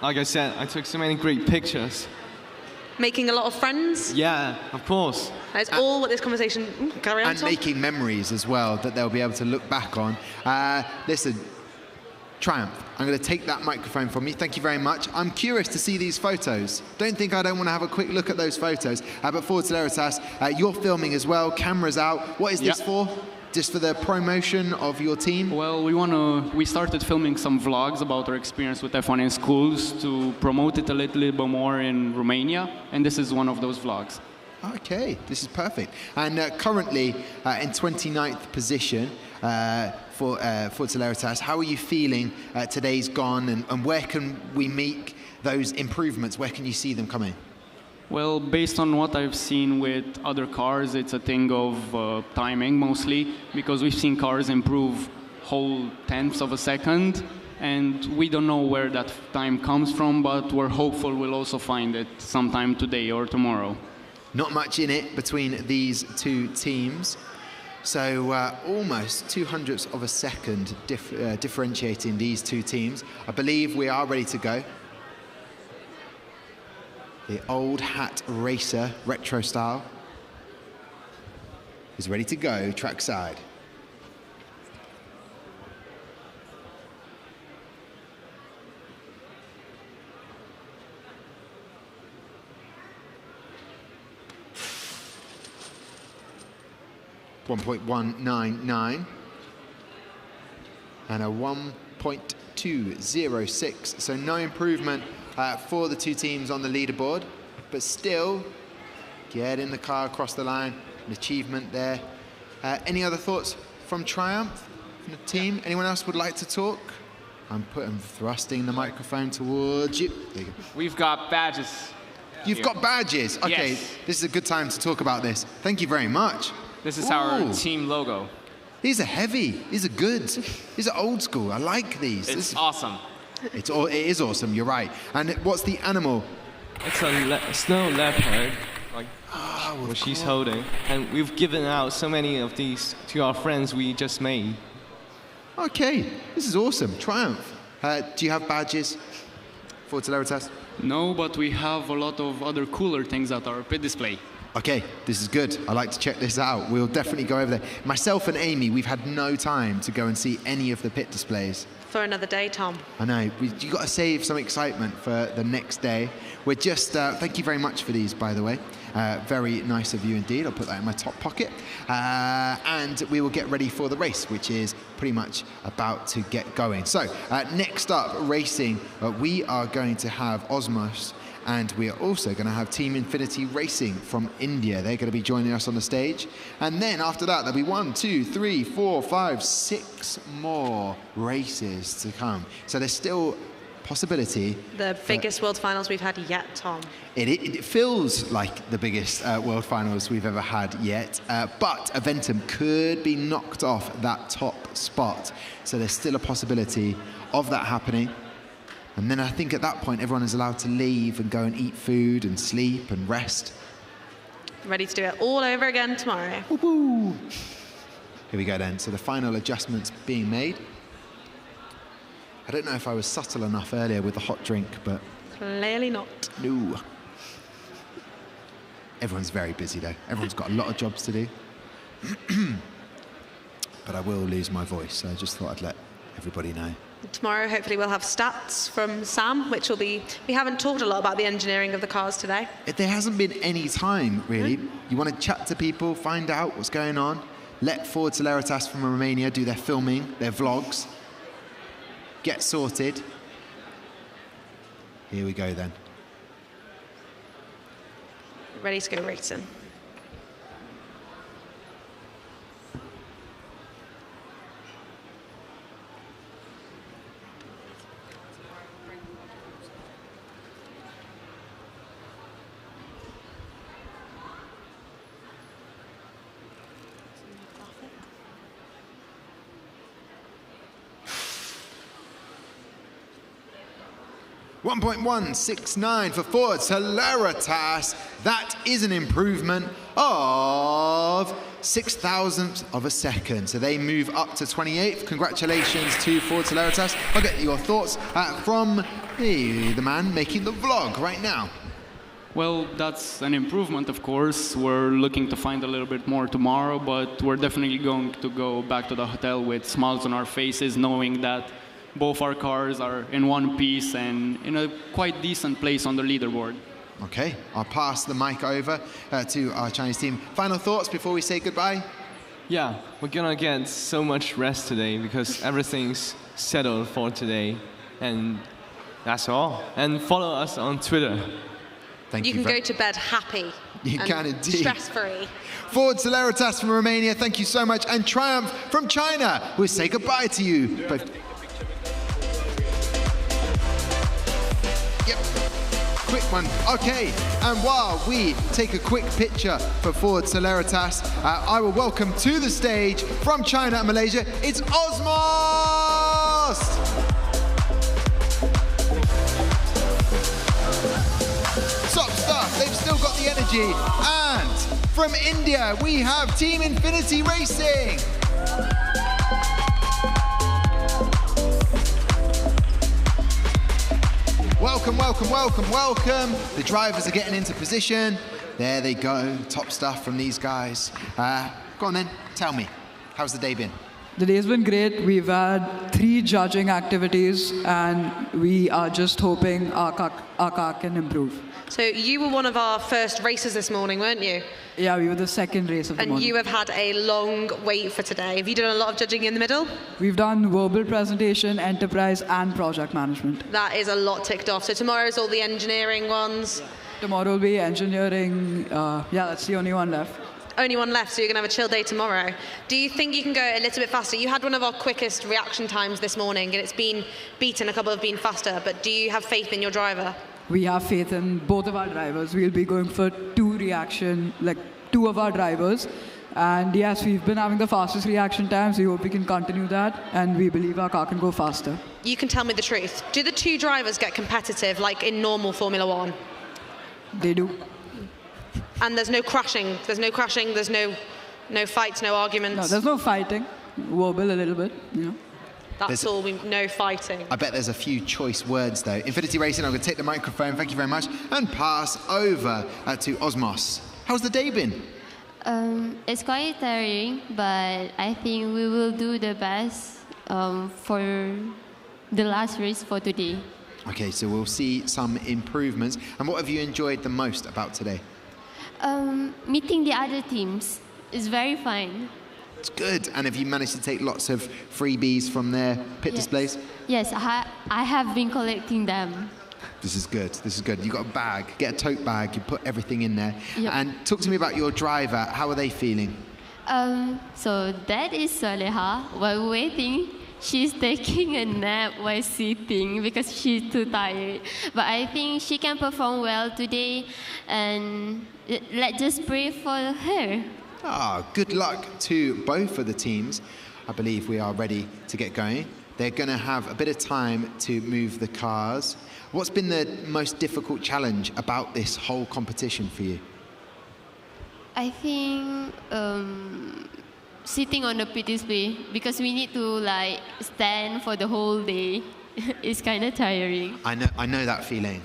like I said, I took so many great pictures. Making a lot of friends? Yeah, of course. That's all what this conversation... carry on, and Tom? making memories as well that they'll be able to look back on. Listen, Triumph, I'm going to take that microphone from you. Thank you very much. I'm curious to see these photos. Don't think I don't want to have a quick look at those photos. But for Celeritas, you're filming as well, cameras out. What is this for? Just for the promotion of your team? Well, we started filming some vlogs about our experience with F1 in schools to promote it a little bit more in Romania, and this is one of those vlogs. Okay, this is perfect. And currently in 29th position for Celeritas. How are you feeling today's gone, and where can we make those improvements? Where can you see them coming? Well, based on what I've seen with other cars, it's a thing of timing mostly, because we've seen cars improve whole tenths of a second, And we don't know where that time comes from, but we're hopeful we'll also find it sometime today or tomorrow. Not much in it between these two teams. So almost 200ths of a second differentiating these two teams. I believe we are ready to go. The old hat racer, retro style, is ready to go trackside. .199 and a 1.206, so no improvement for the two teams on the leaderboard, but still get in the car across the line, an achievement there. Any other thoughts from Triumph, from the team? Anyone else would like to talk? I'm thrusting the microphone towards you. There you go. We've got badges. You've got badges. Okay, yes. This is a good time to talk about this. Thank you very much. This is our team logo. These are heavy. These are good. These are old school. I like these. It's awesome. It is awesome. You're right. And what's the animal? It's a snow leopard, like what she's holding. And we've given out so many of these to our friends we just made. Okay, this is awesome. Triumph. Do you have badges for Celeritas? No, but we have a lot of other cooler things at our pit display. Okay, this is good. I like to check this out. We'll definitely go over there. Myself and Amy, we've had no time to go and see any of the pit displays. For another day, Tom. I know. You've got to save some excitement for the next day. We're just, thank you very much for these, by the way. Very nice of you indeed. I'll put that in my top pocket. And we will get ready for the race, which is pretty much about to get going. So, next up, racing, we are going to have OZMOST. And we are also going to have Team Infinity Racing from India. They're going to be joining us on the stage. And then after that, there'll be 1, 2, 3, 4, 5, 6 more races to come. So there's still possibility. The biggest World Finals we've had yet, Tom. It feels like the biggest World Finals we've ever had yet. But Eventum could be knocked off that top spot. So there's still a possibility of that happening. And then I think at that point, everyone is allowed to leave and go and eat food and sleep and rest. Ready to do it all over again tomorrow. Woo-hoo. Here we go then. So the final adjustments being made. I don't know if I was subtle enough earlier with the hot drink, but... Clearly not. No. Everyone's very busy though. Everyone's got a lot of jobs to do. But I will lose my voice, so I just thought I'd let everybody know. Tomorrow, hopefully, we'll have stats from Sam, which will be... We haven't talked a lot about the engineering of the cars today. There hasn't been any time, really. You want to chat to people, find out what's going on, let Ford Celeritas from Romania do their filming, their vlogs, get sorted. Here we go, then. Ready to go racing. .169 for Ford Celeritas. That is an improvement of 6,000ths of a second. So they move up to 28th. Congratulations to Ford Celeritas. I'll get your thoughts from the man making the vlog right now. Well, that's an improvement, of course. We're looking to find a little bit more tomorrow, but we're definitely going to go back to the hotel with smiles on our faces, knowing that both our cars are in one piece and in a quite decent place on the leaderboard. Okay, I'll pass the mic over to our Chinese team. Final thoughts before we say goodbye? Yeah, we're gonna get so much rest today because everything's settled for today. And that's all. And follow us on Twitter. Thank you. You can go to bed happy. You can indeed. Stress-free. Ford Celeritas from Romania, thank you so much. And Triumph from China, we'll say goodbye to you. Both. Yep, quick one. Okay, and while we take a quick picture for Ford Celeritas, I will welcome to the stage from China and Malaysia, it's OZMOST! they've still got the energy. And from India, we have Team Infinity Racing. Welcome, welcome, welcome, welcome. The drivers are getting into position. There they go, top stuff from these guys. Go on then, tell me, how's the day been? The day's been great. We've had 3 judging activities, and we are just hoping our car can improve. So you were one of our first races this morning, weren't you? Yeah, we were the second race of the morning. And you have had a long wait for today. Have you done a lot of judging in the middle? We've done verbal presentation, enterprise, and project management. That is a lot ticked off. So tomorrow's all the engineering ones. Tomorrow will be engineering. Yeah, that's the only one left. Only one left, so you're going to have a chill day tomorrow. Do you think you can go a little bit faster? You had one of our quickest reaction times this morning, and it's been beaten. A couple have been faster, but do you have faith in your driver? We have faith in both of our drivers. We'll be going for 2 of our drivers. And yes, we've been having the fastest reaction times. We hope we can continue that, and we believe our car can go faster. You can tell me the truth. Do the 2 drivers get competitive like in normal Formula 1? They do. And there's no crashing. There's no crashing. There's no fights, no arguments. No, there's no fighting. Verbal a little bit, you know. That's all. No fighting. I bet there's a few choice words though. Infinity Racing, I'm going to take the microphone. Thank you very much, and pass over to OZMOST. How's the day been? It's quite tiring, but I think we will do the best for the last race for today. Okay, so we'll see some improvements. And what have you enjoyed the most about today? Meeting the other teams is very fun. It's good. And have you managed to take lots of freebies from their pit displays? Yes, I have been collecting them. This is good. This is good. You got a bag. Get a tote bag. You put everything in there. Yep. And talk to me about your driver. How are they feeling? So that is Soleha. While waiting, she's taking a nap while sitting because she's too tired. But I think she can perform well today, and let's just pray for her. Good luck to both of the teams. I believe we are ready to get going. They're going to have a bit of time to move the cars. What's been the most difficult challenge about this whole competition for you? I think sitting on the pit display, because we need to stand for the whole day. It's kind of tiring. I know that feeling.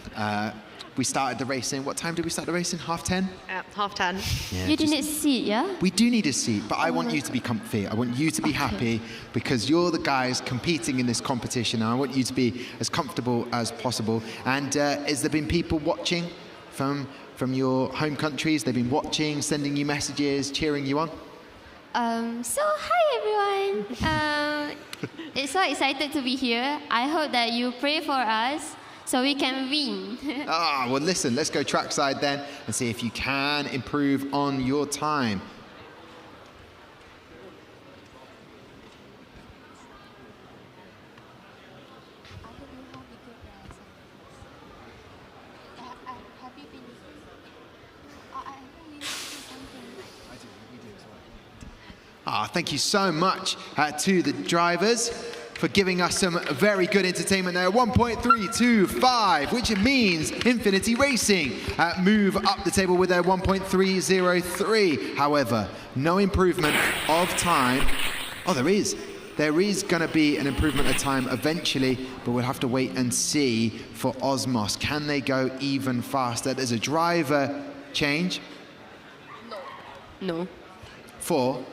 We started the racing. What time did we start the racing? 10:30? 10:30. Yeah, you didn't need a seat, yeah? We do need a seat, but I want you to be comfy. I want you to be happy because you're the guys competing in this competition, and I want you to be as comfortable as possible. And has there been people watching from your home countries? They've been watching, sending you messages, cheering you on? So hi everyone. It's so excited to be here. I hope that you pray for us so we can win. Well listen, let's go trackside then and see if you can improve on your time. Thank you so much to the drivers for giving us some very good entertainment there. 1.325, which means Infinity Racing move up the table with their 1.303. However, no improvement of time. Oh, there is. There is going to be an improvement of time eventually, but we'll have to wait and see for OZMOST. Can they go even faster? There's a driver change. No. For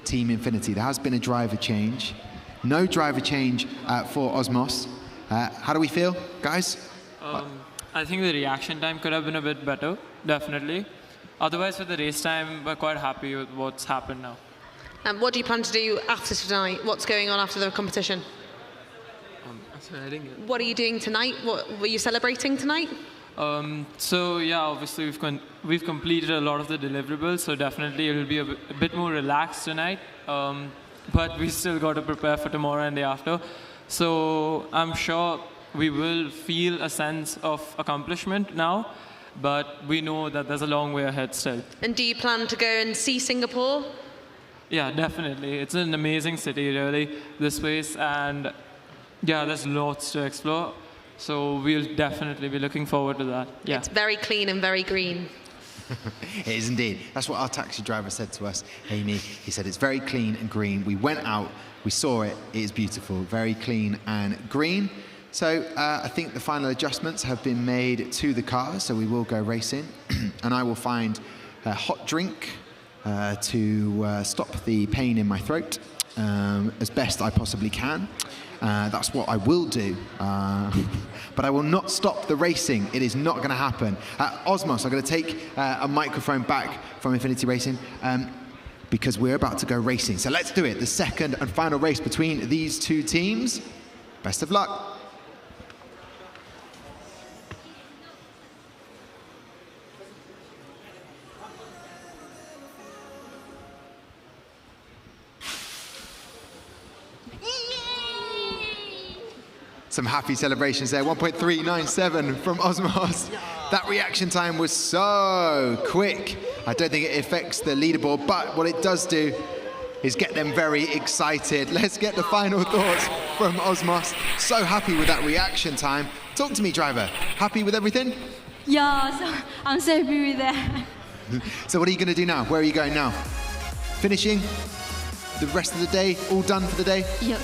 Team Infinity. There has been a driver change. No driver change for OZMOST. How do we feel, guys? I think the reaction time could have been a bit better, definitely. Otherwise, with the race time, we're quite happy with what's happened now. And what do you plan to do after tonight? What's going on after the competition? What are you doing tonight? What were you celebrating tonight? So yeah, obviously we've completed a lot of the deliverables, so definitely it will be a bit more relaxed tonight. But we still got to prepare for tomorrow and the day after. So I'm sure we will feel a sense of accomplishment now, but we know that there's a long way ahead still. And do you plan to go and see Singapore? Yeah, definitely. It's an amazing city, really, this place, and yeah, there's lots to explore. So we'll definitely be looking forward to that. Yeah. It's very clean and very green. It is indeed. That's what our taxi driver said to us, Amy. He said it's very clean and green. We went out, we saw it. It is beautiful, very clean and green. So I think the final adjustments have been made to the car, so we will go racing. And I will find a hot drink to stop the pain in my throat as best I possibly can. That's what I will do. But I will not stop the racing. It is not going to happen. OZMOST, I'm going to take a microphone back from Infinity Racing because we're about to go racing. So let's do it. The second and final race between these two teams. Best of luck. Some happy celebrations there. 1.397 from OZMOST. That reaction time was so quick. I don't think it affects the leaderboard, but what it does do is get them very excited. Let's get the final thoughts from OZMOST. So happy with that reaction time. Talk to me, driver. Happy with everything? Yeah, so I'm so happy with that. So what are you going to do now? Where are you going now? Finishing the rest of the day? All done for the day? Yep.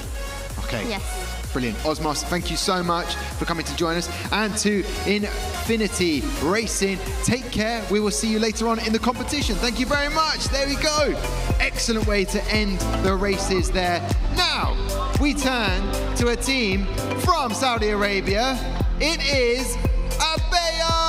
Okay. Yes. Brilliant. OZMOST, thank you so much for coming to join us. And to Infinity Racing, take care. We will see you later on in the competition. Thank you very much. There we go. Excellent way to end the races there. Now, we turn to a team from Saudi Arabia. It is Abiyya!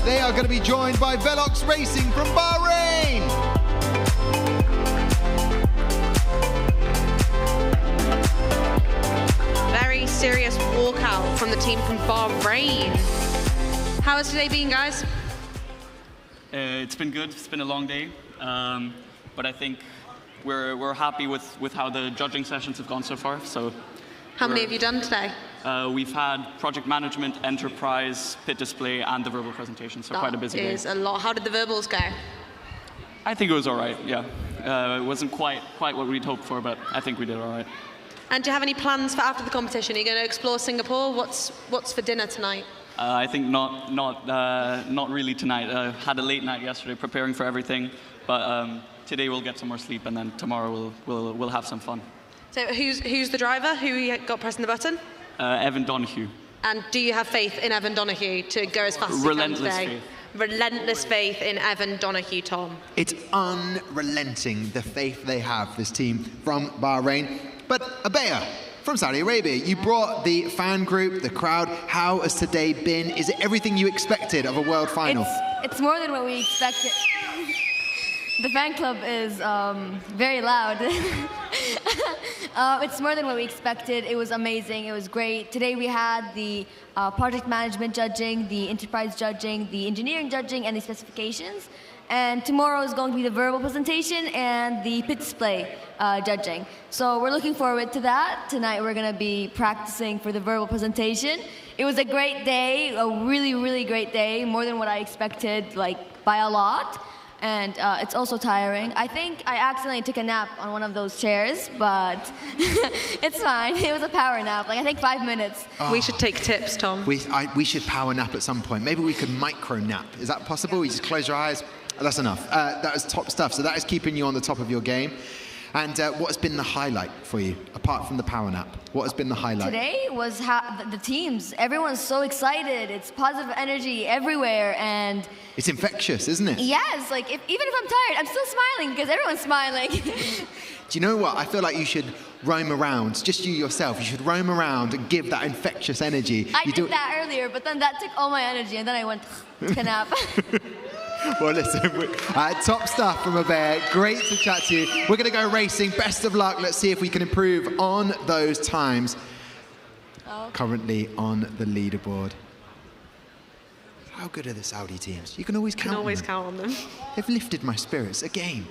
They are going to be joined by Velox Racing from Bahrain. Very serious walkout from the team from Bahrain. How has today been, guys? It's been good. It's been a long day. But I think we're happy with how the judging sessions have gone so far. So, how many have you done today? We've had project management, enterprise, pit display, and the verbal presentation, so quite a busy day. That is a lot. How did the verbals go? I think it was all right, yeah. It wasn't quite what we'd hoped for, but I think we did all right. And do you have any plans for after the competition? Are you going to explore Singapore? What's for dinner tonight? I think not really tonight. Had a late night yesterday preparing for everything, but today we'll get some more sleep, and then tomorrow we'll have some fun. So who's the driver? Who got pressing the button? Evan Donoghue. And do you have faith in Evan Donoghue to go as fast as he can today? Faith. Relentless faith in Evan Donoghue, Tom. It's unrelenting, the faith they have, this team from Bahrain. But Abiyya, from Saudi Arabia, you brought the fan group, the crowd. How has today been? Is it everything you expected of a world final? It's more than what we expected. The fan club is very loud. It's more than what we expected. It was amazing. It was great. Today we had the project management judging, the enterprise judging, the engineering judging, and the specifications. And tomorrow is going to be the verbal presentation and the pit display judging. So we're looking forward to that. Tonight we're going to be practicing for the verbal presentation. It was a great day, a really, really great day, more than what I expected, like by a lot. And it's also tiring. I think I accidentally took a nap on one of those chairs, but it's fine. It was a power nap, like I think 5 minutes. Oh. We should take tips, Tom. We should power nap at some point. Maybe we could micro nap. Is that possible? You just close your eyes. That's enough. That is top stuff. So that is keeping you on the top of your game. And what has been the highlight for you, apart from the power nap? What has been the highlight? Today was the teams. Everyone's so excited. It's positive energy everywhere, and it's infectious, isn't it? yes, like even if I'm tired, I'm still smiling because everyone's smiling. Do you know what? I feel like you should roam around, just you yourself. You should roam around and give that infectious energy. I did that earlier, but then that took all my energy, and then I went to nap. Well, listen, top stuff from Abiyya. Great to chat to you. We're going to go racing. Best of luck. Let's see if we can improve on those times. Currently on the leaderboard. How good are the Saudi teams? You can always count on them. Count on them. They've lifted my spirits again.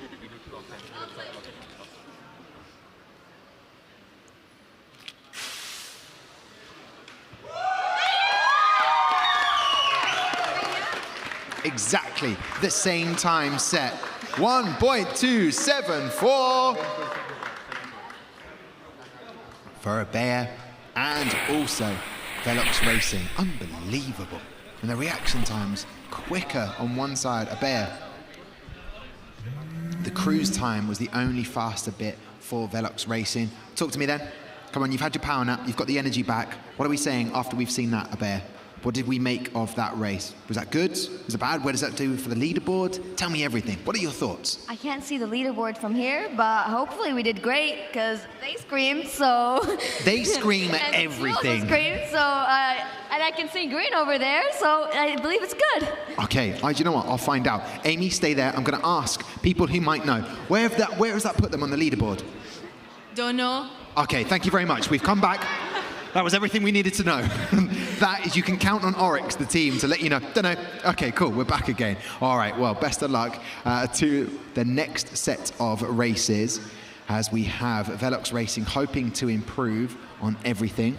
Exactly the same time set 1.274 for Abiyya and also Velox Racing. Unbelievable. And the reaction time's quicker on one side. Abiyya, the cruise time was the only faster bit for Velox Racing. Talk to me then. Come on, you've had your power nap, you've got the energy back. What are we saying after we've seen that, Abiyya? What did we make of that race? Was that good? Was it bad? What does that do for the leaderboard? Tell me everything. What are your thoughts? I can't see the leaderboard from here, but hopefully we did great because they screamed, so... They scream at and everything. also screamed, so... and I can see green over there, so I believe it's good. Okay, do you know what? I'll find out. Amy, stay there. I'm going to ask people who might know. Where has that put them on the leaderboard? Don't know. Okay, thank you very much. We've come back. That was everything we needed to know. That is, you can count on Oryx, the team, to let you know. Don't know. Okay, cool, we're back again. All right, well, best of luck to the next set of races, as we have Velox Racing hoping to improve on everything.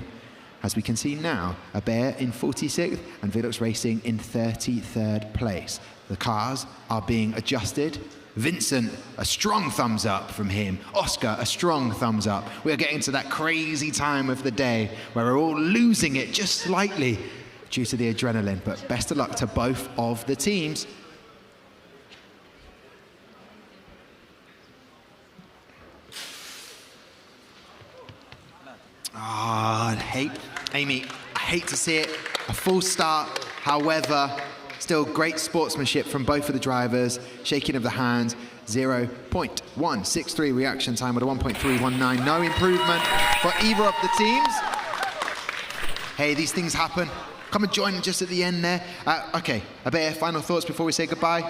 As we can see now, Abiyya in 46th and Velox Racing in 33rd place. The cars are being adjusted. Vincent, a strong thumbs up from him. Oscar, a strong thumbs up. We're getting to that crazy time of the day where we're all losing it just slightly due to the adrenaline. But best of luck to both of the teams. I hate to see it. A false start, however, still great sportsmanship from both of the drivers. Shaking of the hands, 0.163 reaction time with a 1.319. No improvement for either of the teams. Hey, these things happen. Come and join just at the end there. Okay, Abiyya, final thoughts before we say goodbye?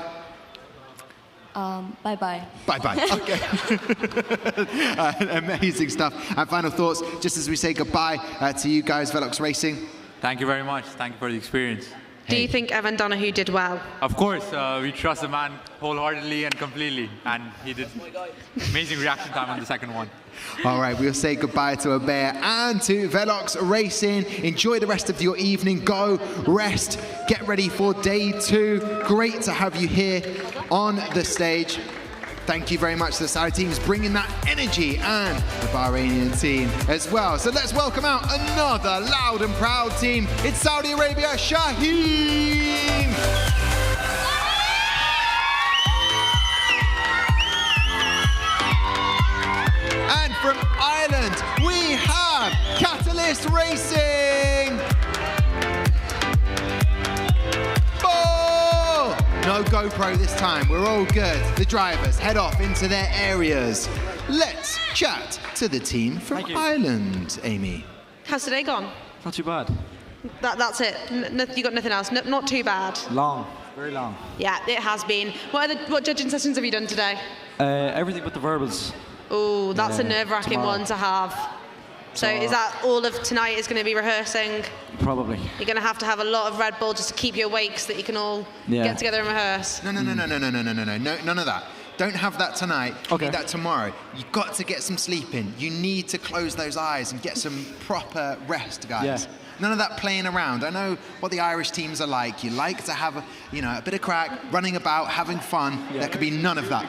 Bye-bye. Bye-bye, okay. Amazing stuff. And final thoughts, just as we say goodbye to you guys, Velox Racing. Thank you very much. Thank you for the experience. Do you think Evan Donahue did well? Of course, we trust the man wholeheartedly and completely, and he did amazing reaction time on the second one. All right, we'll say goodbye to Abiyya and to Velox Racing. Enjoy the rest of your evening. Go, rest, get ready for day 2. Great to have you here on the stage. Thank you very much to the Saudi teams bringing that energy, and the Bahrainian team as well. So let's welcome out another loud and proud team. It's Saudi Arabia, Shaheen! And from Ireland, we have Catalyst Racing! No GoPro this time, we're all good. The drivers head off into their areas. Let's chat to the team from Ireland, Amy. How's today gone? Not too bad. That's it? You got nothing else? Not too bad? Long, very long. Yeah, it has been. What judging sessions have you done today? Everything but the verbals. Oh, that's a nerve-wracking tomorrow. one to have. So is that all of tonight is going to be rehearsing? Probably. You're going to have a lot of Red Bull just to keep you awake so that you can all get together and rehearse. No, none of that. Don't have that tonight. Okay. Need that tomorrow. You've got to get some sleep in. You need to close those eyes and get some proper rest, guys. Yeah. None of that playing around. I know what the Irish teams are like. You like to have a bit of crack, running about, having fun. Yeah. There could be none of that.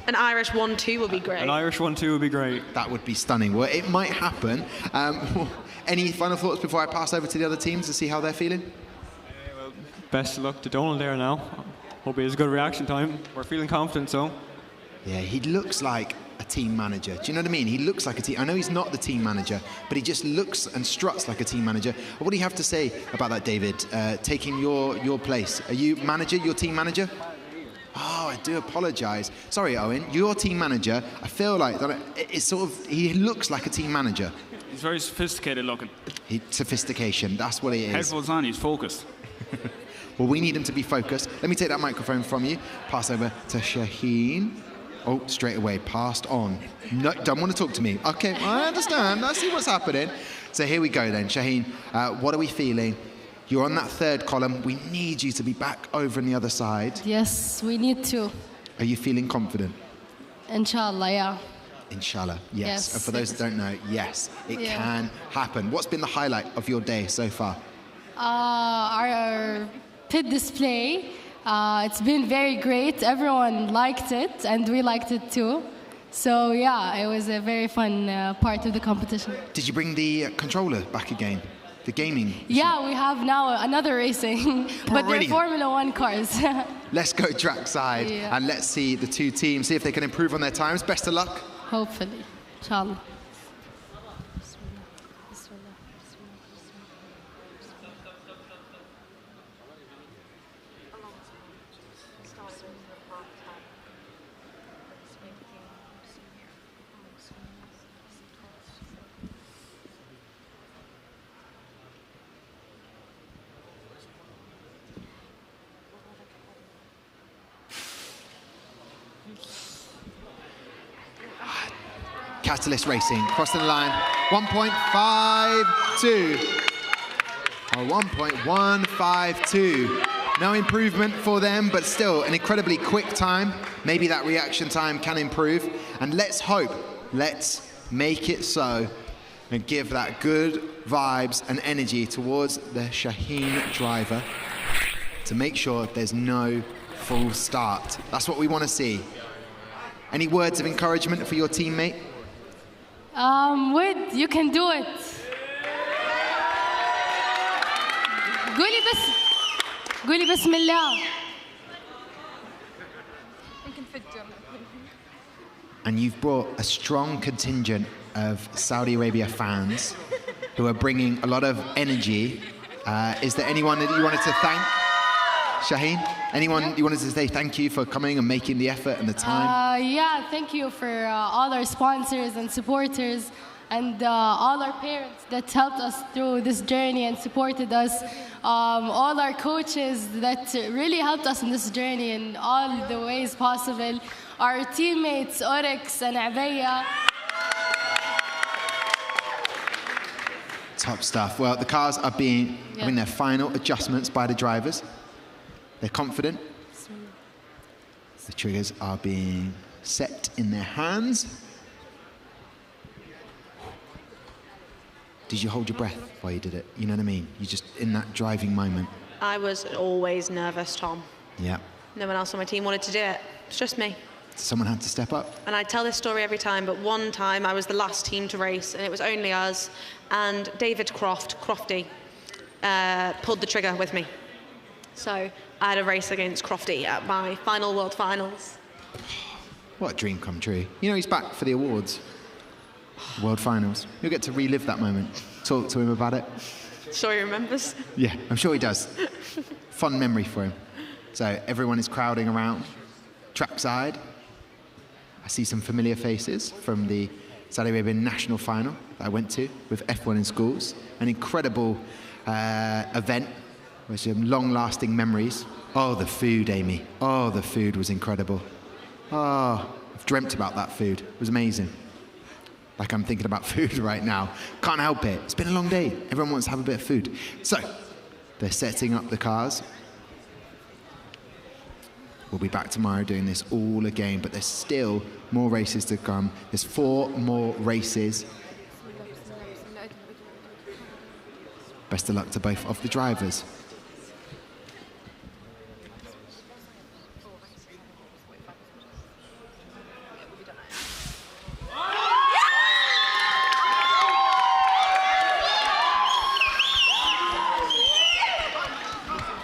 An Irish 1-2 would be great. An Irish 1-2 would be great. That would be stunning. Well, it might happen. Any final thoughts before I pass over to the other teams to see how they're feeling? Well, best of luck to Donald there now. Hope he has a good reaction time. We're feeling confident, so. Yeah, he looks like a team manager. Do you know what I mean? He looks like a team. I know he's not the team manager, but he just looks and struts like a team manager. What do you have to say about that, David? Taking your place. Are you manager, your team manager? Oh, I do apologise. Sorry, Owen. Your team manager, I feel like that it's he looks like a team manager. He's very sophisticated looking. Sophistication, that's what he is. Headphones on, he's focused. Well, we need him to be focused. Let me take that microphone from you. Pass over to Shaheen. Oh, straight away, passed on. No, don't want to talk to me. Okay, I understand. I see what's happening. So here we go then. Shaheen, what are we feeling? You're on that third column. We need you to be back over on the other side. Yes, we need to. Are you feeling confident? Inshallah, yeah. Inshallah, yes. And for those that don't know, yes, it can happen. What's been the highlight of your day so far? Our pit display It's been very great. Everyone liked it, and we liked it too. So yeah, it was a very fun part of the competition. Did you bring the controller back again? The gaming? Yeah, we have now another racing, but they're Formula One cars. Let's go trackside and let's see the two teams, see if they can improve on their times. Best of luck. Hopefully, inshallah. Catalyst Racing, crossing the line, 1.52. Oh, 1.152. No improvement for them, but still an incredibly quick time. Maybe that reaction time can improve. And let's hope, let's make it so and give that good vibes and energy towards the Shaheen driver to make sure there's no full start. That's what we want to see. Any words of encouragement for your teammate? Wid, you can do it. قولي بسم الله. And you've brought a strong contingent of Saudi Arabia fans who are bringing a lot of energy. Is there anyone that you wanted to thank? Shaheen, anyone you wanted to say thank you for coming and making the effort and the time? Yeah, thank you for all our sponsors and supporters and all our parents that helped us through this journey and supported us. All our coaches that really helped us in this journey in all the ways possible. Our teammates, Oryx and Abiyya. Top stuff. Well, the cars are being having their final adjustments by the drivers. They're confident. The triggers are being set in their hands. Did you hold your breath while you did it? You know what I mean? You just, in that driving moment. I was always nervous, Tom. Yeah. No one else on my team wanted to do it. It's just me. Someone had to step up. And I tell this story every time, but one time I was the last team to race, and it was only us, and David Crofty, pulled the trigger with me. So I had a race against Crofty at my final World Finals. What a dream come true. You know, he's back for the awards. World Finals. You'll get to relive that moment. Talk to him about it. Sure he remembers? Yeah, I'm sure he does. Fun memory for him. So everyone is crowding around trackside. I see some familiar faces from the Saudi Arabian national final that I went to with F1 in schools. An incredible event with some long-lasting memories. Oh, the food, Amy. Oh, the food was incredible. Oh, I've dreamt about that food. It was amazing. Like I'm thinking about food right now. Can't help it. It's been a long day. Everyone wants to have a bit of food. So, they're setting up the cars. We'll be back tomorrow doing this all again, but there's still more races to come. There's 4 more races. Best of luck to both of the drivers.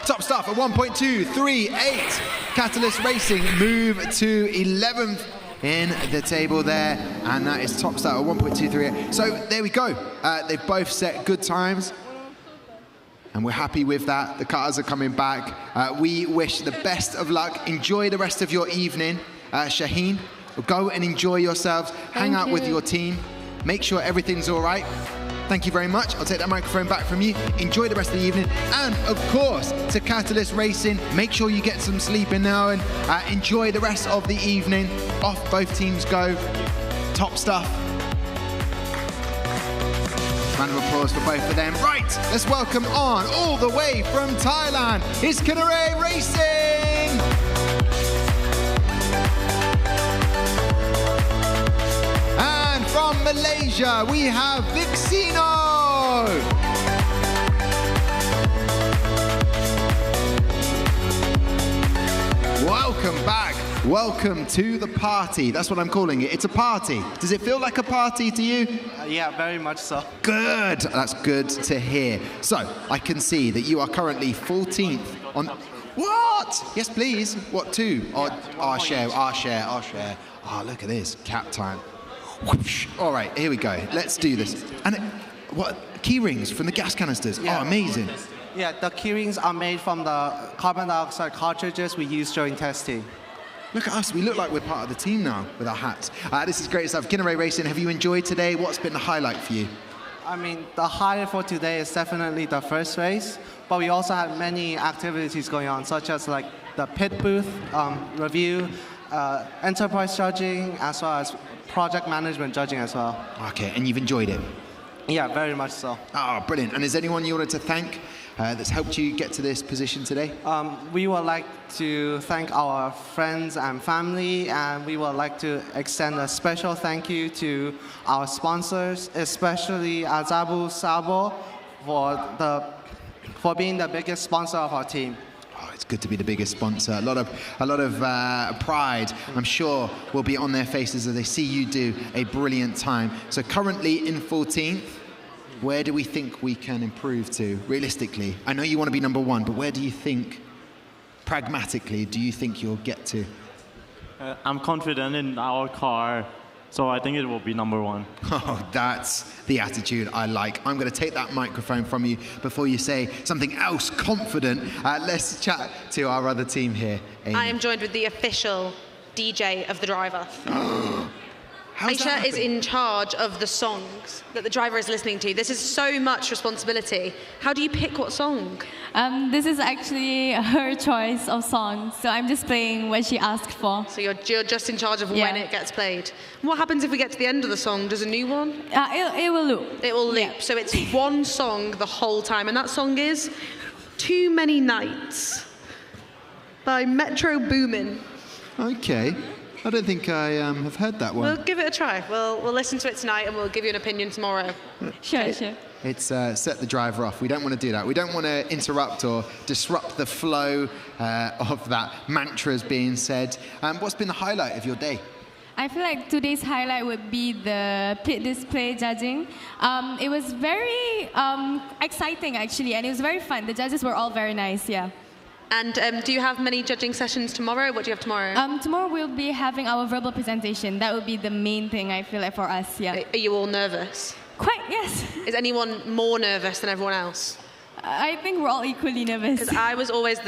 Top stuff at 1.238. Catalyst Racing move to 11th in the table there, and that is top start at 1.238. So there we go. They've both set good times, and we're happy with that. The cars are coming back. We wish the best of luck. Enjoy the rest of your evening. Shaheen, go and enjoy yourselves. Hang out with your team. Make sure everything's all right. Thank you very much. I'll take that microphone back from you. Enjoy the rest of the evening. And of course, to Catalyst Racing, make sure you get some sleep in now and enjoy the rest of the evening. Off both teams go. Top stuff. Round of applause for both of them. Right, let's welcome on all the way from Thailand. It's Kinnaree Racing. And from Malaysia, we have VICSINO. welcome back. Welcome to the party. That's what I'm calling it. It's a party. Does it feel like a party to you? Yeah, very much so. Good. That's good to hear. So, I can see that you are currently 14th on... What? Yes, please. What, two? Our share. Oh, look at this. Cap time. Whoosh. All right, here we go. Let's do this. And what? Key rings from the gas canisters. Yeah. Oh, amazing. Yeah, the key rings are made from the carbon dioxide cartridges we used during testing. Look at us. We look like we're part of the team now with our hats. This is great stuff. Kinnaree Racing, have you enjoyed today? What's been the highlight for you? I mean, the highlight for today is definitely the first race, but we also had many activities going on, such as like the pit booth review, enterprise judging, as well as project management judging as well. Okay, and you've enjoyed it? Yeah, very much so. Oh, brilliant. And is anyone you wanted to thank that's helped you get to this position today? We would like to thank our friends and family, and we would like to extend a special thank you to our sponsors, especially Azabu Sabo for being the biggest sponsor of our team. Oh, it's good to be the biggest sponsor. A lot of pride, I'm sure, will be on their faces as they see you do a brilliant time. So currently in 14th, where do we think we can improve to, realistically? I know you want to be number one, but where do you think, pragmatically, do you think you'll get to? I'm confident in our car, so I think it will be number one. Oh, that's the attitude I like. I'm going to take that microphone from you before you say something else confident. Let's chat to our other team here. Amy. I am joined with the official DJ of the driver. Aisha is in charge of the songs that the driver is listening to. This is so much responsibility. How do you pick what song? This is actually her choice of songs, so I'm just playing what she asked for. So you're just in charge of when it gets played. What happens if we get to the end of the song? Does a new one? It will loop. It will loop. Yeah. So it's one song the whole time, and that song is Too Many Nights by Metro Boomin. Okay. I don't think I have heard that one. We'll give it a try. We'll listen to it tonight and we'll give you an opinion tomorrow. Sure. It's set the driver off. We don't want to do that. We don't want to interrupt or disrupt the flow of that mantras being said. What's been the highlight of your day? I feel like today's highlight would be the pit display judging. It was very exciting, actually, and it was very fun. The judges were all very nice, yeah. And do you have many judging sessions tomorrow? What do you have tomorrow? Tomorrow we'll be having our verbal presentation. That would be the main thing, I feel like, for us, yeah. Are you all nervous? Quite, yes. Is anyone more nervous than everyone else? I think we're all equally nervous. Because I was always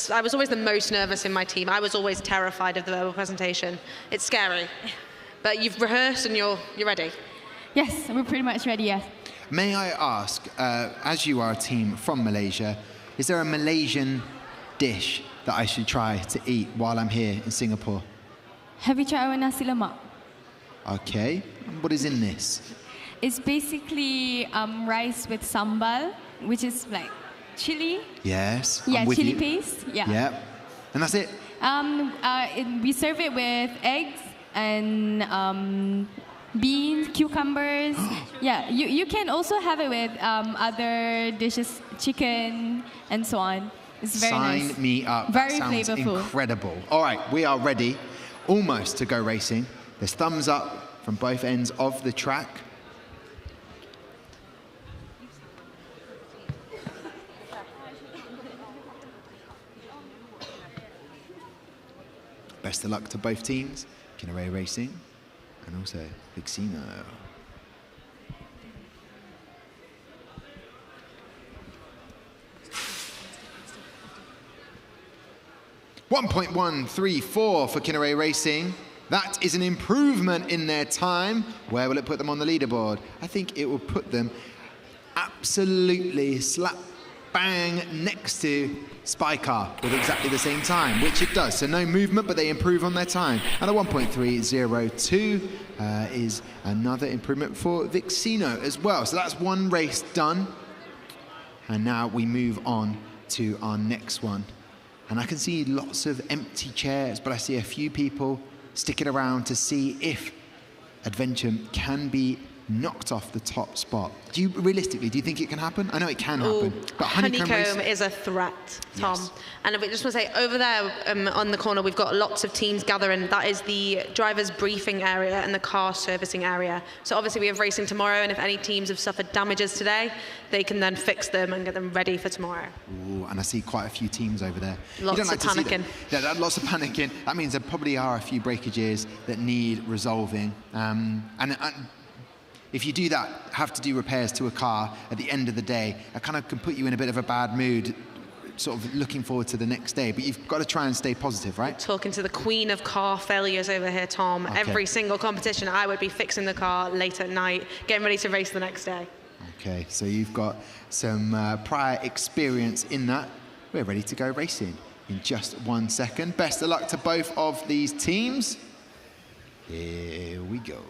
I was always the most nervous in my team. I was always terrified of the verbal presentation. It's scary. But you've rehearsed and you're ready? Yes, we're pretty much ready, yes. May I ask, as you are a team from Malaysia, is there a Malaysian dish that I should try to eat while I'm here in Singapore? Have you tried our nasi lemak? Okay. What is in this? It's basically rice with sambal, which is like chili. Yes. Yeah, chili paste. Yeah. Yep. And that's it? We serve it with eggs and beans, cucumbers. Yeah, you can also have it with other dishes, chicken, and so on. It's very nice. Sign me up. Very that sounds flavorful. Incredible. All right, we are ready almost to go racing. There's thumbs up from both ends of the track. Best of luck to both teams, Kinnaree Racing and also VICSINO. 1.134 for Kinnaree Racing. That is an improvement in their time. Where will it put them on the leaderboard? I think it will put them absolutely slap bang next to Spy Car with exactly the same time, which it does. So no movement, but they improve on their time. And a 1.302 is another improvement for VICSINO as well. So that's one race done. And now we move on to our next one. And I can see lots of empty chairs, but I see a few people sticking around to see if Adventure can be knocked off the top spot. Realistically, do you think it can happen? I know it can happen, but Honeycomb is a threat, Tom. Yes. And I just want to say, over there on the corner, we've got lots of teams gathering. That is the driver's briefing area and the car servicing area. So obviously we have racing tomorrow, and if any teams have suffered damages today, they can then fix them and get them ready for tomorrow. Ooh, and I see quite a few teams over there. Lots of panicking. Yeah, lots of panicking. That means there probably are a few breakages that need resolving. And if you do that, have to do repairs to a car at the end of the day, it kind of can put you in a bit of a bad mood, sort of looking forward to the next day. But you've got to try and stay positive, right? Talking to the queen of car failures over here, Tom. Okay. Every single competition, I would be fixing the car late at night, getting ready to race the next day. Okay, so you've got some prior experience in that. We're ready to go racing in just 1 second. Best of luck to both of these teams. Here we go.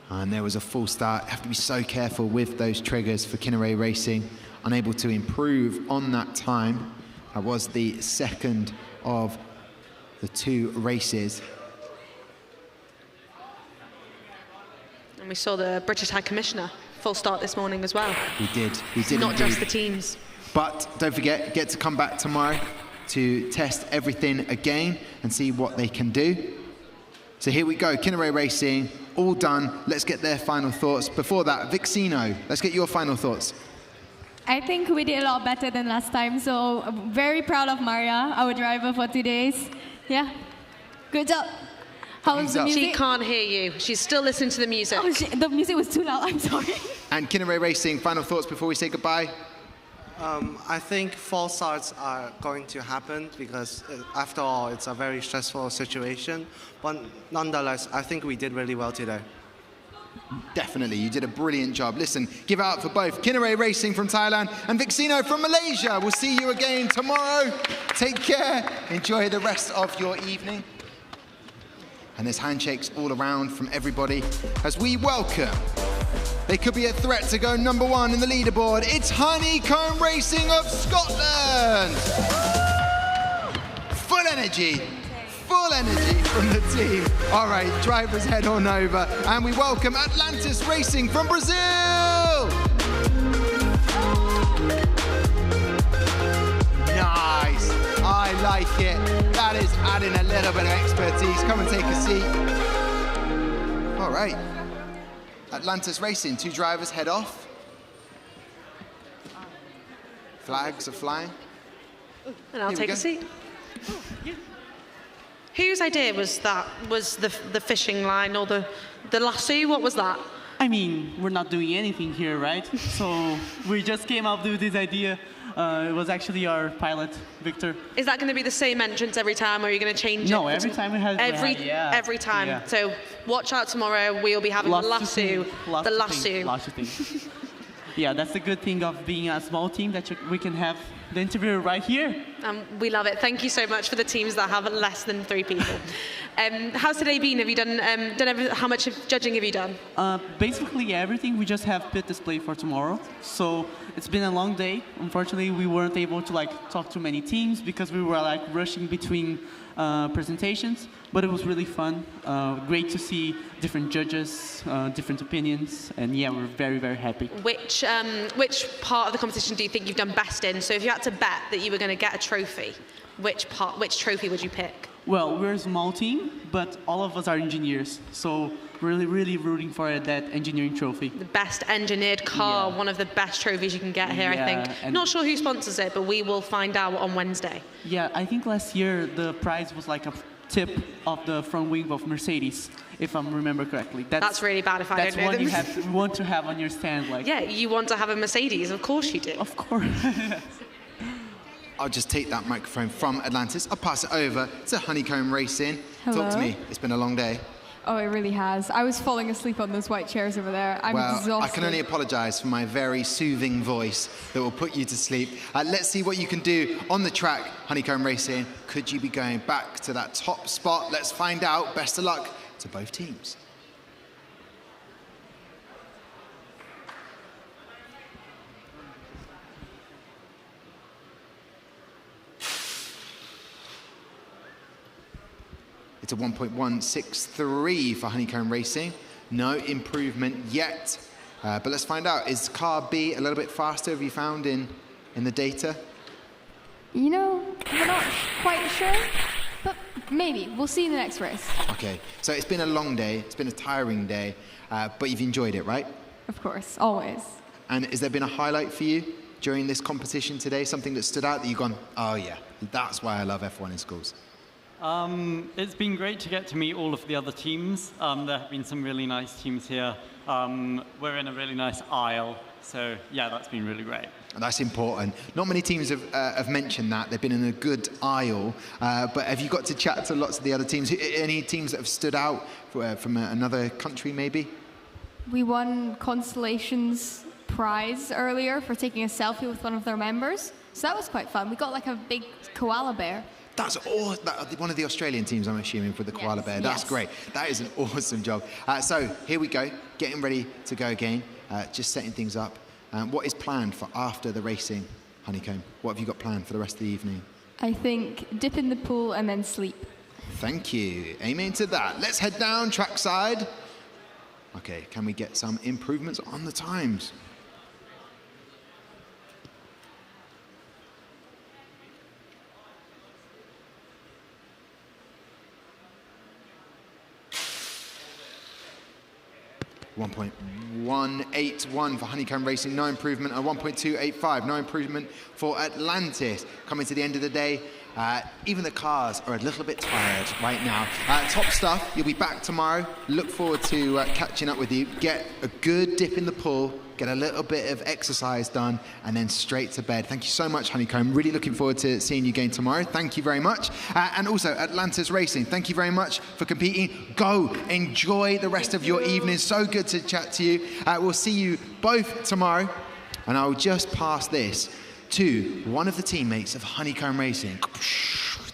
And there was a full start. You have to be so careful with those triggers for Kinnaree Racing. Unable to improve on that time. That was the second of the 2 races. And we saw the British High Commissioner full start this morning as well. We did Not indeed. just the teams. But don't forget, get to come back tomorrow to test everything again and see what they can do. So here we go, Kinnaree Racing, all done. Let's get their final thoughts. Before that, VICSINO, let's get your final thoughts. I think we did a lot better than last time, so I'm very proud of Maria, our driver for today's. Yeah, good job. How was the music? She can't hear you. She's still listening to the music. Oh, the music was too loud, I'm sorry. And Kinnaree Racing, final thoughts before we say goodbye? I think false starts are going to happen because, after all, it's a very stressful situation. But nonetheless, I think we did really well today. Definitely, you did a brilliant job. Listen, give out for both Kinnaree Racing from Thailand and VICSINO from Malaysia. We'll see you again tomorrow. Take care. Enjoy the rest of your evening. And there's handshakes all around from everybody as we welcome. They could be a threat to go #1 in the leaderboard. It's Honeycomb Racing of Scotland. Full energy from the team. All right, drivers head on over. And we welcome Atlantis Racing from Brazil. Nice, I like it. That is adding a little bit of expertise. Come and take a seat. All right. Atlantis Racing, 2 drivers head off. Flags are flying. And I'll take a seat. Whose idea was that? Was the fishing line or the lasso? What was that? I mean, we're not doing anything here, right? So we just came up with this idea. It was actually our pilot, Victor. Is that going to be the same entrance every time, or are you going to change it? No, every time we have. Every time. Yeah. So watch out tomorrow. We'll be having the lasso. The lasso. Lots of things. Yeah, that's the good thing of being a small team, that we can have the interview right here. We love it. Thank you so much for the teams that have less than 3 people. How's today been? Have you done how much judging have you done? Basically everything. We just have pit display for tomorrow. So it's been a long day. Unfortunately, we weren't able to talk to many teams because we were rushing between presentations, but it was really fun. Great to see different judges, different opinions, and yeah, we're very, very happy. Which part of the competition do you think you've done best in? So if you had to bet that you were going to get a trophy, which trophy would you pick? Well, we're a small team, but all of us are engineers, so really, really rooting for that engineering trophy. The best engineered car, one of the best trophies you can get here, I think. Not sure who sponsors it, but we will find out on Wednesday. Yeah, I think last year the prize was a tip of the front wing of Mercedes, if I remember correctly. That's really bad if I don't know them. That's one you want to have on your stand. Yeah, you want to have a Mercedes, of course you do. Of course. I'll just take that microphone from Atlantis. I'll pass it over to Honeycomb Racing. Hello. Talk to me. It's been a long day. Oh, it really has. I was falling asleep on those white chairs over there. I'm exhausted. I can only apologize for my very soothing voice that will put you to sleep. Let's see what you can do on the track, Honeycomb Racing. Could you be going back to that top spot? Let's find out. Best of luck to both teams. It's a 1.163 for Honeycomb Racing. No improvement yet. But let's find out. Is car B a little bit faster, have you found in the data? You know, we're not quite sure, but maybe. We'll see in the next race. Okay, so it's been a long day, it's been a tiring day, but you've enjoyed it, right? Of course, always. And has there been a highlight for you during this competition today? Something that stood out that you've gone, oh yeah, that's why I love F1 in schools? It's been great to get to meet all of the other teams. There have been some really nice teams here. We're in a really nice aisle, so yeah, that's been really great. And that's important. Not many teams have mentioned that. They've been in a good aisle, but have you got to chat to lots of the other teams? Any teams that have stood out from another country, maybe? We won Constellation's prize earlier for taking a selfie with one of their members, so that was quite fun. We got like a big koala bear. That's one of the Australian teams, I'm assuming, for the koala bear. That's great. That is an awesome job. So here we go, getting ready to go again, just setting things up. What is planned for after the racing, Honeycomb? What have you got planned for the rest of the evening? I think dip in the pool and then sleep. Thank you. Amen to that. Let's head down trackside. Okay, can we get some improvements on the times? .181 for Honeycomb Racing, no improvement, and 1.285, no improvement for Atlantis. Coming to the end of the day, even the cars are a little bit tired right now. Top stuff, you'll be back tomorrow. Look forward to catching up with you. Get a good dip in the pool, get a little bit of exercise done, and then straight to bed. Thank you so much, Honeycomb. Really looking forward to seeing you again tomorrow. Thank you very much. And also, Atlantis Racing, thank you very much for competing. Go, enjoy the rest of your evening. So good to chat to you. We'll see you both tomorrow. And I'll just pass this to one of the teammates of Honeycomb Racing.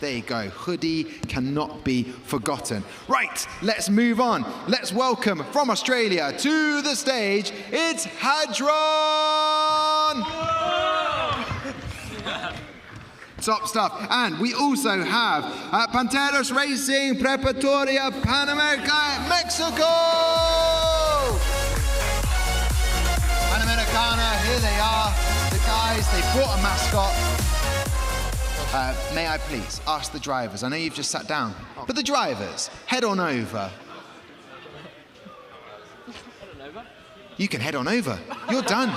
There you go. Hoodie cannot be forgotten. Right, let's move on. Let's welcome from Australia to the stage, it's Hadron! Top stuff. And we also have Panteras Racing, Preparatoria, Panamericana, Mexico! Panamericana, here they are. The guys, they brought a mascot. May I please ask the drivers, I know you've just sat down, but the drivers, head on over. You can head on over. You're done.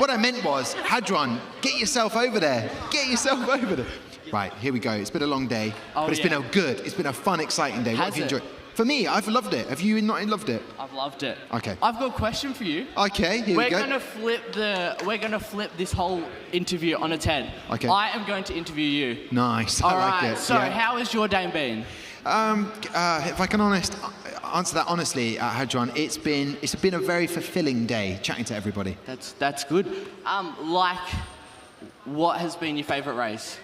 What I meant was, Hadron, get yourself over there. Get yourself over there. Right, here we go. It's been a long day, but it's been a fun, exciting day. What have you enjoyed? For me, I've loved it. Have you not loved it? I've loved it. Okay. I've got a question for you. Okay, here we go. We're gonna flip this whole interview on its head. Okay. I am going to interview you. Nice. All I like right. it. So, how has your day been? If I can answer that honestly, Hadron, it's been a very fulfilling day chatting to everybody. That's good. What has been your favourite race?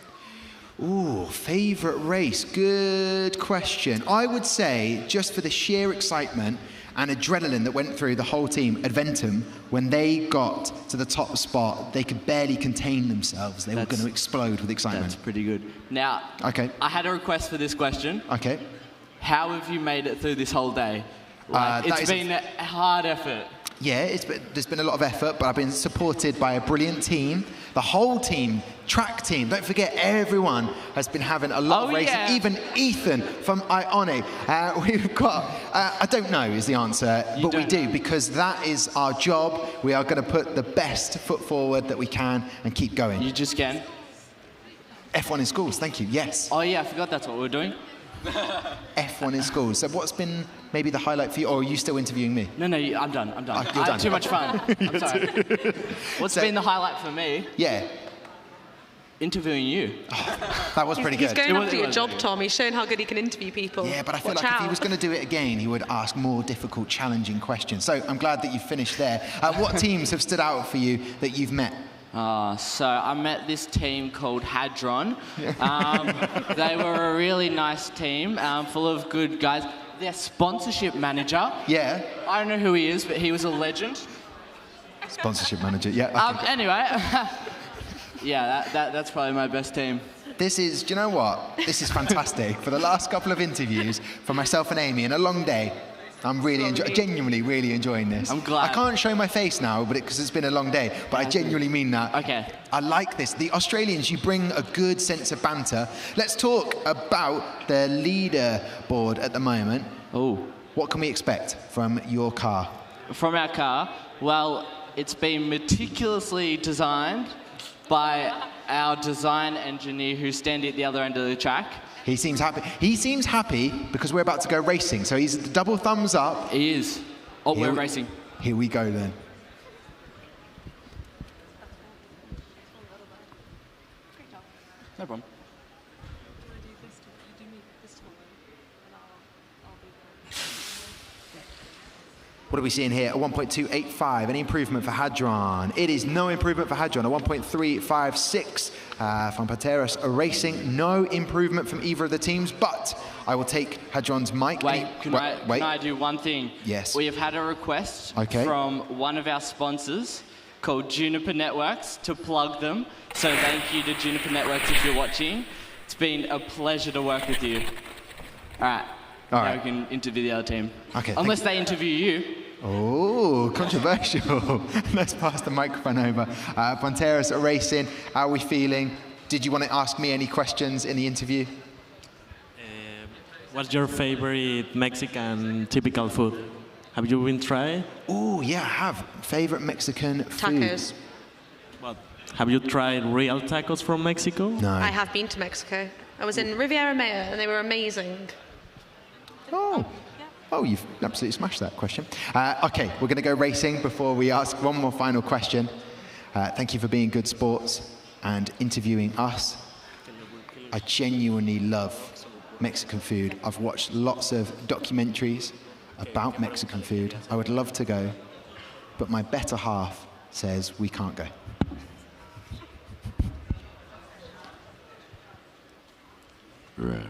Ooh, favourite race? Good question. I would say, just for the sheer excitement and adrenaline that went through the whole team, Adventum, when they got to the top spot, they could barely contain themselves. They were going to explode with excitement. That's pretty good. Now, okay. I had a request for this question. Okay. How have you made it through this whole day? It's been a hard effort. Yeah, there's been a lot of effort, but I've been supported by a brilliant team. The whole team, track team, don't forget, everyone has been having a lot of races. Yeah. Even Ethan from Ionic. We've got, I don't know is the answer, but we do, because that is our job. We are going to put the best foot forward that we can and keep going. You just can? F1 in schools, thank you, yes. Oh yeah, I forgot that's what we're doing. F1 in schools. So what's been maybe the highlight for you, or are you still interviewing me? No, I'm done. You're I done. had too much fun. I'm sorry. What's been the highlight for me? Yeah. Interviewing you. Oh, that was pretty good. He's going after your job, Tom. He's showing how good he can interview people. Yeah, but I feel like if he was going to do it again, he would ask more difficult, challenging questions. So I'm glad that you finished there. What teams have stood out for you that you've met? So I met this team called Hadron. They were a really nice team, full of good guys. Their sponsorship manager. Yeah. I don't know who he is, but he was a legend. Sponsorship manager, yeah. Anyway, yeah, that's probably my best team. This is, do you know what? This is fantastic. For the last couple of interviews, for myself and Amy, and a long day, I'm really genuinely really enjoying this. I'm glad. I can't show my face now because it's been a long day, but I genuinely mean that. Okay. I like this. The Australians, you bring a good sense of banter. Let's talk about the leaderboard at the moment. Oh. What can we expect from your car? From our car? Well, it's been meticulously designed by our design engineer who's standing at the other end of the track. He seems happy. He seems happy because we're about to go racing. So he's double thumbs up. He is. Oh, we're racing. Here we go then. No problem. What are we seeing here? A 1.285, any improvement for Hadron? It is no improvement for Hadron. A 1.356 from Panteras Racing. No improvement from either of the teams, but I will take Hadron's mic. Wait, can I do one thing? Yes. We have had a request from one of our sponsors called Juniper Networks to plug them. So thank you to Juniper Networks if you're watching. It's been a pleasure to work with you. All right. Now we can interview the other team. Okay. Unless they interview you. Oh, controversial. Let's pass the microphone over. Panteras Racing, how are we feeling? Did you want to ask me any questions in the interview? What's your favorite Mexican typical food? Have you been trying? Oh, yeah, I have. Favorite Mexican food? Tacos. Well, have you tried real tacos from Mexico? No. I have been to Mexico. I was in Riviera Maya, and they were amazing. Oh, you've absolutely smashed that question. Okay, we're going to go racing before we ask one more final question. Thank you for being good sports and interviewing us. I genuinely love Mexican food. I've watched lots of documentaries about Mexican food. I would love to go, but my better half says we can't go. Right.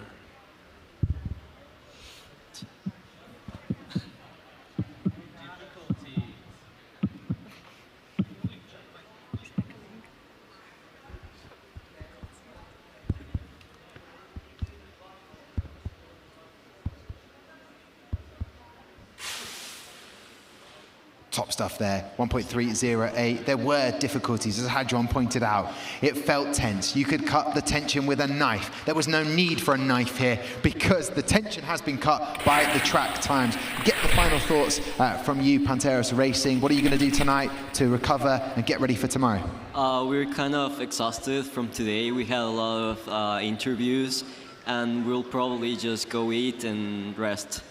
Top stuff there, 1.308. There were difficulties, as Hadron pointed out. It felt tense. You could cut the tension with a knife. There was no need for a knife here because the tension has been cut by the track times. Get the final thoughts from you, Panteras Racing. What are you going to do tonight to recover and get ready for tomorrow? We're kind of exhausted from today. We had a lot of interviews, and we'll probably just go eat and rest.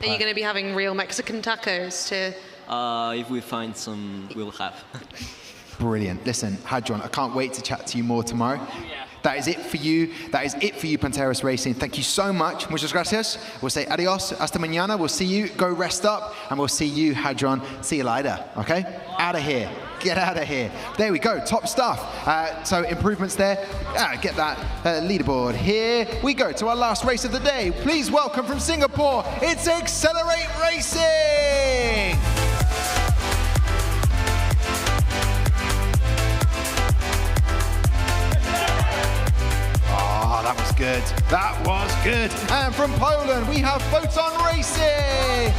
Are you going to be having real Mexican tacos to... If we find some, we'll have. Brilliant. Listen, Hadron, I can't wait to chat to you more tomorrow. That is it for you. That is it for you, Panteras Racing. Thank you so much. Muchas gracias. We'll say adios. Hasta mañana. We'll see you. Go rest up. And we'll see you, Hadron. See you later. Okay? Out of here. Get out of here. There we go. Top stuff. So improvements there. Get that leaderboard. Here we go to our last race of the day. Please welcome from Singapore. It's XCLerate Racing. That was good. That was good. And from Poland, we have Foton Racing.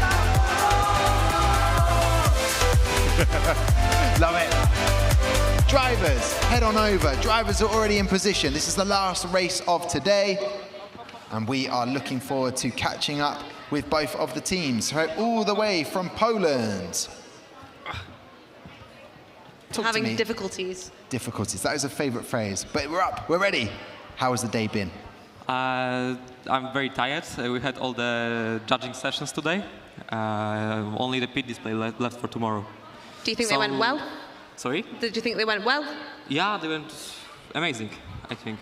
Love it. Drivers, head on over. Drivers are already in position. This is the last race of today. And we are looking forward to catching up with both of the teams. So all the way from Poland. Having difficulties. Difficulties. That is a favorite phrase. But we're up. We're ready. How has the day been? I'm very tired. We had all the judging sessions today. Only the pit display left for tomorrow. Do you think they went well? Sorry? Did you think they went well? Yeah, they went amazing, I think.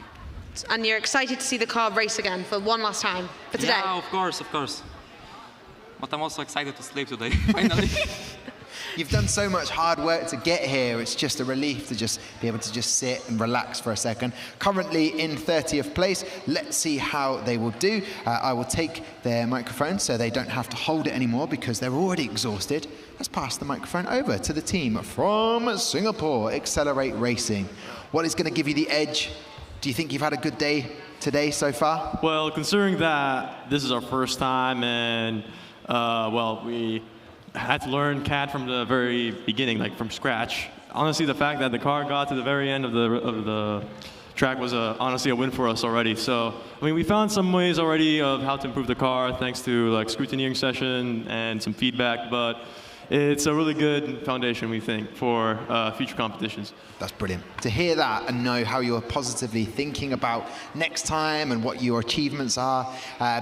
And you're excited to see the car race again for one last time for today? Yeah, of course, of course. But I'm also excited to sleep today, finally. You've done so much hard work to get here. It's just a relief to just be able to just sit and relax for a second. Currently in 30th place. Let's see how they will do. I will take their microphone so they don't have to hold it anymore because they're already exhausted. Let's pass the microphone over to the team from Singapore, XCLerate Racing. What is going to give you the edge Do you think you've had a good day today so far? Well, considering that this is our first time and, well, we had to learn CAD from the very beginning, like from scratch. Honestly, the fact that the car got to the very end of the track was honestly a win for us already. So, I mean, we found some ways already of how to improve the car thanks to like scrutineering session and some feedback, but it's a really good foundation, we think, for future competitions. That's brilliant. To hear that and know how you're positively thinking about next time and what your achievements are,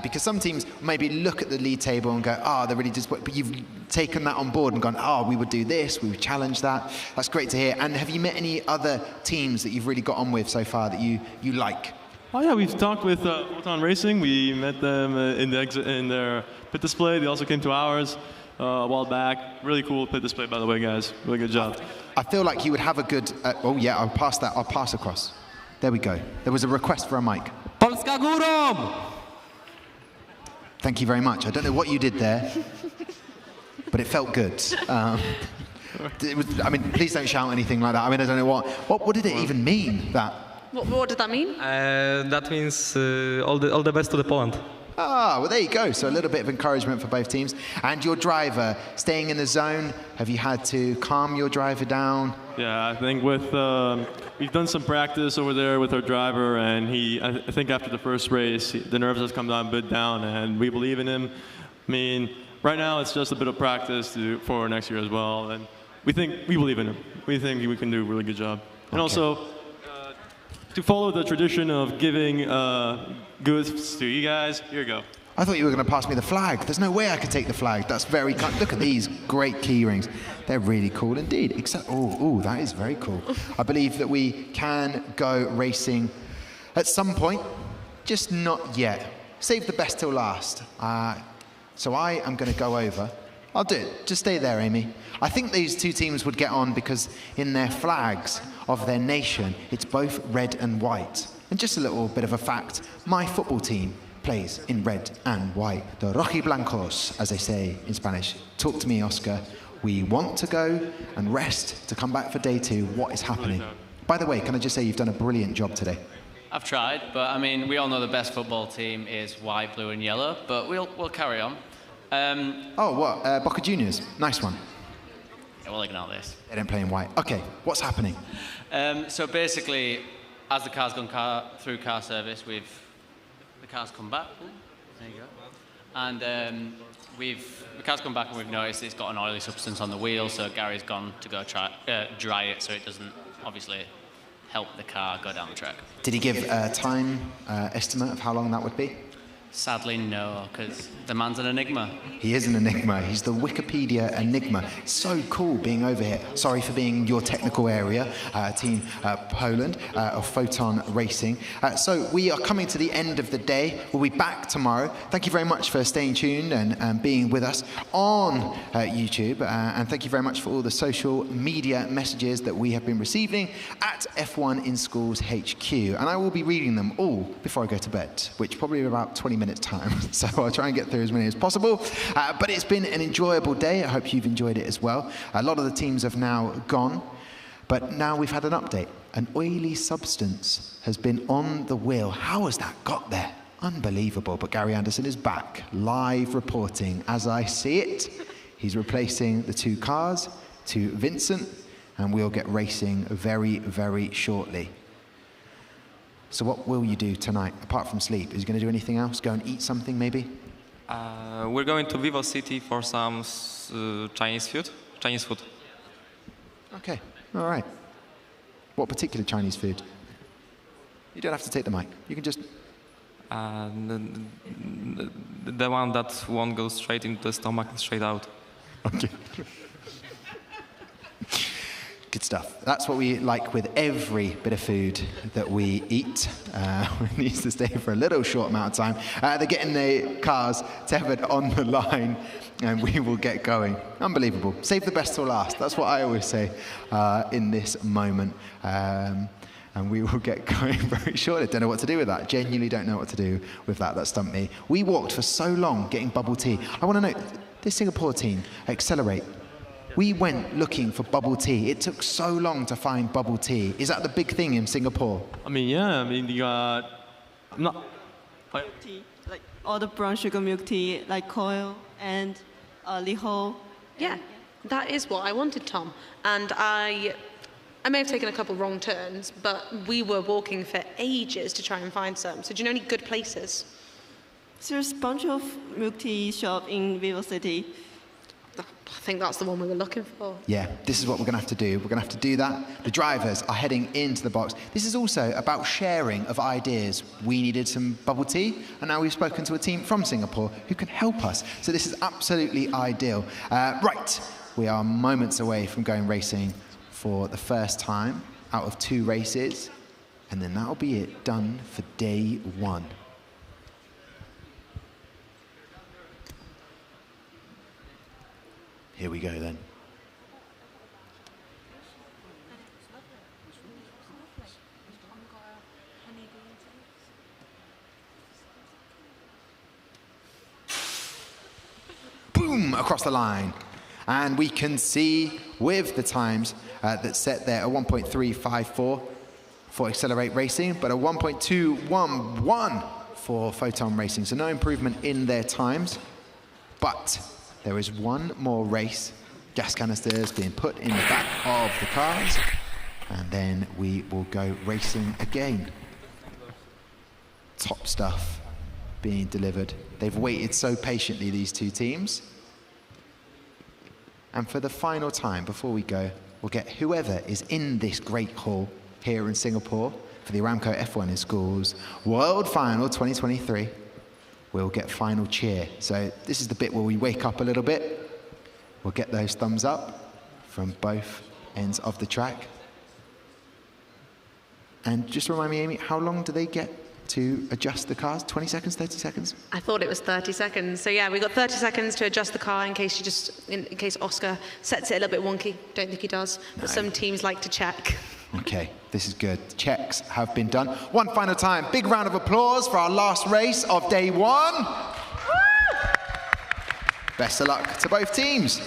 because some teams maybe look at the league table and go, oh, they're really disappointed, but you've taken that on board and gone, oh, we would do this, we would challenge that. That's great to hear. And have you met any other teams that you've really got on with so far that you like? Oh yeah, we've talked with Foton Racing. We met them in their pit display. They also came to ours a while back. Really cool pit display, by the way, guys. Really good job. I feel like you would have a good... oh yeah, I'll pass that. I'll pass across. There we go. There was a request for a mic. Polska górą! Thank you very much. I don't know what you did there, but it felt good. It was, I mean, please don't shout anything like that. I mean, I don't know what did it even mean, that? What did that mean? That means all the best to the Poland. Ah, well, there you go. So a little bit of encouragement for both teams. And your driver, staying in the zone, have you had to calm your driver down? Yeah, I think with we've done some practice over there with our driver, and I think after the first race, the nerves has come down a bit down, and we believe in him. I mean, right now it's just a bit of practice for next year as well, and we believe in him. We think we can do a really good job. And also, to follow the tradition of giving goods to you guys, here you go. I thought you were going to pass me the flag. There's no way I could take the flag. That's very kind. Look at these great key rings. They're really cool indeed. Except, oh, that is very cool. I believe that we can go racing at some point, just not yet. Save the best till last. So I am going to go over. I'll do it. Just stay there, Amy. I think these two teams would get on because in their flags of their nation, it's both red and white. And just a little bit of a fact, my football team plays in red and white. The rojiblancos, as they say in Spanish. Talk to me, Oscar. We want to go and rest to come back for day 2. What is happening? By the way, can I just say you've done a brilliant job today? I've tried, but I mean, we all know the best football team is white, blue and yellow, but we'll carry on. Boca Juniors. Nice one. Yeah, we'll ignore this. They don't play in white. Okay, what's happening? So basically, as the car's gone through car service, the car's come back. Ooh, there you go. And the car's come back and we've noticed it's got an oily substance on the wheel, so Gary's gone to go dry it so it doesn't obviously help the car go down the track. Did he give a time estimate of how long that would be? Sadly, no, because the man's an enigma. He is an enigma. He's the Wikipedia enigma. So cool being over here. Sorry for being your technical area, Team Poland of Foton Racing. So we are coming to the end of the day. We'll be back tomorrow. Thank you very much for staying tuned and being with us on YouTube. And thank you very much for all the social media messages that we have been receiving at F1 in Schools HQ. And I will be reading them all before I go to bed, which probably in about 20 minutes time. So I'll try and get through as many as possible. But it's been an enjoyable day. I hope you've enjoyed it as well. A lot of the teams have now gone, but now we've had an update. An oily substance has been on the wheel. How has that got there? Unbelievable. But Gary Anderson is back, live reporting as I see it. He's replacing the 2 cars to Vincent, and we'll get racing very, very shortly. So what will you do tonight, apart from sleep? Is you going to do anything else? Go and eat something, maybe? We're going to Vivo City for some Chinese food. Okay, all right. What particular Chinese food? You don't have to take the mic. You can just... the one that won't go straight into the stomach and straight out. Okay. Good stuff. That's what we like with every bit of food that we eat. It needs to stay for a little short amount of time. They're getting the cars tethered on the line and we will get going. Unbelievable. Save the best till last. That's what I always say in this moment. And we will get going very shortly. Don't know what to do with that. Genuinely don't know what to do with that. That stumped me. We walked for so long getting bubble tea. I want to know, this Singapore team, XCLerate, We went looking for bubble tea. It took so long to find bubble tea. Is that the big thing in Singapore? I mean, yeah. I mean, I'm not. Tea, like all the brown sugar milk tea, like Coil and Liho. Yeah, that is what I wanted, Tom. And I may have taken a couple wrong turns, but we were walking for ages to try and find some. So do you know any good places? There's a bunch of milk tea shop in Vivo City. I think that's the one we were looking for. Yeah, this is what we're going to have to do. We're going to have to do that. The drivers are heading into the box. This is also about sharing of ideas. We needed some bubble tea, and now we've spoken to a team from Singapore who can help us. So this is absolutely ideal. Right, we are moments away from going racing for the first time out of 2 races, and then that'll be it, done for day 1. Here we go then. Boom, across the line. And we can see with the times that set there a 1.354 for XCLerate Racing, but a 1.211 for Foton Racing. So no improvement in their times, but there is one more race. Gas canisters being put in the back of the cars, and then we will go racing again. Top stuff being delivered. They've waited so patiently, these 2 teams. And for the final time, before we go, we'll get whoever is in this great hall here in Singapore for the Aramco F1 in Schools World Final 2023. We'll get final cheer. So this is the bit where we wake up a little bit. We'll get those thumbs up from both ends of the track. And just remind me, Amy, how long do they get to adjust the cars? 20 seconds, 30 seconds? I thought it was 30 seconds. So yeah, we got 30 seconds to adjust the car in case in case Oscar sets it a little bit wonky. Don't think he does, but some teams like to check. Okay, this is good. Checks have been done. One final time. Big round of applause for our last race of day 1. Woo! Best of luck to both teams.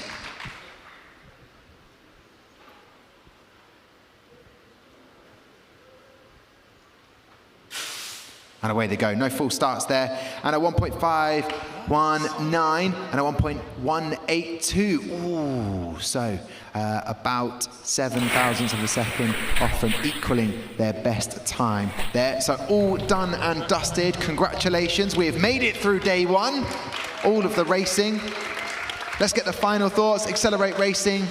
And away they go. No full starts there. And a 1.519 and a 1.182. Ooh, so about 7 thousandths of a second off from equaling their best time there. So all done and dusted. Congratulations. We have made it through day 1. All of the racing. Let's get the final thoughts. XCLerate Racing.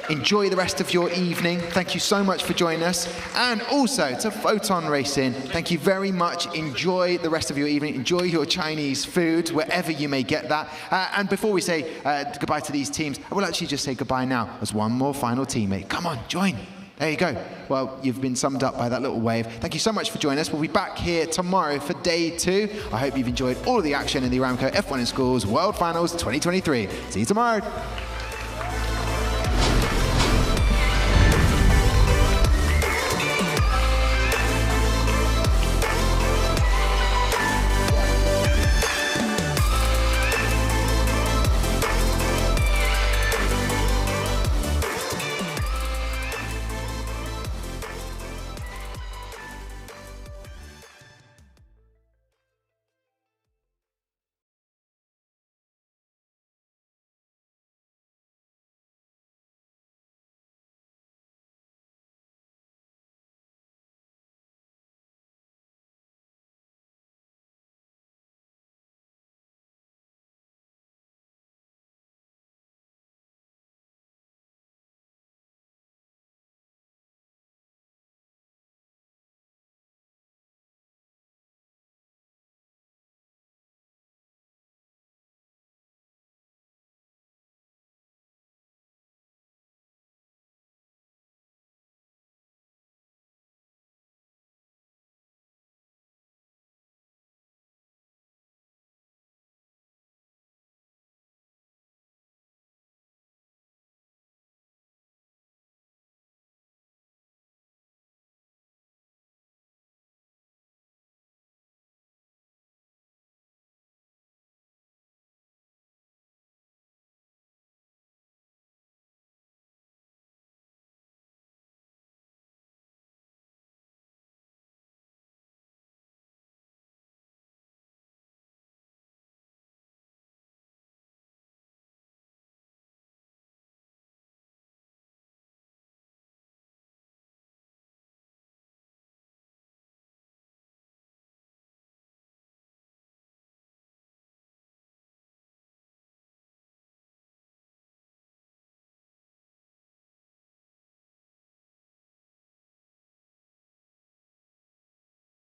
Enjoy the rest of your evening. Thank you so much for joining us. And also to Foton Racing, thank you very much. Enjoy the rest of your evening. Enjoy your Chinese food, wherever you may get that. And before we say goodbye to these teams, I will actually just say goodbye now as one more final teammate. Come on, join. There you go. Well, you've been summed up by that little wave. Thank you so much for joining us. We'll be back here tomorrow for day 2. I hope you've enjoyed all of the action in the Aramco F1 in Schools World Finals 2023. See you tomorrow.